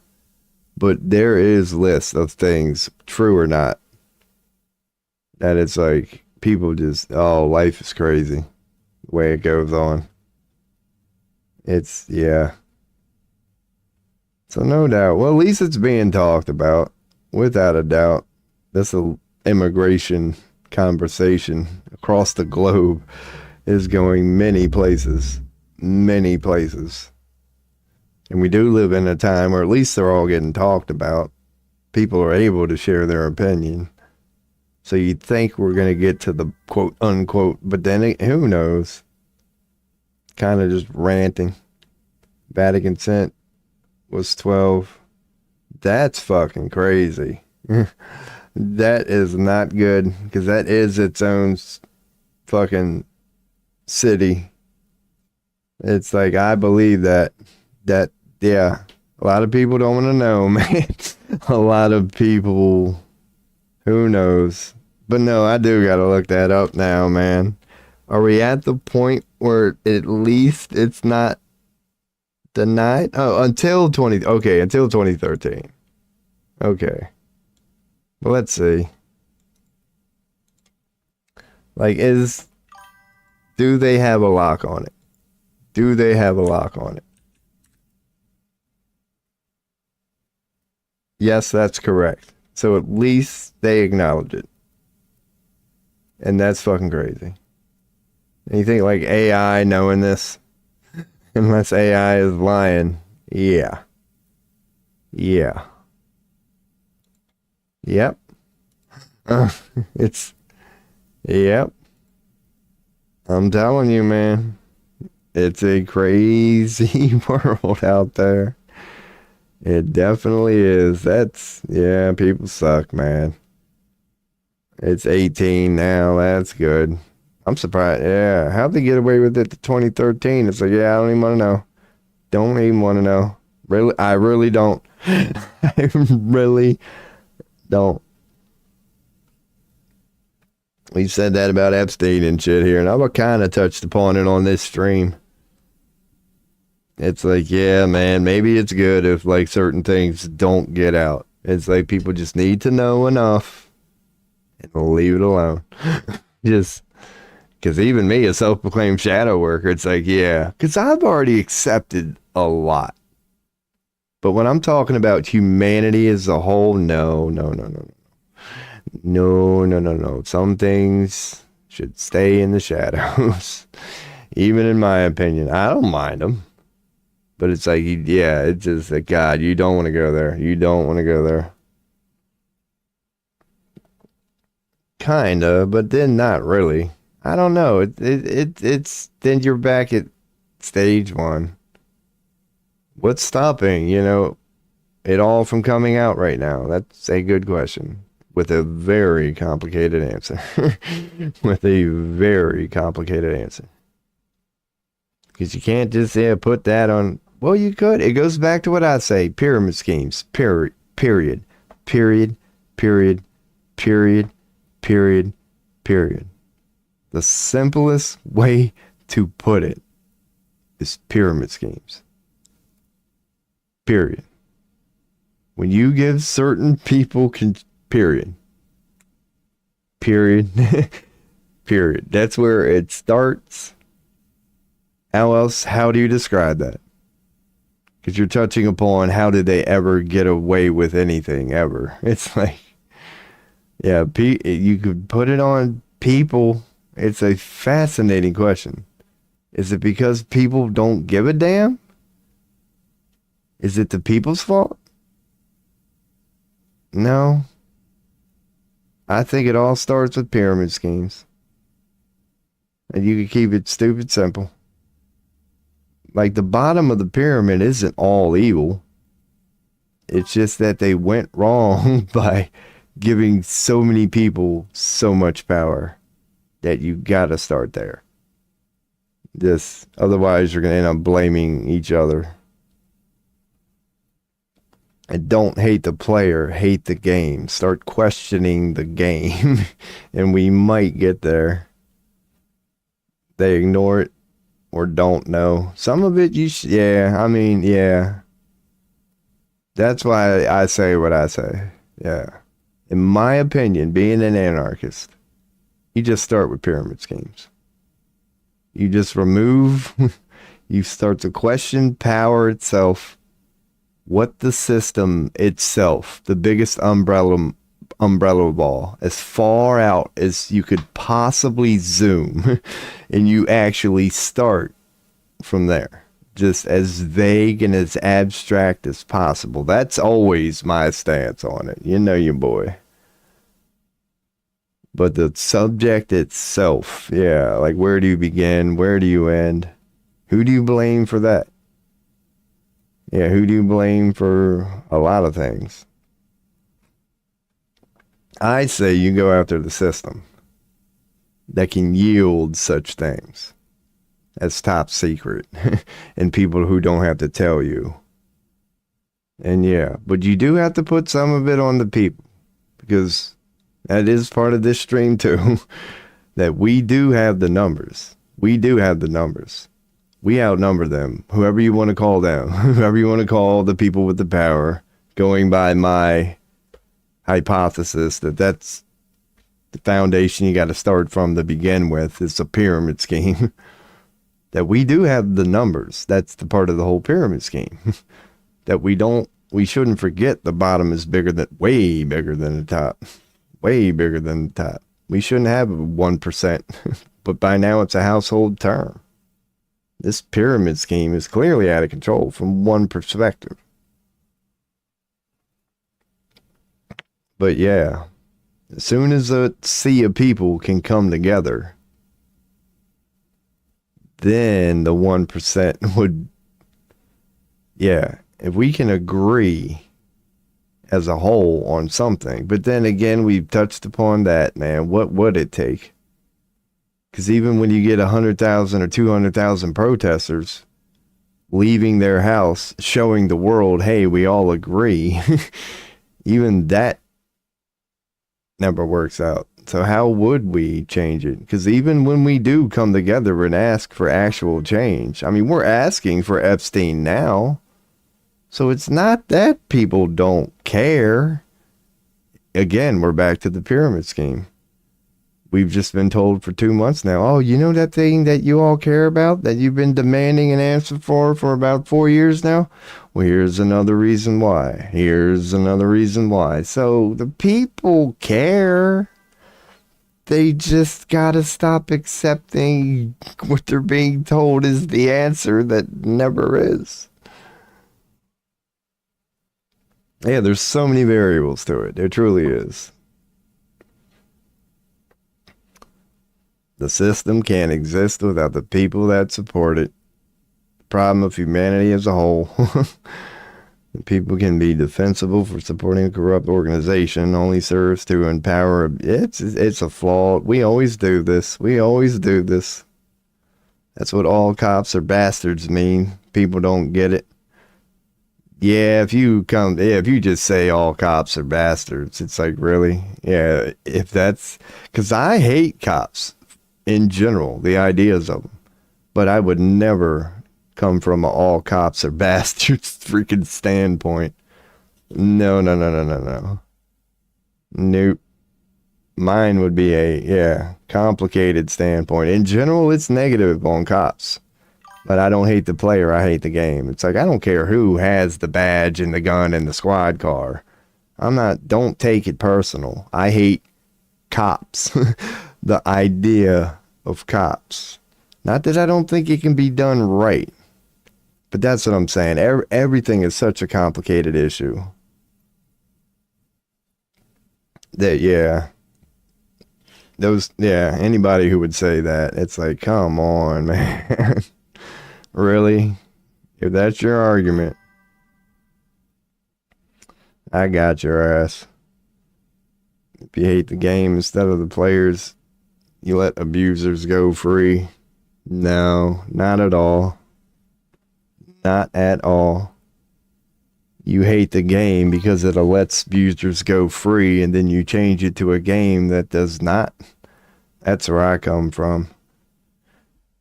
Speaker 1: But there is lists of things, true or not, that it's like people just, life is crazy the way it goes on. Yeah. So no doubt. Well, at least it's being talked about, without a doubt. This immigration conversation across the globe is going many places. Many places. And we do live in a time where at least they're all getting talked about. People are able to share their opinion. So you'd think we're going to get to the quote unquote, but then who knows? Kind of just ranting. Vatican consent was 12. That's fucking crazy. That is not good, because that is its own fucking city. It's like, I believe that, yeah, a lot of people don't want to know, man. A lot of people, who knows? But no, I do got to look that up now, man. Are we at the point where at least it's not denied? Oh, until 2013. Okay. Well, let's see. Like, do they have a lock on it? Do they have a lock on it? Yes, that's correct. So at least they acknowledge it. And that's fucking crazy. And you think like AI knowing this? Unless AI is lying. Yeah. Yeah. Yep. Yep. I'm telling you, man. It's a crazy world out there. It definitely is. People suck, man. It's 18 now. That's good. I'm surprised. Yeah. How'd they get away with it to 2013? It's like, yeah, I don't even want to know. Don't even want to know. Really? I really don't. I really don't. We've said that about Epstein and shit here, and I've kind of touched upon it on this stream. It's like, yeah, man, maybe it's good if like certain things don't get out. It's like people just need to know enough and leave it alone. Just because even me, a self-proclaimed shadow worker, it's like, yeah, because I've already accepted a lot. But when I'm talking about humanity as a whole, no. Some things should stay in the shadows. Even in my opinion, I don't mind them. But it's like, yeah, it's just like, God, you don't want to go there. You don't want to go there. Kinda, but then not really. I don't know. It's then you're back at stage one. What's stopping, it all from coming out right now? That's a good question. With a very complicated answer. With a very complicated answer. Because you can't just put that on Well, you could. It goes back to what I say. Pyramid schemes. Period. Period. Period. Period. Period. Period. Period. The simplest way to put it is pyramid schemes. Period. When you give certain people period. Period. Period. That's where it starts. How do you describe that? Because you're touching upon how did they ever get away with anything ever. It's like, yeah, you could put it on people. It's a fascinating question. Is it because people don't give a damn? Is it the people's fault? No. I think it all starts with pyramid schemes. And you can keep it stupid simple. Like the bottom of the pyramid isn't all evil. It's just that they went wrong by giving so many people so much power that you gotta start there. Otherwise you're gonna end up blaming each other. And don't hate the player, hate the game. Start questioning the game, and we might get there. They ignore it or don't know. Some of it yeah. That's why I say what I say. Yeah. In my opinion, being an anarchist, you just start with pyramid schemes. You just remove, you start to question power itself. What the system itself, the biggest umbrella ball, as far out as you could possibly zoom, and you actually start from there, just as vague and as abstract as possible. That's always my stance on it. You know your boy. But the subject itself, yeah, like where do you begin? Where do you end? Who do you blame for that? Yeah, who do you blame for a lot of things? I say you go after the system that can yield such things as top secret and people who don't have to tell you. And yeah, but you do have to put some of it on the people, because that is part of this stream too, that we do have the numbers. We do have the numbers. We outnumber them, whoever you want to call them, whoever you want to call the people with the power, going by my hypothesis that that's the foundation you got to start from to begin with. It's a pyramid scheme. That we do have the numbers. That's the part of the whole pyramid scheme. That we shouldn't forget the bottom is way bigger than the top. Way bigger than the top. We shouldn't have 1%, but by now it's a household term. This pyramid scheme is clearly out of control from one perspective. But yeah, as soon as a sea of people can come together, then the 1% would, yeah, if we can agree as a whole on something. But then again, we've touched upon that, man. What would it take? Because even when you get 100,000 or 200,000 protesters leaving their house, showing the world, hey, we all agree, even that never works out. So how would we change it? Because even when we do come together and ask for actual change, I mean, we're asking for Epstein now. So it's not that people don't care. Again, we're back to the pyramid scheme. We've just been told for 2 months now, oh, you know that thing that you all care about, that you've been demanding an answer for about 4 years now? Well, here's another reason why. Here's another reason why. So the people care. They just gotta stop accepting what they're being told is the answer that never is. Yeah, there's so many variables to it. There truly is. The system can't exist without the people that support it. The problem of humanity as a whole. People can be defensible for supporting a corrupt organization, only serves to empower. It's a flaw. We always do this. We always do this. That's what all cops are bastards mean. people don't get it. Yeah, if you just say all cops are bastards, it's like, really? Yeah, if that's, because I hate cops in general, the ideas of them, but I would never come from a all cops are bastards freaking standpoint. No. Nope. Mine would be a, complicated standpoint. In general, it's negative on cops. But I don't hate the player, I hate the game. It's like, I don't care who has the badge and the gun and the squad car. Don't take it personal. I hate cops. The idea of cops. Not that I don't think it can be done right. But that's what I'm saying. Everything is such a complicated issue. That, anybody who would say that, it's like, come on, man. Really? If that's your argument, I got your ass. If you hate the game instead of the players, you let abusers go free. No, not at all. Not at all. You hate the game because it lets abusers go free, and then you change it to a game that does not. That's where I come from.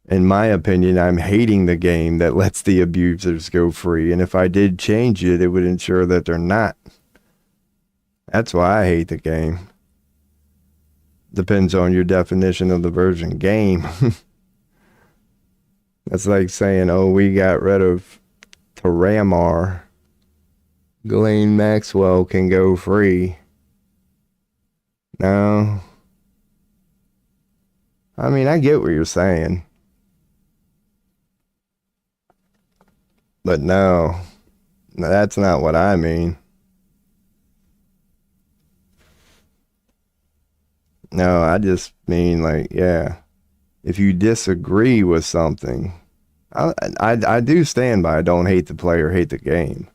Speaker 1: In my opinion, I'm hating the game that lets the abusers go free. And if I did change it, it would ensure that they're not. That's why I hate the game. Depends on your definition of the version game. That's like saying, oh, we got rid of Taramar. Ghislaine Maxwell can go free. No. I mean, I get what you're saying. But no, that's not what I mean. No, I just mean like, if you disagree with something, I do stand by I don't hate the player, hate the game.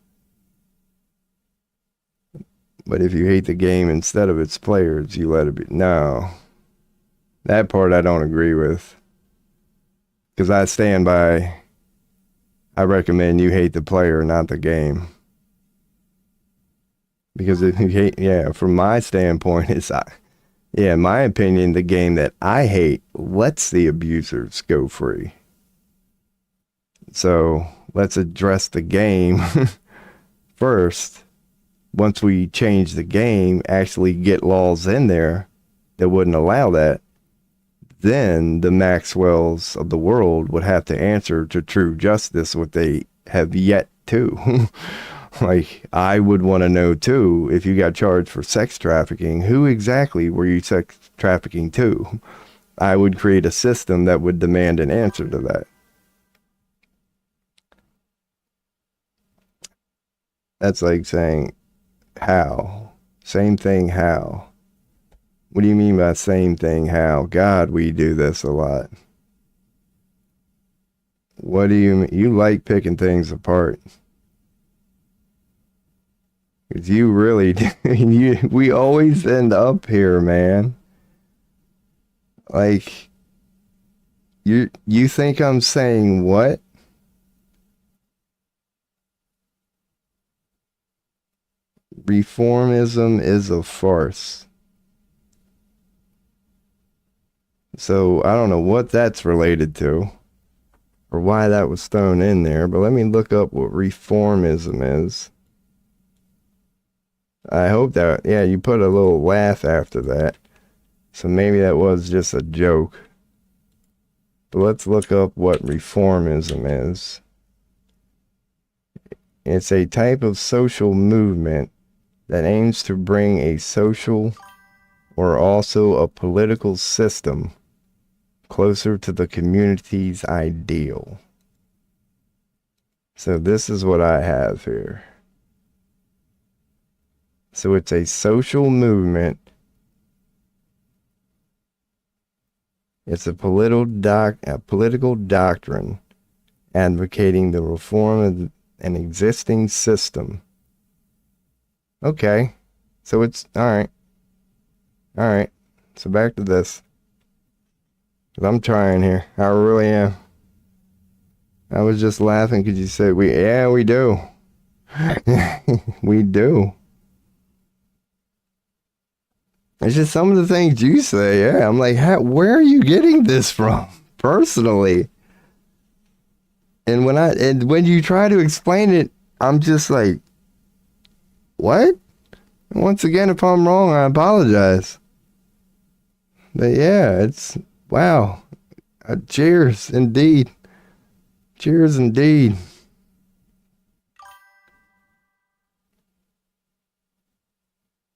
Speaker 1: But if you hate the game instead of its players, you let it be. No, that part I don't agree with. Because I stand by, I recommend you hate the player, not the game. Because if you hate, from my standpoint, in my opinion, the game that I hate lets the abusers go free. So let's address the game first. Once we change the game, actually get laws in there that wouldn't allow that, then the Maxwells of the world would have to answer to true justice what they have yet to. Like, I would want to know too, if you got charged for sex trafficking, who exactly were you sex trafficking to? I would create a system that would demand an answer to that. That's like saying, how? Same thing, how? What do you mean by same thing, how? God, we do this a lot. What do you mean? You like picking things apart. Because you really do. We always end up here, man. Like, you think I'm saying what? Reformism is a farce. So I don't know what that's related to or why that was thrown in there, but let me look up what reformism is. I hope that, you put a little laugh after that. So maybe that was just a joke. But let's look up what reformism is. It's a type of social movement that aims to bring a social or also a political system closer to the community's ideal. So this is what I have here. So it's a social movement. It's a political doctrine advocating the reform of an existing system. Okay. So it's all right. All right. So back to this. 'Cause I'm trying here. I really am. I was just laughing because you said we do. We do. It's just some of the things you say. Yeah, I'm like, where are you getting this from personally? And when you try to explain it, I'm just like, what? Once again, if I'm wrong, I apologize. But yeah, it's wow. Cheers, indeed. Cheers, indeed.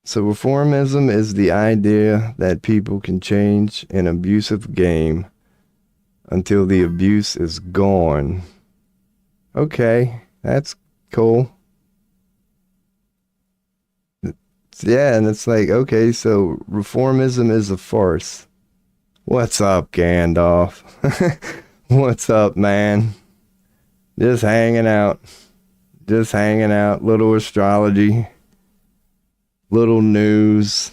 Speaker 1: So reformism is the idea that people can change an abusive game until the abuse is gone. Okay, that's cool. Yeah, and it's like, okay, so reformism is a farce. What's up, Gandalf? What's up, man? Just hanging out. Just hanging out. Little astrology. Little news.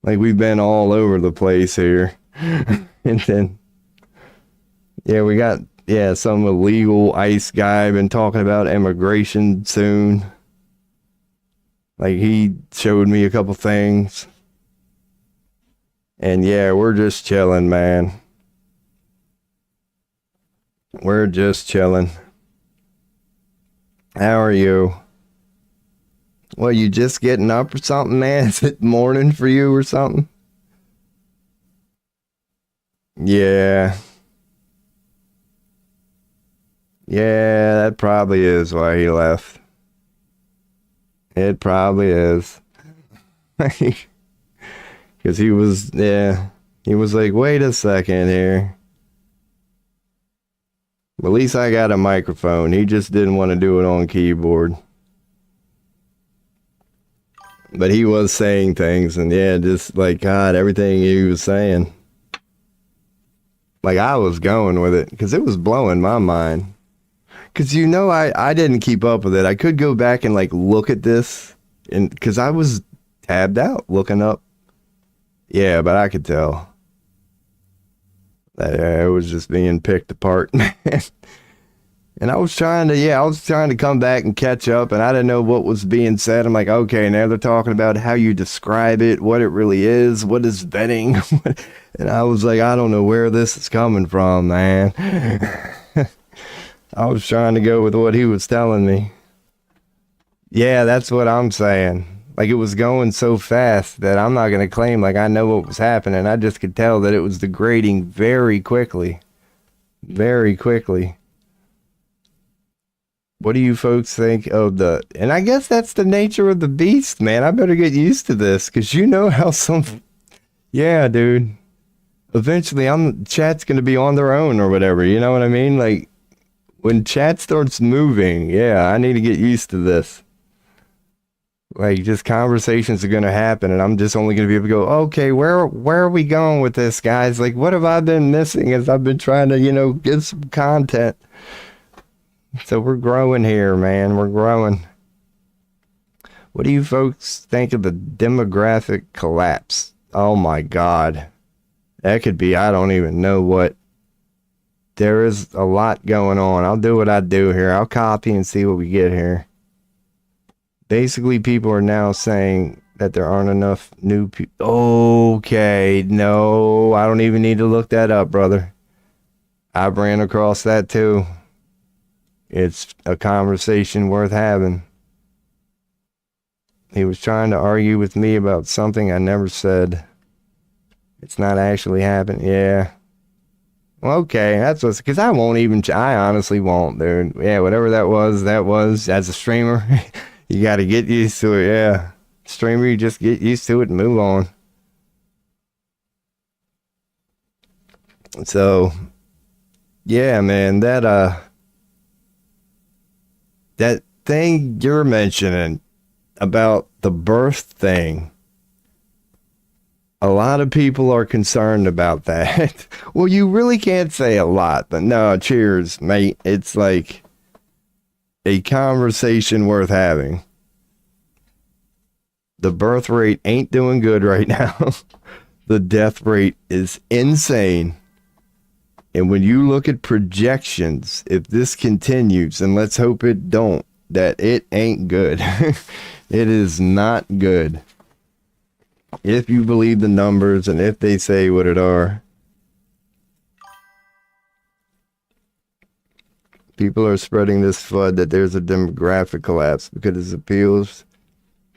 Speaker 1: Like we've been all over the place here. And then, yeah, we got, some illegal ICE guy been talking about immigration soon. Like he showed me a couple things. And yeah, we're just chilling, man. We're just chilling. How are you? Well, you just getting up or something, man? Is it morning for you or something? Yeah. Yeah, that probably is why he left. It probably is. Because he was like, wait a second here. At least I got a microphone. He just didn't want to do it on keyboard. But he was saying things, and yeah, just like, God, everything he was saying. Like, I was going with it, because it was blowing my mind. Because, I didn't keep up with it. I could go back and, like, look at this, and because I was tabbed out, looking up. Yeah, but I could tell that it was just being picked apart, man. And I was trying to come back and catch up, and I didn't know what was being said. I'm like, okay, now they're talking about how you describe it, what it really is, what is vetting. And I was like, I don't know where this is coming from, man. I was trying to go with what he was telling me. Yeah, that's what I'm saying. Like, it was going so fast that I'm not going to claim like I know what was happening. I just could tell that it was degrading very quickly. Very quickly. What do you folks think of and I guess that's the nature of the beast, man. I better get used to this, because you know how yeah, dude. Eventually, chat's going to be on their own or whatever, you know what I mean? Like, when chat starts moving, yeah, I need to get used to this. Like, just conversations are going to happen, and I'm just only going to be able to go, okay, where are we going with this, guys? Like, what have I been missing as I've been trying to, get some content? So we're growing here, man. We're growing. What do you folks think of the demographic collapse? Oh my God. That could be, I don't even know what. There is a lot going on. I'll do what I do here. I'll copy and see what we get here. Basically, people are now saying that there aren't enough new people. Okay, no, I don't even need to look that up, brother. I ran across that too. It's a conversation worth having. He was trying to argue with me about something I never said. It's not actually happening. Yeah. Well, okay, that's what's, because I honestly won't, dude. Yeah, whatever that was, as a streamer, you got to get used to it, yeah. Streamer, you just get used to it and move on. So, yeah, man, that thing you're mentioning about the birth thing, a lot of people are concerned about that. Well, you really can't say a lot, but no, cheers, mate. It's like a conversation worth having. The birth rate ain't doing good right now. The death rate is insane. And when you look at projections, if this continues, and let's hope it don't, that it ain't good. It is not good. If you believe the numbers and if they say what it are. People are spreading this FUD that there's a demographic collapse because it appeals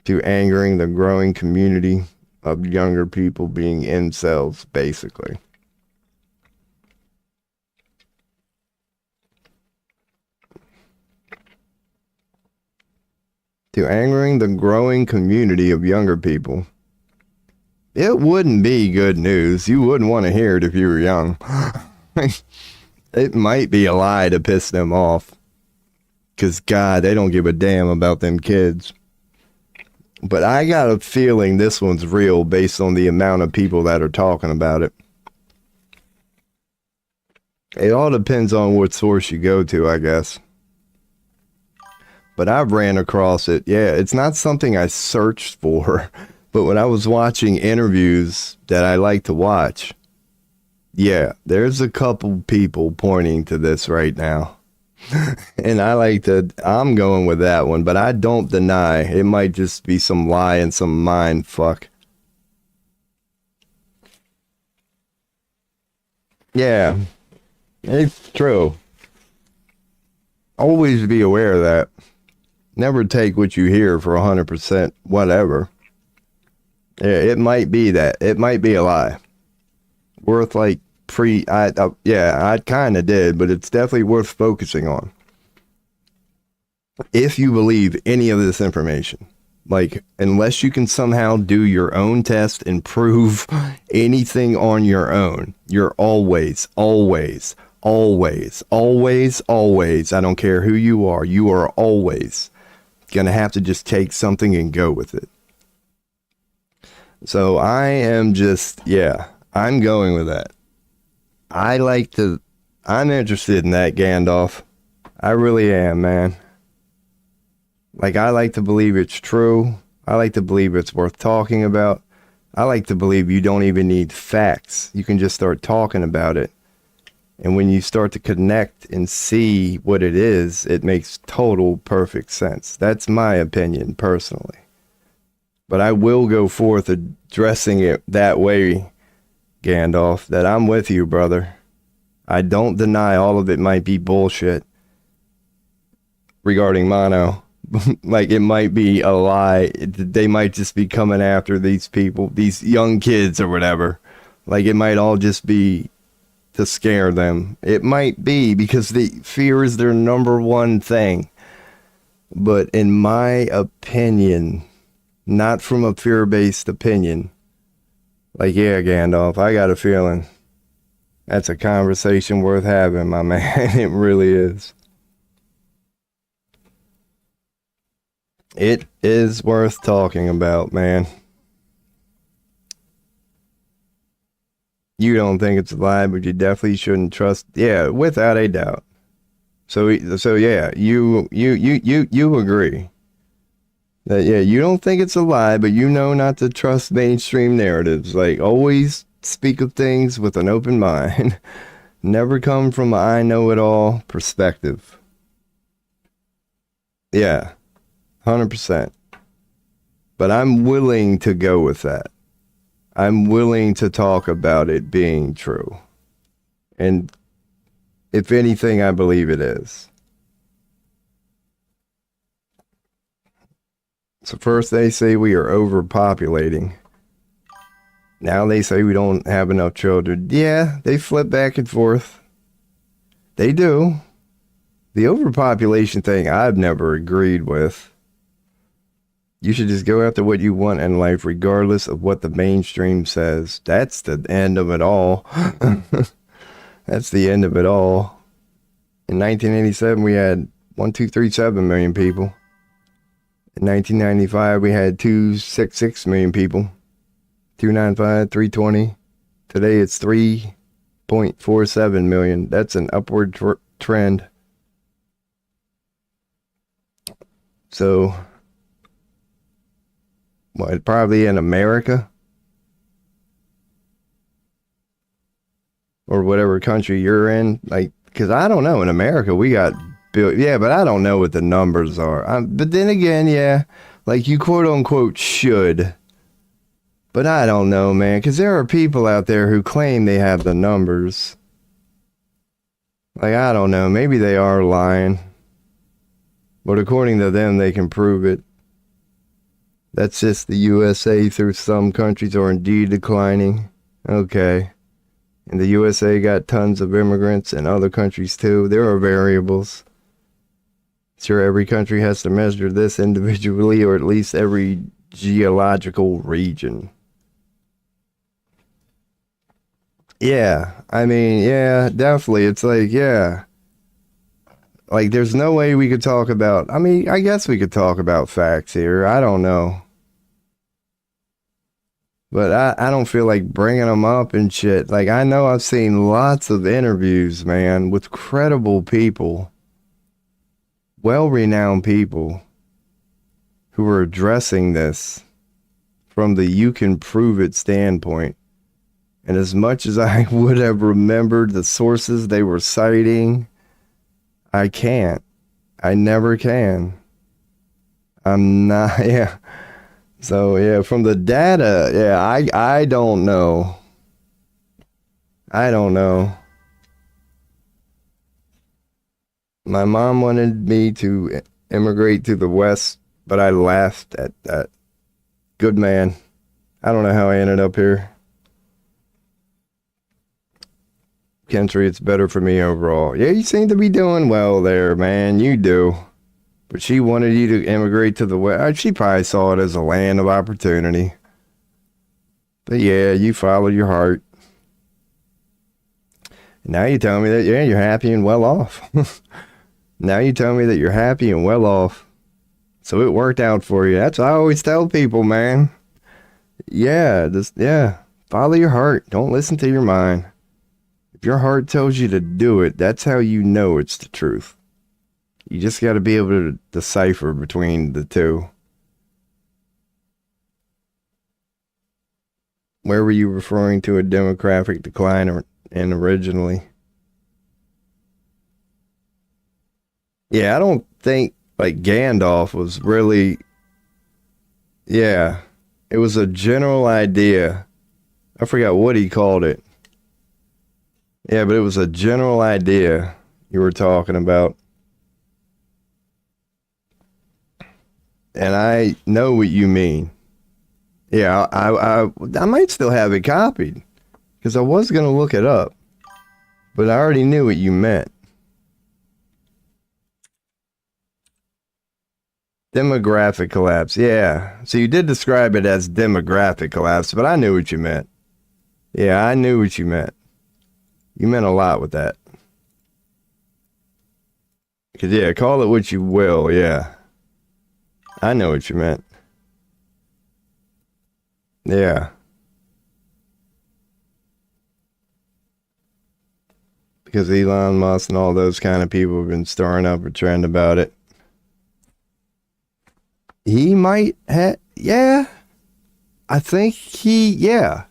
Speaker 1: to angering the growing community of younger people being incels, basically. To angering the growing community of younger people. It wouldn't be good news. You wouldn't want to hear it if you were young. It might be a lie to piss them off. Because, God, they don't give a damn about them kids. But I got a feeling this one's real based on the amount of people that are talking about it. It all depends on what source you go to, I guess. But I've ran across it. Yeah, it's not something I searched for. But when I was watching interviews that I like to watch, yeah, there's a couple people pointing to this right now. And I'm going with that one, but I don't deny it might just be some lie and some mind fuck. Yeah, it's true. Always be aware of that. Never take what you hear for 100% whatever. Yeah, it might be that. It might be a lie. Worth like I kind of did, but it's definitely worth focusing on. If you believe any of this information, like, unless you can somehow do your own test and prove anything on your own, you're always, I don't care who you are always gonna have to just take something and go with it. So I am just, I'm going with that. I'm interested in that, Gandalf. I really am, man. Like, I like to believe it's true. I like to believe it's worth talking about. I like to believe you don't even need facts. You can just start talking about it. And when you start to connect and see what it is, it makes total perfect sense. That's my opinion, personally. But I will go forth addressing it that way, Gandalf, that I'm with you, brother. I don't deny all of it might be bullshit regarding mono. Like, it might be a lie. They might just be coming after these people, these young kids or whatever. Like, it might all just be to scare them. It might be because the fear is their number one thing. But in my opinion, not from a fear-based opinion, like, yeah, Gandalf, I got a feeling that's a conversation worth having, my man. It really is. It is worth talking about, man. You don't think it's a lie, but you definitely shouldn't trust. Yeah, without a doubt. So yeah, you agree that, yeah, you don't think it's a lie, but you know not to trust mainstream narratives. Like, always speak of things with an open mind. Never come from an I know it all perspective. Yeah, 100%. But I'm willing to go with that. I'm willing to talk about it being true. And if anything, I believe it is. So first they say we are overpopulating. Now they say we don't have enough children. Yeah, they flip back and forth. They do. The overpopulation thing I've never agreed with. You should just go after what you want in life, regardless of what the mainstream says. That's the end of it all. That's the end of it all. In 1987, we had 1,237 million people. In 1995, we had 266 million people. 295, 320. Today, it's 3.47 million. That's an upward trend. So, what, probably in America? or whatever country you're in. Like, because I don't know. In America, we got yeah, but I don't know what the numbers are. But then again, yeah, like you quote unquote should. But I don't know, man, because there are people out there who claim they have the numbers. Like, I don't know. Maybe they are lying. But according to them, they can prove it. That's just the USA through some countries are indeed declining. Okay. And the USA got tons of immigrants and other countries too. There are variables. Sure, every country has to measure this individually, or at least every geological region. Yeah, I mean, yeah, definitely. It's like, yeah. Like, there's no way we could talk about, I mean, I guess we could talk about facts here. I don't know. But I don't feel like bringing them up and shit. Like, I know I've seen lots of interviews, man, with credible people, well-renowned people who are addressing this from the you can prove it standpoint. And as much as I would have remembered the sources they were citing, I can't. I never can. I'm not, yeah. So, yeah, from the data, yeah, I don't know. I don't know. My mom wanted me to immigrate to the West, but I laughed at that. Good man. I don't know how I ended up here. Country, it's better for me overall. Yeah, you seem to be doing well there, man. You do. But she wanted you to immigrate to the West. She probably saw it as a land of opportunity. But yeah, you followed your heart. Now you tell me that, yeah, you're happy and well off. Now you tell me that you're happy and well off. So it worked out for you. That's what I always tell people, man. Yeah, follow your heart. Don't listen to your mind. If your heart tells you to do it, that's how you know it's the truth. You just got to be able to decipher between the two. Where were you referring to a demographic decline in originally? Yeah, I don't think like Gandalf was really, yeah, it was a general idea. I forgot what he called it. Yeah, but it was a general idea you were talking about. And I know what you mean. Yeah, I might still have it copied because I was going to look it up, but I already knew what you meant. Demographic collapse. Yeah. So you did describe it as demographic collapse, but I knew what you meant. Yeah, I knew what you meant. You meant a lot with that. Because, yeah, call it what you will, yeah. I know what you meant. Yeah. Because Elon Musk and all those kind of people have been stirring up a trend about it. He might have, yeah. I think yeah.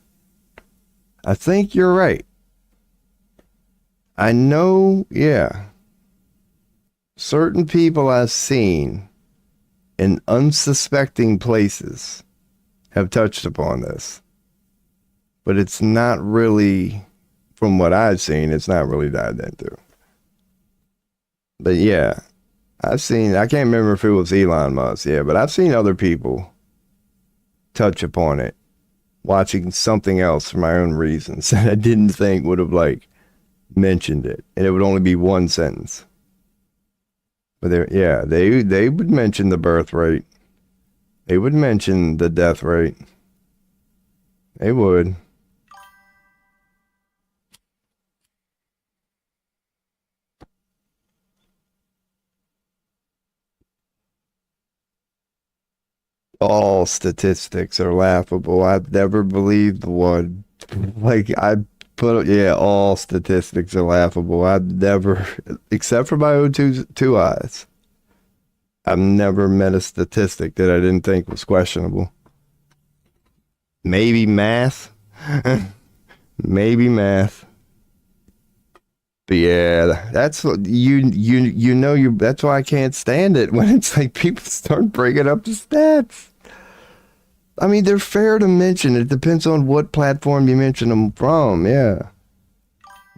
Speaker 1: I think you're right. I know, yeah. Certain people I've seen in unsuspecting places have touched upon this. But it's not really, from what I've seen, it's not really dived into. But yeah, I've seen, I can't remember if it was Elon Musk, yeah, but I've seen other people touch upon it, watching something else for my own reasons that I didn't think would have, like, mentioned it. And it would only be one sentence. But they would mention the birth rate. They would mention the death rate. They would. All statistics are laughable. I've never believed one. Like, all statistics are laughable. I've never, except for my own two eyes, I've never met a statistic that I didn't think was questionable. Maybe math. Maybe math. But yeah, that's what you know you. That's why I can't stand it when it's like people start bringing up the stats. I mean, they're fair to mention. It depends on what platform you mention them from. Yeah,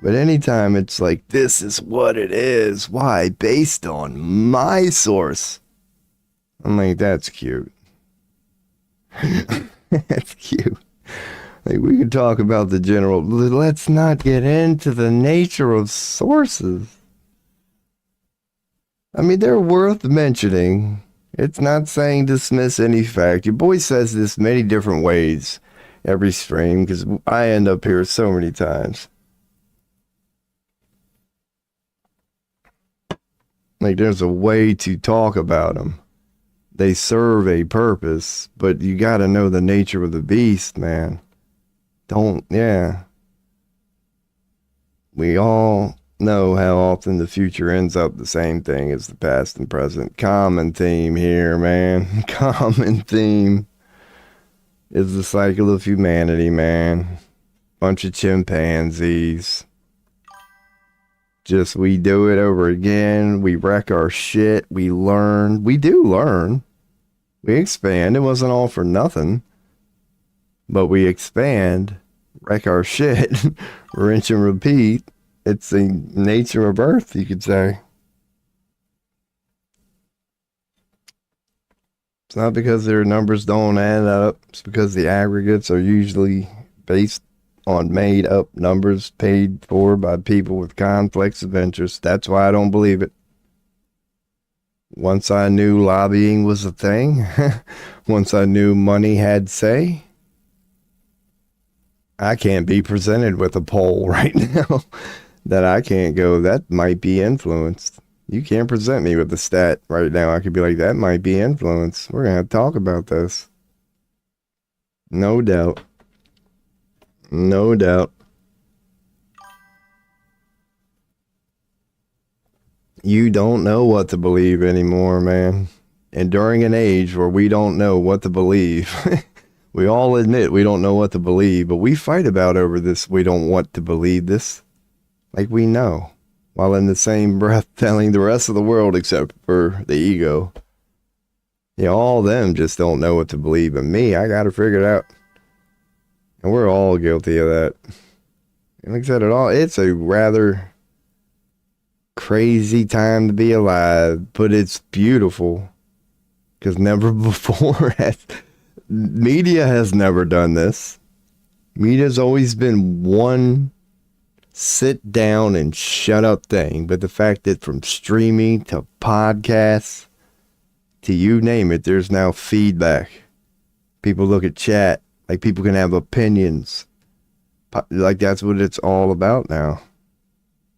Speaker 1: but anytime it's like this is what it is. Why? Based on my source. I'm like, that's cute. That's cute. Like, we could talk about the general. Let's not get into the nature of sources. I mean, they're worth mentioning. It's not saying dismiss any fact. Your boy says this many different ways every stream because I end up here so many times. Like, there's a way to talk about them. They serve a purpose, but you got to know the nature of the beast, man. Yeah. We all know how often the future ends up the same thing as the past and present. Common theme here, man. Common theme is the cycle of humanity, man. Bunch of chimpanzees. Just we do it over again. We wreck our shit. We learn. We do learn. We expand. It wasn't all for nothing. But we expand, wreck our shit, rinse and repeat. It's the nature of Earth, you could say. It's not because their numbers don't add up. It's because the aggregates are usually based on made up numbers paid for by people with conflicts of interest. That's why I don't believe it. Once I knew lobbying was a thing, once I knew money had say, I can't be presented with a poll right now that I can't go, that might be influenced. You can't present me with a stat right now. I could be like, that might be influence. We're going to have to talk about this. No doubt. No doubt. You don't know what to believe anymore, man. And during an age where we don't know what to believe, we all admit we don't know what to believe, but we fight about over this. We don't want to believe this. Like we know. While in the same breath telling the rest of the world, except for the ego. Yeah, all of them just don't know what to believe. But me, I got to figure it out. And we're all guilty of that. And like I said, it's a rather crazy time to be alive, but it's beautiful. Because never before media has never done this. Media's always been one sit down and shut up thing. But the fact that from streaming to podcasts to you name it, there's now feedback. People look at chat. Like people can have opinions. Like that's what it's all about now.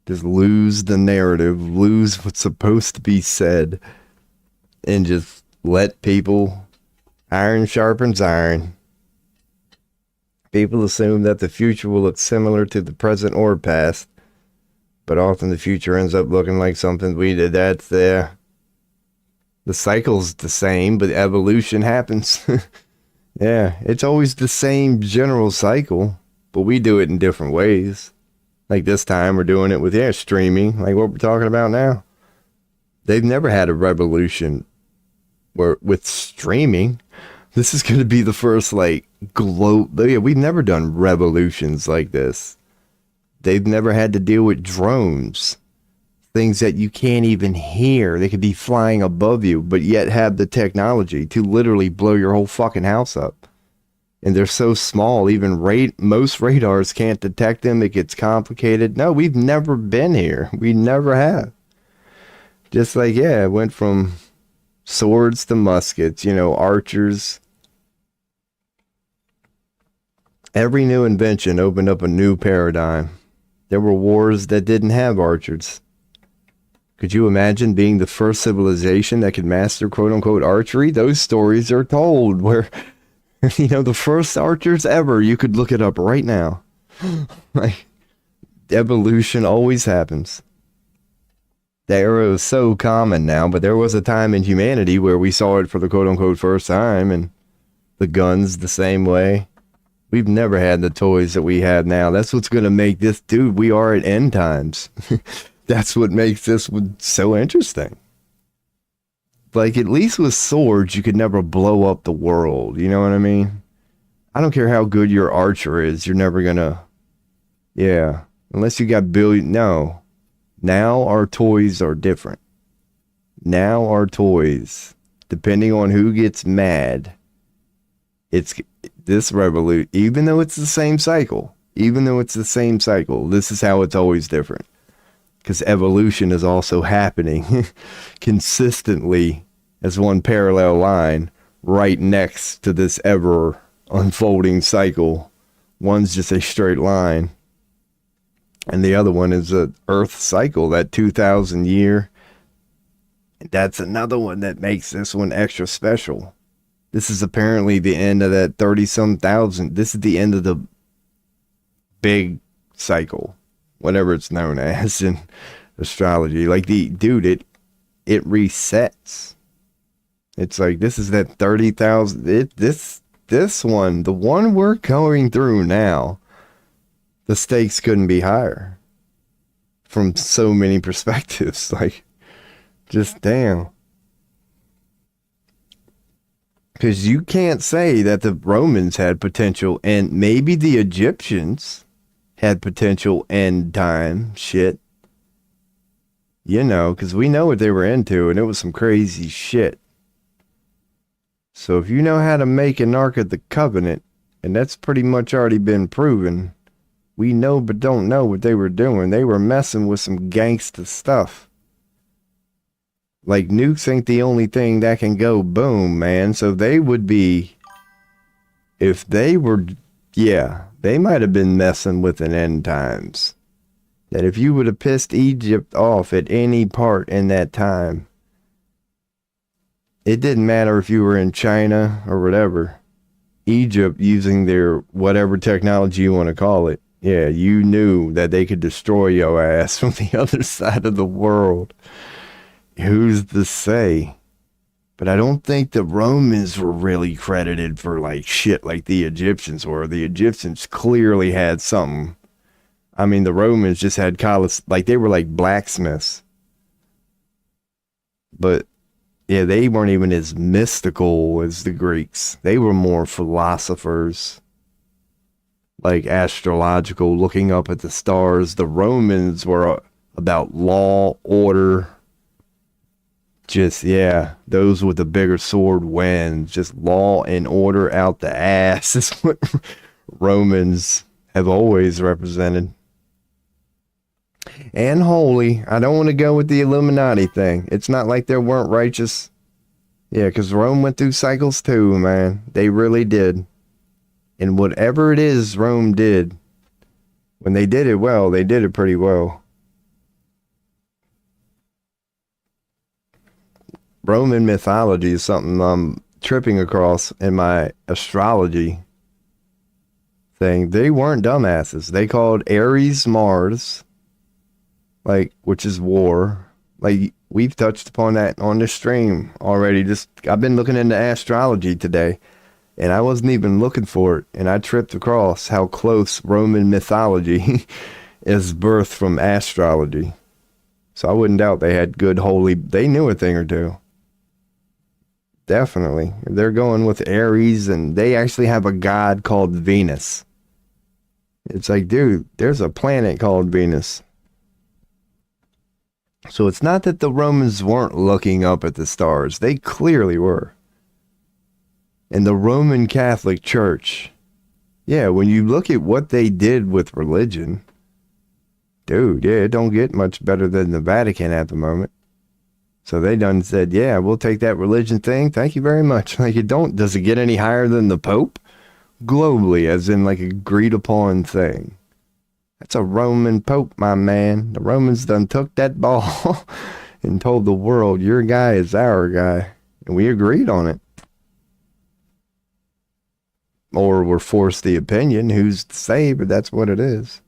Speaker 1: Just lose the narrative, lose what's supposed to be said, and just let people, iron sharpens iron. People assume that the future will look similar to the present or past, but often the future ends up looking like something we did. That's there. The cycle's the same, but evolution happens. Yeah, it's always the same general cycle, but we do it in different ways. Like this time we're doing it with, streaming, like what we're talking about now. They've never had a revolution with streaming. This is going to be the first, we've never done revolutions like this. They've never had to deal with drones. Things that you can't even hear. They could be flying above you, but yet have the technology to literally blow your whole fucking house up. And they're so small, even most radars can't detect them. It gets complicated. No, we've never been here. We never have. Just like, it went from swords to muskets, archers. Every new invention opened up a new paradigm. There were wars that didn't have archers. Could you imagine being the first civilization that could master quote-unquote archery? Those stories are told where, the first archers ever, you could look it up right now. Like, evolution always happens. The arrow is so common now, but there was a time in humanity where we saw it for the quote-unquote first time, and the guns the same way. We've never had the toys that we have now. That's what's going to make this, dude, we are at end times. That's what makes this one so interesting. Like, at least with swords, you could never blow up the world. You know what I mean? I don't care how good your archer is. You're never going to, yeah. Unless you got no. Now our toys are different. Now our toys, depending on who gets mad, it's this revolution, even though it's the same cycle, this is how it's always different. Because evolution is also happening consistently as one parallel line right next to this ever unfolding cycle. One's just a straight line, and the other one is a Earth cycle, that 2,000 year. That's another one that makes this one extra special. This is apparently the end of that 30-some thousand. This is the end of the big cycle, whatever it's known as in astrology. Like, it resets. It's like, this is that 30,000. This one, the one we're going through now, the stakes couldn't be higher from so many perspectives. Like, just damn. Because you can't say that the Romans had potential, and maybe the Egyptians had potential end time shit. You know, because we know what they were into, and it was some crazy shit. So if you know how to make an Ark of the Covenant, and that's pretty much already been proven, we know but don't know what they were doing. They were messing with some gangsta stuff. Like, nukes ain't the only thing that can go boom, man. So they would be, if they were, yeah, they might have been messing with an end times. That if you would have pissed Egypt off at any part in that time, it didn't matter if you were in China or whatever. Egypt, using their whatever technology you want to call it, yeah, you knew that they could destroy your ass from the other side of the world. Who's to say? But I don't think the Romans were really credited for like shit like the Egyptians were. The Egyptians clearly had something. I mean, the Romans just had college, like they were like blacksmiths. But yeah, they weren't even as mystical as the Greeks. They were more philosophers, like astrological, looking up at the stars. The Romans were about law, order. Just, yeah, those with the bigger sword win. Just law and order out the ass is what Romans have always represented. And holy. I don't want to go with the Illuminati thing. It's not like they weren't righteous. Yeah, because Rome went through cycles too, man. They really did. And whatever it is Rome did, when they did it well, they did it pretty well. Roman mythology is something I'm tripping across in my astrology thing. They weren't dumbasses. They called Aries Mars, like, which is war. Like, we've touched upon that on this stream already. I've been looking into astrology today, and I wasn't even looking for it, and I tripped across how close Roman mythology is birthed from astrology. So I wouldn't doubt they had good holy, they knew a thing or two. Definitely. They're going with Aries, and they actually have a god called Venus. It's like, dude, there's a planet called Venus. So it's not that the Romans weren't looking up at the stars. They clearly were. And the Roman Catholic Church, yeah, when you look at what they did with religion, dude, yeah, it don't get much better than the Vatican at the moment. So they done said, yeah, we'll take that religion thing. Thank you very much. Like, does it get any higher than the Pope? Globally, as in like agreed upon thing. That's a Roman Pope, my man. The Romans done took that ball and told the world, your guy is our guy. And we agreed on it. Or were forced the opinion, who's to say, but that's what it is.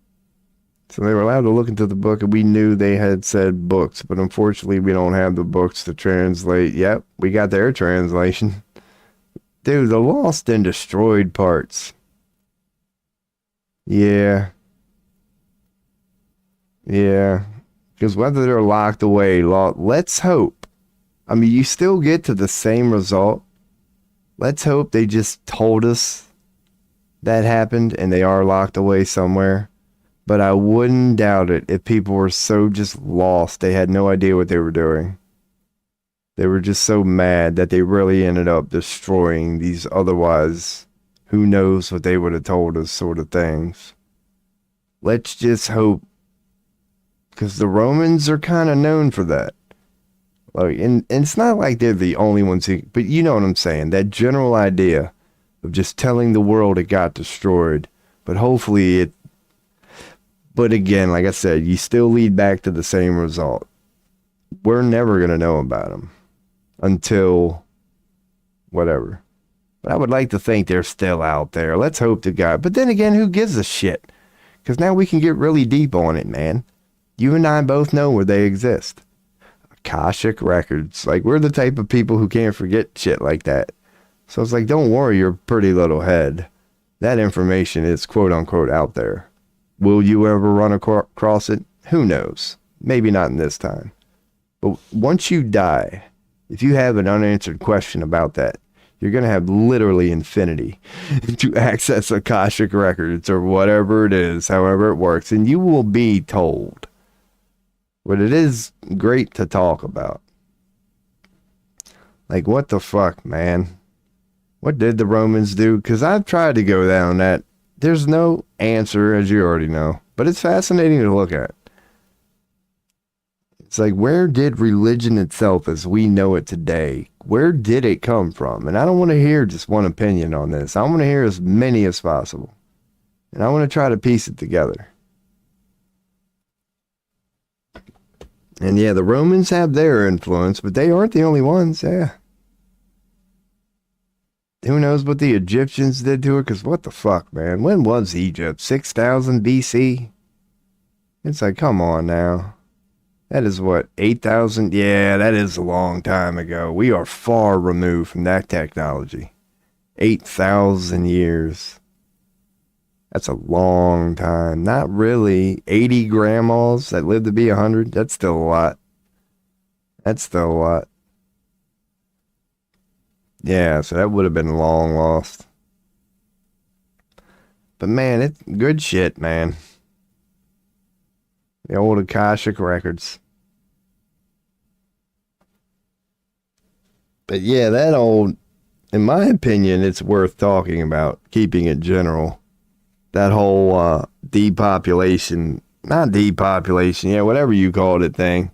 Speaker 1: So they were allowed to look into the book, and we knew they had said books, but unfortunately we don't have the books to translate. Yep, we got their translation. Dude, the lost and destroyed parts. Yeah. Yeah. Because whether they're locked away, let's hope. I mean, you still get to the same result. Let's hope they just told us that happened and they are locked away somewhere. But I wouldn't doubt it if people were so just lost, they had no idea what they were doing. They were just so mad that they really ended up destroying these otherwise, who knows what they would have told us sort of things. Let's just hope, because the Romans are kind of known for that. Like, and it's not like they're the only ones who, but you know what I'm saying. That general idea of just telling the world it got destroyed, but hopefully it. But again, like I said, you still lead back to the same result. We're never gonna know about them until whatever. But I would like to think they're still out there. Let's hope to God. But then again, who gives a shit? Because now we can get really deep on it, man. You and I both know where they exist. Akashic records. Like, we're the type of people who can't forget shit like that. So it's like, don't worry your pretty little head. That information is quote unquote out there. Will you ever run across it? Who knows? Maybe not in this time. But once you die, if you have an unanswered question about that, you're going to have literally infinity to access Akashic records or whatever it is, however it works, and you will be told. But it is great to talk about. Like, what the fuck, man? What did the Romans do? Because I've tried to go down that. There's no answer, as you already know. But it's fascinating to look at. It's like, where did religion itself as we know it today, where did it come from? And I don't want to hear just one opinion on this. I want to hear as many as possible. And I want to try to piece it together. And yeah, the Romans have their influence, but they aren't the only ones, yeah. Who knows what the Egyptians did to it? Because what the fuck, man? When was Egypt? 6,000 BC? It's like, come on now. That is what, 8,000? Yeah, that is a long time ago. We are far removed from that technology. 8,000 years. That's a long time. Not really. 80 grandmas that lived to be 100. That's still a lot. That's still a lot. Yeah, so that would have been long lost. But man, it's good shit, man. The old Akashic records. But yeah, that old, in my opinion, it's worth talking about, keeping it general. That whole depopulation, not depopulation, yeah, whatever you called it thing,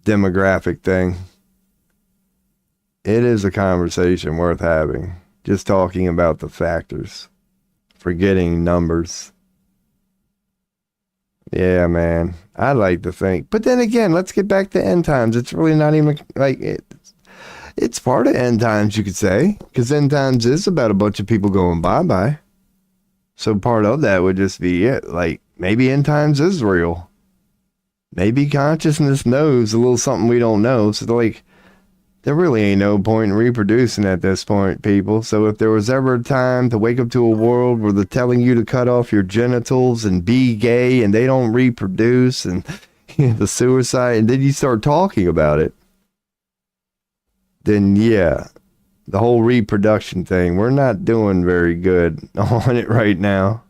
Speaker 1: demographic thing. It is a conversation worth having. Just talking about the factors. Forgetting numbers. Yeah, man. I'd like to think. But then again, let's get back to end times. It's really not even like it's part of end times, you could say. Because end times is about a bunch of people going bye-bye. So part of that would just be it. Like, maybe end times is real. Maybe consciousness knows a little something we don't know. So they're like, there really ain't no point in reproducing at this point, people. So if there was ever a time to wake up to a world where they're telling you to cut off your genitals and be gay and they don't reproduce and the suicide, and then you start talking about it, then yeah, the whole reproduction thing, we're not doing very good on it right now.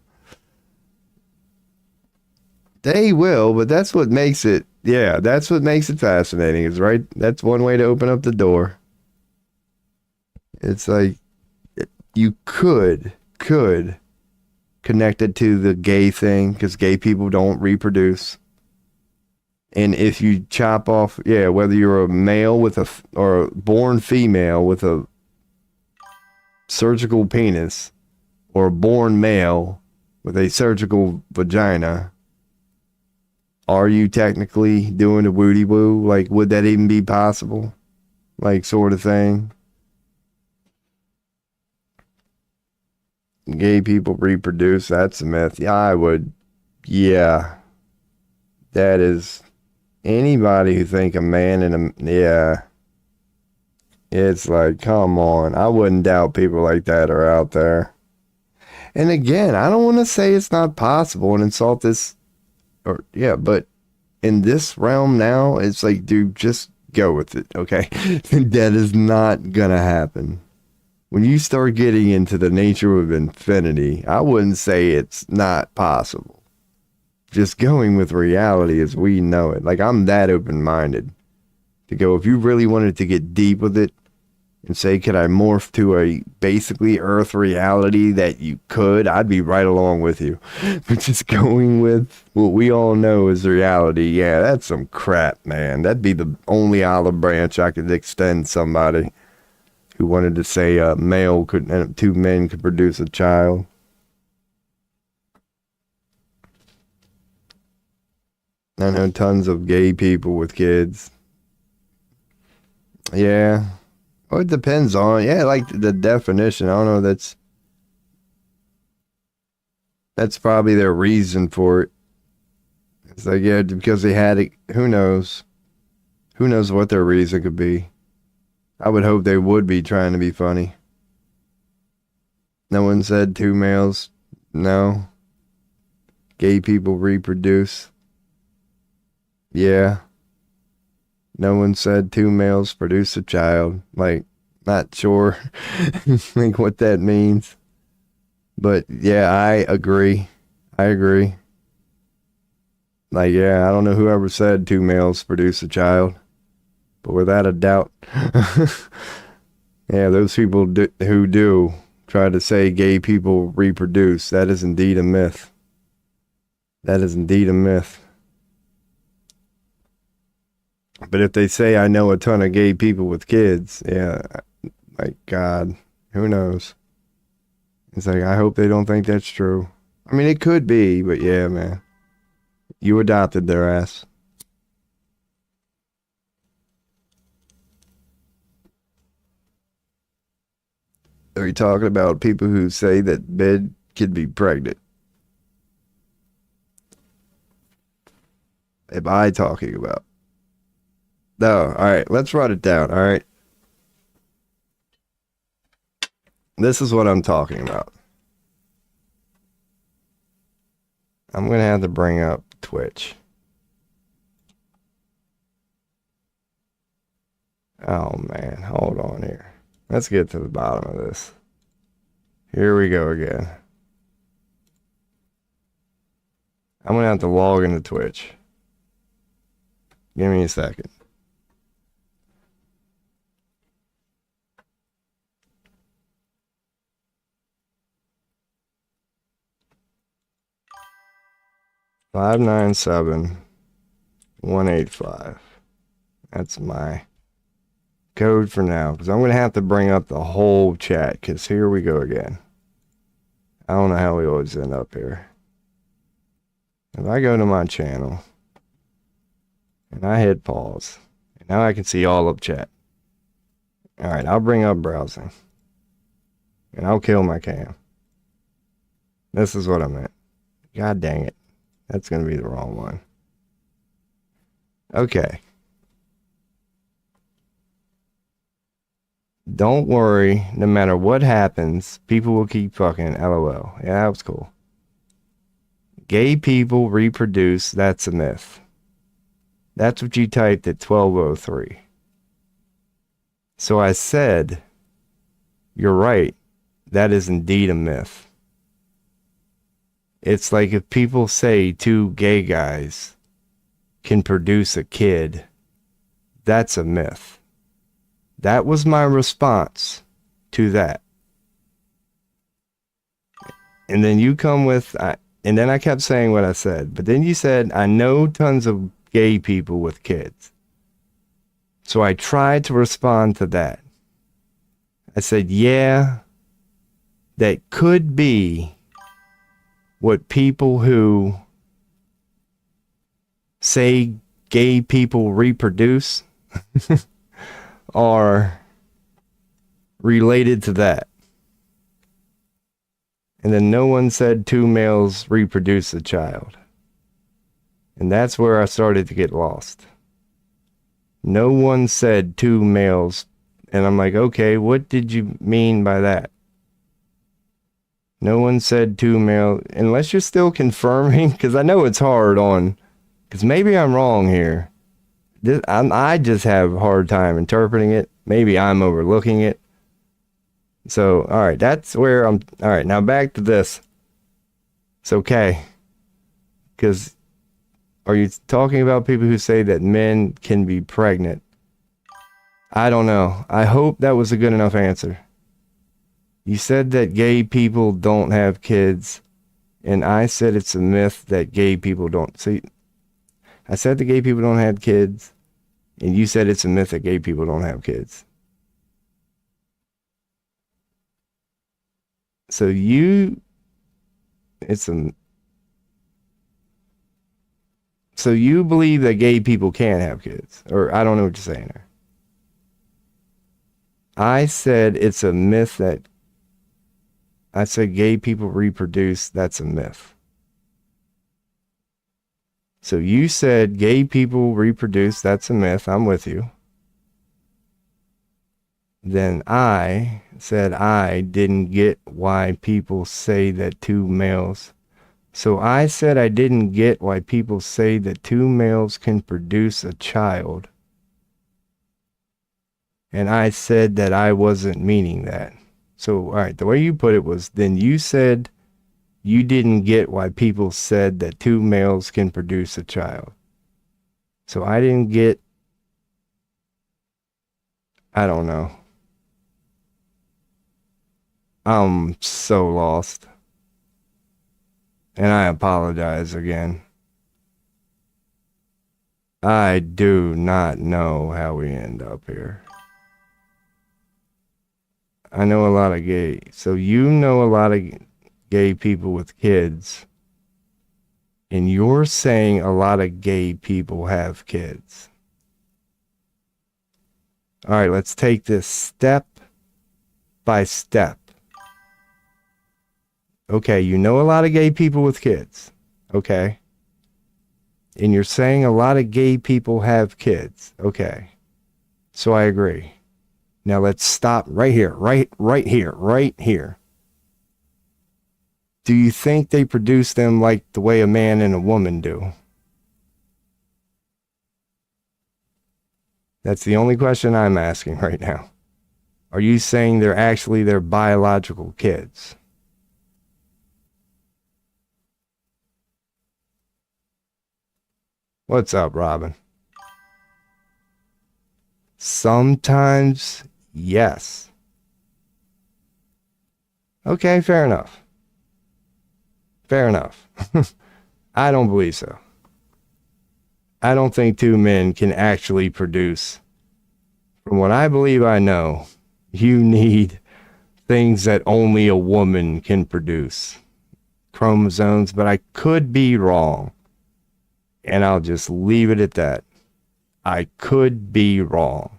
Speaker 1: They will, but that's what makes it, yeah, that's what makes it fascinating, is right. That's one way to open up the door. It's like, you could connect it to the gay thing, because gay people don't reproduce. And if you chop off, yeah, whether you're a male with a, or a born female with a surgical penis, or a born male with a surgical vagina, are you technically doing a woody woo? Like, would that even be possible? Like, sort of thing. Gay people reproduce, that's a myth. Yeah, I would. Yeah. That is, anybody who think a man and a, yeah. It's like, come on. I wouldn't doubt people like that are out there. And again, I don't want to say it's not possible and insult this, or yeah, but in this realm now, it's like, dude, just go with it, okay? That is not gonna happen. When you start getting into the nature of infinity, I wouldn't say it's not possible. Just going with reality as we know it. Like, I'm that open-minded to go, if you really wanted to get deep with it and say, could I morph to a basically Earth reality that you could, I'd be right along with you. But just going with what we all know is reality, yeah, that's some crap, man. That'd be the only olive branch I could extend somebody who wanted to say a male could, and two men could produce a child. I know tons of gay people with kids. Yeah. Well, it depends on, yeah, like the definition. I don't know, that's probably their reason for it. It's like, yeah, because they had it. Who knows? Who knows what their reason could be? I would hope they would be trying to be funny. No one said two males. No. Gay people reproduce. Yeah. No one said two males produce a child. Like, not sure like what that means. But yeah, I agree. I agree. Like, yeah, I don't know whoever said two males produce a child. But without a doubt, yeah, those people who do try to say gay people reproduce, that is indeed a myth. That is indeed a myth. But if they say, I know a ton of gay people with kids, yeah, like, God, who knows? It's like, I hope they don't think that's true. I mean, it could be, but yeah, man. You adopted their ass. Are you talking about people who say that men can be pregnant? Am I talking about? No, alright, let's write it down, alright? This is what I'm talking about. I'm gonna have to bring up Twitch. Oh man, hold on here. Let's get to the bottom of this. Here we go again. I'm gonna have to log into Twitch. Give me a second. Five 597-185. That's my code for now, because I'm going to have to bring up the whole chat, because here we go again. I don't know how we always end up here. If I go to my channel, and I hit pause, and now I can see all of chat. Alright, I'll bring up browsing. And I'll kill my cam. This is what I meant. God dang it. That's going to be the wrong one. Okay. Don't worry, no matter what happens, people will keep fucking. LOL. Yeah, that was cool. Gay people reproduce, that's a myth. That's what you typed at 1203. So I said, you're right, that is indeed a myth. It's like if people say two gay guys can produce a kid, that's a myth. That was my response to that. And then you come with, and then I kept saying what I said, but then you said, I know tons of gay people with kids. So I tried to respond to that. I said, yeah, that could be what people who say gay people reproduce are related to that. And then no one said two males reproduce a child. And that's where I started to get lost. No one said two males. And I'm like, okay, what did you mean by that? No one said two male, unless you're still confirming, because I know it's hard on, because maybe I'm wrong here. I just have a hard time interpreting it. Maybe I'm overlooking it. So, all right, that's where all right, now back to this. It's okay. Because are you talking about people who say that men can be pregnant? I don't know. I hope that was a good enough answer. You said that gay people don't have kids, and I said it's a myth that gay people don't. See, I said the gay people don't have kids, and you said it's a myth that gay people don't have kids. So you believe that gay people can have kids, or I don't know what you're saying there. I said it's a myth that I said gay people reproduce. That's a myth. So you said gay people reproduce. That's a myth. I'm with you. Then I said I didn't get why people say that two males. So I said I didn't get why people say that two males can produce a child. And I said that I wasn't meaning that. So, all right, the way you put it was, then you said you didn't get why people said that two males can produce a child. So I didn't get, I don't know. I'm so lost. And I apologize again. I do not know how we end up here. I know a lot of gay. So you know a lot of gay people with kids. And you're saying a lot of gay people have kids. All right, let's take this step by step. Okay, you know a lot of gay people with kids. Okay. And you're saying a lot of gay people have kids. Okay. So I agree. Now let's stop right here, right here. Do you think they produce them like the way a man and a woman do? That's the only question I'm asking right now. Are you saying they're actually their biological kids? What's up, Robin? Sometimes, yes. Okay, fair enough. Fair enough. I don't believe so. I don't think two men can actually produce. From what I believe I know, you need things that only a woman can produce. Chromosomes, but I could be wrong. And I'll just leave it at that. I could be wrong.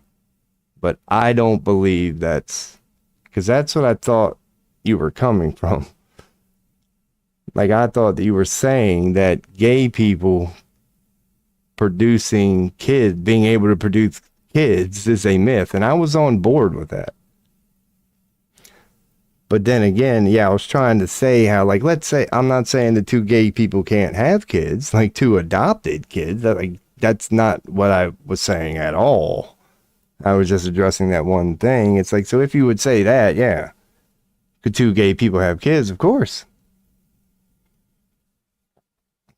Speaker 1: But I don't believe that's... Because that's what I thought you were coming from. Like, I thought that you were saying that gay people producing kids, being able to produce kids is a myth. And I was on board with that. But then again, yeah, I was trying to say how, like, let's say, I'm not saying that two gay people can't have kids, like two adopted kids. That's not what I was saying at all. I was just addressing that one thing. It's like, so if you would say that, yeah, could two gay people have kids? Of course.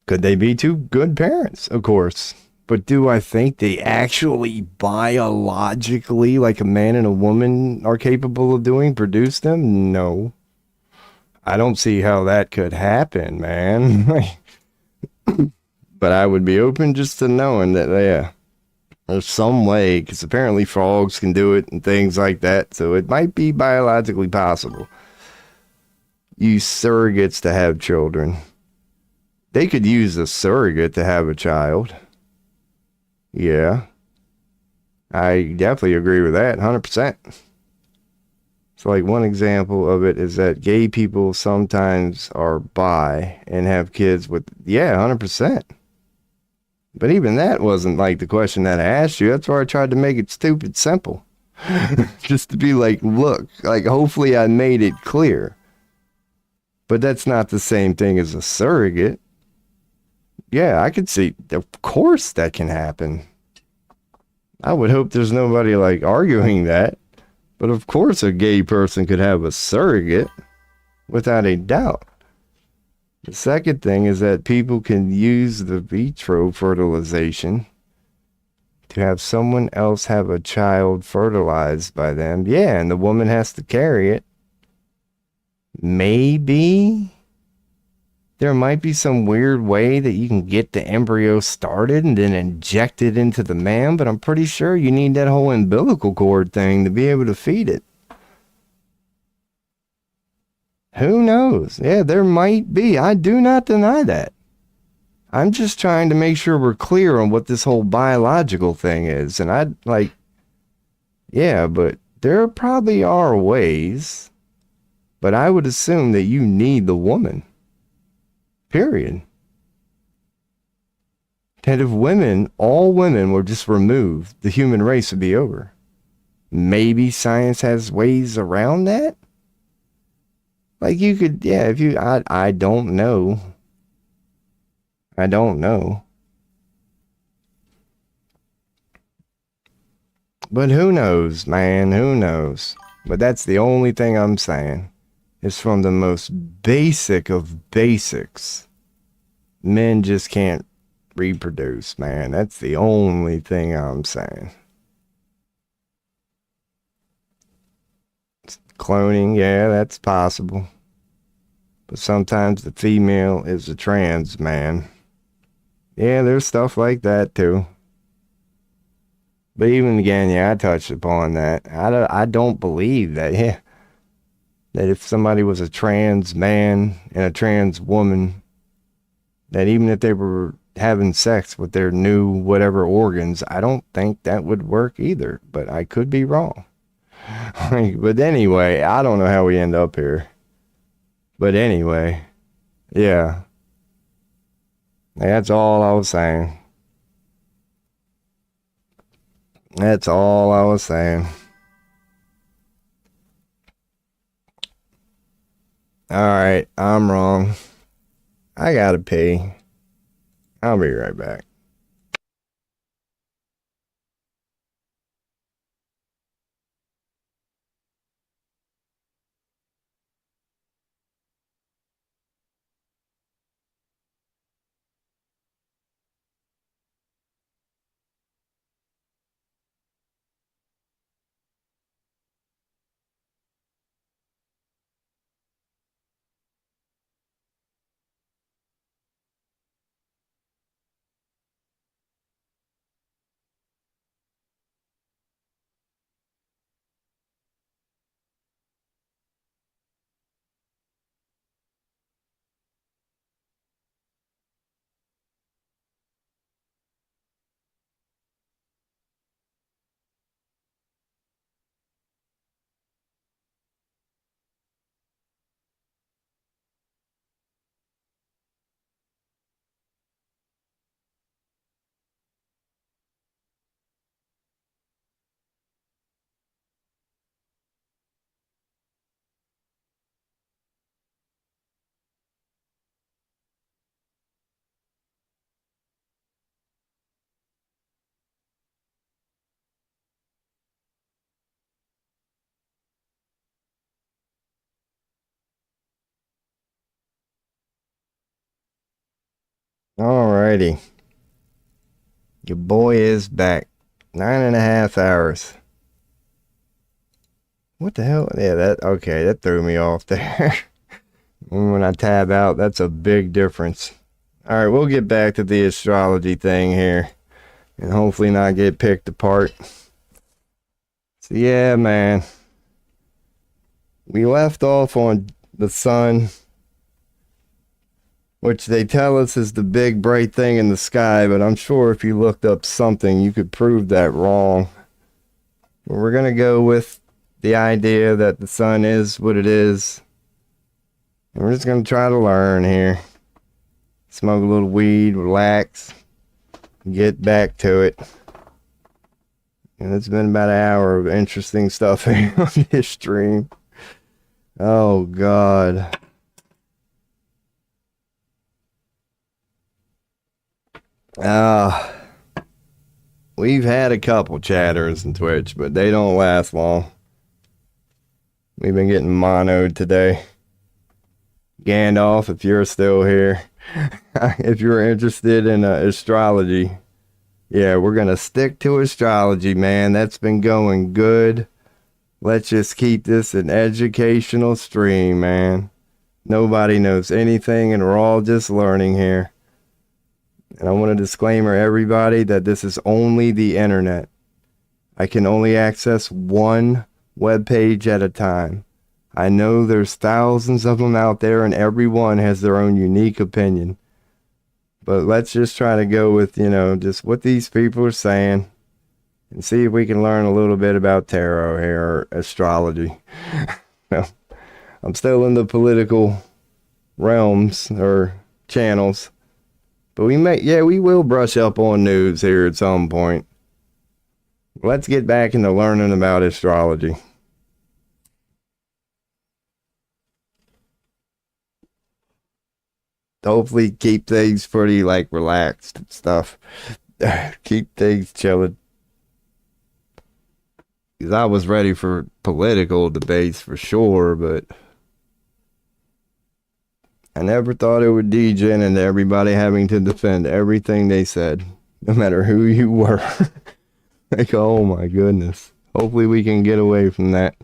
Speaker 1: Could they be two good parents? Of course. But do I think they actually biologically, like a man and a woman, are capable of doing, produce them? No. I don't see how that could happen, man. But I would be open just to knowing that, yeah, there's some way, because apparently frogs can do it and things like that. So it might be biologically possible. Use surrogates to have children. They could use a surrogate to have a child. Yeah, I definitely agree with that, 100%. So, like, one example of it is that gay people sometimes are bi and have kids with, yeah, 100%. But even that wasn't, like, the question that I asked you. That's why I tried to make it stupid simple. Just to be like, look, like, hopefully I made it clear. But that's not the same thing as a surrogate. Yeah, I could see, of course that can happen. I would hope there's nobody like arguing that. But of course a gay person could have a surrogate, without a doubt. The second thing is that people can use the vitro fertilization to have someone else have a child fertilized by them. Yeah, and the woman has to carry it. Maybe there might be some weird way that you can get the embryo started and then inject it into the man, but I'm pretty sure you need that whole umbilical cord thing to be able to feed it. Who knows? Yeah, there might be. I do not deny that. I'm just trying to make sure we're clear on what this whole biological thing is. And I'd like, yeah, but there probably are ways, but I would assume that you need the woman. Period. That if women, all women were just removed, the human race would be over. Maybe science has ways around that? Like you could, yeah, if you, I don't know. I don't know. But who knows, man, who knows? But that's the only thing I'm saying. It's from the most basic of basics. Men just can't reproduce, man. That's the only thing I'm saying. Cloning, yeah, that's possible. But sometimes the female is a trans man. Yeah, there's stuff like that too. But even again, yeah, I touched upon that. I don't believe that, yeah. That if somebody was a trans man and a trans woman, that even if they were having sex with their new whatever organs, I don't think that would work either. But I could be wrong. But anyway, I don't know how we end up here. But anyway, yeah. That's all I was saying. That's all I was saying. Alright, I'm wrong. I gotta pee. I'll be right back. Alrighty. Your boy is back. 9.5 hours. What the hell? Yeah, that threw me off there. When I tab out, that's a big difference. Alright, we'll get back to the astrology thing here. And hopefully not get picked apart. So yeah, man. We left off on the sun, which they tell us is the big bright thing in the sky, but I'm sure if you looked up something, you could prove that wrong. We're going to go with the idea that the sun is what it is. And we're just going to try to learn here. Smoke a little weed, relax, get back to it. And it's been about an hour of interesting stuff here on this stream. Oh, God. Uh, we've had a couple chatters in Twitch, but they don't last long. We've been getting monoed today. Gandalf, if you're still here, if you're interested in astrology, yeah, we're going to stick to astrology, man. That's been going good. Let's just keep this an educational stream, man. Nobody knows anything, and we're all just learning here. And I want to disclaimer everybody that this is only the internet. I can only access one web page at a time. I know there's thousands of them out there, and everyone has their own unique opinion. But let's just try to go with, just what these people are saying and see if we can learn a little bit about tarot here, or astrology. Well, I'm still in the political realms or channels. But we will brush up on news here at some point. Let's get back into learning about astrology. Hopefully keep things pretty relaxed and stuff. Keep things chilling. Because I was ready for political debates for sure, but I never thought it would degen into everybody having to defend everything they said, no matter who you were. Oh my goodness. Hopefully we can get away from that.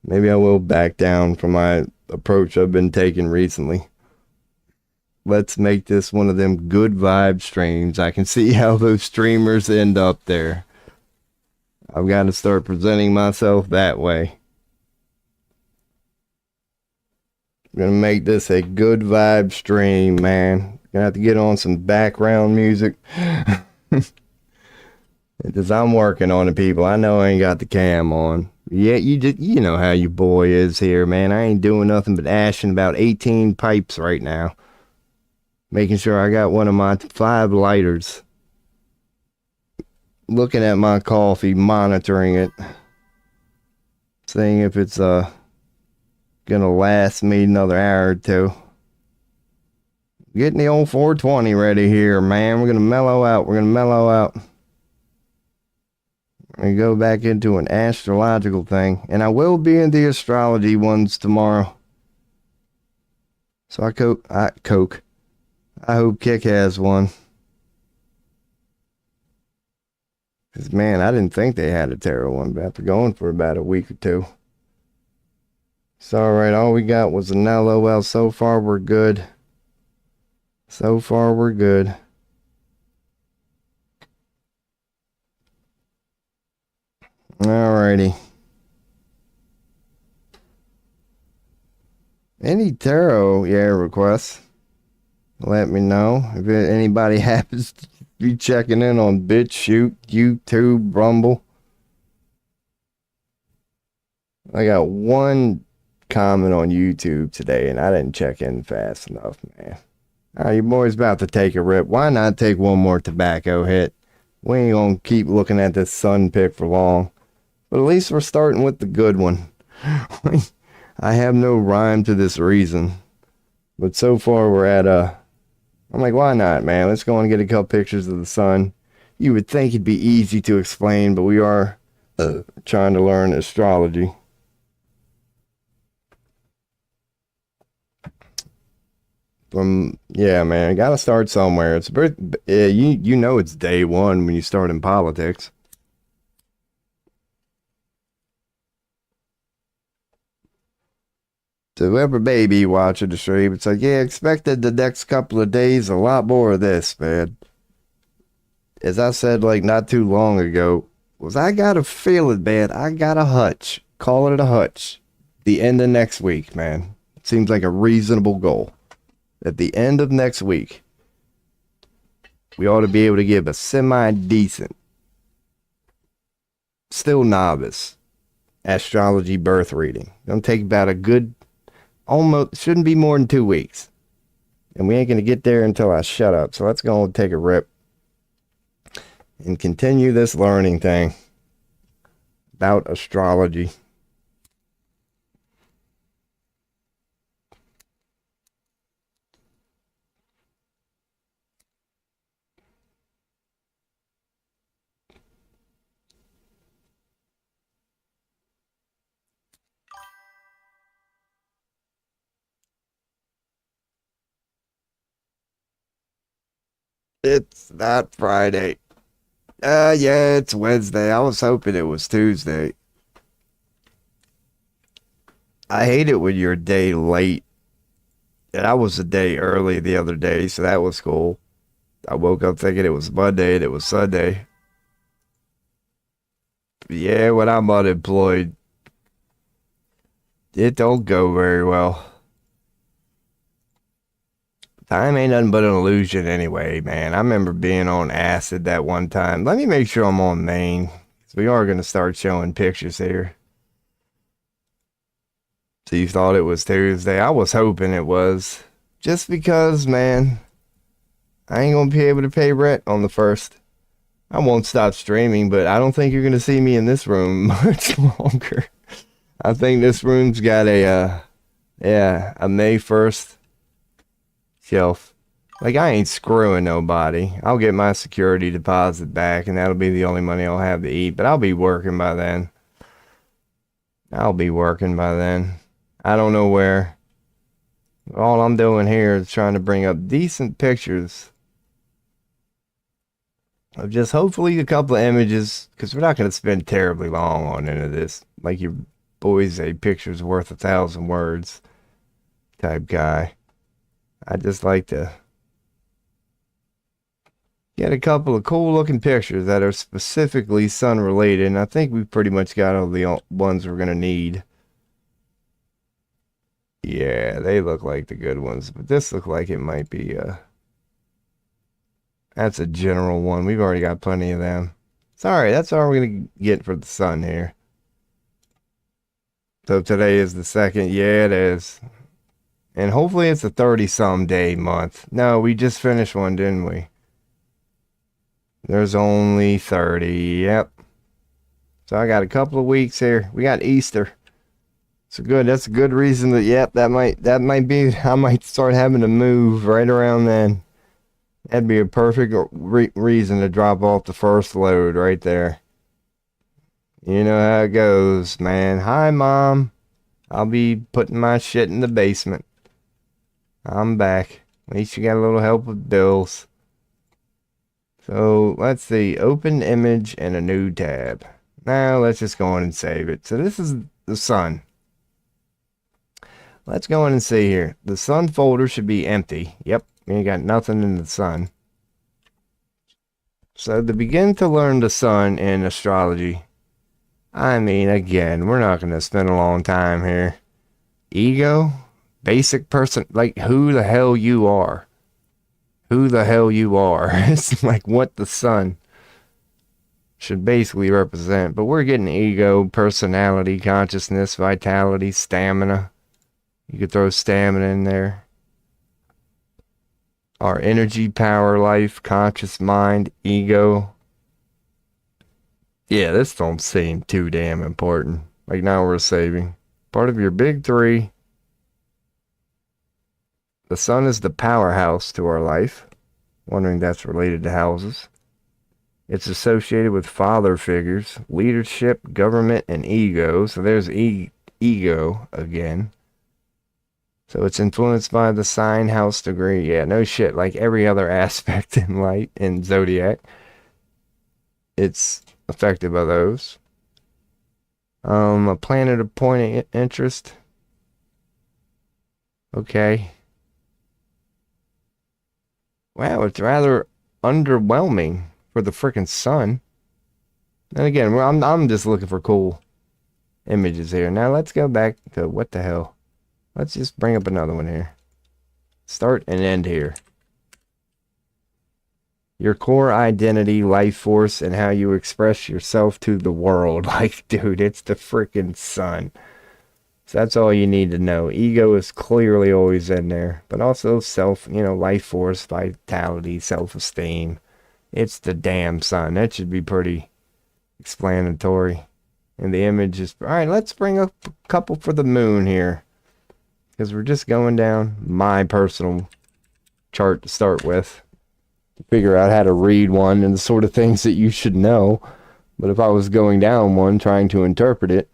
Speaker 1: Maybe I will back down from my approach I've been taking recently. Let's make this one of them good vibe streams. I can see how those streamers end up there. I've got to start presenting myself that way. I'm going to make this a good vibe stream, man. Gonna have to get on some background music. Because I'm working on it, people. I know I ain't got the cam on. Yeah, you know how your boy is here, man. I ain't doing nothing but ashing about 18 pipes right now. Making sure I got one of my 5 lighters. Looking at my coffee, monitoring it. Seeing if it's gonna last me another hour or two. Getting the old 420 ready here, man. We're gonna mellow out. We're gonna go back into an astrological thing. And I will be in the astrology ones tomorrow. So I hope Kick has one. Because, man, I didn't think they had a tarot one, but after going for about a week or two. So, alright, all we got was an LOL. So far, we're good. Alrighty. Any tarot, requests? Let me know. If anybody happens to be checking in on BitChute, YouTube, Rumble. I got one comment on YouTube today, and I didn't check in fast enough, man. Alright, your boy's about to take a rip. Why not take one more tobacco hit? We ain't gonna keep looking at this sun pick for long. But at least we're starting with the good one. I have no rhyme to this reason. But so far we're at I'm like, why not, man? Let's go and get a couple pictures of the sun. You would think it'd be easy to explain, but we are trying to learn astrology. Man, gotta start somewhere. It's you know it's day one when you start in politics. So whoever baby watching the stream, it's like, expected the next couple of days a lot more of this, man. As I said not too long ago, I got a feeling, man. I got a hutch. Call it a hutch. The end of next week, man. Seems like a reasonable goal. At the end of next week, we ought to be able to give a semi-decent, still novice, astrology birth reading. It'll take about a good, almost, shouldn't be more than 2 weeks. And we ain't going to get there until I shut up. So let's go and take a rip and continue this learning thing about astrology. It's not Friday. Yeah, it's Wednesday. I was hoping it was Tuesday. I hate it when you're a day late. And I was a day early the other day, so that was cool. I woke up thinking it was Monday and it was Sunday. Yeah, when I'm unemployed, it don't go very well. Time ain't nothing but an illusion anyway, man. I remember being on acid that one time. Let me make sure I'm on main, 'cause we are going to start showing pictures here. So you thought it was Tuesday? I was hoping it was. Just because, man, I ain't going to be able to pay rent on the 1st. I won't stop streaming, but I don't think you're going to see me in this room much longer. I think this room's got a May 1st shelf. Like, I ain't screwing nobody. I'll get my security deposit back, and that'll be the only money I'll have to eat, but I'll be working by then. I don't know where. All I'm doing here is trying to bring up decent pictures of just hopefully a couple of images, because we're not going to spend terribly long on any of this. Like your boy's a picture's worth 1,000 words type guy. I just like to get a couple of cool looking pictures that are specifically sun related, and I think we pretty much got all the ones we're going to need. Yeah, they look like the good ones, but this looks like it might be that's a general one. We've already got plenty of them. Sorry, that's all we're going to get for the sun here. So today is the 2nd. Yeah, it is. And hopefully it's a 30-some day month. No, we just finished one, didn't we? There's only 30. Yep. So I got a couple of weeks here. We got Easter. So good. That's a good reason that, yep, that might be, I might start having to move right around then. That'd be a perfect reason to drop off the first load right there. You know how it goes, man. Hi, Mom. I'll be putting my shit in the basement. I'm back. At least you got a little help with bills. So let's see. Open image and a new tab. Now let's just go in and save it. So this is the sun. Let's go in and see here. The sun folder should be empty. Yep, we ain't got nothing in the sun. So to begin to learn the sun in astrology, I mean, again, we're not going to spend a long time here. Ego, basic person, like who the hell you are. Who the hell you are. It's like what the sun should basically represent. But we're getting ego, personality, consciousness, vitality, stamina. You could throw stamina in there. Our energy, power, life, conscious mind, ego. Yeah, this don't seem too damn important. Like now we're saving. Part of your big 3. The sun is the powerhouse to our life. Wondering that's related to houses. It's associated with father figures, leadership, government, and ego. So there's ego again. So it's influenced by the sign, house, degree. Yeah, no shit. Like every other aspect in light in zodiac, it's affected by those. A planet of point of interest. Okay. Wow, it's rather underwhelming for the freaking sun. And again, I'm just looking for cool images here. Now let's go back to what the hell. Let's just bring up another one here. Start and end here. Your core identity, life force, and how you express yourself to the world. Like, dude, it's the freaking sun. So that's all you need to know. Ego is clearly always in there. But also life force, vitality, self-esteem. It's the damn sun. That should be pretty explanatory. And the image is... Alright, let's bring up a couple for the moon here. Because we're just going down my personal chart to start with. To figure out how to read one and the sort of things that you should know. But if I was going down one, trying to interpret it,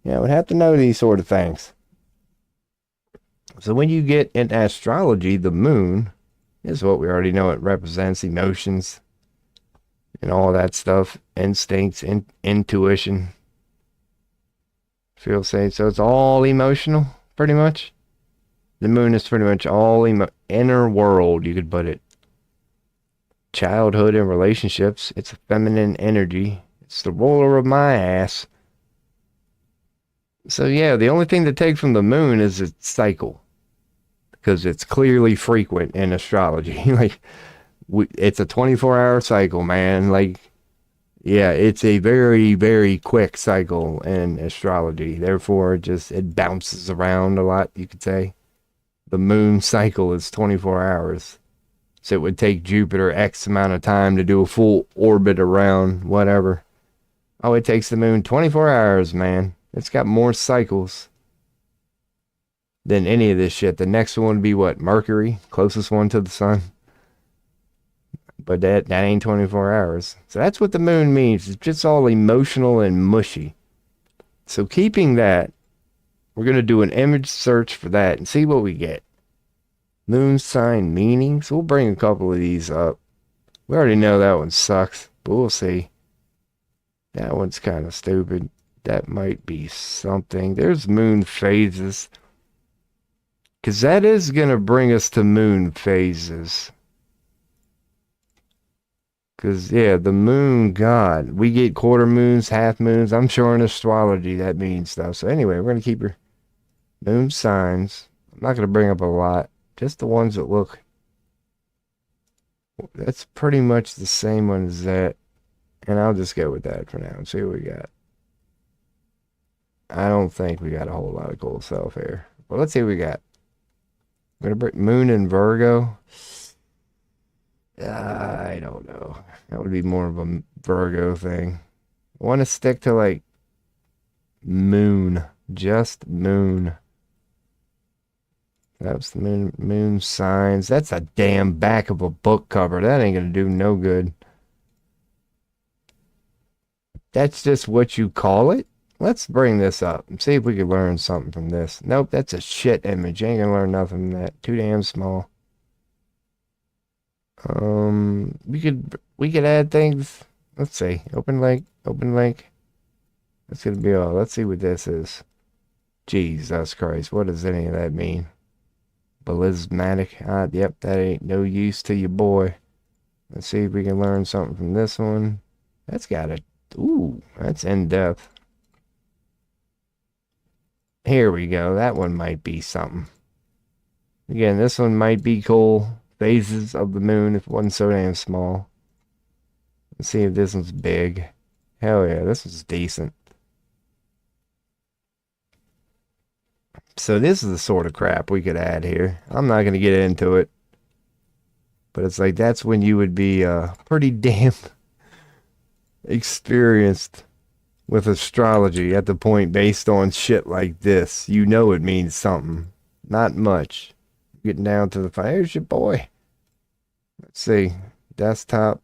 Speaker 1: yeah, I would have to know these sort of things. So when you get in astrology, the moon This is what we already know it represents, emotions and all that stuff, instincts, intuition, feel safe. So it's all emotional, pretty much. The moon is pretty much all inner world, you could put it. Childhood and relationships. It's a feminine energy. It's the roller of my ass. So yeah, the only thing to take from the moon is its cycle, because it's clearly frequent in astrology. Like, it's a 24-hour cycle, man. Like, yeah, it's a very, very quick cycle in astrology. Therefore, it bounces around a lot, you could say. The moon cycle is 24 hours. So it would take Jupiter X amount of time to do a full orbit around whatever. Oh, it takes the moon 24 hours, man. It's got more cycles than any of this shit. The next one would be what? Mercury, closest one to the sun. But that ain't 24 hours. So that's what the moon means. It's just all emotional and mushy. So keeping that, we're going to do an image search for that and see what we get. Moon sign meanings. We'll bring a couple of these up. We already know that one sucks, but we'll see. That one's kind of stupid. That might be something. There's moon phases. Because that is going to bring us to moon phases. Because, yeah, the moon god. We get quarter moons, half moons. I'm sure in astrology that means stuff. So anyway, we're going to keep your moon signs. I'm not going to bring up a lot. Just the ones that look. That's pretty much the same one as that. And I'll just go with that for now and see what we got. I don't think we got a whole lot of cool stuff here. Well, let's see what we got. We're going to bring moon in Virgo. I don't know. That would be more of a Virgo thing. I want to stick to like moon. Just moon. That's the moon signs. That's a damn back of a book cover. That ain't going to do no good. That's just what you call it? Let's bring this up and see if we can learn something from this. Nope, that's a shit image. You ain't going to learn nothing from that. Too damn small. We could add things. Let's see. Open link. That's going to be all. Let's see what this is. Jesus Christ. What does any of that mean? Balismatic. Yep, that ain't no use to your boy. Let's see if we can learn something from this one. That's got a... Ooh, that's in-depth. Here we go. That one might be something. Again, this one might be cool. Phases of the moon if it wasn't so damn small. Let's see if this one's big. Hell yeah, this one's decent. So this is the sort of crap we could add here. I'm not going to get into it. But it's like that's when you would be pretty damn experienced with astrology at the point based on shit like this. You know it means something. Not much. Getting down to the fire. Here's your boy. Let's see. Desktop.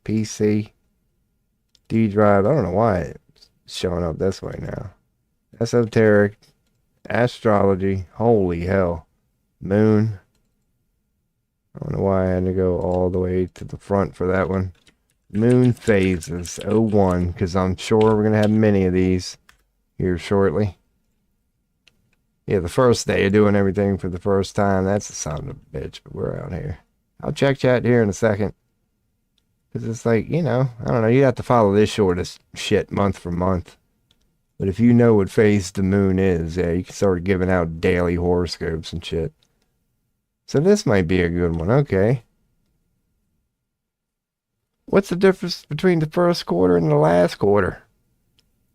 Speaker 1: PC. D drive. I don't know why it's showing up this way now. Esoteric. Astrology. Holy hell. Moon. I don't know why I had to go all the way to the front for that one. Moon phases 01, because I'm sure we're going to have many of these here shortly. Yeah, the first day of doing everything for the first time, that's the son of a bitch, but we're out here. I'll check chat here in a second. Because it's like, you know, I don't know, you have to follow this sort of shit month for month. But if you know what phase the moon is, yeah, you can start giving out daily horoscopes and shit. So this might be a good one, okay. What's the difference between the first quarter and the last quarter?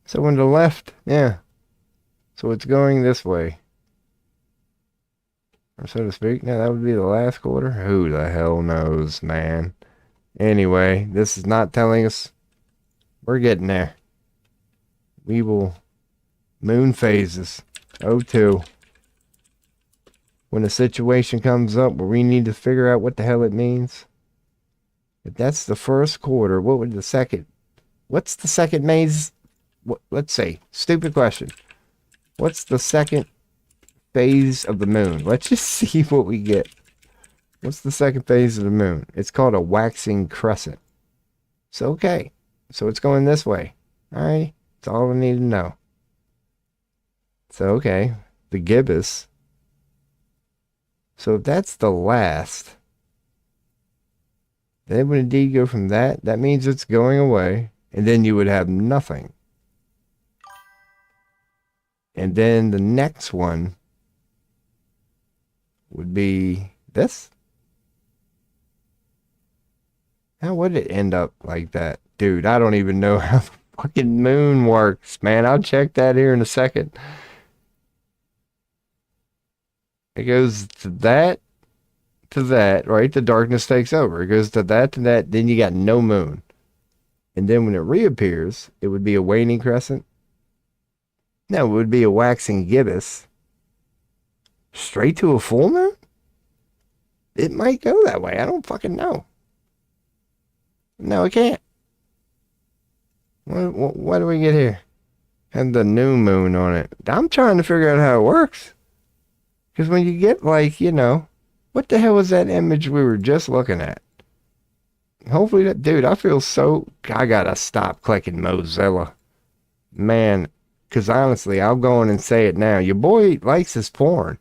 Speaker 1: So on the left, yeah. So it's going this way. Or so to speak. Now that would be the last quarter. Who the hell knows, man. Anyway, this is not telling us. We're getting there. We will. Moon phases. 02. When a situation comes up where we need to figure out what the hell it means. If that's the first quarter, what would the second... What's the second maze? Let's see. Stupid question. What's the second phase of the moon? Let's just see what we get. What's the second phase of the moon? It's called a waxing crescent. So, okay. So it's going this way. All right. That's all we need to know. So, okay. The gibbous. So if that's the last, then it would indeed go from that. That means it's going away. And then you would have nothing. And then the next one would be this. How would it end up like that? Dude, I don't even know how the fucking moon works, man. I'll check that here in a second. It goes to that, right? The darkness takes over. It goes to that, then you got no moon. And then when it reappears, it would be a waning crescent. No, it would be a waxing gibbous. Straight to a full moon? It might go that way. I don't fucking know. No, it can't. What do we get here? And the new moon on it. I'm trying to figure out how it works. Because when you get like, what the hell was that image we were just looking at? Hopefully that, dude, I feel so, I gotta stop clicking Mozilla. Man, because honestly, I'll go in and say it now. Your boy likes his porn.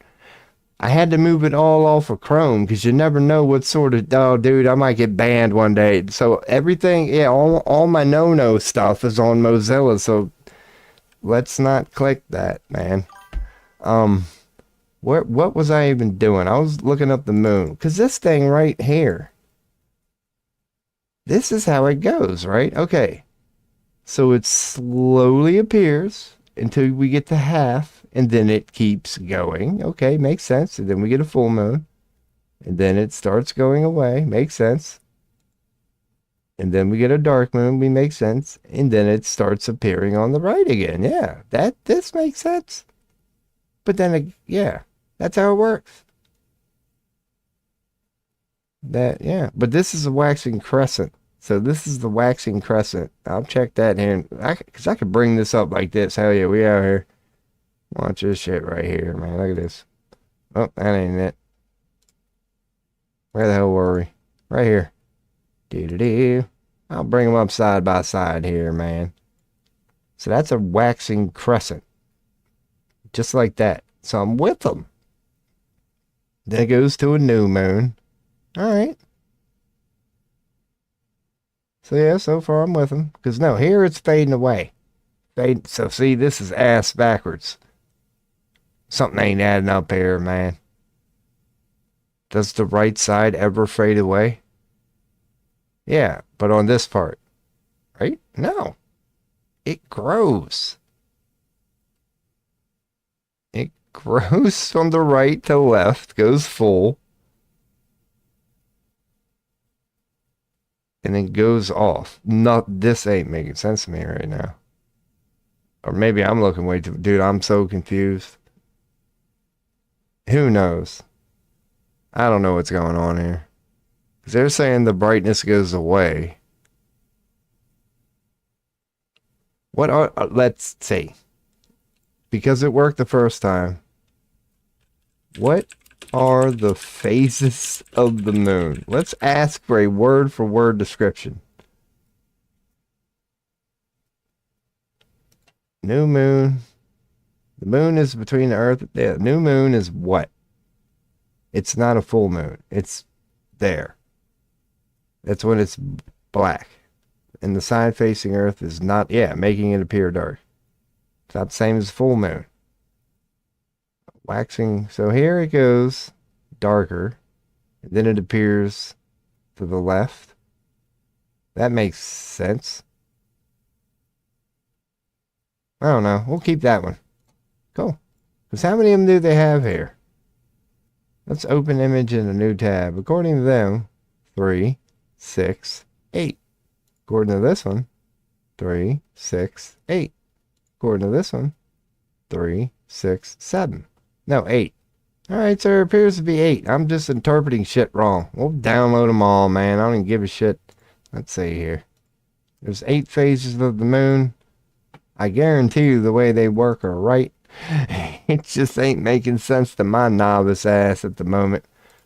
Speaker 1: I had to move it all off of Chrome because you never know what sort of, oh, dude, I might get banned one day. So everything, yeah, all my no-no stuff is on Mozilla. So let's not click that, man. What was I even doing? I was looking up the moon because this thing right here, this is how it goes, right? Okay. So it slowly appears until we get to half. And then it keeps going. Okay, makes sense. And then we get a full moon. And then it starts going away. Makes sense. And then we get a dark moon. We make sense. And then it starts appearing on the right again. Yeah, this makes sense. But then, yeah, that's how it works. Yeah. But this is a waxing crescent. So this is the waxing crescent. I'll check that here. Because I could bring this up like this. Hell yeah, we out here. Watch this shit right here, man. Look at this. Oh, that ain't it. Where the hell were we? Right here. Doo-doo-doo. I'll bring them up side by side here, man. So that's a waxing crescent. Just like that. So I'm with them. Then it goes to a new moon. All right. So yeah, so far I'm with them. Because no, here it's fading away. So see, this is ass backwards. Something ain't adding up here, man. Does the right side ever fade away? Yeah, but on this part, right? No. It grows. It grows from the right to left, goes full. And then goes off. This ain't making sense to me right now. Or maybe I'm looking way too... Dude, I'm so confused. Who knows? I don't know what's going on here. Because they're saying the brightness goes away. What are... let's see. Because it worked the first time. What are the phases of the moon? Let's ask for a word-for-word description. New moon. The moon is between the earth. The new moon is what? It's not a full moon. It's there. That's when it's black. And the side facing earth is not, yeah, making it appear dark. It's not the same as full moon. Waxing. So here it goes darker. And then it appears to the left. That makes sense. I don't know. We'll keep that one. Cool. Because how many of them do they have here? Let's open image in a new tab. According to them, 3, 6, 8. According to this one, 3, 6, 8. According to this one, 3, 6, 7. No, 8. Alright, so it appears to be 8. I'm just interpreting shit wrong. We'll download them all, man. I don't even give a shit. Let's see here. There's 8 phases of the moon. I guarantee you the way they work are right. It just ain't making sense to my novice ass at the moment.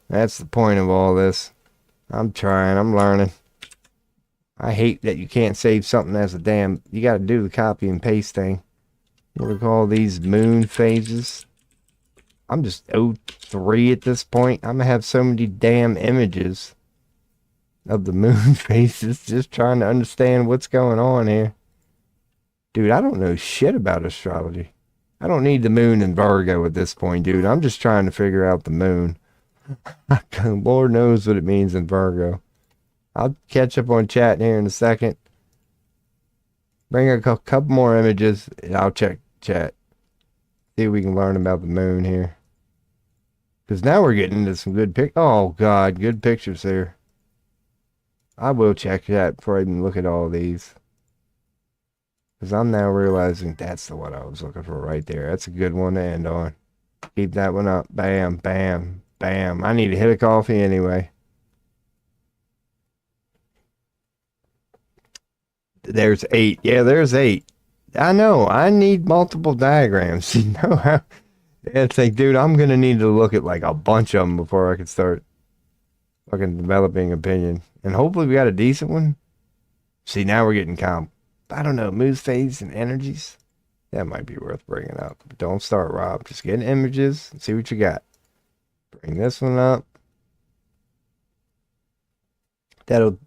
Speaker 1: That's the point of all this. I'm trying. I'm learning. I hate that you can't save something as a damn... You got to do the copy and paste thing. What do we call these moon phases? I'm just O3 at this point. I'm going to have so many damn images of the moon phases. Just trying to understand what's going on here. Dude, I don't know shit about astrology. I don't need the moon in Virgo at this point, dude. I'm just trying to figure out the moon. Lord knows what it means in Virgo. I'll catch up on chat here in a second. Bring a couple more images, and I'll check chat. See if we can learn about the moon here. Because now we're getting into some good Oh, God, good pictures here. I will check that before I even look at all these. Because I'm now realizing that's the one I was looking for right there. That's a good one to end on. Keep that one up. Bam, bam, bam. I need to hit a coffee anyway. There's 8. Yeah, there's 8. I know. I need multiple diagrams. You know how... It's like, dude, I'm going to need to look at like a bunch of them before I can start fucking developing opinion. And hopefully we got a decent one. See, now we're getting I don't know, mood phase and energies. That might be worth bringing up. But don't start, Rob. Just get images and see what you got. Bring this one up.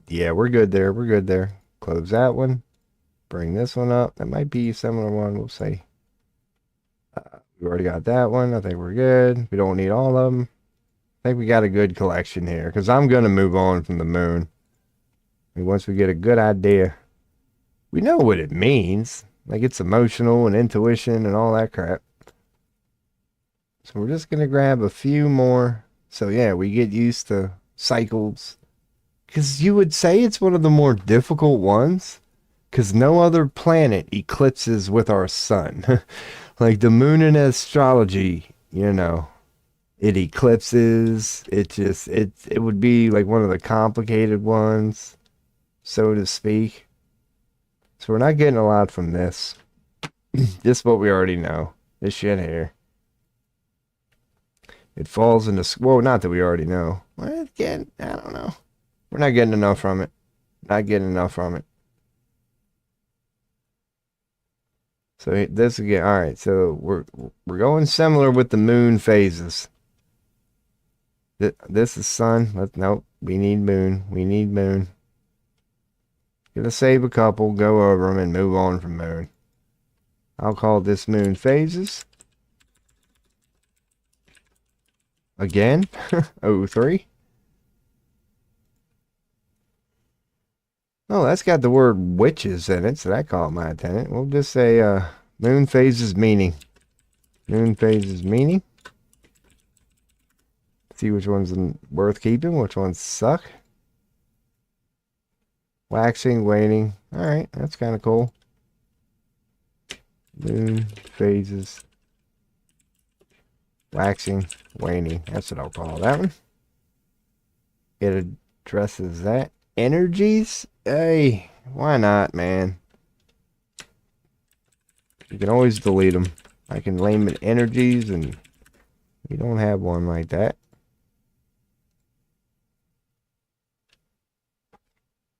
Speaker 1: Yeah, we're good there. We're good there. Close that one. Bring this one up. That might be a similar one. We'll see. We already got that one. I think we're good. We don't need all of them. I think we got a good collection here. Because I'm going to move on from the moon. And once we get a good idea. We know what it means. Like it's emotional and intuition and all that crap. So we're just going to grab a few more. So yeah, we get used to cycles. Because you would say it's one of the more difficult ones. Because no other planet eclipses with our sun. Like the moon in astrology, you know, it eclipses. It would be like one of the complicated ones, so to speak. So we're not getting a lot from this. Just what we already know. This shit here. It falls into... Well, not that we already know. Well, again, I don't know. We're not getting enough from it. Not getting enough from it. So this again. All right. So we're going similar with the moon phases. This is sun. Nope. We need moon. We need moon. Gonna save a couple, go over them, and move on from moon. I'll call this moon phases. Again, 03. Oh, that's got the word witches in it, so that caught my attention. We'll just say moon phases meaning. Moon phases meaning. See which one's worth keeping, which ones suck. Waxing, waning. Alright, that's kind of cool. Moon phases. Waxing, waning. That's what I'll call that one. It addresses that. Energies? Hey, why not, man? You can always delete them. I can name it energies, and we don't have one like that.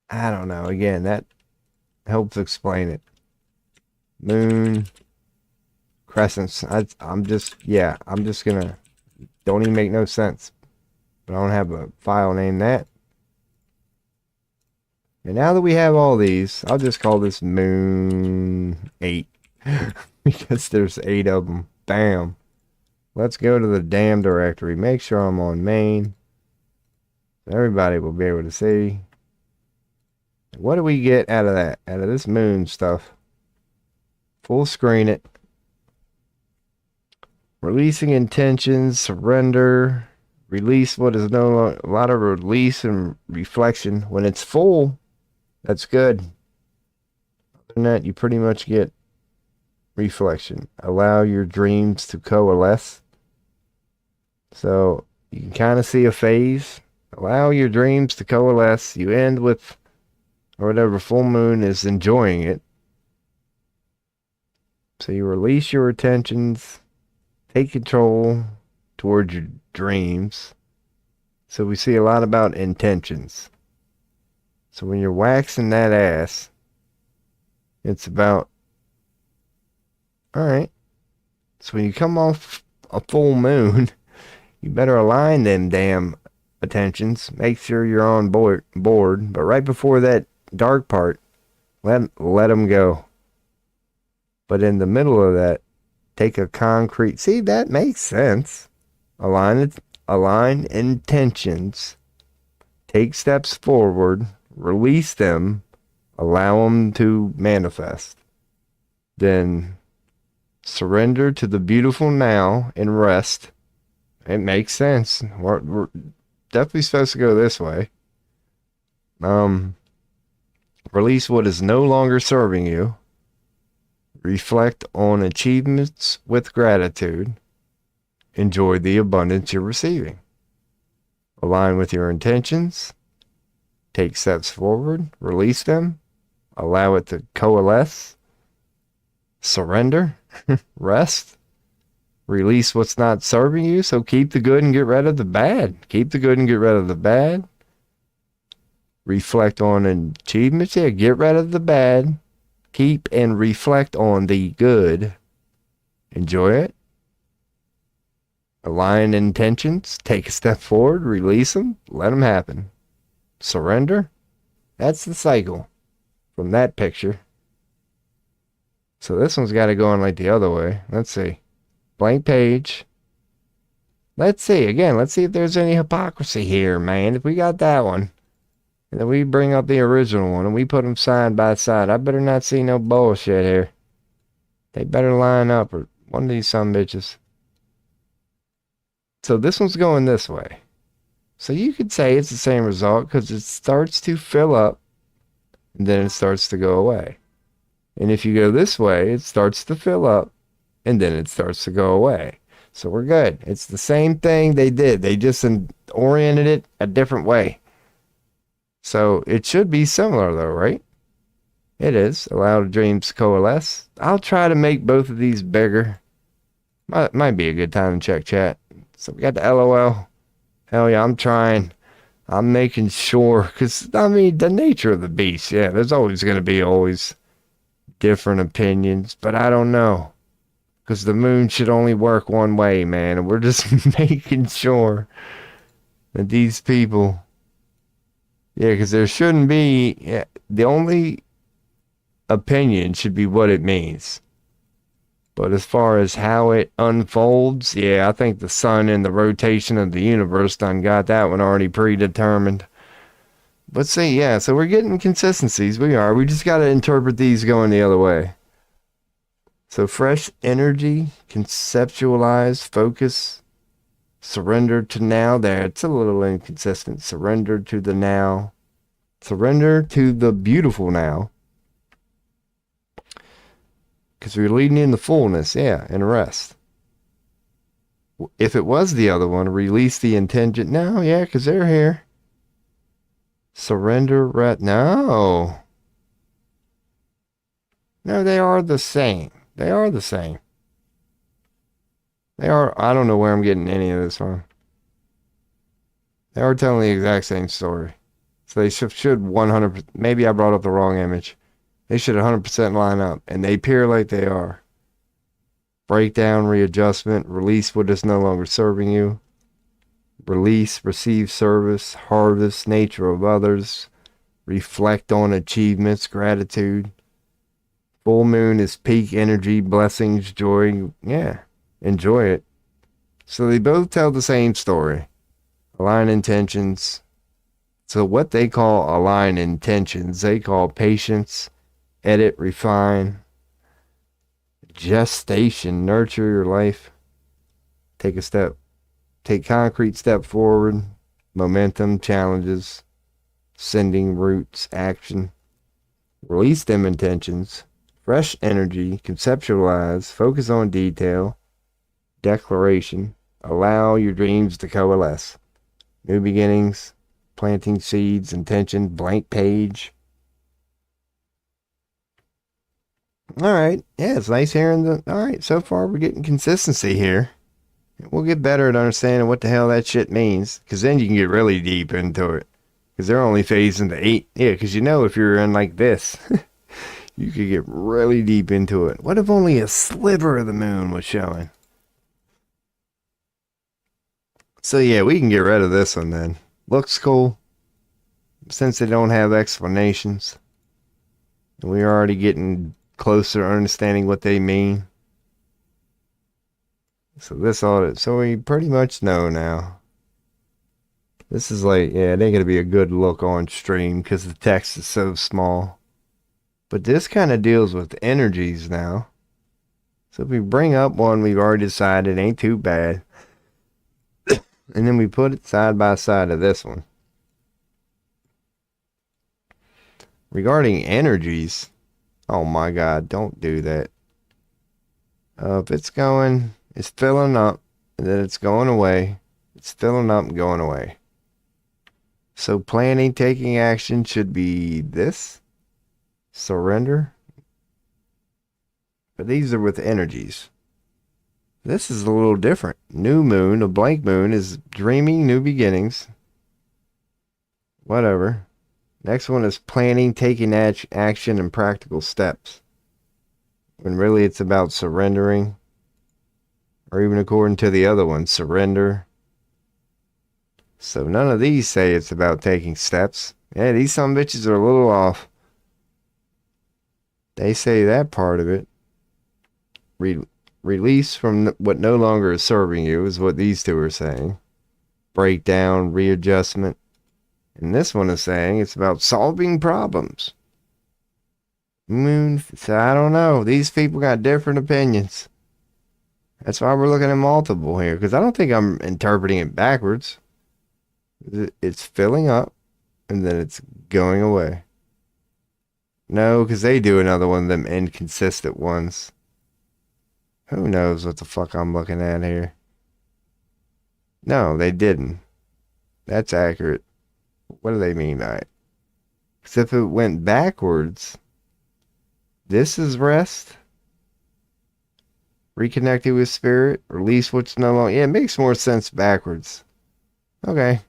Speaker 1: I don't know. Again, that helps explain it. Moon, crescents. I'm just gonna... Don't even make no sense. But I don't have a file named that. And now that we have all these, I'll just call this Moon 8. Because there's 8 of them. Bam. Let's go to the damn directory. Make sure I'm on main. Everybody will be able to see. What do we get out of that? Out of this moon stuff? Full screen it. Releasing intentions, surrender, release what is no a lot of release and reflection. When it's full, that's good. Other than that, you pretty much get reflection. Allow your dreams to coalesce. So you can kind of see a phase. Allow your dreams to coalesce. You end with, or whatever full moon is enjoying it. So you release your attentions, take control towards your dreams. So we see a lot about intentions. So when you're waxing that ass, it's about, all right, so when you come off a full moon, you better align them damn attentions. Make sure you're on board. But right before that dark part, let them go. But in the middle of that, take a concrete. See, that makes sense. Align intentions. Take steps forward. Release them. Allow them to manifest. Then surrender to the beautiful now and rest. It makes sense. We're definitely supposed to go this way. Release what is no longer serving you. Reflect on achievements with gratitude. Enjoy the abundance you're receiving. Align with your intentions. Take steps forward. Release them. Allow it to coalesce. Surrender. Rest. Release what's not serving you. So keep the good and get rid of the bad. Keep the good and get rid of the bad. Reflect on achievements. Yeah, get rid of the bad. Keep and reflect on the good. Enjoy it. Align intentions. Take a step forward. Release them. Let them happen. Surrender. That's the cycle from that picture. So this one's got to go on like the other way. Let's see. Blank page. Let's see. Again, let's see if there's any hypocrisy here, man. If we got that one, and then we bring up the original one, and we put them side by side, I better not see no bullshit here. They better line up, or one of these some bitches. So this one's going this way. So you could say it's the same result because it starts to fill up, and then it starts to go away. And if you go this way, it starts to fill up, and then it starts to go away. So we're good. It's the same thing they did. They just oriented it a different way. So it should be similar though, right? It is. Allow the dreams to coalesce. I'll try to make both of these bigger. Might be a good time to check chat. So we got the LOL. Hell yeah, I'm trying. I'm making sure. Because, I mean, the nature of the beast. Yeah, there's always going to be different opinions. But I don't know. Because the moon should only work one way, man. And we're just making sure that these people... Yeah, because there shouldn't be... Yeah, the only opinion should be what it means. But as far as how it unfolds, yeah, I think the sun and the rotation of the universe done got that one already predetermined. But see, yeah, so we're getting consistencies. We are. We just got to interpret these going the other way. So fresh energy, conceptualize, focus, surrender to now. There, it's a little inconsistent. Surrender to the now. Surrender to the beautiful now. Because we're leading into fullness, yeah, and rest. If it was the other one, release the intention. No, yeah, because they're here. Surrender, no. No, they are the same. They are the same. They are, I don't know where I'm getting any of this from. They are telling the exact same story. So they should 100%, maybe I brought up the wrong image. They should 100% line up, and they appear like they are. Breakdown, readjustment, release what is no longer serving you. Release, receive service, harvest, nature of others. Reflect on achievements, gratitude. Full moon is peak energy, blessings, joy. Yeah, enjoy it. So they both tell the same story. Align intentions. So what they call align intentions, they call patience, edit, refine, gestation, nurture your life, take concrete step forward, momentum, challenges, sending roots, action, release them intentions, fresh energy, conceptualize, focus on detail, declaration, allow your dreams to coalesce, new beginnings, planting seeds, intention, blank page. All right. Yeah, it's nice hearing all right, so far we're getting consistency here. We'll get better at understanding what the hell that shit means, because then you can get really deep into it. Because they're only phasing to 8. Yeah, because you know if you're in like this, you could get really deep into it. What if only a sliver of the moon was showing? So yeah, we can get rid of this one then. Looks cool. Since they don't have explanations. And we're already getting closer to understanding what they mean. So this audit, so we pretty much know now. This is like, yeah, it ain't gonna be a good look on stream because the text is so small. But this kind of deals with energies now. So if we bring up one we've already decided ain't too bad. And then we put it side by side of this one. Regarding energies, oh my God, don't do that. If it's going, it's filling up, and then it's going away. It's filling up and going away. So planning, taking action should be this. Surrender. But these are with energies. This is a little different. New moon, a blank moon, is dreaming new beginnings. Whatever. Next one is planning, taking action, and practical steps. When really it's about surrendering. Or even according to the other one, surrender. So none of these say it's about taking steps. Yeah, these some bitches are a little off. They say that part of it. Release from what no longer is serving you is what these two are saying. Breakdown, readjustment. And this one is saying it's about solving problems. Moon, so I don't know. These people got different opinions. That's why we're looking at multiple here. Because I don't think I'm interpreting it backwards. It's filling up. And then it's going away. No, because they do another one of them inconsistent ones. Who knows what the fuck I'm looking at here? No, they didn't. That's accurate. What do they mean by it? Because if it went backwards, this is rest. Reconnecting with spirit. Release what's no longer. Yeah, it makes more sense backwards. Okay.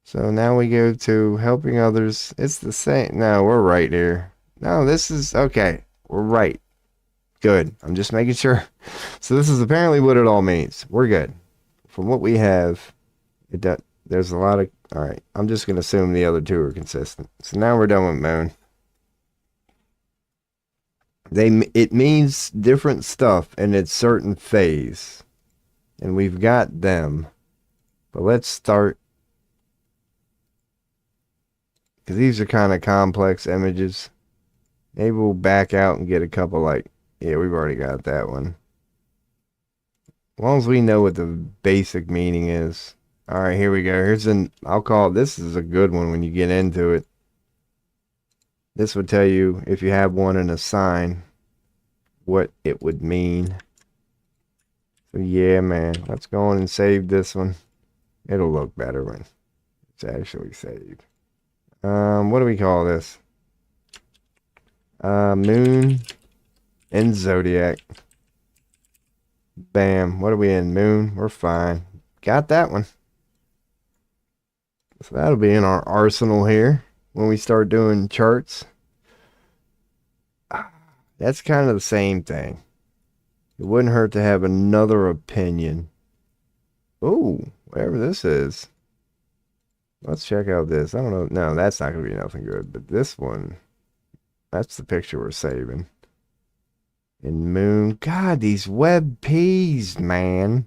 Speaker 1: So now we go to helping others. It's the same. No, we're right here. No, this is okay. We're right. Good. I'm just making sure. So this is apparently what it all means. We're good. From what we have, there's a lot of... Alright, I'm just going to assume the other two are consistent. So now we're done with moon. It means different stuff in its certain phase. And we've got them. But let's start... Because these are kind of complex images. Maybe we'll back out and get a couple like... Yeah, we've already got that one. As long as we know what the basic meaning is. Alright, here we go. Here's I'll call it, this is a good one when you get into it. This would tell you, if you have one in a sign, what it would mean. So yeah, man. Let's go on and save this one. It'll look better when it's actually saved. What do we call this? Moon and Zodiac. Bam. What are we in? Moon. We're fine. Got that one. So that'll be in our arsenal here when we start doing charts. That's kind of the same thing. It wouldn't hurt to have another opinion. Oh, whatever this is. Let's check out this. I don't know. No, that's not going to be nothing good. But this one, that's the picture we're saving. In moon. God, these web peas, man.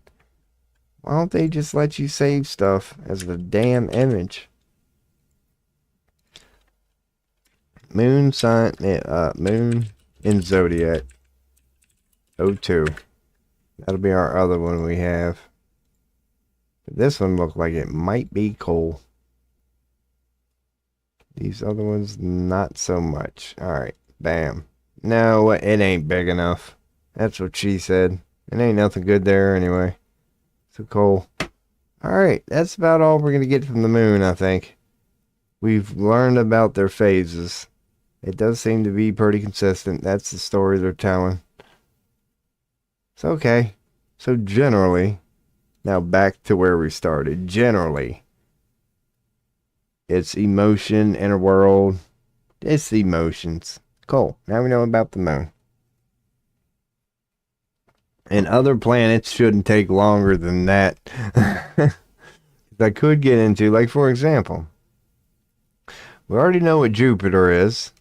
Speaker 1: Why don't they just let you save stuff as the damn image? Moon sign, moon in Zodiac 02. That'll be our other one we have. But this one looks like it might be cool. These other ones, not so much. Alright, bam. No, it ain't big enough. That's what she said. It ain't nothing good there anyway. So cool. Alright, that's about all we're going to get from the moon, I think. We've learned about their phases. It does seem to be pretty consistent. That's the story they're telling. It's okay. So generally, now back to where we started. Generally, it's emotion, inner world. It's the emotions. Cool. Now we know about the moon. And other planets shouldn't take longer than that. I could get into, like, for example, we already know what Jupiter is.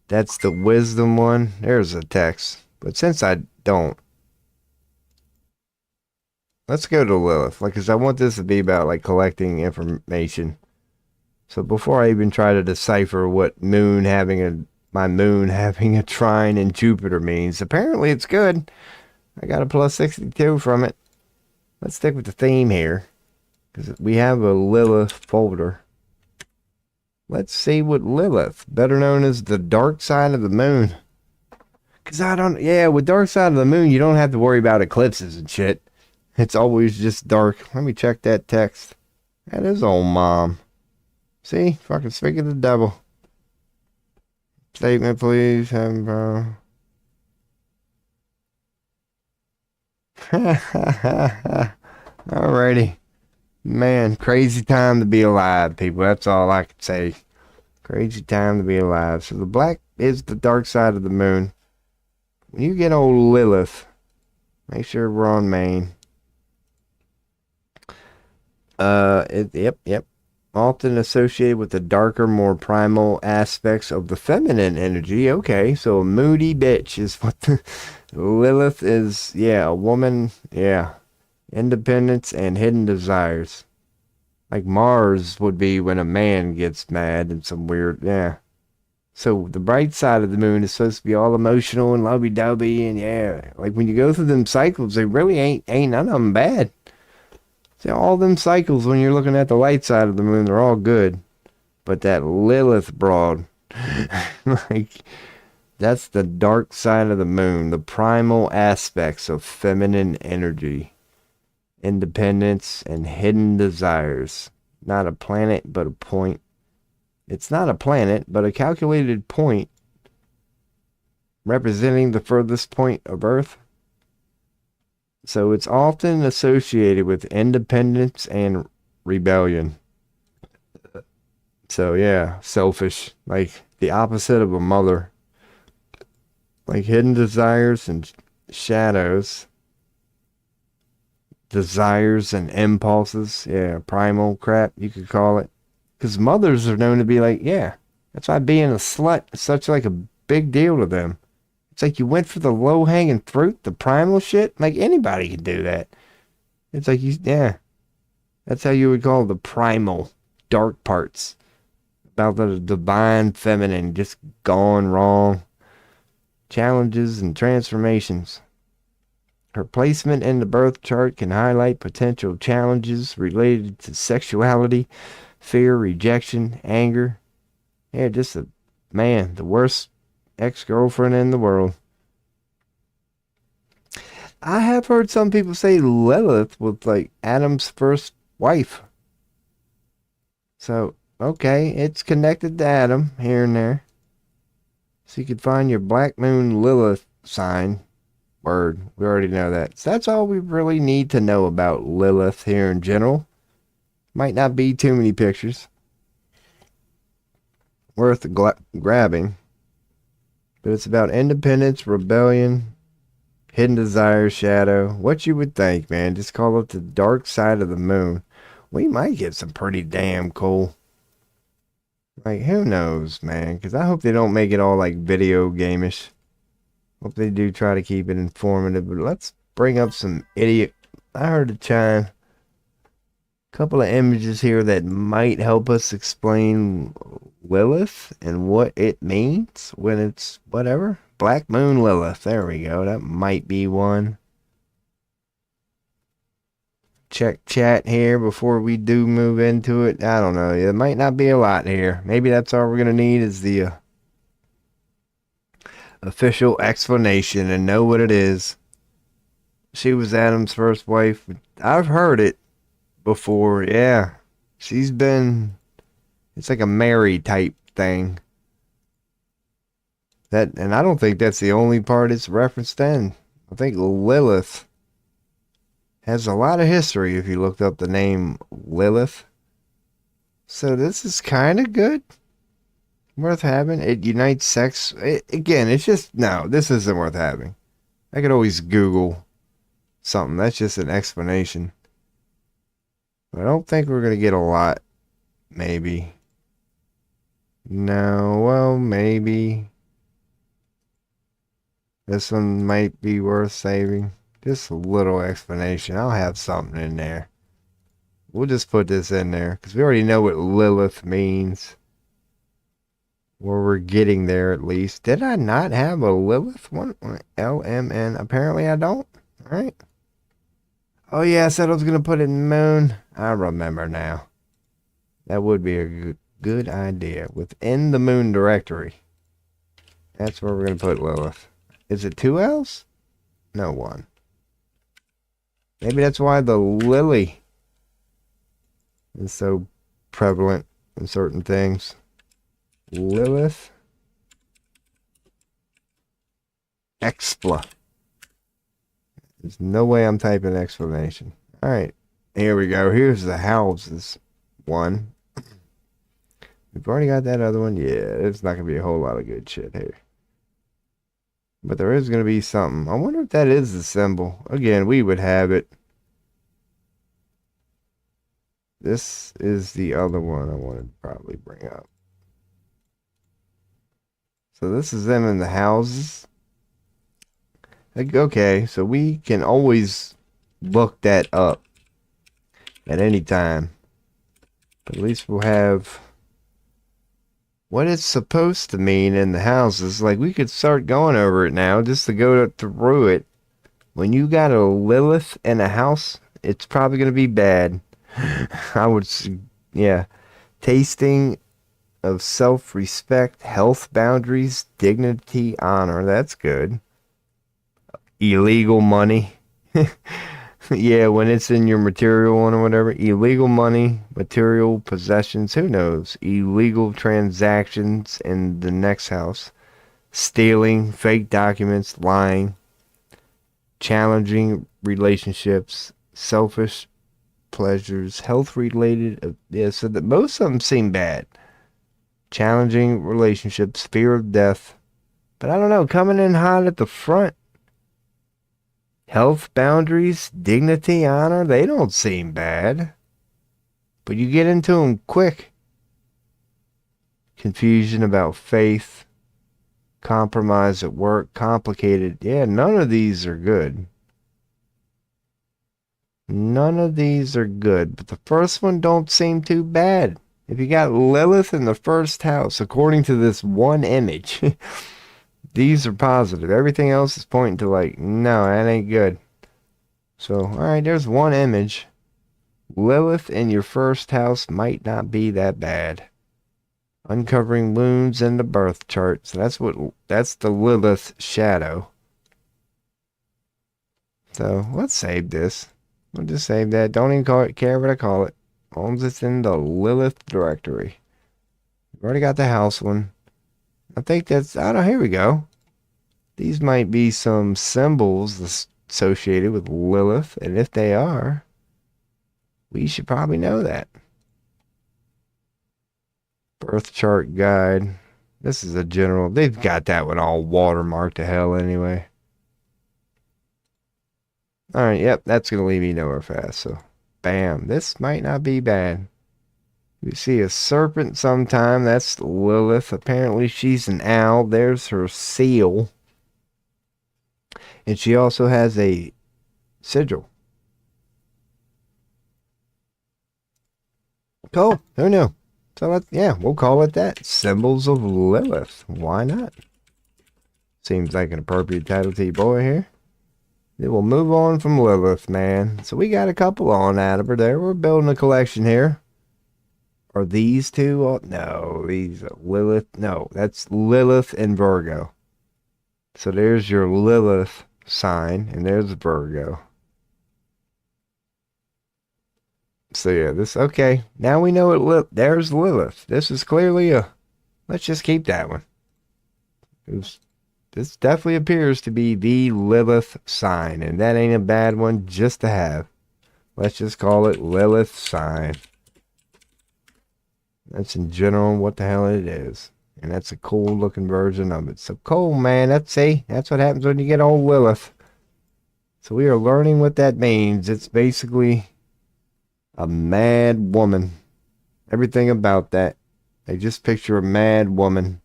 Speaker 1: That's the wisdom one. There's a text. But since I don't, let's go to Lilith. Like, because I want this to be about, like, collecting information. So before I even try to decipher what my moon having a trine in Jupiter means, apparently it's good. I got a plus 62 from it. Let's stick with the theme here, because we have a Lilith folder. Let's see what Lilith, better known as the dark side of the moon. Because with dark side of the moon, you don't have to worry about eclipses and shit. It's always just dark. Let me check that text. That is old mom. See? Fucking speak of the devil. Statement, please. Alrighty. Man, crazy time to be alive, people. That's all I can say. Crazy time to be alive. So the black is the dark side of the moon. When you get old Lilith, make sure we're on main. Yep. Often associated with the darker, more primal aspects of the feminine energy. Okay, so a moody bitch is what the Lilith is. Yeah, a woman. Yeah. Independence and hidden desires. Like Mars would be when a man gets mad and some weird, yeah. So the bright side of the moon is supposed to be all emotional and lovey-dovey, and yeah, like when you go through them cycles, they really ain't none of them bad. See, all them cycles, when you're looking at the light side of the moon, they're all good. But that Lilith broad, like, that's the dark side of the moon, the primal aspects of feminine energy, independence, and hidden desires. Not a planet, but a point. It's not a planet, but a calculated point representing the furthest point of Earth. So it's often associated with independence and rebellion. So yeah, selfish, like the opposite of a mother. Like hidden desires and shadows. Desires and impulses. Yeah, primal crap, you could call it. Because mothers are known to be like, yeah, that's why being a slut is such like a big deal to them. It's like you went for the low-hanging fruit, the primal shit. Like anybody can do that. It's like yeah. That's how you would call the primal, dark parts. About the divine feminine just gone wrong. Challenges and transformations. Her placement in the birth chart can highlight potential challenges related to sexuality, fear, rejection, anger. Yeah, just the worst ex-girlfriend in the world. I have heard some people say Lilith was like Adam's first wife. So, okay, it's connected to Adam here and there. So you could find your Black Moon Lilith sign. Word, we already know that. So that's all we really need to know about Lilith here in general. Might not be too many pictures worth grabbing. But it's about independence, rebellion, hidden desire, shadow. What you would think, man. Just call it the dark side of the moon. We might get some pretty damn cool. Like, who knows, man? Because I hope they don't make it all like video game-ish. Hope they do try to keep it informative. But let's bring up some idiot. I heard a chime. Couple of images here that might help us explain Lilith and what it means when it's whatever. Black Moon Lilith. There we go. That might be one. Check chat here before we do move into it. I don't know. It might not be a lot here. Maybe that's all we're going to need is the official explanation and know what it is. She was Adam's first wife. I've heard it before. Yeah. She's been... It's like a Mary type thing. And I don't think that's the only part it's referenced in. I think Lilith Has a lot of history if you looked up the name Lilith. So this is kind of good. Worth having. It unites sex. Again, it's just, no, this isn't worth having. I could always Google something. That's just an explanation. But I don't think we're going to get a lot. Maybe. No, well, maybe. This one might be worth saving. Just a little explanation. I'll have something in there. We'll just put this in there because we already know what Lilith means. Or we're getting there at least. Did I not have a Lilith one? LMN. Apparently I don't. All right. Oh yeah, I said I was going to put it in the moon. I remember now. That would be a good idea. Within the moon directory. That's where we're going to put Lilith. Is it 2 L's? No, 1. Maybe that's why the lily is so prevalent in certain things. Lilith. Expla. There's no way I'm typing explanation. Alright. Here we go. Here's the houses one. We've already got that other one. Yeah, there's not going to be a whole lot of good shit here. But there is going to be something. I wonder if that is the symbol. Again, we would have it. This is the other one I wanted to probably bring up. So this is them in the houses. Like, okay, so we can always look that up at any time. But at least we'll have what it's supposed to mean in the houses. Like, we could start going over it now just to go through it. When you got a Lilith in a house, it's probably going to be bad. I would, yeah. Tasting of self-respect, health boundaries, dignity, honor. That's good. Illegal money. Yeah, when it's in your material one or whatever. Illegal money, material possessions, who knows? Illegal transactions in the next house. Stealing, fake documents, lying. Challenging relationships, selfish pleasures, health related. Yeah, so that most of them seem bad. Challenging relationships, fear of death. But I don't know, coming in hot at the front. Health boundaries, dignity, honor, they don't seem bad. But you get into them quick. Confusion about faith, compromise at work, complicated. Yeah, none of these are good. None of these are good. But the first one don't seem too bad. If you got Lilith in the first house, according to this one image, these are positive. Everything else is pointing to like, no, that ain't good. So, alright, there's one image. Lilith in your first house might not be that bad. Uncovering wounds in the birth chart. So that's the Lilith shadow. So, let's save this. We'll just save that. Don't even care what I call it. As long as it's in the Lilith directory. We've already got the house one. I think that's, I don't know, here we go. These might be some symbols associated with Lilith, and if they are, we should probably know that. Birth chart guide. This is a general, they've got that one all watermarked to hell anyway. Alright, yep, that's going to leave me nowhere fast, so bam. This might not be bad. We see a serpent sometime. That's Lilith. Apparently she's an owl. There's her seal. And she also has a sigil. Cool. Who knew? So, yeah, we'll call it that. Symbols of Lilith. Why not? Seems like an appropriate title to your boy here. Then we'll move on from Lilith, man. So we got a couple on Adder there. We're building a collection here. Are these two? Oh, no, these are Lilith. No, that's Lilith and Virgo. So there's your Lilith sign, and there's Virgo. So yeah, this, okay. Now we know it. There's Lilith. This is clearly a, let's just keep that one. This definitely appears to be the Lilith sign, and that ain't a bad one just to have. Let's just call it Lilith sign. That's in general what the hell it is. And that's a cool looking version of it. So cool, man. That's what happens when you get old Lilith. So we are learning what that means. It's basically a mad woman. Everything about that. They just picture a mad woman.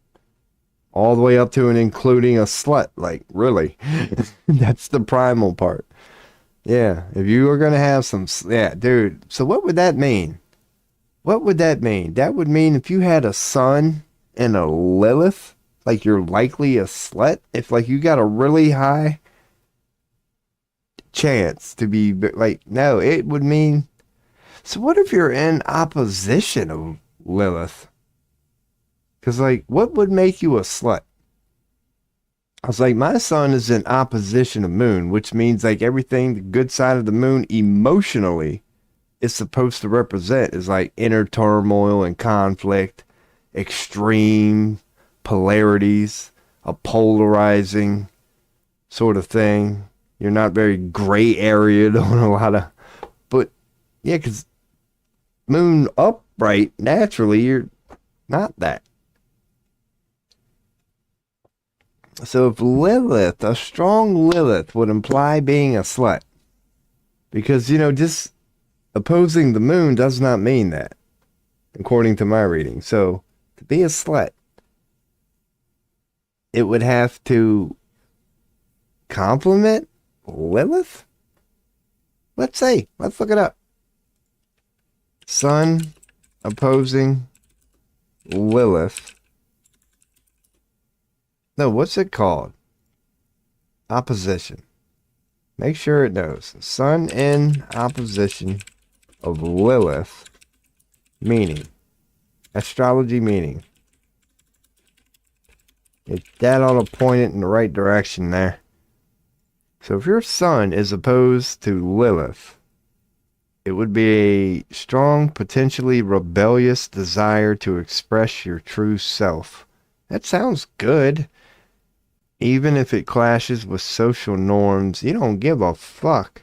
Speaker 1: All the way up to and including a slut. Like, really? That's the primal part. Yeah. If you were going to have some... Yeah, dude. So what would that mean? What would that mean? That would mean if you had a son and a Lilith, like you're likely a slut. If like you got a really high chance to be like, no, it would mean... So what if you're in opposition of Lilith? Because like, what would make you a slut? I was like, my son is in opposition of Moon, which means like everything the good side of the Moon emotionally is supposed to represent is like inner turmoil and conflict, extreme polarities, a polarizing sort of thing. You're not very gray area on a lot of, but yeah, because Moon upright, naturally, you're not that. So if Lilith, a strong Lilith, would imply being a slut. Because, you know, just opposing the Moon does not mean that, according to my reading. So to be a slut, it would have to complement Lilith? Let's see. Let's look it up. Sun opposing Lilith. No, what's it called? Opposition. Make sure it knows. Sun in opposition of Lilith. Meaning. Astrology meaning. That ought to point it in the right direction there. So if your sun is opposed to Lilith, it would be a strong, potentially rebellious desire to express your true self. That sounds good. Even if it clashes with social norms, you don't give a fuck.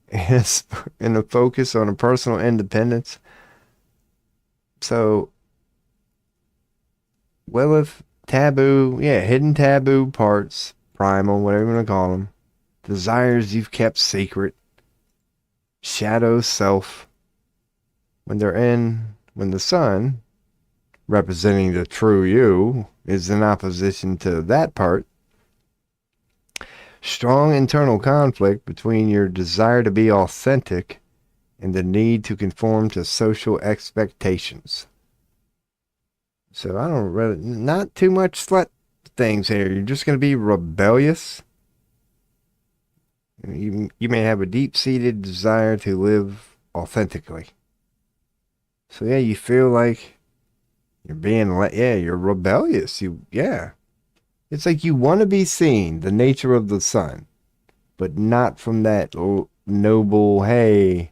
Speaker 1: And a focus on a personal independence. So, Lilith, taboo, yeah, hidden taboo parts, primal, whatever you want to call them. Desires you've kept secret. Shadow self. When the sun, representing the true you, is in opposition to that part. Strong internal conflict between your desire to be authentic and the need to conform to social expectations. So I don't really, not too much slut things here. You're just going to be rebellious. You may have a deep-seated desire to live authentically. So yeah, you feel like you're being, you're rebellious. It's like you want to be seen, the nature of the sun, but not from that noble, hey,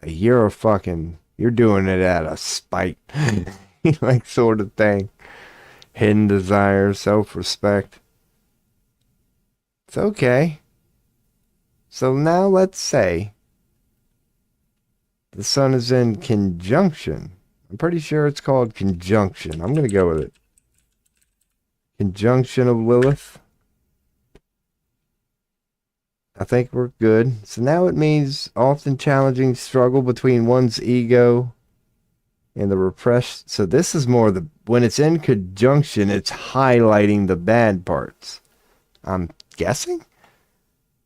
Speaker 1: you're doing it out of spite, like sort of thing. Hidden desire, self-respect. It's okay. So now let's say the sun is in conjunction. I'm pretty sure it's called conjunction. I'm going to go with it. Conjunction of Lilith. I think we're good. So now it means often challenging struggle between one's ego and the repressed. So this is more when it's in conjunction, it's highlighting the bad parts. I'm guessing.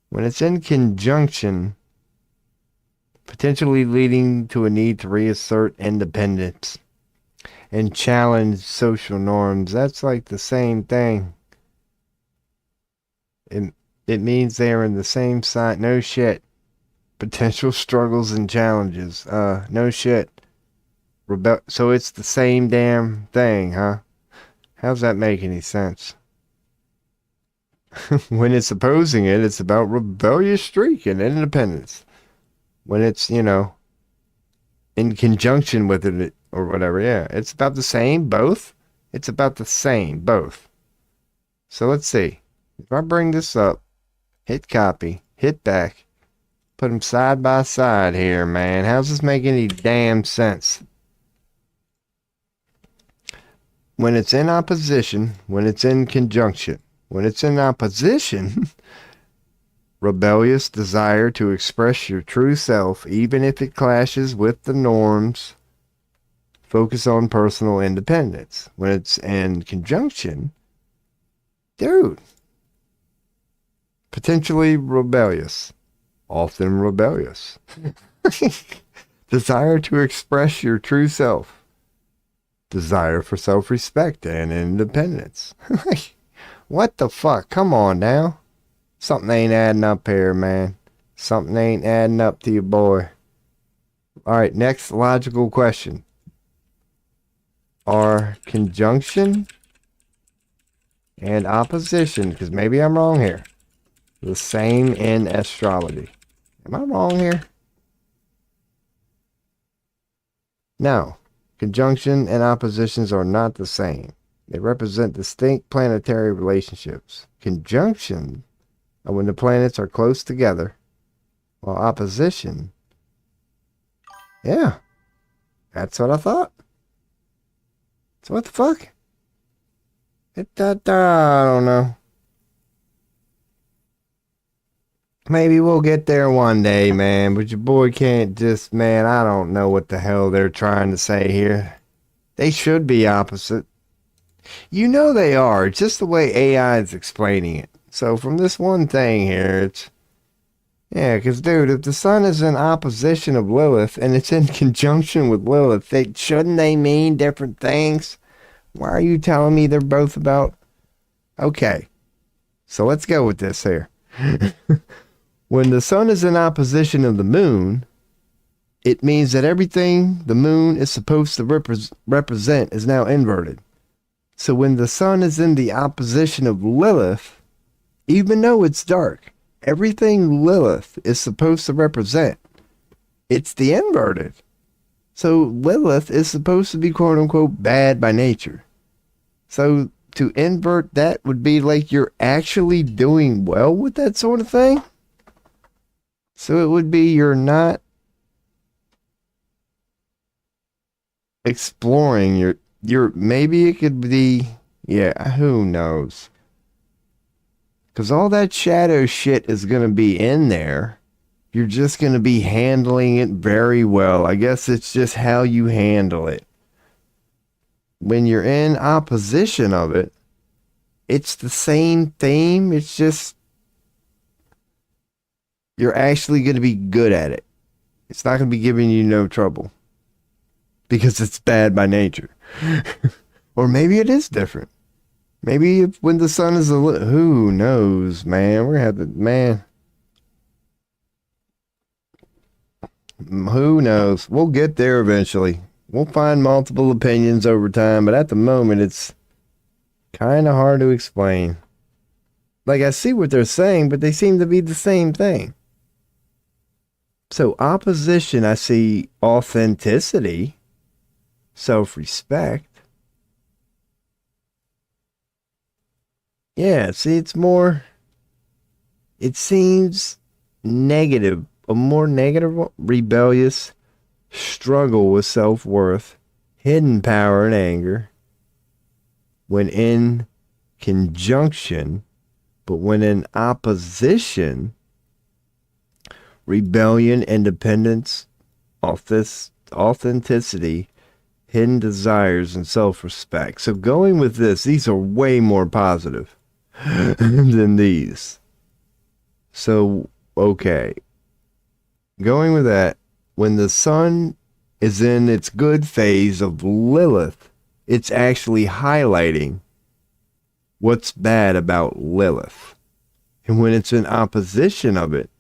Speaker 1: When it's in conjunction, potentially leading to a need to reassert independence and challenge social norms. That's like the same thing. It means they're in the same side. No shit. Potential struggles and challenges. No shit. So it's the same damn thing, huh? How's that make any sense? When it's opposing it, it's about rebellious streak and independence. When it's, in conjunction with it or whatever, yeah. It's about the same, both. It's about the same, both. So let's see. If I bring this up, hit copy, hit back, Put them side by side here, man. How's this make any damn sense? When it's in opposition, when it's in conjunction, when it's in opposition, rebellious desire to express your true self, even if it clashes with the norms, focus on personal independence. When it's in conjunction, dude, potentially rebellious, often rebellious. Desire to express your true self. Desire for self-respect and independence. What the fuck? Come on now. Something ain't adding up here, man. Something ain't adding up to you, boy. Alright, next logical question. Are conjunction and opposition, because maybe I'm wrong here, the same in astrology? Am I wrong here? No. Conjunction and oppositions are not the same. They represent distinct planetary relationships. Conjunction are when the planets are close together, while opposition, yeah, that's what I thought. So what the fuck? I don't know. Maybe we'll get there one day, man, but your boy can't just, man, I don't know what the hell they're trying to say here. They should be opposite. You know they are, just the way AI is explaining it. So from this one thing here, it's, yeah, because, dude, if the sun is in opposition of Lilith and it's in conjunction with Lilith, shouldn't they mean different things? Why are you telling me they're both about? Okay, so let's go with this here. When the sun is in opposition of the moon, it means that everything the moon is supposed to represent is now inverted. So when the sun is in the opposition of Lilith, even though it's dark, everything Lilith is supposed to represent, it's the inverted. So Lilith is supposed to be quote unquote bad by nature. So to invert that would be like you're actually doing well with that sort of thing. So it would be you're not exploring your maybe it could be, yeah, who knows? Because all that shadow shit is going to be in there. You're just going to be handling it very well. I guess it's just how you handle it. When you're in opposition of it, it's the same theme. It's just you're actually going to be good at it. It's not going to be giving you no trouble. Because it's bad by nature. Or maybe it is different. Maybe when the sun is who knows, man. We're going to have to, man. Who knows? We'll get there eventually. We'll find multiple opinions over time, but at the moment it's kind of hard to explain. Like, I see what they're saying, but they seem to be the same thing. So opposition, I see authenticity, self-respect. Yeah, see, it's more, it seems negative, a more negative, rebellious struggle with self-worth, hidden power and anger when in conjunction, but when in opposition, rebellion, independence, authenticity, hidden desires, and self-respect. So going with this, these are way more positive than these. So, okay. Going with that, when the sun is in its good phase of Lilith, it's actually highlighting what's bad about Lilith. And when it's in opposition of it,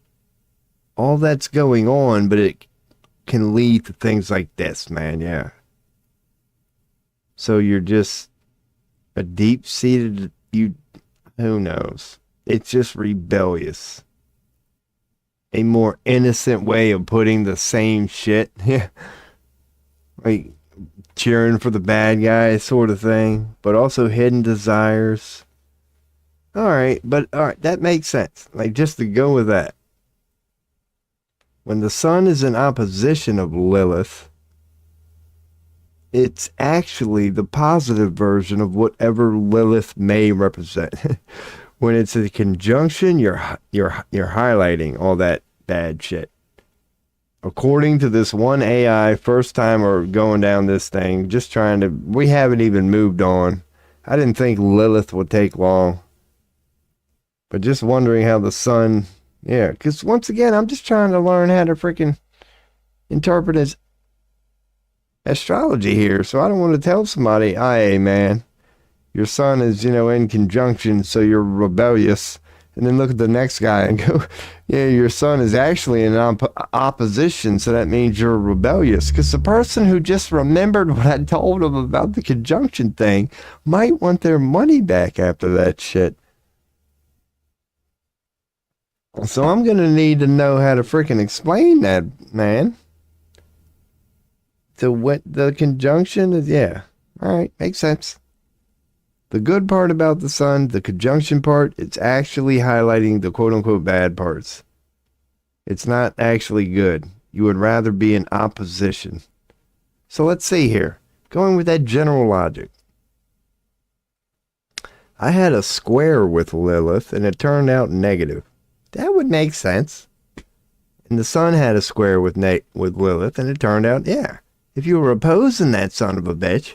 Speaker 1: all that's going on, but it can lead to things like this, man, yeah. So you're just a deep-seated, who knows? It's just rebellious. A more innocent way of putting the same shit. Yeah. Like cheering for the bad guy sort of thing. But also hidden desires. Alright, that makes sense. Like, just to go with that. when the sun is in opposition of Lilith, it's actually the positive version of whatever Lilith may represent. When it's a conjunction, you're highlighting all that bad shit. According to this one AI, first time or going down this thing, just trying to, we haven't even moved on. I didn't think Lilith would take long. But just wondering how the sun, yeah, because once again, I'm just trying to learn how to freaking interpret his astrology here. So I don't want to tell somebody, hey man, your sun is, in conjunction, so you're rebellious. And then look at the next guy and go, yeah, your sun is actually in opposition, so that means you're rebellious. Because the person who just remembered what I told them about the conjunction thing might want their money back after that shit. So I'm going to need to know how to freaking explain that, man. The conjunction is, yeah. All right, makes sense. The good part about the sun, the conjunction part, it's actually highlighting the quote-unquote bad parts. It's not actually good. You would rather be in opposition. So let's see here. Going with that general logic. I had a square with Lilith, and it turned out negative. That would make sense. And the sun had a square with Lilith, and it turned out, yeah. If you were opposing that son of a bitch,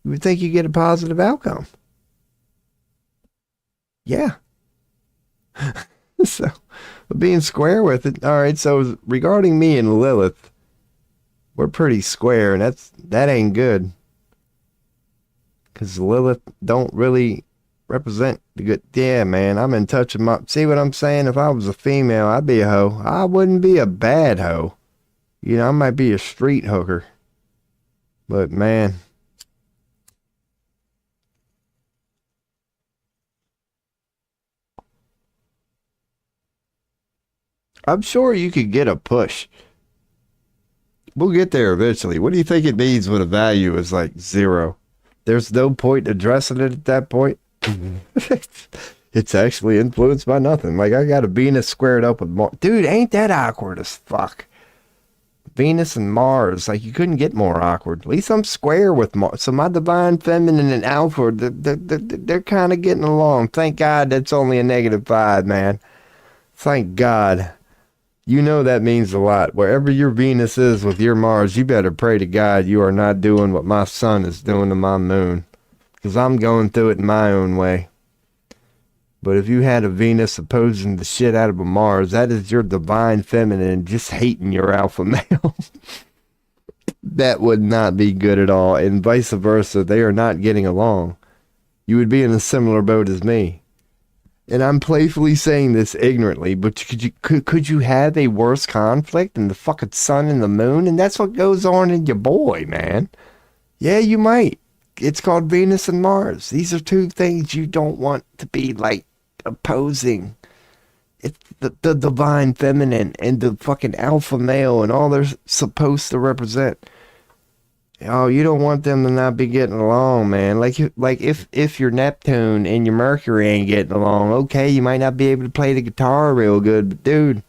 Speaker 1: you would think you get a positive outcome. Yeah. So, being square with it. All right, so regarding me and Lilith, we're pretty square, and that ain't good. Because Lilith don't really represent the good. Yeah, man, I'm in touch with my... See what I'm saying? If I was a female, I'd be a hoe. I wouldn't be a bad hoe. I might be a street hooker. But, man... I'm sure you could get a push. We'll get there eventually. What do you think it means when a value is like 0? There's no point addressing it at that point. It's actually influenced by nothing. Like, I got a Venus squared up with Mars. Dude, ain't that awkward as fuck? Venus and Mars, like, you couldn't get more awkward. At least I'm square with Mars. So my divine feminine and alpha, they're kind of getting along. Thank God that's only a -5, man. Thank God. That means a lot. Wherever your Venus is with your Mars, you better pray to God you are not doing what my sun is doing to my moon. Because I'm going through it in my own way. But if you had a Venus opposing the shit out of a Mars, that is your divine feminine just hating your alpha male. That would not be good at all. And vice versa, they are not getting along. You would be in a similar boat as me. And I'm playfully saying this ignorantly, but could you have a worse conflict than the fucking sun and the moon? And that's what goes on in your boy, man. Yeah, you might. It's called Venus and Mars. These are two things you don't want to be, like, opposing. It's the divine feminine and the fucking alpha male and all they're supposed to represent. Oh, you don't want them to not be getting along, man. Like if your Neptune and your Mercury ain't getting along, okay, you might not be able to play the guitar real good, but dude,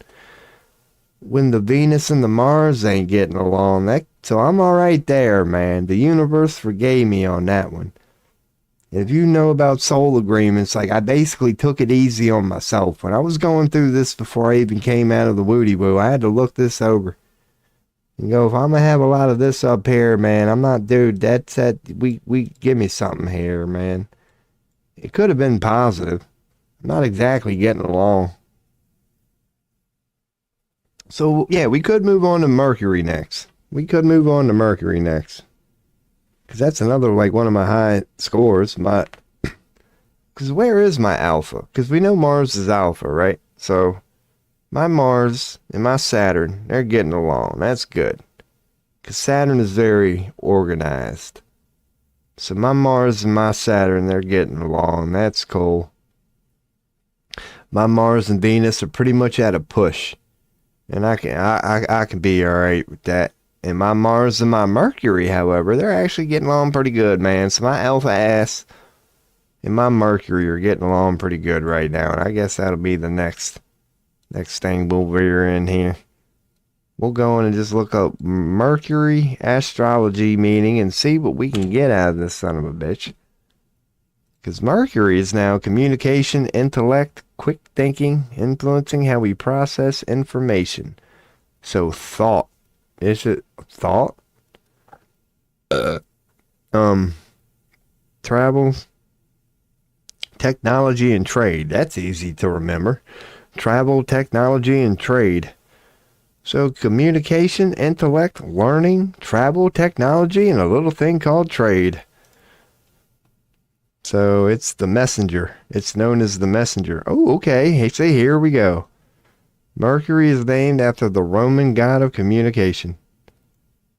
Speaker 1: when the Venus and the Mars ain't getting along, so I'm all right there, man. The universe forgave me on that one. If you know about soul agreements, like, I basically took it easy on myself. When I was going through this before I even came out of the woody woo, I had to look this over. And go, if I'm gonna have a lot of this up here, man, I'm not, dude, we give me something here, man. It could have been positive. I'm not exactly getting along. So, yeah, we could move on to Mercury next. Because that's another, like, one of my high scores. Because where is my alpha? Because we know Mars is alpha, right? So... my Mars and my Saturn, they're getting along. That's good. Because Saturn is very organized. So my Mars and my Saturn, they're getting along. That's cool. My Mars and Venus are pretty much at a push. And I can be alright with that. And my Mars and my Mercury, however, they're actually getting along pretty good, man. So my alpha ass and my Mercury are getting along pretty good right now. And I guess that'll be the next thing we'll veer in here. we'll go in and just look up Mercury astrology meaning and see what we can get out of this son of a bitch. Because Mercury is now communication, intellect, quick thinking, influencing how we process information. So thought. Is it thought? Travel, technology, and trade. That's easy to remember. Travel, technology, and trade. So communication, intellect, learning, travel, technology, and a little thing called trade. So it's the messenger. It's known as the messenger. Oh, okay. Hey, say here we go. Mercury is named after the Roman god of communication.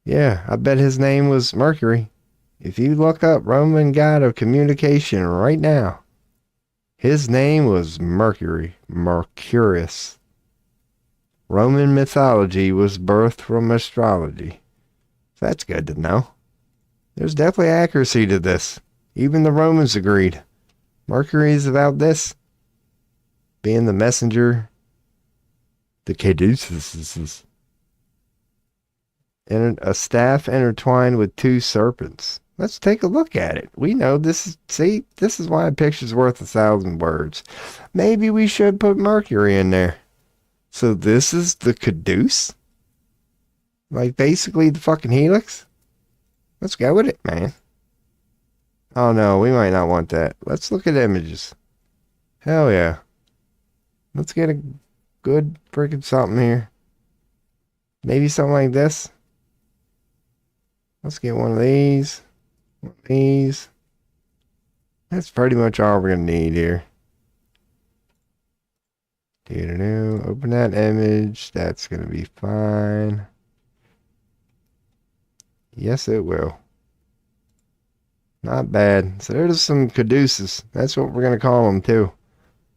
Speaker 1: Yeah, I bet his name was Mercury. If you look up Roman god of communication right now, his name was Mercury, Mercurius. Roman mythology was birthed from astrology. That's good to know. There's definitely accuracy to this. Even the Romans agreed. Mercury is about this. Being the messenger. The caduceus. And a staff intertwined with two serpents. Let's take a look at it. We know this is, see, this is why a picture's worth 1,000 words. Maybe we should put Mercury in there. So this is the caduce? Like basically the fucking helix? Let's go with it, man. Oh no, we might not want that. Let's look at images. Hell yeah. Let's get a good freaking something here. Maybe something like this. Let's get one of these. One of these. That's pretty much all we're going to need here. Open that image. That's going to be fine. Yes, it will. Not bad. So there's some caduceus. That's what we're going to call them too.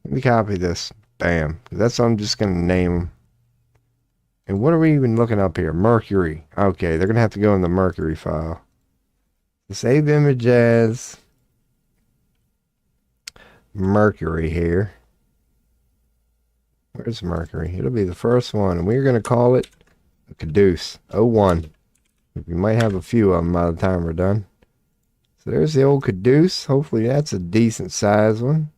Speaker 1: Let me copy this. Bam. That's what I'm just going to name them. And what are we even looking up here? Mercury. Okay, they're going to have to go in the Mercury file. Save image as Mercury here. Where's Mercury? It'll be the first one. And we're going to call it a caduce. 01. We might have a few of them by the time we're done. So there's the old caduce. Hopefully that's a decent size one.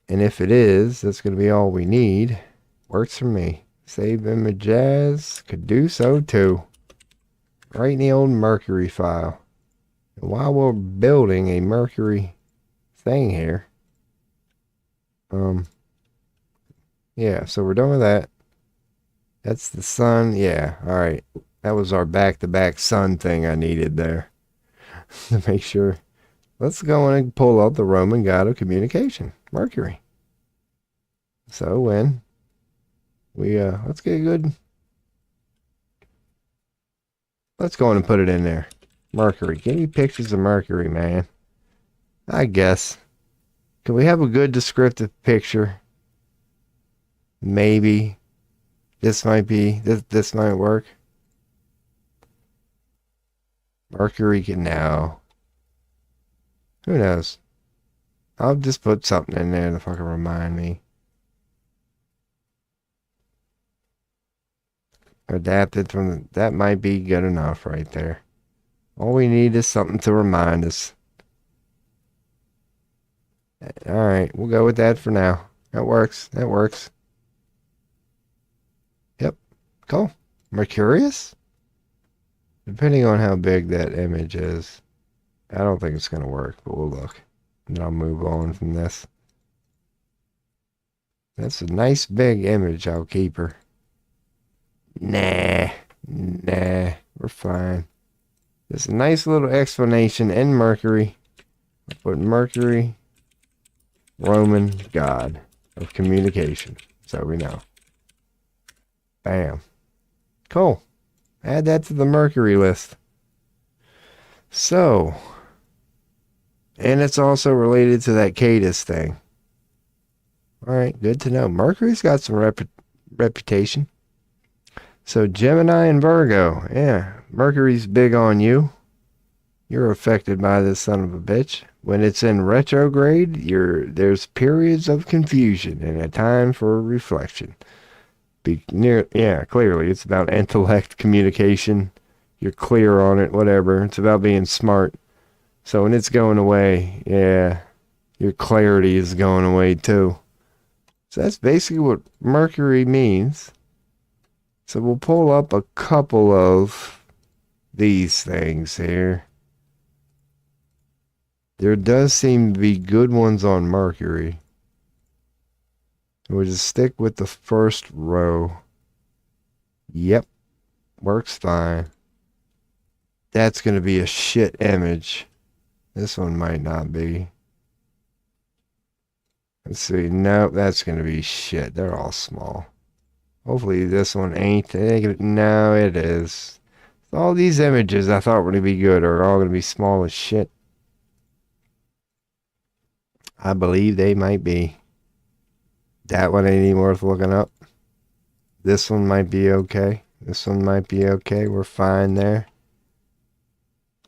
Speaker 1: And if it is, that's going to be all we need. Works for me. Save image as caduce 02. Right in the old Mercury file. And while we're building a Mercury thing here. Yeah, so we're done with that. That's the sun. Yeah, alright. That was our back-to-back sun thing I needed there. To make sure. Let's go in and pull up the Roman god of communication. Mercury. So when we, let's get good. Let's go in and put it in there. Mercury. Give me pictures of Mercury, man. I guess. Can we have a good descriptive picture? Maybe. This might be, this might work. Mercury can now. Who knows? I'll just put something in there to fucking remind me. Adapted from the, that might be good enough right there. All we need is something to remind us. Alright, we'll go with that for now. That works. That works. Yep. Cool. Mercurius? Depending on how big that image is. I don't think it's going to work, but we'll look. And then I'll move on from this. That's a nice big image. I'll keep her. Nah. Nah. We're fine. Just a nice little explanation in Mercury. I'll put Mercury, Roman god of communication. So we know. Bam. Cool. Add that to the Mercury list. So. And it's also related to that Cadus thing. Alright, good to know. Mercury's got some reputation. So Gemini and Virgo. Yeah, Mercury's big on you. You're affected by this son of a bitch. When it's in retrograde, there's periods of confusion and a time for reflection. Clearly. It's about intellect, communication. You're clear on it, whatever. It's about being smart. So when it's going away, yeah, your clarity is going away too. So that's basically what Mercury means. So we'll pull up a couple of these things here. There does seem to be good ones on Mercury. We'll just stick with the first row. Yep, works fine. That's going to be a shit image. This one might not be. Let's see. Nope, that's going to be shit. They're all small. Hopefully this one ain't. No, it is. All these images I thought were going to be good are all going to be small as shit. I believe they might be. That one ain't even worth looking up. This one might be okay. This one might be okay. We're fine there.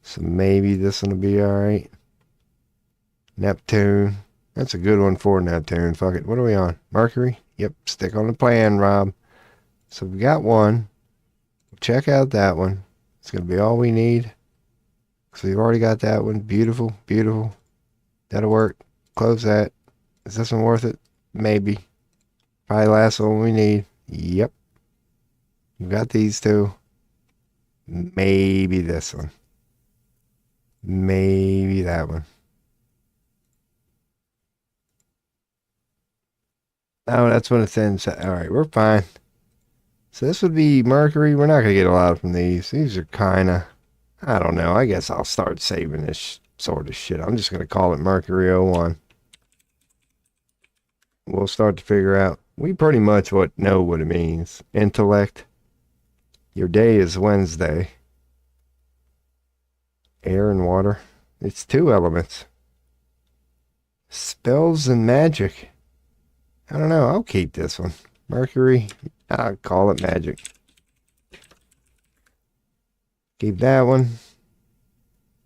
Speaker 1: So maybe this one will be alright. Neptune. That's a good one for Neptune. Fuck it. What are we on? Mercury? Yep. Stick on the plan, Rob. So we got one. Check out that one. It's going to be all we need. So we've already got that one. Beautiful. Beautiful. That'll work. Close that. Is this one worth it? Maybe. Probably the last one we need. Yep. We've got these two. Maybe this one. Maybe that one. Oh, that's when it's in. Alright, we're fine. So this would be Mercury. We're not going to get a lot from these. These are kind of, I don't know. I guess I'll start saving this sort of shit. I'm just going to call it Mercury 01. We'll start to figure out. We pretty much know what it means. Intellect. Your day is Wednesday. Air and water. It's 2 elements. Spells and magic. I don't know. I'll keep this one. Mercury. I'll call it magic. Keep that one.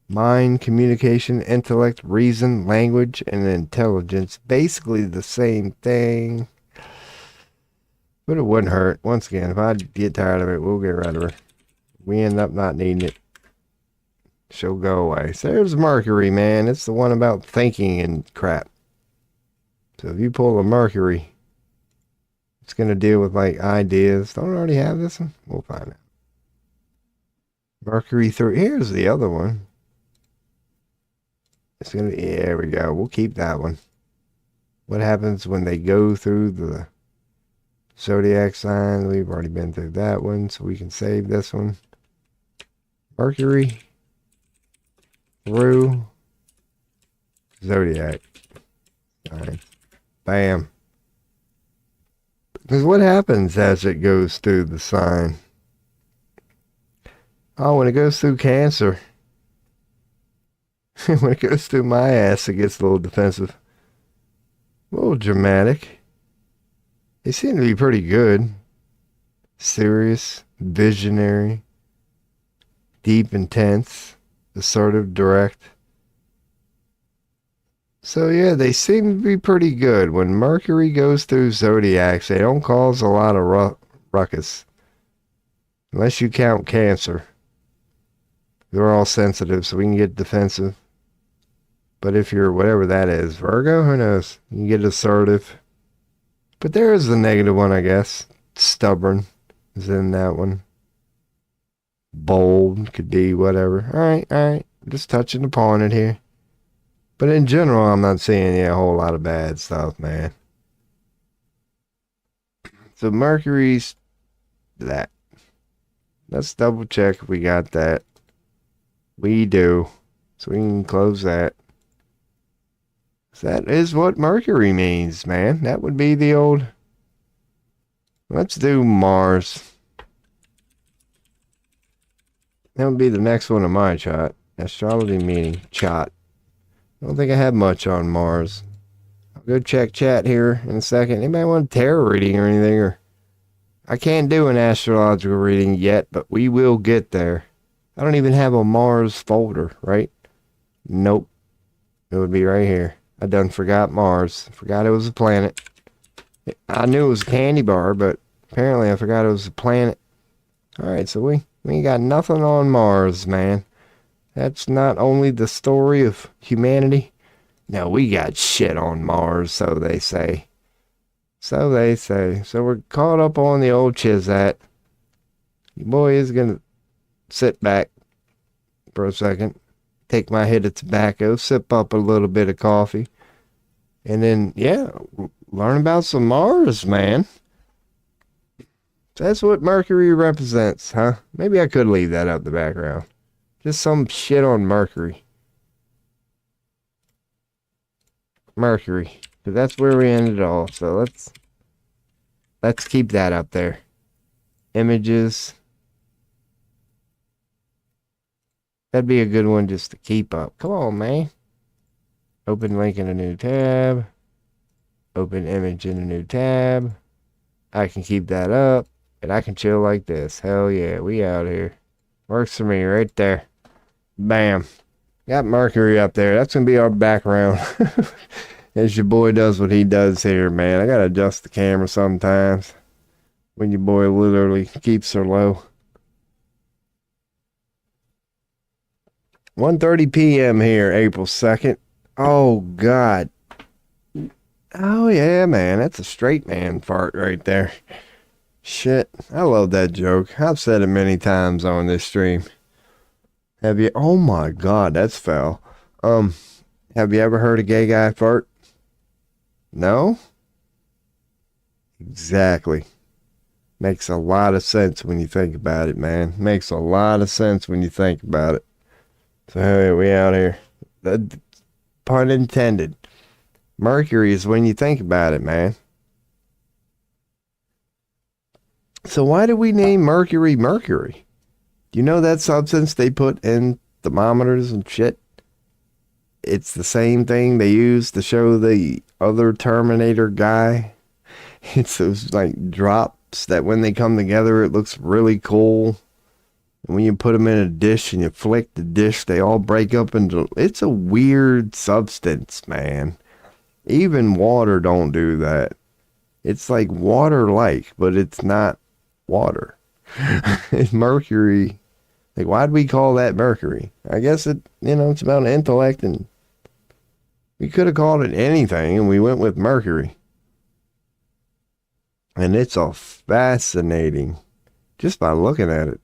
Speaker 1: Mind, communication, intellect, reason, language, and intelligence. Basically the same thing. But it wouldn't hurt. Once again, if I get tired of it, we'll get rid of her. We end up not needing it. She'll go away. So there's Mercury, man. It's the one about thinking and crap. So if you pull a Mercury, it's going to deal with like ideas. Don't I already have this one? We'll find out. Mercury 3. Here's the other one. It's going to be, there we go. We'll keep that one. What happens when they go through the zodiac sign? We've already been through that one, so we can save this one. Mercury through zodiac sign. Bam. Because what happens as it goes through the sign? Oh, when it goes through Cancer. When it goes through my ass, it gets a little defensive. A little dramatic. They seem to be pretty good. Serious, visionary, deep, intense, assertive, direct. So yeah, they seem to be pretty good. When Mercury goes through zodiacs, they don't cause a lot of ruckus. Unless you count Cancer. They're all sensitive, so we can get defensive. But if you're whatever that is, Virgo, who knows? You can get assertive. But there is the negative one, I guess. Stubborn is in that one. Bold could be whatever. Alright. Just touching upon it here. But in general, I'm not seeing a whole lot of bad stuff, man. So Mercury's that. Let's double check if we got that. We do. So we can close that. So that is what Mercury means, man. That would be the old... Let's do Mars. That would be the next one on my chart. Astrology meaning chart. I don't think I have much on Mars. I'll go check chat here in a second. Anybody want a tarot reading or anything? Or I can't do an astrological reading yet, but we will get there. I don't even have a Mars folder, right? Nope. It would be right here. I done forgot Mars. Forgot it was a planet. I knew it was a candy bar, but Apparently, I forgot it was a planet. Alright, so we ain't got nothing on Mars, man. That's not only the story of humanity. No, we got shit on Mars, so they say. So they say. So we're caught up on the old Chizat. Your boy is gonna sit back for a second, take my hit of tobacco, sip up a little bit of coffee, and then, yeah, learn about some Mars, man. That's what Mercury represents, huh? Maybe I could leave that out in the background. Just some shit on Mercury. Mercury. Because that's where we ended all. So let's keep that up there. Images. That'd be a good one just to keep up. Come on, man. Open link in a new tab. Open image in a new tab. I can keep that up. And I can chill like this. Hell yeah, we out here. Works for me right there. Bam. Got Mercury up there. That's going to be our background. As your boy does what he does here, man. I got to adjust the camera sometimes. When your boy literally keeps her low. 1:30 p.m. here, April 2nd. Oh, God. Oh, yeah, man. That's a straight man fart right there. Shit. I love that joke. I've said it many times on this stream. Have you? Oh, my God. That's foul. Have you ever heard a gay guy fart? No? Exactly. Makes a lot of sense when you think about it, man. Makes a lot of sense when you think about it. So, hey, we out here. Pun intended. Mercury is when you think about it, man. So why do we name Mercury Mercury? You know that substance they put in thermometers and shit? It's the same thing they use to show the other Terminator guy. It's those like drops that when they come together, it looks really cool. And when you put them in a dish and you flick the dish, they all break up into... It's a weird substance, man. Even water don't do that. It's like water-like, but it's not water. It's mercury. Like, why'd we call that mercury? I guess it's about intellect, and we could have called it anything, and we went with mercury. And it's all fascinating just by looking at it.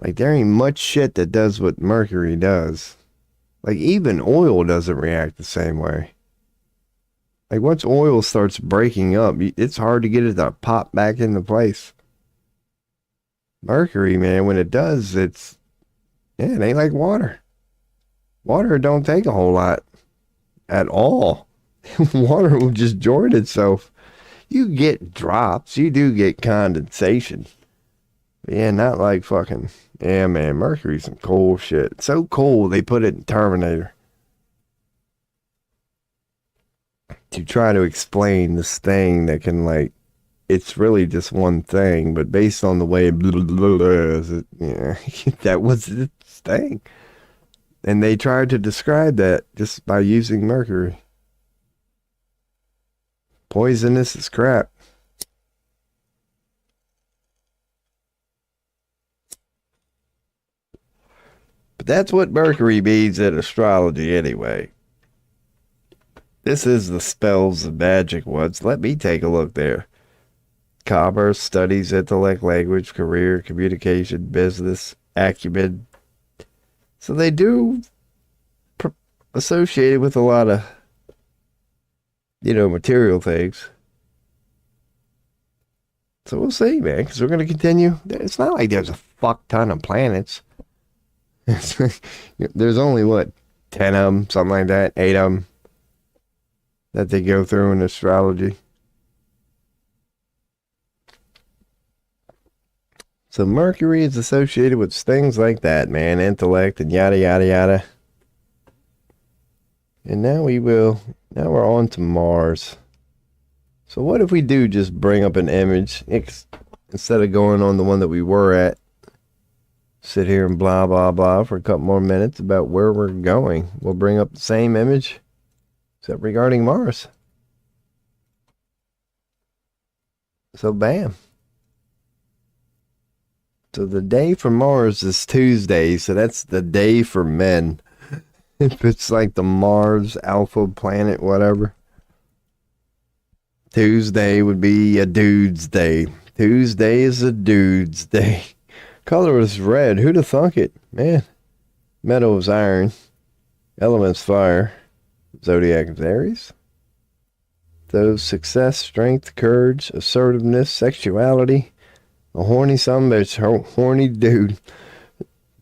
Speaker 1: Like, there ain't much shit that does what mercury does. Like, even oil doesn't react the same way. Like, once oil starts breaking up, it's hard to get it to pop back into place. Mercury, man, when it does, it ain't like water. Water don't take a whole lot at all. Water will just join itself. You get drops. You do get condensation. Yeah, not like fucking... Yeah, man, mercury's some cool shit. It's so cool they put it in Terminator. To try to explain this thing that can, like... It's really just one thing, but based on the way it that was its thing. And they tried to describe that just by using mercury. Poisonous as crap. But that's what mercury means in astrology anyway. This is the spells of magic ones. Let me take a look there. Commerce, studies, intellect, language, career, communication, business, acumen. So they do associate it with a lot of, material things. So we'll see, man, because we're going to continue. It's not like there's a fuck ton of planets. There's only, 10 of them, something like that, 8 of them that they go through in astrology. So Mercury is associated with things like that, man. Intellect and yada, yada, yada. And now we're on to Mars. So what if we do just bring up an image instead of going on the one that we were at? Sit here and blah, blah, blah for a couple more minutes about where we're going. We'll bring up the same image, except regarding Mars. So bam. So the day for Mars is Tuesday, so that's the day for men. If it's like the Mars Alpha planet, whatever. Tuesday would be a dude's day. Tuesday is a dude's day. Color is red. Who'd have thunk it? Man. Metal is iron. Elements fire. Zodiac is Aries. Those success, strength, courage, assertiveness, sexuality. A horny bitch, horny dude.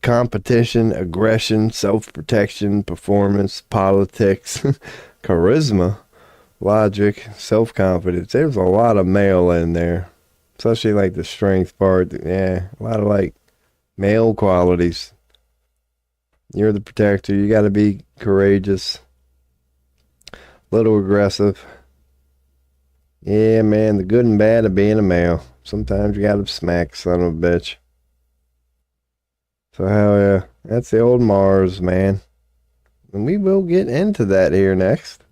Speaker 1: Competition, aggression, self-protection, performance, politics, charisma, logic, self-confidence. There's a lot of male in there. Especially like the strength part. Yeah, a lot of like male qualities. You're the protector. You got to be courageous. A little aggressive. Yeah, man, the good and bad of being a male. Sometimes you gotta smack son of a bitch. So hell yeah, that's the old Mars, man. And we will get into that here next.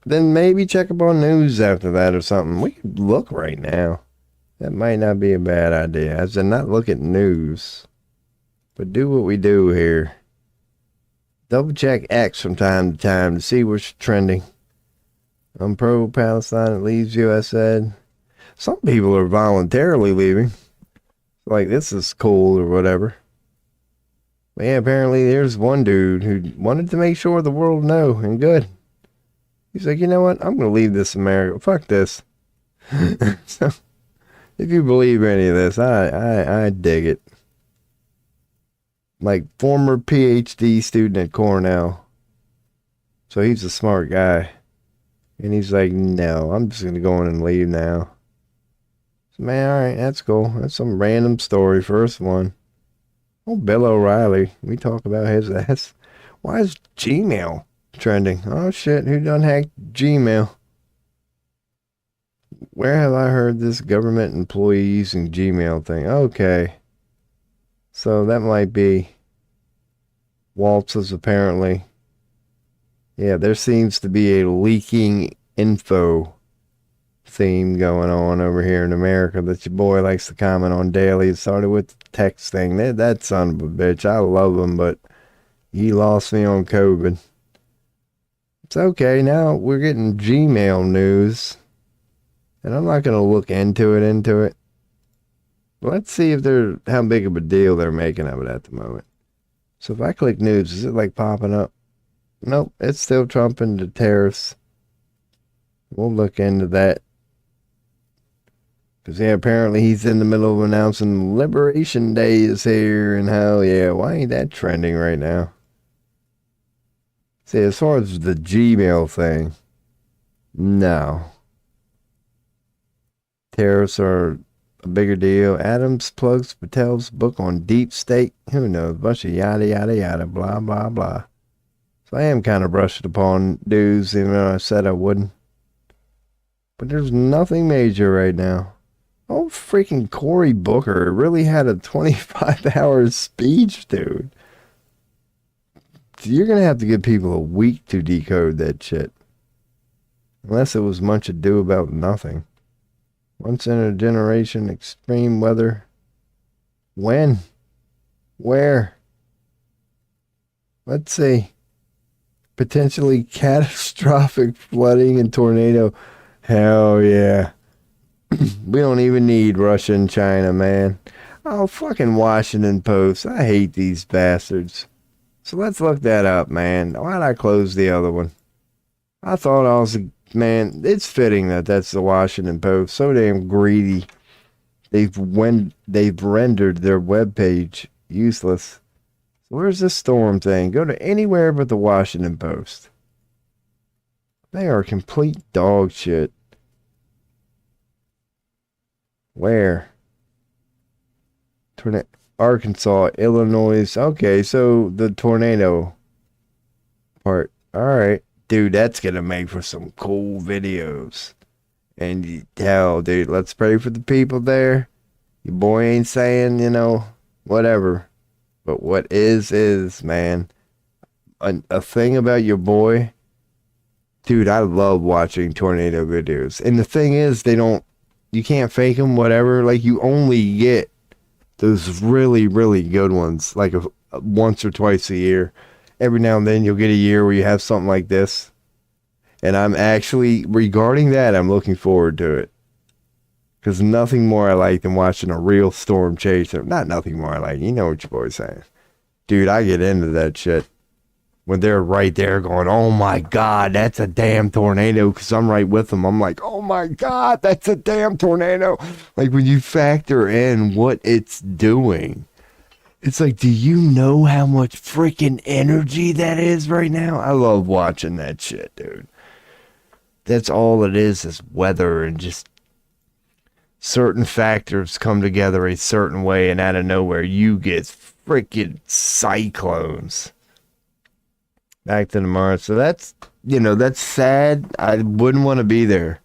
Speaker 1: Then maybe check up on news after that or something. We could look right now. That might not be a bad idea. As in not look at news, but do what we do here. Double check X from time to time to see what's trending. I'm pro-Palestine, it leaves US said. Some people are voluntarily leaving. Like, this is cool or whatever. But yeah, apparently there's one dude who wanted to make sure the world know, and good. He's like, you know what? I'm going to leave this America. Fuck this. So, if you believe any of this, I dig it. Like, former PhD student at Cornell. So he's a smart guy. And he's like, no, I'm just going to go in and leave now. So, man, all right, that's cool. That's some random story. First one. Oh, Bill O'Reilly. We talk about his ass. Why is Gmail trending? Oh, shit. Who done hacked Gmail? Where have I heard this government employee using Gmail thing? Okay. So that might be Waltz's apparently. Yeah, there seems to be a leaking info theme going on over here in America that your boy likes to comment on daily. It started with the text thing. That son of a bitch. I love him, but he lost me on COVID. It's okay. Now we're getting Gmail news. And I'm not going to look into it. Let's see if how big of a deal they're making of it at the moment. So if I click news, is it like popping up? Nope, it's still Trump and the tariffs. We'll look into that. Because, yeah, apparently he's in the middle of announcing Liberation Day is here. And hell yeah, why ain't that trending right now? See, as far as the Gmail thing, no. Tariffs are a bigger deal. Adams plugs Patel's book on deep state. Who knows? Bunch of yada, yada, yada, blah, blah, blah. So I am kind of brushed upon news, even though I said I wouldn't. But there's nothing major right now. Oh, freaking Cory Booker really had a 25-hour speech, dude. You're going to have to give people a week to decode that shit. Unless it was much ado about nothing. Once in a generation, extreme weather. When? Where? Let's see. Potentially catastrophic flooding and tornado. Hell yeah. We don't even need Russia and China, man. Oh, fucking Washington Post. I hate these bastards. So let's look that up, man. Why'd I close the other one? I thought I was, man, it's fitting that that's the Washington Post. So damn greedy. They've rendered their webpage useless. So where's this storm thing? Go to anywhere but the Washington Post. They are complete dog shit. Where? Arkansas, Illinois. Okay, so the tornado part. Alright. Dude, that's gonna make for some cool videos. And you tell, dude, let's pray for the people there. Your boy ain't saying, whatever. But what is, man. A thing about your boy. Dude, I love watching tornado videos. And the thing is, you can't fake them, whatever. Like, you only get those really, really good ones, like once or twice a year. Every now and then you'll get a year where you have something like this. And I'm actually, regarding that, I'm looking forward to it. Because nothing more I like than watching a real storm chase. Not nothing more I like. You know what your boy's saying. Dude, I get into that shit. When they're right there going, oh my God, that's a damn tornado. Because I'm right with them. I'm like, oh my God, that's a damn tornado. Like when you factor in what it's doing. It's like, do you know how much freaking energy that is right now? I love watching that shit, dude. That's all it is weather and just certain factors come together a certain way, and out of nowhere you get freaking cyclones. Back to the Mars. So that's sad. I wouldn't want to be there,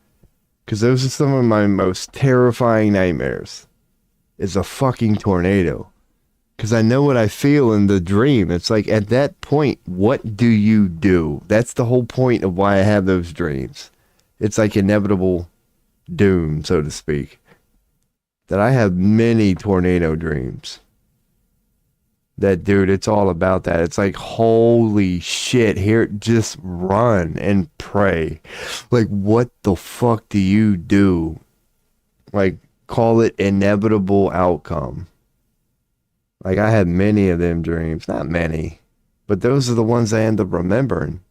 Speaker 1: because those are some of my most terrifying nightmares, is a fucking tornado. Because I know what I feel in the dream. It's like, at that point, what do you do? That's the whole point of why I have those dreams. It's like inevitable doom, so to speak. That I have many tornado dreams. That, dude, it's all about that. It's like, holy shit, here, just run and pray. Like, what the fuck do you do? Like, call it inevitable outcome. Like, I had many of them dreams. Not many, but those are the ones I end up remembering.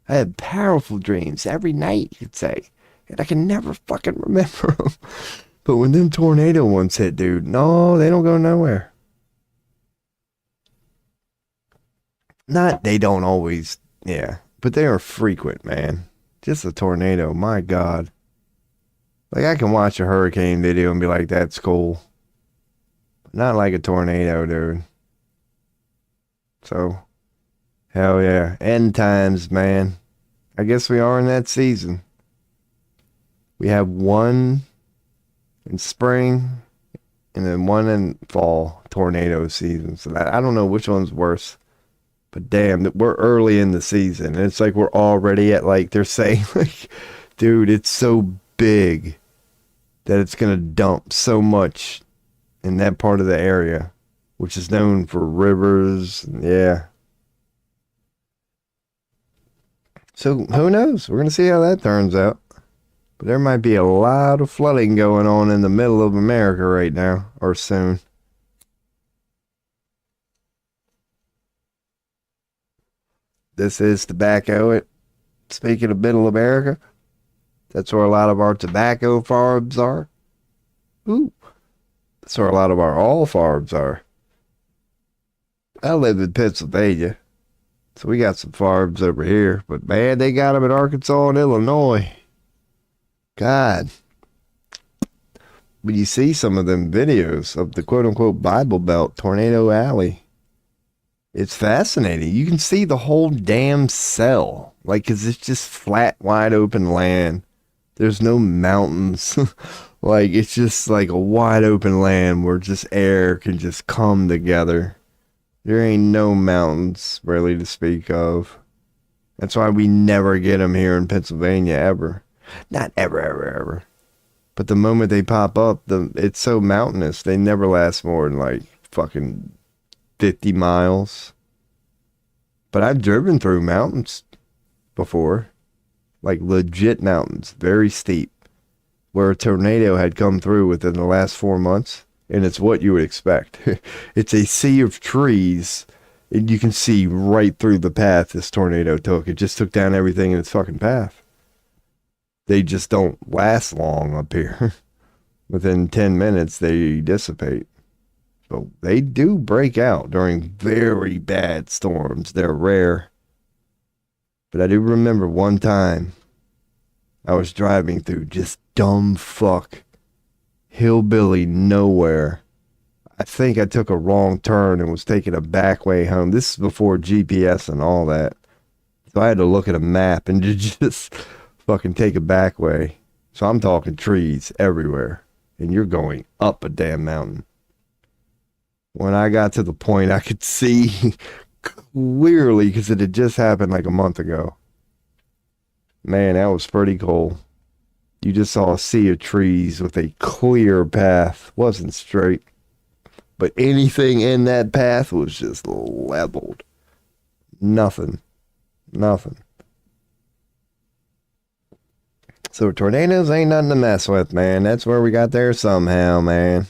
Speaker 1: I had powerful dreams every night, you'd say. And I can never fucking remember them. But when them tornado ones hit, dude, no, they don't go nowhere. They don't always, yeah. But they are frequent, man. Just a tornado, my God. Like, I can watch a hurricane video and be like, that's cool. But not like a tornado, dude. So, hell yeah. End times, man. I guess we are in that season. We have one in spring and then one in fall tornado season. So I don't know which one's worse. But damn, we're early in the season. And it's like we're already at, like, they're saying, like, dude, it's so big that it's going to dump so much in that part of the area, which is known for rivers. Yeah. So who knows? We're going to see how that turns out. But there might be a lot of flooding going on in the middle of America right now, or soon. This is tobacco. Speaking of middle America, that's where a lot of our tobacco farms are. Ooh. That's where a lot of our all farms are. I live in Pennsylvania, so we got some farms over here. But man, they got them in Arkansas and Illinois. God. When you see some of them videos of the quote-unquote Bible Belt, Tornado Alley, it's fascinating. You can see the whole damn cell. Like, 'cause it's just flat, wide open land. There's no mountains. Like, it's just like a wide open land where just air can just come together. There ain't no mountains, really, to speak of. That's why we never get them here in Pennsylvania, ever. Not ever. But the moment they pop up, it's so mountainous, they never last more than, like, fucking 50 miles. But I've driven through mountains before. Like, legit mountains. Very steep. Where a tornado had come through within the last 4 months. And it's what you would expect. It's a sea of trees. And you can see right through the path this tornado took. It just took down everything in its fucking path. They just don't last long up here. Within 10 minutes, they dissipate. But they do break out during very bad storms. They're rare. But I do remember one time I was driving through just dumb fuck hillbilly nowhere. I think I took a wrong turn and was taking a back way home. This is before GPS and all that. So I had to look at a map and just fucking take a back way. So I'm talking trees everywhere. And you're going up a damn mountain. When I got to the point I could see clearly, because it had just happened like a month ago. Man, that was pretty cool. You just saw a sea of trees with a clear path. Wasn't straight. But anything in that path was just leveled. Nothing. Nothing. So tornadoes ain't nothing to mess with, man. That's where we got there somehow, man.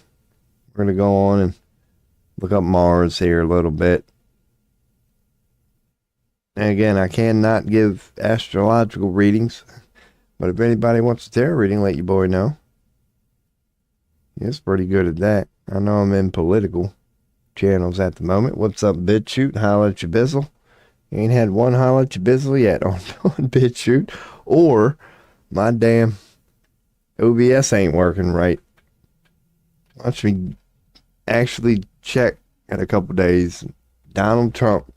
Speaker 1: We're going to go on and look up Mars here a little bit. And again, I cannot give astrological readings. But if anybody wants a tarot reading, let your boy know. He's pretty good at that. I know I'm in political channels at the moment. What's up, BitChute? Holla at your bizzle. Ain't had one holla at your bizzle yet on BitChute. Or my damn OBS ain't working right. Watch me actually check in a couple days. Donald Trump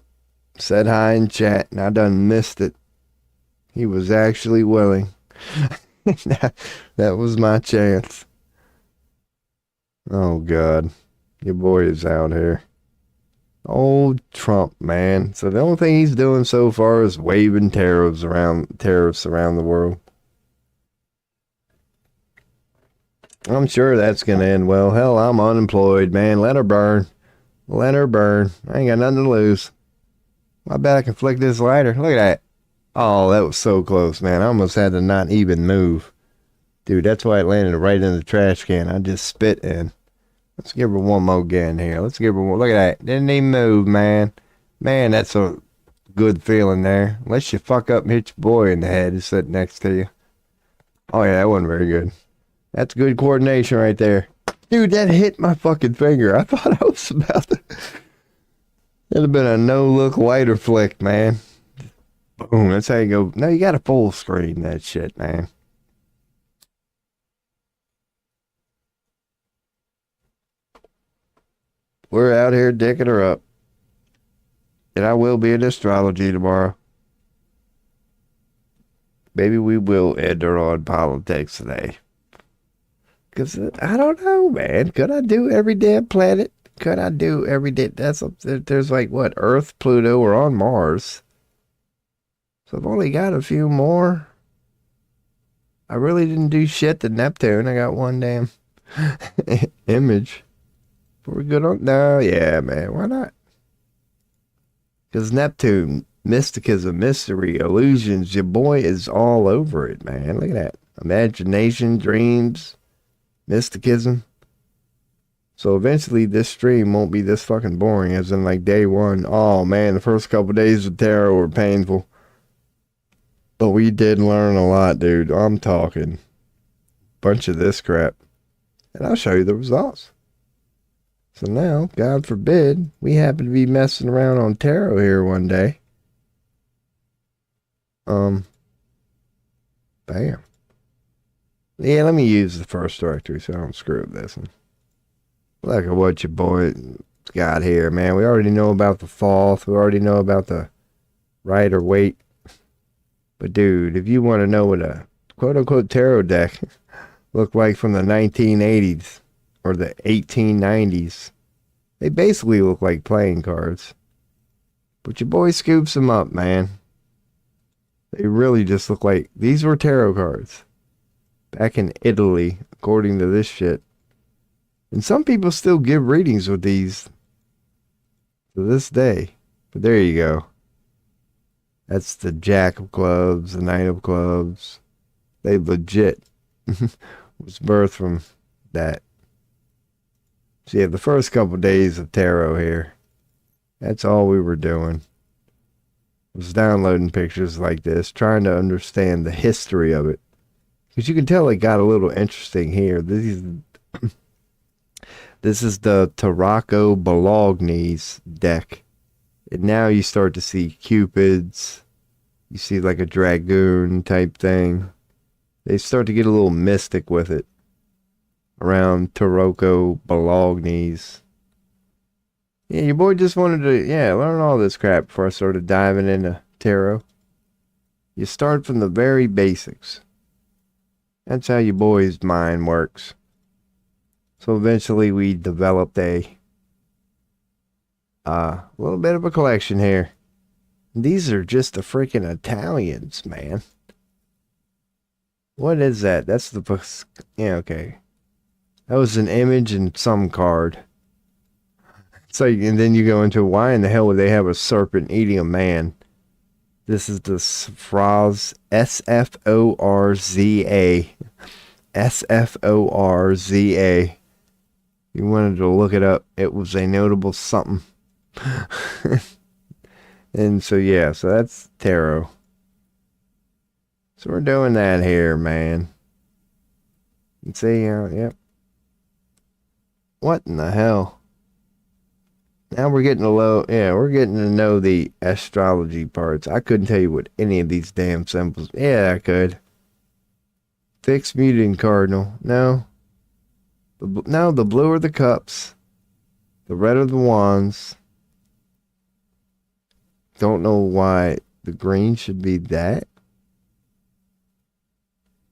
Speaker 1: said hi in chat, and I done missed it. He was actually willing. That was my chance. Oh, God. Your boy is out here. Old Trump, man. So the only thing he's doing so far is waving tariffs around the world. I'm sure that's going to end well. Hell, I'm unemployed, man. Let her burn. Let her burn. I ain't got nothing to lose. I bet I can flick this lighter. Look at that. Oh, that was so close, man. I almost had to not even move. Dude, that's why it landed right in the trash can. I just spit in. Let's give her one more again here. Let's give her one. Look at that. Didn't even move, man. Man, that's a good feeling there. Unless you fuck up and hit your boy in the head who's sitting next to you. Oh, yeah, that wasn't very good. That's good coordination right there. Dude, that hit my fucking finger. I thought I was about to... That'd have been a no-look lighter flick, man. Boom, that's how you go. No, you got to full screen that shit, man. We're out here dicking her up. And I will be in astrology tomorrow. Maybe we will end her on politics today. Because I don't know, man. Could I do every damn planet? Could I do every day? There's like, what, Earth, Pluto, or on Mars. So I've only got a few more. I really didn't do shit to Neptune. I got one damn image. We're good on... No, yeah, man. Why not? Because Neptune, mysticism, mystery, illusions, your boy is all over it, man. Look at that. Imagination, dreams, mysticism. So eventually this stream won't be this fucking boring as in like day one. Oh, man, the first couple days of tarot were painful. But we did learn a lot, dude. I'm talking bunch of this crap. And I'll show you the results. So now, God forbid, we happen to be messing around on tarot here one day. Bam. Yeah, let me use the first directory so I don't screw up this one. Look at what your boy got here, man. We already know about the Thoth. We already know about the Rider Waite. But dude, if you want to know what a quote-unquote tarot deck looked like from the 1980s or the 1890s, they basically look like playing cards. But your boy scoops them up, man. They really just look like... These were tarot cards. Back in Italy, according to this shit. And some people still give readings with these to this day. But there you go. That's the Jack of Clubs, the Knight of Clubs. They legit was birthed from that. So yeah, the first couple days of tarot here, that's all we were doing. Was downloading pictures like this, trying to understand the history of it. Because you can tell it got a little interesting here. This is the Tarocco Bologne's deck. And now you start to see cupids. You see like a dragoon type thing. They start to get a little mystic with it. Around Tarocco Bologne's. Yeah, your boy just wanted to, learn all this crap before I started diving into tarot. You start from the very basics. That's how your boy's mind works. So eventually we developed a little bit of a collection here. These are just the freaking Italians, man. What is that? That's the yeah, okay. That was an image in some card. So and then you go into why in the hell would they have a serpent eating a man? This is the Sforza, Sforza. Sforza. You wanted to look it up. It was a notable something. And so yeah, so that's tarot. So we're doing that here, man. And see, yep. What in the hell? Now we're getting we're getting to know the astrology parts. I couldn't tell you what any of these damn symbols. Yeah, I could. Fixed, muted, and cardinal. No. No, the blue are the cups. The red are the wands. Don't know why the green should be that.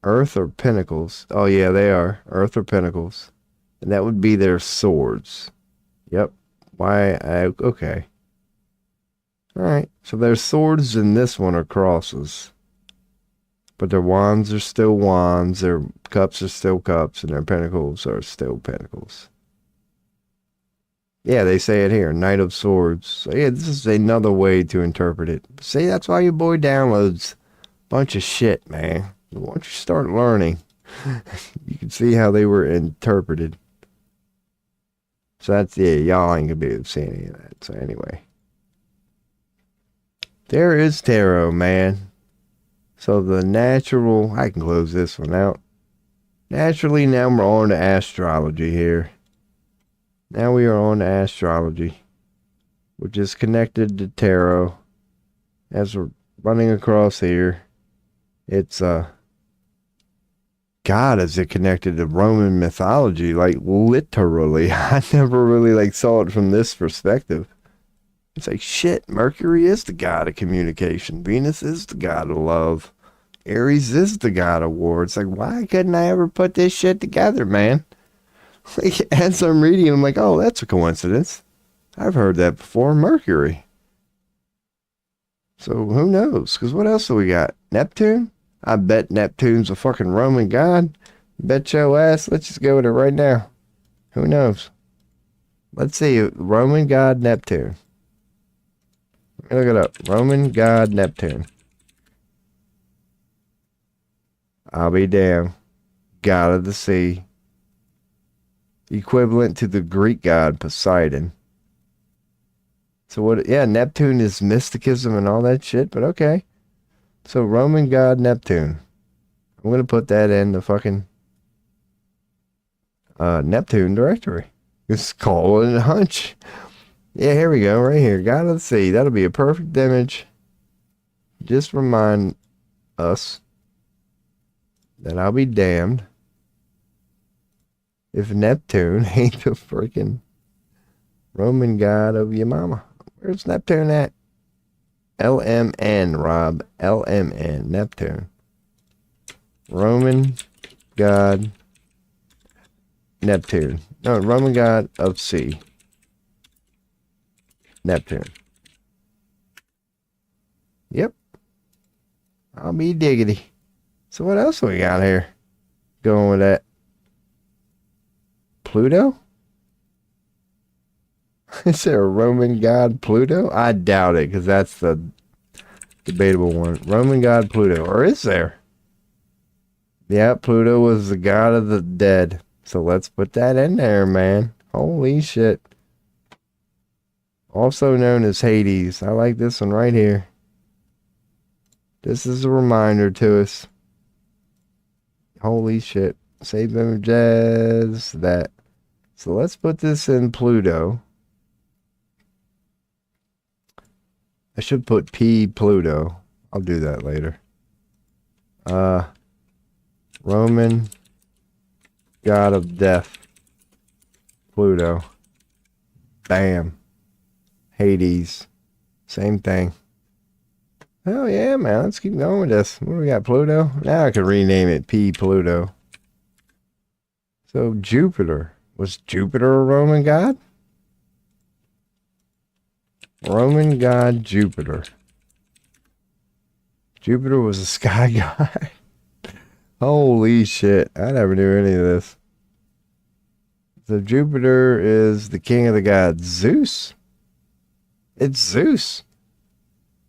Speaker 1: Earth or pentacles. Oh, yeah, they are. Earth or pentacles. And that would be their swords. Yep. Okay. Alright. So their swords in this one are crosses. But their wands are still wands. Their cups are still cups. And their pentacles are still pentacles. Yeah, they say it here. Knight of Swords. So yeah, this is another way to interpret it. See, that's why your boy downloads a bunch of shit, man. Once you start learning, you can see how they were interpreted. So that's, yeah, y'all ain't gonna be able to see any of that. So anyway. There is tarot, man. So the natural, I can close this one out. Naturally, now we're on to astrology here. Now we are on to astrology, which is connected to tarot. As we're running across here, it's God, is it connected to Roman mythology? Like literally, I never really saw it from this perspective. It's like shit. Mercury is the god of communication. Venus is the god of love. Aries is the god of war. It's like, why couldn't I ever put this shit together, man? Like, as I'm reading, I'm like, oh, that's a coincidence. I've heard that before. Mercury. So who knows? Because what else do we got? Neptune? I bet Neptune's a fucking Roman god. Bet your ass. Let's just go with it right now. Who knows? Let's see. Roman god Neptune. Let me look it up. Roman god Neptune. I'll be damned. God of the sea. Equivalent to the Greek god Poseidon. So what? Yeah, Neptune is mysticism and all that shit, but okay. So Roman god Neptune. I'm going to put that in the fucking Neptune directory. Just call it a hunch. Yeah, here we go, right here. God of the sea. That'll be a perfect image. Just remind us that I'll be damned if Neptune ain't the freaking Roman god of your mama. Where's Neptune at? LMN, Rob. LMN. Neptune. Roman god Neptune. No, Roman god of sea. Neptune. Yep. I'll be diggity. So what else we got here? Going with that. Pluto? Is there a Roman god Pluto? I doubt it, because that's the debatable one. Roman god Pluto. Or is there? Yeah, Pluto was the god of the dead. So let's put that in there, man. Holy shit. Also known as Hades. I like this one right here. This is a reminder to us. Holy shit. Save images. That. So let's put this in Pluto. I should put P Pluto. I'll do that later. Roman god of death. Pluto. Bam. Hades. Same thing. Oh yeah, man. Let's keep going with this. What do we got? Pluto? Now I can rename it P Pluto. So Jupiter. Was Jupiter a Roman god? Roman god Jupiter. Jupiter was a sky god. Holy shit. I never knew any of this. So Jupiter is the king of the gods. Zeus? It's Zeus.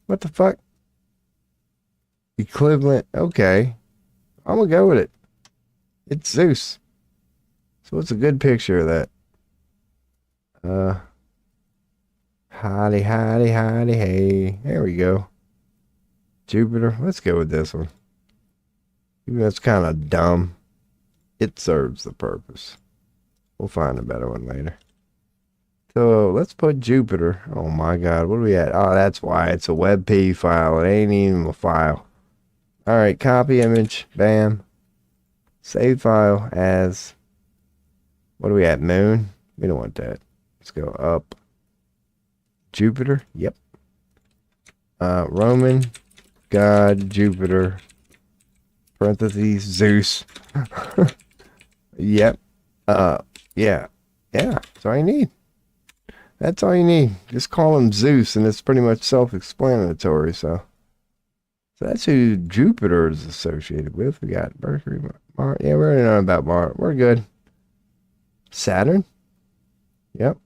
Speaker 1: What the fuck? Equivalent. Okay. I'm gonna go with it. It's Zeus. So it's a good picture of that. Hidey, hidey, hidey, hey. There we go. Jupiter. Let's go with this one. Even though it's kind of dumb, it serves the purpose. We'll find a better one later. So let's put Jupiter. Oh my God, what are we at? Oh, that's why it's a WebP file. It ain't even a file. All right, copy image. Bam. Save file as. What are we at? Moon? We don't want that. Let's go up. Jupiter. Yep. Roman God Jupiter. Parentheses Zeus. Yep. Yeah. That's all you need. That's all you need. Just call him Zeus, and it's pretty much self-explanatory. So that's who Jupiter is associated with. We got Mercury, Mars. Yeah, we already know about Mars. We're good. Saturn. Yep.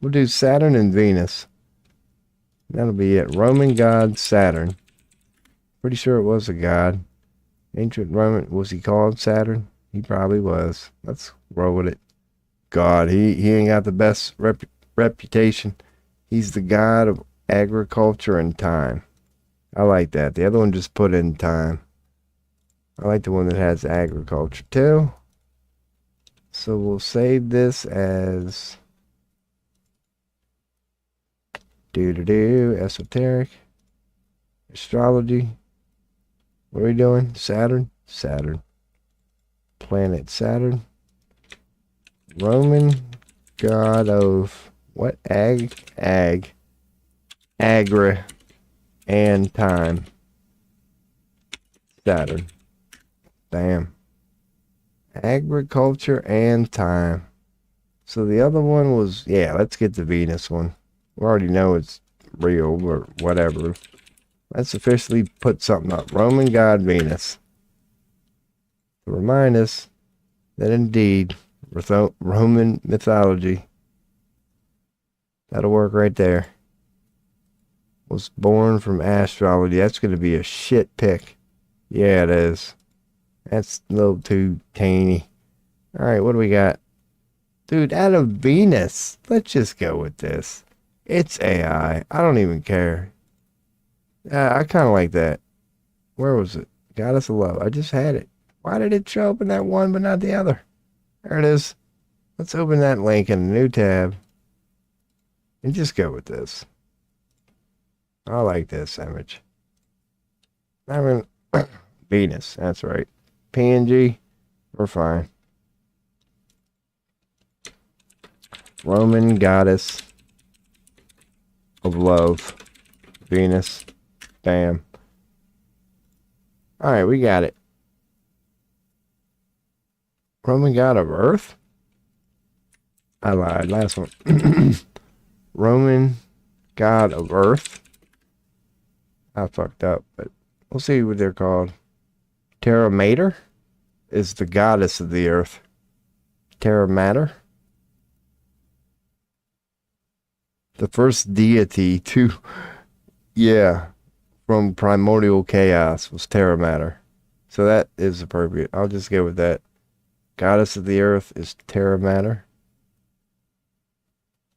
Speaker 1: We'll do Saturn and Venus. That'll be it. Roman god Saturn. Pretty sure it was a god. Ancient Roman. Was he called Saturn? He probably was. Let's roll with it. God, he ain't got the best reputation. He's the god of agriculture and time. I like that. The other one just put in time. I like the one that has agriculture too. So we'll save this as esoteric astrology. What are we doing? Saturn. Planet Saturn. Roman god of what? Agri and time. Saturn. Bam. Agriculture and time. So the other one was, yeah, let's get the Venus one. We already know it's real or whatever. Let's officially put something up. Roman god Venus. To remind us that indeed, Roman mythology, that'll work right there, was born from astrology. That's going to be a shit pick. Yeah, it is. That's a little too tiny. All right, what do we got? Dude, out of Venus. Let's just go with this. It's AI. I don't even care. I kind of like that. Where was it? Goddess of Love. I just had it. Why did it show up in that one but not the other? There it is. Let's open that link in a new tab. And just go with this. I like this image. I mean, Venus. That's right. PNG. We're fine. Roman goddess of love. Venus. Bam. All right, we got it. Roman god of earth? I lied. Last one. Roman god of earth. I fucked up, but we'll see what they're called. Terra Mater is the goddess of the earth. Terra Mater. The first deity to, yeah, from primordial chaos was Terra Mater. So that is appropriate. I'll just go with that. Goddess of the earth is Terra Mater.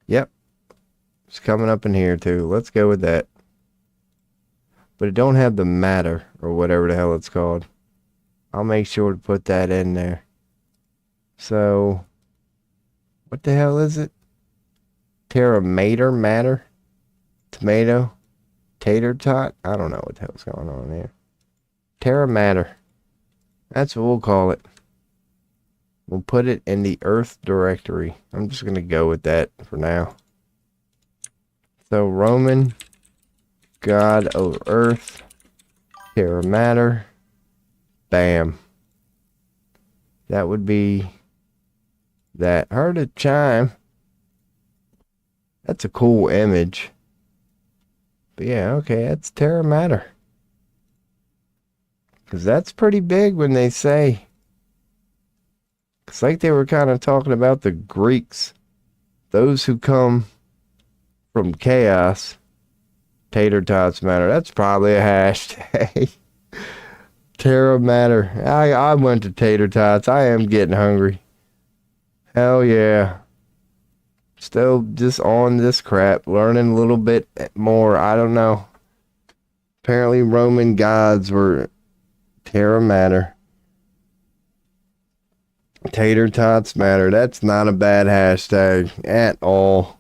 Speaker 1: Yep. It's coming up in here too. Let's go with that. But it don't have the matter or whatever the hell it's called. I'll make sure to put that in there. So, what the hell is it? Terra Mater? Tomato? Tater tot? I don't know what the hell's going on here. Terra Mater. That's what we'll call it. We'll put it in the Earth directory. I'm just going to go with that for now. So, Roman god of Earth. Terra Mater. Bam. That would be that. Heard a chime. That's a cool image. But yeah, okay, that's Terra Mater. Because that's pretty big when they say. It's like they were kind of talking about the Greeks. Those who come from chaos. Tater tots matter. That's probably a hashtag. Terra matter. I went to tater tots. I am getting hungry. Hell yeah. Still just on this crap. Learning a little bit more. I don't know. Apparently Roman gods were Terra matter. Tater tots matter. That's not a bad hashtag at all.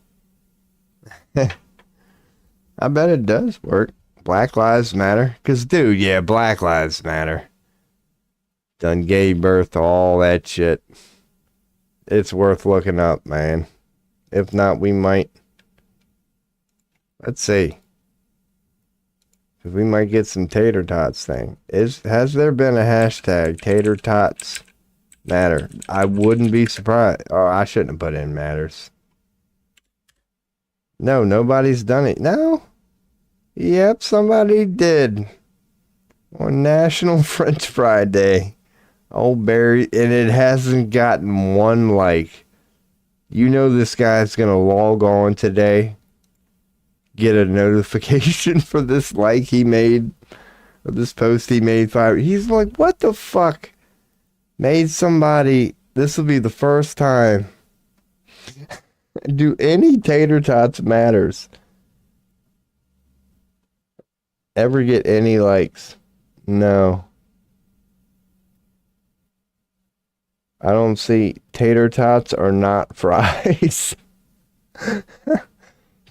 Speaker 1: I bet it does work. Black Lives Matter. Because, dude, yeah, Black Lives Matter. Done gave birth to all that shit. It's worth looking up, man. If not, we might. Let's see. Because we might get some tater tots thing. Has there been a hashtag tater tots matter? I wouldn't be surprised. Oh, I shouldn't have put in matters. No, nobody's done it. No? Yep, somebody did. On National French Fry Day. Old Barry, and it hasn't gotten one like. You know this guy's gonna log on today, get a notification for this like he made, or this post he made. He's like, what the fuck? Made somebody, this will be the first time. Do any tater tots matters ever get any likes? No. I don't see. Tater tots are not fries.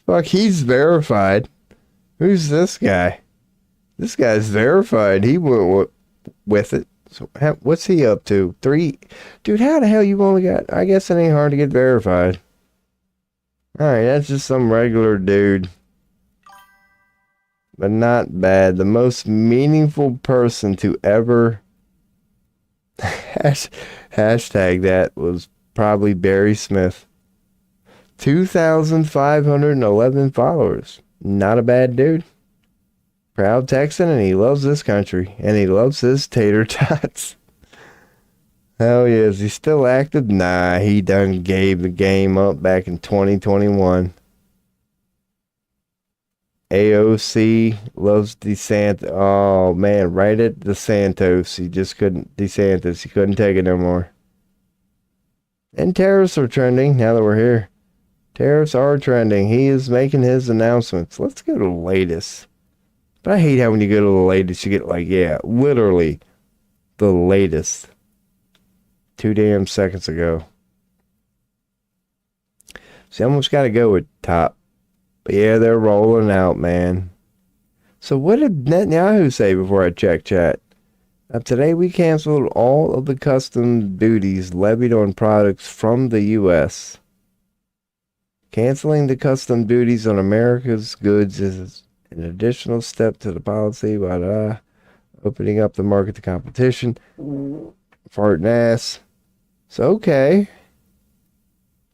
Speaker 1: Fuck, he's verified. Who's this guy? This guy's verified. He went with it. So what's he up to? 3? Dude, how the hell you only got? I guess it ain't hard to get verified. Alright, that's just some regular dude. But not bad. The most meaningful person to ever hashtag that was probably Barry Smith. 2,511 followers. Not a bad dude. Proud Texan, and he loves this country. And he loves his tater tots. Hell yeah. Is he still active? Nah, he done gave the game up back in 2021. AOC loves DeSantis. Oh, man. Right at DeSantis. He just couldn't. DeSantis. He couldn't take it no more. And tariffs are trending now that we're here. Tariffs are trending. He is making his announcements. Let's go to the latest. But I hate how when you go to the latest, you get like, yeah, literally the latest. 2 damn seconds ago. See, I almost got to go with top. But yeah, they're rolling out, man. So what did Netanyahu say before I check chat? Today we canceled all of the custom duties levied on products from the U.S. Canceling the custom duties on America's goods is an additional step to the policy, opening up the market to competition. Farting ass. So, okay.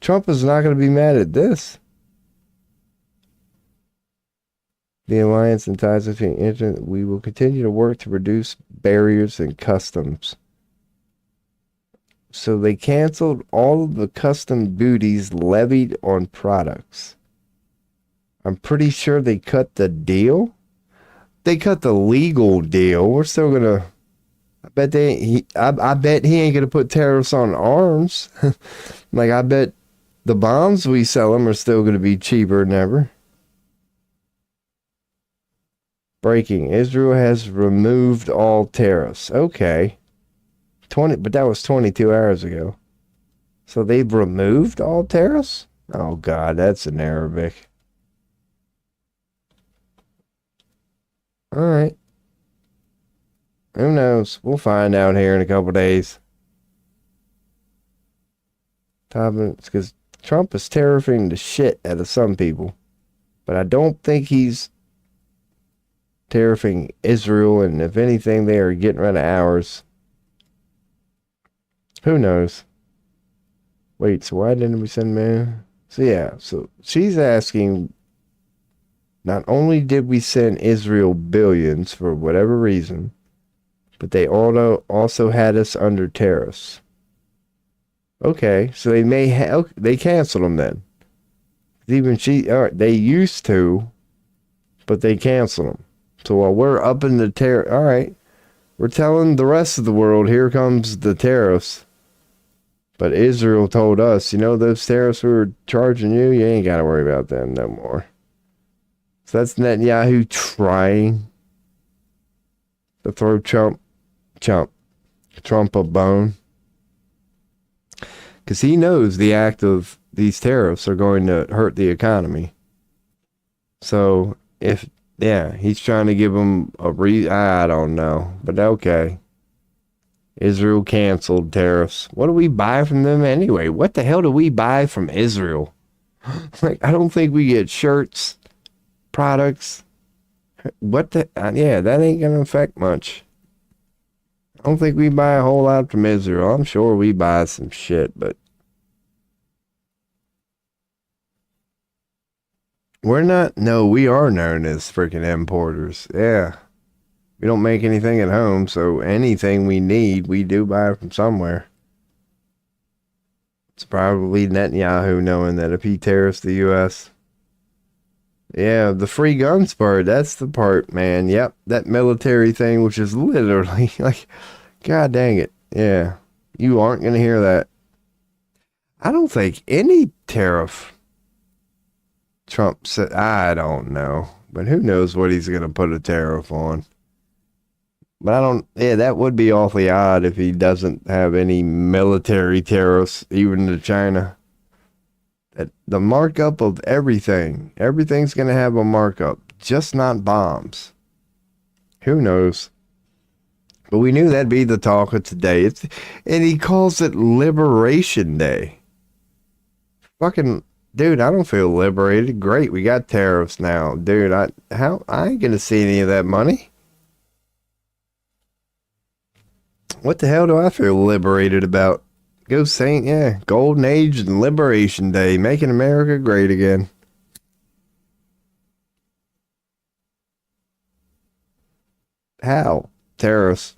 Speaker 1: Trump is not going to be mad at this. The alliance and ties between internet, we will continue to work to reduce barriers and customs. So they canceled all of the custom duties levied on products. I'm pretty sure they cut the deal. They cut the legal deal. We're still gonna. I bet I bet he ain't gonna put tariffs on arms. Like I bet the bombs we sell him are still gonna be cheaper than ever. Breaking. Israel has removed all tariffs. Okay. But that was 22 hours ago. So they've removed all tariffs? Oh God, that's in Arabic. Alright. Who knows? We'll find out here in a couple days. It's because Trump is tariffing the shit out of some people. But I don't think he's tariffing Israel, and if anything, they are getting rid of ours. Who knows? Wait, so why didn't we send man? So yeah, so she's asking, not only did we send Israel billions for whatever reason, but they also had us under tariffs. Okay, so they canceled them then. Even all right, they used to, but they canceled them. So while we're up in the tariff, all right, we're telling the rest of the world, here comes the tariffs. But Israel told us, those tariffs we were charging you, you ain't got to worry about them no more. So that's Netanyahu trying to throw Trump a bone. Because he knows the act of these tariffs are going to hurt the economy. So he's trying to give him I don't know, but okay. Israel canceled tariffs. What do we buy from them anyway? What the hell do we buy from Israel? I don't think we get shirts, products. That ain't gonna affect much. I don't think we buy a whole lot from Israel. I'm sure we buy some shit, but we are known as freaking importers. Yeah. We don't make anything at home, so anything we need, we do buy from somewhere. It's probably Netanyahu knowing that if he tariffs the U.S., the free guns part, that's the part, man. Yep, that military thing, which is literally like, God dang it. Yeah, you aren't going to hear that. I don't think any tariff Trump said, I don't know, but who knows what he's going to put a tariff on. But that would be awfully odd if he doesn't have any military tariffs, even to China. The markup of everything's going to have a markup, just not bombs. Who knows? But we knew that'd be the talk of today. And he calls it Liberation Day. Fucking, dude, I don't feel liberated. Great, we got tariffs now. Dude, I ain't going to see any of that money. What the hell do I feel liberated about? Go Saint, Golden Age and Liberation Day, making America great again. How? Tariffs.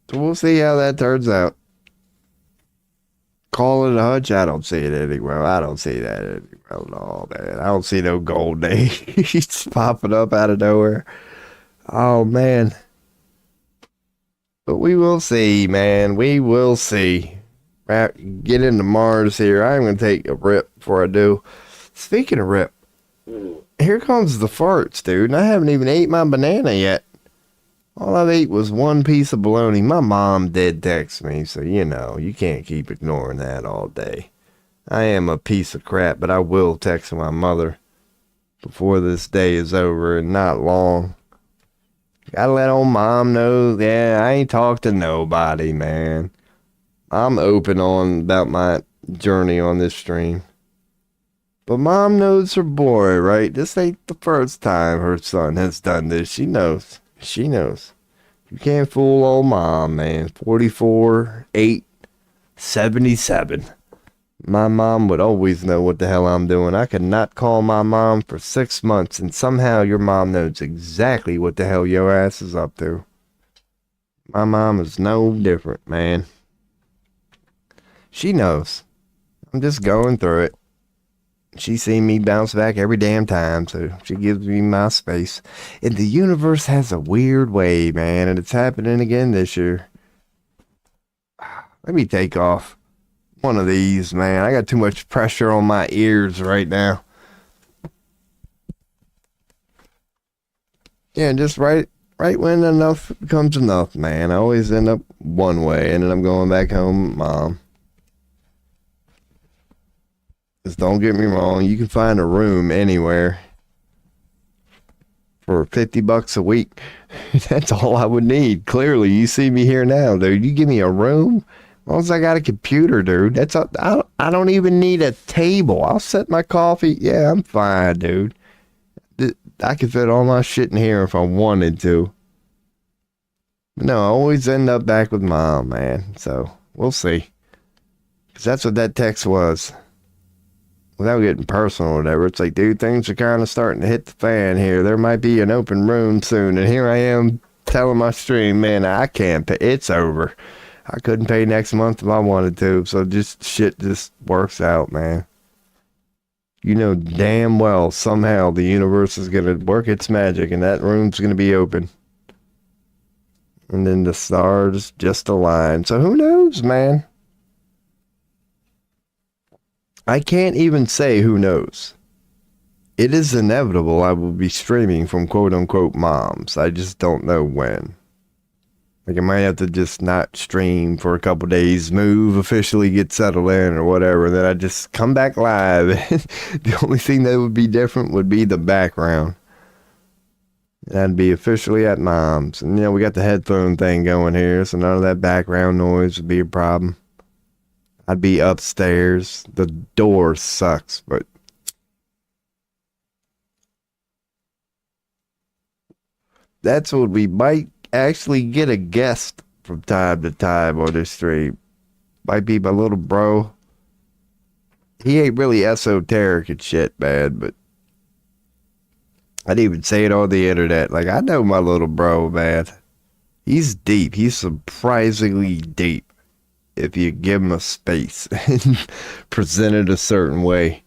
Speaker 1: So we'll see how that turns out. Call it a hutch? I don't see it anywhere. I don't see that anywhere at all, man. I don't see no Golden Age popping up out of nowhere. Oh, man. But we will see, man. We will see. Get into Mars here. I'm going to take a rip before I do. Speaking of rip, here comes the farts, dude. And I haven't even ate my banana yet. All I've ate was one piece of bologna. My mom did text me, so you can't keep ignoring that all day. I am a piece of crap, but I will text my mother before this day is over, and not long. Gotta let old mom know, I ain't talked to nobody, man. I'm open about my journey on this stream. But mom knows her boy, right? This ain't the first time her son has done this. She knows. She knows. You can't fool old mom, man. 44, 8, 77. My mom would always know what the hell I'm doing. I could not call my mom for 6 months, and somehow your mom knows exactly what the hell your ass is up to. My mom is no different, man. She knows. I'm just going through it. She's seen me bounce back every damn time, so she gives me my space. And the universe has a weird way, man, and it's happening again this year. Let me take off one of these, man. I got too much pressure on my ears right now. Yeah, just right when enough becomes enough, man. I always end up one way, and then I'm going back home with mom. Just don't get me wrong, you can find a room anywhere for $50 a week. That's all I would need. Clearly, you see me here now, dude. You give me a room, as long as I got a computer, dude. I don't even need a table. I'll set my coffee. Yeah, I'm fine, dude. I could fit all my shit in here if I wanted to. But no, I always end up back with mom, man. So, we'll see. Because that's what that text was. Without getting personal or whatever, it's like, dude, things are kind of starting to hit the fan here. There might be an open room soon, and here I am telling my stream, man, I can't pay. It's over. I couldn't pay next month if I wanted to. So just shit just works out, man. You know damn well somehow the universe is going to work its magic and that room's going to be open. And then the stars just align. So who knows, man? I can't even say who knows. It is inevitable I will be streaming from quote-unquote moms. I just don't know when. Like, I might have to just not stream for a couple days, move, officially get settled in or whatever, and then I just come back live. The only thing that would be different would be the background. And I'd be officially at mom's. And, you know, we got the headphone thing going here, so none of that background noise would be a problem. I'd be upstairs. The door sucks, but that's what we might actually get a guest from time to time on this stream. Might be my little bro. He ain't really esoteric and shit, man, but I'd even say it on the internet. Like, I know my little bro, man. He's deep. He's surprisingly deep if you give him a space and present it a certain way.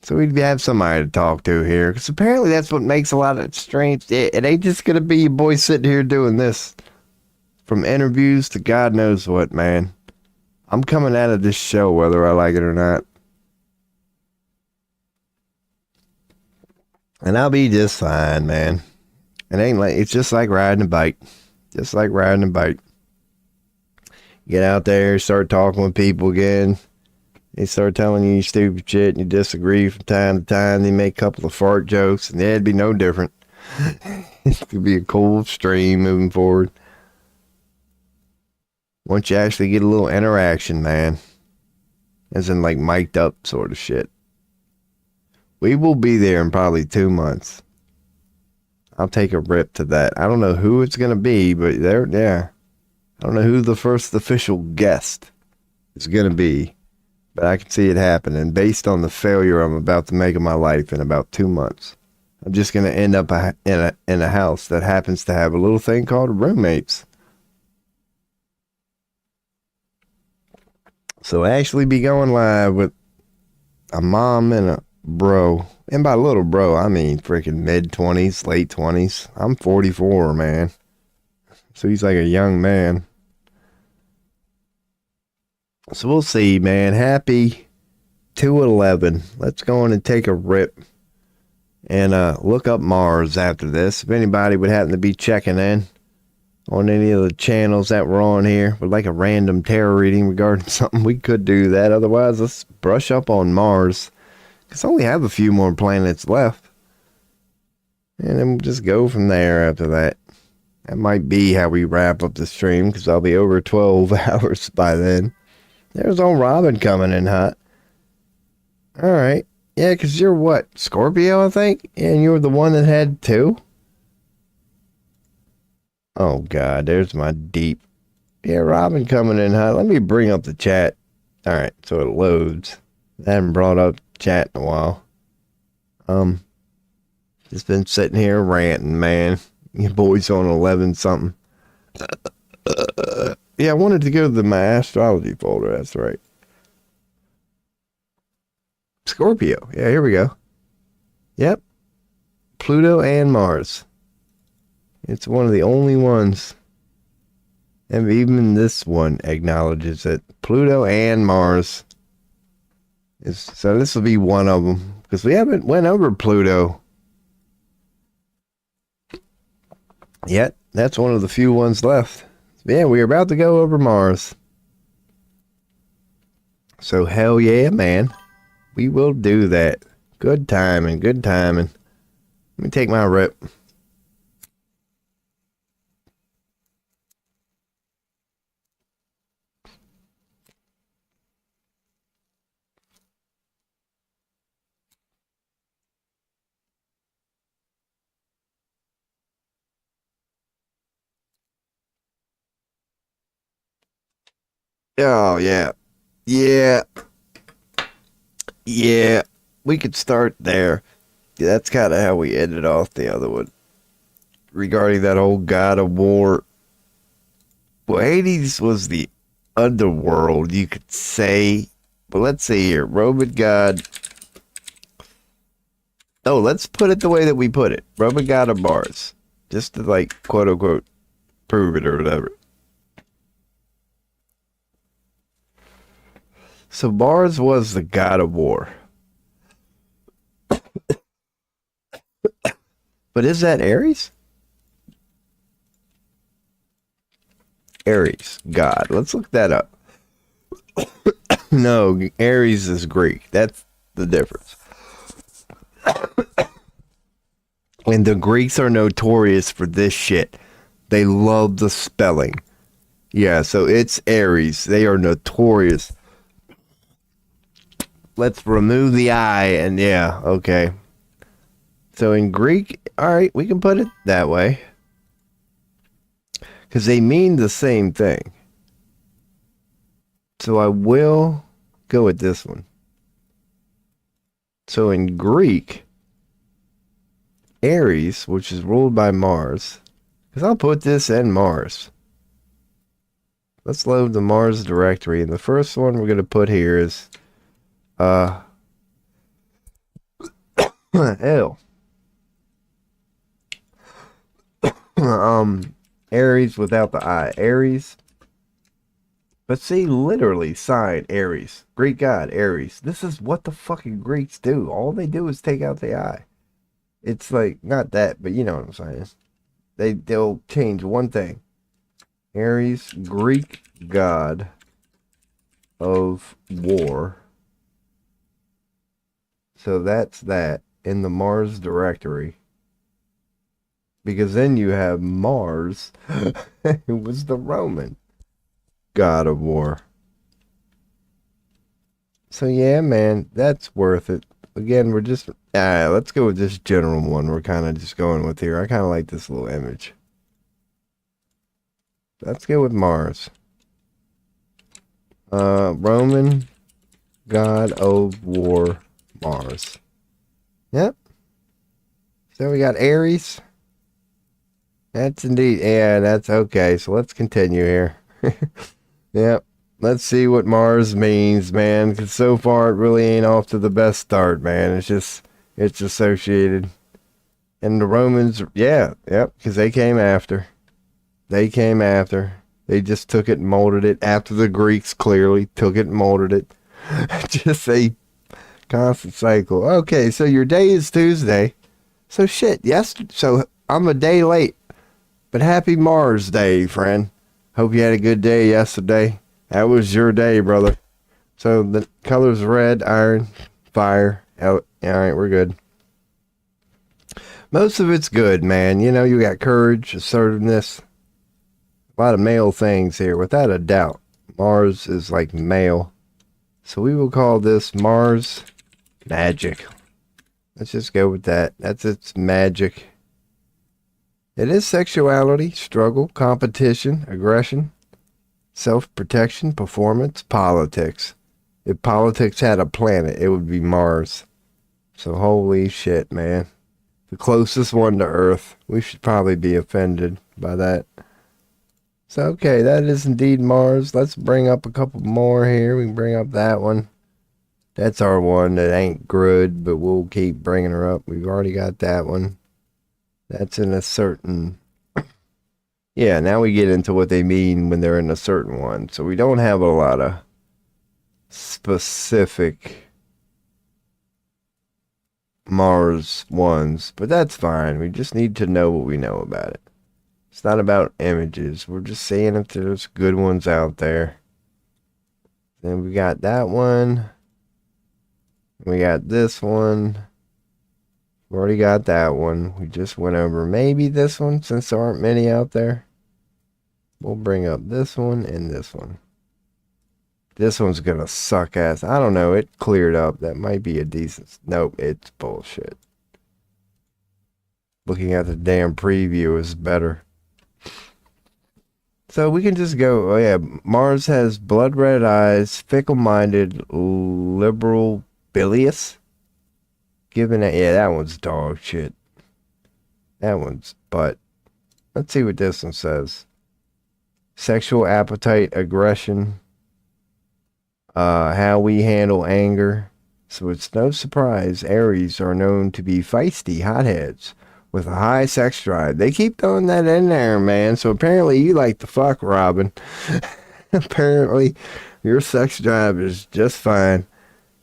Speaker 1: So we'd have somebody to talk to here, because apparently that's what makes a lot of streams. It ain't just going to be your boy sitting here doing this. From interviews to God knows what, man. I'm coming out of this show whether I like it or not. And I'll be just fine, man. It's just like riding a bike. Just like riding a bike. Get out there, start talking with people again. They start telling you stupid shit and you disagree from time to time. They make a couple of fart jokes and it'd be no different. It could be a cool stream moving forward. Once you actually get a little interaction, man. As in like mic'd up sort of shit. We will be there in probably 2 months. I'll take a rip to that. I don't know who it's going to be, but yeah. I don't know who the first official guest is going to be. But I can see it happening based on the failure I'm about to make of my life in about 2 months. I'm just going to end up in a house that happens to have a little thing called roommates. So actually be going live with a mom and a bro. And by little bro, I mean freaking mid-20s, late 20s. I'm 44, man. So he's like a young man. So we'll see, man. Happy 2/11. Let's go on and take a rip and look up Mars after this. If anybody would happen to be checking in on any of the channels that were on here with like a random tarot reading regarding something, we could do that. Otherwise, let's brush up on Mars. Because I only have a few more planets left. And then we'll just go from there after that. That might be how we wrap up the stream, because I'll be over 12 hours by then. There's old Robin coming in hot. Alright. Yeah, because you're what? Scorpio, I think? And you were the one that had 2? Oh, God. There's my deep. Yeah, Robin coming in hot. Let me bring up the chat. Alright, so it loads. I haven't brought up chat in a while. Just been sitting here ranting, man. Your boy's on 11 something. Yeah, I wanted to go to my astrology folder. That's right. Scorpio. Yeah, here we go. Yep. Pluto and Mars. It's one of the only ones. And even this one acknowledges it. Pluto and Mars. So this will be one of them. Because we haven't went over Pluto yet. That's one of the few ones left. Yeah, we're about to go over Mars. So hell yeah, man. We will do that. Good timing, good timing. Let me take my rip. Oh, yeah. Yeah. Yeah. We could start there. That's kind of how we ended off the other one. regarding that whole God of War. Well, Hades was the underworld, you could say. But let's see here. Roman God. Oh, let's put it the way that we put it. Roman God of Mars. Just to, like, quote unquote, prove it or whatever. So Mars was the God of War. But is that Ares? Ares, God. Let's look that up. No, Ares is Greek. That's the difference. And the Greeks are notorious for this shit. They love the spelling. Yeah, so it's Ares. They are notorious. Let's remove the I and yeah, okay. So in Greek, alright, we can put it that way. Because they mean the same thing. So I will go with this one. So in Greek, Ares, which is ruled by Mars, because I'll put this in Mars. Let's load the Mars directory. And the first one we're going to put here is L. Aries without the I. Aries. But see, literally sign Aries. Greek god, Aries. This is what the fucking Greeks do. All they do is take out the I. It's like, not that, but you know what I'm saying. They'll change one thing. Aries, Greek god of war. So that's that in the Mars directory. Because then you have Mars. It was the Roman god of war. So yeah, man, that's worth it. Again, we're just... let's go with this general one we're kind of just going with here. I kind of like this little image. Let's go with Mars. Roman god of war, Mars. Yep. So we got Aries. That's indeed... Yeah, that's okay. So let's continue here. Yep. Let's see what Mars means, man. Because so far it really ain't off to the best start, man. It's just... It's associated. And the Romans... Yeah. Yep. Because they came after. They came after. They just took it and molded it. After the Greeks clearly took it and molded it. Just a constant cycle. Okay, so your day is Tuesday. So shit, yes. So I'm a day late. But happy Mars Day, friend. Hope you had a good day yesterday. That was your day, brother. So the color's red, iron, fire. Alright, we're good. Most of it's good, man. You know, you got courage, assertiveness. A lot of male things here, without a doubt. Mars is like male. So we will call this Mars Magic. Let's just go with that. That's its magic. It is sexuality, struggle, competition, aggression, self-protection, performance, politics. If politics had a planet, it would be Mars. So holy shit, man. The closest one to Earth. We should probably be offended by that. So, okay, that is indeed Mars. Let's bring up a couple more here. We can bring up that one. That's our one that ain't good, but we'll keep bringing her up. We've already got that one. That's in a certain... Yeah, now we get into what they mean when they're in a certain one. So we don't have a lot of specific Mars ones, but that's fine. We just need to know what we know about it. It's not about images. We're just seeing if there's good ones out there. Then we got that one. We got this one. We already got that one. We just went over maybe this one since there aren't many out there. We'll bring up this one and this one. This one's gonna suck ass. I don't know. It cleared up. That might be a decent... Nope, it's bullshit. Looking at the damn preview is better. So we can just go... Oh yeah, Mars has blood red eyes, fickle-minded, liberal, bilious. Given that... Yeah, that one's dog shit. That one's butt. Let's see what this one says. Sexual appetite, aggression, how we handle anger. So it's no surprise Aries are known to be feisty hotheads with a high sex drive. They keep throwing that in there, man. So apparently you like to fuck, Robin. Apparently your sex drive is just fine.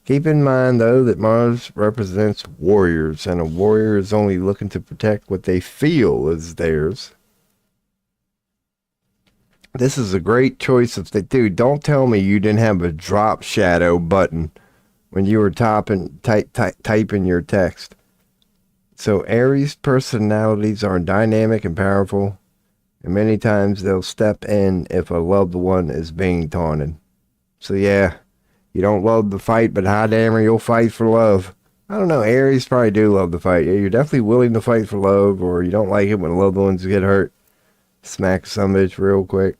Speaker 1: Keep in mind, though, that Mars represents warriors, and a warrior is only looking to protect what they feel is theirs. This is a great choice of the dude. Don't tell me you didn't have a drop shadow button when you were typing your text. So Aries personalities are dynamic and powerful, and many times they'll step in if a loved one is being taunted. So yeah, you don't love the fight, but hot damn, you'll fight for love. I don't know, Aries probably do love the fight. Yeah, you're definitely willing to fight for love, or you don't like it when loved ones get hurt. Smack some bitch real quick.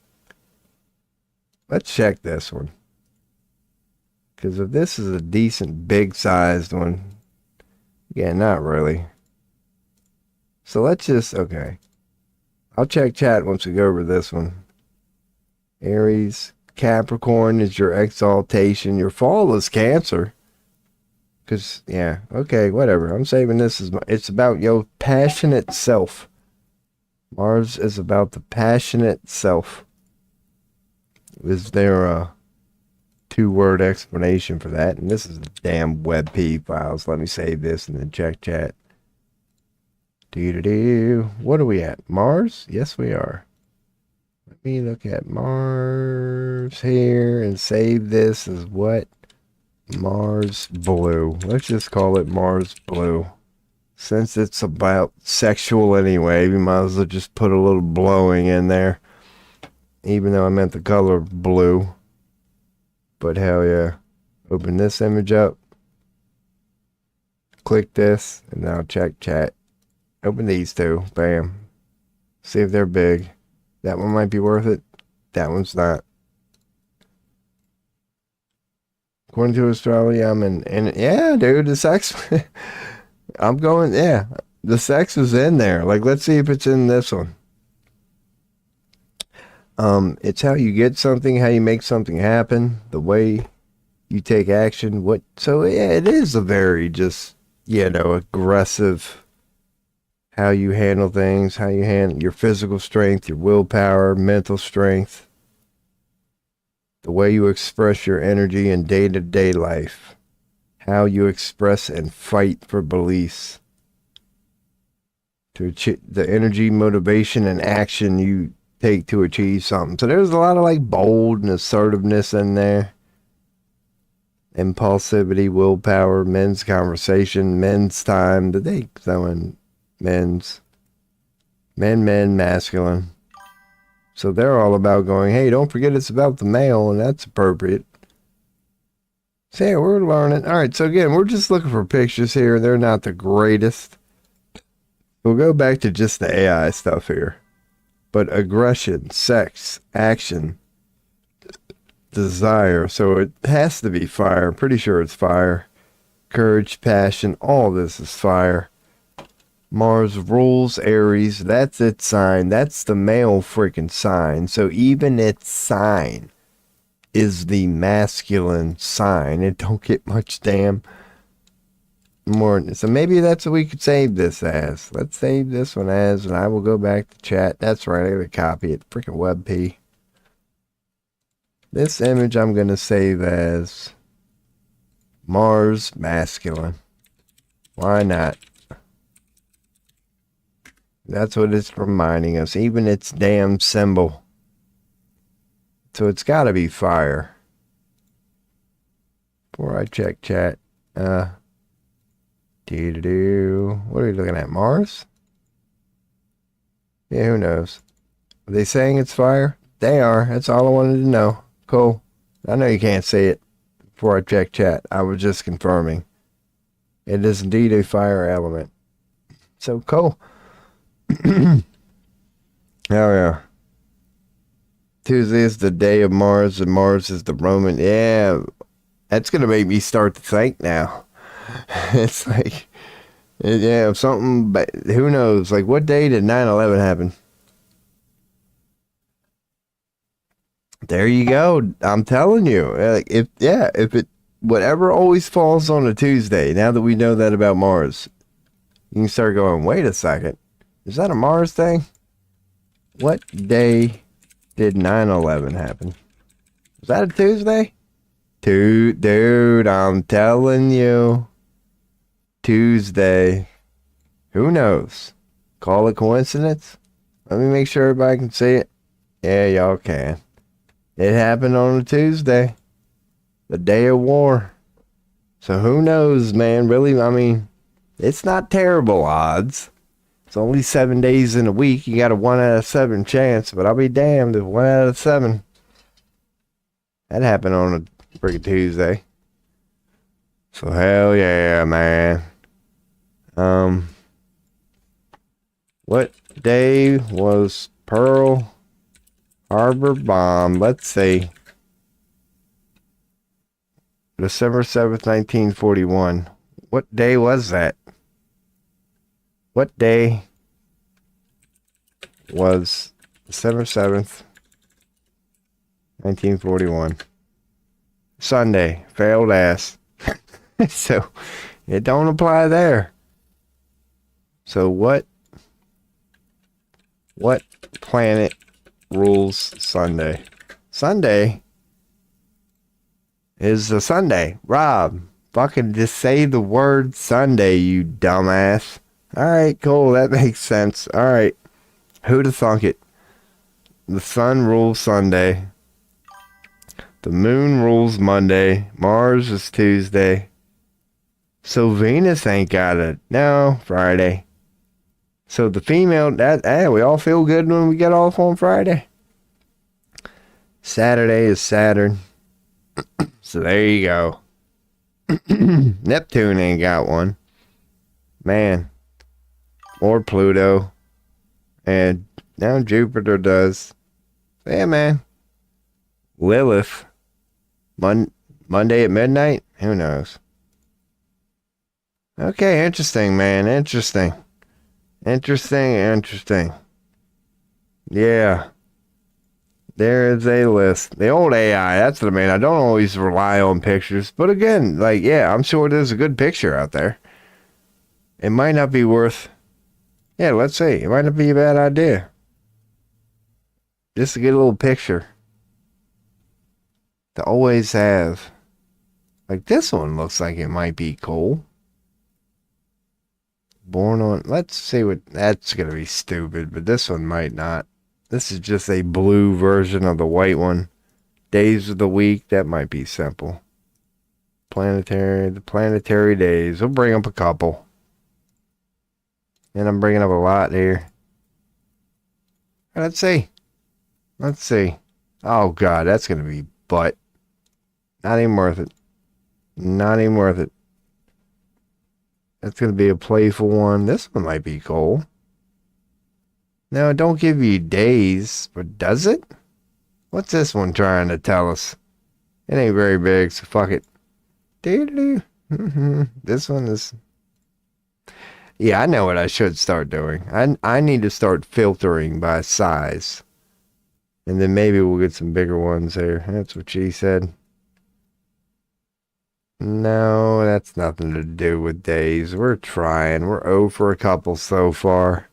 Speaker 1: Let's check this one. Because if this is a decent big sized one, yeah, not really. So let's just, okay. I'll check chat once we go over this one. Aries, Capricorn is your exaltation. Your fall is Cancer. Because, yeah, okay, whatever. I'm saving this as it's about your passionate self. Mars is about the passionate self. Is there a 2-word explanation for that? And this is the damn WebP files. Let me save this and then check chat. What are we at? Mars? Yes, we are. Let me look at Mars here and save this as what? Mars Blue. Let's just call it Mars Blue. Since it's about sexual anyway, we might as well just put a little blowing in there. Even though I meant the color blue. But hell yeah. Open this image up. Click this. And now check chat. Open these two. Bam. See if they're big. That one might be worth it. That one's not. According to astrology, I'm in yeah, dude, the sex. I'm going, yeah. The sex is in there. Like, let's see if it's in this one. It's how you get something, how you make something happen, the way you take action. So yeah, it is a very just, aggressive, how you handle things, how you handle your physical strength, your willpower, mental strength, the way you express your energy in day-to-day life, how you express and fight for beliefs, to achieve the energy, motivation, and action you take to achieve something. So there's a lot of like bold and assertiveness in there. Impulsivity, willpower, men's conversation, men's time. Did they throw in men's? Men, masculine. So they're all about going, hey, don't forget it's about the male, and that's appropriate. So yeah, we're learning. All right, so again, we're just looking for pictures here. They're not the greatest. We'll go back to just the AI stuff here. But aggression, sex, action, desire. So it has to be fire. I'm pretty sure it's fire. Courage, passion, all this is fire. Mars rules Aries. That's its sign. That's the male freaking sign. So even its sign is the masculine sign. It don't get much damn more. So maybe that's what we could save this as. Let's save this one as, and I will go back to chat. That's right, I gotta copy it. Freaking WebP. This image I'm gonna save as Mars masculine. Why not? That's what it's reminding us. Even its damn symbol. So it's gotta be fire. Before I check chat. What are we looking at? Mars? Yeah, who knows? Are they saying it's fire? They are. That's all I wanted to know. Cool. I know you can't say it before I check chat. I was just confirming. It is indeed a fire element. So cool. Oh yeah. Tuesday is the day of Mars, and Mars is the Roman. Yeah, that's gonna make me start to think now. It's like, yeah, something, but who knows? Like, what day did 9/11 happen? There you go. I'm telling you. If it whatever always falls on a Tuesday, now that we know that about Mars, you can start going, wait a second. Is that a Mars thing? What day did 9/11 happen? Was that a Tuesday? Dude, I'm telling you. Tuesday. Who knows? Call it coincidence? Let me make sure everybody can see it. Yeah, y'all can. It happened on a Tuesday. The day of war. So who knows, man? Really, I mean, it's not terrible odds. It's only 7 days in a week. You got a 1 out of 7 chance, but I'll be damned if 1 out of 7. That happened on a freaking Tuesday. So hell yeah, man. What day was Pearl Harbor bomb? Let's see. December 7th, 1941. What day was that? What day was December 7th, 1941? Sunday. Failed ass. So, it don't apply there. So, what planet rules Sunday? Sunday is the Sunday. Rob, fucking just say the word Sunday, you dumbass. Alright, cool. That makes sense. Alright. Who'd have thunk it? The sun rules Sunday. The moon rules Monday. Mars is Tuesday. So Venus ain't got it. No, Friday. So the female, we all feel good when we get off on Friday. Saturday is Saturn. So there you go. Neptune ain't got one. Man. Or Pluto. And now Jupiter does. So yeah, man. Lilith. Monday at midnight? Who knows? Okay, interesting, man. Interesting. Yeah. There is a list. The old AI, that's what I mean. I don't always rely on pictures. But again, like, yeah, I'm sure there's a good picture out there. It might not be worth... Yeah, let's see. It might not be a bad idea. Just to get a little picture. To always have. Like, this one looks like it might be cool. Born on... Let's see what... That's going to be stupid, but this one might not. This is just a blue version of the white one. Days of the week, that might be simple. The planetary days. We'll bring up a couple. And I'm bringing up a lot here. Let's see. Oh, God, that's going to be butt. Not even worth it. That's going to be a playful one. This one might be cool. Now, it don't give you days, but does it? What's this one trying to tell us? It ain't very big, so fuck it. This one is... Yeah, I know what I should start doing. I need to start filtering by size. And then maybe we'll get some bigger ones here. That's what she said. No, that's nothing to do with days. We're trying. We're 0 for a couple so far.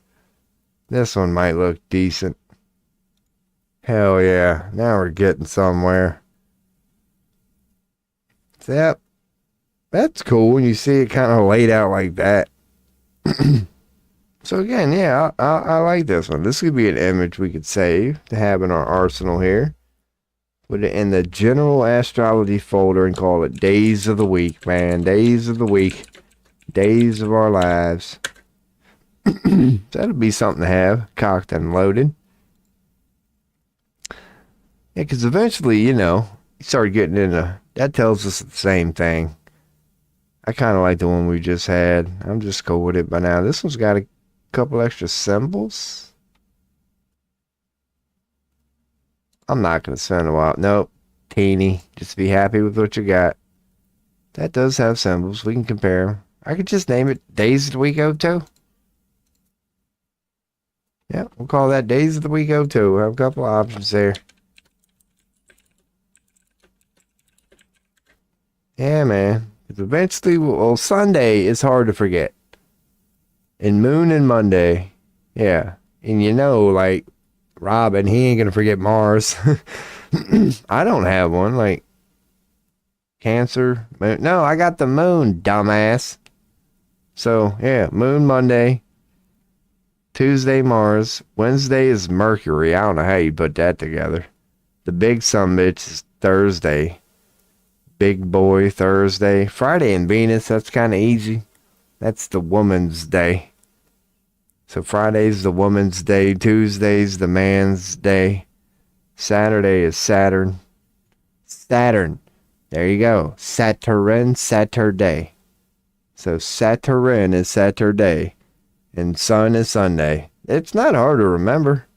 Speaker 1: This one might look decent. Hell yeah. Now we're getting somewhere. Yep. That's cool when you see it kind of laid out like that. So again, yeah, I like this one. This could be an image we could save to have in our arsenal here. Put it in the general astrology folder and call it Days of the Week, man. Days of the week. Days of our lives. That'll be something to have, cocked and loaded. Yeah, because eventually, you start getting into... That tells us the same thing. I kind of like the one we just had. I'm just cool with it by now. This one's got a couple extra symbols. I'm not going to spend a while. Nope. Teeny. Just be happy with what you got. That does have symbols. We can compare them. I could just name it Days of the Week 02. Yeah, we'll call that Days of the Week 02. We'll have a couple of options there. Yeah, man. 'Cause eventually, well, Sunday is hard to forget. And Moon and Monday, yeah. And like Robin, he ain't gonna forget Mars. I don't have one. Like Cancer, Moon. No, I got the Moon, dumbass. So yeah, Moon Monday, Tuesday Mars, Wednesday is Mercury. I don't know how you put that together. The big summit is Thursday. Big boy Thursday. Friday and Venus, that's kind of easy. That's the woman's day. So Friday's the woman's day. Tuesday's the man's day. Saturday is Saturn. Saturn. There you go. Saturn, Saturday. So Saturn is Saturday. And Sun is Sunday. It's not hard to remember.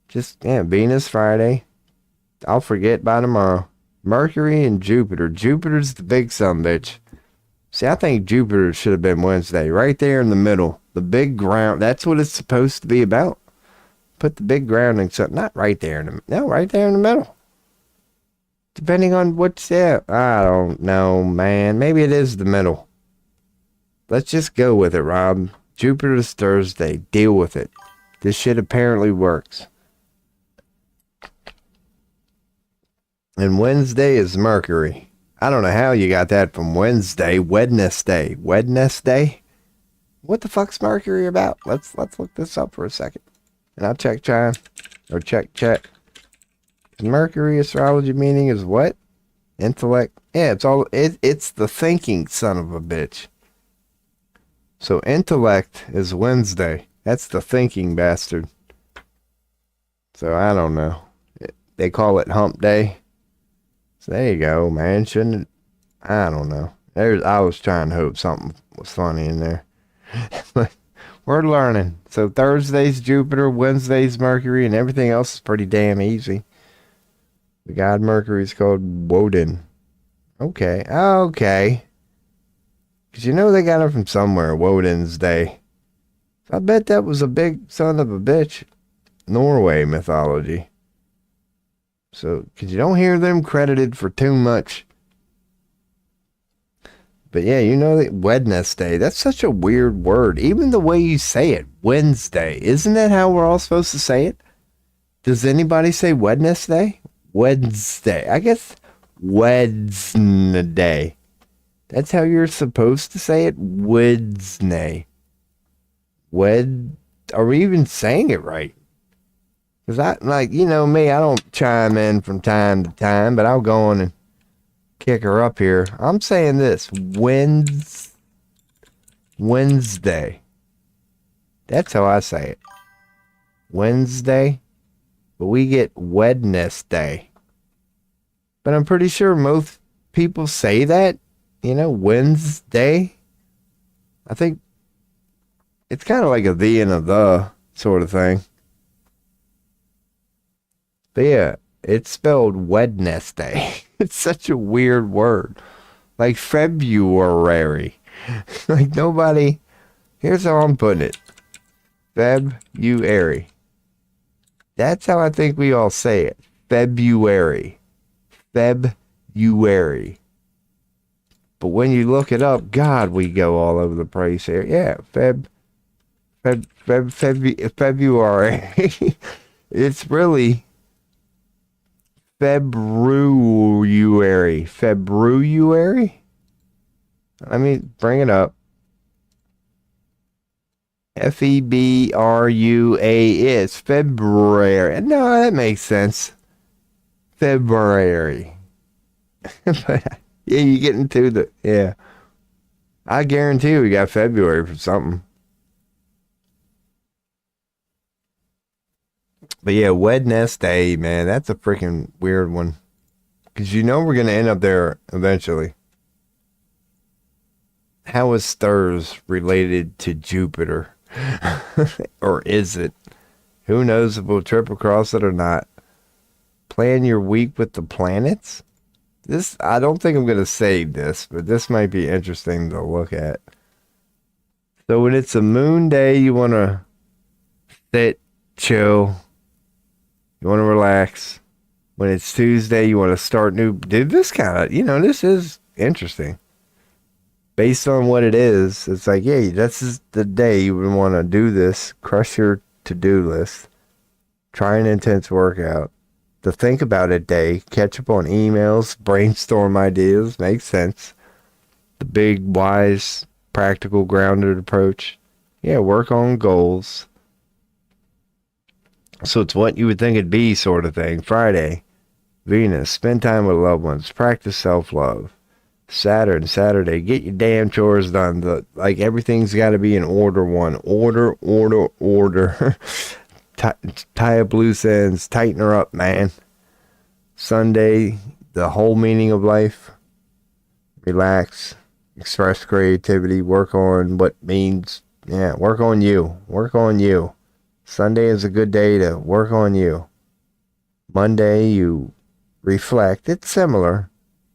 Speaker 1: Just, yeah, Venus Friday. I'll forget by tomorrow. Mercury and Jupiter. Jupiter's the big sumbitch. See, I think Jupiter should have been Wednesday. Right there in the middle. The big ground. That's what it's supposed to be about. Put the big grounding something. Not right there in the no, right there in the middle. Depending on what's there. I don't know, man. Maybe it is the middle. Let's just go with it, Rob. Jupiter's Thursday. Deal with it. This shit apparently works. And Wednesday is Mercury. I don't know how you got that from Wednesday. Wednesday. Wednesday? What the fuck's Mercury about? Let's look this up for a second. And I'll check time. Or check. Mercury astrology meaning is what? Intellect. Yeah, it's the thinking son of a bitch. So intellect is Wednesday. That's the thinking bastard. So I don't know. They call it hump day. So there you go, man. Shouldn't it? I don't know. I was trying to hope something was funny in there. But we're learning. So Thursday's Jupiter, Wednesday's Mercury, and everything else is pretty damn easy. The god Mercury is called Woden. Okay. Because they got it from somewhere, Woden's Day. So I bet that was a big son of a bitch. Norway mythology. So, because you don't hear them credited for too much. But yeah, that Wednesday, that's such a weird word. Even the way you say it, Wednesday. Isn't that how we're all supposed to say it? Does anybody say Wednesday? Wednesday. I guess Wednesday. That's how you're supposed to say it? Wednesday. Are we even saying it right? Because me, I don't chime in from time to time, but I'll go on and kick her up here. I'm saying this. Wednesday. That's how I say it. Wednesday. But we get Wednesday. But I'm pretty sure most people say that. Wednesday. I think it's kind of like a the and a the sort of thing. But yeah, it's spelled Wednesday. It's such a weird word. Like February. Like nobody. Here's how I'm putting it. February. That's how I think we all say it. February. February. But when you look it up, God, we go all over the place here. Yeah, February. It's really February. February? Let me bring it up. February is February. No, that makes sense. February. But yeah, you get into yeah. I guarantee we got February for something. But yeah, Wednesday, man, that's a freaking weird one. Because we're going to end up there eventually. How is Sturs related to Jupiter? Or is it? Who knows if we'll trip across it or not. Plan your week with the planets? I don't think I'm going to save this, but this might be interesting to look at. So when it's a moon day, you want to sit, chill. You want to relax. When it's Tuesday, you want to start new. Dude, this kind of, this is interesting. Based on what it is, it's like, yeah, this is the day you would want to do this. Crush your to-do list. Try an intense workout. The think about it day. Catch up on emails. Brainstorm ideas. Makes sense. The big, wise, practical, grounded approach. Yeah, work on goals. So it's what you would think it'd be, sort of thing. Friday, Venus, spend time with loved ones. Practice self-love. Saturday, get your damn chores done. Like everything's got to be in order. Order. Tie up loose ends. Tighten her up, man. Sunday, the whole meaning of life. Relax. Express creativity. Work on what means. Yeah, work on you. Work on you. Sunday is a good day to work on you. Monday, you reflect. It's similar,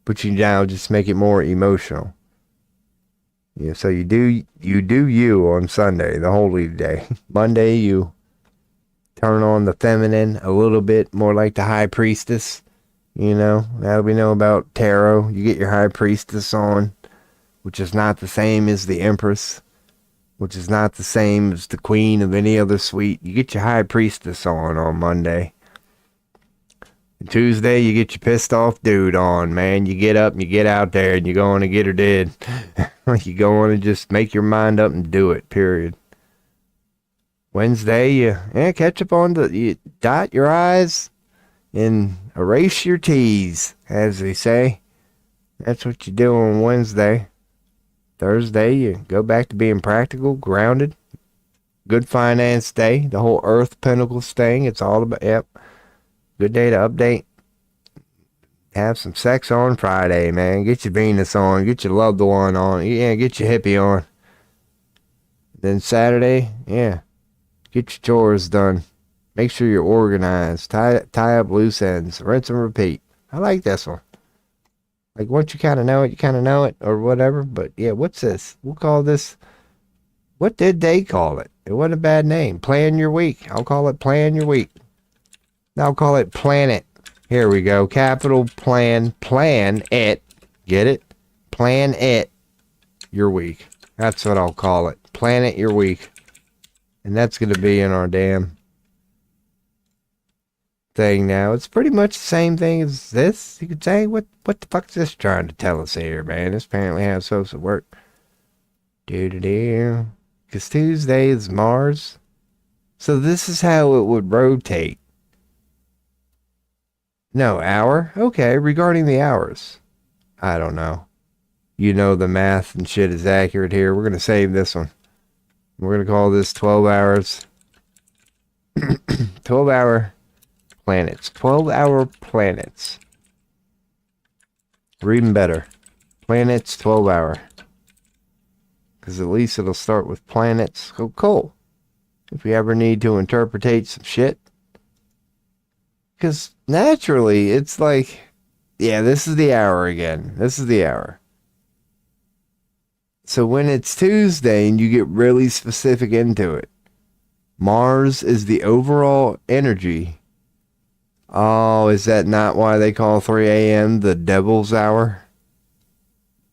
Speaker 1: but you now just make it more emotional. Yeah, so you do you on Sunday, the holy day. Monday, you turn on the feminine a little bit, more like the high priestess. You know, now we know about tarot. You get your high priestess on, which is not the same as the empress, which is not the same as the queen of any other suite. You get your high priestess on Monday. And Tuesday, you get your pissed off dude on, man. You get up and you get out there and you go on and get her dead. You go on and just make your mind up and do it, period. Wednesday, you catch up on you dot your I's and erase your T's, as they say. That's what you do on Wednesday. Thursday, you go back to being practical, grounded. Good finance day. The whole Earth Pentacles thing. It's all about, yep. Good day to update. Have some sex on Friday, man. Get your Venus on. Get your loved one on. Yeah, get your hippie on. Then Saturday, yeah. Get your chores done. Make sure you're organized. Tie up loose ends. Rinse and repeat. I like this one. Like, once you kind of know it, or whatever. But, yeah, what's this? We'll call this, what did they call it? It wasn't a bad name. Plan your week. I'll call it Plan Your Week. I'll call it Planet. Here we go. Capital Plan. Plan it. Get it? Plan it. Your week. That's what I'll call it. Plan it your week. And that's going to be in our damn thing now. It's pretty much the same thing as this. You could say, what the fuck is this trying to tell us here, man? This apparently how it's supposed to work. Because Tuesday is Mars. So this is how it would rotate. No, hour? Okay, regarding the hours. I don't know. You know the math and shit is accurate here. We're going to save this one. We're going to call this 12 hours. 12-hour planets. 12-hour planets. Or even better. Planets 12-hour. Because at least it'll start with planets. Oh, cool. If we ever need to interpretate some shit. Because naturally, it's like, yeah, this is the hour again. This is the hour. So when it's Tuesday and you get really specific into it, Mars is the overall energy. Oh, is that not why they call 3 a.m. the devil's hour?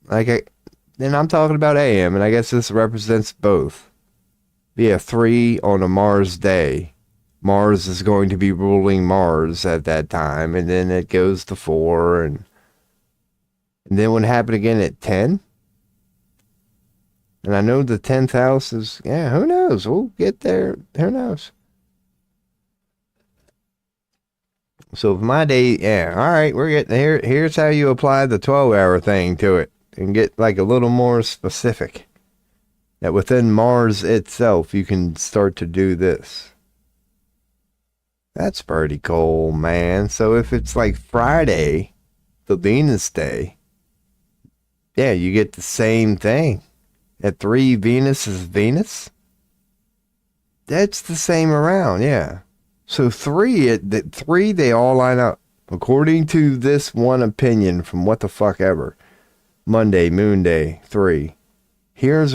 Speaker 1: Then I'm talking about AM, and I guess this represents both. Yeah, 3 on a Mars day. Mars is going to be ruling Mars at that time, and then it goes to 4, and then what happened again at 10? And I know the 10th house is, yeah, who knows? We'll get there. Who knows? So if my day, yeah, all right, we're getting here. Here's how you apply the 12-hour thing to it and get like a little more specific. That within Mars itself, you can start to do this. That's pretty cool, man. So if it's like Friday, the Venus day, yeah, you get the same thing. At 3, Venus is Venus. That's the same around, yeah. So 3, they all line up. According to this one opinion from what the fuck ever. Monday, Moon Day, 3. Here's